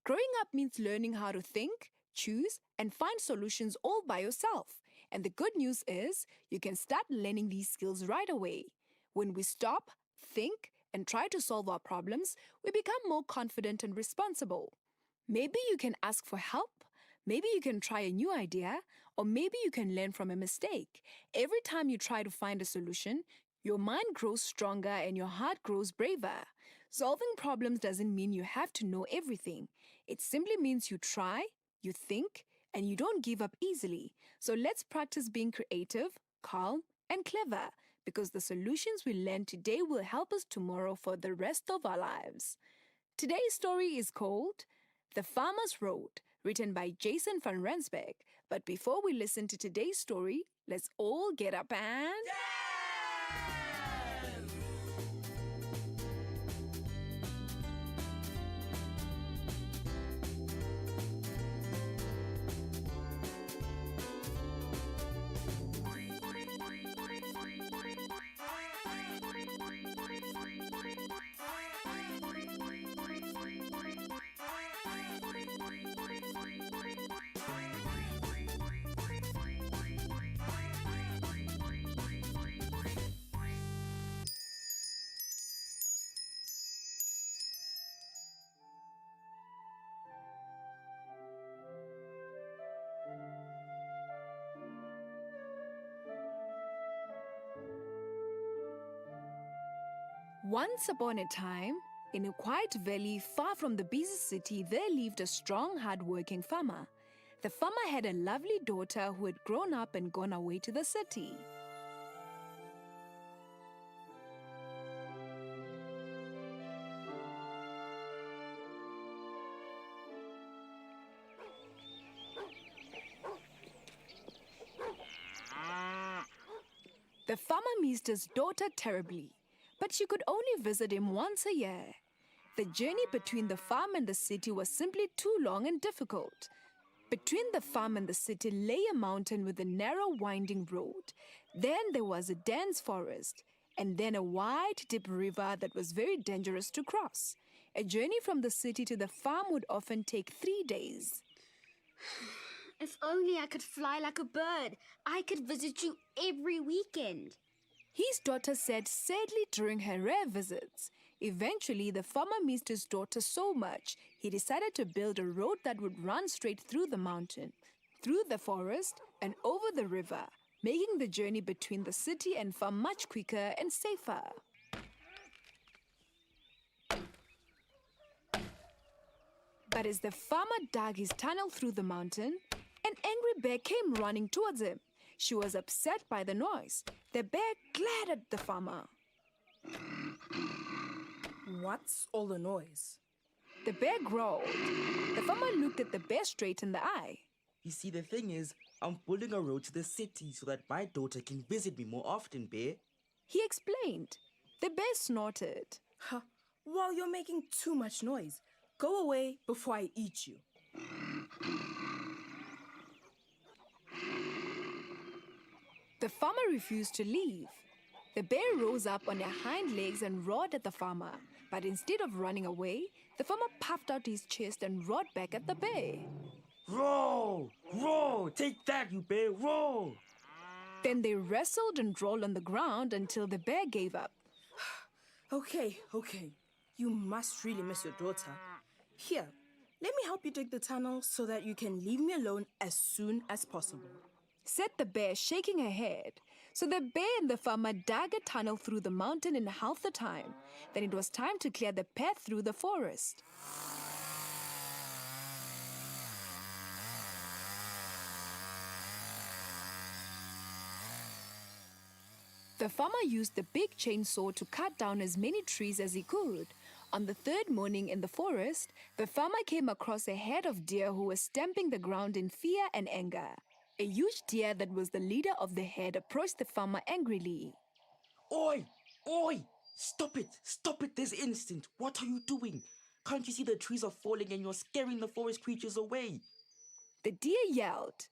Growing up means learning how to think, choose, and find solutions all by yourself. And the good news is you can start learning these skills right away. When we stop, think, and try to solve our problems, we become more confident and responsible. Maybe you can ask for help, maybe you can try a new idea, or maybe you can learn from a mistake. Every time you try to find a solution, your mind grows stronger and your heart grows braver. Solving problems doesn't mean you have to know everything. It simply means you try, you think, and you don't give up easily. So let's practice being creative, calm, and clever, because the solutions we learn today will help us tomorrow for the rest of our lives. Today's story is called The Farmer's Road, written by Jason van Rensburg. But before we listen to today's story, let's all get up and... Once upon a time, in a quiet valley far from the busy city, there lived a strong, hard-working farmer. The farmer had a lovely daughter who had grown up and gone away to the city. The farmer missed his daughter terribly, but she could only visit him once a year. The journey between the farm and the city was simply too long and difficult. Between the farm and the city lay a mountain with a narrow, winding road. Then there was a dense forest, and then a wide, deep river that was very dangerous to cross. A journey from the city to the farm would often take 3 days. If only I could fly like a bird, I could visit you every weekend. His daughter said sadly during her rare visits. Eventually, the farmer missed his daughter so much, he decided to build a road that would run straight through the mountain, through the forest, and over the river, making the journey between the city and farm much quicker and safer. But as the farmer dug his tunnel through the mountain, an angry bear came running towards him. She was upset by the noise. The bear glared at the farmer. What's all the noise? The bear growled. The farmer looked at the bear straight in the eye. You see, the thing is, I'm building a road to the city so that my daughter can visit me more often, bear. He explained. The bear snorted. Huh. Well, you're making too much noise. Go away before I eat you. The farmer refused to leave. The bear rose up on her hind legs and roared at the farmer. But instead of running away, the farmer puffed out his chest and roared back at the bear. Roar! Roar! Take that, you bear! Roar! Then they wrestled and rolled on the ground until the bear gave up. Okay. You must really miss your daughter. Here, let me help you dig the tunnel so that you can leave me alone as soon as possible, said the bear, shaking her head. So the bear and the farmer dug a tunnel through the mountain in half the time. Then it was time to clear the path through the forest. The farmer used the big chainsaw to cut down as many trees as he could. On the third morning in the forest, the farmer came across a herd of deer who were stamping the ground in fear and anger. A huge deer that was the leader of the herd approached the farmer angrily. Oi! Oi! Stop it this instant! What are you doing? Can't you see the trees are falling and you're scaring the forest creatures away? The deer yelled,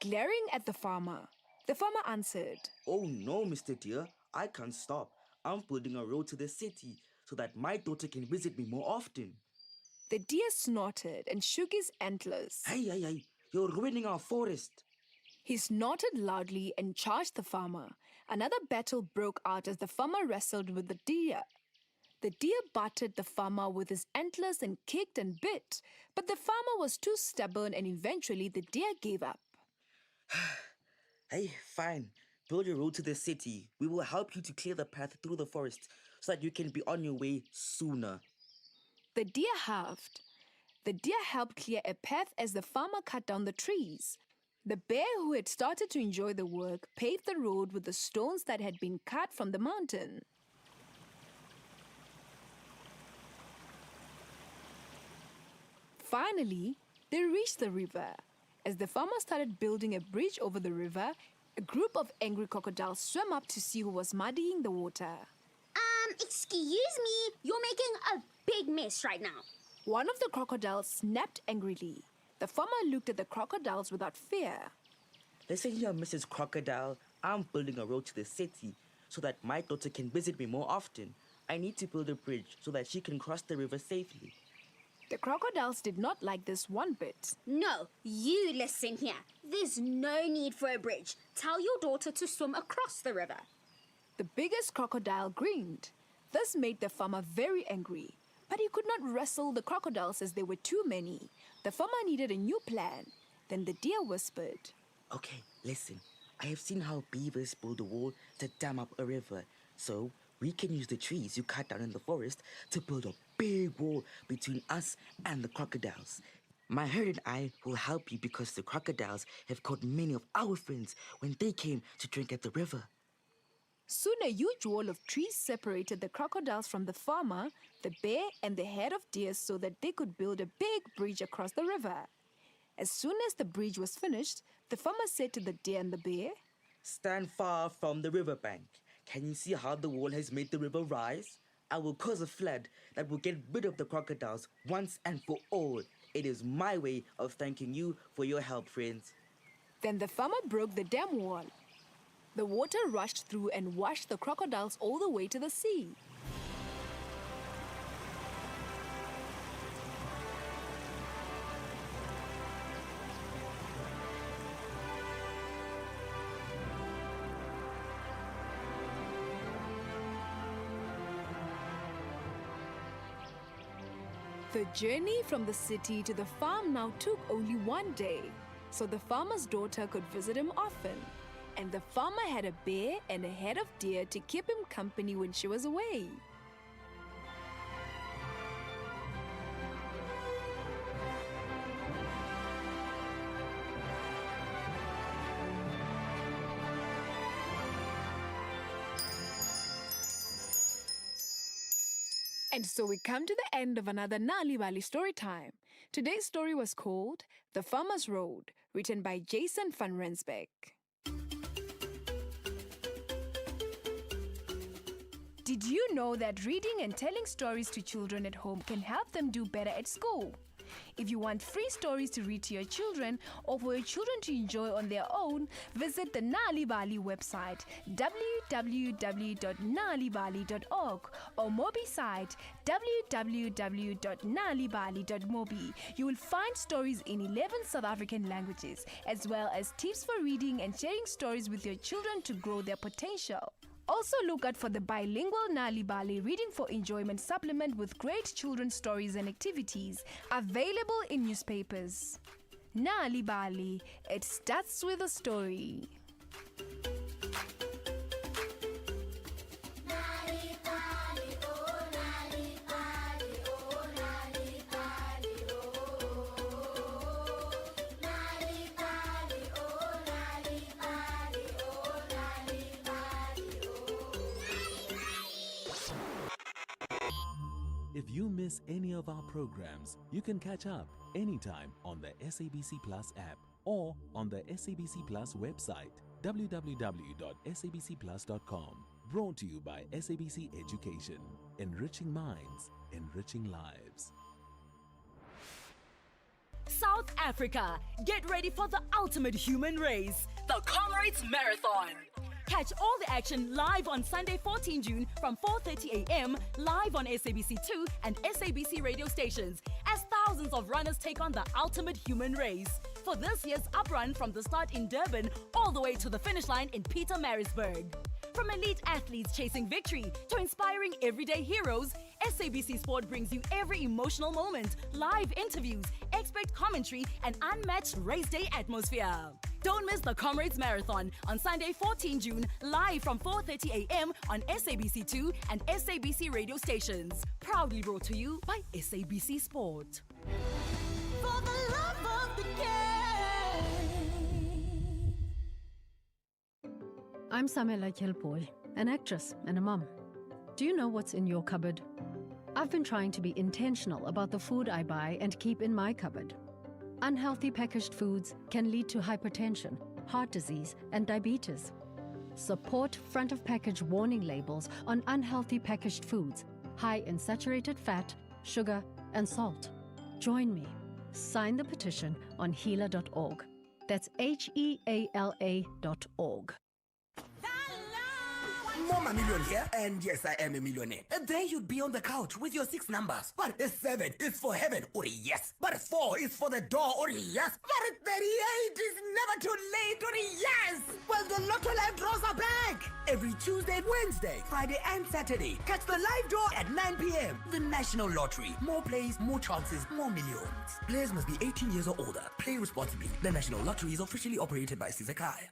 glaring at the farmer. The farmer answered, Oh no, Mr. Deer, I can't stop. I'm building a road to the city so that my daughter can visit me more often. The deer snorted and shook his antlers. Hey, you're ruining our forest. He snorted loudly and charged the farmer. Another battle broke out as the farmer wrestled with the deer. The deer butted the farmer with his antlers and kicked and bit, but the farmer was too stubborn and eventually the deer gave up. Hey, fine. Build your road to the city. We will help you to clear the path through the forest so that you can be on your way sooner. The deer huffed. The deer helped clear a path as the farmer cut down the trees. The bear, who had started to enjoy the work, paved the road with the stones that had been cut from the mountain. Finally, they reached the river. As the farmer started building a bridge over the river, a group of angry crocodiles swam up to see who was muddying the water. Excuse me, you're making a big mess right now. One of the crocodiles snapped angrily. The farmer looked at the crocodiles without fear. Listen here, Mrs. Crocodile. I'm building a road to the city so that my daughter can visit me more often. I need to build a bridge so that she can cross the river safely. The crocodiles did not like this one bit. No, you listen here. There's no need for a bridge. Tell your daughter to swim across the river. The biggest crocodile grinned. This made the farmer very angry, but he could not wrestle the crocodiles as there were too many. The farmer needed a new plan. Then the deer whispered, Okay, listen. I have seen how beavers build a wall to dam up a river. So we can use the trees you cut down in the forest to build a big wall between us and the crocodiles. My herd and I will help you because the crocodiles have caught many of our friends when they came to drink at the river. Soon a huge wall of trees separated the crocodiles from the farmer, the bear, and the herd of deer so that they could build a big bridge across the river. As soon as the bridge was finished, the farmer said to the deer and the bear, Stand far from the riverbank. Can you see how the wall has made the river rise? I will cause a flood that will get rid of the crocodiles once and for all. It is my way of thanking you for your help, friends. Then the farmer broke the dam wall. The water rushed through and washed the crocodiles all the way to the sea. The journey from the city to the farm now took only one day, so the farmer's daughter could visit him often. And the farmer had a bear and a head of deer to keep him company when she was away. And so we come to the end of another Nali Bali story time. Today's story was called The Farmer's Road, written by Jason van Rensbeck. Did you know that reading and telling stories to children at home can help them do better at school? If you want free stories to read to your children or for your children to enjoy on their own, visit the Nali Bali website www.nalibali.org or Mobi site www.nalibali.mobi. You will find stories in 11 South African languages as well as tips for reading and sharing stories with your children to grow their potential. Also look out for the bilingual Nali Bali Reading for Enjoyment supplement with great children's stories and activities, available in newspapers. Nali Bali, it starts with a story. If you miss any of our programs, you can catch up anytime on the SABC Plus app or on the SABC Plus website, www.sabcplus.com. Brought to you by SABC Education, enriching minds, enriching lives. South Africa, get ready for the ultimate human race, the Comrades Marathon. Catch all the action live on Sunday 14 June from 4:30 a.m. live on SABC2 and SABC radio stations as thousands of runners take on the ultimate human race. For this year's uprun from the start in Durban all the way to the finish line in Pietermaritzburg. From elite athletes chasing victory to inspiring everyday heroes, SABC Sport brings you every emotional moment, live interviews, expert commentary, and unmatched race day atmosphere. Don't miss the Comrades Marathon on Sunday, 14 June, live from 4:30 a.m. on SABC2 and SABC radio stations. Proudly brought to you by SABC Sport. For the love of the game. I'm Samela Kelpoy, an actress and a mum. Do you know what's in your cupboard? I've been trying to be intentional about the food I buy and keep in my cupboard. Unhealthy packaged foods can lead to hypertension, heart disease, and diabetes. Support front of package warning labels on unhealthy packaged foods, high in saturated fat, sugar, and salt. Join me. Sign the petition on healer.org. That's HEALA.org. Mama Million here, and yes, I am a millionaire. And then you'd be on the couch with your 6 numbers. But 7 is for heaven, or yes. But 4 is for the door, or yes. But 38 is never too late, or yes. Well, the Lotto Live draws are back. Every Tuesday, Wednesday, Friday, and Saturday. Catch the live draw at 9 p.m. The National Lottery. More plays, more chances, more millions. Players must be 18 years or older. Play responsibly. The National Lottery is officially operated by Sizakai.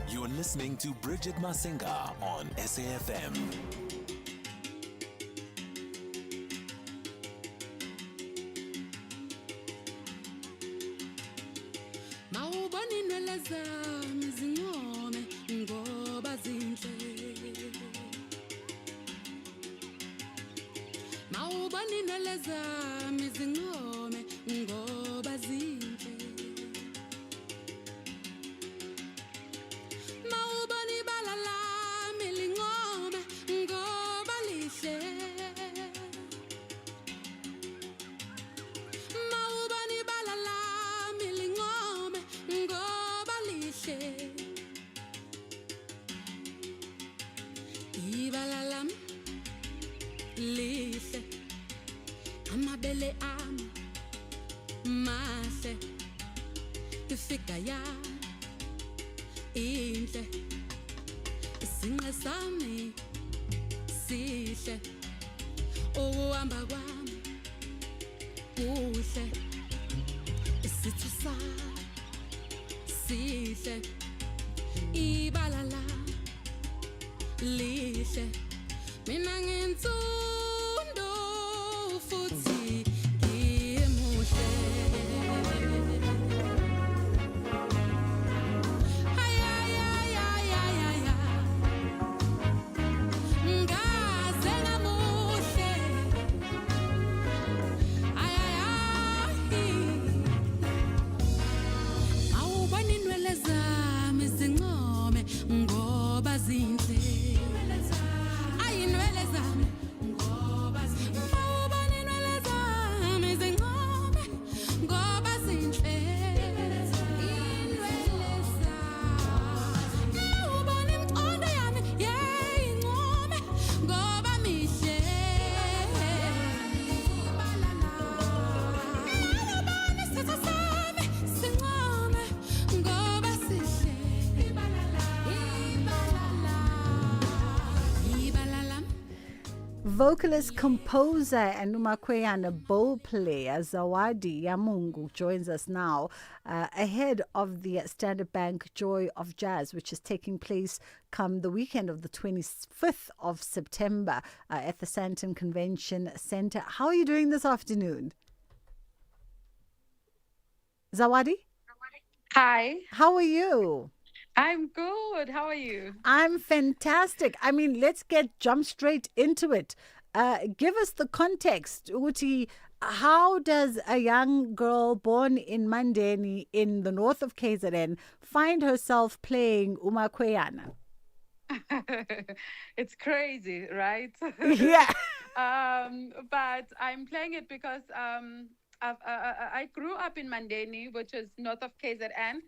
You're listening to Bridget Masinga on SAFM. Mawubona inwele zami zincome ngoba zinhle. Mawubona inwele zami zincome ngoba zinhle. Mawubona ibala lami lincome ngoba lihle. Mawubona ibala lami lincome ngoba lihle. Ibala lami lihle. Amabele ami mahle. Ifika yami inhle. Isinqe sami sihle. Ukuhamba kwami kuhle. Isithu sami sihle. Ibala lami lihle. Mina nginsundu futhi ngimuhle. Ngaze ngamuhle. Awubona inwele zami zincome ngoba zinhle. Ayinwele zami ngoba zinhle. Awubona inwele zami zincome ngoba zinhle. Inwele zami. Awubona imcondo yami income ngoba mihle. Awubona isitho sami sincome ngoba sihle. Ibala lami. Vocalist, composer, and Umakweyana bowl player Zawadi Yamungu joins us now ahead of the Standard Bank Joy of Jazz, which is taking place come the weekend of the 25th of September at the Sandton Convention Centre. How are you doing this afternoon? Zawadi? Hi. How are you? I'm good. How are you? I'm fantastic. I mean, let's jump straight into it. Give us the context, Uti. How does a young girl born in Mandeni in the north of KZN find herself playing Umakweyana? It's crazy, right? Yeah. But I'm playing it because I grew up in Mandeni, which is north of KZN.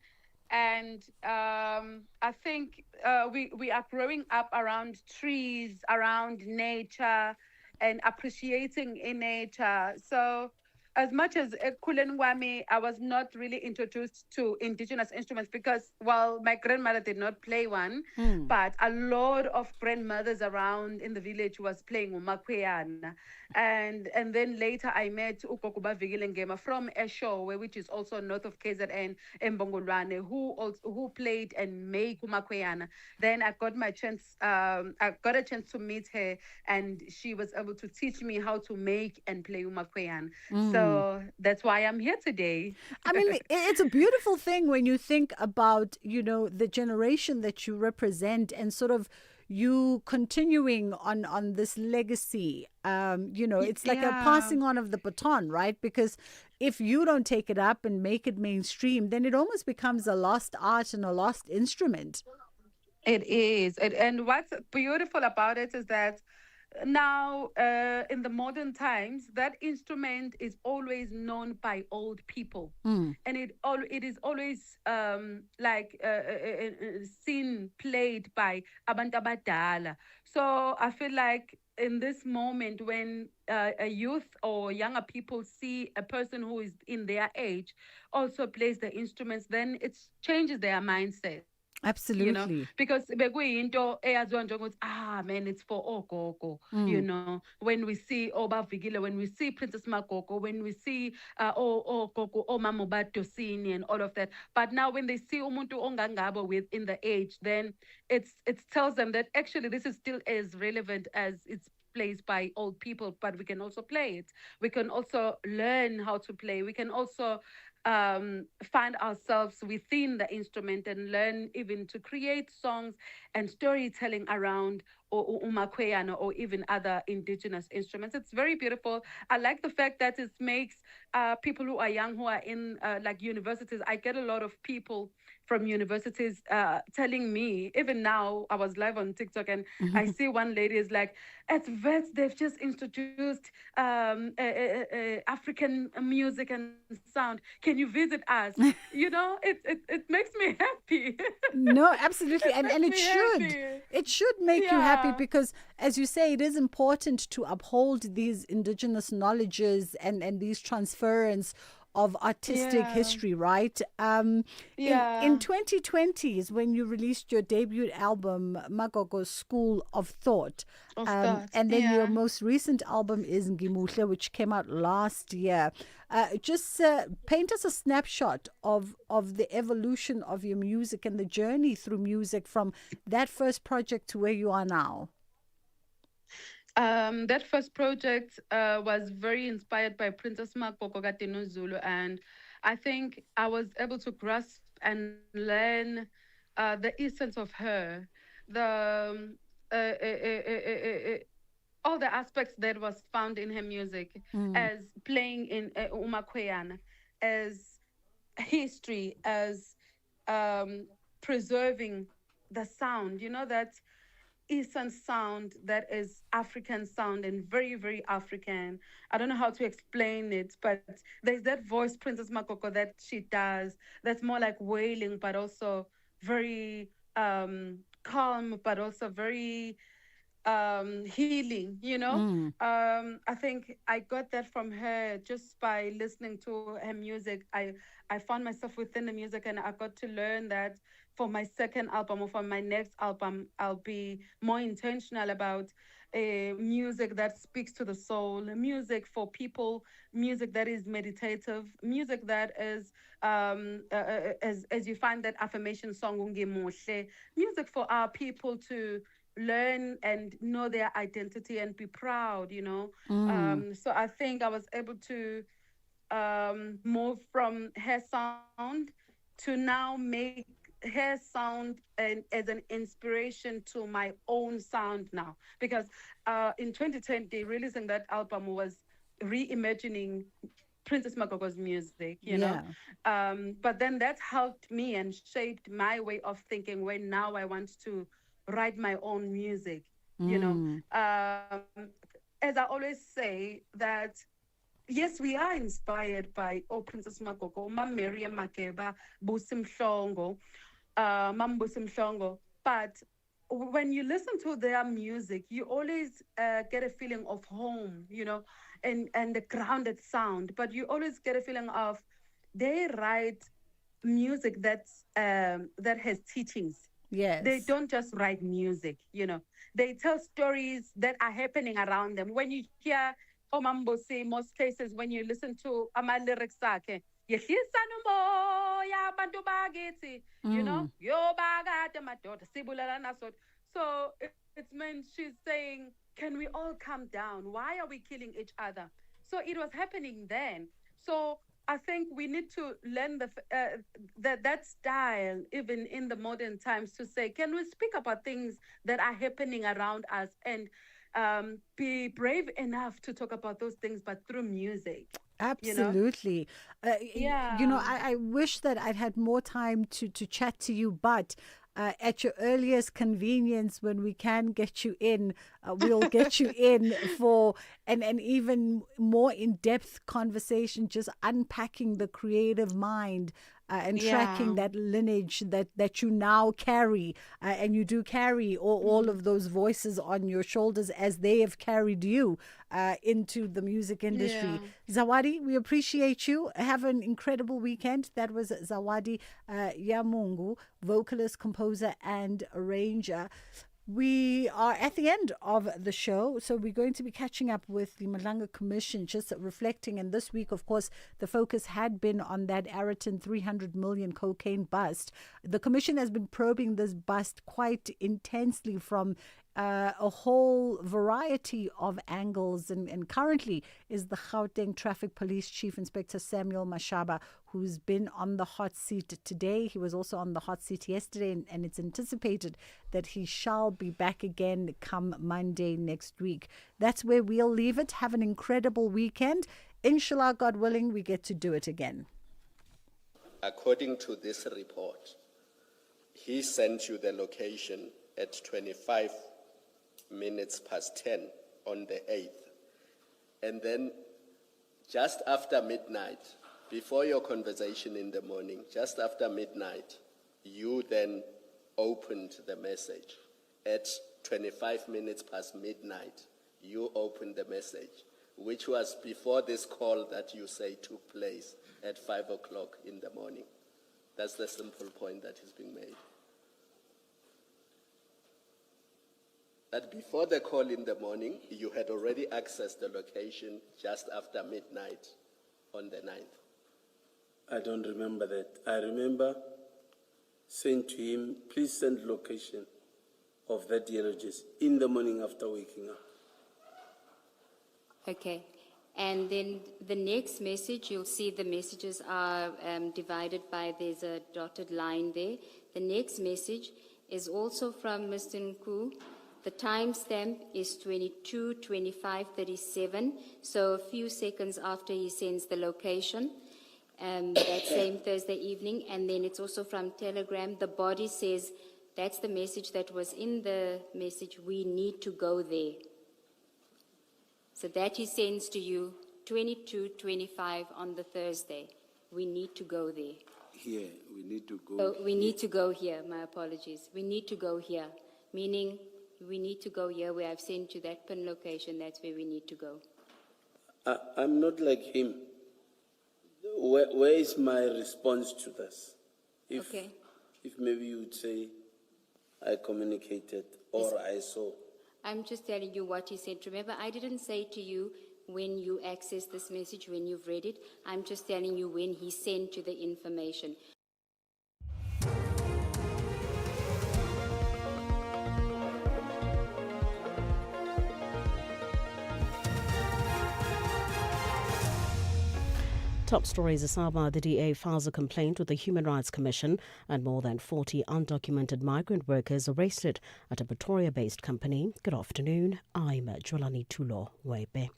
And I think we are growing up around trees, around nature, and appreciating in nature. So as much as ekhuleni kwami, I was not really introduced to indigenous instruments because, well, my grandmother did not play one, but a lot of grandmothers around in the village was playing umakweyana. And then later I met ugogo Bavigile Ngema from Eshowe, which is also north of KZN, Mbongolwane, who played and made umakweyana. Then I got a chance to meet her, and she was able to teach me how to make and play umakweyana. So that's why I'm here today. I mean, it's a beautiful thing when you think about, the generation that you represent and sort of you continuing on this legacy. It's like a passing on of the baton, right? Because if you don't take it up and make it mainstream, then it almost becomes a lost art and a lost instrument. It is. And what's beautiful about it is that now, in the modern times, that instrument is always known by old people. And it is always seen, played by abantu abadala. So I feel like in this moment when a youth or younger people see a person who is in their age also plays the instruments, then it changes their mindset. Absolutely. Because bekuyinto eyaziwa njengokuthi man, it's for ogogo. When we see Obavigile, when we see Princess Magogo, when we see ogogo omama Badosini and all of that. But now when they see umuntu ongangabo within the age, then it tells them that actually this is still as relevant as it's placed by old people, but we can also play it. We can also learn how to play. We can also find ourselves within the instrument and learn even to create songs and storytelling around umakweyana or even other indigenous instruments. It's very beautiful. I like the fact that it makes people who are young, who are in like universities. I get a lot of people from universities telling me, even now, I was live on TikTok and I see one lady is like, at Vets, they've just introduced African music and sound. Can you visit us? It makes me happy. No, absolutely. And it should. Happy. It should make you happy because, as you say, it is important to uphold these indigenous knowledges and these transference of artistic history, right? In 2020 is when you released your debut album, Magogo's School of Thought. And then your most recent album is Ngimuhle, which came out last year. Just paint us a snapshot of the evolution of your music and the journey through music from that first project to where you are now. That first project was very inspired by Princess Magogo Zulu, and I think I was able to grasp and learn the essence of her, all the aspects that was found in her music, as playing in umakweyana, as history, as preserving the sound. That Eastern sound that is African sound and very, very African. I don't know how to explain it, but there's that voice, Princess Makoko, that she does that's more like wailing, but also very calm, but also very healing. I think I got that from her just by listening to her music. I found myself within the music, and I got to learn that for my second album or for my next album, I'll be more intentional about music that speaks to the soul, music for people, music that is meditative, music that is as you find that affirmation song, Ungemuhle, music for our people to learn and know their identity and be proud. So I think I was able to move from her sound to now make her sound as an inspiration to my own sound now, because in 2020 releasing that album was reimagining Princess Magogo's music, you know. But then that helped me and shaped my way of thinking when now I want to write my own music, you know. As I always say that, yes, we are inspired by Princess Magogo, Mam Miriam Makeba, Busim Shongo, Mam Busim Shongo, but when you listen to their music, you always get a feeling of home, and the grounded sound. But you always get a feeling of they write music that has teachings. Yes. They don't just write music. They tell stories that are happening around them. When you hear Omambo say, most cases, when you listen to ama lyrics akhe, "Yehlisani umoya bantu bakithi," yo bakade madoda sibulala naso. So it's meant she's saying, can we all calm down? Why are we killing each other? So it was happening then. So I think we need to learn that style even in the modern times, to say, can we speak about things that are happening around us, and be brave enough to talk about those things, but through music. Absolutely. Yeah. I wish that I'd had more time to chat to you, but at your earliest convenience, when we can get you in, we'll get you in for an even more in-depth conversation, just unpacking the creative mind and tracking that lineage that you now carry. And you do carry all of those voices on your shoulders, as they have carried you into the music industry. Zawadi, we appreciate you. Have an incredible weekend. That was Zawadi Yamungu, vocalist, composer, and arranger. We are at the end of the show, so we're going to be catching up with the Malanga Commission, just reflecting. And this week, of course, the focus had been on that Ariton 300 million cocaine bust. The Commission has been probing this bust quite intensely from a whole variety of angles, and currently is the Gauteng Traffic Police Chief Inspector Samuel Mashaba, who's been on the hot seat today. He was also on the hot seat yesterday, and it's anticipated that he shall be back again come Monday next week. That's where we'll leave it. Have an incredible weekend. Inshallah, God willing, we get to do it again. According to this report, he sent you the location at 25 minutes past 10 on the 8th. And then just after midnight, before your conversation in the morning, just after midnight, you then opened the message. At 25 minutes past midnight, you opened the message, which was before this call that you say took place at 5 o'clock in the morning. That's the simple point that is being made. That before the call in the morning, you had already accessed the location just after midnight on the 9th. I don't remember that. I remember saying to him, please send location of that yellow jersey in the morning after waking up. Okay. And then the next message, you'll see the messages are divided by, there's a dotted line there. The next message is also from Mr. Nku. The timestamp is 22:25:37, so a few seconds after he sends the location, that same Thursday evening. And then it's also from Telegram. The body says, that's the message that was in the message, we need to go there. So that he sends to you 22:25 on the Thursday. We need to go there. Here, we need to go. Oh, we need to go here. My apologies. We need to go here, meaning we need to go here where I've sent you that pin location. That's where we need to go. I'm not like him. Where is my response to this? If maybe you would say I communicated or I saw. I'm just telling you what he said. Remember, I didn't say to you when you access this message, when you've read it. I'm just telling you when he sent you the information. Top stories. Asaba, the DA files a complaint with the Human Rights Commission, and more than 40 undocumented migrant workers arrested at a Pretoria-based company. Good afternoon. I'm Jolani Tulo Webe.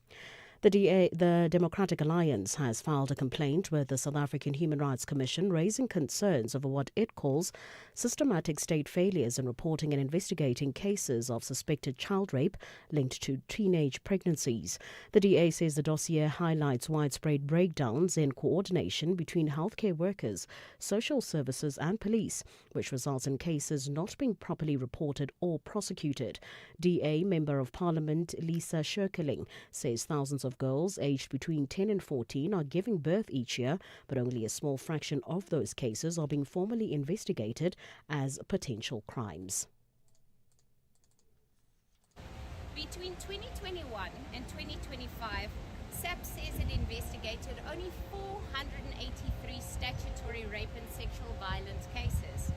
The Democratic Alliance has filed a complaint with the South African Human Rights Commission raising concerns over what it calls systematic state failures in reporting and investigating cases of suspected child rape linked to teenage pregnancies. The DA says the dossier highlights widespread breakdowns in coordination between healthcare workers, social services and police, which results in cases not being properly reported or prosecuted. DA Member of Parliament Lisa Sherkeling says thousands of girls aged between 10 and 14 are giving birth each year, but only a small fraction of those cases are being formally investigated as potential crimes. Between 2021 and 2025, SAP says it investigated only 483 statutory rape and sexual violence cases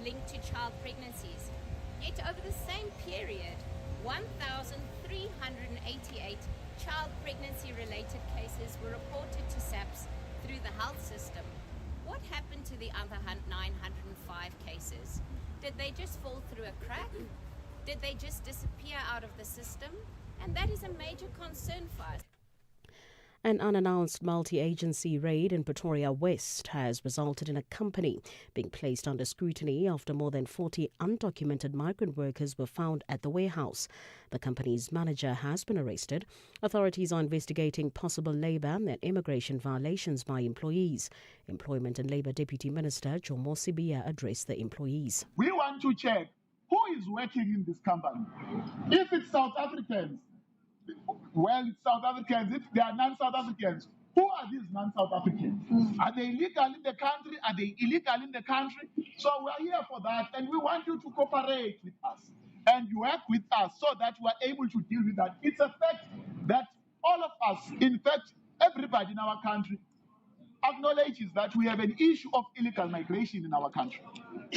linked to child pregnancies. Yet over the same period, 1,388 child pregnancy-related cases were reported to SAPS through the health system. What happened to the other 905 cases? Did they just fall through a crack? Did they just disappear out of the system? And that is a major concern for us. An unannounced multi-agency raid in Pretoria West has resulted in a company being placed under scrutiny after more than 40 undocumented migrant workers were found at the warehouse. The company's manager has been arrested. Authorities are investigating possible labour and immigration violations by employees. Employment and Labour Deputy Minister Jomo Sibiya addressed the employees. We want to check who is working in this company. If it's South Africans, well, it's South Africans. If they are non-South Africans, who are these non-South Africans? Are they legal in the country? Are they illegal in the country? So we are here for that, and we want you to cooperate with us and work with us so that we are able to deal with that. It's a fact that all of us, in fact, everybody in our country, acknowledges that we have an issue of illegal migration in our country.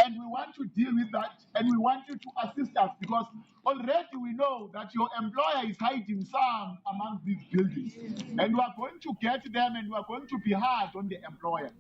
And we want to deal with that, and we want you to assist us because already we know that your employer is hiding some among these buildings. And we are going to get them, and we are going to be hard on the employer.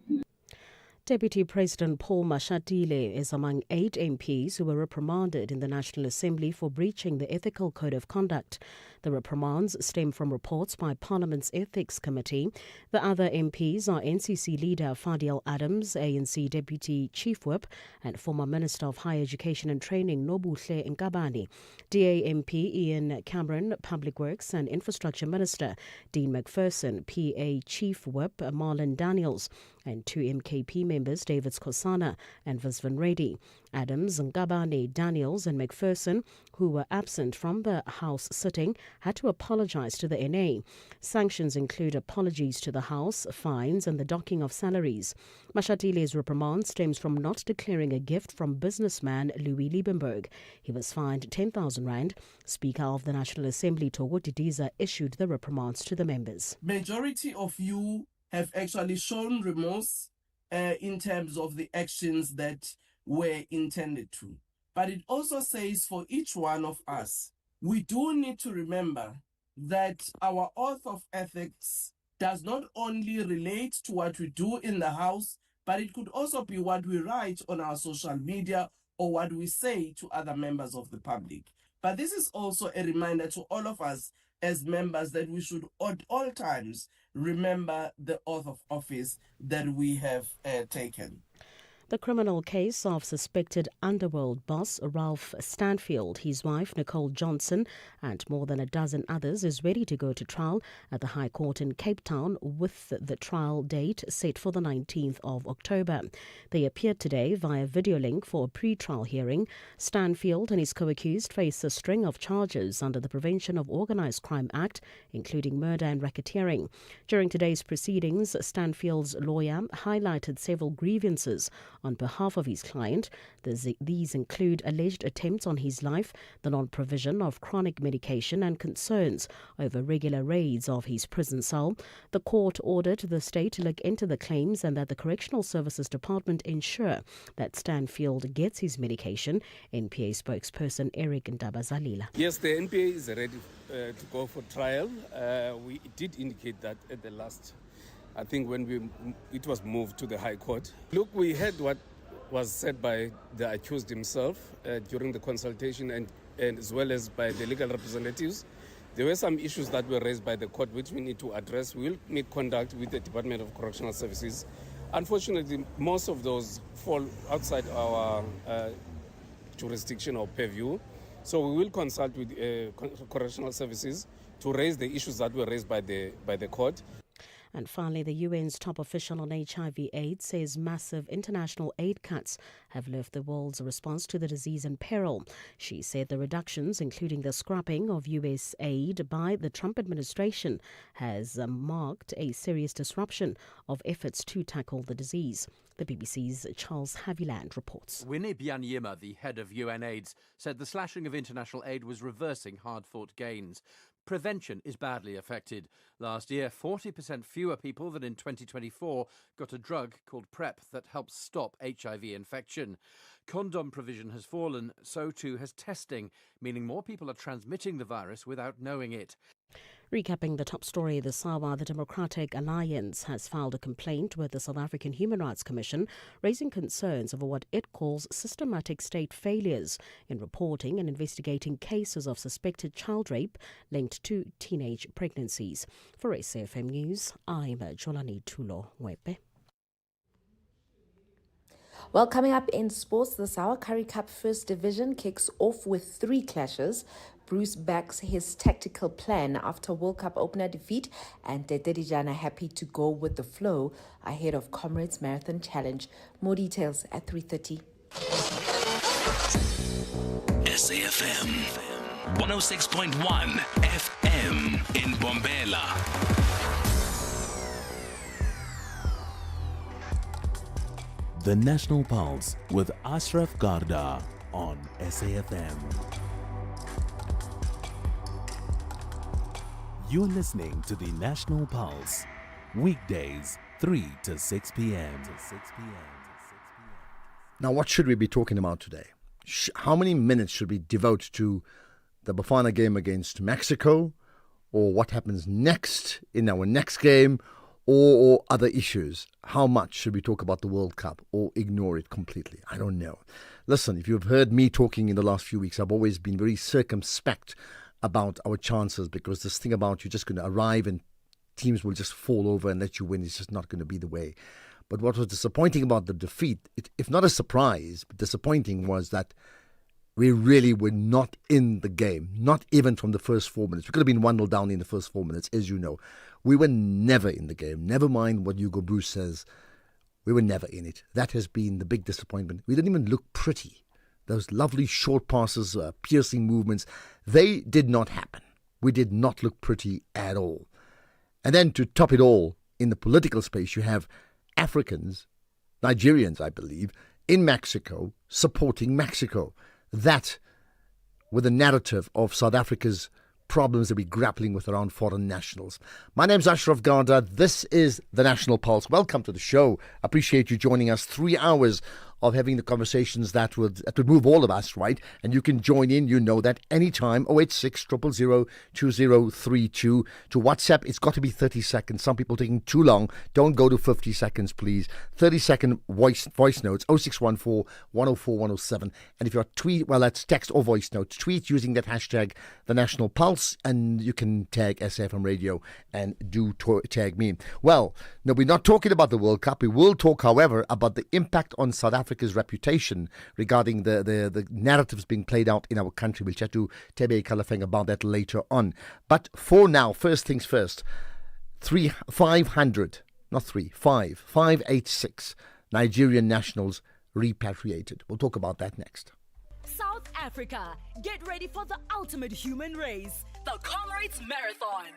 Deputy President Paul Mashatile is among 8 MPs who were reprimanded in the National Assembly for breaching the Ethical Code of Conduct. The reprimands stem from reports by Parliament's Ethics Committee. The other MPs are NCC leader Fadiel Adams, ANC Deputy Chief Whip, and former Minister of Higher Education and Training Nobuhle Nkabani. DA MP Ian Cameron, Public Works and Infrastructure Minister Dean McPherson, PA Chief Whip Marlon Daniels, and 2 MKP members David Skosana and Visvan Reddy. Adams, Nkabani, Daniels and McPherson, who were absent from the House sitting, had to apologise to the NA. Sanctions include apologies to the House, fines and the docking of salaries. Mashatile's reprimand stems from not declaring a gift from businessman Louis Liebenberg. He was fined 10,000 rand. Speaker of the National Assembly, Togo Didiza, issued the reprimands to the members. Majority of you have actually shown remorse in terms of the actions that were intended to. But it also says for each one of us, we do need to remember that our oath of ethics does not only relate to what we do in the House, but it could also be what we write on our social media or what we say to other members of the public. But this is also a reminder to all of us as members that we should at all times remember the oath of office that we have taken. The criminal case of suspected underworld boss Ralph Stanfield, his wife Nicole Johnson, and more than a dozen others is ready to go to trial at the High Court in Cape Town, with the trial date set for the 19th of October. They appeared today via video link for a pre-trial hearing. Stanfield and his co-accused face a string of charges under the Prevention of Organised Crime Act, including murder and racketeering. During today's proceedings, Stanfield's lawyer highlighted several grievances on behalf of his client. These include alleged attempts on his life, the non-provision of chronic medication, and concerns over regular raids of his prison cell. The court ordered the state to look into the claims and that the Correctional Services Department ensure that Stanfield gets his medication. NPA spokesperson Eric Ndabazalila. Yes, the NPA is ready to go for trial. We did indicate that at the last, I think when it was moved to the High Court. Look, we heard what was said by the accused himself during the consultation and as well as by the legal representatives. There were some issues that were raised by the court which we need to address. We will make contact with the Department of Correctional Services. Unfortunately, most of those fall outside our jurisdiction or purview. So we will consult with correctional services to raise the issues that were raised by the court. And finally, the UN's top official on HIV/AIDS says massive international aid cuts have left the world's response to the disease in peril. She said the reductions, including the scrapping of US aid by the Trump administration, has marked a serious disruption of efforts to tackle the disease. The BBC's Charles Haviland reports. Winnie Byanyima, the head of UNAIDS, said the slashing of international aid was reversing hard-fought gains. Prevention is badly affected. Last year, 40% fewer people than in 2024 got a drug called PrEP that helps stop HIV infection. Condom provision has fallen, so too has testing, meaning more people are transmitting the virus without knowing it. Recapping the top story this hour, the Democratic Alliance has filed a complaint with the South African Human Rights Commission, raising concerns over what it calls systematic state failures in reporting and investigating cases of suspected child rape linked to teenage pregnancies. For SAFM News, I'm Jolani Tulo-Wepe. Well, coming up in sports, the Sour Curry Cup First Division kicks off with 3 clashes. Bruce backs his tactical plan after World Cup opener defeat, and Dedejana happy to go with the flow ahead of Comrades Marathon Challenge. More details at 3:30. SAFM 106.1 FM in Bombela. The National Pulse with Ashraf Garda on SAFM. You're listening to the National Pulse, weekdays 3 to 6 p.m. Now, what should we be talking about today? How many minutes should we devote to the Bafana game against Mexico, or what happens next in our next game, or other issues? How much should we talk about the World Cup or ignore it completely? I don't know. Listen, if you've heard me talking in the last few weeks, I've always been very circumspect about our chances, because this thing about you're just going to arrive and teams will just fall over and let you win is just not going to be the way. But what was disappointing about the defeat, if not a surprise, but disappointing, was that we really were not in the game, not even from the first 4 minutes. We could have been 1-0 down in the first 4 minutes, as you know. We were never in the game. Never mind what Hugo Bruce says. We were never in it. That has been the big disappointment. We didn't even look pretty. Those lovely short passes, piercing movements, they did not happen. We did not look pretty at all. And then to top it all, in the political space, you have Africans, Nigerians, I believe, in Mexico, supporting Mexico. That, with the narrative of South Africa's problems that we're grappling with around foreign nationals. My name's Ashraf Garda. This is The National Pulse. Welcome to the show. Appreciate you joining us. 3 hours of having the conversations that would move all of us, right? And you can join in, you know that, anytime. 086 000 2032. To WhatsApp, it's got to be 30 seconds. Some people taking too long. Don't go to 50 seconds, please. 30-second voice notes, 0614 104 107. And if you're tweet, well, that's text or voice notes. Tweet using that hashtag, The National Pulse, and you can tag SAfmRadio and do tag me. Well, no, we're not talking about the World Cup. We will talk, however, about the impact on South Africa's reputation regarding the narratives being played out in our country. We'll chat to Tebe Kalafeng about that later on. But for now, first things first, 586 Nigerian nationals repatriated. We'll talk about that next. South Africa, get ready for the ultimate human race, the Comrades Marathon.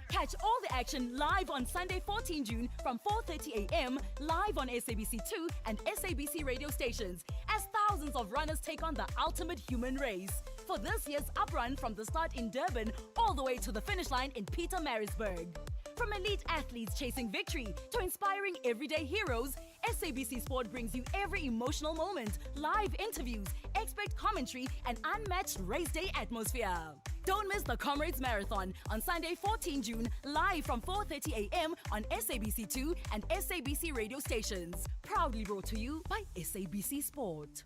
Catch all the action live on Sunday, 14 June from 4:30 a.m. live on SABC2 and SABC radio stations as thousands of runners take on the ultimate human race. For this year's uprun from the start in Durban all the way to the finish line in Pietermaritzburg. From elite athletes chasing victory to inspiring everyday heroes, SABC Sport brings you every emotional moment, live interviews, expert commentary, and unmatched race day atmosphere. Don't miss the Comrades Marathon on Sunday, 14 June, live from 4:30 a.m. on SABC2 and SABC radio stations. Proudly brought to you by SABC Sport.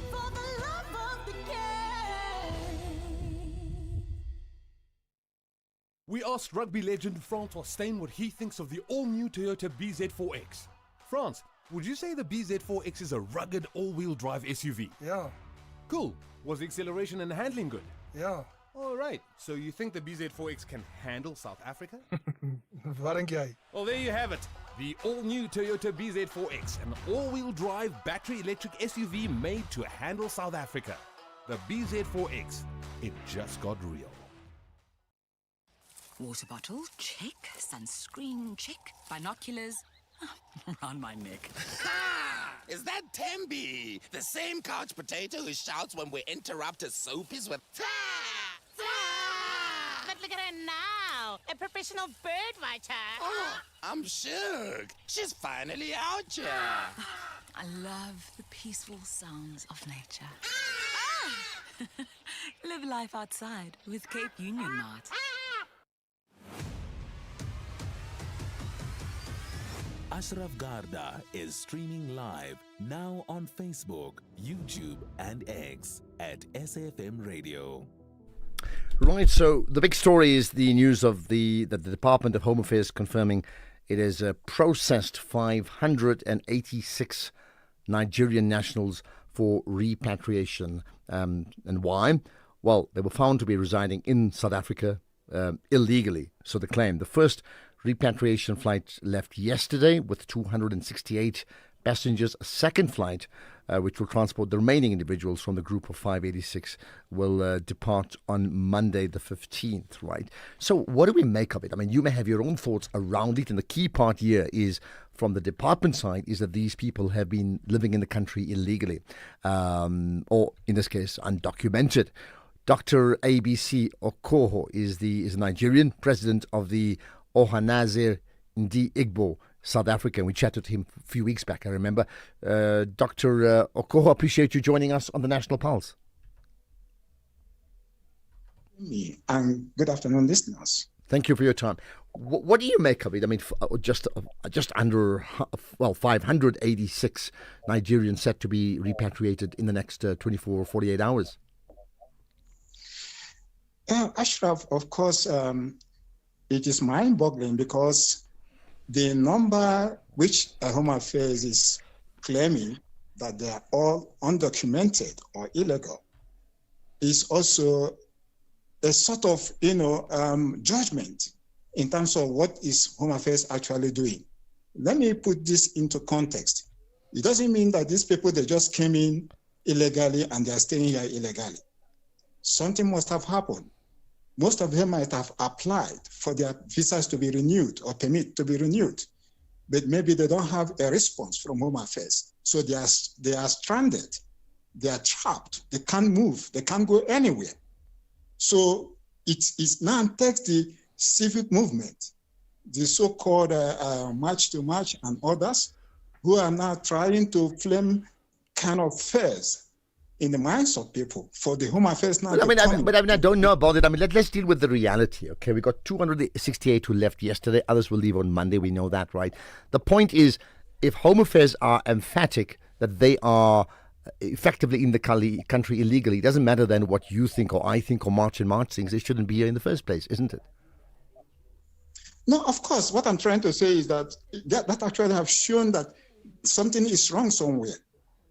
For the love of the game. We asked rugby legend Francois Steyn what he thinks of the all-new Toyota BZ4X. France, would you say the BZ4X is a rugged all-wheel drive SUV? Yeah. Cool. Was the acceleration and handling good? Yeah. All right. So you think the BZ4X can handle South Africa? Waarom jij? Well, there you have it. The all-new Toyota BZ4X, an all-wheel drive battery electric SUV made to handle South Africa. The BZ4X. It just got real. Water bottle, check. Sunscreen, check. Binoculars, around my neck. Is that Tembi? The same couch potato who shouts when we interrupt his soapies with But look at her now, a professional bird watcher. Oh, I'm shook. She's finally out here. I love the peaceful sounds of nature. Live life outside with Cape Union Mart. Ashraf Garda is streaming live now on Facebook, YouTube, and X at SAfm Radio. Right, so the big story is the news of the Department of Home Affairs confirming it has processed 586 Nigerian nationals for repatriation. And why? Well, they were found to be residing in South Africa illegally, so they claim. The first repatriation flight left yesterday with 268 passengers. A second flight, which will transport the remaining individuals from the group of 586, will depart on Monday the 15th, right? So what do we make of it? I mean, you may have your own thoughts around it, and the key part here is, from the department side, is that these people have been living in the country illegally, or in this case, undocumented. Dr. ABC Okoho is Nigerian president of the Ohanaeze Ndi Igbo South Africa. We chatted to him a few weeks back, I remember. Dr. Okoho, appreciate you joining us on the National Pulse. And good afternoon, listeners. Thank you for your time. What do you make of it? I mean, just under 586 Nigerians set to be repatriated in the next 24 or 48 hours. Ashraf, of course, it is mind-boggling because the number which Home Affairs is claiming that they are all undocumented or illegal is also a sort of, judgment in terms of what is Home Affairs actually doing. Let me put this into context. It doesn't mean that these people, they just came in illegally and they are staying here illegally. Something must have happened. Most of them might have applied for their visas to be renewed or permit to be renewed, but maybe they don't have a response from Home Affairs. So they are stranded, they are trapped, they can't move, they can't go anywhere. So it now takes the civic movement, the so-called March to March and others, who are now trying to flame kind of fears in the minds of people for the Home Affairs now. Well, I don't know about it. I mean, let's deal with the reality, okay? We got 268 who left yesterday. Others will leave on Monday. We know that, right? The point is, if Home Affairs are emphatic that they are effectively in the country illegally, it doesn't matter then what you think or I think or March and March thinks. They shouldn't be here in the first place, isn't it? No, of course. What I'm trying to say is that actually have shown that something is wrong somewhere.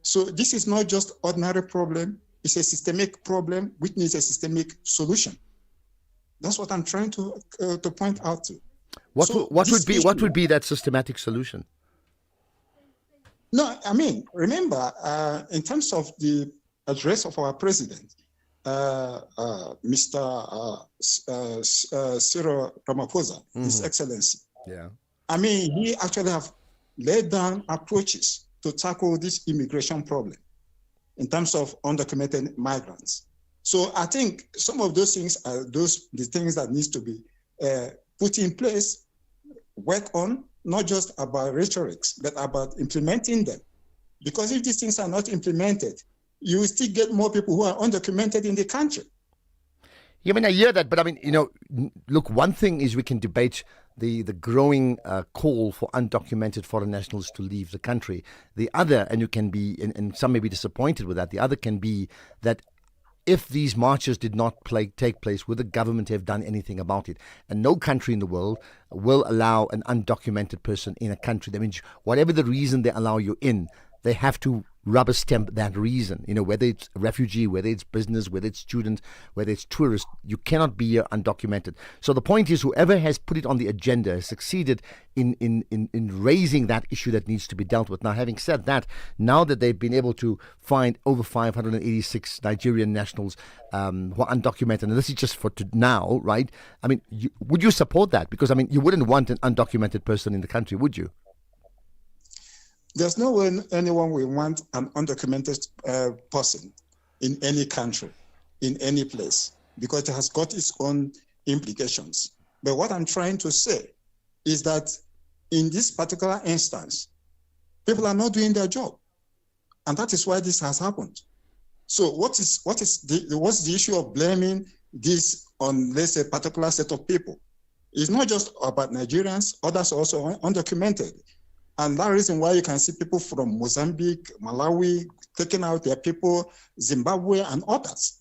So this is not just ordinary problem, it's a systemic problem which needs a systemic solution. That's what I'm trying to point out to. What would be that systematic solution? No, I mean, remember, in terms of the address of our president, Mr. Cyril Ramaphosa, His Excellency. Yeah. I mean, he actually have laid down approaches to tackle this immigration problem in terms of undocumented migrants. So I think some of those things are the things that needs to be put in place, work on, not just about rhetorics, but about implementing them. Because if these things are not implemented, you will still get more people who are undocumented in the country. Yeah, I mean, I hear that, but I mean, look, one thing is we can debate the growing call for undocumented foreign nationals to leave the country. The other, and you can be, and some may be disappointed with that, the other can be that if these marches did not take place, would the government have done anything about it? And no country in the world will allow an undocumented person in a country. That means whatever the reason they allow you in, they have to rubber stamp that reason. Whether it's refugee, whether it's business, whether it's student, whether it's tourist, you cannot be here undocumented. So the point is, whoever has put it on the agenda has succeeded in raising that issue that needs to be dealt with. Now, having said that, now that they've been able to find over 586 Nigerian nationals who are undocumented, and this is just for now, right? I mean, would you support that? Because, I mean, you wouldn't want an undocumented person in the country, would you? There's no way anyone will want an undocumented person in any country, in any place, because it has got its own implications. But what I'm trying to say is that in this particular instance, people are not doing their job. And that is why this has happened. So what's the issue of blaming this on, let's say, a particular set of people? It's not just about Nigerians, others are also undocumented. And that reason why you can see people from Mozambique, Malawi, taking out their people, Zimbabwe, and others.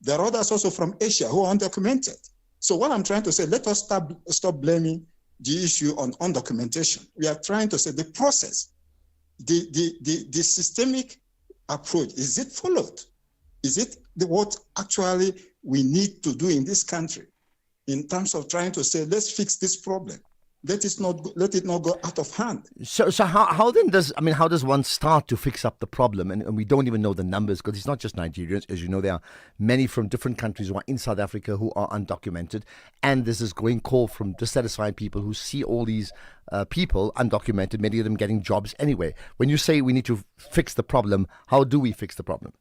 There are others also from Asia who are undocumented. So what I'm trying to say, let us stop blaming the issue on undocumentation. We are trying to say the process, the systemic approach, is it followed? Is it what actually we need to do in this country in terms of trying to say, let's fix this problem? Let it not go out of hand. So how then how does one start to fix up the problem? And we don't even know the numbers, because it's not just Nigerians. As you know, there are many from different countries who are in South Africa who are undocumented. And there's this growing call from dissatisfied people who see all these people undocumented, many of them getting jobs anyway. When you say we need to fix the problem, how do we fix the problem?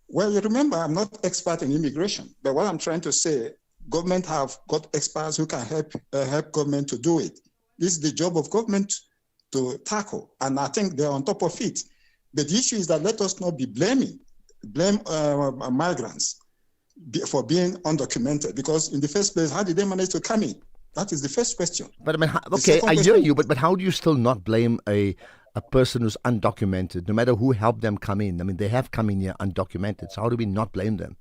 Well, you remember, I'm not expert in immigration, but what I'm trying to say, government have got experts who can help government to do it. This is the job of government to tackle, and I think they're on top of it. But the issue is that let us not blame migrants for being undocumented, because in the first place, how did they manage to come in? That is the first question. But I mean, okay, I hear you, but how do you still not blame a person who's undocumented, no matter who helped them come in? I mean, they have come in here undocumented, so how do we not blame them?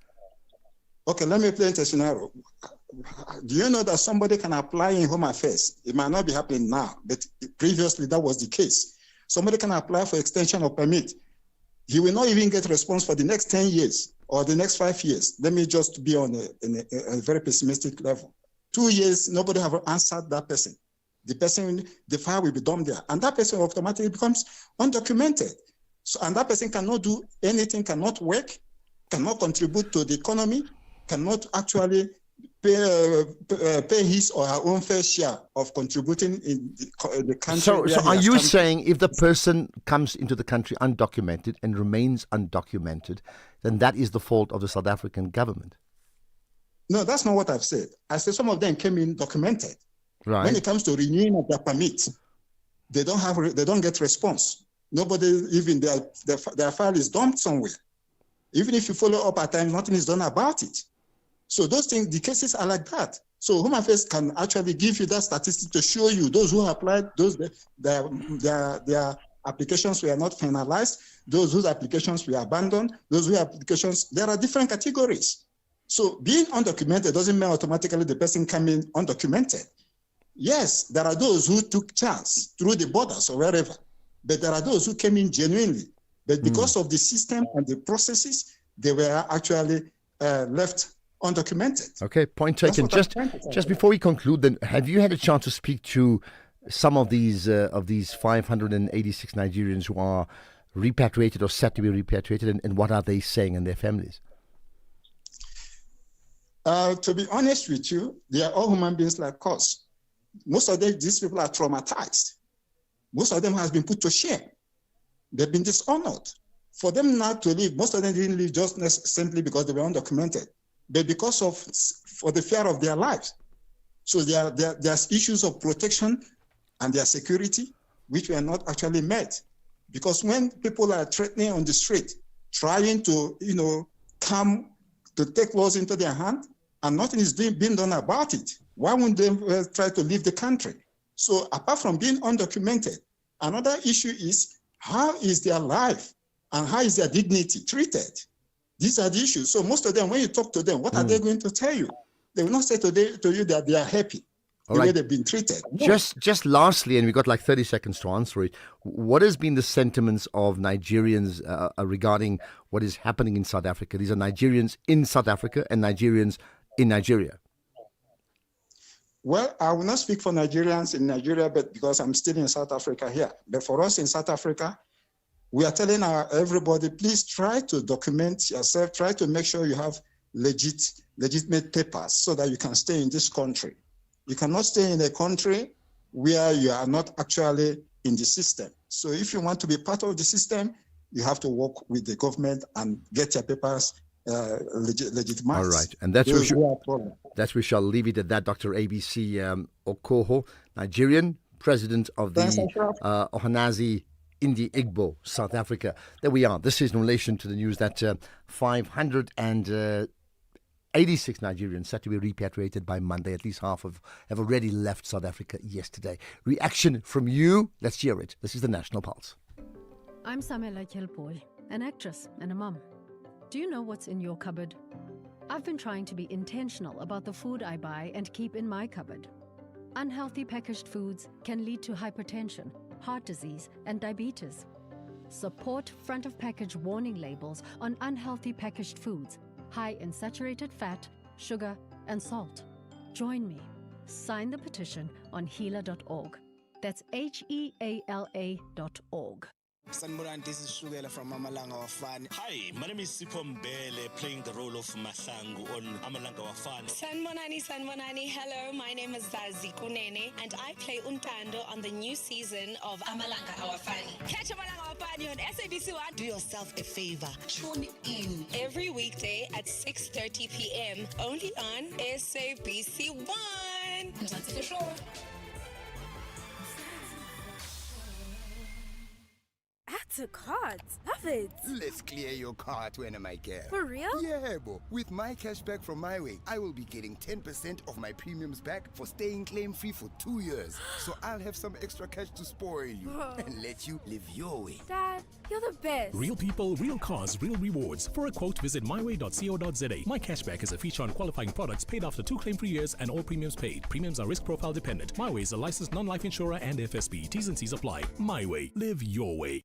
Okay, let me paint a scenario. Do you know that somebody can apply in Home Affairs? It might not be happening now, but previously that was the case. Somebody can apply for extension of permit. He will not even get response for the next 10 years or the next 5 years. Let me just be on a very pessimistic level. 2 years, nobody have answered that person. The file will be dumped there. And that person automatically becomes undocumented. So, and that person cannot do anything, cannot work, cannot contribute to the economy, cannot actually pay his or her own fair share of contributing in the country. So are you saying if the person comes into the country undocumented and remains undocumented, then that is the fault of the South African government? No, that's not what I've said. I said some of them came in documented. Right. When it comes to renewing of their permit, they don't get response. Nobody, even their file is dumped somewhere. Even if you follow up at times, nothing is done about it. So those things, the cases are like that. So Home Affairs can actually give you that statistic to show you those who applied, their applications were not finalized, those whose applications were abandoned, those whose applications, there are different categories. So being undocumented doesn't mean automatically the person coming undocumented. Yes, there are those who took chance through the borders or wherever, but there are those who came in genuinely. But because of the system and the processes, they were actually left undocumented. Okay, point taken. Just before we conclude, then, have you had a chance to speak to some of these 586 Nigerians who are repatriated or set to be repatriated, and what are they saying and their families? To be honest with you, they are all human beings like us. Most of these people are traumatized. Most of them has been put to shame. They've been dishonored. For them not to leave, most of them didn't leave just simply because they were undocumented, but because for the fear of their lives. So there's issues of protection and their security, which were not actually met. Because when people are threatening on the street, trying to, come to take laws into their hand, and nothing is being done about it, why wouldn't they try to leave the country? So apart from being undocumented, another issue is how is their life and how is their dignity treated? These are the issues. So most of them, when you talk to them, what are they going to tell you? They will not say to you that they are happy the way they've been treated. No. Just lastly, and we've got like 30 seconds to answer it, what has been the sentiments of Nigerians regarding what is happening in South Africa? These are Nigerians in South Africa and Nigerians in Nigeria. Well, I will not speak for Nigerians in Nigeria, but because I'm still in South Africa here. But for us in South Africa, we are telling everybody, please try to document yourself, try to make sure you have legitimate papers so that you can stay in this country. You cannot stay in a country where you are not actually in the system. So if you want to be part of the system, you have to work with the government and get your papers legitimized. All right, and that's we shall leave it at that. Dr. ABC Okoho, Nigerian, president of the Ohanazi Indi Igbo, South Africa. There we are. This is in relation to the news that 586 Nigerians said to be repatriated by Monday. At least half have already left South Africa yesterday. Reaction from you? Let's hear it. This is the National Pulse. I'm Samela Kelpoy, an actress and a mum. Do you know what's in your cupboard? I've been trying to be intentional about the food I buy and keep in my cupboard. Unhealthy packaged foods can lead to hypertension, heart disease, and diabetes. Support front of package warning labels on unhealthy packaged foods, high in saturated fat, sugar, and salt. Join me. Sign the petition on healer.org. That's HEALA.org. Sanmuran, this is Shugela from Amalanga Wafani. Hi, my name is Sipho Mbele, playing the role of Mahlangu on Amalanga Wafani. Sanmonani, hello, my name is Zazi Kunene, and I play Untando on the new season of Amalanga Wafani. Catch Amalanga Wafani on SABC 1. Do yourself a favor, tune in every weekday at 6:30 p.m. only on SABC 1. Add to cart. Love it. Let's clear your cart when I get. For real? Yeah, bo. With my cashback from MyWay, I will be getting 10% of my premiums back for staying claim-free for 2 years. So I'll have some extra cash to spoil you and let you live your way. Dad, you're the best. Real people, real cars, real rewards. For a quote, visit myway.co.za. My cashback is a feature on qualifying products paid after 2 claim-free years and all premiums paid. Premiums are risk profile dependent. MyWay is a licensed non-life insurer and FSB. T's and C's apply. MyWay. Live your way.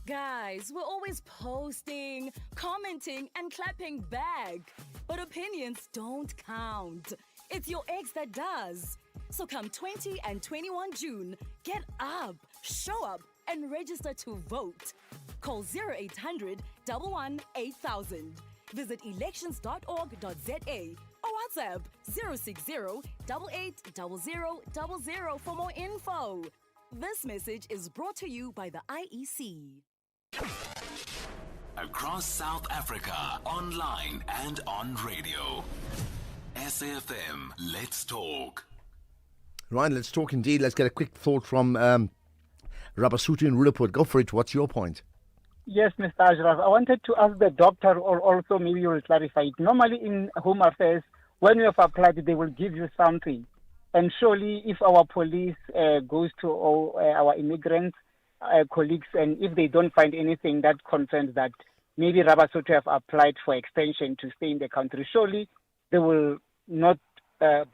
Guys, we're always posting, commenting, and clapping back. But opinions don't count. It's your ex that does. So come 20 and 21 June, get up, show up, and register to vote. Call 0800 11 8000. Visit elections.org.za or WhatsApp 060 880000 for more info. This message is brought to you by the IEC. Across South Africa, online and on radio. SAFM, let's talk. Right, let's talk indeed. Let's get a quick thought from Rabasuti in Rulaport. Go for it. What's your point? Yes, Mr. Ashraf. I wanted to ask the doctor, or also maybe you will clarify it. Normally in Home Affairs, when you have applied, they will give you something. And surely if our police goes to all our immigrants, colleagues, and if they don't find anything that confirms that maybe Rabasuti have applied for extension to stay in the country, surely they will not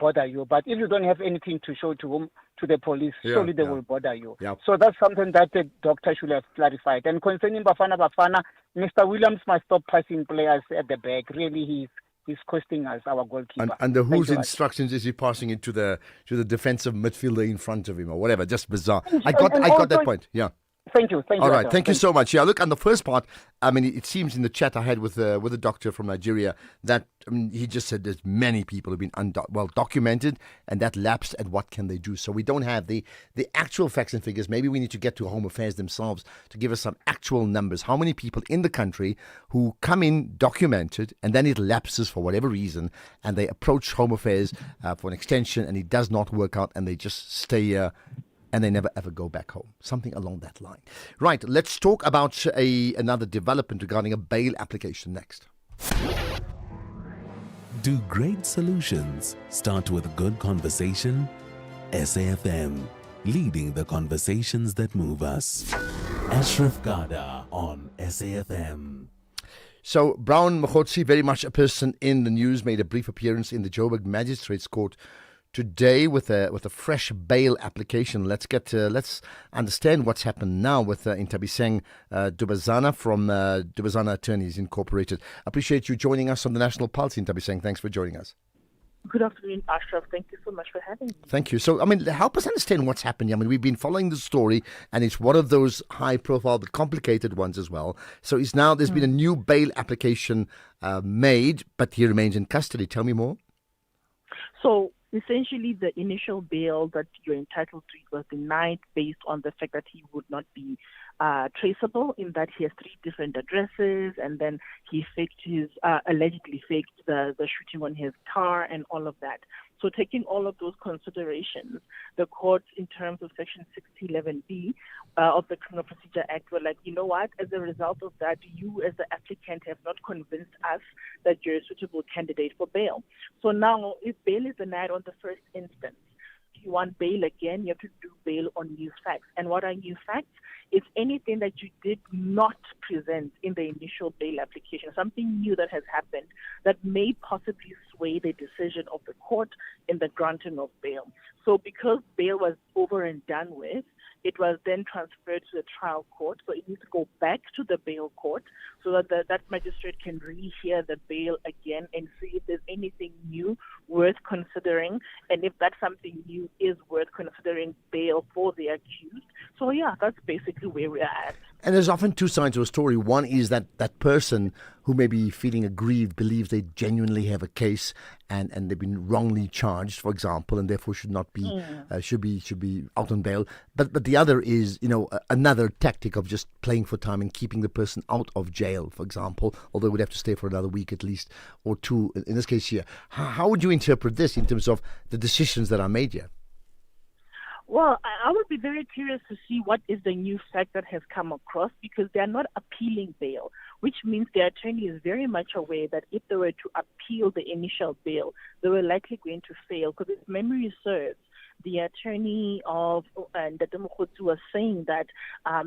bother you. But if you don't have anything to show to the police, surely they will bother you. Yep. So that's something that the doctor should have clarified. And concerning Bafana, Mr. Williams must stop passing players at the back. Really, he's costing us our goalkeeper. And whose instructions is he passing it to the defensive midfielder in front of him or whatever? Just bizarre. I got that point. Yeah. Thank you. All right. Thank you so much. Yeah, look, on the first part, I mean, it seems in the chat I had with the doctor from Nigeria that he just said there's many people who've been well documented and that lapsed, and what can they do? So we don't have the actual facts and figures. Maybe we need to get to Home Affairs themselves to give us some actual numbers. How many people in the country who come in documented and then it lapses for whatever reason and they approach Home Affairs for an extension and it does not work out and they just stay here and they never ever go back home. Something along that line. Right, let's talk about another development regarding a bail application next. Do great solutions start with good conversation? SAFM, leading the conversations that move us. Ashraf Gada on SAFM. So Brown Mokgotsi, very much a person in the news, made a brief appearance in the Joburg Magistrates Court today with a fresh bail application. Let's understand what's happened now with Intabiseng Dubazana from Dubazana Attorneys Incorporated. Appreciate you joining us on the National Pulse, Intabiseng. Thanks for joining us. Good afternoon, Ashraf. Thank you so much for having me. Thank you. So, help us understand what's happened. We've been following the story, and it's one of those high-profile but complicated ones as well. So, there's been a new bail application made, but he remains in custody. Tell me more. So, essentially, the initial bail that you're entitled to was denied based on the fact that he would not be traceable, in that he has 3 different addresses, and then he allegedly faked the shooting on his car and all of that. So taking all of those considerations, the court, in terms of Section 611B of the Criminal Procedure Act, were like, you know what, as a result of that, you as the applicant have not convinced us that you're a suitable candidate for bail. So now, if bail is denied on the first instance, if you want bail again, you have to do bail on new facts. And what are new facts? It's anything that you did not present in the initial bail application, something new that has happened that may possibly sway the decision of the court in the granting of bail. So because bail was over and done with, it was then transferred to the trial court. So it needs to go back to the bail court so that that magistrate can rehear the bail again and see if there's anything new worth considering, and if that something new is worth considering bail for the accused. So yeah, that's basically where we're at. And there's often 2 sides to a story. One is that person who may be feeling aggrieved believes they genuinely have a case and they've been wrongly charged, for example, and therefore should not be should be out on bail. But the other is, another tactic of just playing for time and keeping the person out of jail, for example, although would have to stay for another week at least, or 2 in this case here. How would you interpret this in terms of the decisions that are made here? Well, I would be very curious to see what is the new fact that has come across, because they are not appealing bail, which means the attorney is very much aware that if they were to appeal the initial bail, they were likely going to fail. Because if memory serves, the attorney of Ndate Mokgotsi was saying that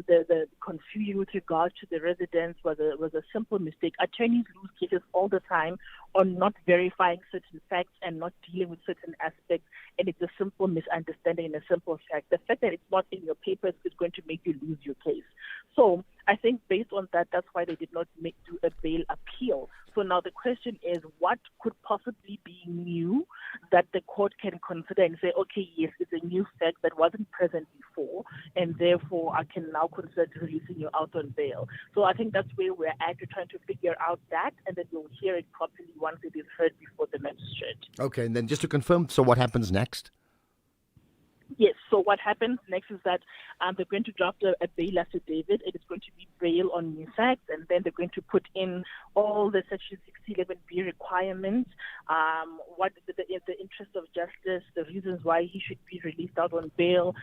the confusion with regard to the residence was a simple mistake. Attorneys lose cases all the time on not verifying certain facts and not dealing with certain aspects, and it's a simple misunderstanding and a simple fact. The fact that it's not in your papers is going to make you lose your case. So I think based on that, that's why they did not do a bail appeal. So now the question is, what could possibly be new that the court can consider and say, okay, yes, it's a new fact that wasn't present before, and therefore I can now consider releasing you out on bail. So I think that's where we're at. We're trying to figure out that, and then we'll hear it properly once it is heard before the magistrate. Okay, and then just to confirm, so what happens next? Yes, so what happens next is that they're going to draft a bail affidavit. It is going to be bail on new facts, and then they're going to put in all the Section 611B requirements, what the interest of justice, the reasons why he should be released out on bail,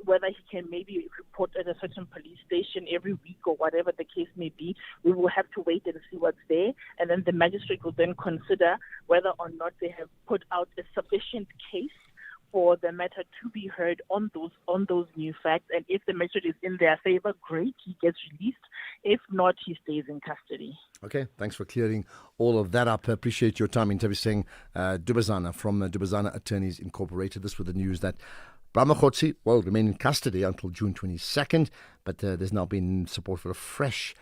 whether he can maybe report at a certain police station every week or whatever the case may be. We will have to wait and see what's there, and then the magistrate will then consider whether or not they have put out a sufficient case for the matter to be heard on those new facts. And if the magistrate is in their favor, great, he gets released. If not, he stays in custody. Okay, thanks for clearing all of that up. I appreciate your time. Intabiseng Dubazana from Dubazana Attorneys Incorporated. This was the news that Brown Mokgotsi will remain in custody until June 22nd, but there's now been support for a fresh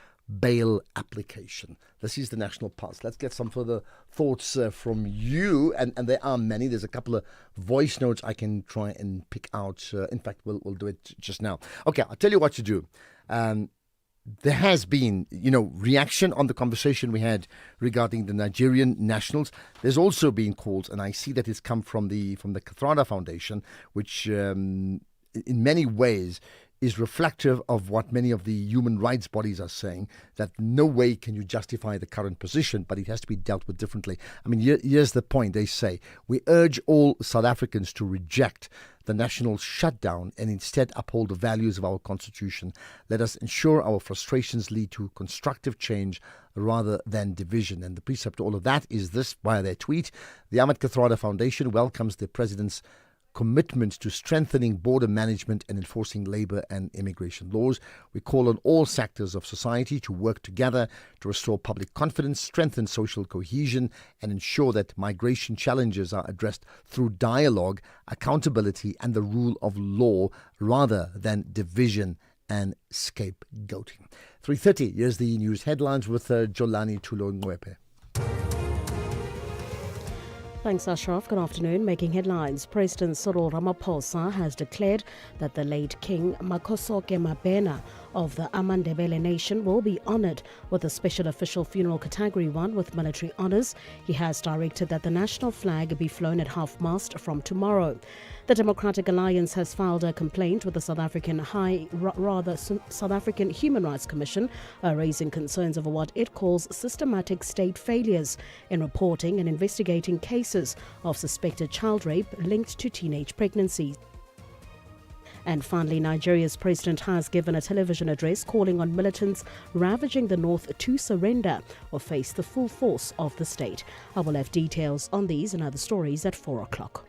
bail application. This is the National Pulse. Let's get some further thoughts from you, and there are many. There's a couple of voice notes I can try and pick out. In fact, we'll do it just now. Okay, I'll tell you what to do. There has been, reaction on the conversation we had regarding the Nigerian nationals. There's also been calls, and I see that it's come from the Kathrada Foundation, which in many ways is reflective of what many of the human rights bodies are saying, that no way can you justify the current position, but it has to be dealt with differently. I mean, here's the point. They say, we urge all South Africans to reject the national shutdown and instead uphold the values of our constitution. Let us ensure our frustrations lead to constructive change rather than division. And the precept to all of that is this via their tweet. The Ahmed Kathrada Foundation welcomes the President's commitment to strengthening border management and enforcing labour and immigration laws. We call on all sectors of society to work together to restore public confidence, strengthen social cohesion, and ensure that migration challenges are addressed through dialogue, accountability, and the rule of law rather than division and scapegoating. 3:30, here's the news headlines with Jolani Tulo-Ngwepe. Thanks, Ashraf. Good afternoon. Making headlines, President Cyril Ramaphosa has declared that the late King Makhosoke Mabena of the Amandebele Nation will be honoured with a special official funeral Category 1 with military honours. He has directed that the national flag be flown at half-mast from tomorrow. The Democratic Alliance has filed a complaint with the South African Human Rights Commission, raising concerns over what it calls systematic state failures in reporting and investigating cases of suspected child rape linked to teenage pregnancies. And finally, Nigeria's president has given a television address calling on militants ravaging the north to surrender or face the full force of the state. I will have details on these and other stories at 4 o'clock.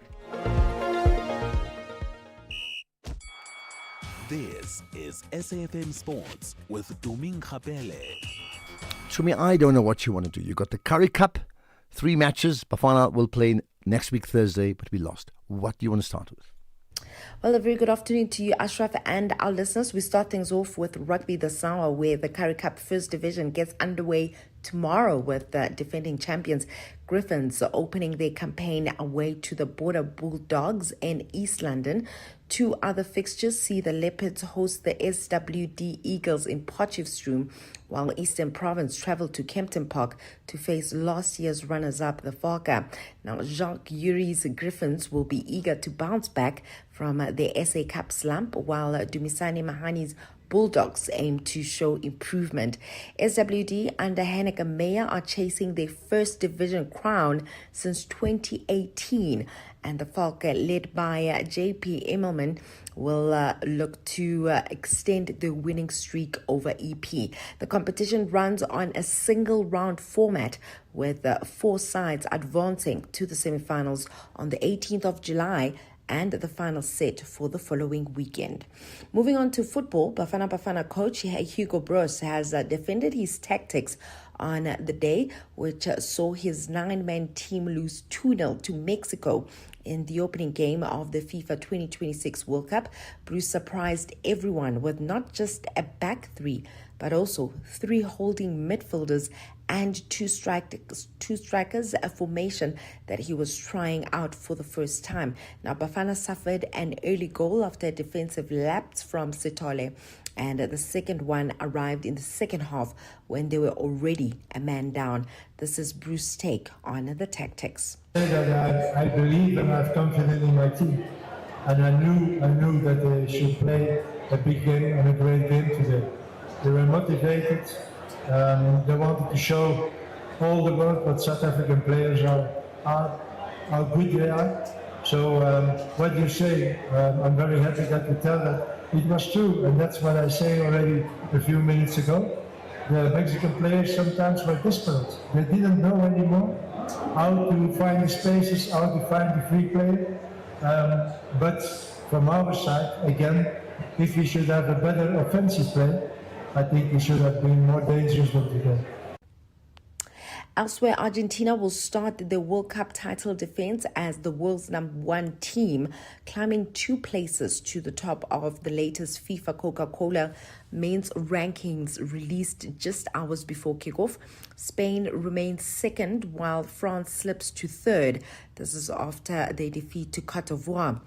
This is SAFM Sports with Tuming Khapele. Tumi, I don't know what you want to do. You got the Curry Cup, 3 matches. Bafana will play next week Thursday, but we lost. What do you want to start with? Well, a very good afternoon to you, Ashraf, and our listeners. We start things off with Rugby the Sawa, where the Curry Cup First Division gets underway tomorrow with the defending champions Griffins opening their campaign away to the Border Bulldogs in East London. 2 other fixtures see the Leopards host the SWD Eagles in Potchefstroom, while Eastern Province travel to Kempton Park to face last year's runners-up, the Valka. Now, Jacques Yuri's Griffins will be eager to bounce back from their SA Cup slump, while Dumisani Mahani's Bulldogs aim to show improvement. SWD under Hanneke Meyer are chasing their first division crown since 2018, and the Falke, led by JP Immelman, will look to extend the winning streak over EP. The competition runs on a single round format, with 4 sides advancing to the semi-finals on the 18th of July and the final set for the following weekend. Moving on to football, Bafana coach Hugo Broos has defended his tactics on the day, which saw his 9-man team lose 2-0 to Mexico in the opening game of the FIFA 2026 World Cup. Bruce surprised everyone with not just a back 3, but also 3 holding midfielders and 2 strikers, a formation that he was trying out for the first time. Now, Bafana suffered an early goal after a defensive lapse from Sitole, and the second one arrived in the second half when they were already a man down. This is Bruce's take on the tactics. I believe and I have confidence in my team, and I knew that they should play a big game and a great game today. They were motivated. They wanted to show all the world what South African players are, how good they are. So what you say, I'm very happy that you tell that it was true, and that's what I say already a few minutes ago. The Mexican players sometimes were desperate. They didn't know anymore how to find the spaces, how to find the free play. But from our side, again, if we should have a better offensive play, I think we should have been more dangerous than today. Elsewhere, Argentina will start the World Cup title defense as the world's #1 team, climbing 2 places to the top of the latest FIFA Coca-Cola men's rankings released just hours before kickoff. Spain remains second, while France slips to third. This is after their defeat to Cote d'Ivoire.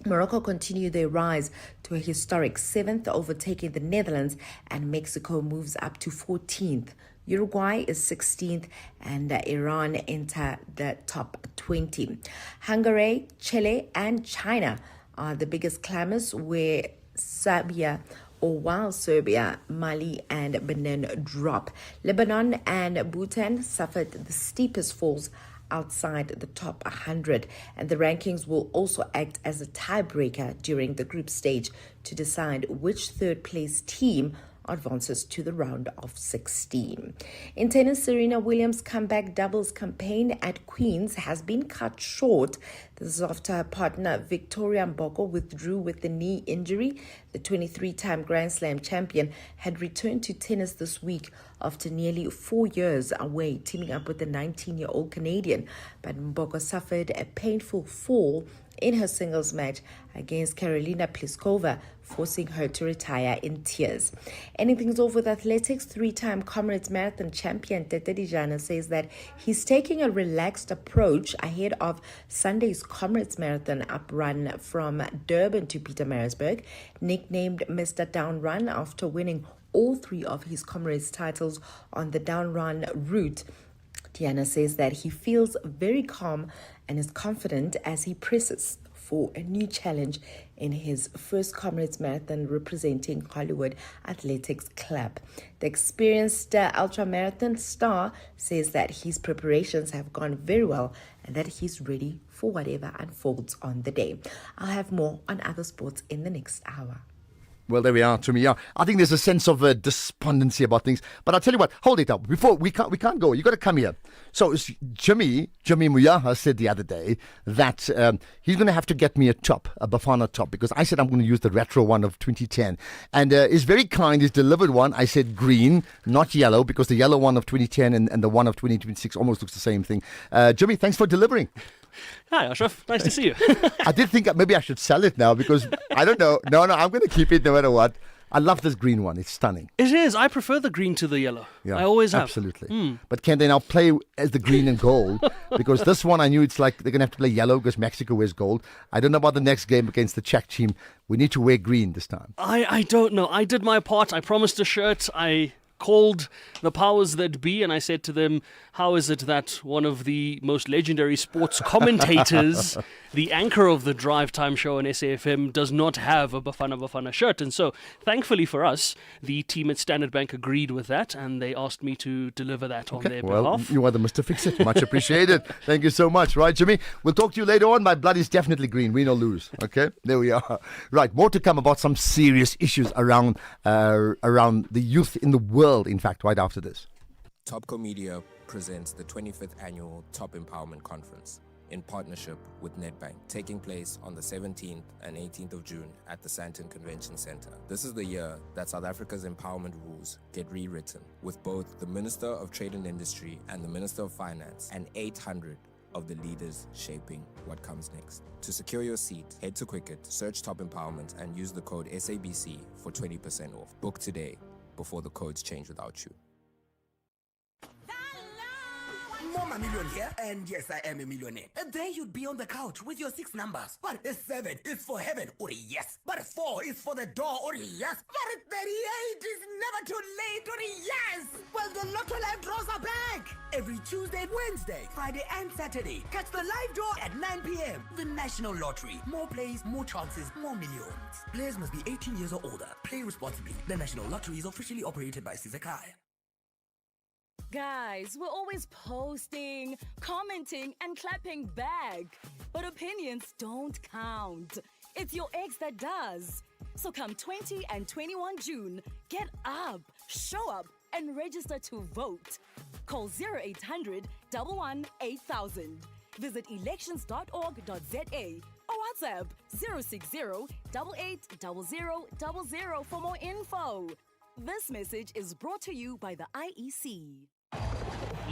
Morocco continue their rise to a historic 7th, overtaking the Netherlands, and Mexico moves up to 14th. Uruguay is 16th, and Iran enter the top 20. Hungary, Chile, and China are the biggest climbers, while Serbia, Mali, and Benin drop. Lebanon and Bhutan suffered the steepest falls outside the top 100, and the rankings will also act as a tiebreaker during the group stage to decide which third-place team advances to the round of 16. In tennis, Serena Williams' comeback doubles campaign at Queen's has been cut short. This is after her partner Victoria Mboko withdrew with a knee injury. The 23-time Grand Slam champion had returned to tennis this week after nearly 4 years away, teaming up with the 19-year-old Canadian. But Mboko suffered a painful fall in her singles match against Karolina Pliskova, forcing her to retire in tears. Ending things off with athletics, 3-time Comrades Marathon champion Tetedi Jana says that he's taking a relaxed approach ahead of Sunday's Comrades Marathon up run from Durban to Pietermaritzburg. Nicknamed Mr. Down Run after winning all 3 of his Comrades titles on the Down Run route, Diana says that he feels very calm and is confident as he presses for a new challenge in his first Comrades Marathon representing Hollywood Athletics Club. The experienced ultramarathon star says that his preparations have gone very well and that he's ready for whatever unfolds on the day. I'll have more on other sports in the next hour. Well, there we are, Tumi. Yeah, I think there's a sense of despondency about things. But I'll tell you what, hold it up. Before we can't go. You got to come here. So Jimmy Muyaha said the other day that he's going to have to get me a Bafana top, because I said I'm going to use the retro one of 2010. And he's very kind. He's delivered one. I said green, not yellow, because the yellow one of 2010 and the one of 2026 almost looks the same thing. Jimmy, thanks for delivering. Hi, Ashraf. Nice to see you. I did think maybe I should sell it now, because I don't know. No, I'm going to keep it no matter what. I love this green one. It's stunning. It is. I prefer the green to the yellow. Yeah, I always have. Absolutely. But can they now play as the green and gold? Because this one, I knew it's like they're going to have to play yellow because Mexico wears gold. I don't know about the next game against the Czech team. We need to wear green this time. I don't know. I did my part. I promised a shirt. I called the powers that be and I said to them, how is it that one of the most legendary sports commentators, the anchor of the Drive Time show on SAFM, does not have a Bafana shirt? And so, thankfully for us, the team at Standard Bank agreed with that and they asked me to deliver that on their behalf. You are the Mr. Fix-It. Much appreciated. Thank you so much. Right, Jimmy? We'll talk to you later on. My blood is definitely green. Win or lose. Okay? There we are. Right, more to come about some serious issues around the youth in the world, in fact, right after this. Topco Media presents the 25th Annual Top Empowerment Conference in partnership with Nedbank, taking place on the 17th and 18th of June at the Sandton Convention Center. This is the year that South Africa's empowerment rules get rewritten, with both the Minister of Trade and Industry and the Minister of Finance and 800 of the leaders shaping what comes next. To secure your seat, head to Quicket, search Top Empowerment and use the code SABC for 20% off. Book today before the codes change without you. Mama Million here, and yes, I am a millionaire. And then you'd be on the couch with your 6 numbers. But 7 is for heaven, or yes. But 4 is for the door, or yes. But 38 is never too late, or yes. Well, the Lotto Live draws are back. Every Tuesday, Wednesday, Friday, and Saturday. Catch the live draw at 9 p.m. The National Lottery. More plays, more chances, more millions. Players must be 18 years or older. Play responsibly. The National Lottery is officially operated by Sizakai. Guys, we're always posting, commenting, and clapping back. But opinions don't count. It's your ex that does. So come 20 and 21 June, get up, show up, and register to vote. Call 0800 11 8000. Visit elections.org.za or WhatsApp 060 880000 for more info. This message is brought to you by the IEC.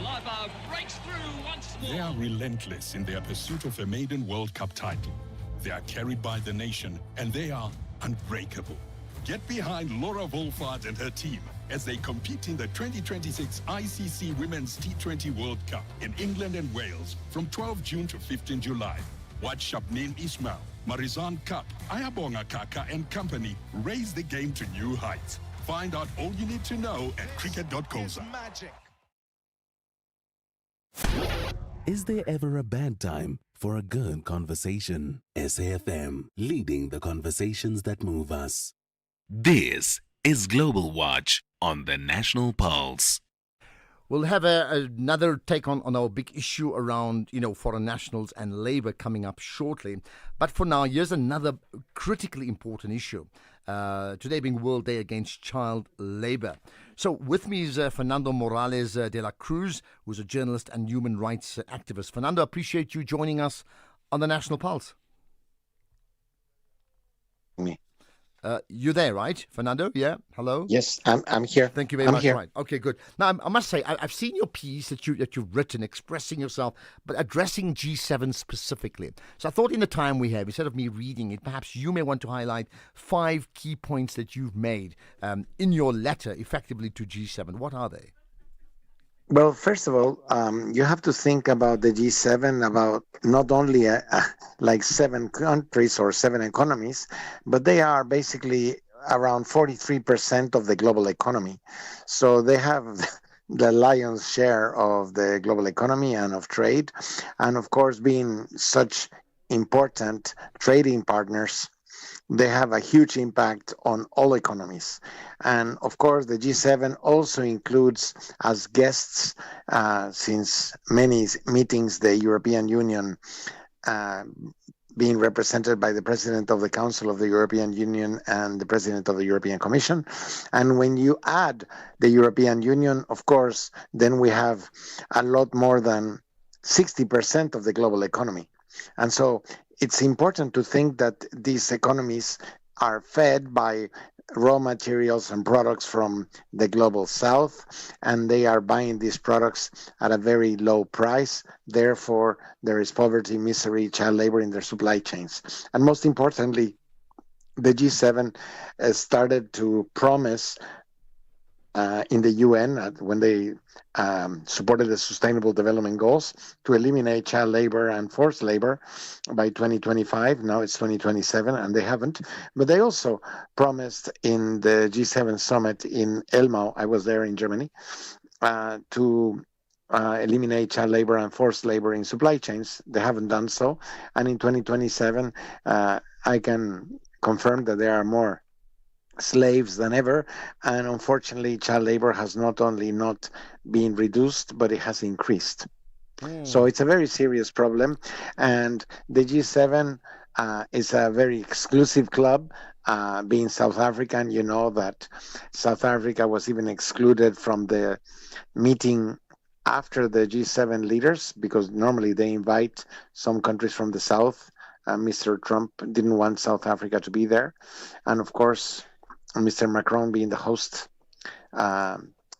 Lava breaks through once more. They are relentless in their pursuit of a maiden World Cup title. They are carried by the nation, and they are unbreakable. Get behind Laura Wolfhard and her team as they compete in the 2026 ICC Women's T20 World Cup in England and Wales from 12 June to 15 July. Watch Shabneen Ismail, Marizan Cup, Ayabonga Kaka and company raise the game to new heights. Find out all you need to know at cricket.coza. Is there ever a bad time for a good conversation? SAFM, leading the conversations that move us. This is Global Watch on the National Pulse. We'll have another take on our big issue around, foreign nationals and labor coming up shortly. But for now, here's another critically important issue. Today being World Day Against Child Labor. So with me is Fernando Morales de la Cruz, who's a journalist and human rights activist. Fernando, appreciate you joining us on the National Pulse. Me. You're there, right, Fernando? Yeah. Hello. Yes, I'm here. Thank you very I'm much. here. Right. Okay. Good. Now, I must say, I've seen your piece that you've written, expressing yourself, but addressing G7 specifically. So I thought, in the time we have, instead of me reading it, perhaps you may want to highlight 5 key points that you've made in your letter, effectively to G7. What are they? Well, first of all, you have to think about the G7, about not only like 7 countries or 7 economies, but they are basically around 43% of the global economy. So they have the lion's share of the global economy and of trade. And of course, being such important trading partners, they have a huge impact on all economies. And of course, the G7 also includes as guests, since many meetings, the European Union being represented by the President of the Council of the European Union and the President of the European Commission. And when you add the European Union, of course, then we have a lot more than 60% of the global economy. And so it's important to think that these economies are fed by raw materials and products from the global south, and they are buying these products at a very low price. Therefore, there is poverty, misery, child labor in their supply chains. And most importantly, the G7 started to promise in the UN when they supported the Sustainable Development Goals to eliminate child labor and forced labor by 2025. Now it's 2027, and they haven't. But they also promised in the G7 summit in Elmau, I was there in Germany, to eliminate child labor and forced labor in supply chains. They haven't done so. And in 2027, I can confirm that there are more slaves than ever, and unfortunately child labor has not only not been reduced, but it has increased. So it's a very serious problem, and the G7 is a very exclusive club. Being South African, you know that South Africa was even excluded from the meeting after the G7 leaders, because normally they invite some countries from the South. Mr. Trump didn't want South Africa to be there, and of course Mr. Macron being the host,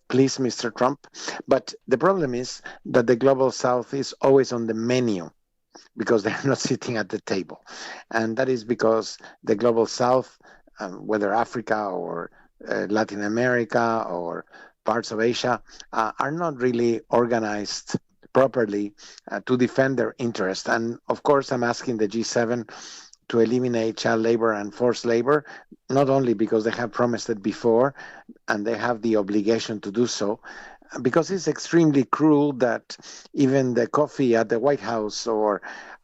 please, Mr. Trump. But the problem is that the Global South is always on the menu because they're not sitting at the table. And that is because the Global South, whether Africa or Latin America or parts of Asia, are not really organized properly to defend their interest. And of course, I'm asking the G7 to eliminate child labor and forced labor, not only because they have promised it before and they have the obligation to do so, because it's extremely cruel that even the coffee at the White House or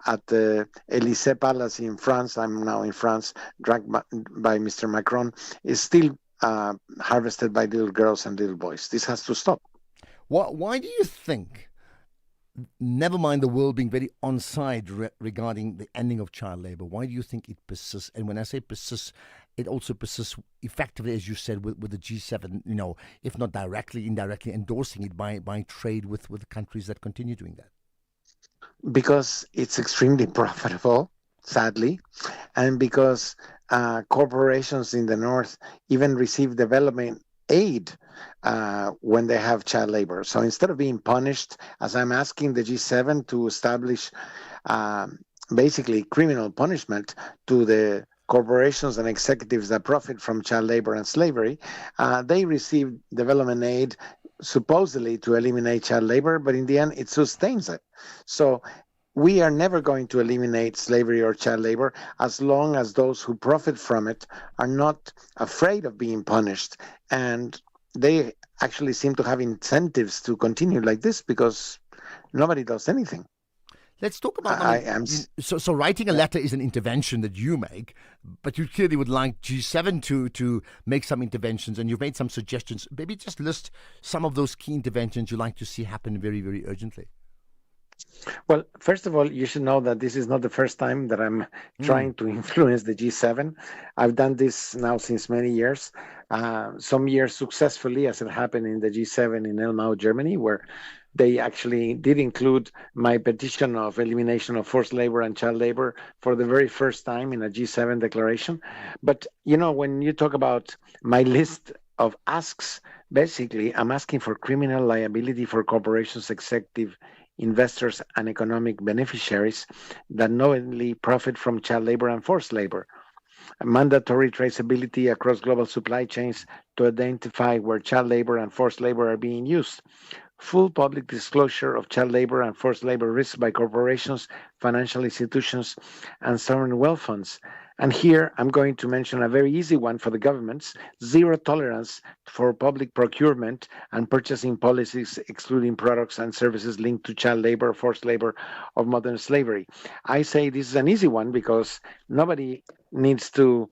at the Élysée Palace in France, I'm now in France, drank by Mr. Macron, is still harvested by little girls and little boys. This has to stop. Why do you think, never mind the world being very on-side regarding the ending of child labor, why do you think it persists? And when I say persists, it also persists effectively, as you said, with the G7, if not directly, indirectly endorsing it by trade with countries that continue doing that? Because it's extremely profitable, sadly, and because corporations in the North even receive development aid when they have child labor. So instead of being punished, as I'm asking the G7 to establish basically criminal punishment to the corporations and executives that profit from child labor and slavery, they receive development aid supposedly to eliminate child labor, but in the end it sustains it. So we are never going to eliminate slavery or child labor as long as those who profit from it are not afraid of being punished. And they actually seem to have incentives to continue like this because nobody does anything. Let's talk about. So writing a Yeah. letter is an intervention that you make, but you clearly would like G7 to make some interventions, and you've made some suggestions. Maybe just list some of those key interventions you'd like to see happen very, very urgently. Well, first of all, you should know that this is not the first time that I'm trying to influence the G7. I've done this now since many years, some years successfully, as it happened in the G7 in Elmau, Germany, where they actually did include my petition of elimination of forced labor and child labor for the very first time in a G7 declaration. But, when you talk about my list of asks, basically, I'm asking for criminal liability for corporations, executive investors, and economic beneficiaries that knowingly profit from child labor and forced labor. Mandatory traceability across global supply chains to identify where child labor and forced labor are being used. Full public disclosure of child labor and forced labor risks by corporations, financial institutions, and sovereign wealth funds. And here I'm going to mention a very easy one for the governments: zero tolerance for public procurement and purchasing policies excluding products and services linked to child labor, forced labor, or modern slavery. I say this is an easy one because nobody needs to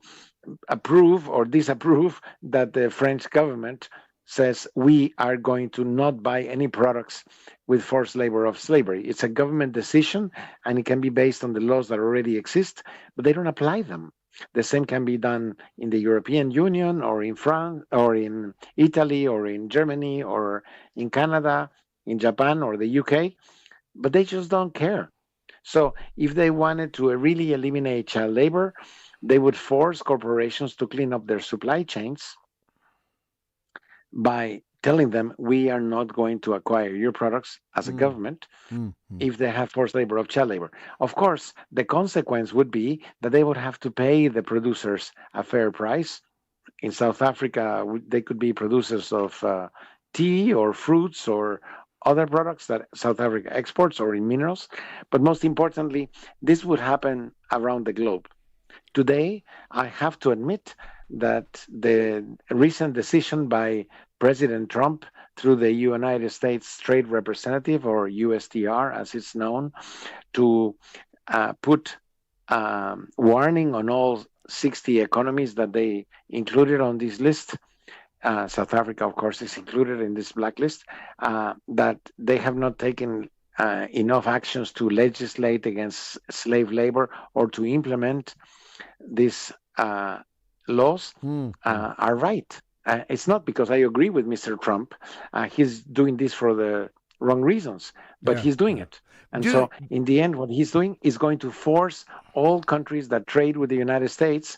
approve or disapprove that the French government says we are going to not buy any products with forced labor of slavery. It's a government decision, and it can be based on the laws that already exist, but they don't apply them. The same can be done in the European Union or in France or in Italy or in Germany or in Canada, in Japan or the UK, but they just don't care. So if they wanted to really eliminate child labor, they would force corporations to clean up their supply chains by telling them we are not going to acquire your products as a government if they have forced labor of child labor. Of course, the consequence would be that they would have to pay the producers a fair price. In South Africa, they could be producers of tea or fruits or other products that South Africa exports, or in minerals. But most importantly, this would happen around the globe. Today, I have to admit that the recent decision by President Trump through the United States Trade Representative, or USTR as it's known, to put warning on all 60 economies that they included on this list. South Africa, of course, is included in this blacklist, that they have not taken enough actions to legislate against slave labor or to implement these laws are right. It's not because I agree with Mr. Trump. He's doing this for the wrong reasons, but he's doing it. And so in the end, what he's doing is going to force all countries that trade with the United States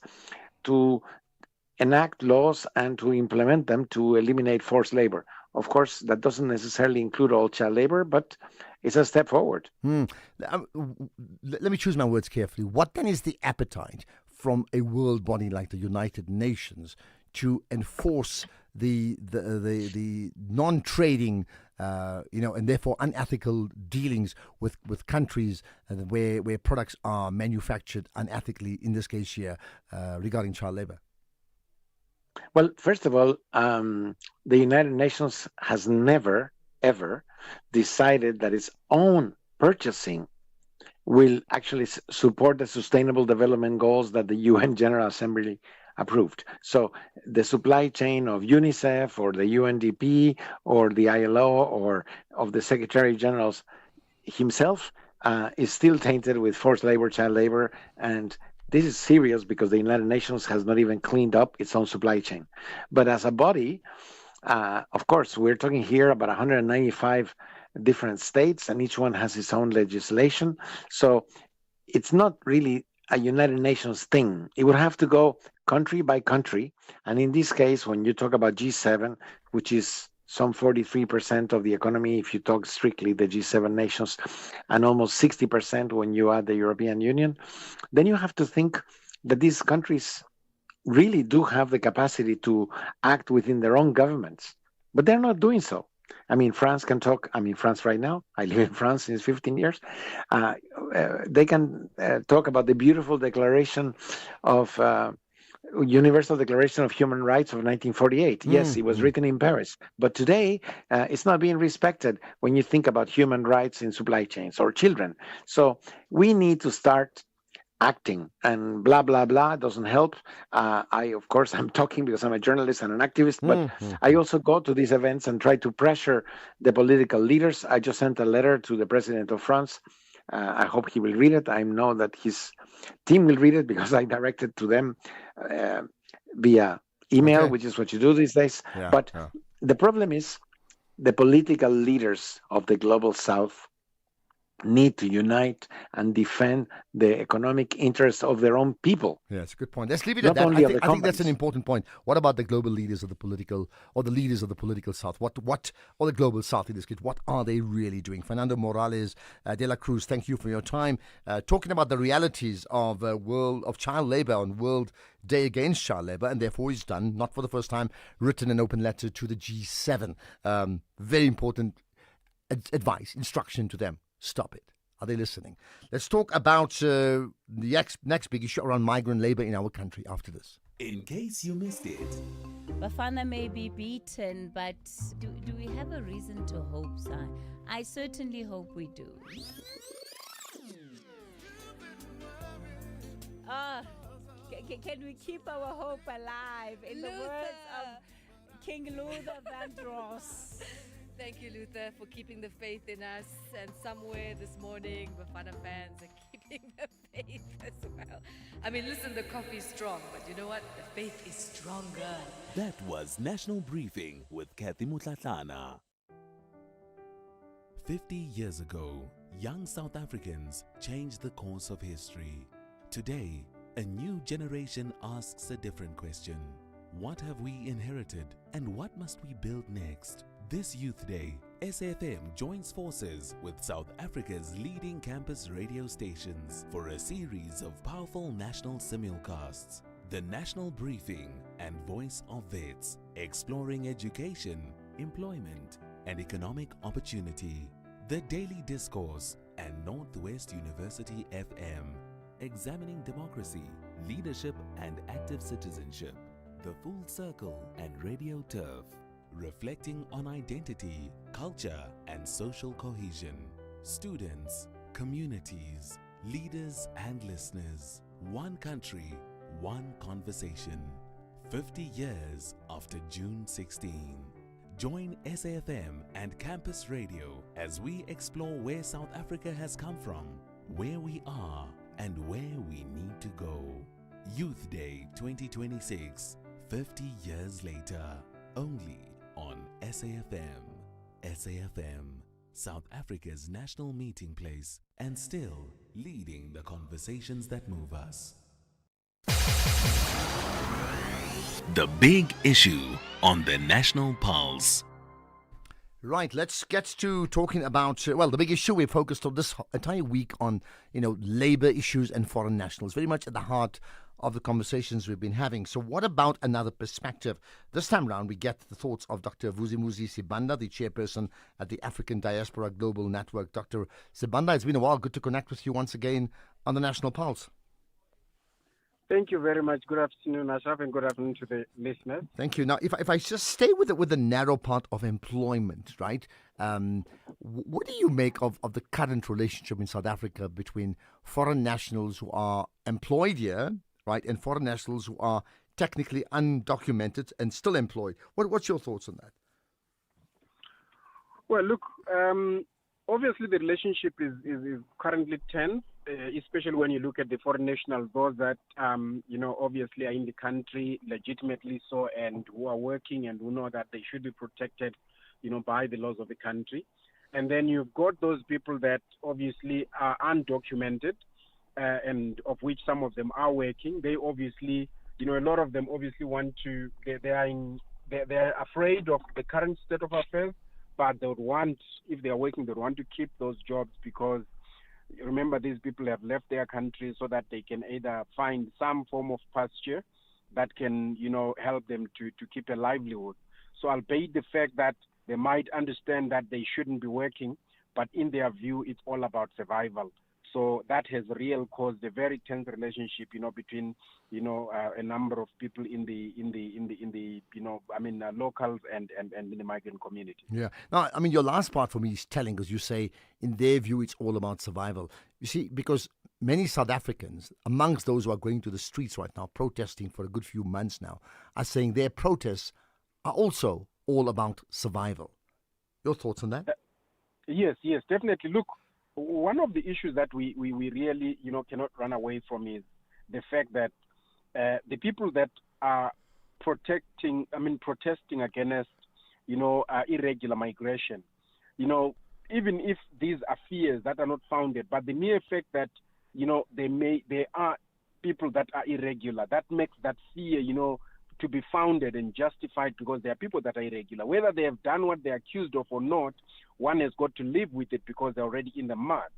to enact laws and to implement them to eliminate forced labor. Of course, that doesn't necessarily include all child labor, but it's a step forward. Let me choose my words carefully. What then is the appetite from a world body like the United Nations to enforce the non-trading, and therefore unethical dealings with countries where products are manufactured unethically, in this case here, regarding child labor? Well, first of all, the United Nations has never, ever decided that its own purchasing will actually support the Sustainable Development Goals that the UN General Assembly approved. So the supply chain of UNICEF or the UNDP or the ILO or of the Secretary General's himself is still tainted with forced labor, child labor, and this is serious because the United Nations has not even cleaned up its own supply chain. But as a body, of course, we're talking here about 195 different states, and each one has its own legislation. So it's not really a United Nations thing. It would have to go country by country. And in this case, when you talk about G7, which is some 43% of the economy, if you talk strictly the G7 nations, and almost 60% when you add the European Union, then you have to think that these countries really do have the capacity to act within their own governments, but they're not doing so. I mean, France can talk. I'm in France right now. I live in France since 15 years. They can talk about the beautiful declaration of Universal Declaration of Human Rights of 1948. Yes, it was written in Paris. But today, it's not being respected when you think about human rights in supply chains or children. So we need to start acting, and blah blah blah doesn't help. Of course, I'm talking because I'm a journalist and an activist, but I also go to these events and try to pressure the political leaders. I just sent a letter to the president of France. I hope he will read it. I know that his team will read it because I directed to them via email, which is what you do these days. But the problem is the political leaders of the global south need to unite and defend the economic interests of their own people. Yeah, it's a good point. Let's leave it Not at that. only I of the think that's an companies. important point. What about the global leaders of the political, or the leaders of the political South? What, or the global South in this case, what are they really doing? Fernando Morales de la Cruz, thank you for your time. Talking about the realities of world of child labor on World Day Against Child Labor, and therefore he's done, not for the first time, written an open letter to the G7. Very important advice, instruction to them. Stop it. Are they listening? Let's talk about the next big issue around migrant labor in our country after this. In case you missed it. Bafana may be beaten, but do we have a reason to hope, Si? I certainly hope we do. Can we keep our hope alive in the words of King Luther Vandross? Thank you, Luther, for keeping the faith in us. And somewhere this morning, Bafana fans are keeping the faith as well. I mean, listen, the coffee's strong, but you know what? The faith is stronger. That was National Briefing with Kathy Mutlatlana. 50 years ago, young South Africans changed the course of history. Today, a new generation asks a different question. What have we inherited, and what must we build next? This Youth Day, SAfm joins forces with South Africa's leading campus radio stations for a series of powerful national simulcasts. The National Briefing and Voice of Vets, exploring education, employment, and economic opportunity. The Daily Discourse and Northwest University FM, examining democracy, leadership, and active citizenship. The Full Circle and Radio Turf, reflecting on identity, culture, and social cohesion. Students, communities, leaders, and listeners. One country, one conversation. 50 years after June 16. Join SAfm and Campus Radio as we explore where South Africa has come from, where we are, and where we need to go. Youth Day 2026, 50 years later, only on SAfm. SAfm, South Africa's national meeting place, and still leading the conversations that move us. The big issue on the National Pulse. Right, let's get to talking about, the big issue we've focused on this entire week on, labor issues and foreign nationals, very much at the heart of the conversations we've been having. So what about another perspective? This time round, we get the thoughts of Dr. Vusimuzi Sibanda, the chairperson at the African Diaspora Global Network. Dr. Sibanda, it's been a while. Good to connect with you once again on the National Pulse. Thank you very much. Good afternoon, Ashraf, and good afternoon to the listeners. Thank you. Now, if I just stay with the narrow part of employment, right? What do you make of the current relationship in South Africa between foreign nationals who are employed here, right, and foreign nationals who are technically undocumented and still employed? What's your thoughts on that? Well, look, obviously the relationship is currently tense, especially when you look at the foreign nationals, those that, obviously are in the country legitimately so and who are working and who know that they should be protected, by the laws of the country. And then you've got those people that obviously are undocumented, and of which some of them are working. They obviously, a lot of them obviously want to, they're afraid of the current state of affairs, but they would want, if they are working, they would want to keep those jobs because, remember, these people have left their country so that they can either find some form of pasture that can, help them to keep a livelihood. So albeit the fact that they might understand that they shouldn't be working, but in their view, it's all about survival. So that has caused a very tense relationship, between, a number of people in the locals and in the migrant community. Yeah. Now, I mean, your last part for me is telling, because you say, in their view, it's all about survival. You see, because many South Africans, amongst those who are going to the streets right now, protesting for a good few months now, are saying their protests are also all about survival. Your thoughts on that? Yes, definitely. Look, one of the issues that we really, cannot run away from is the fact that the people that are protesting against, irregular migration, even if these are fears that are not founded, but the mere fact that, there are people that are irregular, that makes that fear, to be founded and justified, because there are people that are irregular. Whether they have done what they're accused of or not, one has got to live with it because they're already in the mud.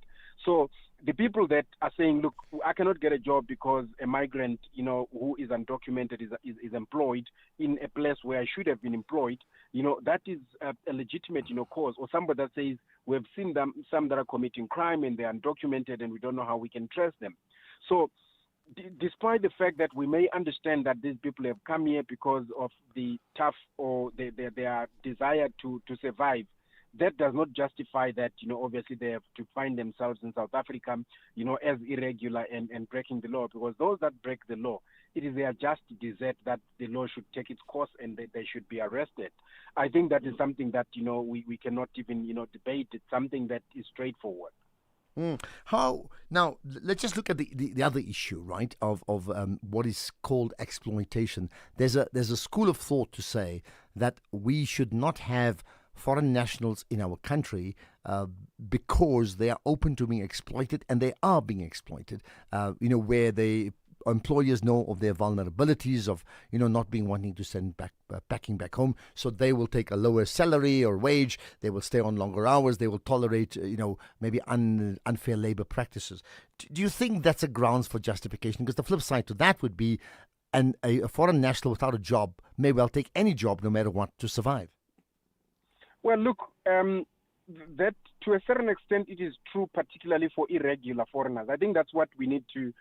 So the people that are saying, look, I cannot get a job because a migrant, who is undocumented is employed in a place where I should have been employed, that is a legitimate, cause. Or somebody that says, we've seen some that are committing crime and they're undocumented and we don't know how we can trace them. So despite the fact that we may understand that these people have come here because of the tough or their desire to survive, that does not justify that, obviously they have to find themselves in South Africa, as irregular and breaking the law, because those that break the law, it is their just desert that the law should take its course and they should be arrested. I think that is something that, we cannot even, debate. It's something that is straightforward. How now? Let's just look at the other issue, right? Of what is called exploitation. There's a school of thought to say that we should not have foreign nationals in our country because they are open to being exploited, and they are being exploited. Where they employers know of their vulnerabilities of not being wanting to send packing back home, so they will take a lower salary or wage, they will stay on longer hours, they will tolerate maybe unfair labor practices. Do you think that's a grounds for justification? Because the flip side to that would be a foreign national without a job may well take any job no matter what to survive. Well, look, that to a certain extent it is true, particularly for irregular foreigners. I think that's what we need to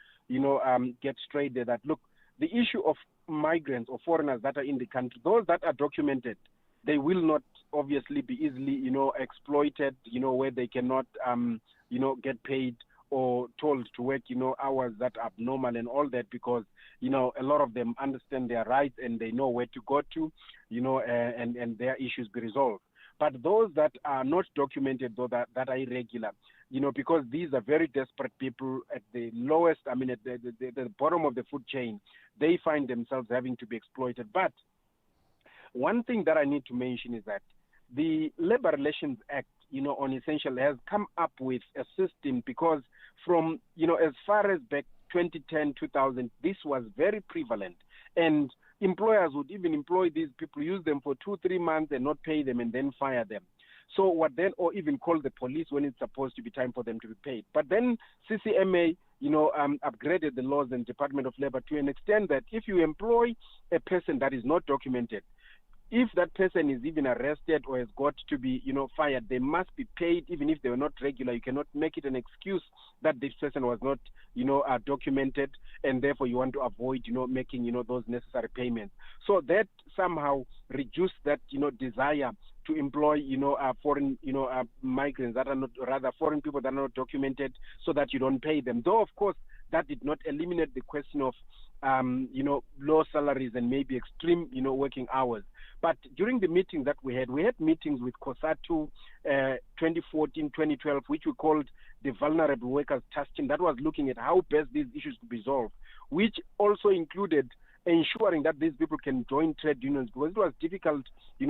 get straight there, that look, the issue of migrants or foreigners that are in the country, those that are documented, they will not obviously be easily, exploited, where they cannot, get paid or told to work, hours that are abnormal and all that, because, a lot of them understand their rights and they know where to go to, and their issues be resolved. But those that are not documented, though, that are irregular, because these are very desperate people at the lowest, at the bottom of the food chain, they find themselves having to be exploited. But one thing that I need to mention is that the Labor Relations Act, on essential has come up with a system, because from, as far as back 2010, 2000, this was very prevalent. And employers would even employ these people, use them for 2-3 months and not pay them and then fire them. So or even call the police when it's supposed to be time for them to be paid. But then CCMA, upgraded the laws and Department of Labor to an extent that if you employ a person that is not documented, if that person is even arrested or has got to be, fired, they must be paid even if they were not regular. You cannot make it an excuse that this person was not, documented, and therefore you want to avoid, making, those necessary payments. So that somehow reduced that, desire to employ, foreign, migrants that are not, rather foreign people that are not documented, so that you don't pay them. Though, of course, that did not eliminate the question of, low salaries and maybe extreme, working hours. But during the meetings that we had meetings with COSATU 2014, 2012, which we called the Vulnerable Workers Task Team, that was looking at how best these issues could be resolved, which also included ensuring that these people can join trade unions, because it was difficult,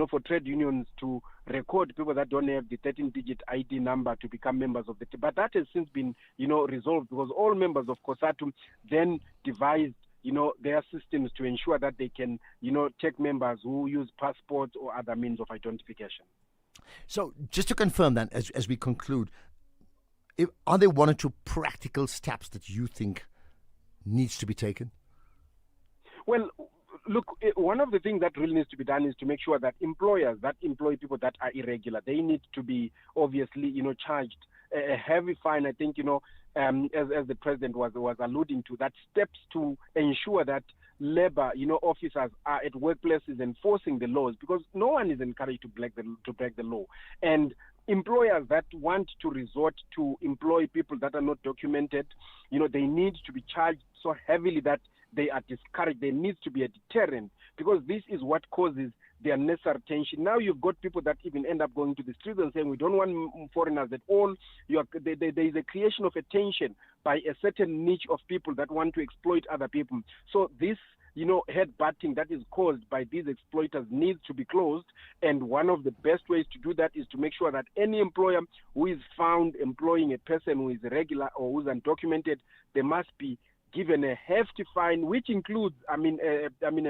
for trade unions to record people that don't have the 13-digit ID number to become members of the team. But that has since been, resolved, because all members of COSATU then devised their systems to ensure that they can, take members who use passports or other means of identification. So just to confirm that, as we conclude, are there one or two practical steps that you think needs to be taken? Well, look, one of the things that really needs to be done is to make sure that employers that employ people that are irregular, they need to be obviously, charged a heavy fine. I think, as the president was alluding to, that steps to ensure that labor, officers are at workplaces enforcing the laws, because no one is encouraged to break the law. And employers that want to resort to employ people that are not documented, they need to be charged so heavily that they are discouraged. There needs to be a deterrent, because this is what causes the unnecessary tension. Now you've got people that even end up going to the streets and saying, we don't want foreigners at all. There is a creation of a tension by a certain niche of people that want to exploit other people. So this headbutting that is caused by these exploiters needs to be closed. And one of the best ways to do that is to make sure that any employer who is found employing a person who is irregular or who's undocumented, they must be given a hefty fine, which includes, a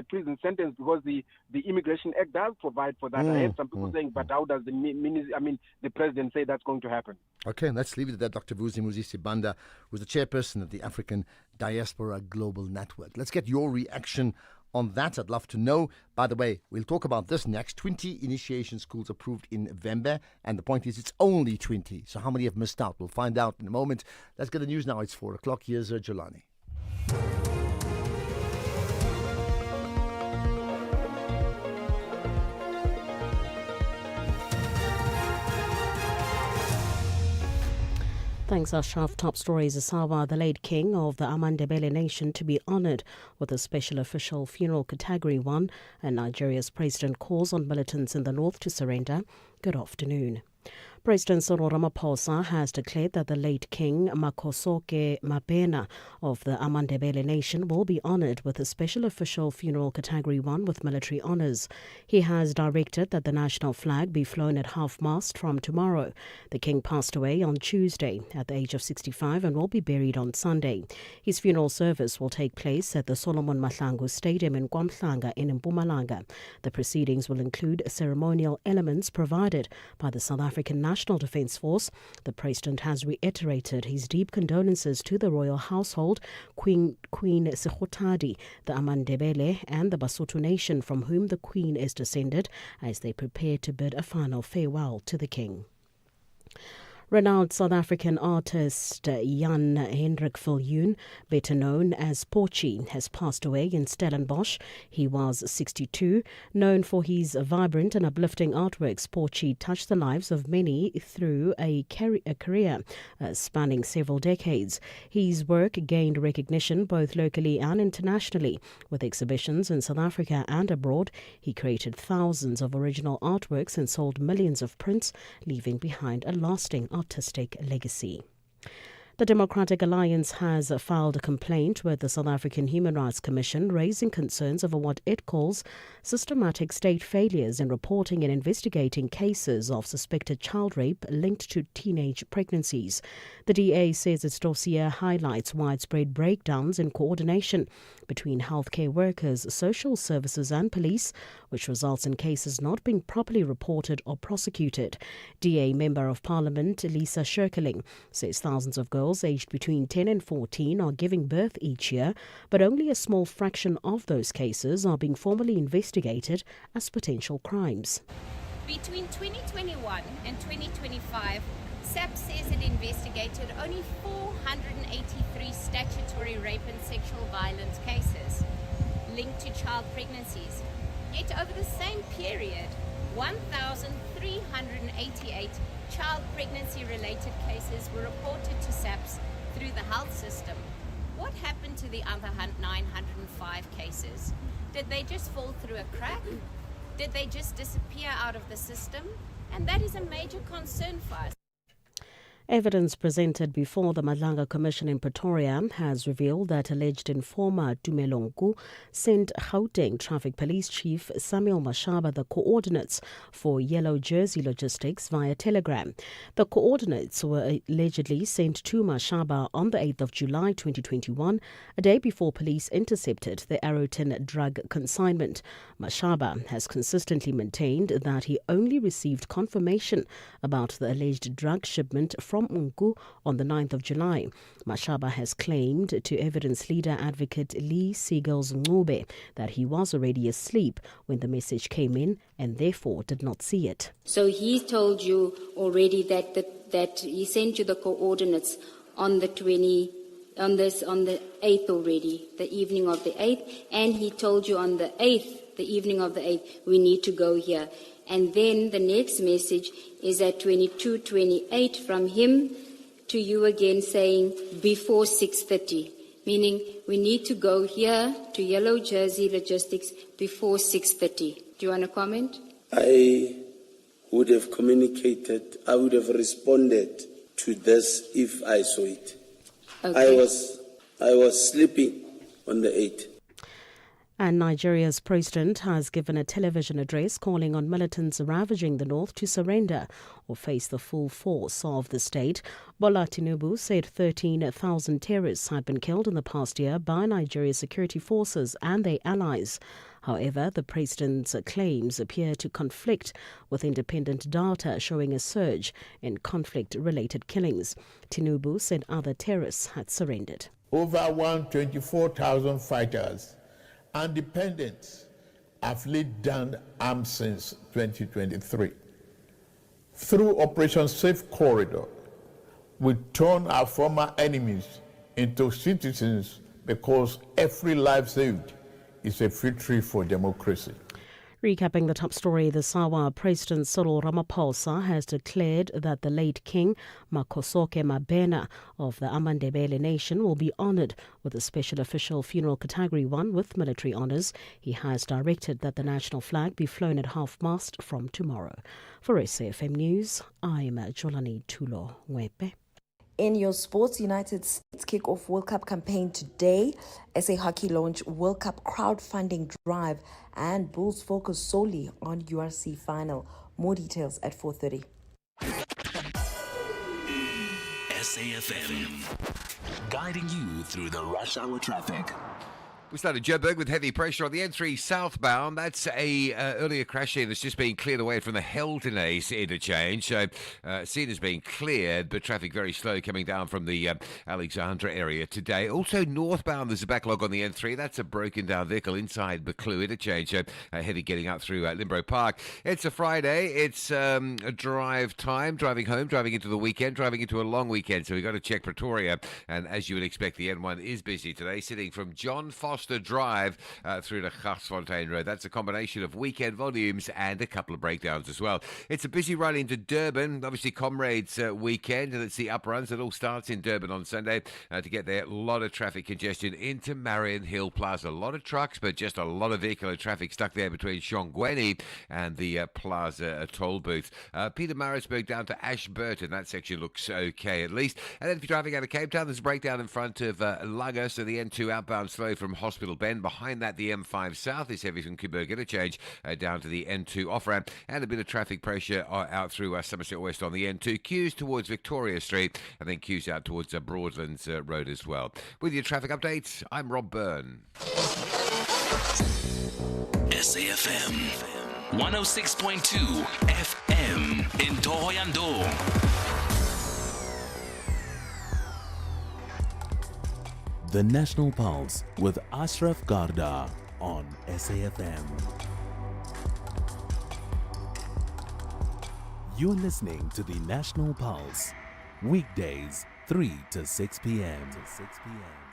prison sentence, because the Immigration Act does provide for that. I heard some people saying, but how does the president say that's going to happen? Okay, let's leave it at that. Dr. Vusimuzi Sibanda, who's the chairperson of the African Diaspora Global Network. Let's get your reaction on that. I'd love to know. By the way, we'll talk about this next. 20 initiation schools approved in November, and the point is it's only 20. So how many have missed out? We'll find out in a moment. Let's get the news now. It's 4 o'clock. Here's Jelani. Thanks, Ashraf. Top stories. Asawa, the late king of the Amandebele nation, to be honoured with a special official funeral Category 1, and Nigeria's president calls on militants in the north to surrender. Good afternoon. President Cyril Ramaphosa has declared that the late King Makhosoke Mabena of the Amandebele nation will be honoured with a special official funeral Category 1 with military honours. He has directed that the national flag be flown at half-mast from tomorrow. The king passed away on Tuesday at the age of 65 and will be buried on Sunday. His funeral service will take place at the Solomon Mahlangu Stadium in KwaMhlanga in Mpumalanga. The proceedings will include ceremonial elements provided by the South African National Defence Force. The president has reiterated his deep condolences to the royal household, Queen Sekhuthadi, the Amandebele and the Basotho nation from whom the Queen is descended, as they prepare to bid a final farewell to the king. Renowned South African artist Jan Hendrik Viljoen, better known as Porchy, has passed away in Stellenbosch. He was 62. Known for his vibrant and uplifting artworks, Porchy touched the lives of many through a career spanning several decades. His work gained recognition both locally and internationally. With exhibitions in South Africa and abroad, he created thousands of original artworks and sold millions of prints, leaving behind a lasting artistic legacy. The Democratic Alliance has filed a complaint with the South African Human Rights Commission raising concerns over what it calls systematic state failures in reporting and investigating cases of suspected child rape linked to teenage pregnancies. The DA says its dossier highlights widespread breakdowns in coordination between healthcare workers, social services and police, which results in cases not being properly reported or prosecuted. DA Member of Parliament Lisa Scherkeling says thousands of girls aged between 10 and 14 are giving birth each year, but only a small fraction of those cases are being formally investigated as potential crimes. Between 2021 and 2025, SAP says it investigated only 483 statutory rape and sexual violence cases linked to child pregnancies. Yet over the same period, 1,388 child pregnancy-related cases were reported to SAPS through the health system. What happened to the other 905 cases? Did they just fall through a crack? Did they just disappear out of the system? And that is a major concern for us. Evidence presented before the Madlanga Commission in Pretoria has revealed that alleged informer Tumelongu sent Gauteng Traffic Police Chief Samuel Mashaba the coordinates for Yellow Jersey Logistics via telegram. The coordinates were allegedly sent to Mashaba on the 8th of July 2021, a day before police intercepted the Arrowton drug consignment. Mashaba has consistently maintained that he only received confirmation about the alleged drug shipment from Unku on the 9th of July. Mashaba has claimed to evidence leader advocate Lee Siegels Ngube that he was already asleep when the message came in and therefore did not see it. So he told you already that he sent you the coordinates on the 8th already, the evening of the 8th, and he told you on the 8th, the evening of the 8th, we need to go here. And then the next message is at 22:28 from him to you again saying before 6:30, meaning we need to go here to Yellow Jersey Logistics before 6:30. Do you want to comment? I would have communicated, I would have responded to this if I saw it. Okay. I was sleeping on the 8th. And Nigeria's president has given a television address calling on militants ravaging the north to surrender or face the full force of the state. Bola Tinubu said 13,000 terrorists had been killed in the past year by Nigeria's security forces and their allies. However, the president's claims appear to conflict with independent data showing a surge in conflict-related killings. Tinubu said other terrorists had surrendered. Over 124,000 fighters and dependents have laid down arms since 2023. Through Operation Safe Corridor, we turn our former enemies into citizens because every life saved is a victory for democracy. Recapping the top story, the Sawa President Cyril Ramaphosa has declared that the late King Makhosoke Mabena of the Amandebele Nation will be honoured with a special official funeral Category 1 with military honours. He has directed that the national flag be flown at half-mast from tomorrow. For SAfm News, I'm Jolani Tulo Ngwepe. In your sports, United States kick off World Cup campaign today. SA Hockey launch World Cup crowdfunding drive, and Bulls focus solely on URC final. More details at 4:30. SAfm, guiding you through the rush hour traffic. We started Joburg with heavy pressure on the N3 southbound. That's a earlier crash scene that's just been cleared away from the Heldene interchange. So scene has been cleared, but traffic very slow coming down from the Alexandra area today. Also northbound, there's a backlog on the N3. That's a broken down vehicle inside Buccleuch interchange. Heavy getting up through Limbro Park. It's a Friday. It's a drive time, driving home, driving into the weekend, driving into a long weekend. So we've got to check Pretoria. And as you would expect, the N1 is busy today, sitting from John Foster Drive through to Gasfontein Road. That's a combination of weekend volumes and a couple of breakdowns as well. It's a busy run into Durban, obviously Comrades weekend, and it's the upruns. It all starts in Durban on Sunday. To get there, a lot of traffic congestion into Marion Hill Plaza. A lot of trucks, but just a lot of vehicular traffic stuck there between Shongweni and the Plaza toll booth. Pietermaritzburg down to Ashburton. That section looks okay at least. And then if you're driving out of Cape Town, there's a breakdown in front of Lagos, so the N2 outbound slow from Hospital Bend. Behind that, the M5 South is heavy from Kuburg interchange down to the N2 off-ramp, and a bit of traffic pressure out through Somerset West on the N2. Queues towards Victoria Street, and then queues out towards Broadlands Road as well. With your traffic updates, I'm Rob Byrne. SAfm 106.2 FM in Thohoyandou. The National Pulse with Ashraf Garda on SAfm. You're listening to the National Pulse, weekdays 3 to 6 p.m.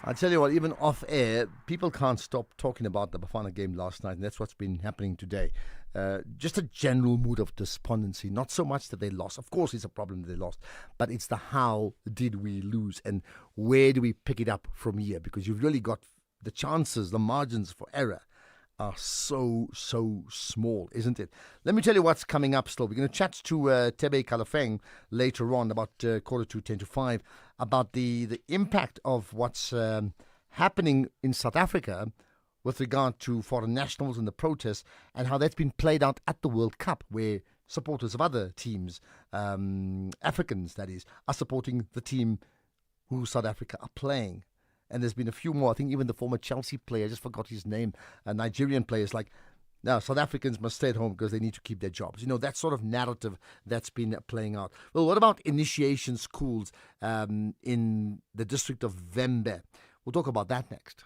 I tell you what, even off air, people can't stop talking about the Bafana game last night, and that's what's been happening today. Just a general mood of despondency. Not so much that they lost. Of course, it's a problem that they lost, but it's the how did we lose and where do we pick it up from here? Because you've really got the chances, the margins for error are so small, isn't it? Let me tell you what's coming up still. We're going to chat to Tebe Kalafeng later on, about 4:45, about the impact of what's happening in South Africa with regard to foreign nationals and the protests, and how that's been played out at the World Cup, where supporters of other teams, Africans that is, are supporting the team who South Africa are playing. And there's been a few more. I think even the former Chelsea player, I just forgot his name, Nigerian players, like, now South Africans must stay at home because they need to keep their jobs. You know, that sort of narrative that's been playing out. Well, what about initiation schools in the district of Vembe? We'll talk about that next.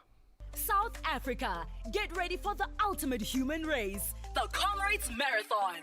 South Africa, get ready for the ultimate human race, the Comrades Marathon.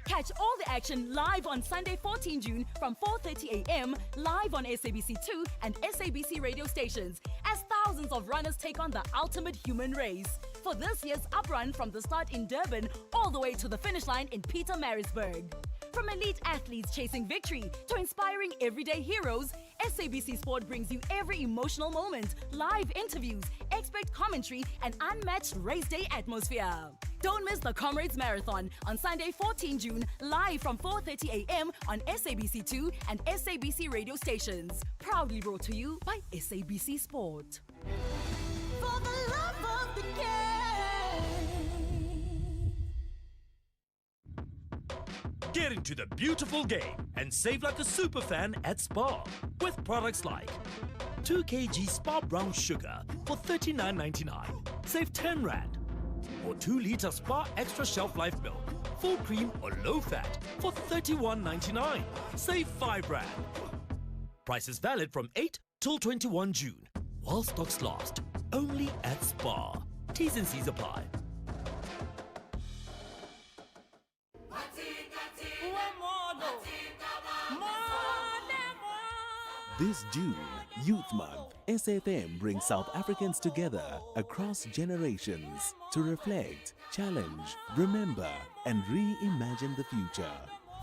Catch all the action live on Sunday 14 June from 4:30 a.m. live on SABC2 and SABC radio stations as thousands of runners take on the ultimate human race. For this year's uprun from the start in Durban all the way to the finish line in Pietermaritzburg. From elite athletes chasing victory to inspiring everyday heroes, SABC Sport brings you every emotional moment, live interviews, expert commentary, and unmatched race day atmosphere. Don't miss the Comrades Marathon on Sunday 14 June, live from 4:30 a.m. on SABC2 and SABC radio stations. Proudly brought to you by SABC Sport. For the love of the game. Get into the beautiful game and save like a super fan at Spar with products like 2 kg Spar brown sugar for $39.99. Save 10 Rand. Or 2 litre Spar extra shelf life milk, full cream or low fat for $31.99. Save 5 Rand. Price is valid from 8 till 21 June. While stocks last. Only at Spar. T's and C's apply. This June, Youth Month, SAFM brings South Africans together across generations to reflect, challenge, remember, and reimagine the future.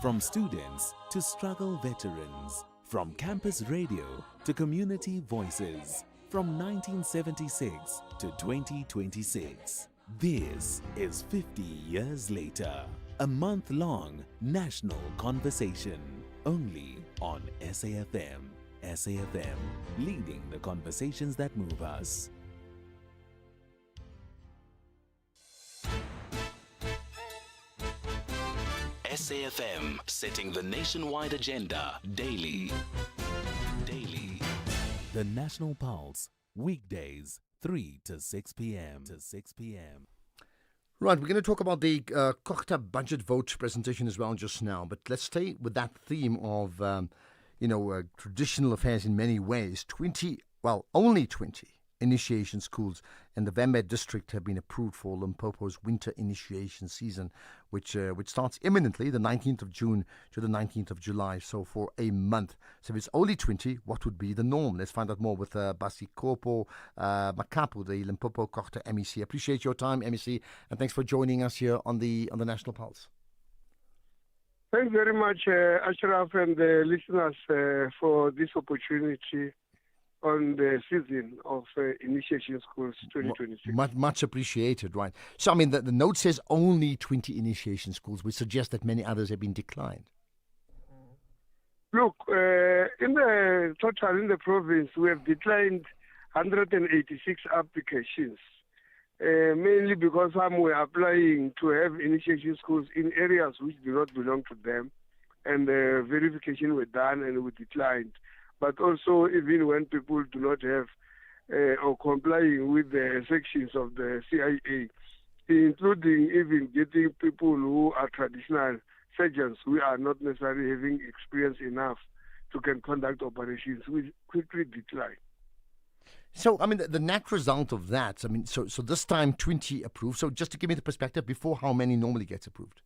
From students to struggle veterans, from campus radio to community voices, from 1976 to 2026. This is 50 years later. A month-long national conversation, only on SAFM. SAFM, leading the conversations that move us. SAFM, setting the nationwide agenda daily. The National Pulse, weekdays, 3 to 6 p.m. Right, we're going to talk about the Kokta budget vote presentation as well just now, but let's stay with that theme of traditional affairs in many ways. Only 20 initiation schools in the Vembe district have been approved for Limpopo's winter initiation season, which starts imminently, the 19th of June to the 19th of July, so for a month. So if it's only 20, what would be the norm? Let's find out more with Basi Kopo Makapu, the Limpopo Kokta MEC. Appreciate your time, MEC, and thanks for joining us here on the National Pulse. Thanks very much, Ashraf, and the listeners for this opportunity on the season of Initiation Schools 2026. Much appreciated, right. So, I mean, the note says only 20 initiation schools, which suggests that many others have been declined. Look, in the total in the province, we have declined 186 applications, mainly because some were applying to have initiation schools in areas which do not belong to them, and verification were done and we declined. But also, even when people do not have or complying with the sections of the CIA, including even getting people who are traditional surgeons who are not necessarily having experience enough to can conduct operations, we quickly decline. So, I mean, the net result of that, I mean, so this time 20 approved. So just to give me the perspective, before how many normally gets approved?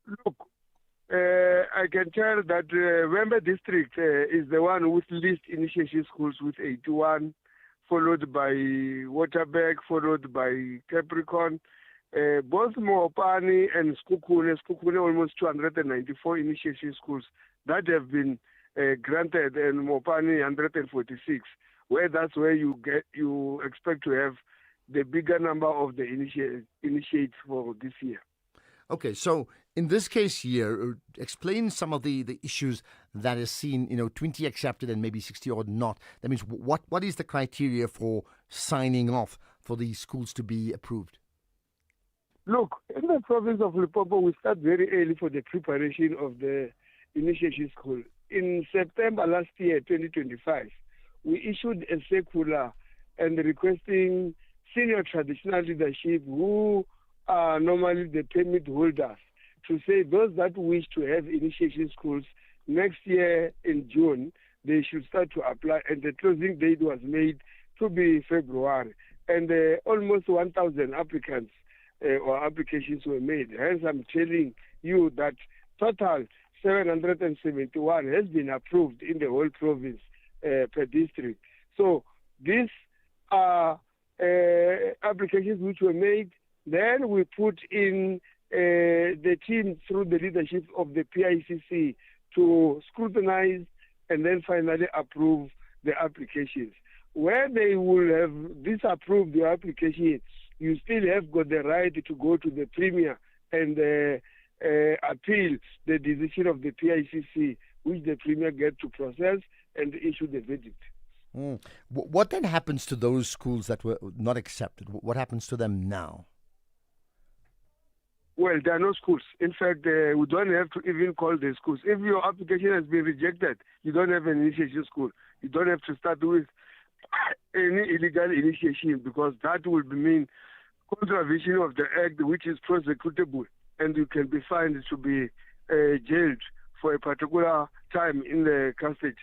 Look, I can tell that Vembe district is the one with least initiation schools with 81, followed by Waterberg, followed by Capricorn. Both Mopani and Skukune almost 294 initiation schools that have been granted, and Mopani 146. Where that's where you expect to have the bigger number of the initiates for this year. Okay, so in this case here, explain some of the issues that is seen, 20 accepted and maybe 60 or not. That means what is the criteria for signing off for these schools to be approved? Look, in the province of Limpopo, we start very early for the preparation of the initiation school. In September last year, 2025, we issued a circular and requesting senior traditional leadership who are normally the permit holders to say those that wish to have initiation schools next year in June, they should start to apply, and the closing date was made to be February. And almost 1,000 applicants or applications were made. Hence, I'm telling you that total 771 has been approved in the whole province per district. So these are applications which were made. Then we put in the team through the leadership of the PICC to scrutinize and then finally approve the applications. Where they will have disapproved the application, you still have got the right to go to the Premier and appeal the decision of the PICC, which the Premier get to process and issue the verdict. What then happens to those schools that were not accepted? What happens to them now? Well, there are no schools. In fact, we don't have to even call the schools. If your application has been rejected, you don't have an initiation school. You don't have to start with any illegal initiation, because that will mean contravention of the Act, which is prosecutable, and you can be fined to be jailed for a particular time in the custody.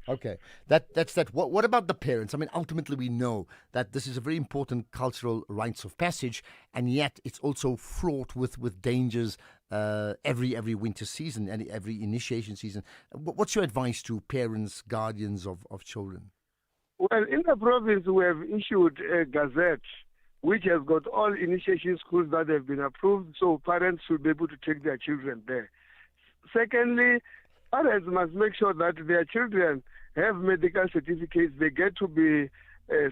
Okay, that's that. What about the parents? I mean, ultimately we know that this is a very important cultural rites of passage, and yet it's also fraught with dangers every winter season and every initiation season. What's your advice to parents, guardians of children? Well, in the province we have issued a gazette which has got all initiation schools that have been approved, so parents should be able to take their children there. Secondly, parents must make sure that their children have medical certificates. They get to be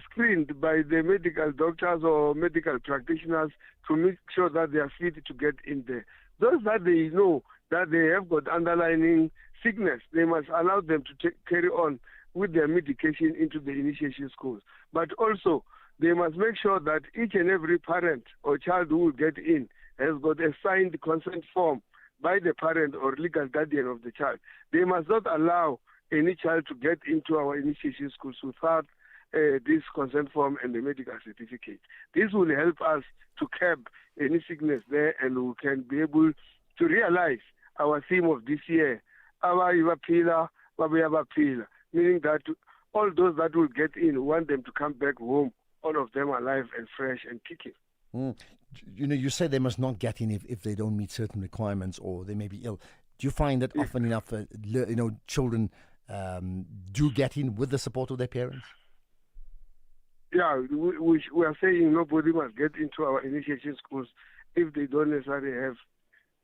screened by the medical doctors or medical practitioners to make sure that they are fit to get in there. Those that they know that they have got underlying sickness, they must allow them to carry on with their medication into the initiation schools. But also, they must make sure that each and every parent or child who will get in has got a signed consent form by the parent or legal guardian of the child. They must not allow any child to get into our initiation schools without this consent form and the medical certificate. This will help us to curb any sickness there, and we can be able to realize our theme of this year, meaning that all those that will get in, we want them to come back home, all of them alive and fresh and kicking. You know, you say they must not get in if they don't meet certain requirements or they may be ill. Do you find that often enough, children do get in with the support of their parents? Yeah, we are saying nobody must get into our initiation schools if they don't necessarily have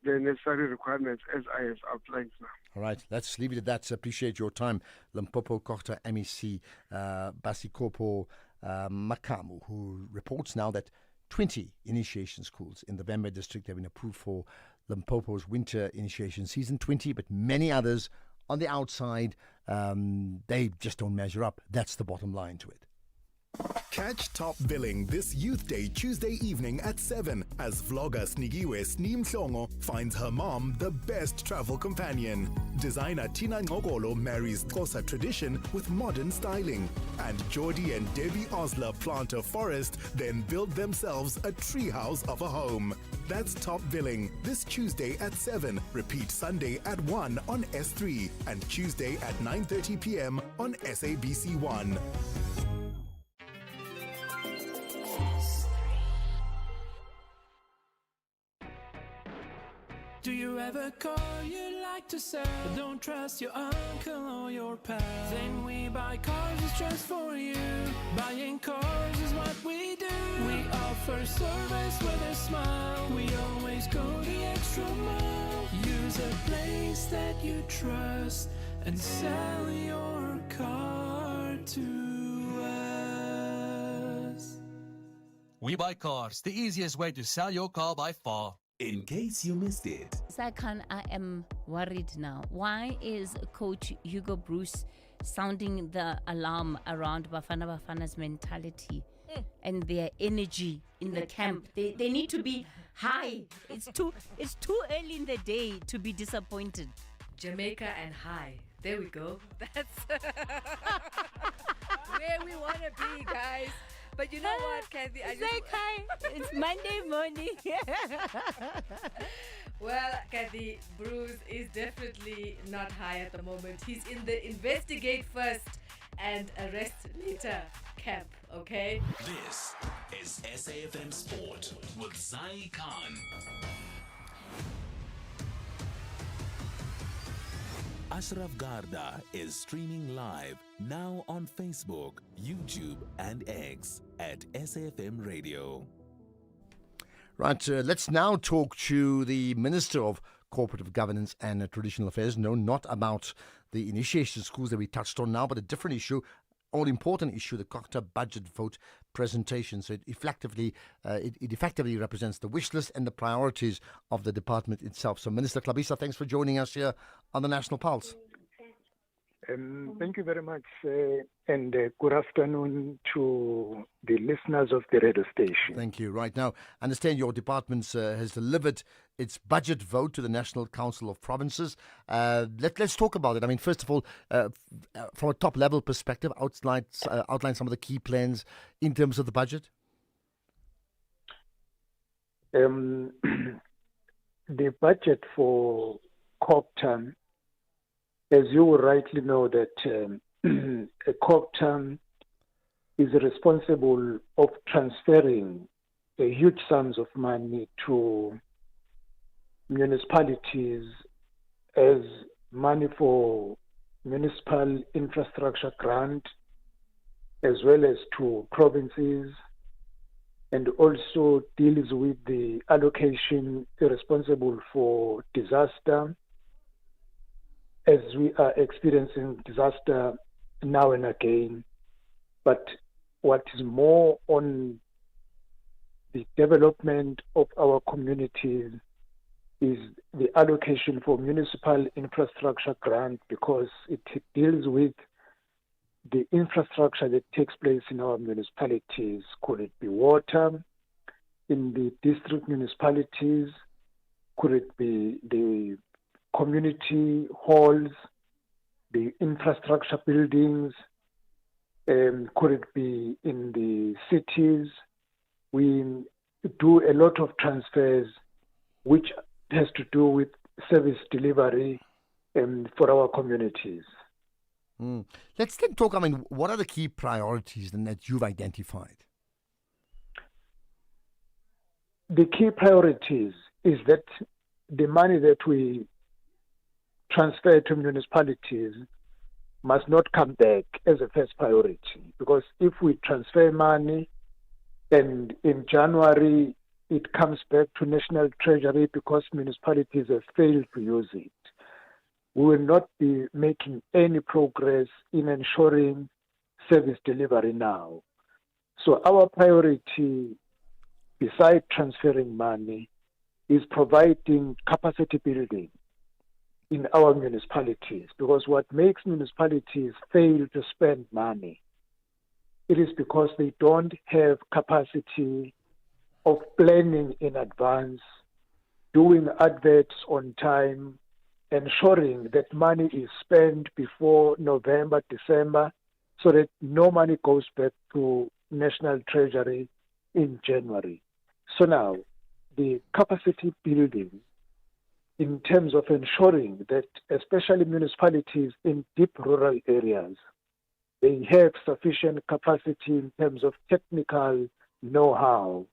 the necessary requirements, as I have outlined now. All right, let's leave it at that. Appreciate your time. Limpopo Kogta MEC Basikopo Makamu, who reports now that 20 initiation schools in the Vemba district have been approved for Limpopo's winter initiation season. 20, but many others on the outside, they just don't measure up. That's the bottom line to it. Catch Top Billing this Youth Day Tuesday evening at 7 as vlogger Snigiwe Sneem Mhlongo finds her mom the best travel companion. Designer Tina Ngogolo marries Xhosa tradition with modern styling. And Geordie and Debbie Osler plant a forest, then build themselves a treehouse of a home. That's Top Billing this Tuesday at 7. Repeat Sunday at 1 on S3 and Tuesday at 9:30 p.m. on SABC1. Do you ever call you like to sell, but don't trust your uncle or your pal? Then we buy cars, it's just for you. Buying cars is what we do. We offer service with a smile. We always go the extra mile. Use a place that you trust and sell your car to us. We Buy Cars, the easiest way to sell your car by far. In case you missed it. Sakan, I am worried now. Why is Coach Hugo Bruce sounding the alarm around Bafana's mentality and their energy in the camp? They need to be high. It's too early in the day to be disappointed. Jamaica and high. There we go. That's where we want to be, guys. But you know what, Kathy? It's Monday morning. Well, Kathy, Bruce is definitely not high at the moment. He's in the investigate first and a rest later camp, okay? This is SAFM Sport with Zai Khan. Ashraf Garda is streaming live now on Facebook, YouTube, and X at SAFM Radio. Right, let's now talk to the Minister of Cooperative Governance and Traditional Affairs. No, not about the initiation schools that we touched on now, but a different issue, all-important issue, the Kokta budget vote presentation. So it effectively represents the wish list and the priorities of the department itself. So Minister Klabisa, thanks for joining us here on the National Pulse. Thank you very much, and good afternoon to the listeners of the radio station. Thank you. Right now, I understand your department has delivered its budget vote to the National Council of Provinces. Let's talk about it. I mean, first of all, from a top-level perspective, outline some of the key plans in terms of the budget. The budget for COPTAM, as you will rightly know, that COPTAM is responsible of transferring huge sums of money to municipalities as money for municipal infrastructure grant, as well as to provinces, and also deals with the allocation responsible for disaster, as we are experiencing disaster now and again. But what is more on the development of our communities is the allocation for municipal infrastructure grant, because it deals with the infrastructure that takes place in our municipalities. Could it be water in the district municipalities? Could it be the community halls, the infrastructure buildings? Could it be in the cities? We do a lot of transfers which has to do with service delivery for our communities. Let's then talk, I mean, what are the key priorities then that you've identified? The key priorities is that the money that we transfer to municipalities must not come back as a first priority, because if we transfer money and in January it comes back to National Treasury because municipalities have failed to use it, we will not be making any progress in ensuring service delivery now. So our priority, besides transferring money, is providing capacity building in our municipalities, because what makes municipalities fail to spend money, it is because they don't have capacity of planning in advance, doing adverts on time, ensuring that money is spent before November, December, so that no money goes back to National Treasury in January. So now, the capacity building in terms of ensuring that especially municipalities in deep rural areas, they have sufficient capacity in terms of technical know-how,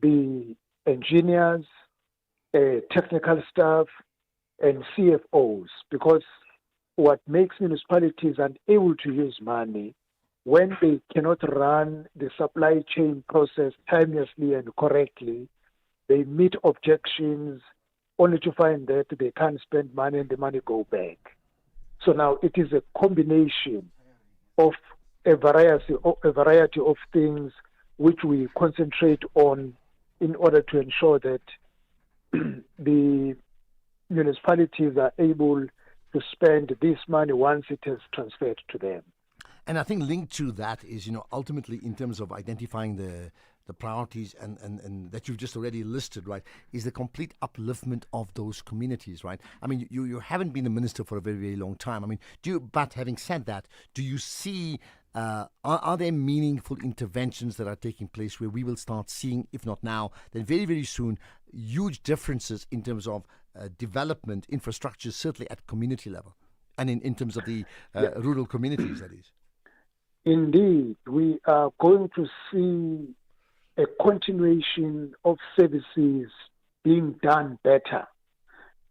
the engineers, technical staff, and CFOs, because what makes municipalities unable to use money when they cannot run the supply chain process timeously and correctly, they meet objections only to find that they can't spend money and the money go back. So now it is a combination of a variety of things which we concentrate on in order to ensure that the municipalities are able to spend this money once it is transferred to them. And I think linked to that is, ultimately in terms of identifying the priorities and that you've just already listed, right, is the complete upliftment of those communities, right? I mean, you haven't been a minister for a very, very long time. I mean, but having said that, do you see, are there meaningful interventions that are taking place where we will start seeing, if not now, then very, very soon, huge differences in terms of development, infrastructure, certainly at community level, and in terms of the rural communities, that is? Indeed, we are going to see a continuation of services being done better,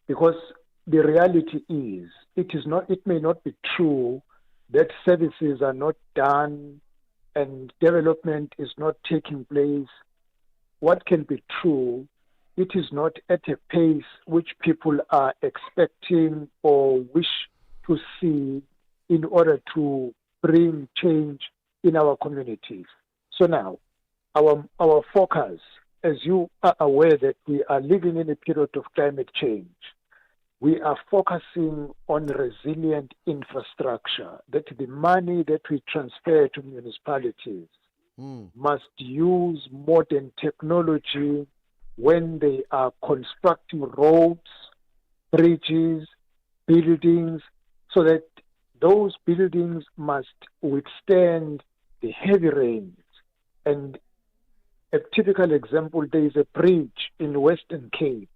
because the reality is it may not be true that services are not done and development is not taking place. What can be true, it is not at a pace which people are expecting or wish to see in order to bring change in our communities. So now, our focus, as you are aware that we are living in a period of climate change, we are focusing on resilient infrastructure, that the money that we transfer to municipalities must use modern technology when they are constructing roads, bridges, buildings, so that those buildings must withstand the heavy rains. And a typical example, there is a bridge in Western Cape.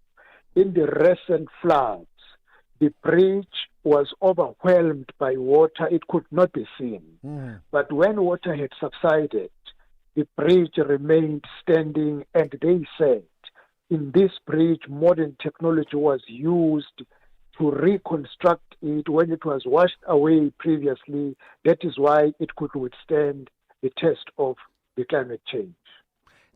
In the recent floods, the bridge was overwhelmed by water. It could not be seen. But when water had subsided, the bridge remained standing, and they said in this bridge, modern technology was used to reconstruct it when it was washed away previously. That is why it could withstand the test of the climate change.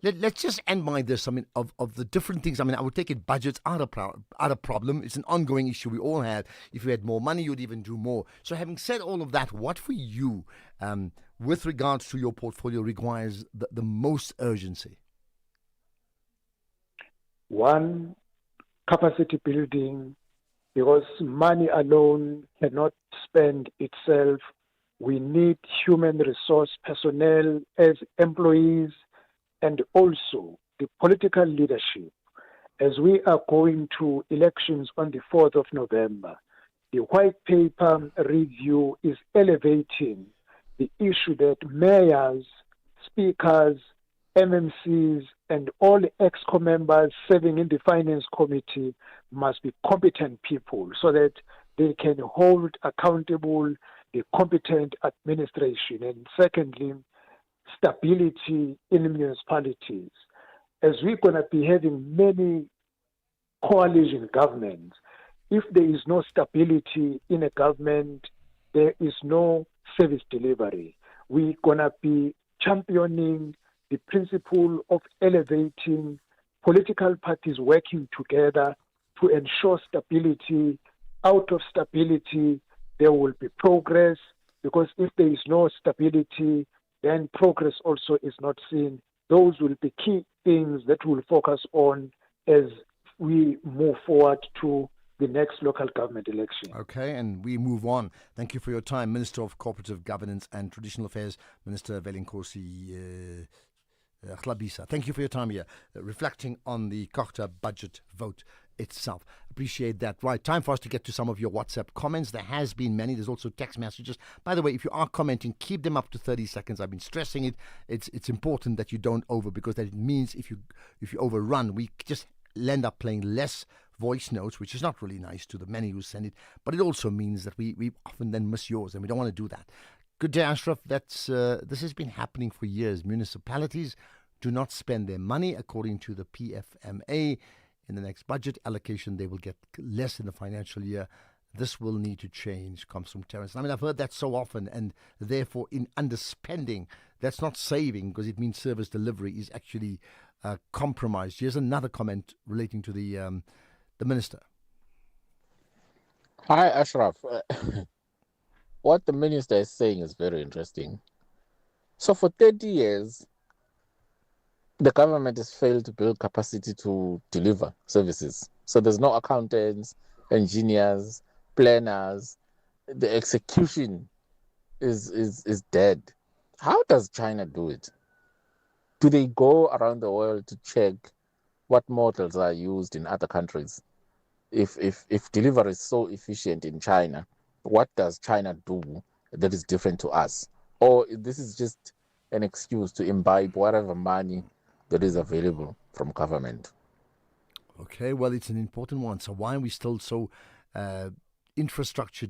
Let's just end by this. I mean, of the different things. I mean, I would take it. Budgets are a problem. It's an ongoing issue we all have. If you had more money, you'd even do more. So, having said all of that, what for you, with regards to your portfolio, requires the most urgency? One, capacity building, because money alone cannot spend itself. We need human resource personnel as employees, and also the political leadership. As we are going to elections on the 4th of November, the white paper review is elevating the issue that mayors, speakers, MMCs, and all EXCO members serving in the finance committee must be competent people so that they can hold accountable the competent administration. And secondly, stability in municipalities. As we're going to be having many coalition governments, if there is no stability in a government, there is no service delivery. We're going to be championing the principle of elevating political parties working together to ensure stability. Out of stability, there will be progress, because if there is no stability, then progress also is not seen. Those will be key things that we'll focus on as we move forward to the next local government election. Okay, and we move on. Thank you for your time, Minister of Cooperative Governance and Traditional Affairs, Minister Velinkosi Hlabisa. Thank you for your time here, reflecting on the Kokta budget vote itself. Appreciate that. Right, time for us to get to some of your WhatsApp comments. There has been many. There's also text messages. By the way, if you are commenting, keep them up to 30 seconds. I've been stressing it. It's important that you don't over, because that means if you overrun, we just end up playing less voice notes, which is not really nice to the many who send it, but it also means that we often then miss yours, and we don't want to do that. Good day, Ashraf. This has been happening for years. Municipalities do not spend their money according to the PFMA. In the next budget allocation, they will get less in the financial year. This will need to change, comes from Terence. I mean, I've heard that so often, and therefore in underspending, that's not saving, because it means service delivery is actually compromised. Here's another comment relating to the minister. Hi, Ashraf. What the minister is saying is very interesting. So for 30 years, the government has failed to build capacity to deliver services. So there's no accountants, engineers, planners. The execution is dead. How does China do it? Do they go around the world to check what models are used in other countries? If delivery is so efficient in China, what does China do that is different to us? Or this is just an excuse to imbibe whatever money that is available from government? Okay, well, it's an important one. So why are we still so infrastructure?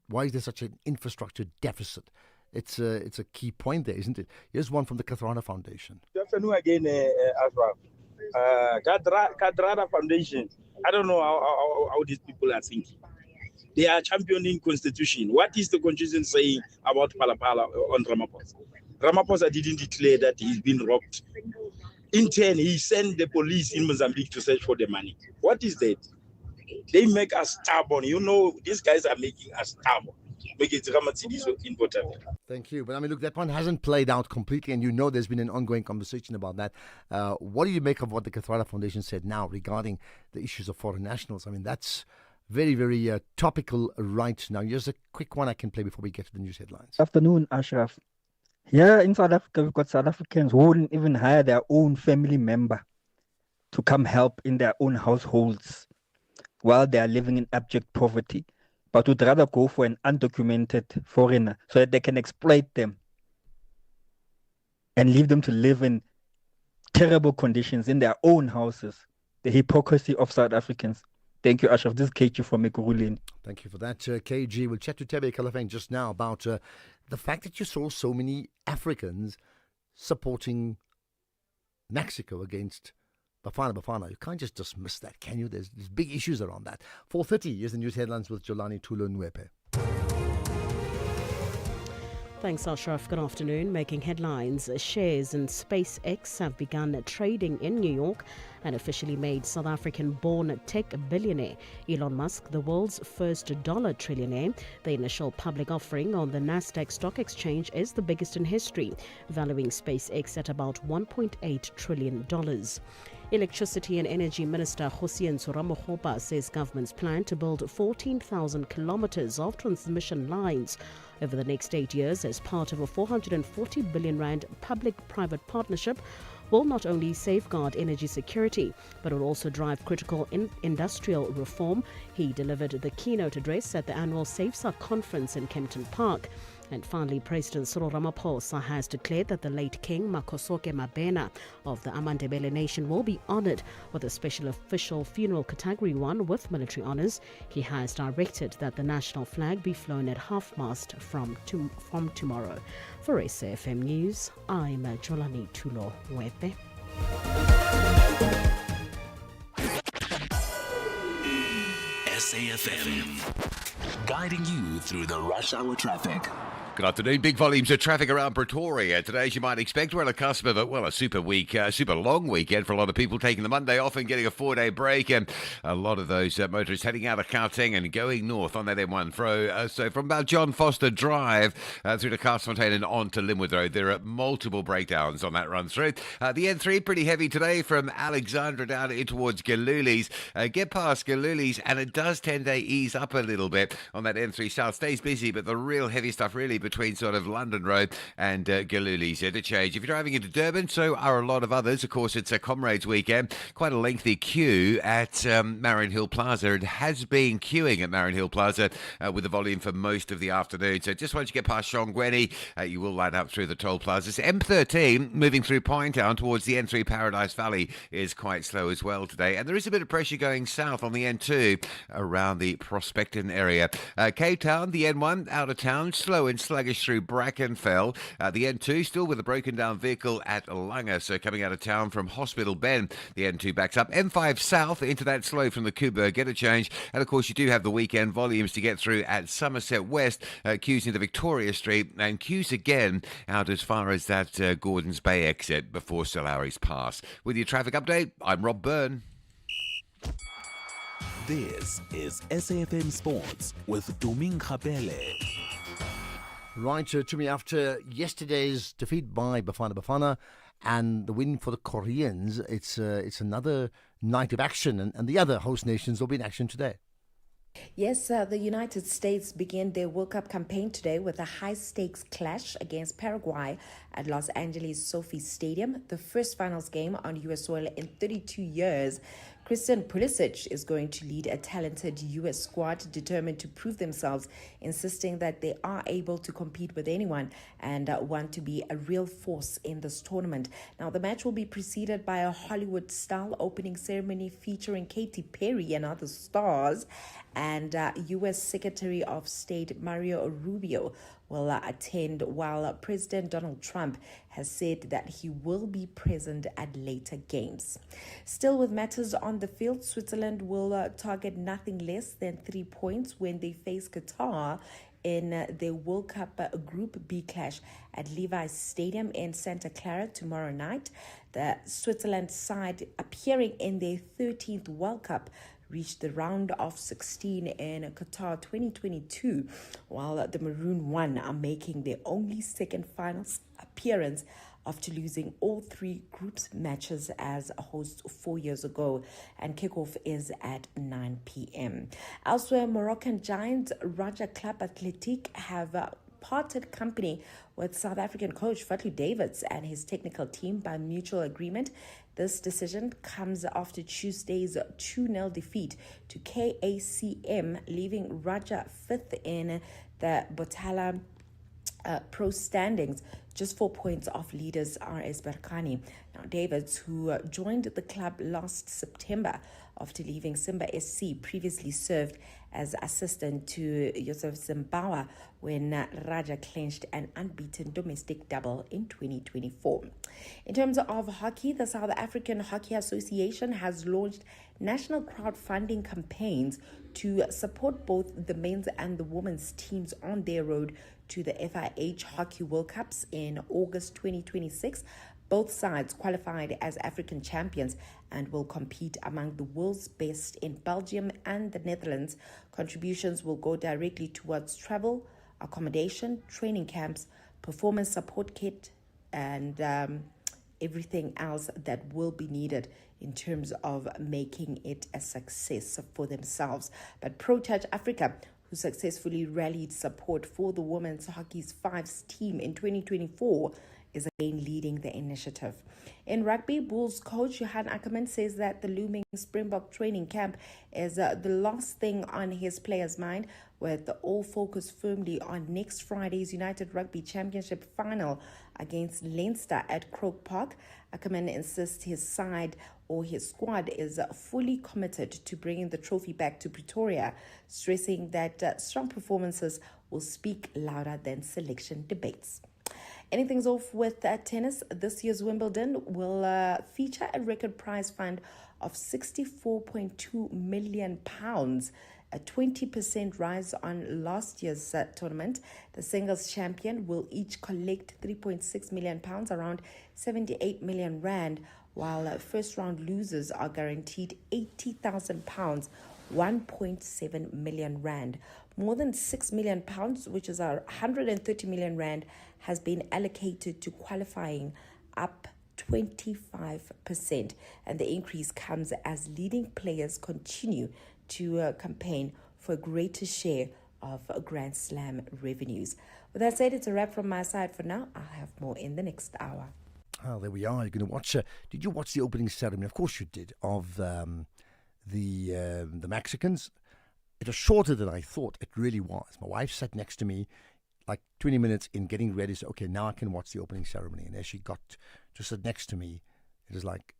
Why is there such an infrastructure deficit it's a key point there, isn't it? Here's one from the Kathrana Foundation. Good afternoon again, Ashraf. Kadrada Foundation. I don't know how these people are thinking. They are championing constitution. What is the constitution saying about Palapala on Ramaphosa? Ramaphosa didn't declare that he's been robbed. In turn, he sent the police in Mozambique to search for the money. What is that? They make us stubborn. You know, these guys are making us stubborn. Make it so important. Thank you. But I mean, look, that one hasn't played out completely, and you know there's been an ongoing conversation about that. What do you make of what the Kathrana Foundation said now regarding the issues of foreign nationals? I mean, that's very, very topical right now. Here's a quick one I can play before we get to the news headlines. Afternoon, Ashraf. Here in South Africa, we've got South Africans who wouldn't even hire their own family member to come help in their own households while they are living in abject poverty, but would rather go for an undocumented foreigner so that they can exploit them and leave them to live in terrible conditions in their own houses. The hypocrisy of South Africans. Thank you, Ashraf. This is KG from Ekurhuleni. Thank you for that, KG. We'll chat to Tebe Kalafeng just now about the fact that you saw so many Africans supporting Mexico against Bafana. You can't just dismiss that, can you? There's big issues around that. 4:30 is the news headlines with Jolani Tulo Nwepe. Thanks, Ashraf. Good afternoon. Making headlines, shares in SpaceX have begun trading in New York and officially made South African-born tech billionaire Elon Musk the world's first dollar trillionaire. The initial public offering on the Nasdaq Stock Exchange is the biggest in history, valuing SpaceX at about $1.8 trillion. Electricity and Energy Minister Hossein Suramogopa says government's plan to build 14,000 kilometers of transmission lines over the next 8 years as part of a 440 billion rand public-private partnership will not only safeguard energy security, but will also drive critical industrial reform. He delivered the keynote address at the annual SAFESA conference in Kempton Park. And finally, President Cyril Ramaphosa has declared that the late King Makhosoke Mabena of the Amandebele Nation will be honoured with a special official funeral Category 1 with military honours. He has directed that the national flag be flown at half-mast from tomorrow. For SAFM News, I'm Jolani Tulo Wepe. SAFM, guiding you through the rush hour traffic. Good afternoon. Big volumes of traffic around Pretoria today, as you might expect. We're on a cusp of a super long weekend for a lot of people, taking the Monday off and getting a 4-day break. And a lot of those motorists heading out of Gauteng and going north on that M1. So from about John Foster Drive through to Castlefontein and on to Linwood Road, there are multiple breakdowns on that run through. The N3 pretty heavy today from Alexandra down in towards Galulis. Get past Galulis and it does tend to ease up a little bit on that N3 South. Stays busy, but the real heavy stuff really between sort of London Road and Galulis interchange. If you're driving into Durban, so are a lot of others. Of course, it's a Comrades weekend. Quite a lengthy queue at Marion Hill Plaza. It has been queuing at Marion Hill Plaza with the volume for most of the afternoon. So just once you get past Shongweni, you will line up through the toll plazas. M13 moving through Pinetown towards the N3 Paradise Valley is quite slow as well today. And there is a bit of pressure going south on the N2 around the Prospecton area. Cape Town, the N1 out of town, slow and sluggish through Brackenfell. The N2 still with a broken down vehicle at Langa, so coming out of town from Hospital Bend, the N2 backs up. M5 south into that slow from the Kuiberg interchange, and of course you do have the weekend volumes to get through at Somerset West, queues into Victoria Street, and queues again out as far as that Gordons Bay exit before Solari's Pass. With your traffic update, I'm Rob Byrne. This is SAFM Sports with Tuming Khapele. Right, to me, after yesterday's defeat by Bafana and the win for the Koreans, it's another night of action, and the other host nations will be in action today. Yes, the United States began their World Cup campaign today with a high-stakes clash against Paraguay at Los Angeles SoFi Stadium, the first finals game on U.S. soil in 32 years. Christian Pulisic is going to lead a talented U.S. squad determined to prove themselves, insisting that they are able to compete with anyone and want to be a real force in this tournament. Now, the match will be preceded by a Hollywood-style opening ceremony featuring Katy Perry and other stars. and U.S. Secretary of State Mario Rubio will attend, while President Donald Trump has said that he will be present at later games. Still with matters on the field, Switzerland will target nothing less than 3 points when they face Qatar in the World Cup Group B clash at Levi's Stadium in Santa Clara tomorrow night. The Switzerland side, appearing in their 13th World Cup, reached the round of 16 in Qatar 2022, while the Maroon One are making their only second finals appearance after losing all 3 groups matches as a host 4 years ago, and kickoff is at 9 p.m. Elsewhere, Moroccan giants Raja Club Athletic have parted company with South African coach Fatou Davids and his technical team by mutual agreement. This decision comes after Tuesday's 2-0 defeat to KACM, leaving Raja 5th in the Botala Pro standings, just 4 points off leaders RS Berkane. Now, Davids, who joined the club last September after leaving Simba SC, previously served as assistant to Joseph Zimbawa when Raja clinched an unbeaten domestic double in 2024. In terms of hockey, the South African Hockey Association has launched national crowdfunding campaigns to support both the men's and the women's teams on their road to the FIH Hockey World Cups in August 2026. Both sides qualified as African champions and will compete among the world's best in Belgium and the Netherlands. Contributions will go directly towards travel, accommodation, training camps, performance support kit, and everything else that will be needed in terms of making it a success for themselves. But Pro Touch Africa, who successfully rallied support for the women's hockey's fives team in 2024, is again leading the initiative. In rugby, Bulls coach Johan Ackerman says that the looming Springbok training camp is the last thing on his players' mind, with all focus firmly on next Friday's United Rugby Championship final against Leinster at Croke Park. Ackerman insists his side or his squad is fully committed to bringing the trophy back to Pretoria, stressing that strong performances will speak louder than selection debates. Anything's off with tennis. This year's Wimbledon will feature a record prize fund of £64.2 million, a 20% rise on last year's tournament. The singles champion will each collect £3.6 million, around 78 million rand, while first round losers are guaranteed £80,000, 1.7 million rand. More than £6 million, which is 130 million rand, has been allocated to qualifying, up 25%. And the increase comes as leading players continue to campaign for a greater share of Grand Slam revenues. With that said, it's a wrap from my side for now. I'll have more in the next hour. Oh, there we are. You're going to watch. Did you watch the opening ceremony? Of course you did. Of the Mexicans. It was shorter than I thought it really was. My wife sat next to me, like 20 minutes in getting ready. So, okay, now I can watch the opening ceremony. And as she got to sit next to me, it was like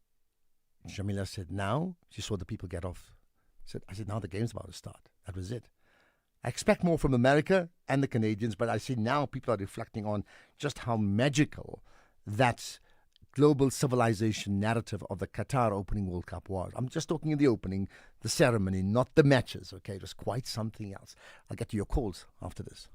Jamila said, now she saw the people get off. I said, now the game's about to start. That was it. I expect more from America and the Canadians, but I see now people are reflecting on just how magical that global civilization narrative of the Qatar opening World Cup was. I'm just talking in the opening, the ceremony, not the matches, okay? It was quite something else. I'll get to your calls after this.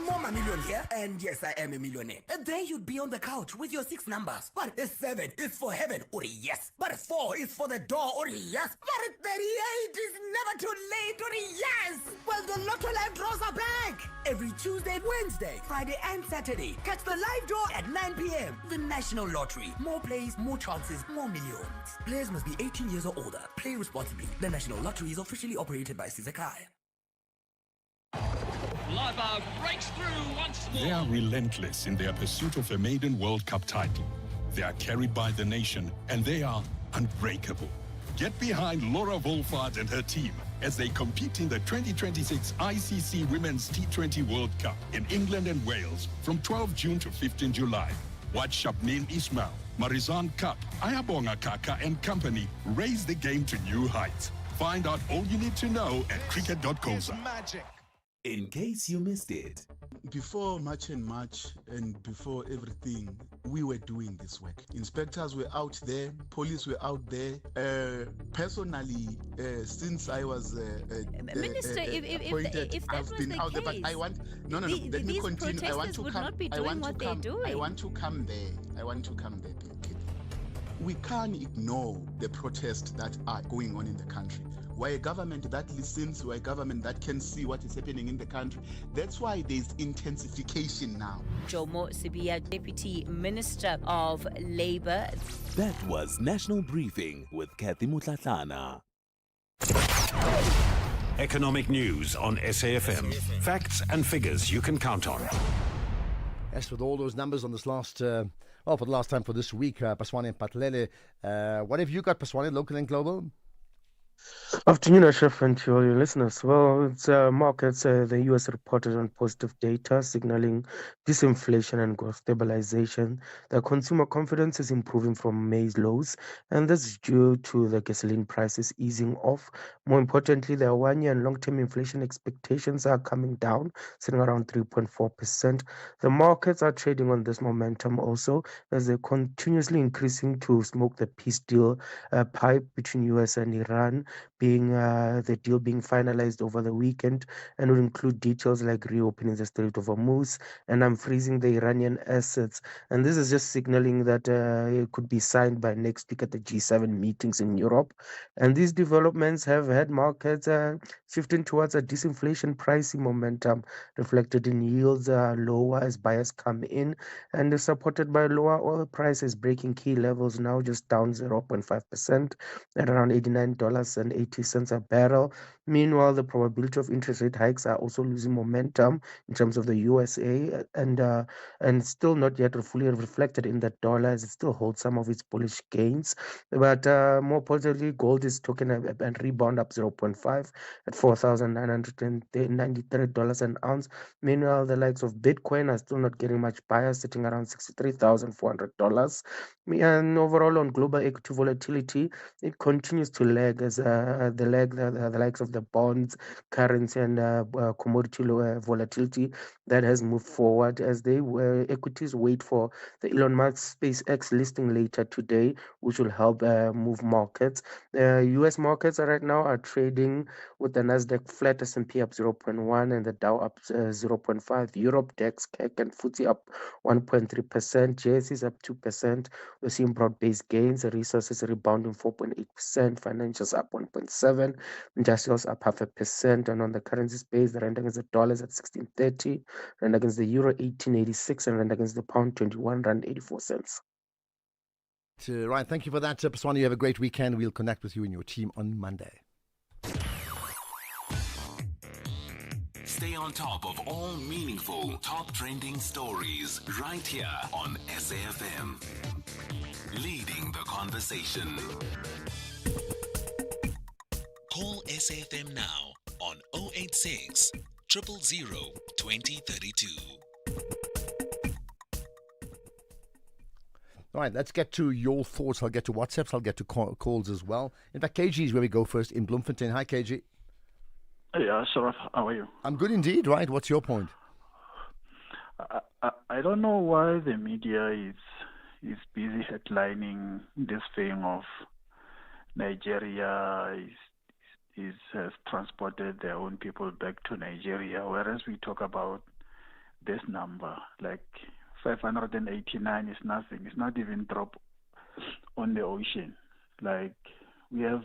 Mama Million here, and yes, I am a millionaire. And then you'd be on the couch with your 6 numbers. But 7 is for heaven, or yes. But 4 is for the door, or yes. But 38 is never too late, or yes. Well, the Lotto Live draws are back. Every Tuesday, Wednesday, Friday, and Saturday. Catch the live draw at 9 p.m. The National Lottery. More plays, more chances, more millions. Players must be 18 years or older. Play responsibly. The National Lottery is officially operated by Sizakai. Live breaks through once more. They are relentless in their pursuit of a maiden World Cup title. They are carried by the nation, and they are unbreakable. Get behind Laura Wolfhard and her team as they compete in the 2026 ICC Women's T20 World Cup in England and Wales from 12 June to 15 July. Watch Shabneen Ismail, Marizan Cup, Ayabonga Kaka and company raise the game to new heights. Find out all you need to know at cricket.coza. In case you missed it. Before March and March and before everything, we were doing this work. Inspectors were out there, police were out there. Personally, since I was Minister, appointed, if that I've was been the out there. But case, I want let me continue. I want to would come. not be I doing want what to they're come. doing. I want to come there. I want to come there. We can't ignore the protests that are going on in the country. We're a government that listens, we're a government that can see what is happening in the country. That's why there's intensification now. Jomo Sibia, Deputy Minister of Labour. That was National Briefing with Kathy Mutlatlana. Economic news on SAFM. Facts and figures you can count on. As with all those numbers on this last, for the last time for this week, Paswane Patlele, what have you got, Paswane, local and global? Afternoon, Ashraf, and to all your listeners. Well, it's markets. The U.S. reported on positive data signaling disinflation and growth stabilization. The consumer confidence is improving from May's lows, and this is due to the gasoline prices easing off. More importantly, the one-year and long-term inflation expectations are coming down, sitting around 3.4%. The markets are trading on this momentum also, as they're continuously increasing to smoke the peace deal pipe between U.S. and Iran, being the deal being finalized over the weekend, and will include details like reopening the Strait of Hormuz and unfreezing the Iranian assets. And this is just signaling that it could be signed by next week at the G7 meetings in Europe. And these developments have had markets shifting towards a disinflation pricing momentum, reflected in yields lower as buyers come in, and is supported by lower oil prices breaking key levels, now just down 0.5% at around $89.80 a barrel. Meanwhile, the probability of interest rate hikes are also losing momentum in terms of the USA, and still not yet fully reflected in the dollar, as it still holds some of its bullish gains. But more positively, gold is taking a rebound up 0.5 at $4,993 an ounce. Meanwhile, the likes of Bitcoin are still not getting much buyers, sitting around $63,400. And overall, on global equity volatility, it continues to lag as the likes of the bonds, currency, and commodity volatility that has moved forward as equities wait for the Elon Musk SpaceX listing later today, which will help move markets. U.S. markets right now are trading with the Nasdaq flat, S&P up 0.1, and the Dow up 0.5. Europe, DAX, CAC, and FTSE up 1.3%. JS is up 2%. We're seeing broad-based gains. Resources rebounding 4.8%. Financials up 1.7%. Industrials up 0.5%. And on the currency space, the rand against the dollar is at 16.30. Rand against the euro 18.86, and rand against the pound 21 rand 84 cents. Right, thank you for that, Paswane. You have a great weekend. We'll connect with you and your team on Monday. Stay on top of all meaningful, top trending stories right here on SAFM. Leading the conversation. Call SAFM now on 086 000 2032. All right, let's get to your thoughts. I'll get to WhatsApps. I'll get to calls as well. In fact, KG is where we go first in Bloemfontein. Hi, KG. Hey, Sharaf, how are you? I'm good indeed. Right, what's your point? I don't know why the media is busy headlining this thing of Nigeria has transported their own people back to Nigeria, whereas we talk about this number, like 589 is nothing. It's not even drop on the ocean. Like, we have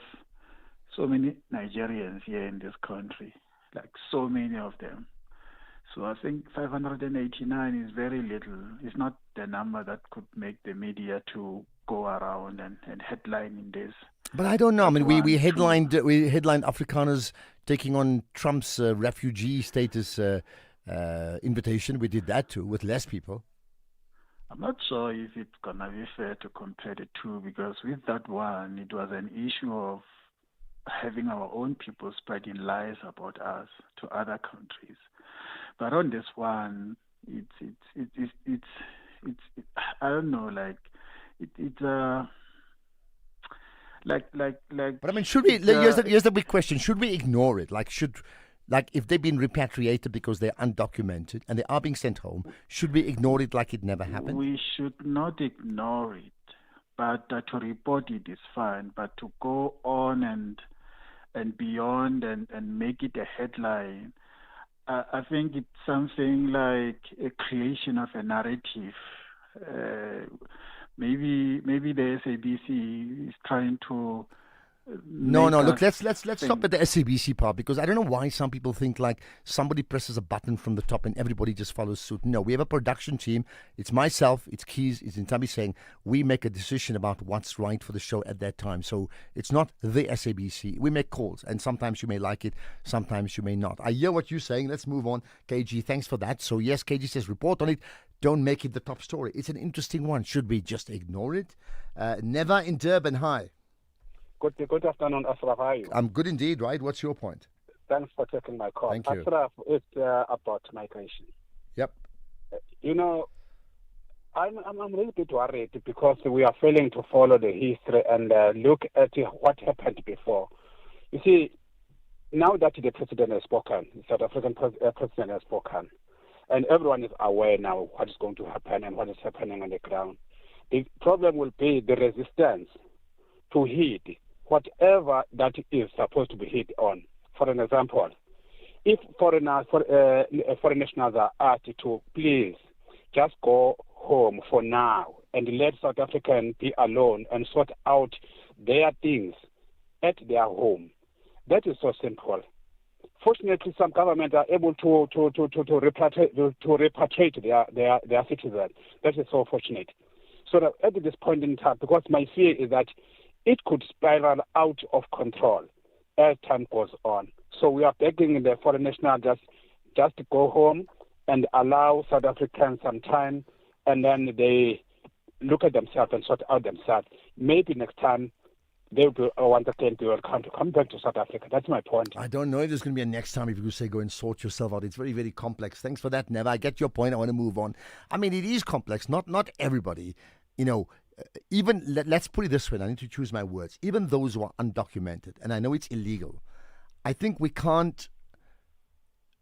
so many Nigerians here in this country, like so many of them. So I think 589 is very little. It's not the number that could make the media to go around and headline in this. But I don't know. I mean, we headlined Afrikaners taking on Trump's refugee status invitation. We did that too with less people. I'm not sure if it's gonna be fair to compare the two, because with that one, it was an issue of having our own people spreading lies about us to other countries. But on this one, it's I don't know, like it's But I mean, should we? Here's the big question: should we ignore it? Like if they've been repatriated because they're undocumented and they are being sent home, should we ignore it like it never happened? We should not ignore it, but to report it is fine. But to go on and beyond and make it a headline, I think it's something like a creation of a narrative. Maybe the SABC is trying to. No. Look, let's stop at the SABC part, because I don't know why some people think like somebody presses a button from the top and everybody just follows suit. No, we have a production team. It's myself, it's Keys, it's Intabi saying we make a decision about what's right for the show at that time. So it's not the SABC. We make calls, and sometimes you may like it, sometimes you may not. I hear what you're saying. Let's move on. KG, thanks for that. So yes, KG says report on it. Don't make it the top story. It's an interesting one. Should we just ignore it? Never in Durban. Hi. Good afternoon, Ashraf. How are you? I'm good indeed, right? What's your point? Thanks for taking my call. Thank you. Ashraf, it's about migration. Yep. I'm a little bit worried because we are failing to follow the history and look at what happened before. You see, now that the president has spoken, the South African president has spoken, and everyone is aware now what is going to happen and what is happening on the ground. The problem will be the resistance to heed whatever that is supposed to be hit on. For an example, if foreign nationals are asked to please just go home for now and let South Africans be alone and sort out their things at their home, that is so simple. Fortunately, some governments are able to repatriate their citizens. That is so fortunate. So that at this point in time, because my fear is that it could spiral out of control as time goes on. So we are begging the foreign national just to go home and allow South Africans some time, and then they look at themselves and sort out themselves. Maybe next time they will want again to come back to South Africa. That's my point. I don't know if there's going to be a next time if you say go and sort yourself out. It's very, very complex. Thanks for that, Neva. I get your point. I want to move on. I mean, it is complex. Not everybody, even let's put it this way, I need to choose my words. Even those who are undocumented, and I know it's illegal, I think we can't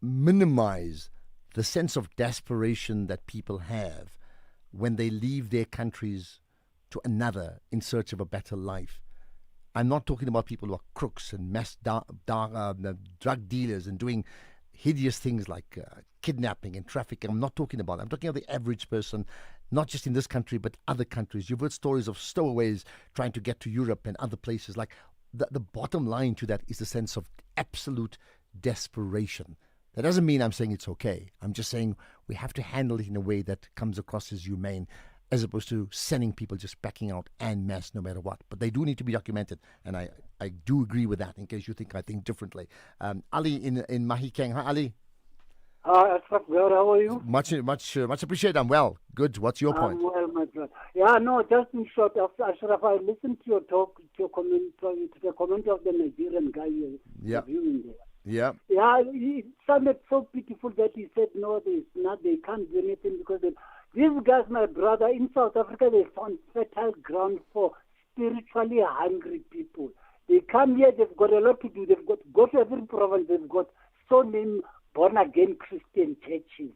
minimize the sense of desperation that people have when they leave their countries to another in search of a better life. I'm not talking about people who are crooks and drug dealers and doing hideous things like kidnapping and trafficking. I'm not talking about that. I'm talking about the average person, not just in this country, but other countries. You've heard stories of stowaways trying to get to Europe and other places. Like the bottom line to that is the sense of absolute desperation. That doesn't mean I'm saying it's okay. I'm just saying we have to handle it in a way that comes across as humane, as opposed to sending people just backing out en masse no matter what. But they do need to be documented, and I do agree with that, in case you think I think differently. Ali in Mahikeng. Hi, Ali. Hi, Ashraf. How are you? Much appreciated. I'm well. Good. What's your point? I'm well, my brother. Yeah, no, just in short, Ashraf, I listened to your talk, to your comment, to the comment of the Nigerian guy reviewing there. Yeah. Yeah, it sounded so pitiful that he said, no, they can't do anything because these guys, my brother, in South Africa, they found fertile ground for spiritually hungry people. They come here, they've got a lot to do. They've got go to every province, they've got so many born-again Christian churches.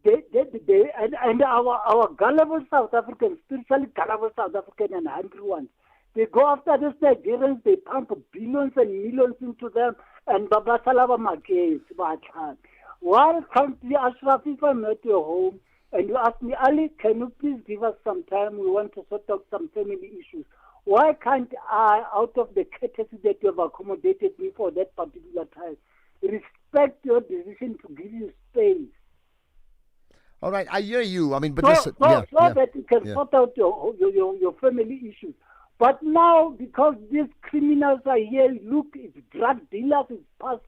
And our gullible South Africans, spiritually gullible South African and hungry ones, they go after these Nigerians, they pump billions and millions into them, and Babasalava Magis, why can't we, Ashraf, if I'm at your home, and you ask me, Ali, can you please give us some time? We want to sort out some family issues. Why can't I, out of the courtesy that you have accommodated me for that particular time, respect your decision to give you space? All right, I hear you. I mean, but so that you can sort out your family issues. But now, because these criminals are here, look, it's drug dealers, it's false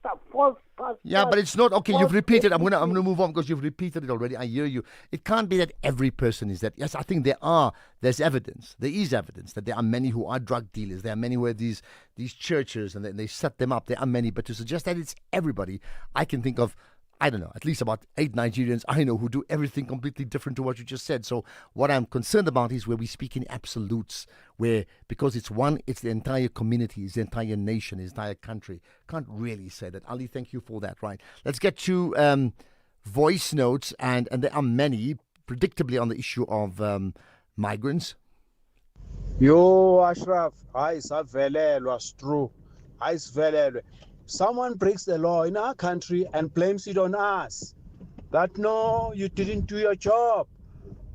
pastor. Yeah, but it's not okay. You've repeated. I'm gonna move on because you've repeated it already. I hear you. It can't be that every person is that. Yes, I think there's evidence. There is evidence that there are many who are drug dealers. There are many where these churches and they set them up. There are many, but to suggest that it's everybody, I can think of I don't know, at least about 8 Nigerians I know who do everything completely different to what you just said. So what I'm concerned about is where we speak in absolutes, where because it's the entire community, it's the entire nation, it's the entire country. Can't really say that. Ali, thank you for that. Right. Let's get to voice notes, and there are many, predictably, on the issue of migrants. Yo, Ashraf, someone breaks the law in our country and blames it on us. That no, you didn't do your job.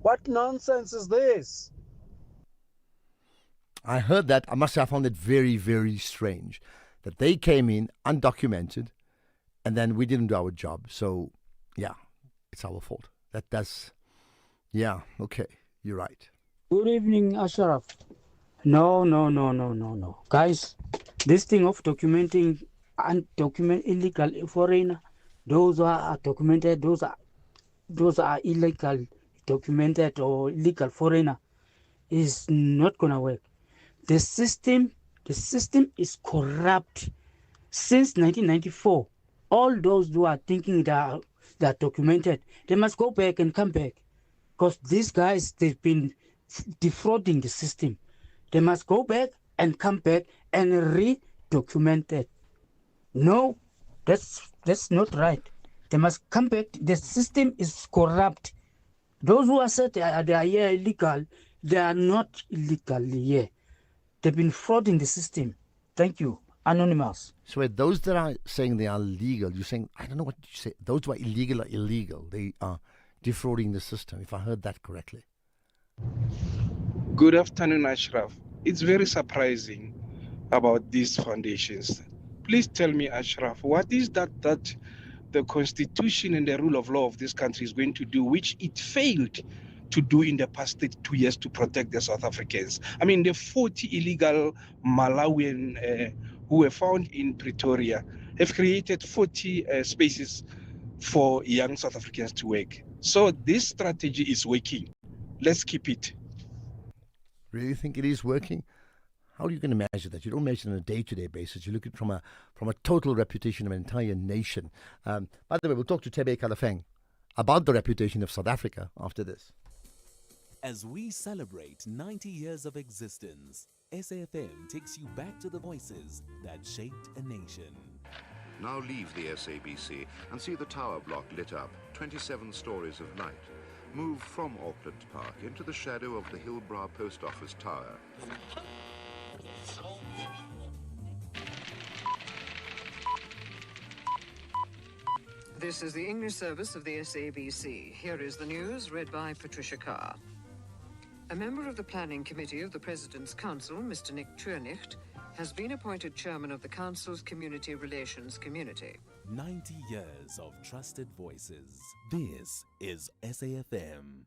What nonsense is this? I heard that. I must say I found it very, very strange that they came in undocumented and then we didn't do our job. So, yeah, it's our fault. Yeah, okay, you're right. Good evening, Ashraf. No. Guys, this thing of documenting undocumented illegal foreigner, those are documented, those are illegal documented or illegal foreigner, is not gonna work. The system is corrupt. Since 1994, all those who are thinking that they're documented, they must go back and come back. Because these guys, they've been defrauding the system. They must go back and come back and re-document it. No, that's not right. They must come back. The system is corrupt. Those who are said they are here illegal, they are not illegally here. They've been frauding the system. Thank you. Anonymous. So those that are saying they are legal, you're saying, I don't know what you say, those who are illegal are illegal. They are defrauding the system, if I heard that correctly. Good afternoon, Ashraf. It's very surprising about these foundations. Please tell me, Ashraf, what is that the constitution and the rule of law of this country is going to do, which it failed to do in the past 2 years to protect the South Africans? I mean, the 40 illegal Malawian who were found in Pretoria have created 40 spaces for young South Africans to work. So this strategy is working. Let's keep it. Really think it is working? How are you going to measure that? You don't measure it on a day-to-day basis. You look at it from a total reputation of an entire nation. By the way, we'll talk to Tebe Kalafeng about the reputation of South Africa after this. As we celebrate 90 years of existence, SAFM takes you back to the voices that shaped a nation. Now leave the SABC and see the tower block lit up, 27 stories of light. Move from Auckland Park into the shadow of the Hillbrow Post Office Tower. This is the English service of the SABC. Here is the news, read by Patricia Carr. A member of the Planning Committee of the President's Council, Mr. Nick Trunicht, has been appointed chairman of the Council's Community Relations Community. 90 years of trusted voices. This is SAFM.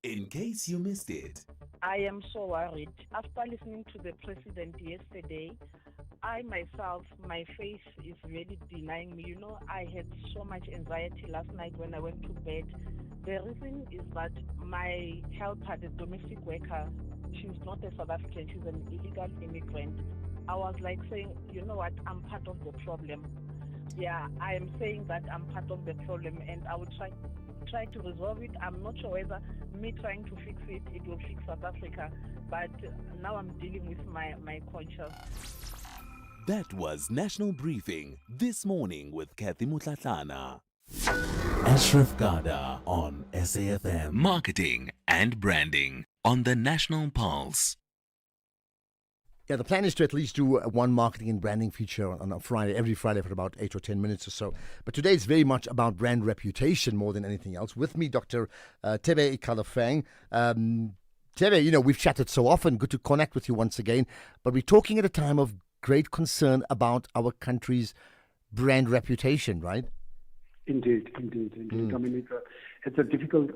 In case you missed it. I am so worried. After listening to the president yesterday, I myself, my face is really denying me. You know, I had so much anxiety last night when I went to bed. The reason is that my helper, the domestic worker, she's not a South African, she's an illegal immigrant. I was like saying, you know what, I'm part of the problem. Yeah, I am saying that I'm part of the problem and I will try to resolve it. I'm not sure whether me trying to fix it, it will fix South Africa, but now I'm dealing with my conscience. That was National Briefing this morning with Kathy Mutlatlana. Ashraf Garda on SAFM. Marketing and branding on the National Pulse. Yeah, the plan is to at least do one marketing and branding feature on a Friday, every Friday for about 8 or 10 minutes or so. But today it's very much about brand reputation more than anything else. With me, Dr. Tebe Kalafeng. Tebe, you know, we've chatted so often. Good to connect with you once again. But we're talking at a time of great concern about our country's brand reputation, right? Indeed. I mean, it's a difficult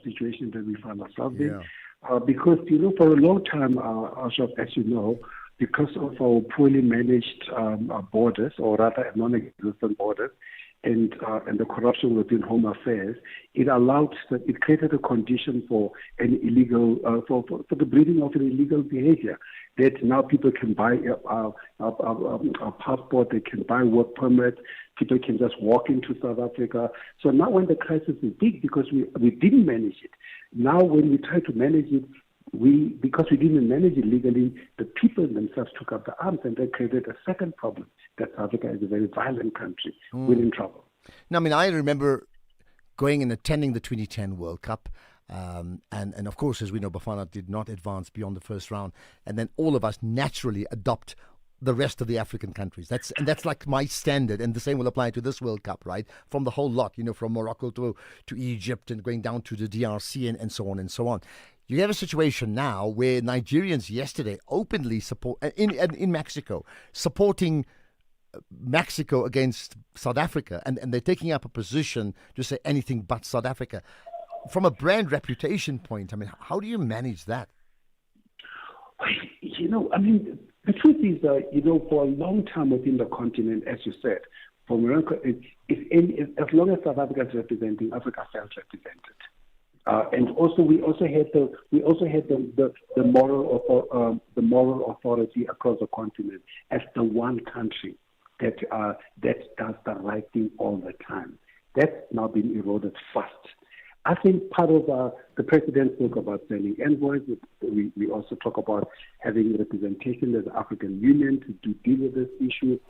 situation that we find ourselves in. Because, you know, for a long time, Ashraf, as you know, because of our poorly managed borders, or rather non-existent borders, and the corruption within Home Affairs, it created a condition for an illegal for the breeding of an illegal behavior. That now people can buy a passport, they can buy work permits, people can just walk into South Africa. So now when the crisis is big because we didn't manage it, now when we try to manage it, because we didn't manage it legally, the people themselves took up the arms, and that created a second problem, that South Africa is a very violent country. We're in trouble. Now, I mean, I remember going and attending the 2010 World Cup. And of course, as we know, Bafana did not advance beyond the first round. And then all of us naturally adopt the rest of the African countries. That's like my standard. And the same will apply to this World Cup, right? From the whole lot, from Morocco to Egypt and going down to the DRC and so on and so on. You have a situation now where Nigerians yesterday openly support, in Mexico, supporting Mexico against South Africa. And they're taking up a position to say anything but South Africa. From a brand reputation point, I mean, how do you manage that? The truth is, for a long time within the continent, as you said, for Morocco, as long as South Africa is representing, Africa felt represented. And also, we also had the moral authority across the continent as the one country that does the right thing all the time. That's now been eroded fast. I think part of the president spoke about sending envoys. We also talk about having representation as the African Union to deal with this issue.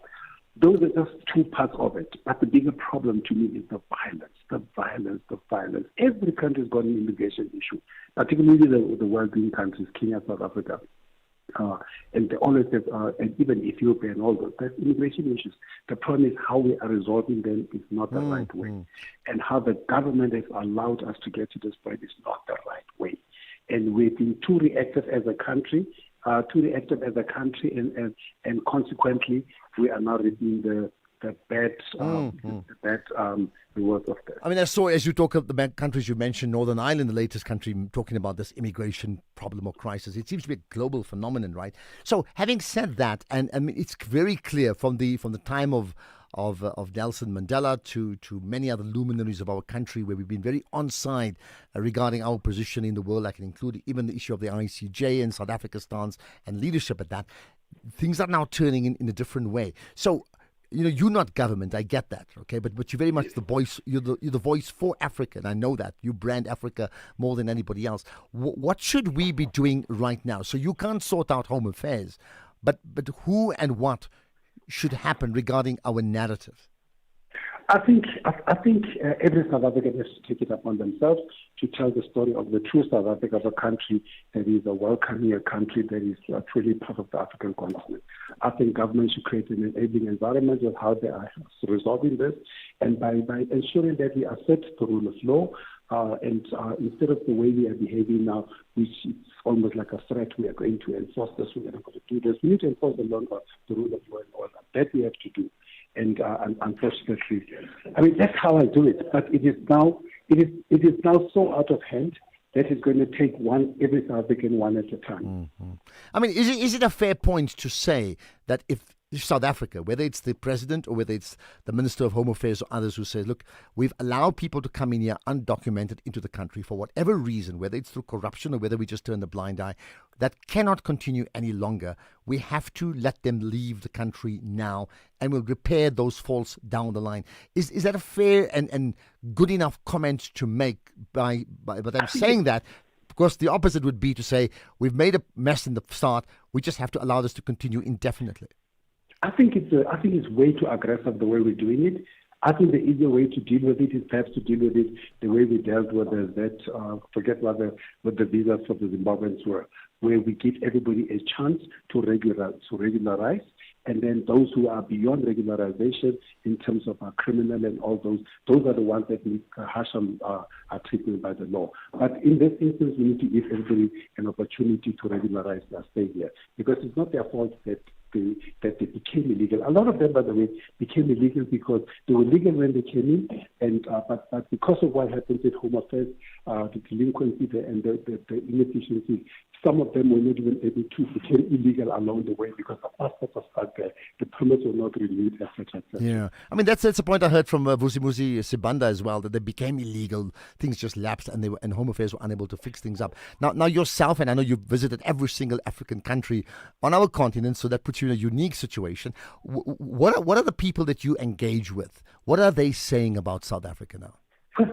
Those are just two parts of it. But the bigger problem to me is the violence. Every country's got an immigration issue, particularly the well-being countries, Kenya, South Africa. And they always have, and even Ethiopia and all those, there's immigration issues. The problem is how we are resolving them is not the right way. And how the government has allowed us to get to this point is not the right way. And we've been too reactive as a country, and consequently, we are now reaping the bad rewards of that. I mean, I saw, as you talk of the countries you mentioned, Northern Ireland, the latest country, talking about this immigration problem or crisis. It seems to be a global phenomenon, right? So, having said that, and I mean, it's very clear from the time of Nelson Mandela to many other luminaries of our country, where we've been very on-side regarding our position in the world. I can include even the issue of the ICJ and South Africa's stance and leadership at that. Things are now turning in a different way. So, you're not government, I get that, okay? But you're very much the voice. You're the voice for Africa, and I know that. You brand Africa more than anybody else. What should we be doing right now? So you can't sort out Home Affairs, but who and what should happen regarding our narrative? I think every South African has to take it upon themselves to tell the story of the true South Africa, of a country that is a welcoming country that is truly part of the African continent. I think government should create an enabling environment of how they are resolving this, and by ensuring that we accept the rule of law, and instead of the way we are behaving now, which is almost like a threat, we are going to enforce this, we are not going to do this. We need to enforce the rule of law and all that. That we have to do. And unfortunately, I mean, that's how I do it. But it is now so out of hand that it's going to take every South African one at a time. Mm-hmm. I mean, is it a fair point to say that if South Africa, whether it's the president or whether it's the Minister of Home Affairs or others who say, look, we've allowed people to come in here undocumented into the country for whatever reason, whether it's through corruption or whether we just turn a blind eye, that cannot continue any longer. We have to let them leave the country now, and we'll repair those faults down the line. Is that a fair and good enough comment to make by them saying that? Because the opposite would be to say, we've made a mess in the start, we just have to allow this to continue indefinitely. I think it's way too aggressive the way we're doing it. I think the easier way to deal with it is perhaps to deal with it the way we dealt with forget what the visas for the Zimbabweans were, where we give everybody a chance to regularize, and then those who are beyond regularization in terms of criminal and all those are the ones that need harsher treatment by the law. But in this instance, we need to give everybody an opportunity to regularize their stay here, because it's not their fault that they became illegal. A lot of them, by the way, became illegal because they were legal when they came in, and but because of what happened with Home Affairs, the delinquency and the inefficiency, some of them were not even able to become illegal along the way because the passports were stuck there, the permits were not renewed, etc. Yeah, I mean that's a point I heard from Vusimuzi Sibanda as well, that they became illegal, things just lapsed, and Home Affairs were unable to fix things up. Now yourself, and I know you've visited every single African country on our continent, so that puts you in a unique situation. What are the people that you engage with? What are they saying about South Africa now? First,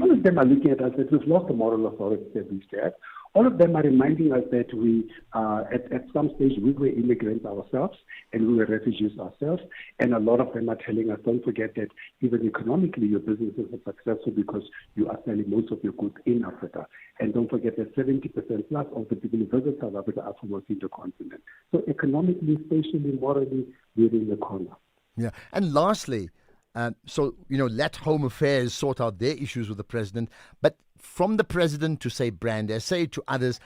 all of them are looking at us that we've lost the moral authority that we had. All of them are reminding us that we, at some stage, we were immigrants ourselves and we were refugees ourselves. And a lot of them are telling us, don't forget that even economically, your businesses are successful because you are selling most of your goods in Africa. And don't forget that 70% plus of the people who visit South Africa are from within the continent. So economically, spatially, morally, we're in the corner. Yeah. And lastly, let Home Affairs sort out their issues with the president, but from the president to say Brand SA to others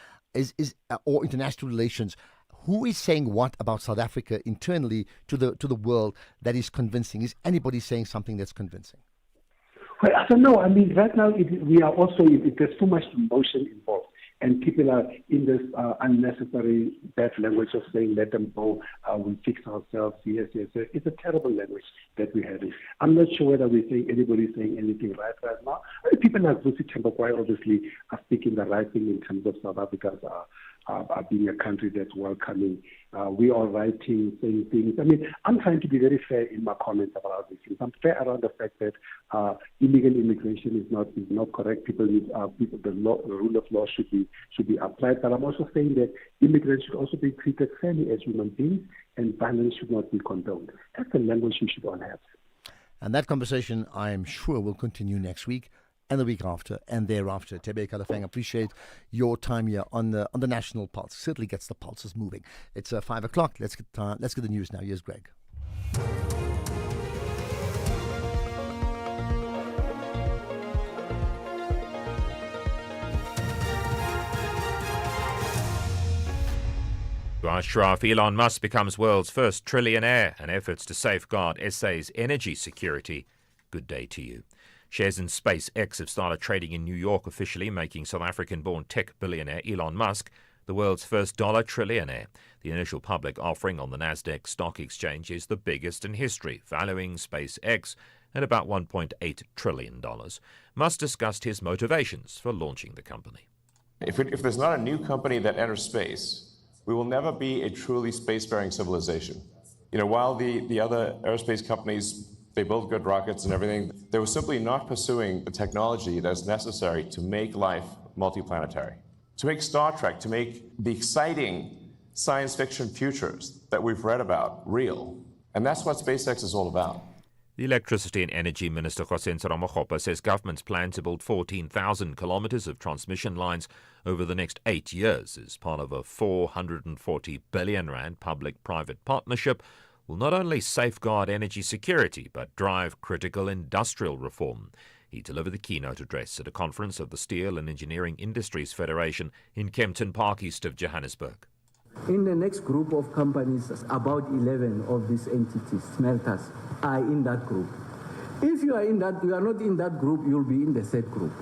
or international relations, who is saying what about South Africa internally to the world that is convincing? Is anybody saying something that's convincing? Well, I don't know. I mean, right now there's too much emotion involved. And people are in this unnecessary bad language of saying, let them go, we'll fix ourselves. Yes. It's a terrible language that we're having. I'm not sure whether anybody's saying anything right now. People like Vusi Tembakwai obviously are speaking the right thing in terms of South Africa's being a country that's welcoming. We are writing, saying things. I mean, I'm trying to be very fair in my comments about these things. I'm fair around the fact that illegal immigration is not correct. The rule of law should be applied. But I'm also saying that immigrants should also be treated fairly as human beings, and violence should not be condoned. That's the language we should all have. And that conversation, I am sure, will continue next week and the week after and thereafter. Tebe Kalafang, appreciate your time here on the National Pulse. Certainly gets the pulses moving. It's 5 o'clock. Let's get the news now. Here's Greg. Ashraf, Elon Musk becomes world's first trillionaire and efforts to safeguard SA's energy security. Good day to you. Shares in SpaceX have started trading in New York officially, making South African-born tech billionaire Elon Musk the world's first dollar trillionaire. The initial public offering on the Nasdaq stock exchange is the biggest in history, valuing SpaceX at about $1.8 trillion. Musk discussed his motivations for launching the company. If there's not a new company that enters space, we will never be a truly spacefaring civilization. While the other aerospace companies, they build good rockets and everything, they were simply not pursuing the technology that's necessary to make life multiplanetary, to make Star Trek, to make the exciting science fiction futures that we've read about real. And that's what SpaceX is all about. The Electricity and Energy Minister José Ramokgopa says government's plan to build 14,000 kilometres of transmission lines over the next 8 years as part of a 440 billion rand public-private partnership will not only safeguard energy security but drive critical industrial reform. He delivered the keynote address at a conference of the Steel and Engineering Industries Federation in Kempton Park, east of Johannesburg. In the next group of companies, about 11 of these entities, smelters, are in that group. If you are not in that group, you'll be in the third group.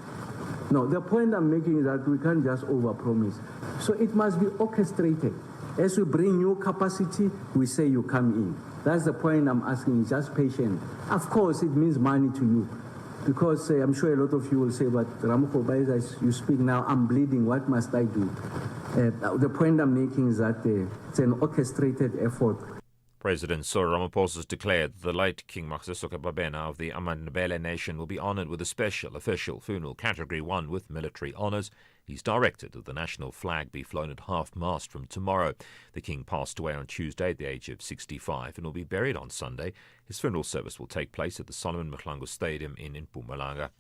No, the point I'm making is that we can't just overpromise. So it must be orchestrated. As we bring new capacity, we say you come in. That's the point I'm asking, just patient. Of course, it means money to you. Because I'm sure a lot of you will say, but Ramokgopa, as you speak now, I'm bleeding, what must I do? The point I'm making is that it's an orchestrated effort. President Cyril Ramaphosa has declared that the late King Makhosesoka Babena of the Amandebele nation will be honoured with a special official funeral Category 1 with military honours. He's directed that the national flag be flown at half-mast from tomorrow. The king passed away on Tuesday at the age of 65 and will be buried on Sunday. His funeral service will take place at the Solomon Mahlangu Stadium in Mpumalanga.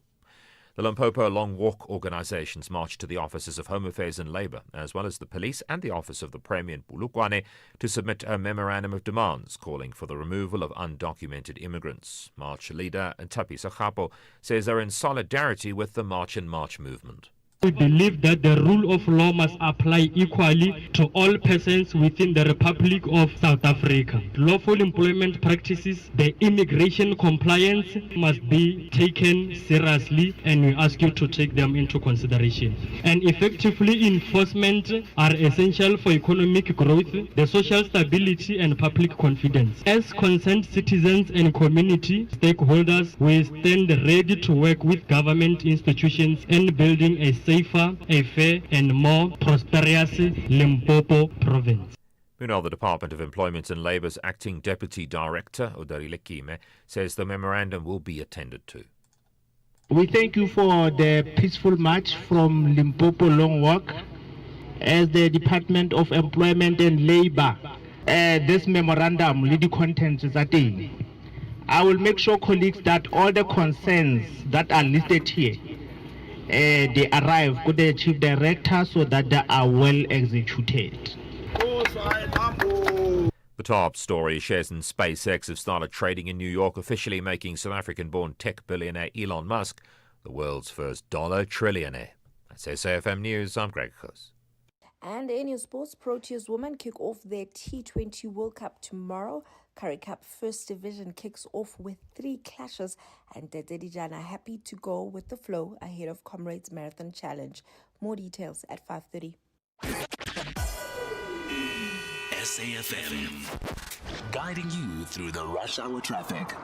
The Limpopo Long Walk organisations marched to the offices of Home Affairs and Labour, as well as the police and the office of the Premier in Polokwane, to submit a memorandum of demands calling for the removal of undocumented immigrants. March leader Ntapi Sakhapo says they're in solidarity with the March and March movement. We believe that the rule of law must apply equally to all persons within the Republic of South Africa. Lawful employment practices, the immigration compliance must be taken seriously, and we ask you to take them into consideration. And effectively enforcement are essential for economic growth, the social stability and public confidence. As concerned citizens and community stakeholders, we stand ready to work with government institutions in building a safer, a fair and more prosperous Limpopo province. Meanwhile, the Department of Employment and Labour's Acting Deputy Director, Odarile Kime, says the memorandum will be attended to. We thank you for the peaceful march from Limpopo Long Walk. As the Department of Employment and Labour, this memorandum, the content is at I will make sure, colleagues, that all the concerns that are listed here, they arrive with the Chief Director so that they are well executed. The top story: shares in SpaceX have started trading in New York, officially making South African-born tech billionaire Elon Musk the world's first dollar trillionaire. That's SAFM News. I'm Greg Khos. And in your sports, Proteas women kick off their T20 World Cup tomorrow. Currie Cup First Division kicks off with 3 clashes, and Dededijana are happy to go with the flow ahead of Comrades Marathon Challenge. More details at 5:30. SAFM, guiding you through the rush hour traffic.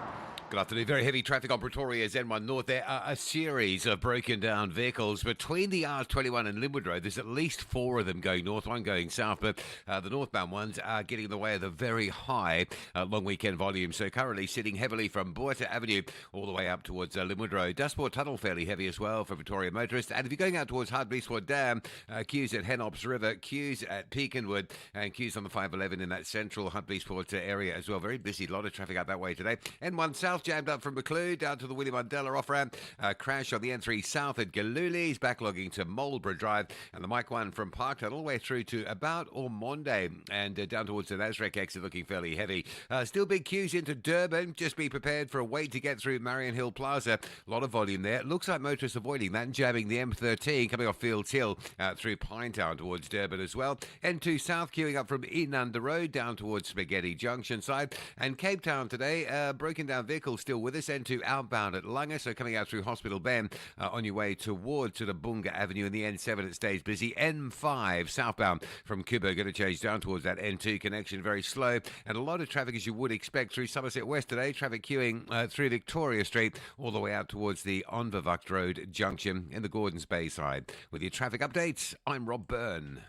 Good afternoon. Very heavy traffic on Pretoria's N1 North. There are a series of broken down vehicles between the R21 and Linwood Road. There's at least 4 of them going north, 1 going south, but the northbound ones are getting in the way of the very high long weekend volume. So currently sitting heavily from Boerta Avenue all the way up towards Linwood Road. Dustport Tunnel fairly heavy as well for Victoria motorists. And if you're going out towards Hartbeespoort Dam, queues at Henops River, queues at Peakenwood, and queues on the 511 in that central Hartbeespoort area as well. Very busy, a lot of traffic out that way today. N1 South jammed up from Macleod down to the William Mandela off-ramp. Crash on the N3 South at Galuli's, backlogging to Marlborough Drive, and the Mike 1 from Parktown all the way through to about Ormonde and down towards the Nasrec exit looking fairly heavy. Still big queues into Durban. Just be prepared for a wait to get through Marion Hill Plaza. A lot of volume there. Looks like motorists avoiding that and jamming the M13 coming off Fields Hill through Pinetown towards Durban as well. N2 South queuing up from Inanda Road down towards Spaghetti Junction side. And Cape Town today, broken down vehicles still with us. N2 outbound at Langa, so coming out through Hospital Bend on your way towards to the Bunga Avenue, and the N7 it stays busy. N5 southbound from Kuba going to change down towards that N2 connection, very slow, and a lot of traffic as you would expect through Somerset West today. Traffic queuing through Victoria Street all the way out towards the Onverwacht Road junction in the Gordons Bay side. With your traffic updates, I'm Rob Byrne.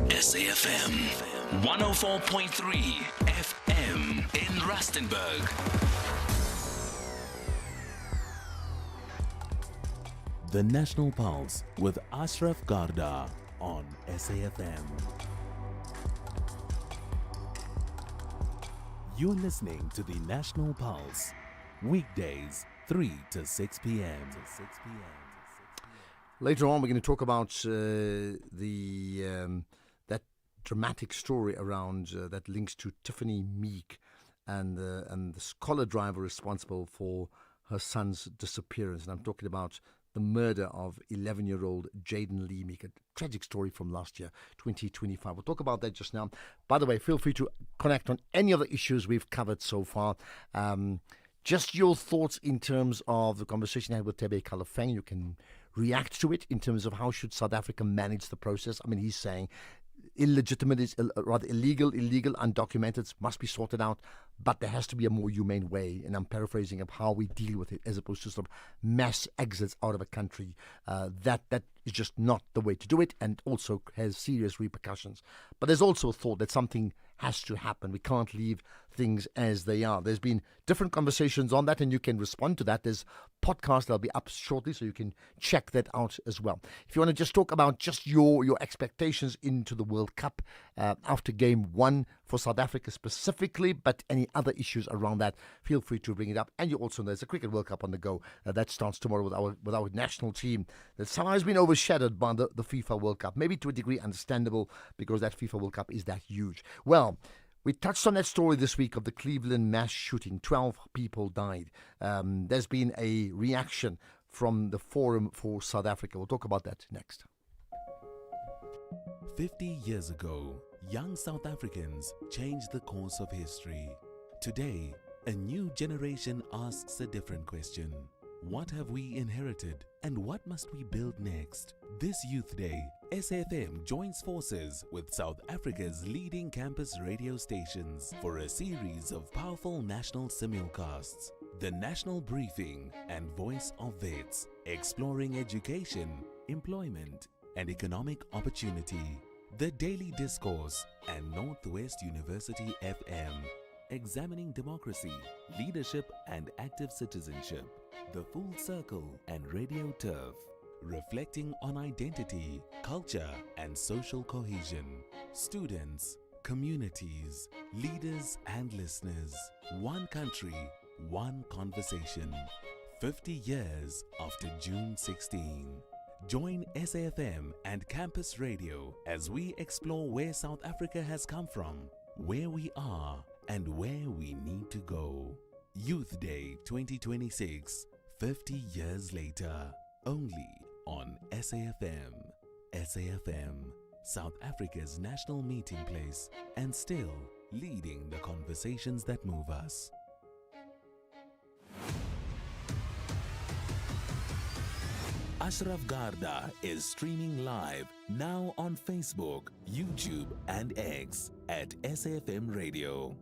SAFM 104.3 FM in Rustenburg. The National Pulse with Ashraf Garda on SAFM. You're listening to the National Pulse, weekdays 3 to 6 p.m. Later on, we're going to talk about that dramatic story around that links to Tiffany Meek and the scholar driver responsible for her son's disappearance. And I'm talking about the murder of 11-year-old Jaden Lee Meek, a tragic story from last year, 2025. We'll talk about that just now. By the way, feel free to connect on any of the issues we've covered so far. Just your thoughts in terms of the conversation I had with Tebe Kalafeng. You can react to it in terms of how should South Africa manage the process. I mean, he's saying illegitimate is rather illegal, undocumented must be sorted out, but there has to be a more humane way, and I'm paraphrasing, of how we deal with it as opposed to sort of mass exits out of a country. That is just not the way to do it, and also has serious repercussions. But there's also a thought that something has to happen. We can't leave things as they are. There's been different conversations on that, and you can respond to that. There's podcast that'll be up shortly, so you can check that out as well. If you want to just talk about just your expectations into the World Cup after Game 1 for South Africa specifically, but any other issues around that, feel free to bring it up. And you also know there's a Cricket World Cup on the go that starts tomorrow with our national team that somehow has been overshadowed by the FIFA World Cup. Maybe to a degree understandable, because that FIFA World Cup is that huge. Well, we touched on that story this week of the Cleveland mass shooting. 12 people died. There's been a reaction from the Forum for South Africa. We'll talk about that next. 50 years ago, young South Africans changed the course of history. Today, a new generation asks a different question. What have we inherited and what must we build next? This Youth Day, SAfm joins forces with South Africa's leading campus radio stations for a series of powerful national simulcasts. The National Briefing and Voice of Vets, exploring education, employment, and economic opportunity. The Daily Discourse and Northwest University FM, examining democracy, leadership, and active citizenship. The Full Circle and Radio Turf, reflecting on identity, culture, and social cohesion. Students, communities, leaders, and listeners. One country, one conversation. 50 years after June 16. Join SAfm and Campus Radio as we explore where South Africa has come from, where we are, and where we need to go. Youth Day 2026, 50 years later, only on SAfm. SAfm, South Africa's national meeting place, and still leading the conversations that move us. Ashraf Garda is streaming live now on Facebook, YouTube, and X at SAfm Radio.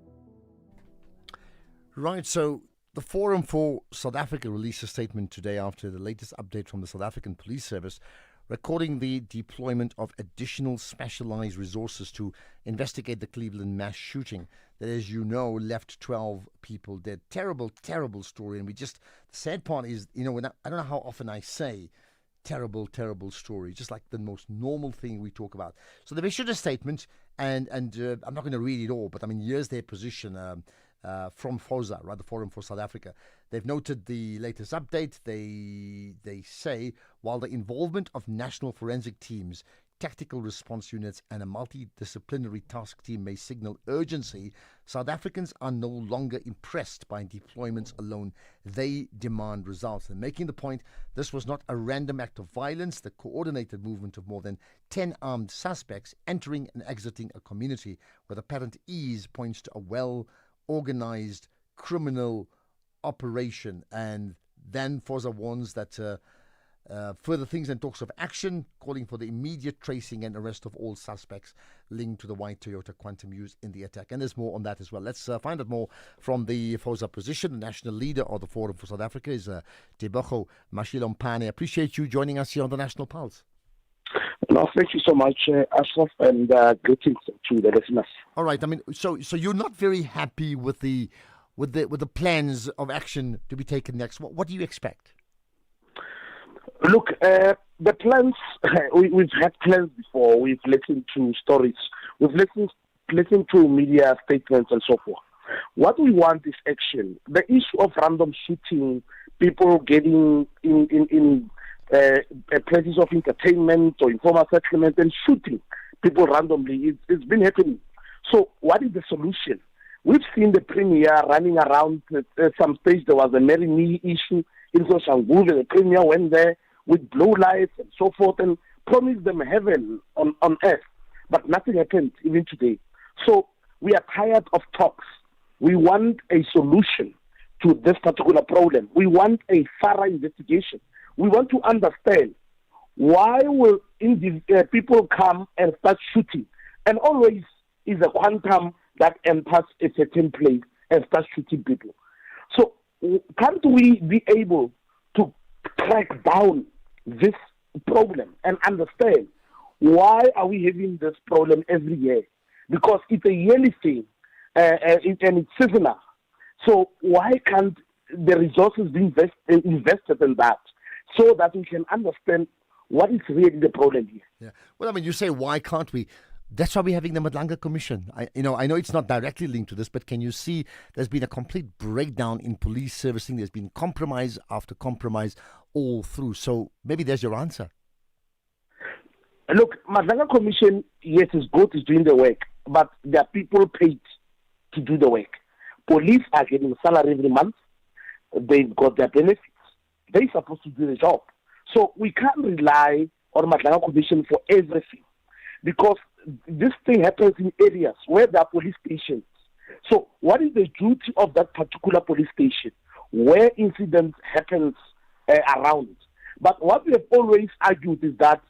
Right, so the Forum for South Africa released a statement today after the latest update from the South African Police Service, recording the deployment of additional specialized resources to investigate the Cleveland mass shooting that, as you know, left 12 people dead. Terrible, terrible story. And the sad part is, I don't know how often I say terrible, terrible story, just like the most normal thing we talk about. So they've issued a statement, and I'm not going to read it all, but here's their position from FOSA, right, the Forum for South Africa. They've noted the latest update. They say, while the involvement of national forensic teams, tactical response units, and a multidisciplinary task team may signal urgency, South Africans are no longer impressed by deployments alone. They demand results. And making the point, this was not a random act of violence. The coordinated movement of more than 10 armed suspects entering and exiting a community with apparent ease points to a well-organized criminal operation. And then FOSA warns that further things and talks of action, calling for the immediate tracing and arrest of all suspects linked to the white Toyota Quantum used in the attack. And there's more on that as well. Let's find out more from the FOSA position. The national leader of the Forum for South Africa is Tebogo Mashilompane. Appreciate you joining us here on the National Pulse. No, thank you so much, Ashraf, and greetings to the listeners. All right. So you're not very happy with the plans of action to be taken next. What do you expect? Look, the plans, we've had plans before. We've listened to stories. We've listened to media statements and so forth. What we want is action. The issue of random shooting, people getting in places of entertainment or informal settlement and shooting people randomly, it's been happening. So what is the solution? We've seen the Premier running around. At some stage, there was a Mary Me issue in Soshanguve. The Premier went there with blue lights and so forth and promised them heaven on earth. But nothing happened even today. So we are tired of talks. We want a solution to this particular problem. We want a thorough investigation. We want to understand why will people come and start shooting, and always is a quantum that enters a certain place and starts shooting people. So can't we be able to track down this problem and understand why are we having this problem every year? Because it's a yearly thing and it's seasonal. So why can't the resources be invested in that so that we can understand what is really the problem here? Yeah. Well, you say, why can't we? That's why we're having the Madlanga Commission. I know it's not directly linked to this, but can you see there's been a complete breakdown in police servicing? There's been compromise after compromise all through. So maybe there's your answer. Look, Madlanga Commission, yes, is good, is doing the work, but there are people paid to do the work. Police are getting salary every month. They've got their benefits. They're supposed to do the job. So we can't rely on Matlanga Commission for everything, because this thing happens in areas where there are police stations. So what is the duty of that particular police station where incidents happens around? But what we have always argued is that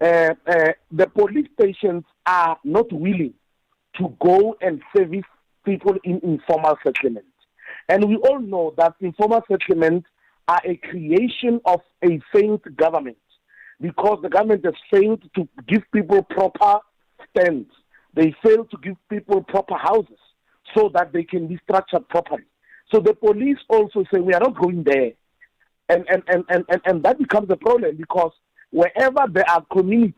the police stations are not willing to go and service people in informal settlements. And we all know that informal settlements are a creation of a failed government, because the government has failed to give people proper stands. They fail to give people proper houses so that they can be structured properly. So the police also say, we are not going there. And that becomes a problem, because wherever there are community,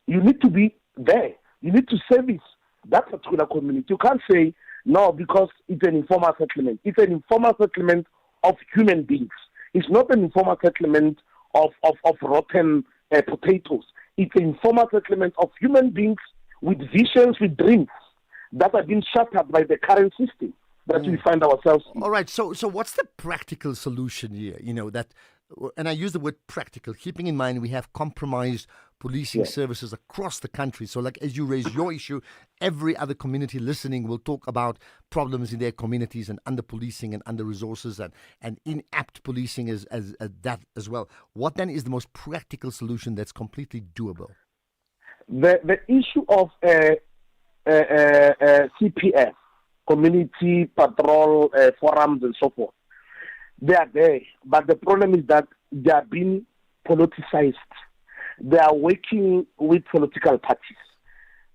you need to be there. You need to service that particular community. You can't say, no, because it's an informal settlement. It's an informal settlement of human beings. It's not an informal settlement of rotten potatoes. It's an informal settlement of human beings with visions, with dreams that have been shattered by the current system that we find ourselves in. All right, so what's the practical solution here? And I use the word practical, keeping in mind we have compromised policing services across the country. So like as you raise your issue, every other community listening will talk about problems in their communities and under-policing and under-resources and inapt policing as that as well. What then is the most practical solution that's completely doable? The issue of CPF, community patrol forums and so forth, they are there, but the problem is that they are being politicized. They are working with political parties.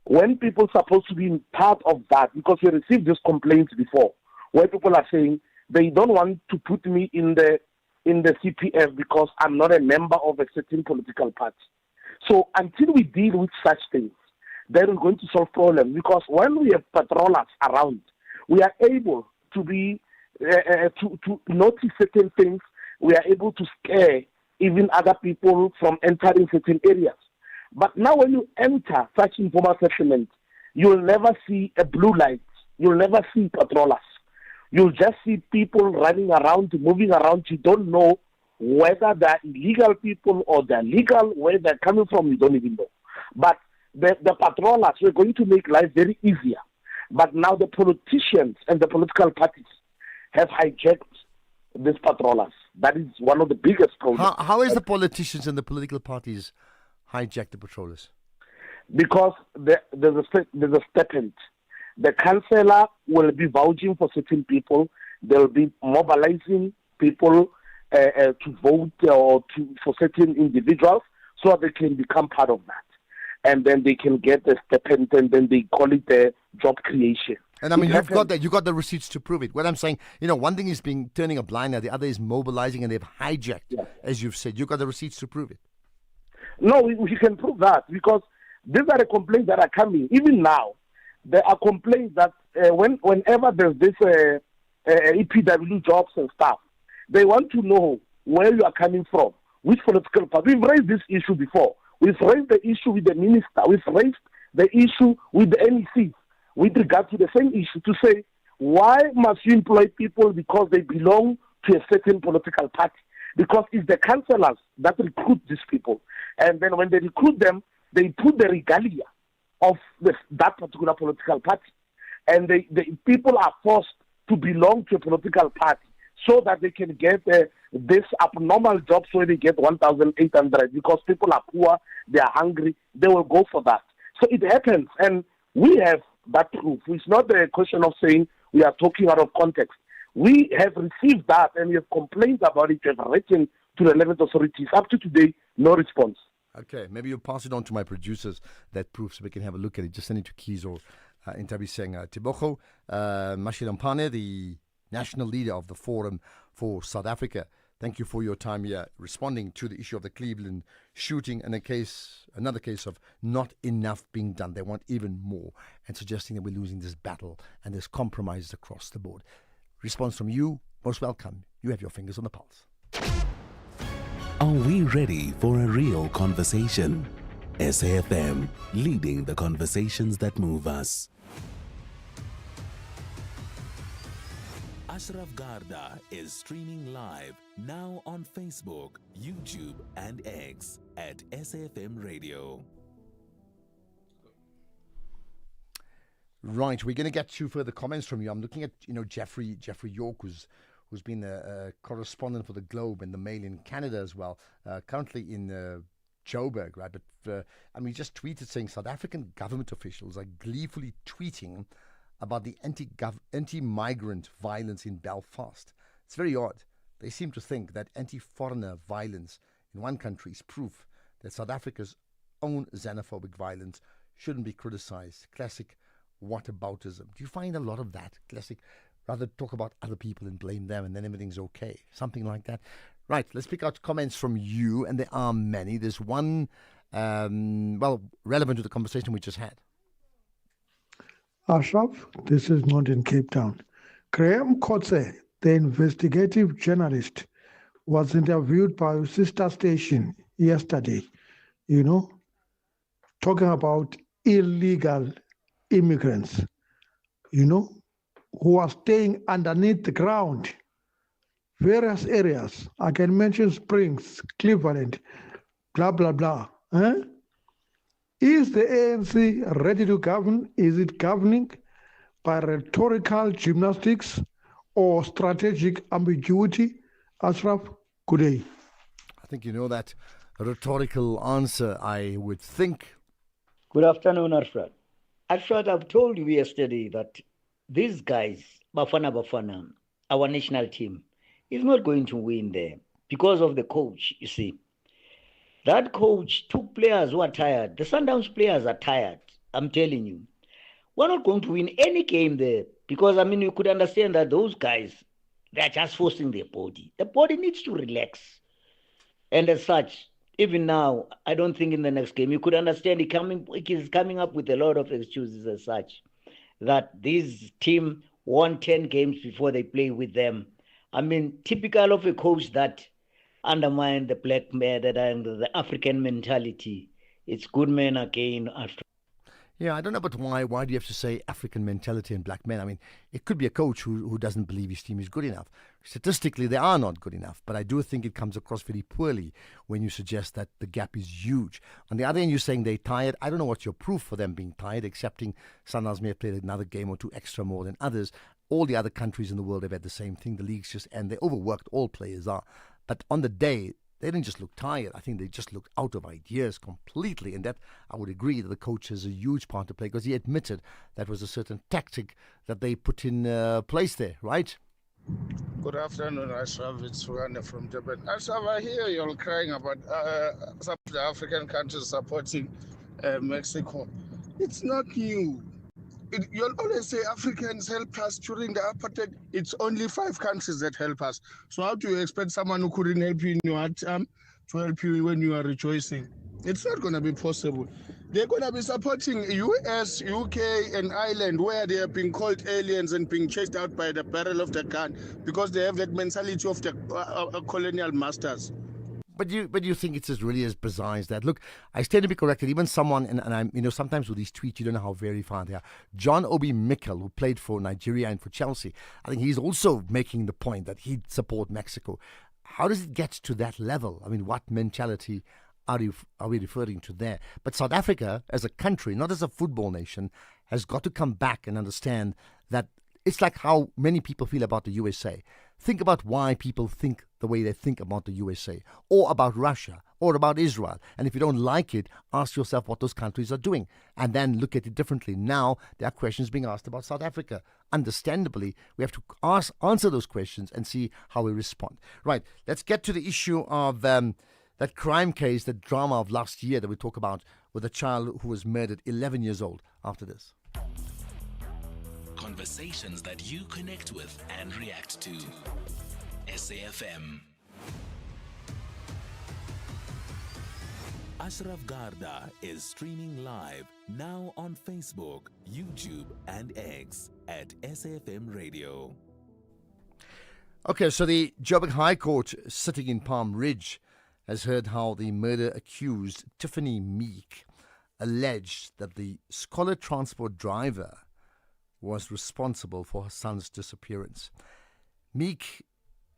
When people are supposed to be part of that, because we received these complaints before, where people are saying they don't want to put me in the CPF because I'm not a member of a certain political party. So until we deal with such things, then we're going to solve problems. Because when we have patrollers around, we are able to be to notice certain things. We are able to scare even other people from entering certain areas. But now when you enter such informal settlement, you'll never see a blue light. You'll never see patrollers. You'll just see people running around, moving around. You don't know whether they're illegal people or they're legal, where they're coming from, you don't even know. But the patrollers, we're going to make life very easier. But now the politicians and the political parties have hijacked these patrollers. That is one of the biggest problems. How is the politicians and the political parties hijacked the patrollers? Because there's a stipend. The councillor will be vouching for certain people. They'll be mobilizing people to vote or for certain individuals so they can become part of that. And then they can get a stipend, and then they call it a job creation. And I mean, you've got that. You got the receipts to prove it. What I'm saying, one thing is turning a blind eye, the other is mobilizing, and they've hijacked, as you've said. You've got the receipts to prove it. No, we can prove that, because these are the complaints that are coming. Even now, there are complaints that whenever there's this EPW jobs and stuff, they want to know where you are coming from, which political party. We've raised this issue before. We've raised the issue with the minister. We've raised the issue with the NEC with regard to the same issue, to say, why must you employ people because they belong to a certain political party? Because it's the councillors that recruit these people. And then when they recruit them, they put the regalia of that particular political party. And the people are forced to belong to a political party so that they can get this abnormal jobs where they get 1,800, because people are poor, they are hungry, they will go for that. So it happens, and we have that proof. It's not a question of saying we are talking out of context. We have received that, and we have complained about it, we have written to the relevant authorities. Up to today, no response. Okay, maybe you'll pass it on to my producers, that proof, so we can have a look at it. Just send it to Keys or Intabiseng. Tebogo Mashilampane, the national leader of the Forum for South Africa, thank you for your time here responding to the issue of the Cleveland shooting and another case of not enough being done. They want even more, and suggesting that we're losing this battle and there's compromises across the board. Response from you, most welcome. You have your fingers on the pulse. Are we ready for a real conversation? SAFM, leading the conversations that move us. Ashraf Garda is streaming live now on Facebook, YouTube, and X at SAfmRadio. Right, we're going to get to further comments from you. I'm looking at, Jeffrey York, who's been a correspondent for the Globe and the Mail in Canada as well, currently in Joburg, right? But he just tweeted saying South African government officials are gleefully tweeting about the anti-migrant violence in Belfast. It's very odd. They seem to think that anti-foreigner violence in one country is proof that South Africa's own xenophobic violence shouldn't be criticized. Classic whataboutism. Do you find a lot of that? Classic, rather talk about other people and blame them and then everything's okay. Something like that. Right, let's pick out comments from you, and there are many. There's one, relevant to the conversation we just had. Ashraf, this is not in Cape Town. Graham Kotze, the investigative journalist, was interviewed by a sister station yesterday, talking about illegal immigrants, who are staying underneath the ground, various areas. I can mention Springs, Cleveland, blah, blah, blah. Is the ANC ready to govern? Is it governing by rhetorical gymnastics or strategic ambiguity? Ashraf, good day. I think you know that rhetorical answer, I would think. Good afternoon, Ashraf. Ashraf, I've told you yesterday that these guys, Bafana, our national team, is not going to win there because of the coach, you see. That coach took players who are tired. The Sundowns players are tired, I'm telling you. We're not going to win any game there because, you could understand that those guys, they're just forcing their body. The body needs to relax. And as such, even now, I don't think in the next game, you could understand he's coming up with a lot of excuses as such, that this team won 10 games before they play with them. Typical of a coach that undermine the black man and the African mentality. It's good men again. Yeah, I don't know, but why do you have to say African mentality and black men? It could be a coach who doesn't believe his team is good enough. Statistically, they are not good enough, but I do think it comes across very poorly when you suggest that the gap is huge. On the other hand, you're saying they're tired. I don't know what's your proof for them being tired, excepting Sundowns may have played another game or two extra more than others. All the other countries in the world have had the same thing. The leagues just end. They're overworked. All players are. But on the day, they didn't just look tired. I think they just looked out of ideas completely. And that, I would agree that the coach has a huge part to play because he admitted that was a certain tactic that they put in place there, right? Good afternoon, Ashraf. It's Rwanda from Durban. Ashraf, I hear you're crying about some of the African countries supporting Mexico. It's not new. You'll always say Africans help us during the apartheid. It's only 5 countries that help us. So how do you expect someone who couldn't help you in your hard time to help you when you are rejoicing? It's not going to be possible. They're going to be supporting US, UK, and Ireland, where they are being called aliens and being chased out by the barrel of the gun because they have that mentality of the colonial masters. But you think it's really as bizarre as that? Look, I stand to be corrected. Even someone, and I'm, sometimes with these tweets, you don't know how verified they are. John Obi Mikel, who played for Nigeria and for Chelsea, I think he's also making the point that he'd support Mexico. How does it get to that level? What mentality are we referring to there? But South Africa, as a country, not as a football nation, has got to come back and understand that it's like how many people feel about the USA. Think about why people think the way they think about the USA, or about Russia, or about Israel. And if you don't like it, ask yourself what those countries are doing, and then look at it differently. Now, there are questions being asked about South Africa. Understandably, we have to answer those questions and see how we respond. Right, let's get to the issue of that crime case, the drama of last year that we talk about with a child who was murdered, 11 years old, after this. Conversations that you connect with and react to. SAFM. Ashraf Garda is streaming live now on Facebook, YouTube, and X at SAfmRadio. Okay, so the Joburg High Court, sitting in Palm Ridge, has heard how the murder accused, Tiffany Meek, alleged that the Scholar Transport driver was responsible for her son's disappearance. Meek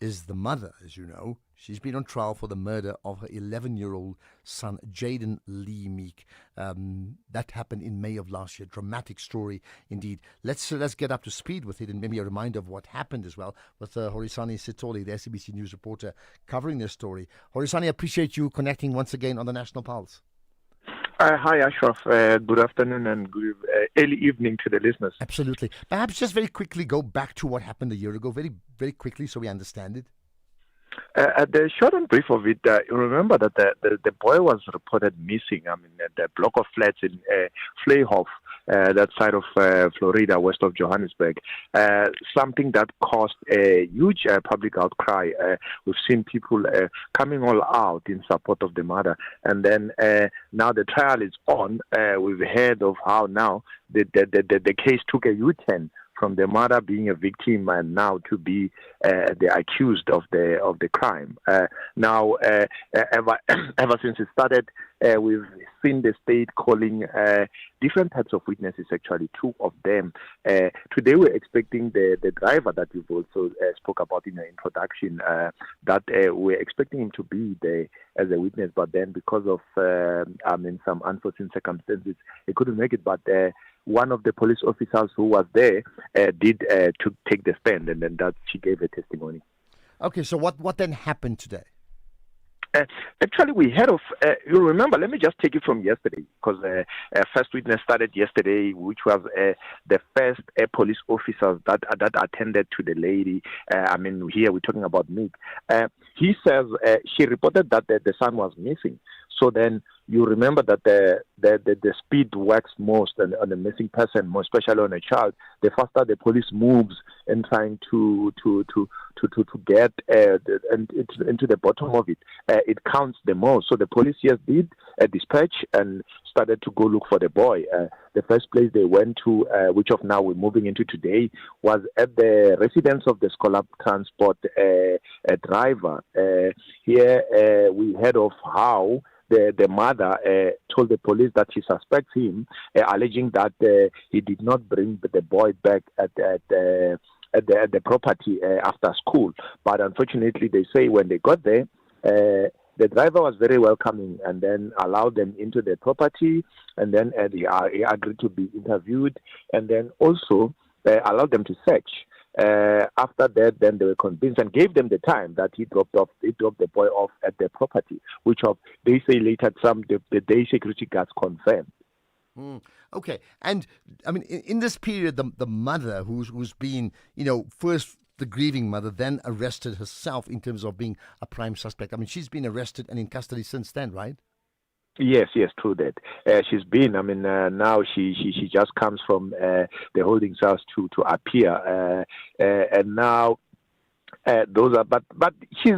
is the mother, as you know. She's been on trial for the murder of her 11-year-old son, Jaden Lee Meek. That happened in May of last year. Dramatic story indeed. Let's get up to speed with it, and maybe a reminder of what happened as well with Horisani Sitoli, the SABC News reporter, covering this story. Horisani, I appreciate you connecting once again on the National Pulse. Hi, Ashraf. Good afternoon and good early evening to the listeners. Absolutely. Perhaps just very quickly go back to what happened a year ago, very, very quickly, so we understand it. The short and brief of it, you remember that the boy was reported missing. I mean, at the block of flats in Vliehof, that side of Florida, west of Johannesburg. Something that caused a huge public outcry. We've seen people coming all out in support of the mother. And then now the trial is on. We've heard of how now the case took a U-turn from the mother being a victim and now to be the accused of the crime. Now, ever since it started, we've seen the state calling different types of witnesses, actually, two of them. Today we're expecting the driver that you've also spoke about in the introduction, that we're expecting him to be there as a witness, but then because of some unforeseen circumstances, he couldn't make it. But one of the police officers who was there did to take the stand, and then that she gave a testimony. Okay, so what then happened today? Actually, we heard of, you remember, let me just take it from yesterday, because first witness started yesterday, which was the first police officer that attended to the lady. Here we're talking about Meek. He says she reported that the son was missing. So then you remember that the speed works most on a missing person, more especially on a child. The faster the police moves in trying to get into the bottom of it, it counts the most. So the police did a dispatch and started to go look for the boy. The first place they went to, which of now we're moving into today, was at the residence of the Scholar Transport driver. Here we heard of how the mother told the police that she suspects him, alleging that he did not bring the boy back at the property after school. But unfortunately, they say when they got there, the driver was very welcoming and then allowed them into the property, and then he agreed to be interviewed, and then also allowed them to search. After that, then they were convinced and gave them the time that he dropped the boy off at the property, which they say later the day security guards confirmed. Okay, and I mean in this period, the mother who's been first the grieving mother, then arrested herself in terms of being a prime suspect. I mean she's been arrested and in custody since then, right? Yes, true that. She's been, now she just comes from the holding cells to appear, and now those are, but she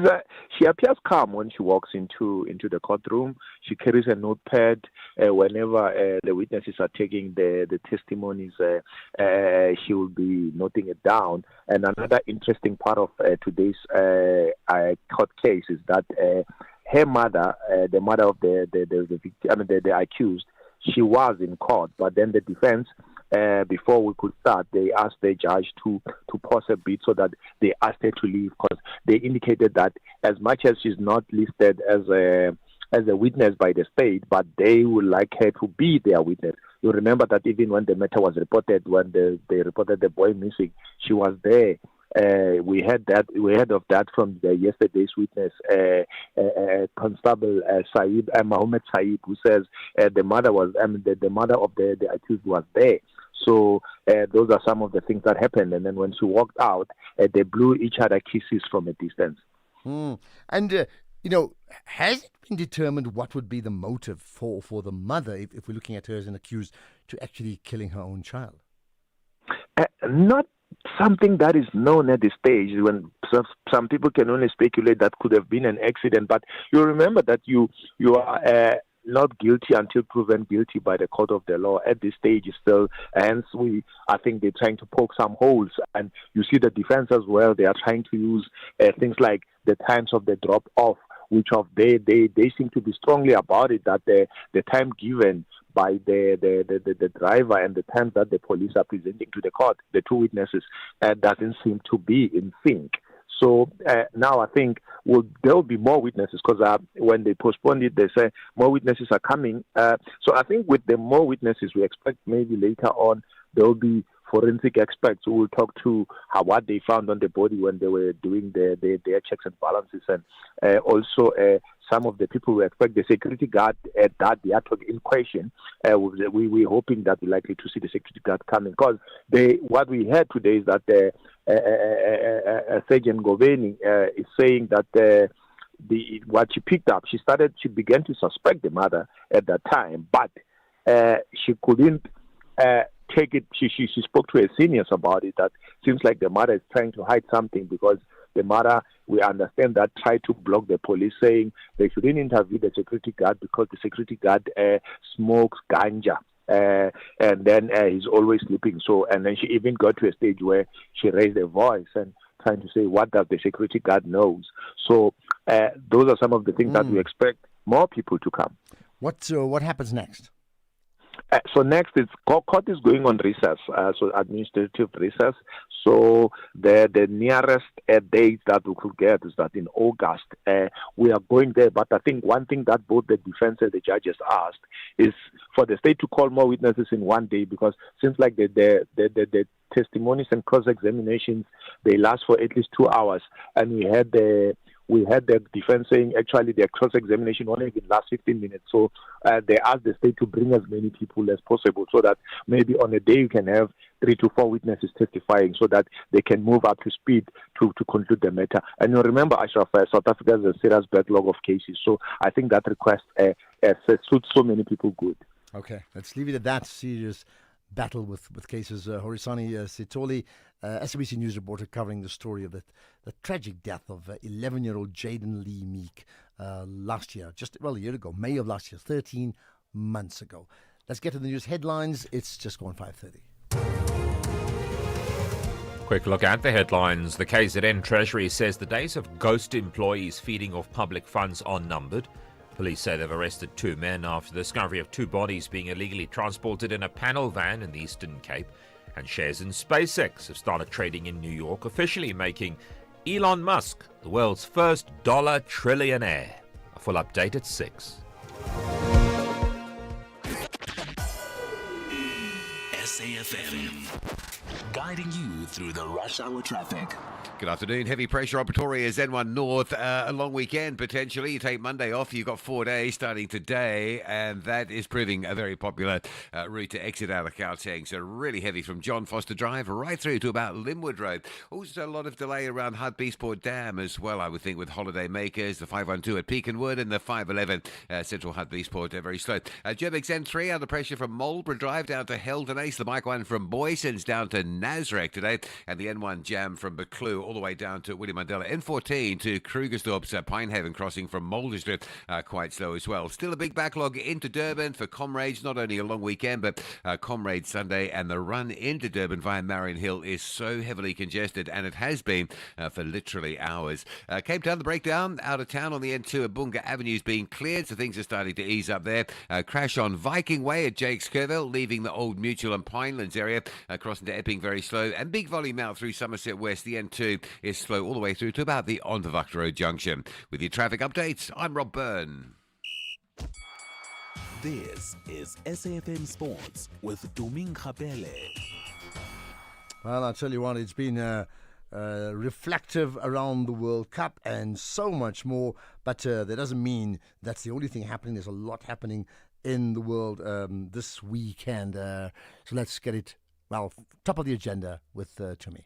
appears calm when she walks into the courtroom. She carries a notepad whenever the witnesses are taking the testimonies. She will be noting it down. And another interesting part of today's court case is that her mother, the mother of the victim, the accused, she was in court, but then the defense, before we could start, they asked the judge to pause a bit, so that they asked her to leave, because they indicated that as much as she's not listed as a witness by the state, but they would like her to be their witness. You remember that even when the matter was reported, when they reported the boy missing, she was there. We heard of that from yesterday's witness, Constable Saib, Mohammed Saib, who says the mother was, the mother of the accused was there. So those are some of the things that happened. And then when she walked out, they blew each other kisses from a distance. And has it been determined what would be the motive for the mother, if we're looking at her as an accused, to actually killing her own child? Not something that is known at this stage. When some people can only speculate that could have been an accident, but you remember that you are not guilty until proven guilty by the court of the law. At this stage, still, hence I think they're trying to poke some holes, and you see the defense as well. They are trying to use things like the times of the drop off, which they seem to be strongly about it, that the time given by the driver and the time that the police are presenting to the court, the two witnesses, doesn't seem to be in sync. So now I think there will be more witnesses because when they postponed it, they say more witnesses are coming. So I think with the more witnesses, we expect maybe later on there will be forensic experts who will talk to what they found on the body when they were doing their checks and balances, and also some of the people we expect the security guard that they are in question. We're hoping that we're likely to see the security guard coming because what we heard today is that Sergeant Goveni is saying that what she picked up, she began to suspect the mother at that time, but she couldn't take it. She spoke to her seniors about it. That seems like the mother is trying to hide something because the mother, we understand that, tried to block the police, saying they shouldn't interview the security guard because the security guard smokes ganja. And then he's always sleeping. So, and then she even got to a stage where she raised her voice and trying to say, what does the security guard knows? So, those are some of the things that we expect more people to come. What happens next? So next, court is going on recess, so administrative recess. So the nearest date that we could get is that in August we are going there. But I think one thing that both the defense and the judges asked is for the state to call more witnesses in one day, because it seems like the testimonies and cross-examinations, they last for at least 2 hours, and we had the defense saying actually their cross-examination only even last 15 minutes. So they asked the state to bring as many people as possible so that maybe on a day you can have 3 to 4 witnesses testifying so that they can move up to speed to conclude the matter. And you remember, Ashraf, South Africa has a serious backlog of cases. So I think that request suits so many people good. Okay, let's leave it at that. Serious battle with cases. Horisani Sitoli, SABC News reporter, covering the story of the tragic death of 11-year-old Jaden Lee Meek last year, a year ago, May of last year, 13 months ago. Let's get to the news headlines. It's just gone 5:30. Quick look at the headlines. The KZN Treasury says the days of ghost employees feeding off public funds are numbered. Police say they've arrested 2 men after the discovery of 2 bodies being illegally transported in a panel van in the Eastern Cape. And shares in SpaceX have started trading in New York, officially making Elon Musk the world's first dollar trillionaire. A full update at 6. SAFM, guiding you through the rush hour traffic. Good afternoon. Heavy pressure on Pretoria's N1 North. A long weekend, potentially. You take Monday off. You've got 4 days starting today, and that is proving a very popular route to exit out of Gauteng. So really heavy from John Foster Drive right through to about Linwood Road. Also a lot of delay around Hartbeespoort Dam as well, I would think, with holiday makers. The 512 at Peakenwood and the 511 Central Hartbeespoort. Very slow. Gerbex N3 under pressure from Marlborough Drive down to Heldon Ace. The bike one from Boyson's down to Nasrec today. And the N1 jam from Buccleuch all the way down to William Mandela. N14 to Krugersdorp's Pinehaven crossing from Muldersdrift, quite slow as well. Still a big backlog into Durban for Comrades, not only a long weekend, but Comrades Sunday, and the run into Durban via Marion Hill is so heavily congested, and it has been for literally hours. Cape Town, the breakdown out of town on the N2 at Bunga Avenue is being cleared, so things are starting to ease up there. Crash on Viking Way at Jakes Kerville, leaving the Old Mutual and Pinelands area, crossing to Epping very slow, and big volume out through Somerset West. The N2 is slow all the way through to about the Onderwacht Road junction. With your traffic updates, I'm Rob Byrne. This is SAFM Sports with Domin Khapele. Well, I'll tell you what, it's been reflective around the World Cup and so much more, but that doesn't mean that's the only thing happening. There's a lot happening in the world this weekend. So let's get it, top of the agenda with Tumi.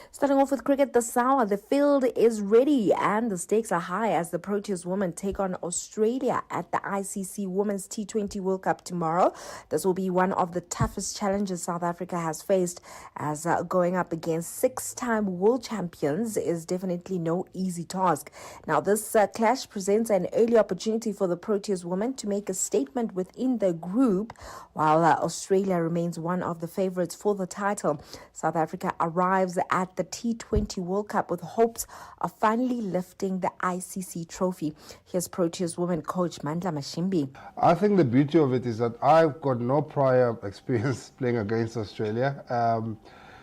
Starting off with cricket this hour, the field is ready and the stakes are high as the Proteas women take on Australia at the ICC Women's T20 World Cup tomorrow. This will be one of the toughest challenges South Africa has faced, as going up against 6-time world champions is definitely no easy task. Now, this clash presents an early opportunity for the Proteas women to make a statement within the group, while Australia remains one of the favourites for the title. South Africa arrives at the T20 World Cup with hopes of finally lifting the ICC trophy. Here's Proteas women coach Mandla Mashimbi. I think the beauty of it is that I've got no prior experience playing against Australia.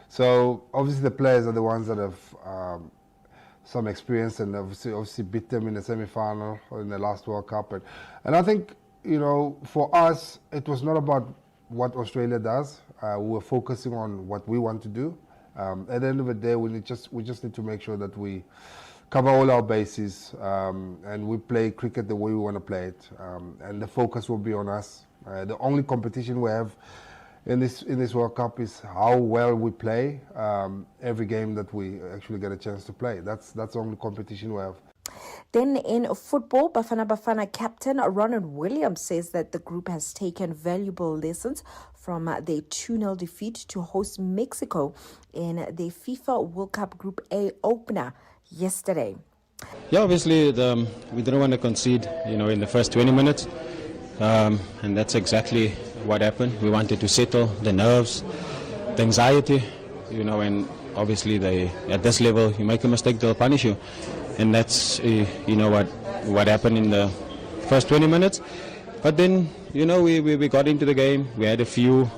So obviously the players are the ones that have some experience and obviously beat them in the semi-final or in the last World Cup. And I think, for us, it was not about what Australia does. We were focusing on what we want to do. At the end of the day, we just need to make sure that we cover all our bases and we play cricket the way we want to play it. And the focus will be on us. The only competition we have in this World Cup is how well we play every game that we actually get a chance to play. That's the only competition we have. Then in football, Bafana captain Ronald Williams says that the group has taken valuable lessons from their 2-0 defeat to host Mexico in the FIFA World Cup Group A opener yesterday. Yeah, obviously we didn't want to concede, in the first 20 minutes, and that's exactly what happened. We wanted to settle the nerves, the anxiety, and obviously at this level, you make a mistake, they'll punish you. And that's, what happened in the first 20 minutes. But then, we got into the game. We had a few,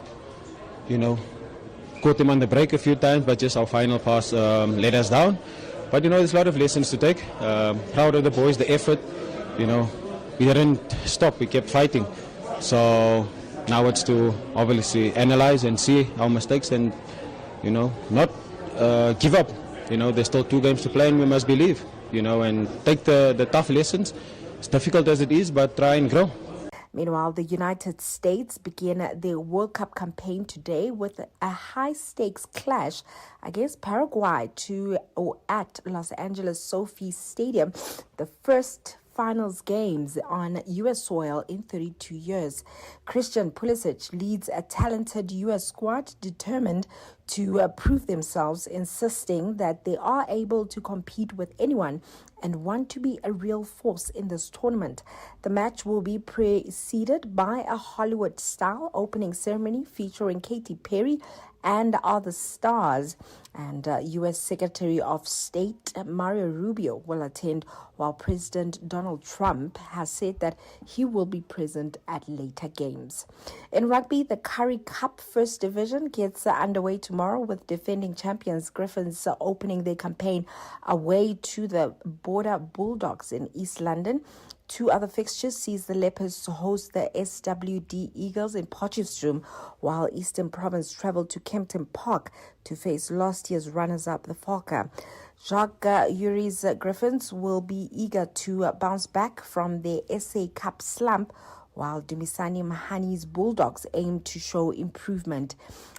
caught them on the break a few times, but just our final pass let us down. But, there's a lot of lessons to take. Proud of the boys, the effort, we didn't stop. We kept fighting. So now it's to obviously analyze and see our mistakes and, not give up. There's still 2 games to play and we must believe. And take the tough lessons, as difficult as it is, but try and grow. Meanwhile, the United States began their World Cup campaign today with a high-stakes clash against Paraguay at Los Angeles SoFi Stadium, the first finals games on U.S. soil in 32 years. Christian Pulisic leads a talented U.S. squad determined to prove themselves, insisting that they are able to compete with anyone and want to be a real force in this tournament. The match will be preceded by a Hollywood-style opening ceremony featuring Katy Perry and other stars. And U.S. Secretary of State Mario Rubio will attend, while President Donald Trump has said that he will be present at later games. In rugby, the Currie Cup First Division gets underway tomorrow with defending champions Griffins opening their campaign away to the Border Bulldogs in East London. 2 other fixtures sees the Leopards host the SWD Eagles in Potchefstroom, while Eastern Province travel to Kempton Park to face last year's runners-up, the Falker. Jacques Urie's Griffins will be eager to bounce back from their SA Cup slump, while Dumisani Mahani's Bulldogs aim to show improvement.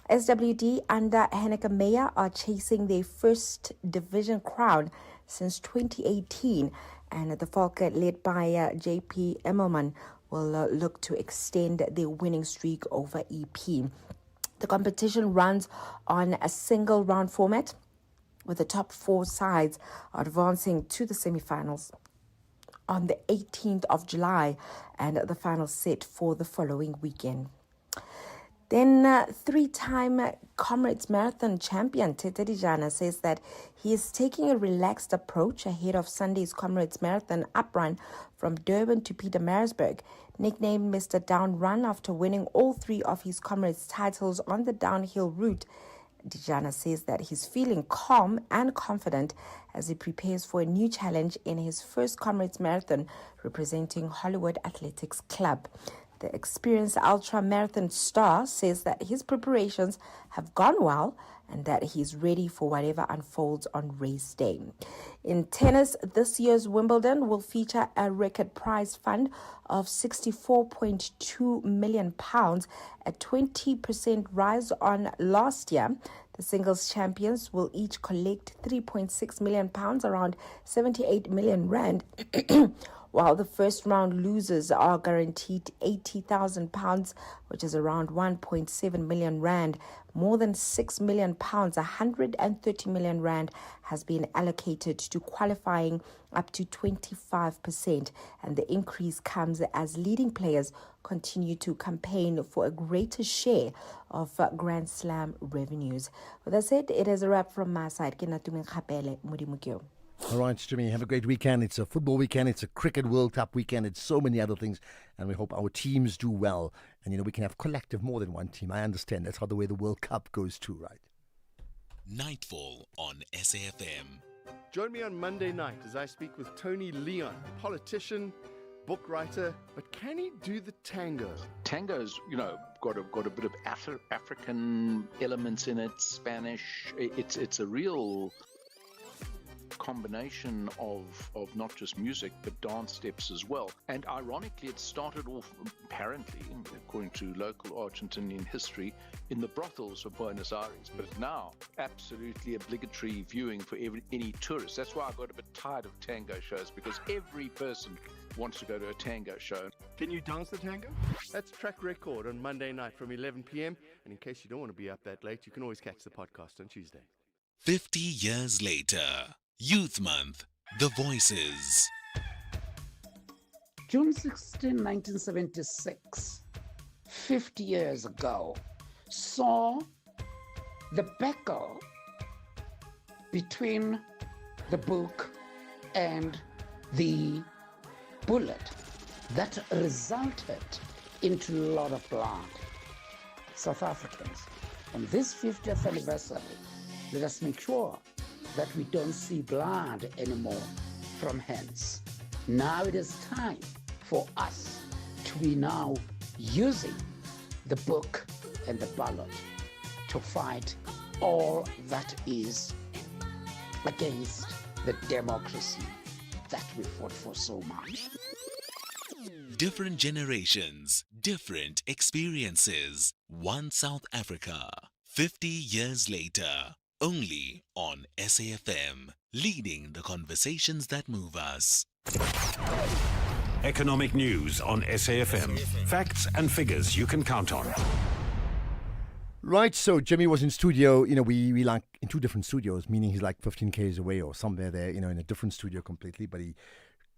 SWD under Hanneke Meyer are chasing their first division crown since 2018, and the Falker, led by JP Emmelman, will look to extend their winning streak over EP. The competition runs on a single round format, with the top 4 sides advancing to the semi-finals on the 18th of July and the final set for the following weekend. Then 3-time Comrades Marathon champion Tete Dijana says that he is taking a relaxed approach ahead of Sunday's Comrades Marathon uprun from Durban to Pietermaritzburg. Nicknamed Mr. Down Run after winning all 3 of his Comrades titles on the downhill route, Dijana says that he's feeling calm and confident as he prepares for a new challenge in his first Comrades Marathon representing Hollywood Athletics Club. The experienced ultra-marathon star says that his preparations have gone well and that he's ready for whatever unfolds on race day. In tennis, this year's Wimbledon will feature a record prize fund of £64.2 million, a 20% rise on last year. The singles champions will each collect £3.6 million, around 78 million rand, while the first round losers are guaranteed £80,000, which is around 1.7 million rand. More than 6 million pounds, 130 million rand, has been allocated to qualifying up to 25%, and the increase comes as leading players continue to campaign for a greater share of Grand Slam revenues. With that said, it is a wrap from my side. All right, Jimmy, have a great weekend. It's a football weekend. It's a cricket World Cup weekend. It's so many other things. And we hope our teams do well. And, we can have collective more than one team. I understand that's how the way the World Cup goes too, right? Nightfall on SAFM. Join me on Monday night as I speak with Tony Leon, politician, book writer, but can he do the tango? Tango's, got a bit of African elements in it, Spanish. It's a real combination of not just music but dance steps as well. And ironically, it started off, apparently, according to local Argentinian history, in the brothels of Buenos Aires, but now absolutely obligatory viewing for any tourist. That's why I got a bit tired of tango shows, because every person wants to go to a tango show. Can you dance the tango? That's Track Record on Monday night from 11 p.m. And in case you don't want to be up that late, you can always catch the podcast on Tuesday. 50 years later, Youth Month, The Voices. June 16, 1976, 50 years ago, saw the battle between the book and the bullet that resulted into a lot of blood. South Africans, on this 50th anniversary, let us make sure that we don't see blood anymore from hands. Now it is time for us to be now using the book and the ballot to fight all that is against the democracy that we fought for so much. Different generations, different experiences. One South Africa, 50 years later. Only on SAfm, leading the conversations that move us. Economic news on SAfm. Facts and figures you can count on. Right, so Jimmy was in studio, we like in two different studios, meaning he's like 15 k's away or somewhere there, in a different studio completely, but he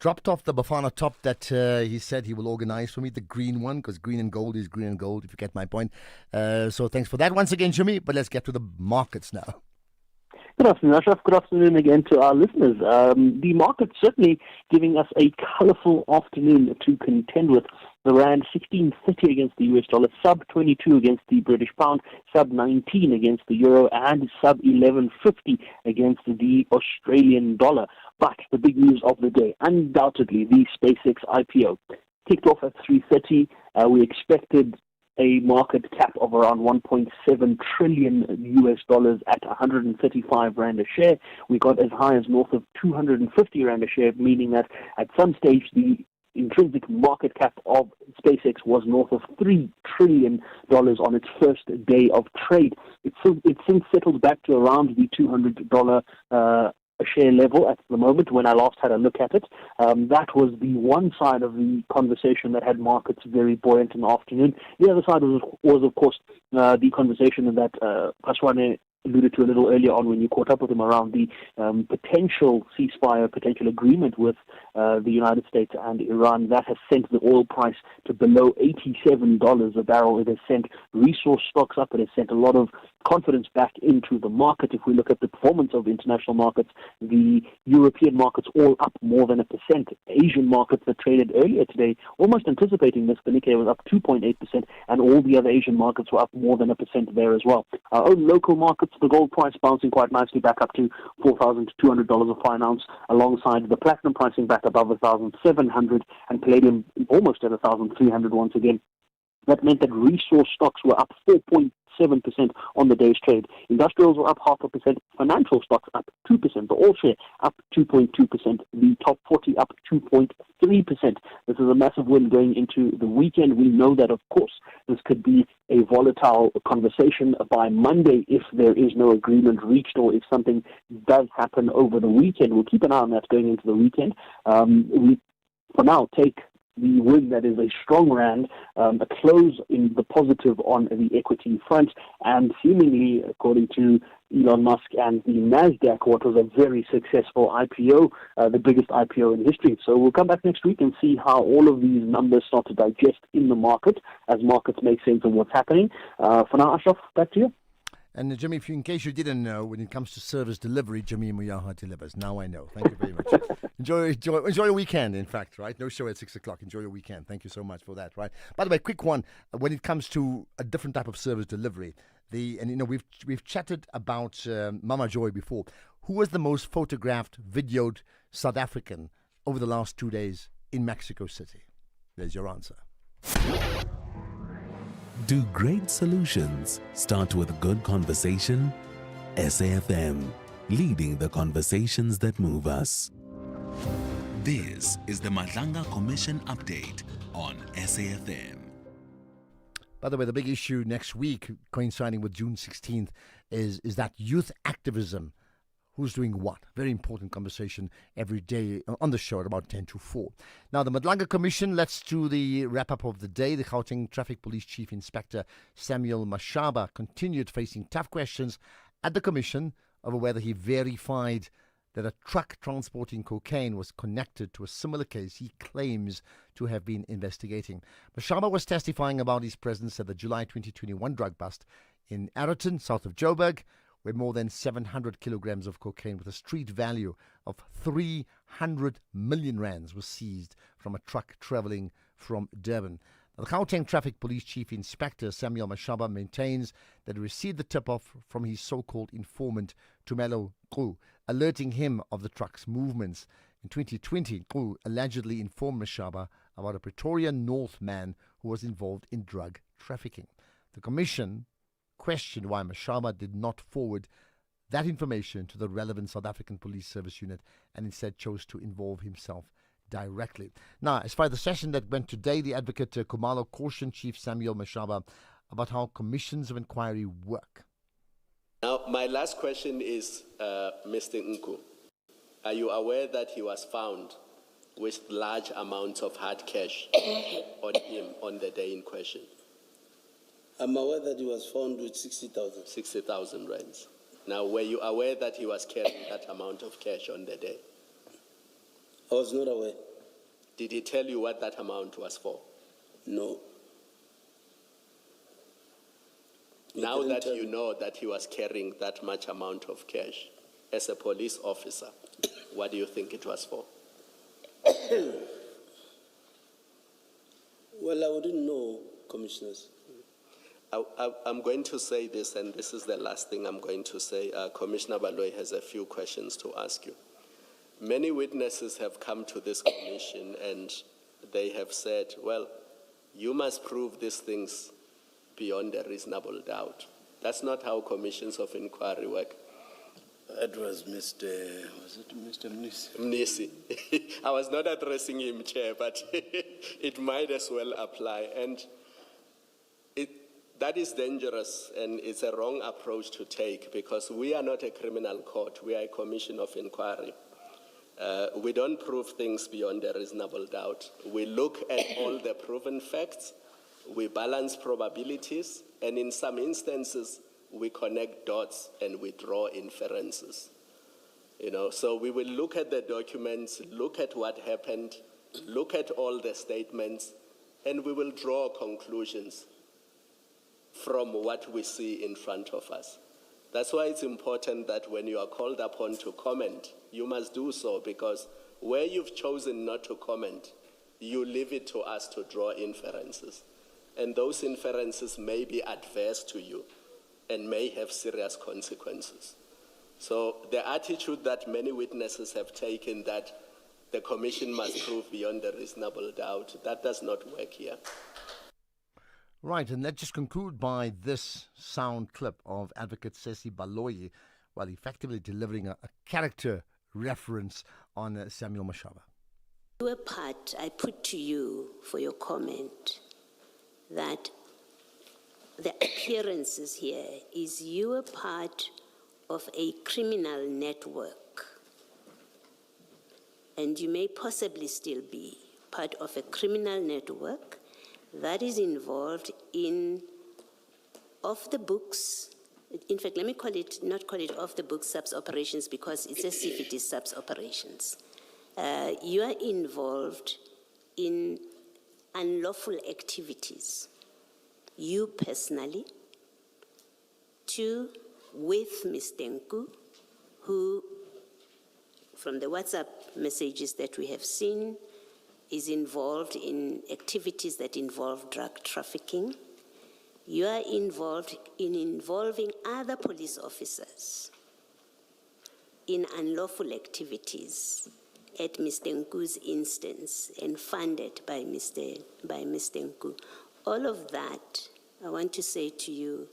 dropped off the Bafana top that he said he will organize for me, the green one, because green and gold is green and gold, if you get my point. So thanks for that once again, Jimmy, but let's get to the markets now. Good afternoon, Ashraf. Good afternoon again to our listeners. The market certainly giving us a colourful afternoon to contend with. The Rand 16.30 against the US dollar, sub 22 against the British pound, sub 19 against the euro, and sub 11.50 against the Australian dollar. But the big news of the day, undoubtedly, the SpaceX IPO. Kicked off at 3.30. We expected a market cap of around 1.7 trillion US dollars at 135 Rand a share. We got as high as north of 250 Rand a share, meaning that at some stage the intrinsic market cap of SpaceX was north of $3 trillion on its first day of trade. It's since settled back to around the $200 a share level at the moment when I last had a look at it. That was the one side of the conversation that had markets very buoyant in the afternoon. The other side was of course, the conversation that Paswane alluded to a little earlier on when you caught up with him around the potential ceasefire, potential agreement with the United States and Iran. That has sent the oil price to below $87 a barrel. It has sent resource stocks up. It has sent a lot of confidence back into the market. If we look at the performance of international markets, the European markets all up more than 1%. Asian markets that traded earlier today, almost anticipating this, the Nikkei was up 2.8%, and all the other Asian markets were up more than 1% there as well. Our own local markets, the gold price bouncing quite nicely back up to $4,200 a fine ounce, alongside the platinum pricing back above 1,700 and palladium almost at 1,300 once again. That meant that resource stocks were up 4.7% on the day's trade. Industrials were up 0.5%. Financial stocks up 2%. The all share up 2.2%. The top 40 up 2.3%. This is a massive win going into the weekend. We know that, of course, this could be a volatile conversation by Monday if there is no agreement reached or if something does happen over the weekend. We'll keep an eye on that going into the weekend. We, for now, take the win that is a strong rand, a close in the positive on the equity front, and seemingly, according to Elon Musk and the NASDAQ, what was a very successful IPO, the biggest IPO in history. So we'll come back next week and see how all of these numbers start to digest in the market as markets make sense of what's happening. For now, Ashraf, back to you. And Jimmy, in case you didn't know, when it comes to service delivery, Jimmy Muyaha delivers. Now I know. Thank you very much. Enjoy your weekend, in fact, right? No show at 6 o'clock. Enjoy your weekend. Thank you so much for that, right? By the way, quick one. When it comes to a different type of service delivery, we've chatted about Mama Joy before. who was the most photographed, videoed South African over the last 2 days in Mexico City? There's your answer. Do great solutions start with good conversation? SAfm, leading the conversations that move us. This is the Madlanga Commission update on SAfm. By the way, the big issue next week, coinciding with June 16th, is that youth activism. Who's doing what? Very important conversation every day on the show at about 10 to 4. Now, the Madlanga Commission, let's do the wrap-up of the day. The Gauteng Traffic Police Chief Inspector Samuel Mashaba continued facing tough questions at the Commission over whether he verified that a truck transporting cocaine was connected to a similar case he claims to have been investigating. Mashaba was testifying about his presence at the July 2021 drug bust in Arrowton, south of Joburg, where more than 700 kilograms of cocaine with a street value of 300 million rands was seized from a truck travelling from Durban. The Gauteng Traffic Police Chief Inspector Samuel Mashaba maintains that he received the tip-off from his so-called informant Tumelo Qu, alerting him of the truck's movements. In 2020, Qu allegedly informed Mashaba about a Pretoria North man who was involved in drug trafficking. The Commission questioned why Mashaba did not forward that information to the relevant South African Police Service unit and instead chose to involve himself directly. Now, as far as the session that went today, the advocate Kumalo cautioned Chief Samuel Mashaba about how commissions of inquiry work. Now, my last question is, Mr. Nku, are you aware that he was found with large amounts of hard cash on him on the day in question? I'm aware that he was found with 60,000. 60,000 rands. Now, were you aware that he was carrying that amount of cash on the day? I was not aware. Did he tell you what that amount was for? No. Now that you know that he was carrying that much amount of cash, as a police officer, what do you think it was for? Well, I wouldn't know, Commissioners. I'm going to say this, and this is the last thing I'm going to say. Commissioner Baloyi has a few questions to ask you. Many witnesses have come to this commission and they have said, well, you must prove these things beyond a reasonable doubt. That's not how commissions of inquiry work. That was Mr. Mnisi? Mnisi. I was not addressing him, Chair, but it might as well apply. And that is dangerous, and it's a wrong approach to take because we are not a criminal court. We are a commission of inquiry. We don't prove things beyond a reasonable doubt. We look at all the proven facts, we balance probabilities, and in some instances, we connect dots and we draw inferences. So we will look at the documents, look at what happened, look at all the statements, and we will draw conclusions from what we see in front of us. That's why it's important that when you are called upon to comment, you must do so, because where you've chosen not to comment, you leave it to us to draw inferences. And those inferences may be adverse to you and may have serious consequences. So the attitude that many witnesses have taken that the commission must prove beyond a reasonable doubt, that does not work here. Right, and let's just conclude by this sound clip of Advocate Sesi Baloyi while effectively delivering a character reference on Samuel Mashaba. Your part I put to you for your comment that the appearances here is you are part of a criminal network, and you may possibly still be part of a criminal network that is involved in off-the-books, in fact, let me not call it off-the-books subs operations because it's as if it is subs operations. You are involved in unlawful activities. You personally, with Ms. Tenku, who, from the WhatsApp messages that we have seen, is involved in activities that involve drug trafficking. You are involved in involving other police officers in unlawful activities at Mr. Nku's instance and funded by Mr. Nku. All of that, I want to say to you,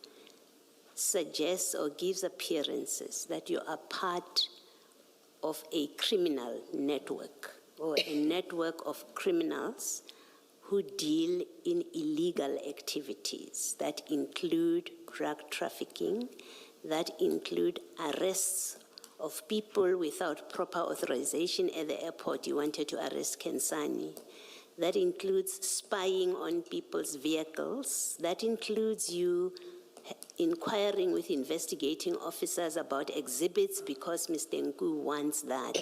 suggests or gives appearances that you are part of a criminal network or a network of criminals who deal in illegal activities that include drug trafficking, that include arrests of people without proper authorization at the airport. You wanted to arrest Kensani. That includes spying on people's vehicles. That includes you inquiring with investigating officers about exhibits because Mr. Nku wants that.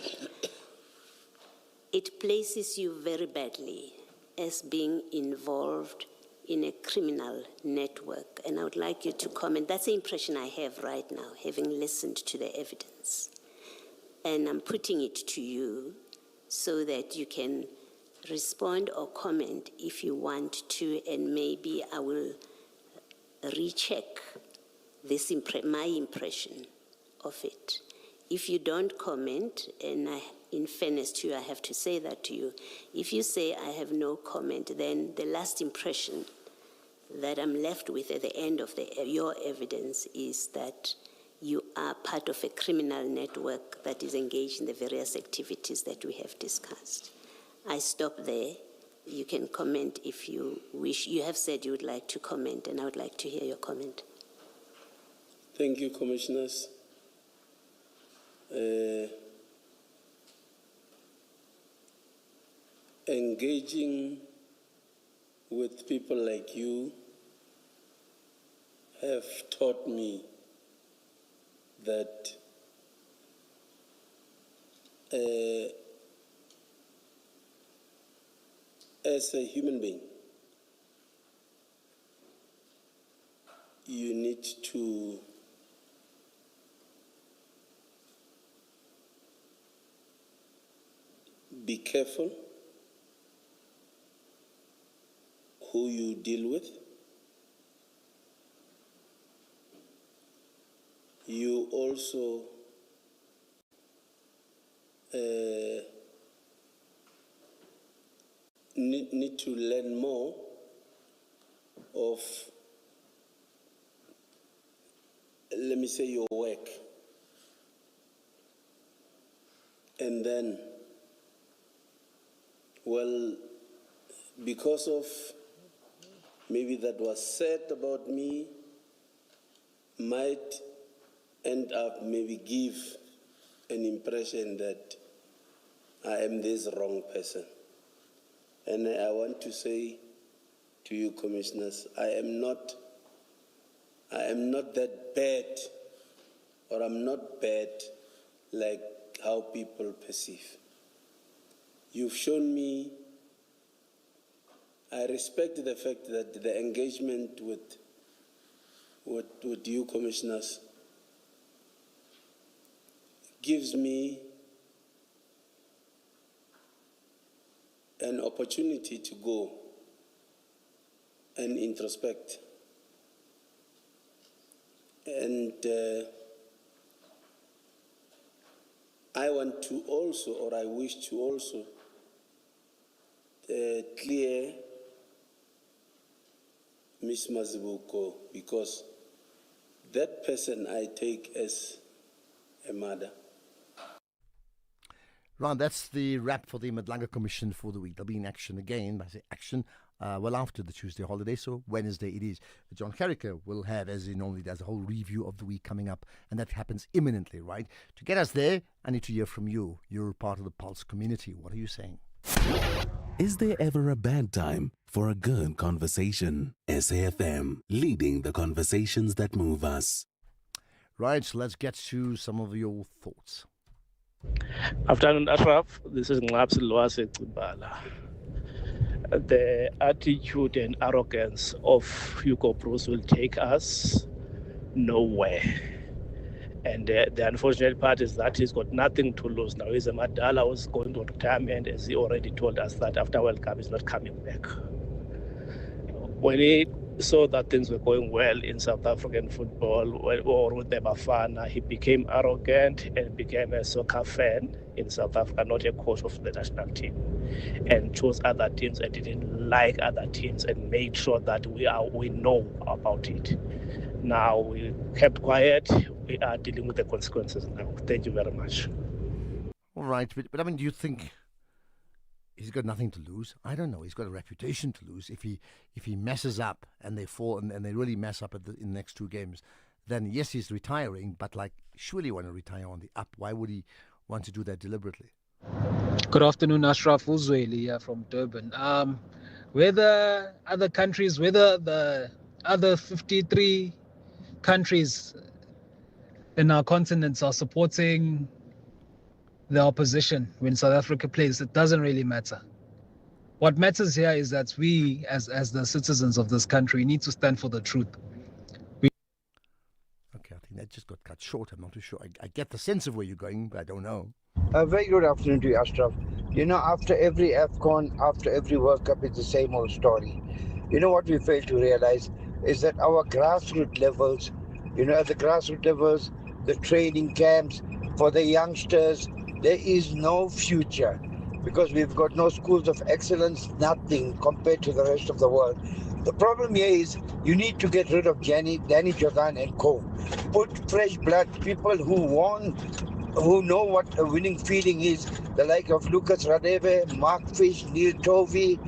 It places you very badly as being involved in a criminal network. And I would like you to comment. That's the impression I have right now, having listened to the evidence. And I'm putting it to you so that you can respond or comment if you want to, and maybe I will recheck this my impression of it. If you don't comment, and in fairness to you, I have to say that to you, if you say I have no comment, then the last impression that I'm left with at the end of your evidence is that you are part of a criminal network that is engaged in the various activities that we have discussed. I stop there. You can comment if you wish. You have said you would like to comment, and I would like to hear your comment. Thank you, Commissioners. Engaging with people like you have taught me that as a human being, you need to be careful who you deal with. You also need to learn more of, let me say, your work. And then, well, because of maybe that was said about me, might end up maybe give an impression that I am this wrong person. And I want to say to you, Commissioners, I am not that bad, or I'm not bad like how people perceive. You've shown me, I respect the fact that the engagement with you, Commissioners, gives me an opportunity to go and introspect. And I want to also, or I wish to also, clear Ms. Mazibuko, because that person I take as a mother. Ron, that's the wrap for the Madlanga Commission for the week. They'll be in action again. I say action well after the Tuesday holiday, so Wednesday it is. John Carricker will have, as he normally does, a whole review of the week coming up, and that happens imminently, right? To get us there, I need to hear from you. You're part of the Pulse community. What are you saying? Is there ever a bad time for a good conversation? SAfm, leading the conversations that move us. Right, so let's get to some of your thoughts. Afternoon, Ashraf. This is Ngapsi Lwase Tsibala. The attitude and arrogance of Hugo Bruce will take us nowhere. And the unfortunate part is that he's got nothing to lose. Now he's a Madala who's going to retirement, as he already told us that after World Cup he's not coming back. When he saw that things were going well in South African football or with the Bafana, he became arrogant and became a soccer fan in South Africa, not a coach of the national team, and chose other teams and didn't like other teams and made sure that we know about it. Now we kept quiet. We are dealing with the consequences now. Thank you very much. All right, but I mean, do you think he's got nothing to lose? I don't know. He's got a reputation to lose. If he messes up and they fall and they really mess up in the next two games, then yes, he's retiring. But like, surely he want to retire on the up. Why would he want to do that deliberately? Good afternoon, Ashraf Uzweli from Durban. Whether other countries, whether the other 53 countries in our continents are supporting the opposition when South Africa plays, it doesn't really matter. What matters here is that we, as the citizens of this country, need to stand for the truth. Okay, I think that just got cut short. I'm not too sure. I get the sense of where you're going, but I don't know. A very good afternoon to you, Ashraf. You know, after every AFCON, after every World Cup, it's the same old story. You know what we fail to realize is that our grassroots levels, at the grassroots levels, the training camps for the youngsters, there is no future because we've got no schools of excellence, nothing compared to the rest of the world. The problem here is you need to get rid of Danny Jordan and co. Put fresh blood, people who know what a winning feeling is, the like of Lucas Radebe, Mark Fish, Neil Tovey,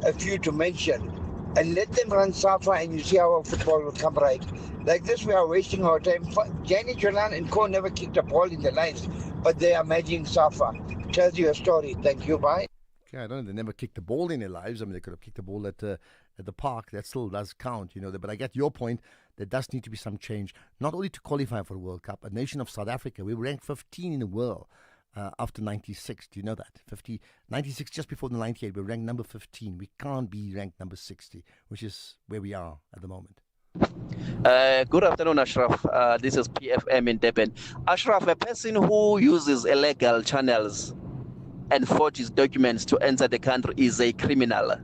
a few to mention. And let them run SAFA and you see how our football will come right. Like this, we are wasting our time. Danny Jordan and co never kicked a ball in their lives, but they are managing SAFA. Tells you a story. Thank you. Bye. Okay, I don't know. They never kicked the ball in their lives. I mean, they could have kicked the ball at the park. That still does count, But I get your point. There does need to be some change, not only to qualify for the World Cup. A nation of South Africa, we were ranked 15 in the world after 96. Do you know that? 96, just before the 98, we were ranked number 15. We can't be ranked number 60, which is where we are at the moment. Good afternoon, Ashraf. This is PFM in Durban. Ashraf, a person who uses illegal channels and forges documents to enter the country is a criminal.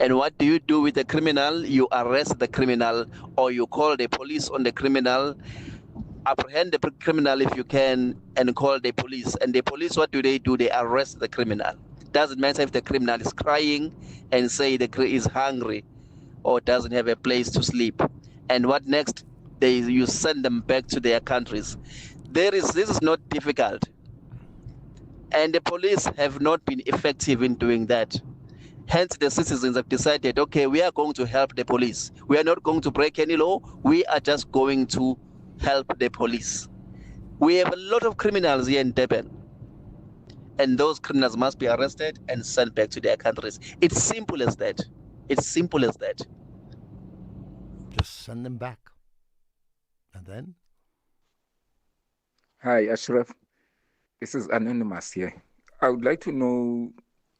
And what do you do with the criminal? You arrest the criminal, or you call the police on the criminal, apprehend the criminal if you can, and call the police. And the police, what do? They arrest the criminal. Doesn't matter if the criminal is crying and say the criminal is hungry or doesn't have a place to sleep. And what next? You send them back to their countries. This is not difficult. And the police have not been effective in doing that. Hence, the citizens have decided, okay, we are going to help the police. We are not going to break any law. We are just going to help the police. We have a lot of criminals here in Durban. And those criminals must be arrested and sent back to their countries. It's simple as that. It's simple as that. Just send them back. And then? Hi, Ashraf. This is Anonymous here. I would like to know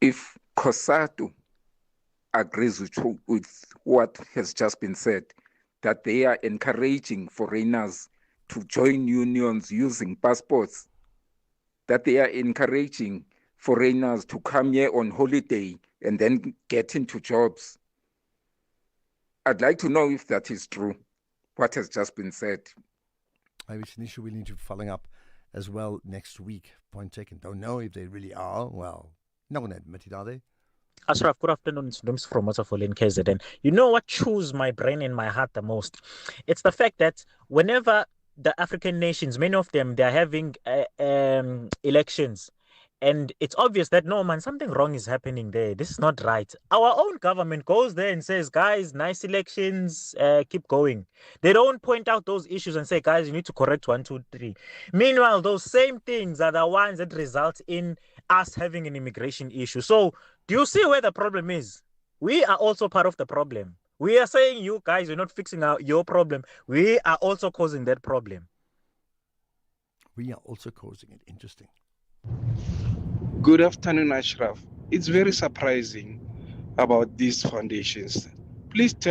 if COSATU agrees with what has just been said, that they are encouraging foreigners to join unions using passports, that they are encouraging foreigners to come here on holiday and then get into jobs. I'd like to know if that is true, what has just been said. Maybe it's an issue we need to be following up as well next week. Point taken. Don't know if they really are. Well, not going to admit it, are they? Ashraf, good afternoon. It's Dums from Waterfall in KZN. You know what chews my brain and my heart the most? It's the fact that whenever the African nations, many of them, they're having elections. And it's obvious that, no, man, something wrong is happening there. This is not right. Our own government goes there and says, guys, nice elections, keep going. They don't point out those issues and say, guys, you need to correct 1, 2, 3. Meanwhile, those same things are the ones that result in us having an immigration issue. So do you see where the problem is? We are also part of the problem. We are saying you guys, you're not fixing your problem. We are also causing that problem. We are also causing it. Interesting. Good afternoon, Ashraf. It's very surprising about these foundations. Please tell